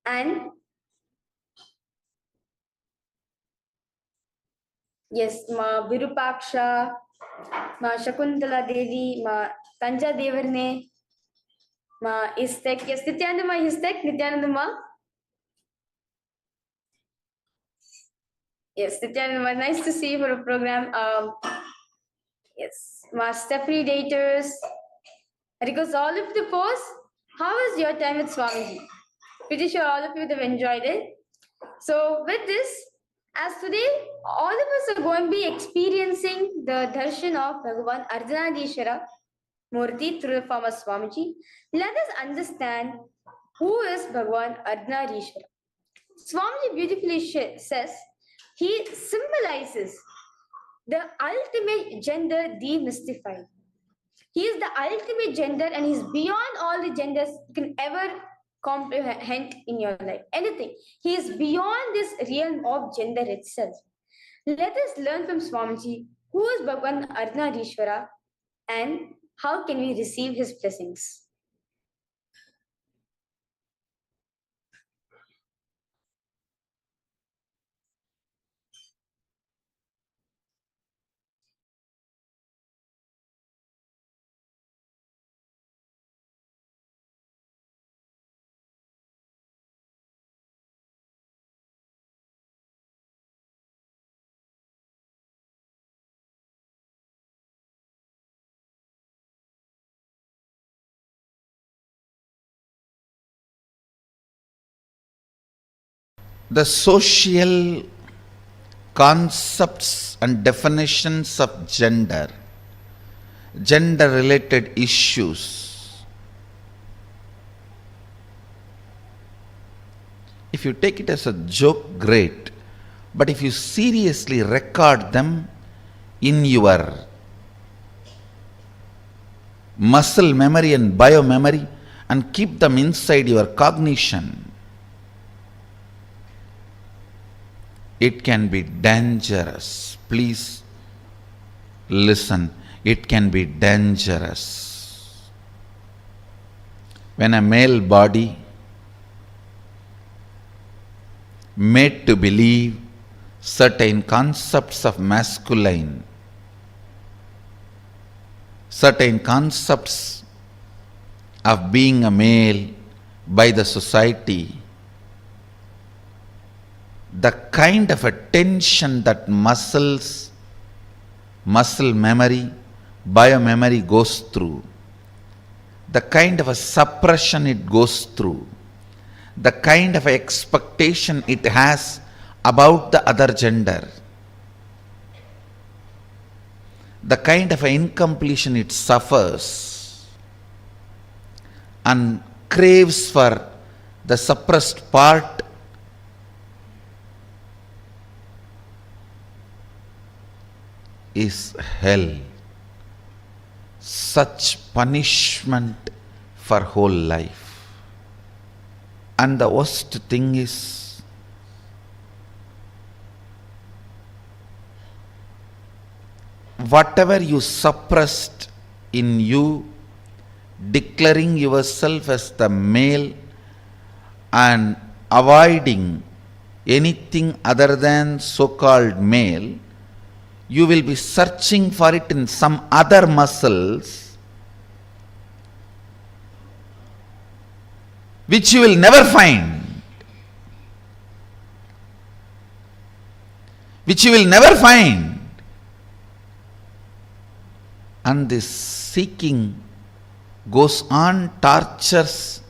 And yes, Ma Virupaksha, Ma Shakuntala Devi, Ma Tanja Devarne, Ma Istek. Yes, Nithyananda Ma Istek, Nithyananda Ma. Yes, Nithyananda Ma, nice to see you for a program. Yes, Ma Stephanie Daters. Because all of the posts, how was your time with Swamiji? Pretty sure all of you have enjoyed it. So with this, as today, all of us are going to be experiencing the darshan of Bhagavan Ardhanadishara Murti through the form of Swamiji. Let us understand who is Bhagavan Ardhanadishara. Swamiji beautifully says he symbolizes the ultimate gender demystified. He is the ultimate gender and he's beyond all the genders you can ever comprehend in your life. Anything. He is beyond this realm of gender itself. Let us learn from Swamiji who is Bhagavan Ardhanadishvara and how can we receive his blessings. The social concepts and definitions of gender, gender related issues, if you take it as a joke, great. But if you seriously record them in your muscle memory and biomemory and keep them inside your cognition, it can be dangerous. Please listen. It can be dangerous. When a male body made to believe certain concepts of masculine, certain concepts of being a male by the society, the kind of attention that muscle memory, biomemory goes through, the kind of a suppression it goes through, the kind of expectation it has about the other gender, the kind of incompletion it suffers and craves for the suppressed part is hell. Such punishment for whole life. And the worst thing is, whatever you suppressed in you, declaring yourself as the male and avoiding anything other than so-called male, you will be searching for it in some other muscles which you will never find. Which you will never find. And this seeking goes on, tortures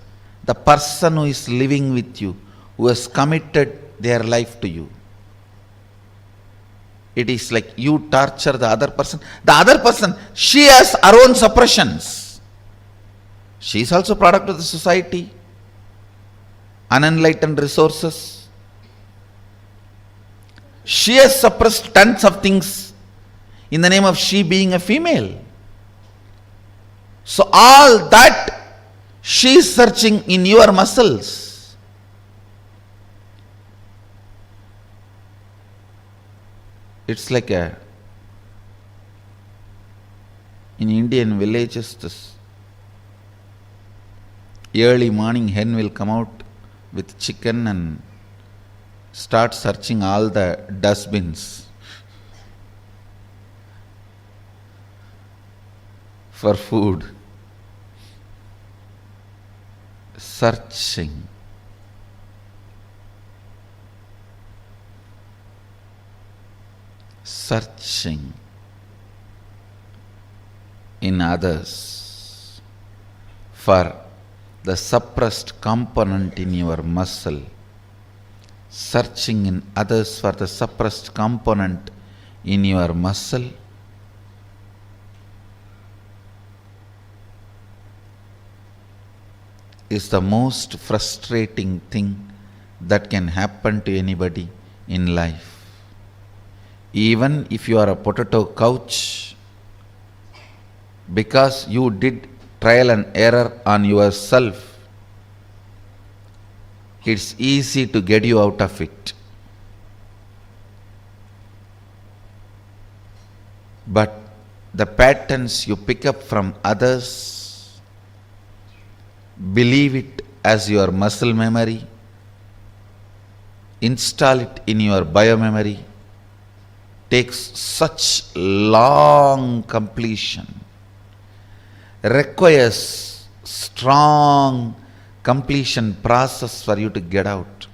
the person who is living with you, who has committed their life to you. It is like you torture the other person. The other person, she has her own suppressions. She is also product of the society. Unenlightened resources. She has suppressed tons of things in the name of she being a female. So all that she is searching in your muscles. It's like in Indian villages, this early morning hen will come out with chicken and start searching all the dustbins for food. Searching. Searching in others for the suppressed component in your muscle. Searching in others for the suppressed component in your muscle. Is the most frustrating thing that can happen to anybody in life. Even if you are a potato couch, because you did trial and error on yourself, it's easy to get you out of it. But the patterns you pick up from others, believe it as your muscle memory, install it in your biomemory, takes such long completion, requires strong completion process for you to get out.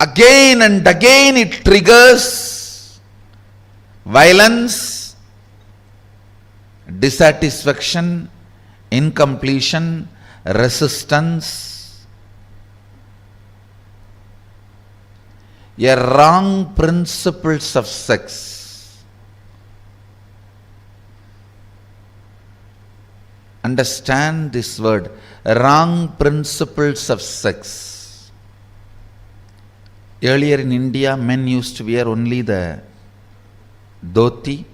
Again and again it triggers violence, dissatisfaction, incompletion, resistance, a wrong principles of sex. Understand this word, wrong principles of sex. Earlier in India, men used to wear only the dhoti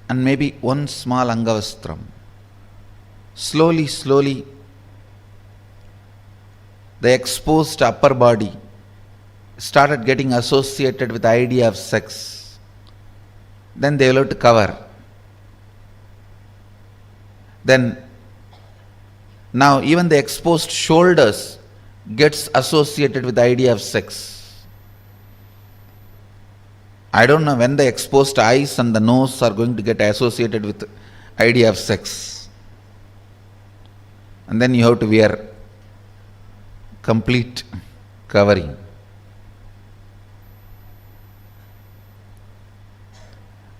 and maybe one small angavastram. Slowly, the exposed upper body started getting associated with the idea of sex. Then they will have to cover. Then now even the exposed shoulders gets associated with the idea of sex. I don't know when the exposed eyes and the nose are going to get associated with the idea of sex. And then you have to wear complete covering.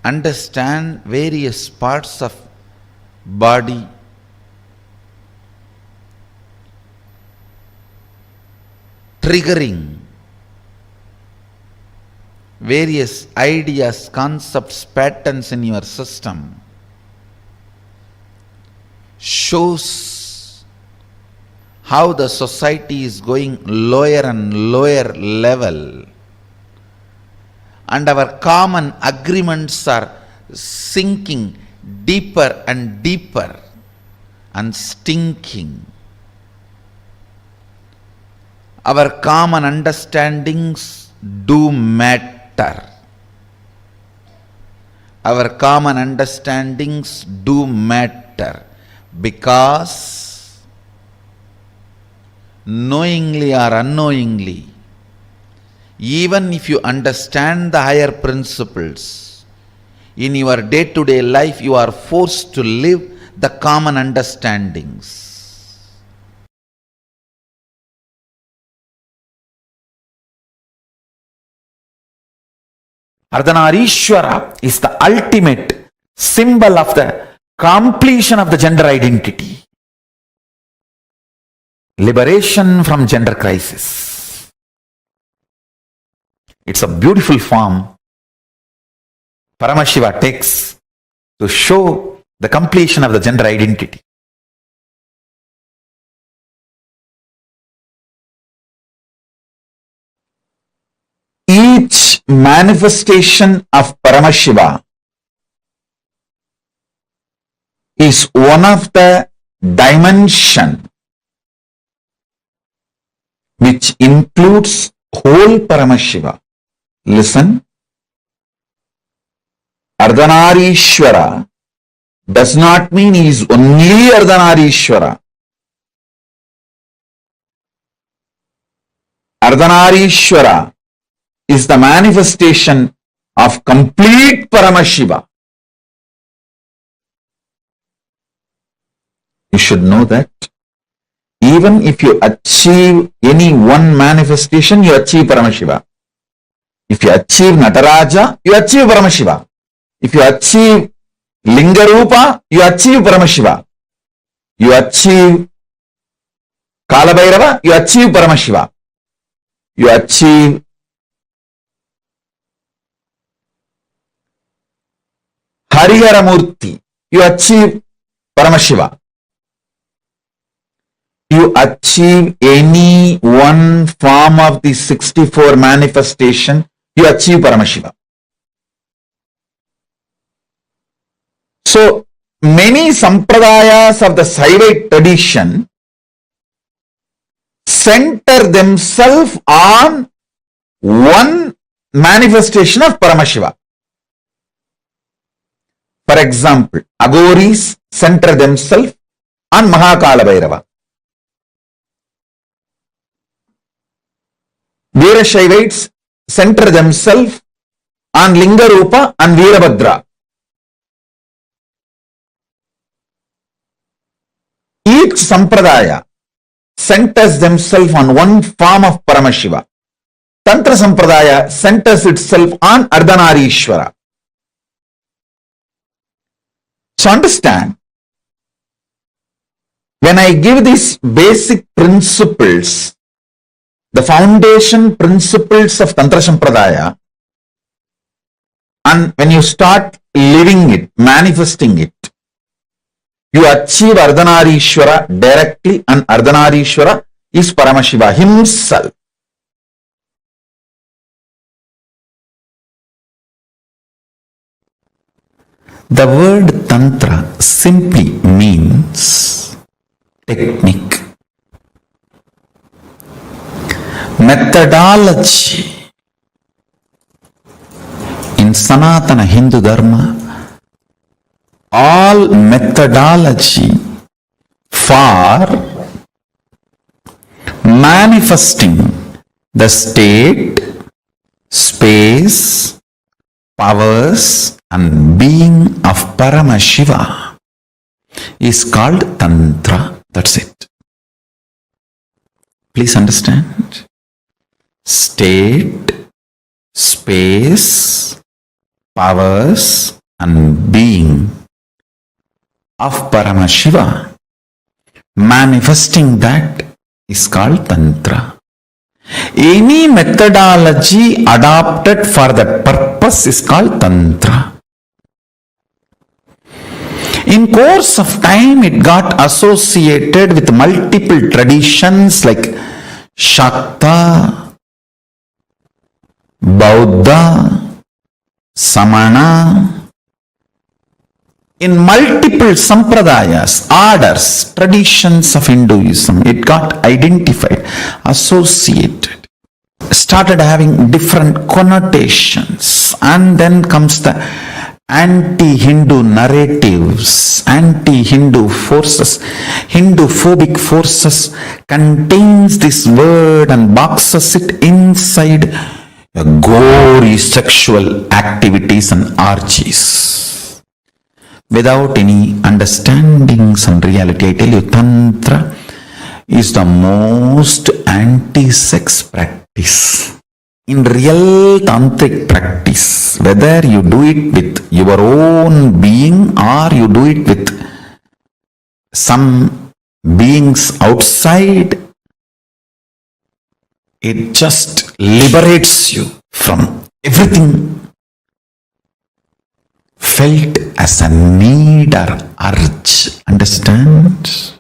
Understand various parts of body triggering various ideas, concepts, patterns in your system shows how the society is going lower and lower level, and our common agreements are sinking deeper and deeper and stinking. Our common understandings do matter. Our common understandings do matter because knowingly or unknowingly, even if you understand the higher principles, in your day-to-day life you are forced to live the common understandings. Ardhanarishwara is the ultimate symbol of the completion of the gender identity. Liberation from gender crisis. It's a beautiful form Paramashiva takes to show the completion of the gender identity. Each manifestation of Paramashiva is one of the dimension which includes whole Paramashiva. Listen, Ardhanarishwara does not mean he is only Ardhanarishwara. Ardhanarishwara is the manifestation of complete Paramashiva. You should know that even if you achieve any one manifestation, you achieve Paramashiva. If you achieve Nataraja, you achieve Paramashiva. If you achieve Lingarupa, you achieve Paramashiva. You achieve Kalabhairava, you achieve Paramashiva. You achieve Hariharamurti, you achieve Paramashiva. You achieve any one form of the 64 manifestation, you achieve Paramashiva. So, many sampradayas of the Saivite tradition center themselves on one manifestation of Paramashiva. For example, Aghoris center themselves on Mahakala Bhairava. Veerashaivites center themselves on Lingarupa and Veerabhadra. Each sampradaya centers themselves on one form of Paramashiva. Tantra sampradaya centers itself on Ardhanarishwara. So understand, when I give these basic principles, the foundation principles of Tantra sampradaya, and when you start living it, manifesting it, you achieve Ardhanarishwara directly, and Ardhanarishwara is Paramashiva himself. The word Tantra simply means technique, methodology. In Sanatana Hindu Dharma, all methodology for manifesting the state, space, powers and being of Paramashiva is called Tantra. That's it. Please understand. State, space, powers and being of Paramashiva, manifesting that is called Tantra. Any methodology adopted for that purpose is called Tantra. In course of time, it got associated with multiple traditions like Shakta, Bauddha, Samana. In multiple sampradayas, orders, traditions of Hinduism, it got identified, associated, started having different connotations, and then comes the anti-Hindu narratives, anti-Hindu forces, Hindu-phobic forces contains this word and boxes it inside gory sexual activities and orgies. Without any understandings and reality, I tell you, Tantra is the most anti-sex practice. In real tantric practice, whether you do it with your own being or you do it with some beings outside, it just liberates you from everything felt as a need or urge. Understand?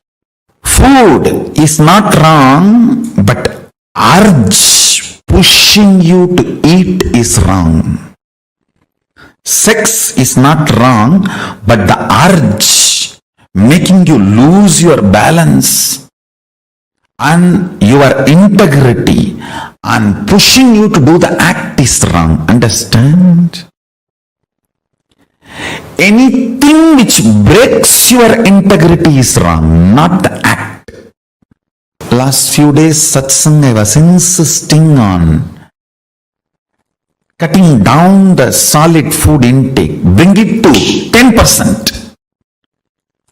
Food is not wrong, but urge pushing you to eat is wrong. Sex is not wrong, but the urge making you lose your balance and your integrity and pushing you to do the act is wrong. Understand? Anything which breaks your integrity is wrong, not the act. Last few days satsang I was insisting on cutting down the solid food intake. Bring it to 10%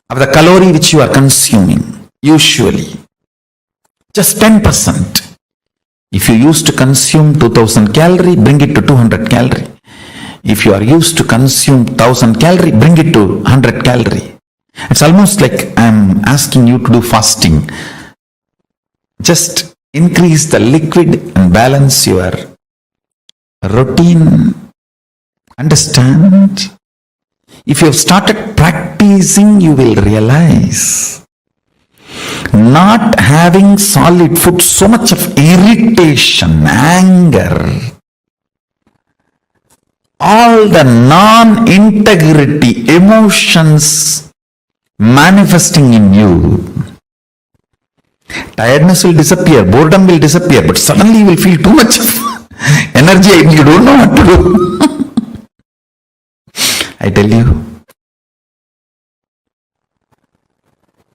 of the calorie which you are consuming usually. Just 10%. If you used to consume 2000 calorie, bring it to 200 calorie. If you are used to consume 1000 calorie, bring it to 100 calorie. It's almost like I'm asking you to do fasting. Just increase the liquid and balance your routine. Understand? If you have started practicing, you will realize not having solid food, so much of irritation, anger, all the non-integrity emotions manifesting in you. Tiredness will disappear, boredom will disappear, but suddenly you will feel too much energy and you don't know what to do. I tell you,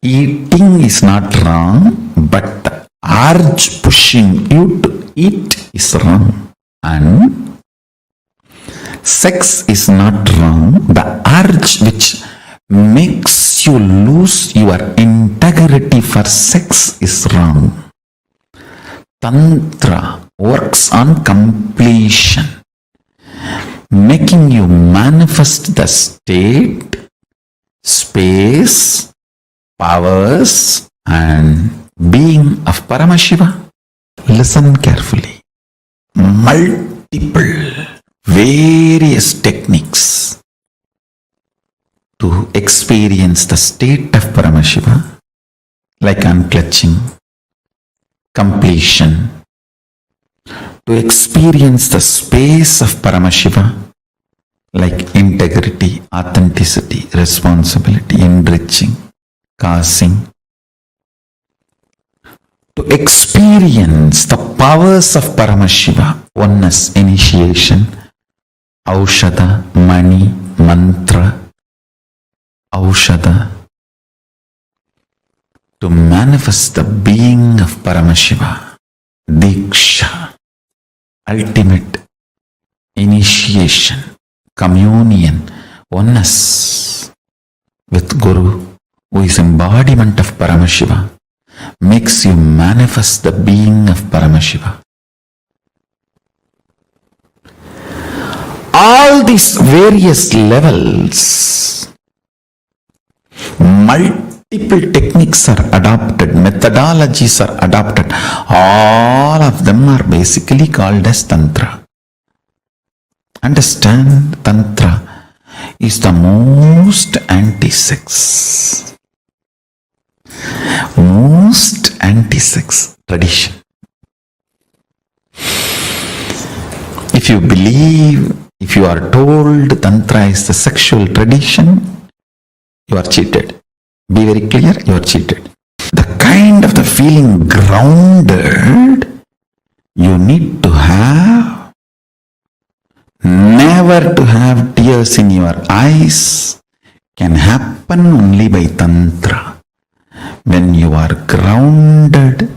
eating is not wrong, but the urge pushing you to eat is wrong. And sex is not wrong. The urge which makes you lose your integrity for sex is wrong. Tantra works on completion, making you manifest the state, space, powers and being of Paramashiva. Listen carefully. Multiple various techniques to experience the state of Paramashiva, like unclutching, completion, to experience the space of Paramashiva, like integrity, authenticity, responsibility, enriching, causing, to experience the powers of Paramashiva, oneness, initiation, Aushada, Mani, Mantra, Aushada, to manifest the being of Paramashiva, Diksha, ultimate initiation, communion, oneness with Guru, who is embodiment of Paramashiva, makes you manifest the being of Paramashiva. All these various levels, multiple multiple techniques are adopted, methodologies are adopted. All of them are basically called as Tantra. Understand, Tantra is the most anti-sex tradition. If you believe, if you are told Tantra is the sexual tradition, you are cheated. Be very clear, you are cheated. The kind of the feeling grounded you need to have, never to have tears in your eyes, can happen only by Tantra. When you are grounded,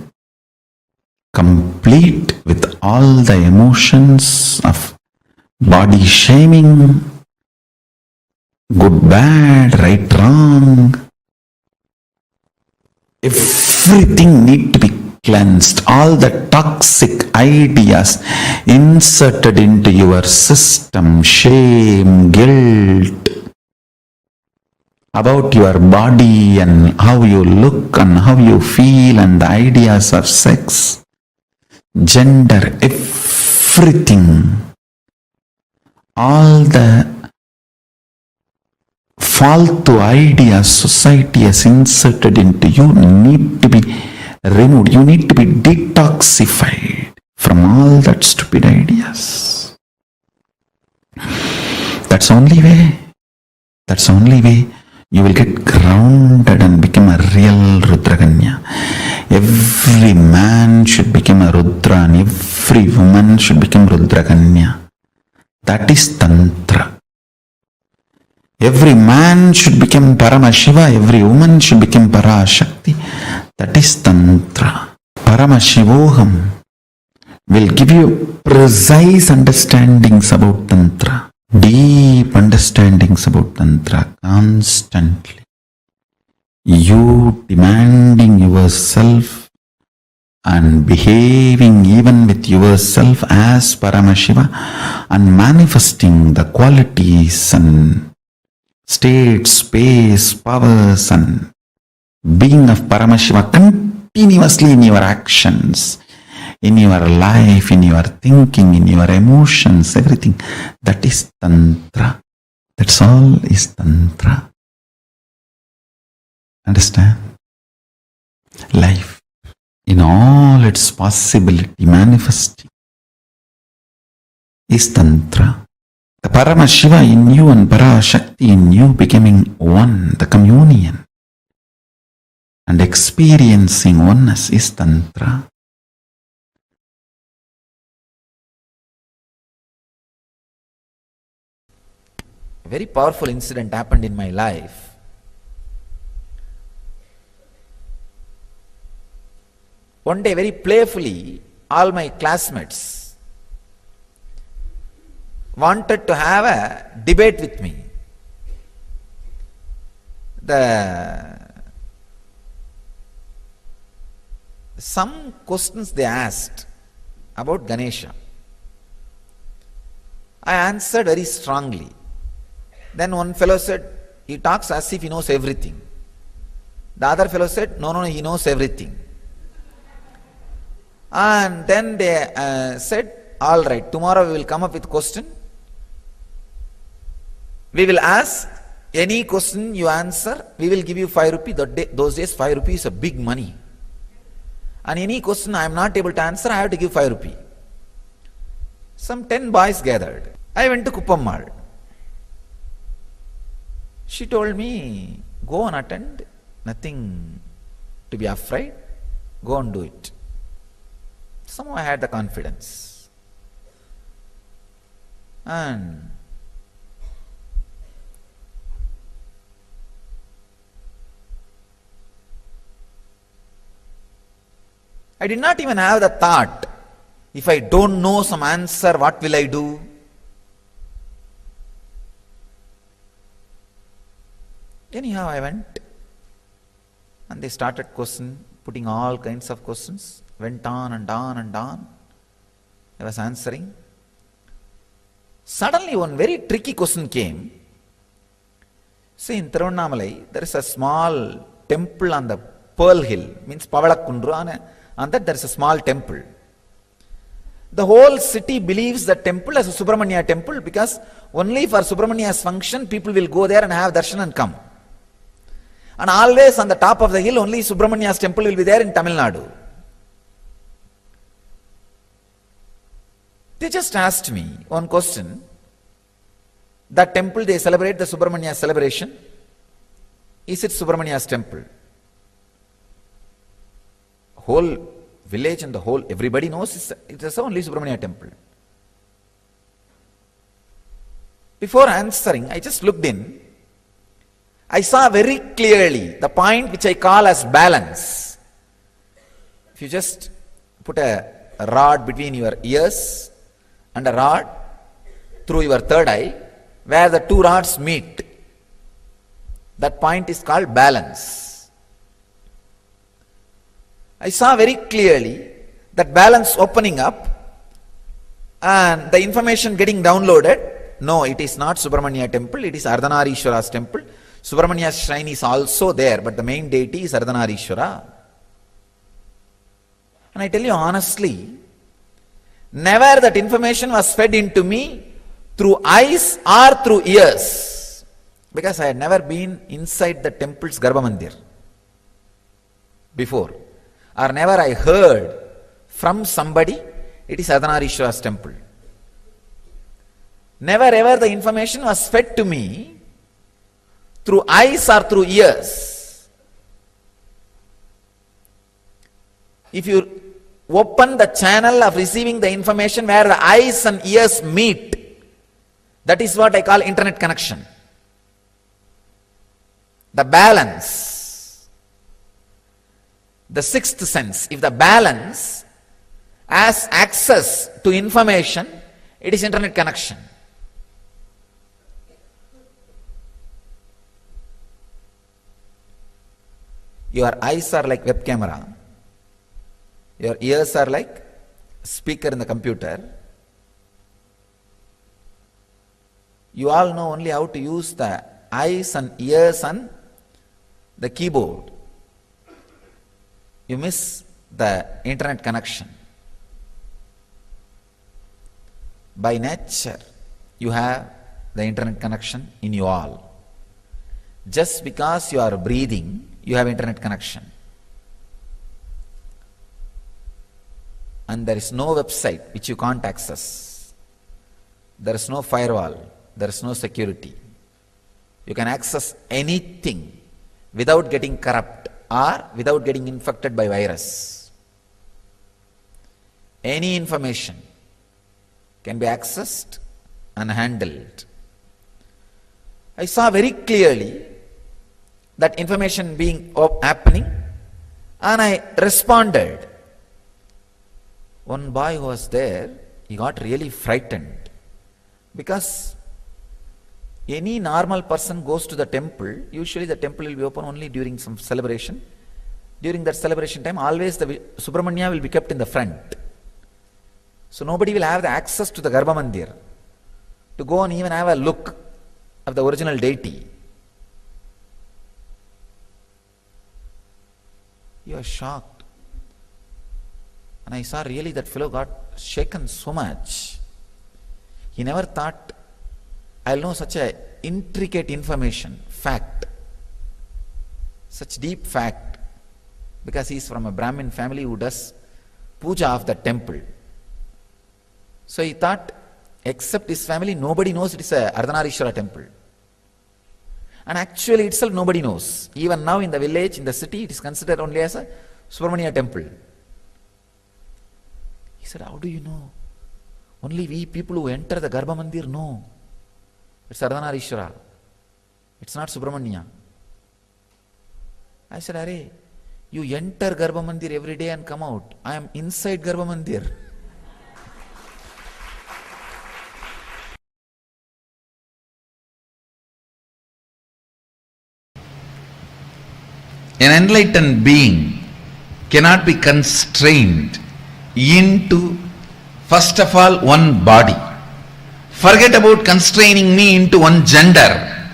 complete with all the emotions of body shaming, good, bad, right, wrong, everything need to be cleansed. All the toxic ideas inserted into your system, shame, guilt, about your body and how you look and how you feel, and the ideas of sex, gender, everything, all the false ideas society has inserted into you need to be removed. You need to be detoxified from all that stupid ideas. That's the only way. That's the only way you will get grounded and become a real Rudraganya. Every man should become a Rudra and every woman should become Rudraganya. That is Tantra. Every man should become Paramashiva, every woman should become Parashakti. That is Tantra. Paramashivoham will give you precise understandings about Tantra. Deep understandings about Tantra constantly. You demanding yourself and behaving even with yourself as Paramashiva and manifesting the qualities and states, space, powers and being of Paramashiva continuously in your actions, in your life, in your thinking, in your emotions, everything. That is Tantra. That's all is Tantra. Understand? Life in all its possibility manifesting is Tantra. The Paramashiva in you and Parashakti in you becoming one, the communion and experiencing oneness is Tantra. A very powerful incident happened in my life. One day, very playfully, all my classmates wanted to have a debate with me. Some questions they asked about Ganesha. I answered very strongly. Then one fellow said, he talks as if he knows everything. The other fellow said, no, he knows everything. And then they said, all right, tomorrow we will come up with question. We will ask any question you answer, we will give you 5 rupees. Those days 5 rupees is a big money. And any question I am not able to answer, I have to give 5 rupees. Some 10 boys gathered. I went to Kuppammal. She told me, go and attend, nothing to be afraid, go and do it. Somehow I had the confidence. And I did not even have the thought, if I don't know some answer, what will I do? Anyhow, I went and they started putting all kinds of questions. Went on and on and on. I was answering. Suddenly one very tricky question came. See, in Tiruvannamalai, there is a small temple on the Pearl Hill, means Pavalakundru, on that there is a small temple. The whole city believes the temple as a Subramanya temple because only for Subramanya's function people will go there and have darshan and come. And always on the top of the hill only Subramanya's temple will be there in Tamil Nadu. They just asked me one question. That temple they celebrate the Subramanya celebration. Is it Subramanya's temple? Whole village and the whole, everybody knows it is only Subramanya temple. Before answering, I just looked in. I saw very clearly the point which I call as balance. If you just put a rod between your ears and a rod through your third eye, where the two rods meet, that point is called balance. I saw very clearly that balance opening up and the information getting downloaded. No, it is not Subramanya temple, it is Ardhanarishwara's temple. Subramanya's shrine is also there, but the main deity is Ardhanarishwara. And I tell you honestly, never that information was fed into me through eyes or through ears, because I had never been inside the temple's Garbha Mandir before. Or never I heard from somebody, it is Ardhanarishwara's temple. Never ever the information was fed to me through eyes or through ears. If you open the channel of receiving the information where the eyes and ears meet, that is what I call internet connection. The balance. The sixth sense, if the balance has access to information, it is internet connection. Your eyes are like web camera. Your ears are like speaker in the computer. You all know only how to use the eyes and ears and the keyboard. You miss the internet connection. By nature, you have the internet connection in you all. Just because you are breathing, you have internet connection. And there is no website which you can't access. There is no firewall. There is no security. You can access anything without getting corrupt or without getting infected by virus. Any information can be accessed and handled. I saw very clearly that information being happening and I responded. One boy who was there, he got really frightened because any normal person goes to the temple, usually the temple will be open only during some celebration. During that celebration time, always the Subramanya will be kept in the front. So nobody will have the access to the Garbha Mandir to go and even have a look of the original deity. You are shocked. And I saw really that fellow got shaken so much. He never thought, I'll know such a intricate information, fact, such deep fact, because he is from a Brahmin family who does puja of the temple. So he thought, except his family, nobody knows it is a Ardhanarishwara temple. And actually itself nobody knows. Even now in the village, in the city, it is considered only as a Subramanya temple. He said, how do you know? Only we people who enter the Garbha Mandir know. It's Ardhanarishwara. It's not Subramanya. I said, Arey, you enter Garbha Mandir every day and come out. I am inside Garbha Mandir. An enlightened being cannot be constrained into, first of all, one body. Forget about constraining me into one gender.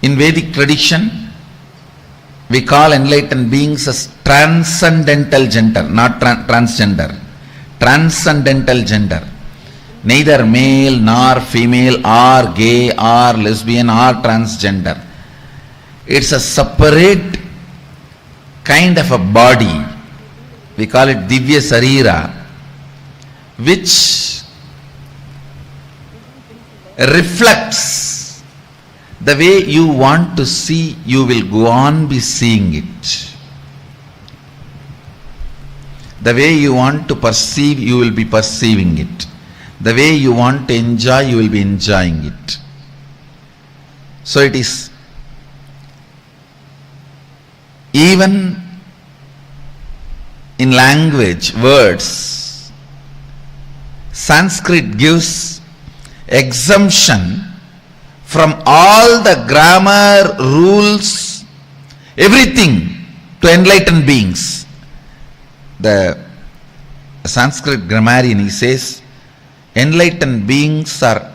In Vedic tradition, we call enlightened beings as transcendental gender, not transgender. Transcendental gender. Neither male nor female or gay or lesbian or transgender. It's a separate kind of a body. We call it Divya Sarira, which reflects the way you want to see, you will go on be seeing it. The way you want to perceive, you will be perceiving it. The way you want to enjoy, you will be enjoying it. So it is even in language, words, Sanskrit gives exemption from all the grammar, rules, everything to enlightened beings. The Sanskrit grammarian, he says, enlightened beings are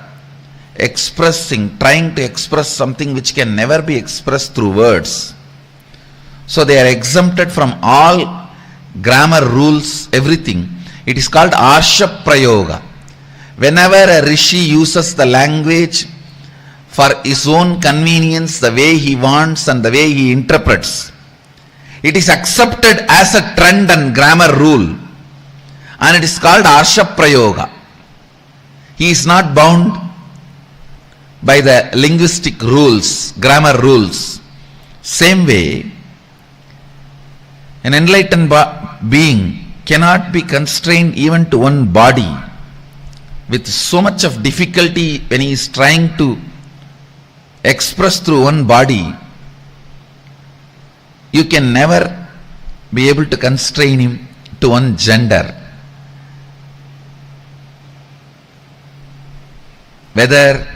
trying to express something which can never be expressed through words. So they are exempted from all grammar rules, everything. It is called Arsha Prayoga. Whenever a rishi uses the language for his own convenience, the way he wants and the way he interprets, it is accepted as a trend and grammar rule, and it is called Arsha Prayoga. He is not bound by the linguistic rules, grammar rules. Same way, an enlightened being cannot be constrained even to one body with so much of difficulty when he is trying to express through one body. You can never be able to constrain him to one gender. Whether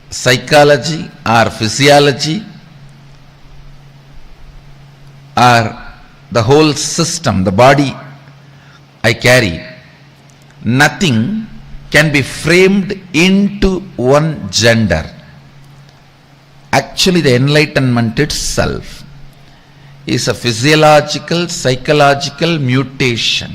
psychology or physiology or the whole system, the body I carry, nothing can be framed into one gender. Actually, the enlightenment itself is a physiological, psychological mutation.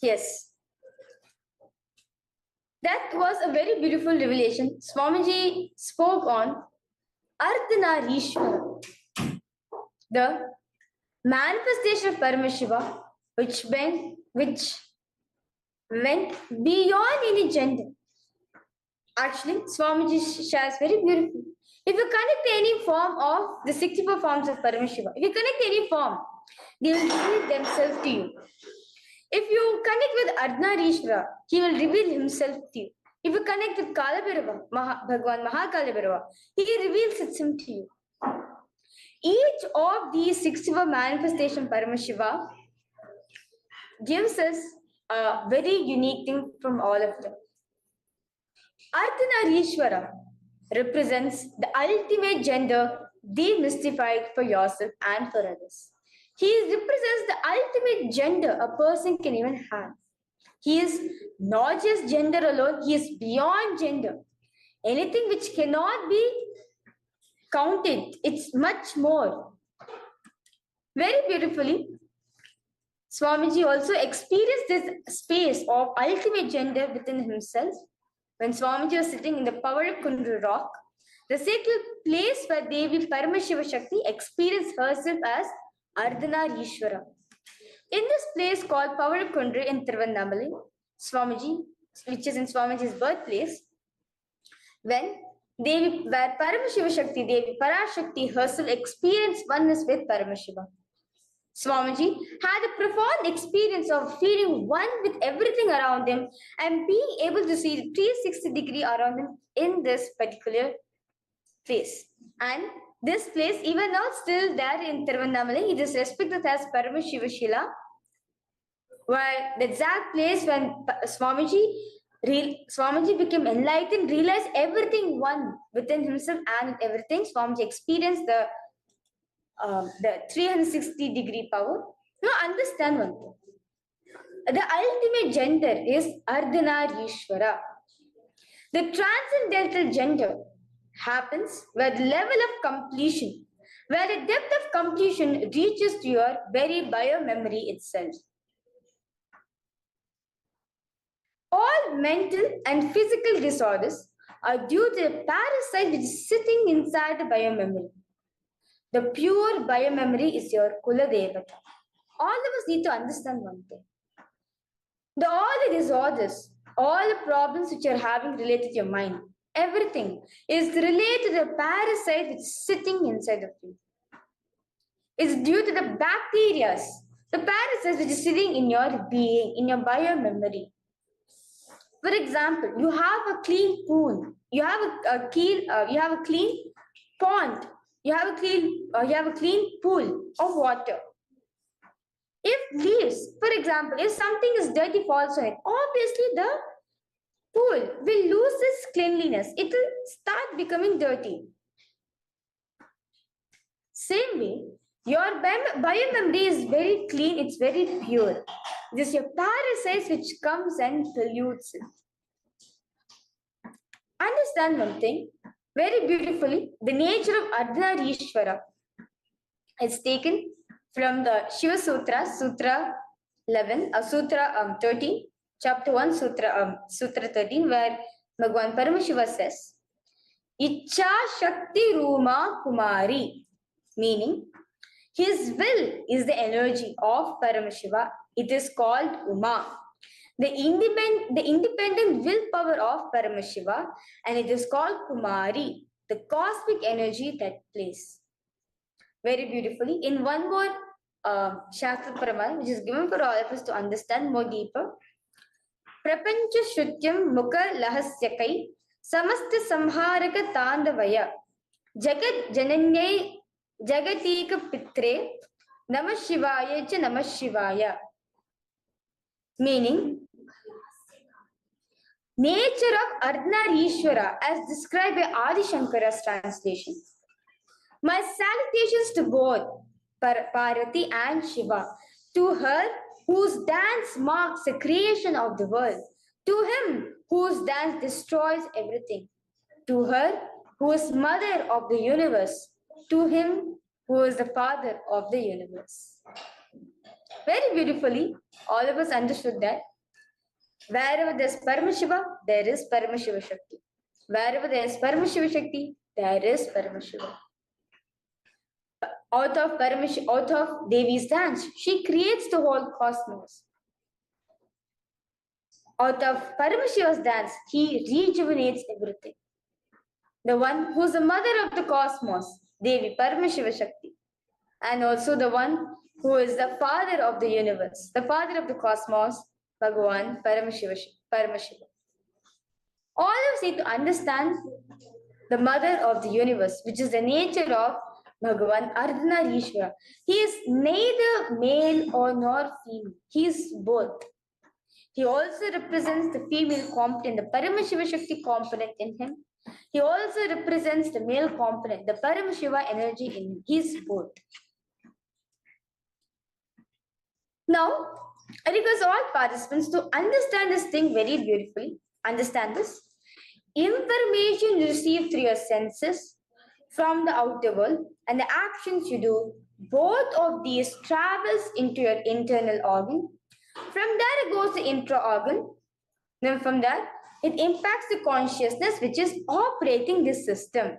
Yes. That was a very beautiful revelation. Swamiji spoke on Ardhanarishwara, the manifestation of Paramashiva, which went beyond any gender. Actually, Swamiji shares very beautifully. If you connect any form of the 64 forms of Paramashiva, if you connect any form, they will reveal themselves to you. If you connect with Ardhanarishwara, he will reveal himself to you. If you connect with Kalabhairava, Bhagwan Mahakalabhairava, he reveals himself to you. Each of these 64 manifestation Paramashiva gives us a very unique thing from all of them. Ardhanarishwara represents the ultimate gender demystified for yourself and for others. He represents the ultimate gender a person can even have. He is not just gender alone, he is beyond gender. Anything which cannot be counted, it's much more. Very beautifully, Swamiji also experienced this space of ultimate gender within himself when Swamiji was sitting in the Pavalakundru rock, the sacred place where Devi Paramashiva Shakti experienced herself as Ardhanarishwara. In this place called Pavalakundru in Tiruvannamalai, Swamiji, which is in Swamiji's birthplace, when where Paramashiva Shakti, Devi Parashakti herself experienced oneness with Paramashiva. Swamiji had a profound experience of feeling one with everything around him and being able to see the 360-degree around him in this particular place. And this place, even now still there in Tiruvannamalai, it is respected as Paramashiva Shila, where the exact place when Swamiji became enlightened, realized everything one within himself and everything. Swamiji experienced the 360-degree power. Now understand one thing. The ultimate gender is Ardhanarishvara. The transcendental gender happens where the level of completion, where the depth of completion reaches to your very biomemory itself. All mental and physical disorders are due to a parasite which is sitting inside the biomemory. The pure biomemory is your Kula Devata. All of us need to understand one thing. All the disorders, all the problems which you're having related to your mind, everything is related to the parasite which is sitting inside of you. It's due to the bacteria, the parasites which is sitting in your being, in your biomemory. For example, you have a clean pool, you have a clean pond, you have a clean pool of water. If leaves, for example, if something is dirty falls on it, obviously the pool will lose its cleanliness. It will start becoming dirty. Same way, your biomemory is very clean, it's very pure. This is your parasites which comes and pollutes it. Understand one thing very beautifully. The nature of Ardhanarishvara is taken from the Shiva Sutra, Sutra 11, Sutra 13, Chapter 1, Sutra 13, where Bhagavan Paramashiva says, Icha Shakti Ruma Kumari, meaning his will is the energy of Paramashiva. It is called Uma, the independent willpower of Paramashiva, and it is called Kumari, the cosmic energy that plays. Very beautifully, in one more Shastra Paramar, which is given for all of us to understand more deeper. Prapancha Shrutyam Mukha Lahasyakai Samasta Samharaka Tandavaya Jagat Jananyai Jagatika Pitre Namah Shivaya Cha Namah Shivaya. Meaning, nature of Ardhanarishvara as described by Adi Shankara's translation. My salutations to both Parvati and Shiva, to her whose dance marks the creation of the world, to him whose dance destroys everything, to her who is mother of the universe, to him who is the father of the universe. Very beautifully, all of us understood that wherever there is Paramashiva, there is Paramashiva Shakti. Wherever there is Paramashiva Shakti, there is Paramashiva. Out of Devi's dance, she creates the whole cosmos. Out of Paramashiva's dance, he rejuvenates everything. The one who is the mother of the cosmos, Devi Paramashiva Shakti, and also the one who is the father of the universe, the father of the cosmos, Bhagavan Paramashiva. All of us need to understand the mother of the universe, which is the nature of Bhagavan Ardhanarishvara. He is neither male or nor female. He is both. He also represents the female component, the Paramashiva Shakti component in him. He also represents the male component, the Paramashiva energy in him. He is both. Now, I request all participants to understand this thing very beautifully. Understand this. Information you receive through your senses from the outer world and the actions you do, both of these travels into your internal organ. From there it goes to intra-organ. Then from there, it impacts the consciousness which is operating this system.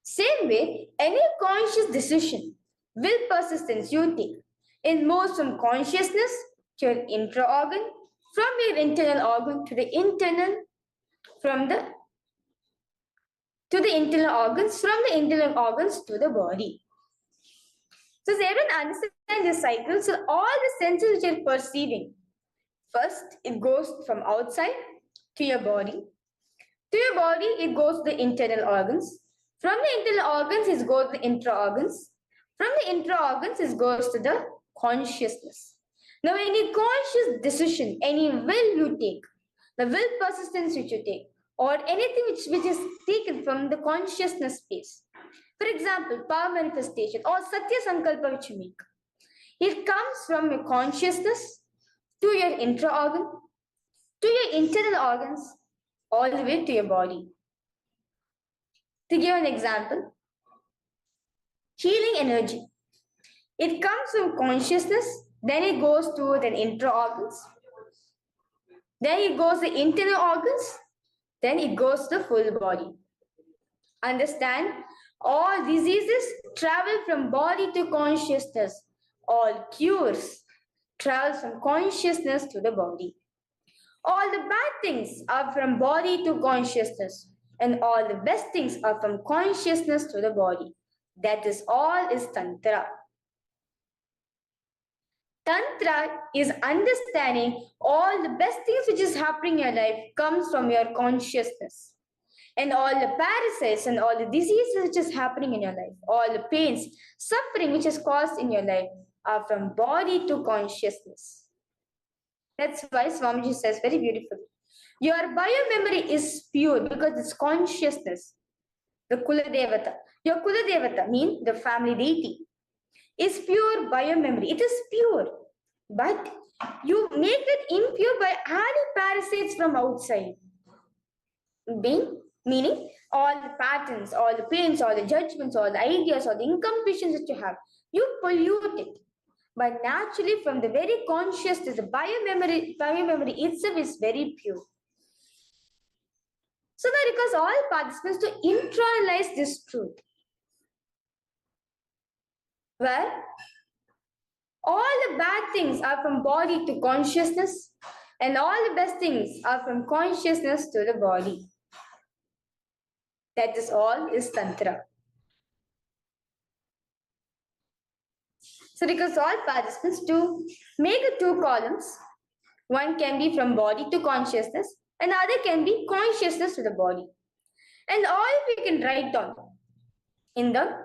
Same way, any conscious decision, will persistence you take, it moves from consciousness to your intra-organ, from your internal organ to the internal, internal organs, from the internal organs to the body. So as everyone understands the cycle, so all the senses which you're perceiving, first it goes from outside to your body. To your body, it goes to the internal organs. From the internal organs, it goes to the intra-organs. From the intra-organs, it goes to the consciousness. Now, any conscious decision, any will you take, the will persistence which you take, or anything which is taken from the consciousness space. For example, power manifestation or Satya Sankalpa which you make. It comes from your consciousness to your intra-organ, to your internal organs, all the way to your body. To give an example, healing energy. It comes from consciousness, then it goes to the intra-organs, then it goes to the internal organs, then it goes to the full body. Understand? All diseases travel from body to consciousness. All cures travel from consciousness to the body. All the bad things are from body to consciousness, and all the best things are from consciousness to the body. That is all is Tantra. Tantra is understanding all the best things which is happening in your life comes from your consciousness. And all the parasites and all the diseases which is happening in your life, all the pains, suffering which is caused in your life are from body to consciousness. That's why Swamiji says very beautifully, your biomemory is pure because it's consciousness. The Kula Devata. Your Kula Devata means the family deity is pure biomemory. It is pure. But you make it impure by adding parasites from outside. Meaning all the patterns, all the pains, all the judgments, all the ideas, all the incompletions that you have, you pollute it. But naturally, from the very consciousness, the biomemory itself is very pure. So that requires all participants to internalize this truth, where all the bad things are from body to consciousness, and all the best things are from consciousness to the body. That is all is Tantra. So requires all participants to make the two columns. One can be from body to consciousness, and the other can be consciousness to the body. And all we can write down in the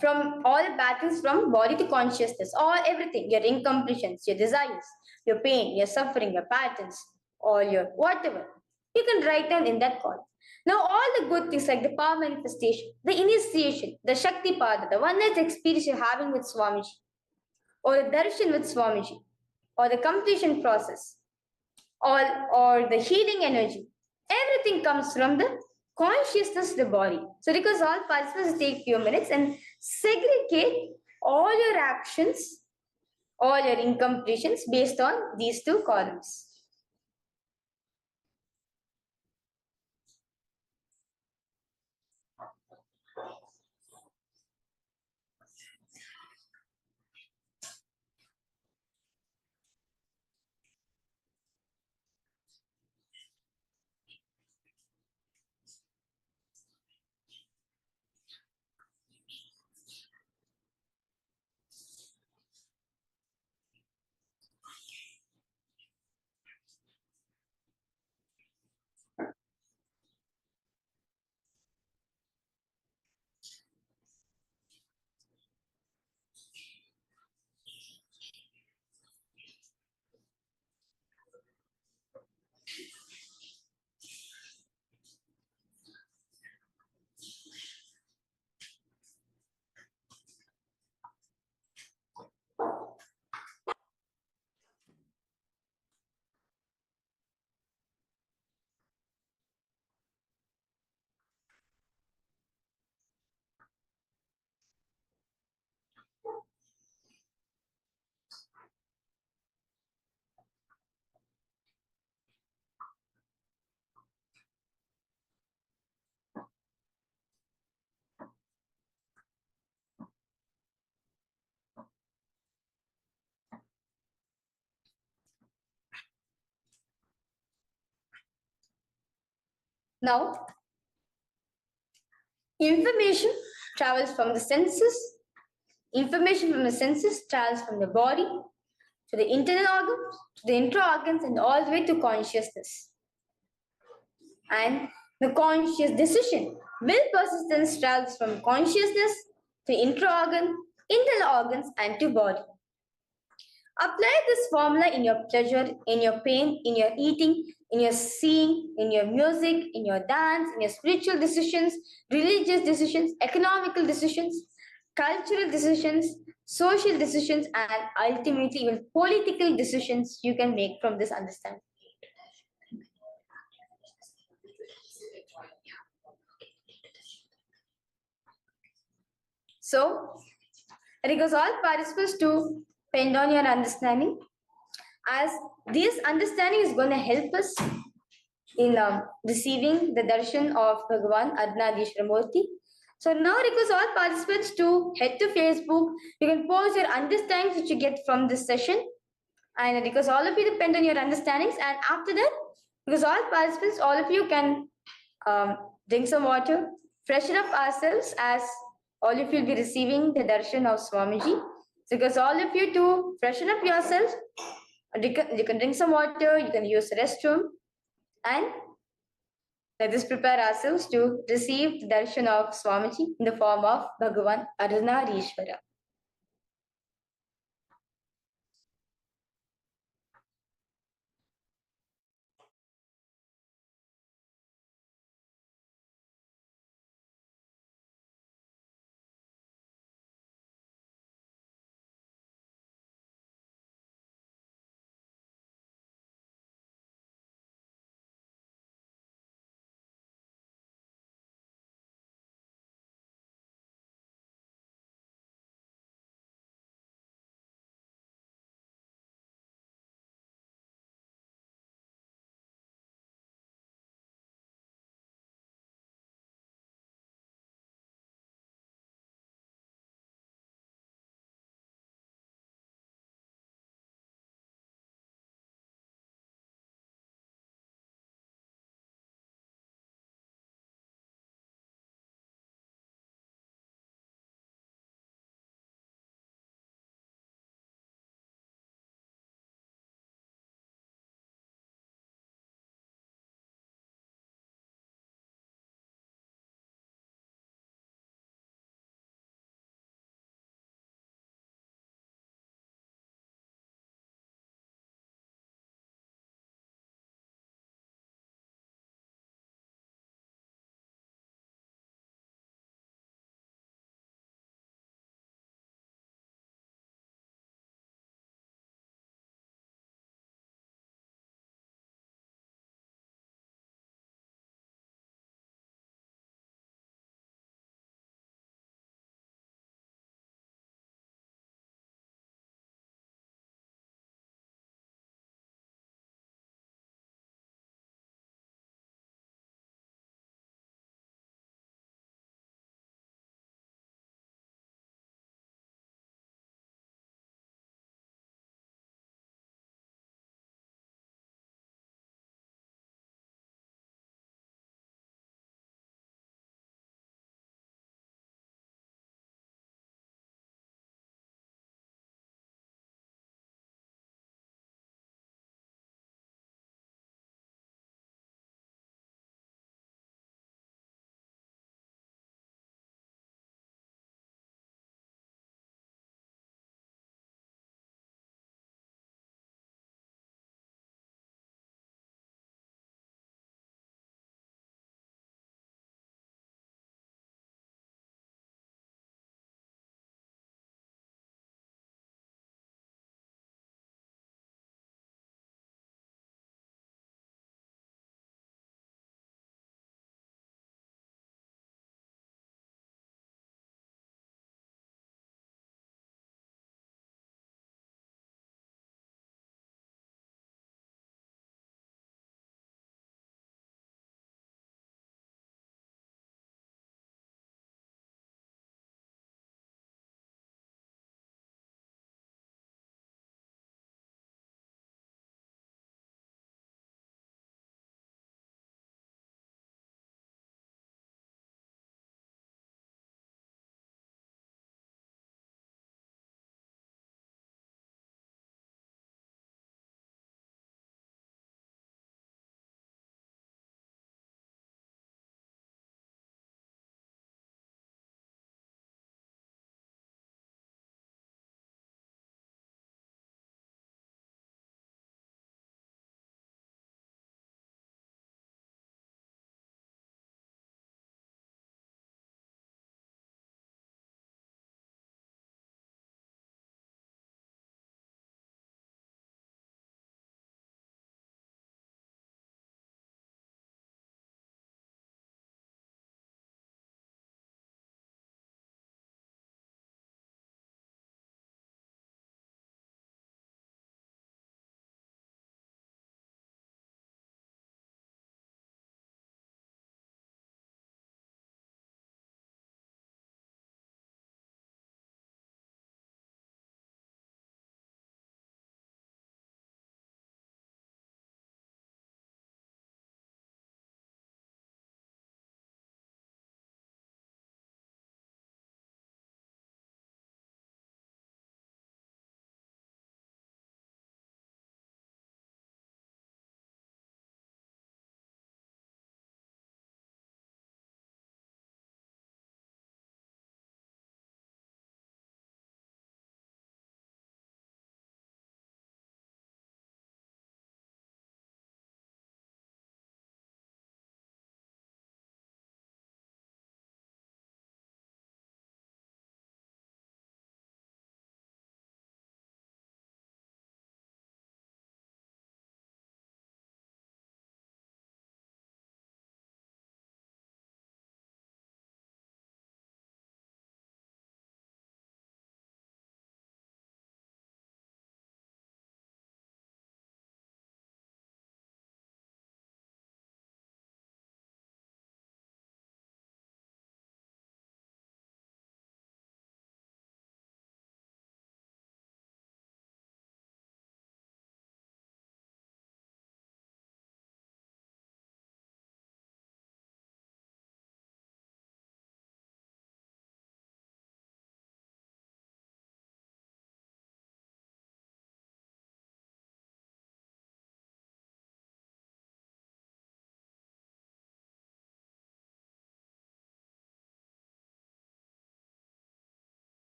from all the patterns from body to consciousness, all everything, your incompletions, your desires, your pain, your suffering, your patterns, all your whatever, you can write down in that column. Now all the good things like the power manifestation, the initiation, the Shakti Pada, the oneness experience you're having with Swamiji, or the darshan with Swamiji, or the completion process, or the healing energy, everything comes from the consciousness of the body. So because all participants take few minutes and segregate all your actions, all your incompletions based on these two columns. Now, information travels from the senses. Information from the senses travels from the body to the internal organs, to the intra-organs, and all the way to consciousness. And the conscious decision. Will persistence travels from consciousness to intra-organ, internal organs, and to body. Apply this formula in your pleasure, in your pain, in your eating, in your seeing, in your music, in your dance, in your spiritual decisions, religious decisions, economical decisions, cultural decisions, social decisions, and ultimately even political decisions you can make from this understanding. So, I request all participants to pen down your understanding, as this understanding is going to help us in receiving the darshan of Bhagavan Adnadishramurti. So now request all participants to head to Facebook. You can post your understandings which you get from this session. And because all of you depend on your understandings, and after that, because all participants, all of you can drink some water, freshen up ourselves, as all of you will be receiving the darshan of Swamiji. So because all of you to freshen up yourselves, you can drink some water, you can use the restroom, and let us prepare ourselves to receive the darshan of Swamiji in the form of Bhagavan Arunarishvara.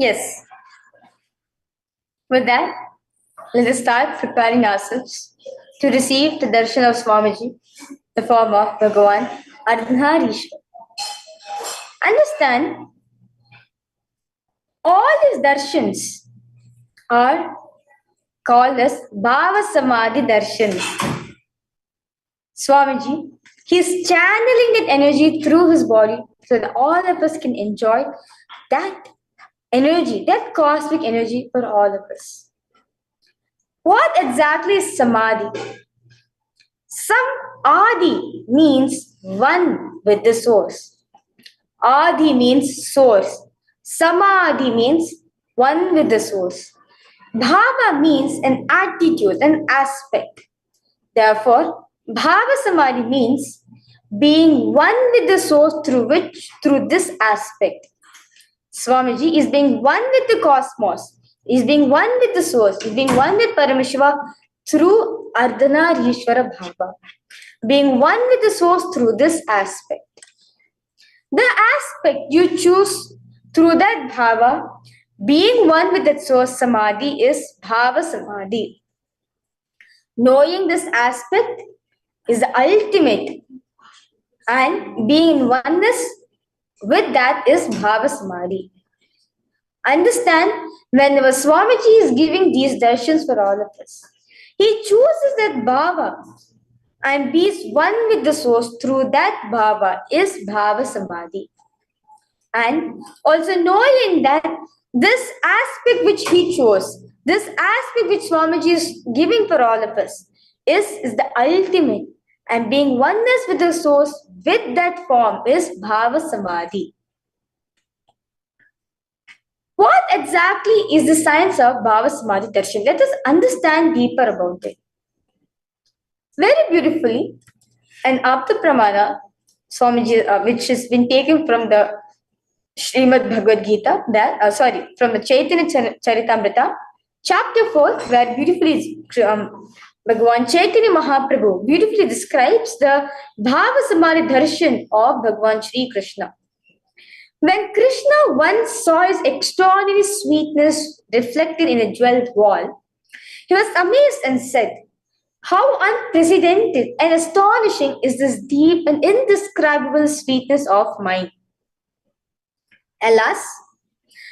Yes. With that, let us start preparing ourselves to receive the darshan of Swamiji, the form of Bhagavan Ardhanarishwar. Understand, all these darshans are called as Bhava Samadhi darshans. Swamiji, he is channeling that energy through his body so that all of us can enjoy that energy, that cosmic energy for all of us. What exactly is Samadhi? Adi means one with the source. Adi means source. Samadhi means one with the source. Bhava means an attitude, an aspect. Therefore, Bhava Samadhi means being one with the source through this aspect. Swamiji is being one with the cosmos, is being one with the source, is being one with Paramashiva through Ardhanarishwara Bhava. Being one with the source through this aspect. The aspect you choose through that Bhava, being one with that source Samadhi, is Bhava Samadhi. Knowing this aspect is the ultimate, and being in oneness with that is Bhava Samadhi. Understand, whenever Swamiji is giving these darshans for all of us, he chooses that Bhava and bees one with the source through that Bhava is Bhava Samadhi. And also knowing that this aspect which he chose, this aspect which Swamiji is giving for all of us is the ultimate, and being oneness with the source with that form is Bhava Samadhi. What exactly is the science of Bhava Samadhi Darshan? Let us understand deeper about it. Very beautifully, an Apta Pramana, Swamiji, which has been taken from the Srimad Bhagavad Gita, from the Chaitanya Charitamrita, chapter 4, where beautifully Bhagavan Chaitanya Mahaprabhu beautifully describes the Bhava Samadhi Darshan of Bhagavan Shri Krishna. When Krishna once saw his extraordinary sweetness reflected in a jeweled wall, he was amazed and said, "How unprecedented and astonishing is this deep and indescribable sweetness of mine! Alas,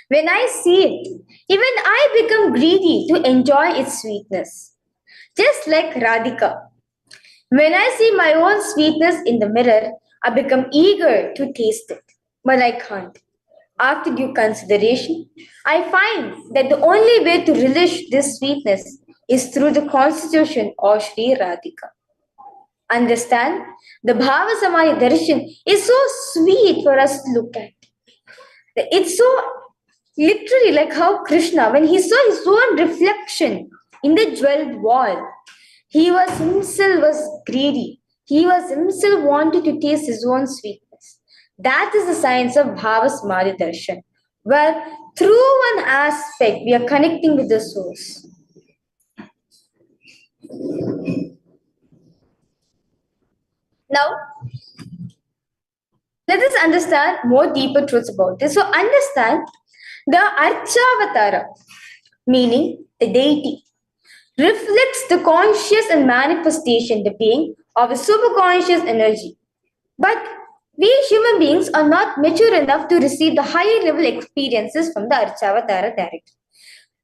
when I see it, even I become greedy to enjoy its sweetness. Just like Radhika. When I see my own sweetness in the mirror, I become eager to taste it, but I can't. After due consideration, I find that the only way to relish this sweetness is through the constitution of Sri Radhika." Understand, the Bhava Samadhi Darshan is so sweet for us to look at. It's so literally like how Krishna, when he saw his own reflection in the jeweled wall, he was himself greedy. He was himself wanted to taste his own sweetness. That is the science of Bhava Samadhi Darshan, where through one aspect we are connecting with the source. Now, let us understand more deeper truths about this. So, understand the Archavatara, meaning the deity, reflects the conscious and manifestation, the being of a superconscious energy. But we human beings are not mature enough to receive the higher level experiences from the Archavatara directly.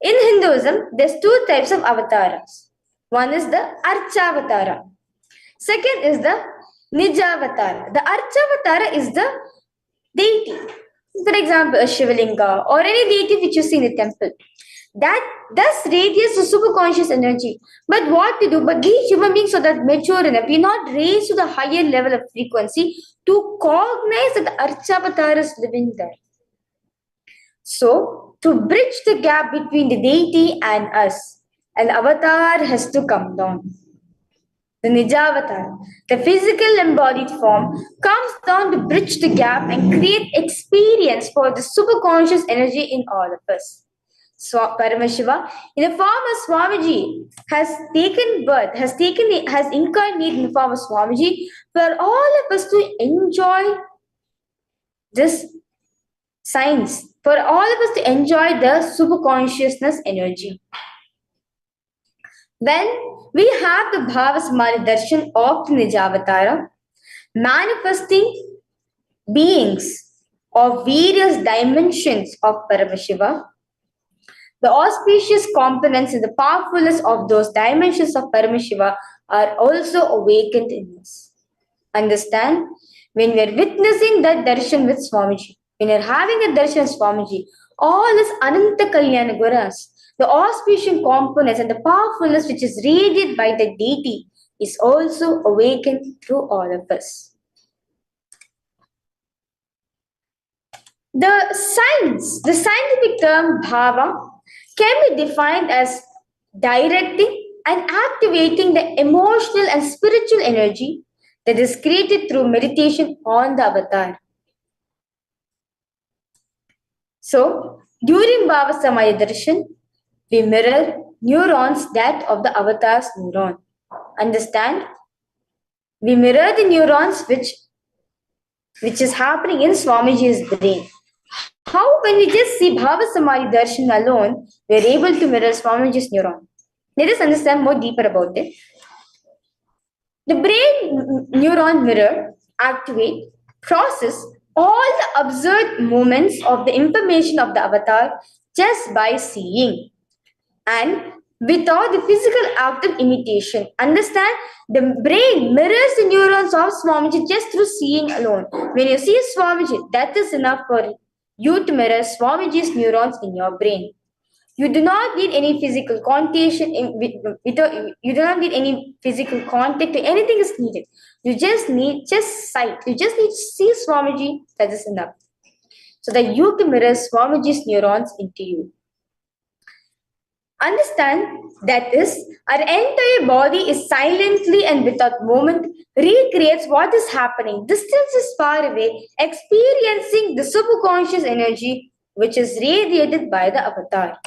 In Hinduism, there's two types of avatars. One is the Archavatara. Second is the Nijavatara. The Archavatara is the deity. For example, a Shivalinga or any deity which you see in the temple. That thus radiates the superconscious energy. But what to do? But we human beings are not mature enough. We're not raised to the higher level of frequency to cognize that the Archavatara is living there. So, to bridge the gap between the deity and us, an avatar has to come down. The Nijavatar, the physical embodied form, comes down to bridge the gap and create experience for the superconscious energy in all of us. Paramashiva, in the form of Swamiji, has taken birth, has incarnated in the form of Swamiji for all of us to enjoy this signs for all of us to enjoy the superconsciousness energy. Then we have the Bhava Samadhi Darshan of the Nijavatara, manifesting beings of various dimensions of Paramashiva. The auspicious components and the powerfulness of those dimensions of Paramashiva are also awakened in us. Understand? When we are witnessing that darshan with Swamiji, when we are having a darshan with Swamiji, all this Ananta Kalyana Guras, the auspicious components and the powerfulness which is radiated by the deity is also awakened through all of us. The scientific term bhava can be defined as directing and activating the emotional and spiritual energy that is created through meditation on the avatar. So, during Bhava Samadhi Darshan, we mirror neurons that of the avatar's neuron. Understand? We mirror the neurons which is happening in Swamiji's brain. How, when we just see Bhava Samadhi Darshan alone, we are able to mirror Swamiji's neuron? Let us understand more deeper about it. The brain neuron mirror activate, process all the observed movements of the information of the avatar just by seeing and without the physical act of imitation. Understand? The brain mirrors the neurons of Swamiji just through seeing alone. When you see Swamiji, that is enough for you to mirror Swamiji's neurons in your brain. You do not need any physical contact. You do not need any physical contact. Anything is needed. You just need sight. You just need to see Swamiji. That is enough. So that you can mirror Swamiji's neurons into you. Understand that is, our entire body is silently and without movement recreates what is happening. Distance is far away, experiencing the superconscious energy which is radiated by the avatar.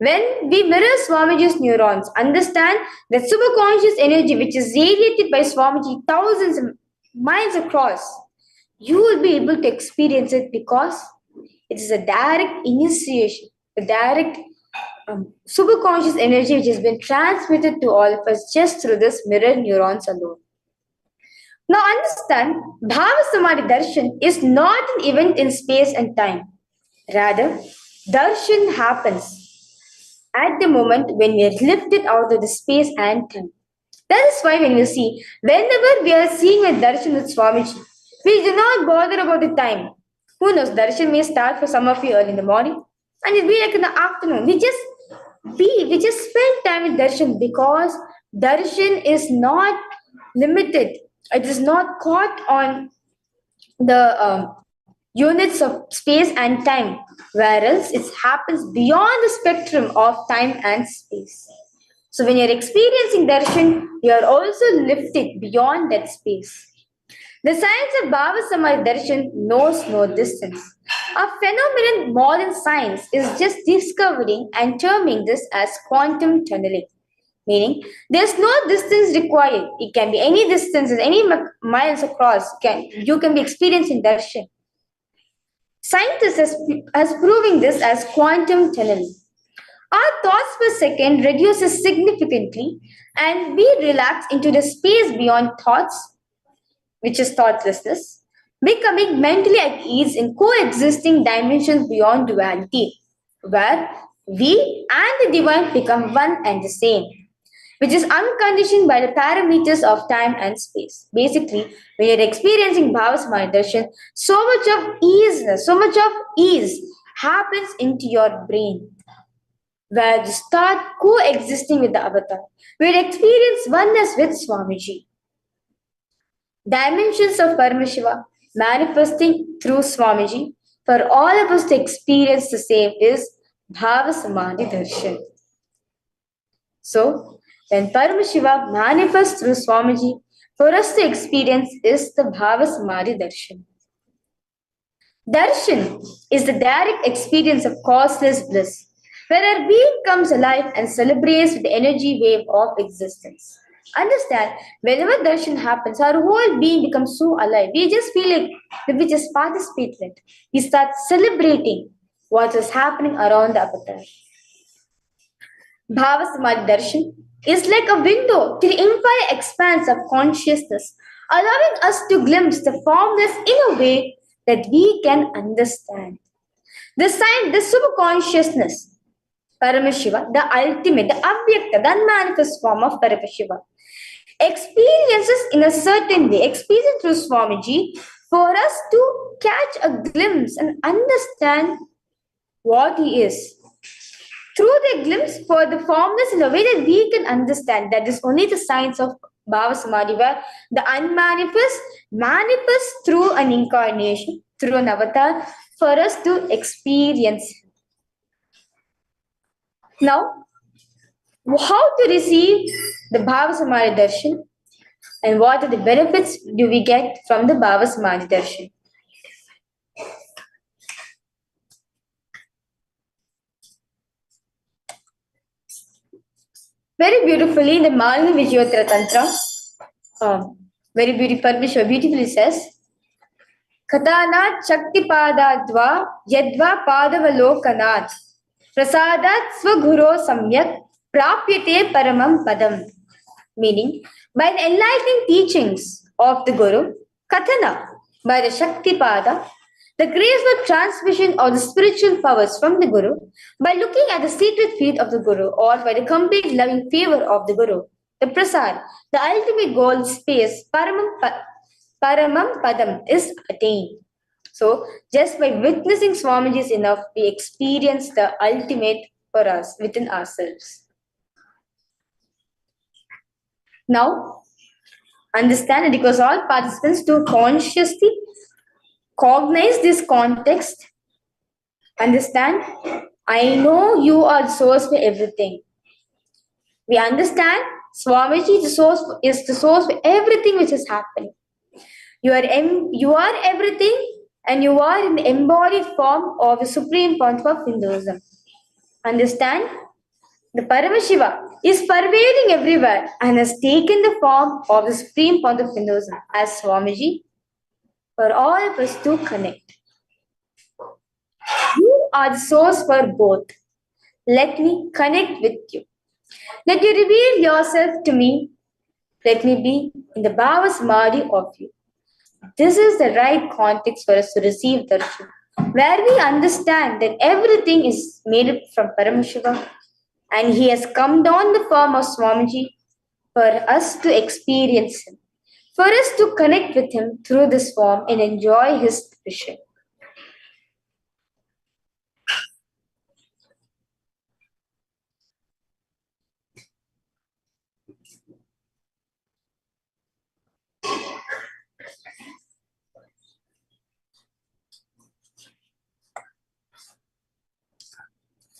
When we mirror Swamiji's neurons, understand that superconscious energy which is radiated by Swamiji thousands of miles across, you will be able to experience it because it is a direct initiation, a direct superconscious energy which has been transmitted to all of us just through this mirror neurons alone. Now understand, Bhava Samadhi Darshan is not an event in space and time. Rather, Darshan happens at the moment when we are lifted out of the space and time. That is why when you see, whenever we are seeing a darshan with Swamiji, we do not bother about the time. Who knows, darshan may start for some of you early in the morning and it will be like in the afternoon. We just spend time with darshan because darshan is not limited. It is not caught on the units of space and time, whereas it happens beyond the spectrum of time and space. So when you're experiencing darshan, you are also lifted beyond that space. The science of Bhava Samadhi Darshan knows no distance. A phenomenon modern science is just discovering and terming this as quantum tunneling. Meaning, there's no distance required. It can be any distances, any miles across. You can be experiencing darshan. Scientists has proving this as quantum tunneling. Our thoughts per second reduces significantly and we relax into the space beyond thoughts, which is thoughtlessness, becoming mentally at ease in coexisting dimensions beyond duality, where we and the divine become one and the same, which is unconditioned by the parameters of time and space. Basically, when you're experiencing Bhava Samadhi Darshan, so much of ease happens into your brain, where you start coexisting with the avatar, where you experience oneness with Swamiji. Dimensions of Paramashiva manifesting through Swamiji for all of us to experience the same is Bhava Samadhi Darshan. So, when Paramashiva manifests through Swamiji, for us to experience is the Bhava Samadhi Darshan. Darshan is the direct experience of causeless bliss, where our being comes alive and celebrates with the energy wave of existence. Understand, whenever darshan happens, our whole being becomes so alive. We just feel like that we just participate in it. We start celebrating what is happening around the avatar. Bhava Samadhi Darshan is like a window to the entire expanse of consciousness, allowing us to glimpse the formless in a way that we can understand. The superconsciousness, Paramashiva, the ultimate, the Avyakta, the unmanifest form of Paramashiva, experiences in a certain way, experienced through Swamiji, for us to catch a glimpse and understand what he is. Through the glimpse for the formless in a way that we can understand, that is only the science of Bhava Samadhi, where the unmanifest manifests through an incarnation, through an avatar, for us to experience. Now, how to receive the Bhava Samadhi Darshan and what are the benefits do we get from the Bhava Samadhi Darshan? Very beautifully in the Malini Vijayottara Tantra, very beautifully says, Katana Shaktipadadva Yadva Padavalokanat Prasadat Swaguro Samyak Prapyate Paramam Padam. Meaning, by the enlightening teachings of the Guru, Katana, by the Shaktipada, the graceful transmission of the spiritual powers from the Guru, by looking at the sacred feet of the Guru, or by the complete loving favor of the Guru, the Prasad, the ultimate goal space, Paramam Padam, is attained. So, just by witnessing Swamiji is enough, we experience the ultimate for us within ourselves. Now, understand it because all participants to consciously cognize this context. Understand, I know you are the source for everything. We understand Swamiji is the source for everything which is happening. You are everything and you are in the embodied form of the supreme point of Hinduism. Understand? The Paramashiva is pervading everywhere and has taken the form of the supreme point of Hinduism as Swamiji for all of us to connect. You are the source for both. Let me connect with you. Let you reveal yourself to me. Let me be in the Bhava Samadhi of you. This is the right context for us to receive darshan, where we understand that everything is made up from Paramashiva and he has come down the form of Swamiji for us to experience him, for us to connect with him through this form and enjoy his vision.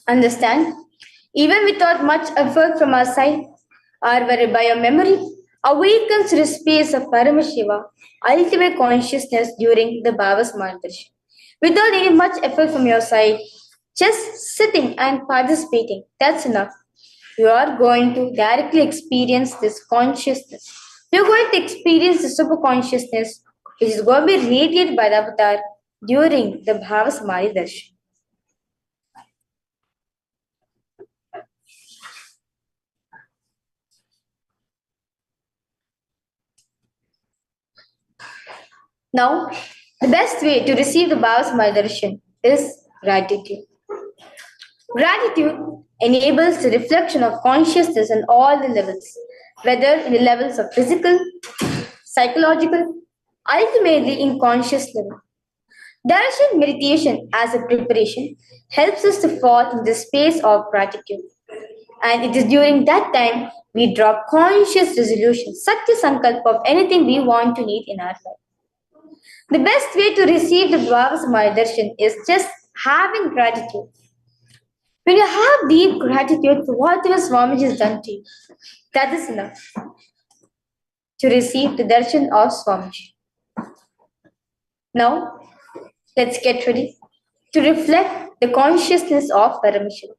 Understand, even without much effort from our side, or whereby your memory awakens to the space of Paramashiva, ultimate consciousness during the Bhava Samadhi Darshan. Without any much effort from your side, just sitting and participating, that's enough. You are going to directly experience this consciousness. You're going to experience the super consciousness, which is going to be radiated by the avatar during the Bhava Samadhi Darshan. Now, the best way to receive the Bhava Samadhi Darshan is gratitude. Gratitude enables the reflection of consciousness on all the levels, whether in the levels of physical, psychological, ultimately in conscious level. Darshan meditation as a preparation helps us to fall in the space of gratitude. And it is during that time we draw conscious resolution, Satya Sankalpa of anything we want to need in our life. The best way to receive the Bhava Samadhi Darshan is just having gratitude. When you have deep gratitude for whatever Swamiji has done to you, that is enough to receive the darshan of Swamiji. Now, let's get ready to reflect the consciousness of Paramashiva.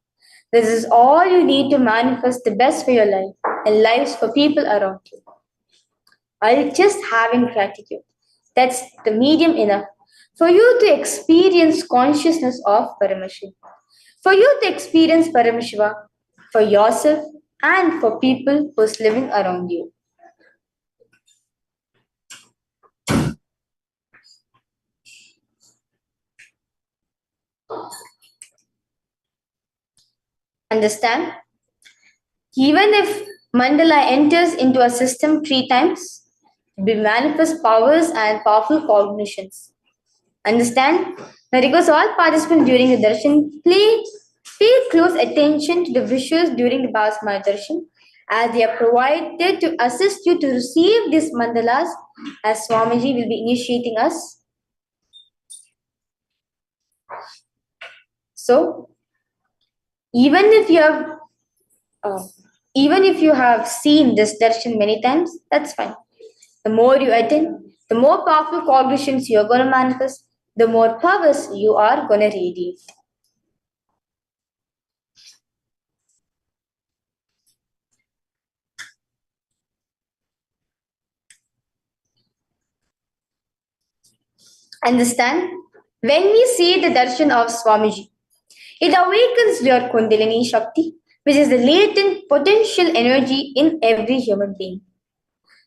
This is all you need to manifest the best for your life. and lives for people around you. I'll just having gratitude. That's the medium enough for you to experience consciousness of Paramashiva. For you to experience Paramashiva for yourself and for people who's living around you. Understand? Even if mandala enters into a system 3 times, it will manifest powers and powerful cognitions. Understand? Now request all participants during the darshan, pay close attention to the visuals during the Bhasma darshan as they are provided to assist you to receive these mandalas as Swamiji will be initiating us. So, even if you have seen this darshan many times, that's fine. The more you attend, the more powerful cognitions you are going to manifest, the more powers you are going to radiate. Understand? When we see the darshan of Swamiji, it awakens your Kundalini Shakti, which is the latent potential energy in every human being.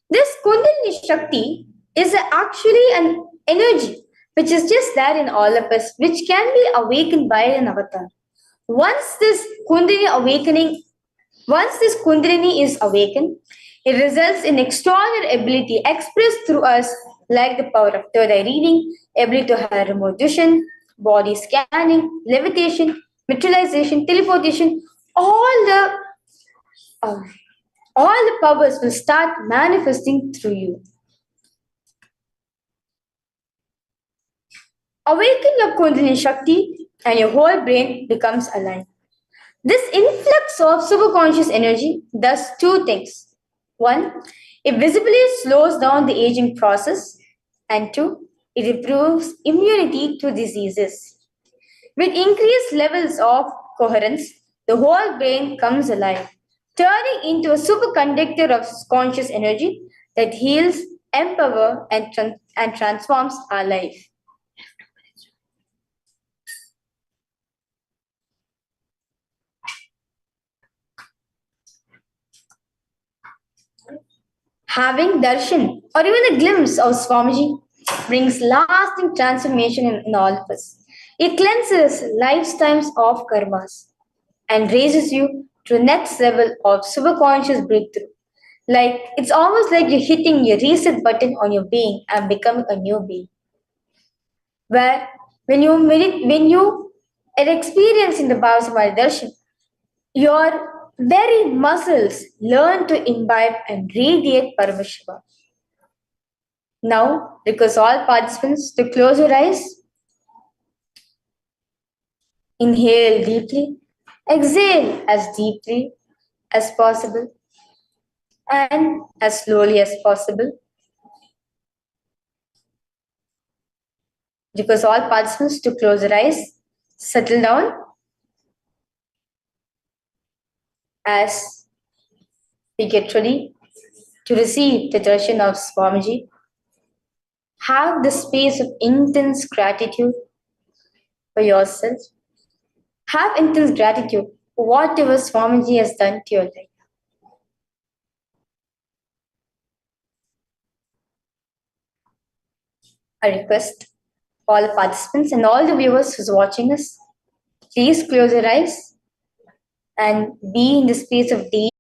This Kundalini Shakti is actually an energy which is just there in all of us, which can be awakened by an avatar. Once this Kundalini is awakened, it results in extraordinary ability expressed through us, like the power of third eye reading, ability to have remote vision, body scanning, levitation, materialization, teleportation. All the powers will start manifesting through you. Awaken your Kundalini Shakti and your whole brain becomes aligned. This influx of superconscious energy does 2 things. 1, it visibly slows down the aging process, and 2, it improves immunity to diseases. With increased levels of coherence, the whole brain comes alive, turning into a superconductor of conscious energy that heals, empowers, and transforms our life. Having darshan or even a glimpse of Swamiji brings lasting transformation in all of us. It cleanses lifetimes of karmas and raises you to the next level of superconscious breakthrough. Like it's almost like you're hitting your reset button on your being and becoming a new being. Where when you are experiencing the Bhavasamaya darshan, your very muscles learn to imbibe and radiate Paramashiva. Now, request all participants to close your eyes. Inhale deeply, exhale as deeply as possible and as slowly as possible. Request all participants to close their eyes, settle down as we get ready to receive the darshan of Swamiji. Have the space of intense gratitude for yourself. Have intense gratitude for whatever Swamiji has done to your life. I request all the participants and all the viewers who's watching us, please close your eyes and be in the space of deep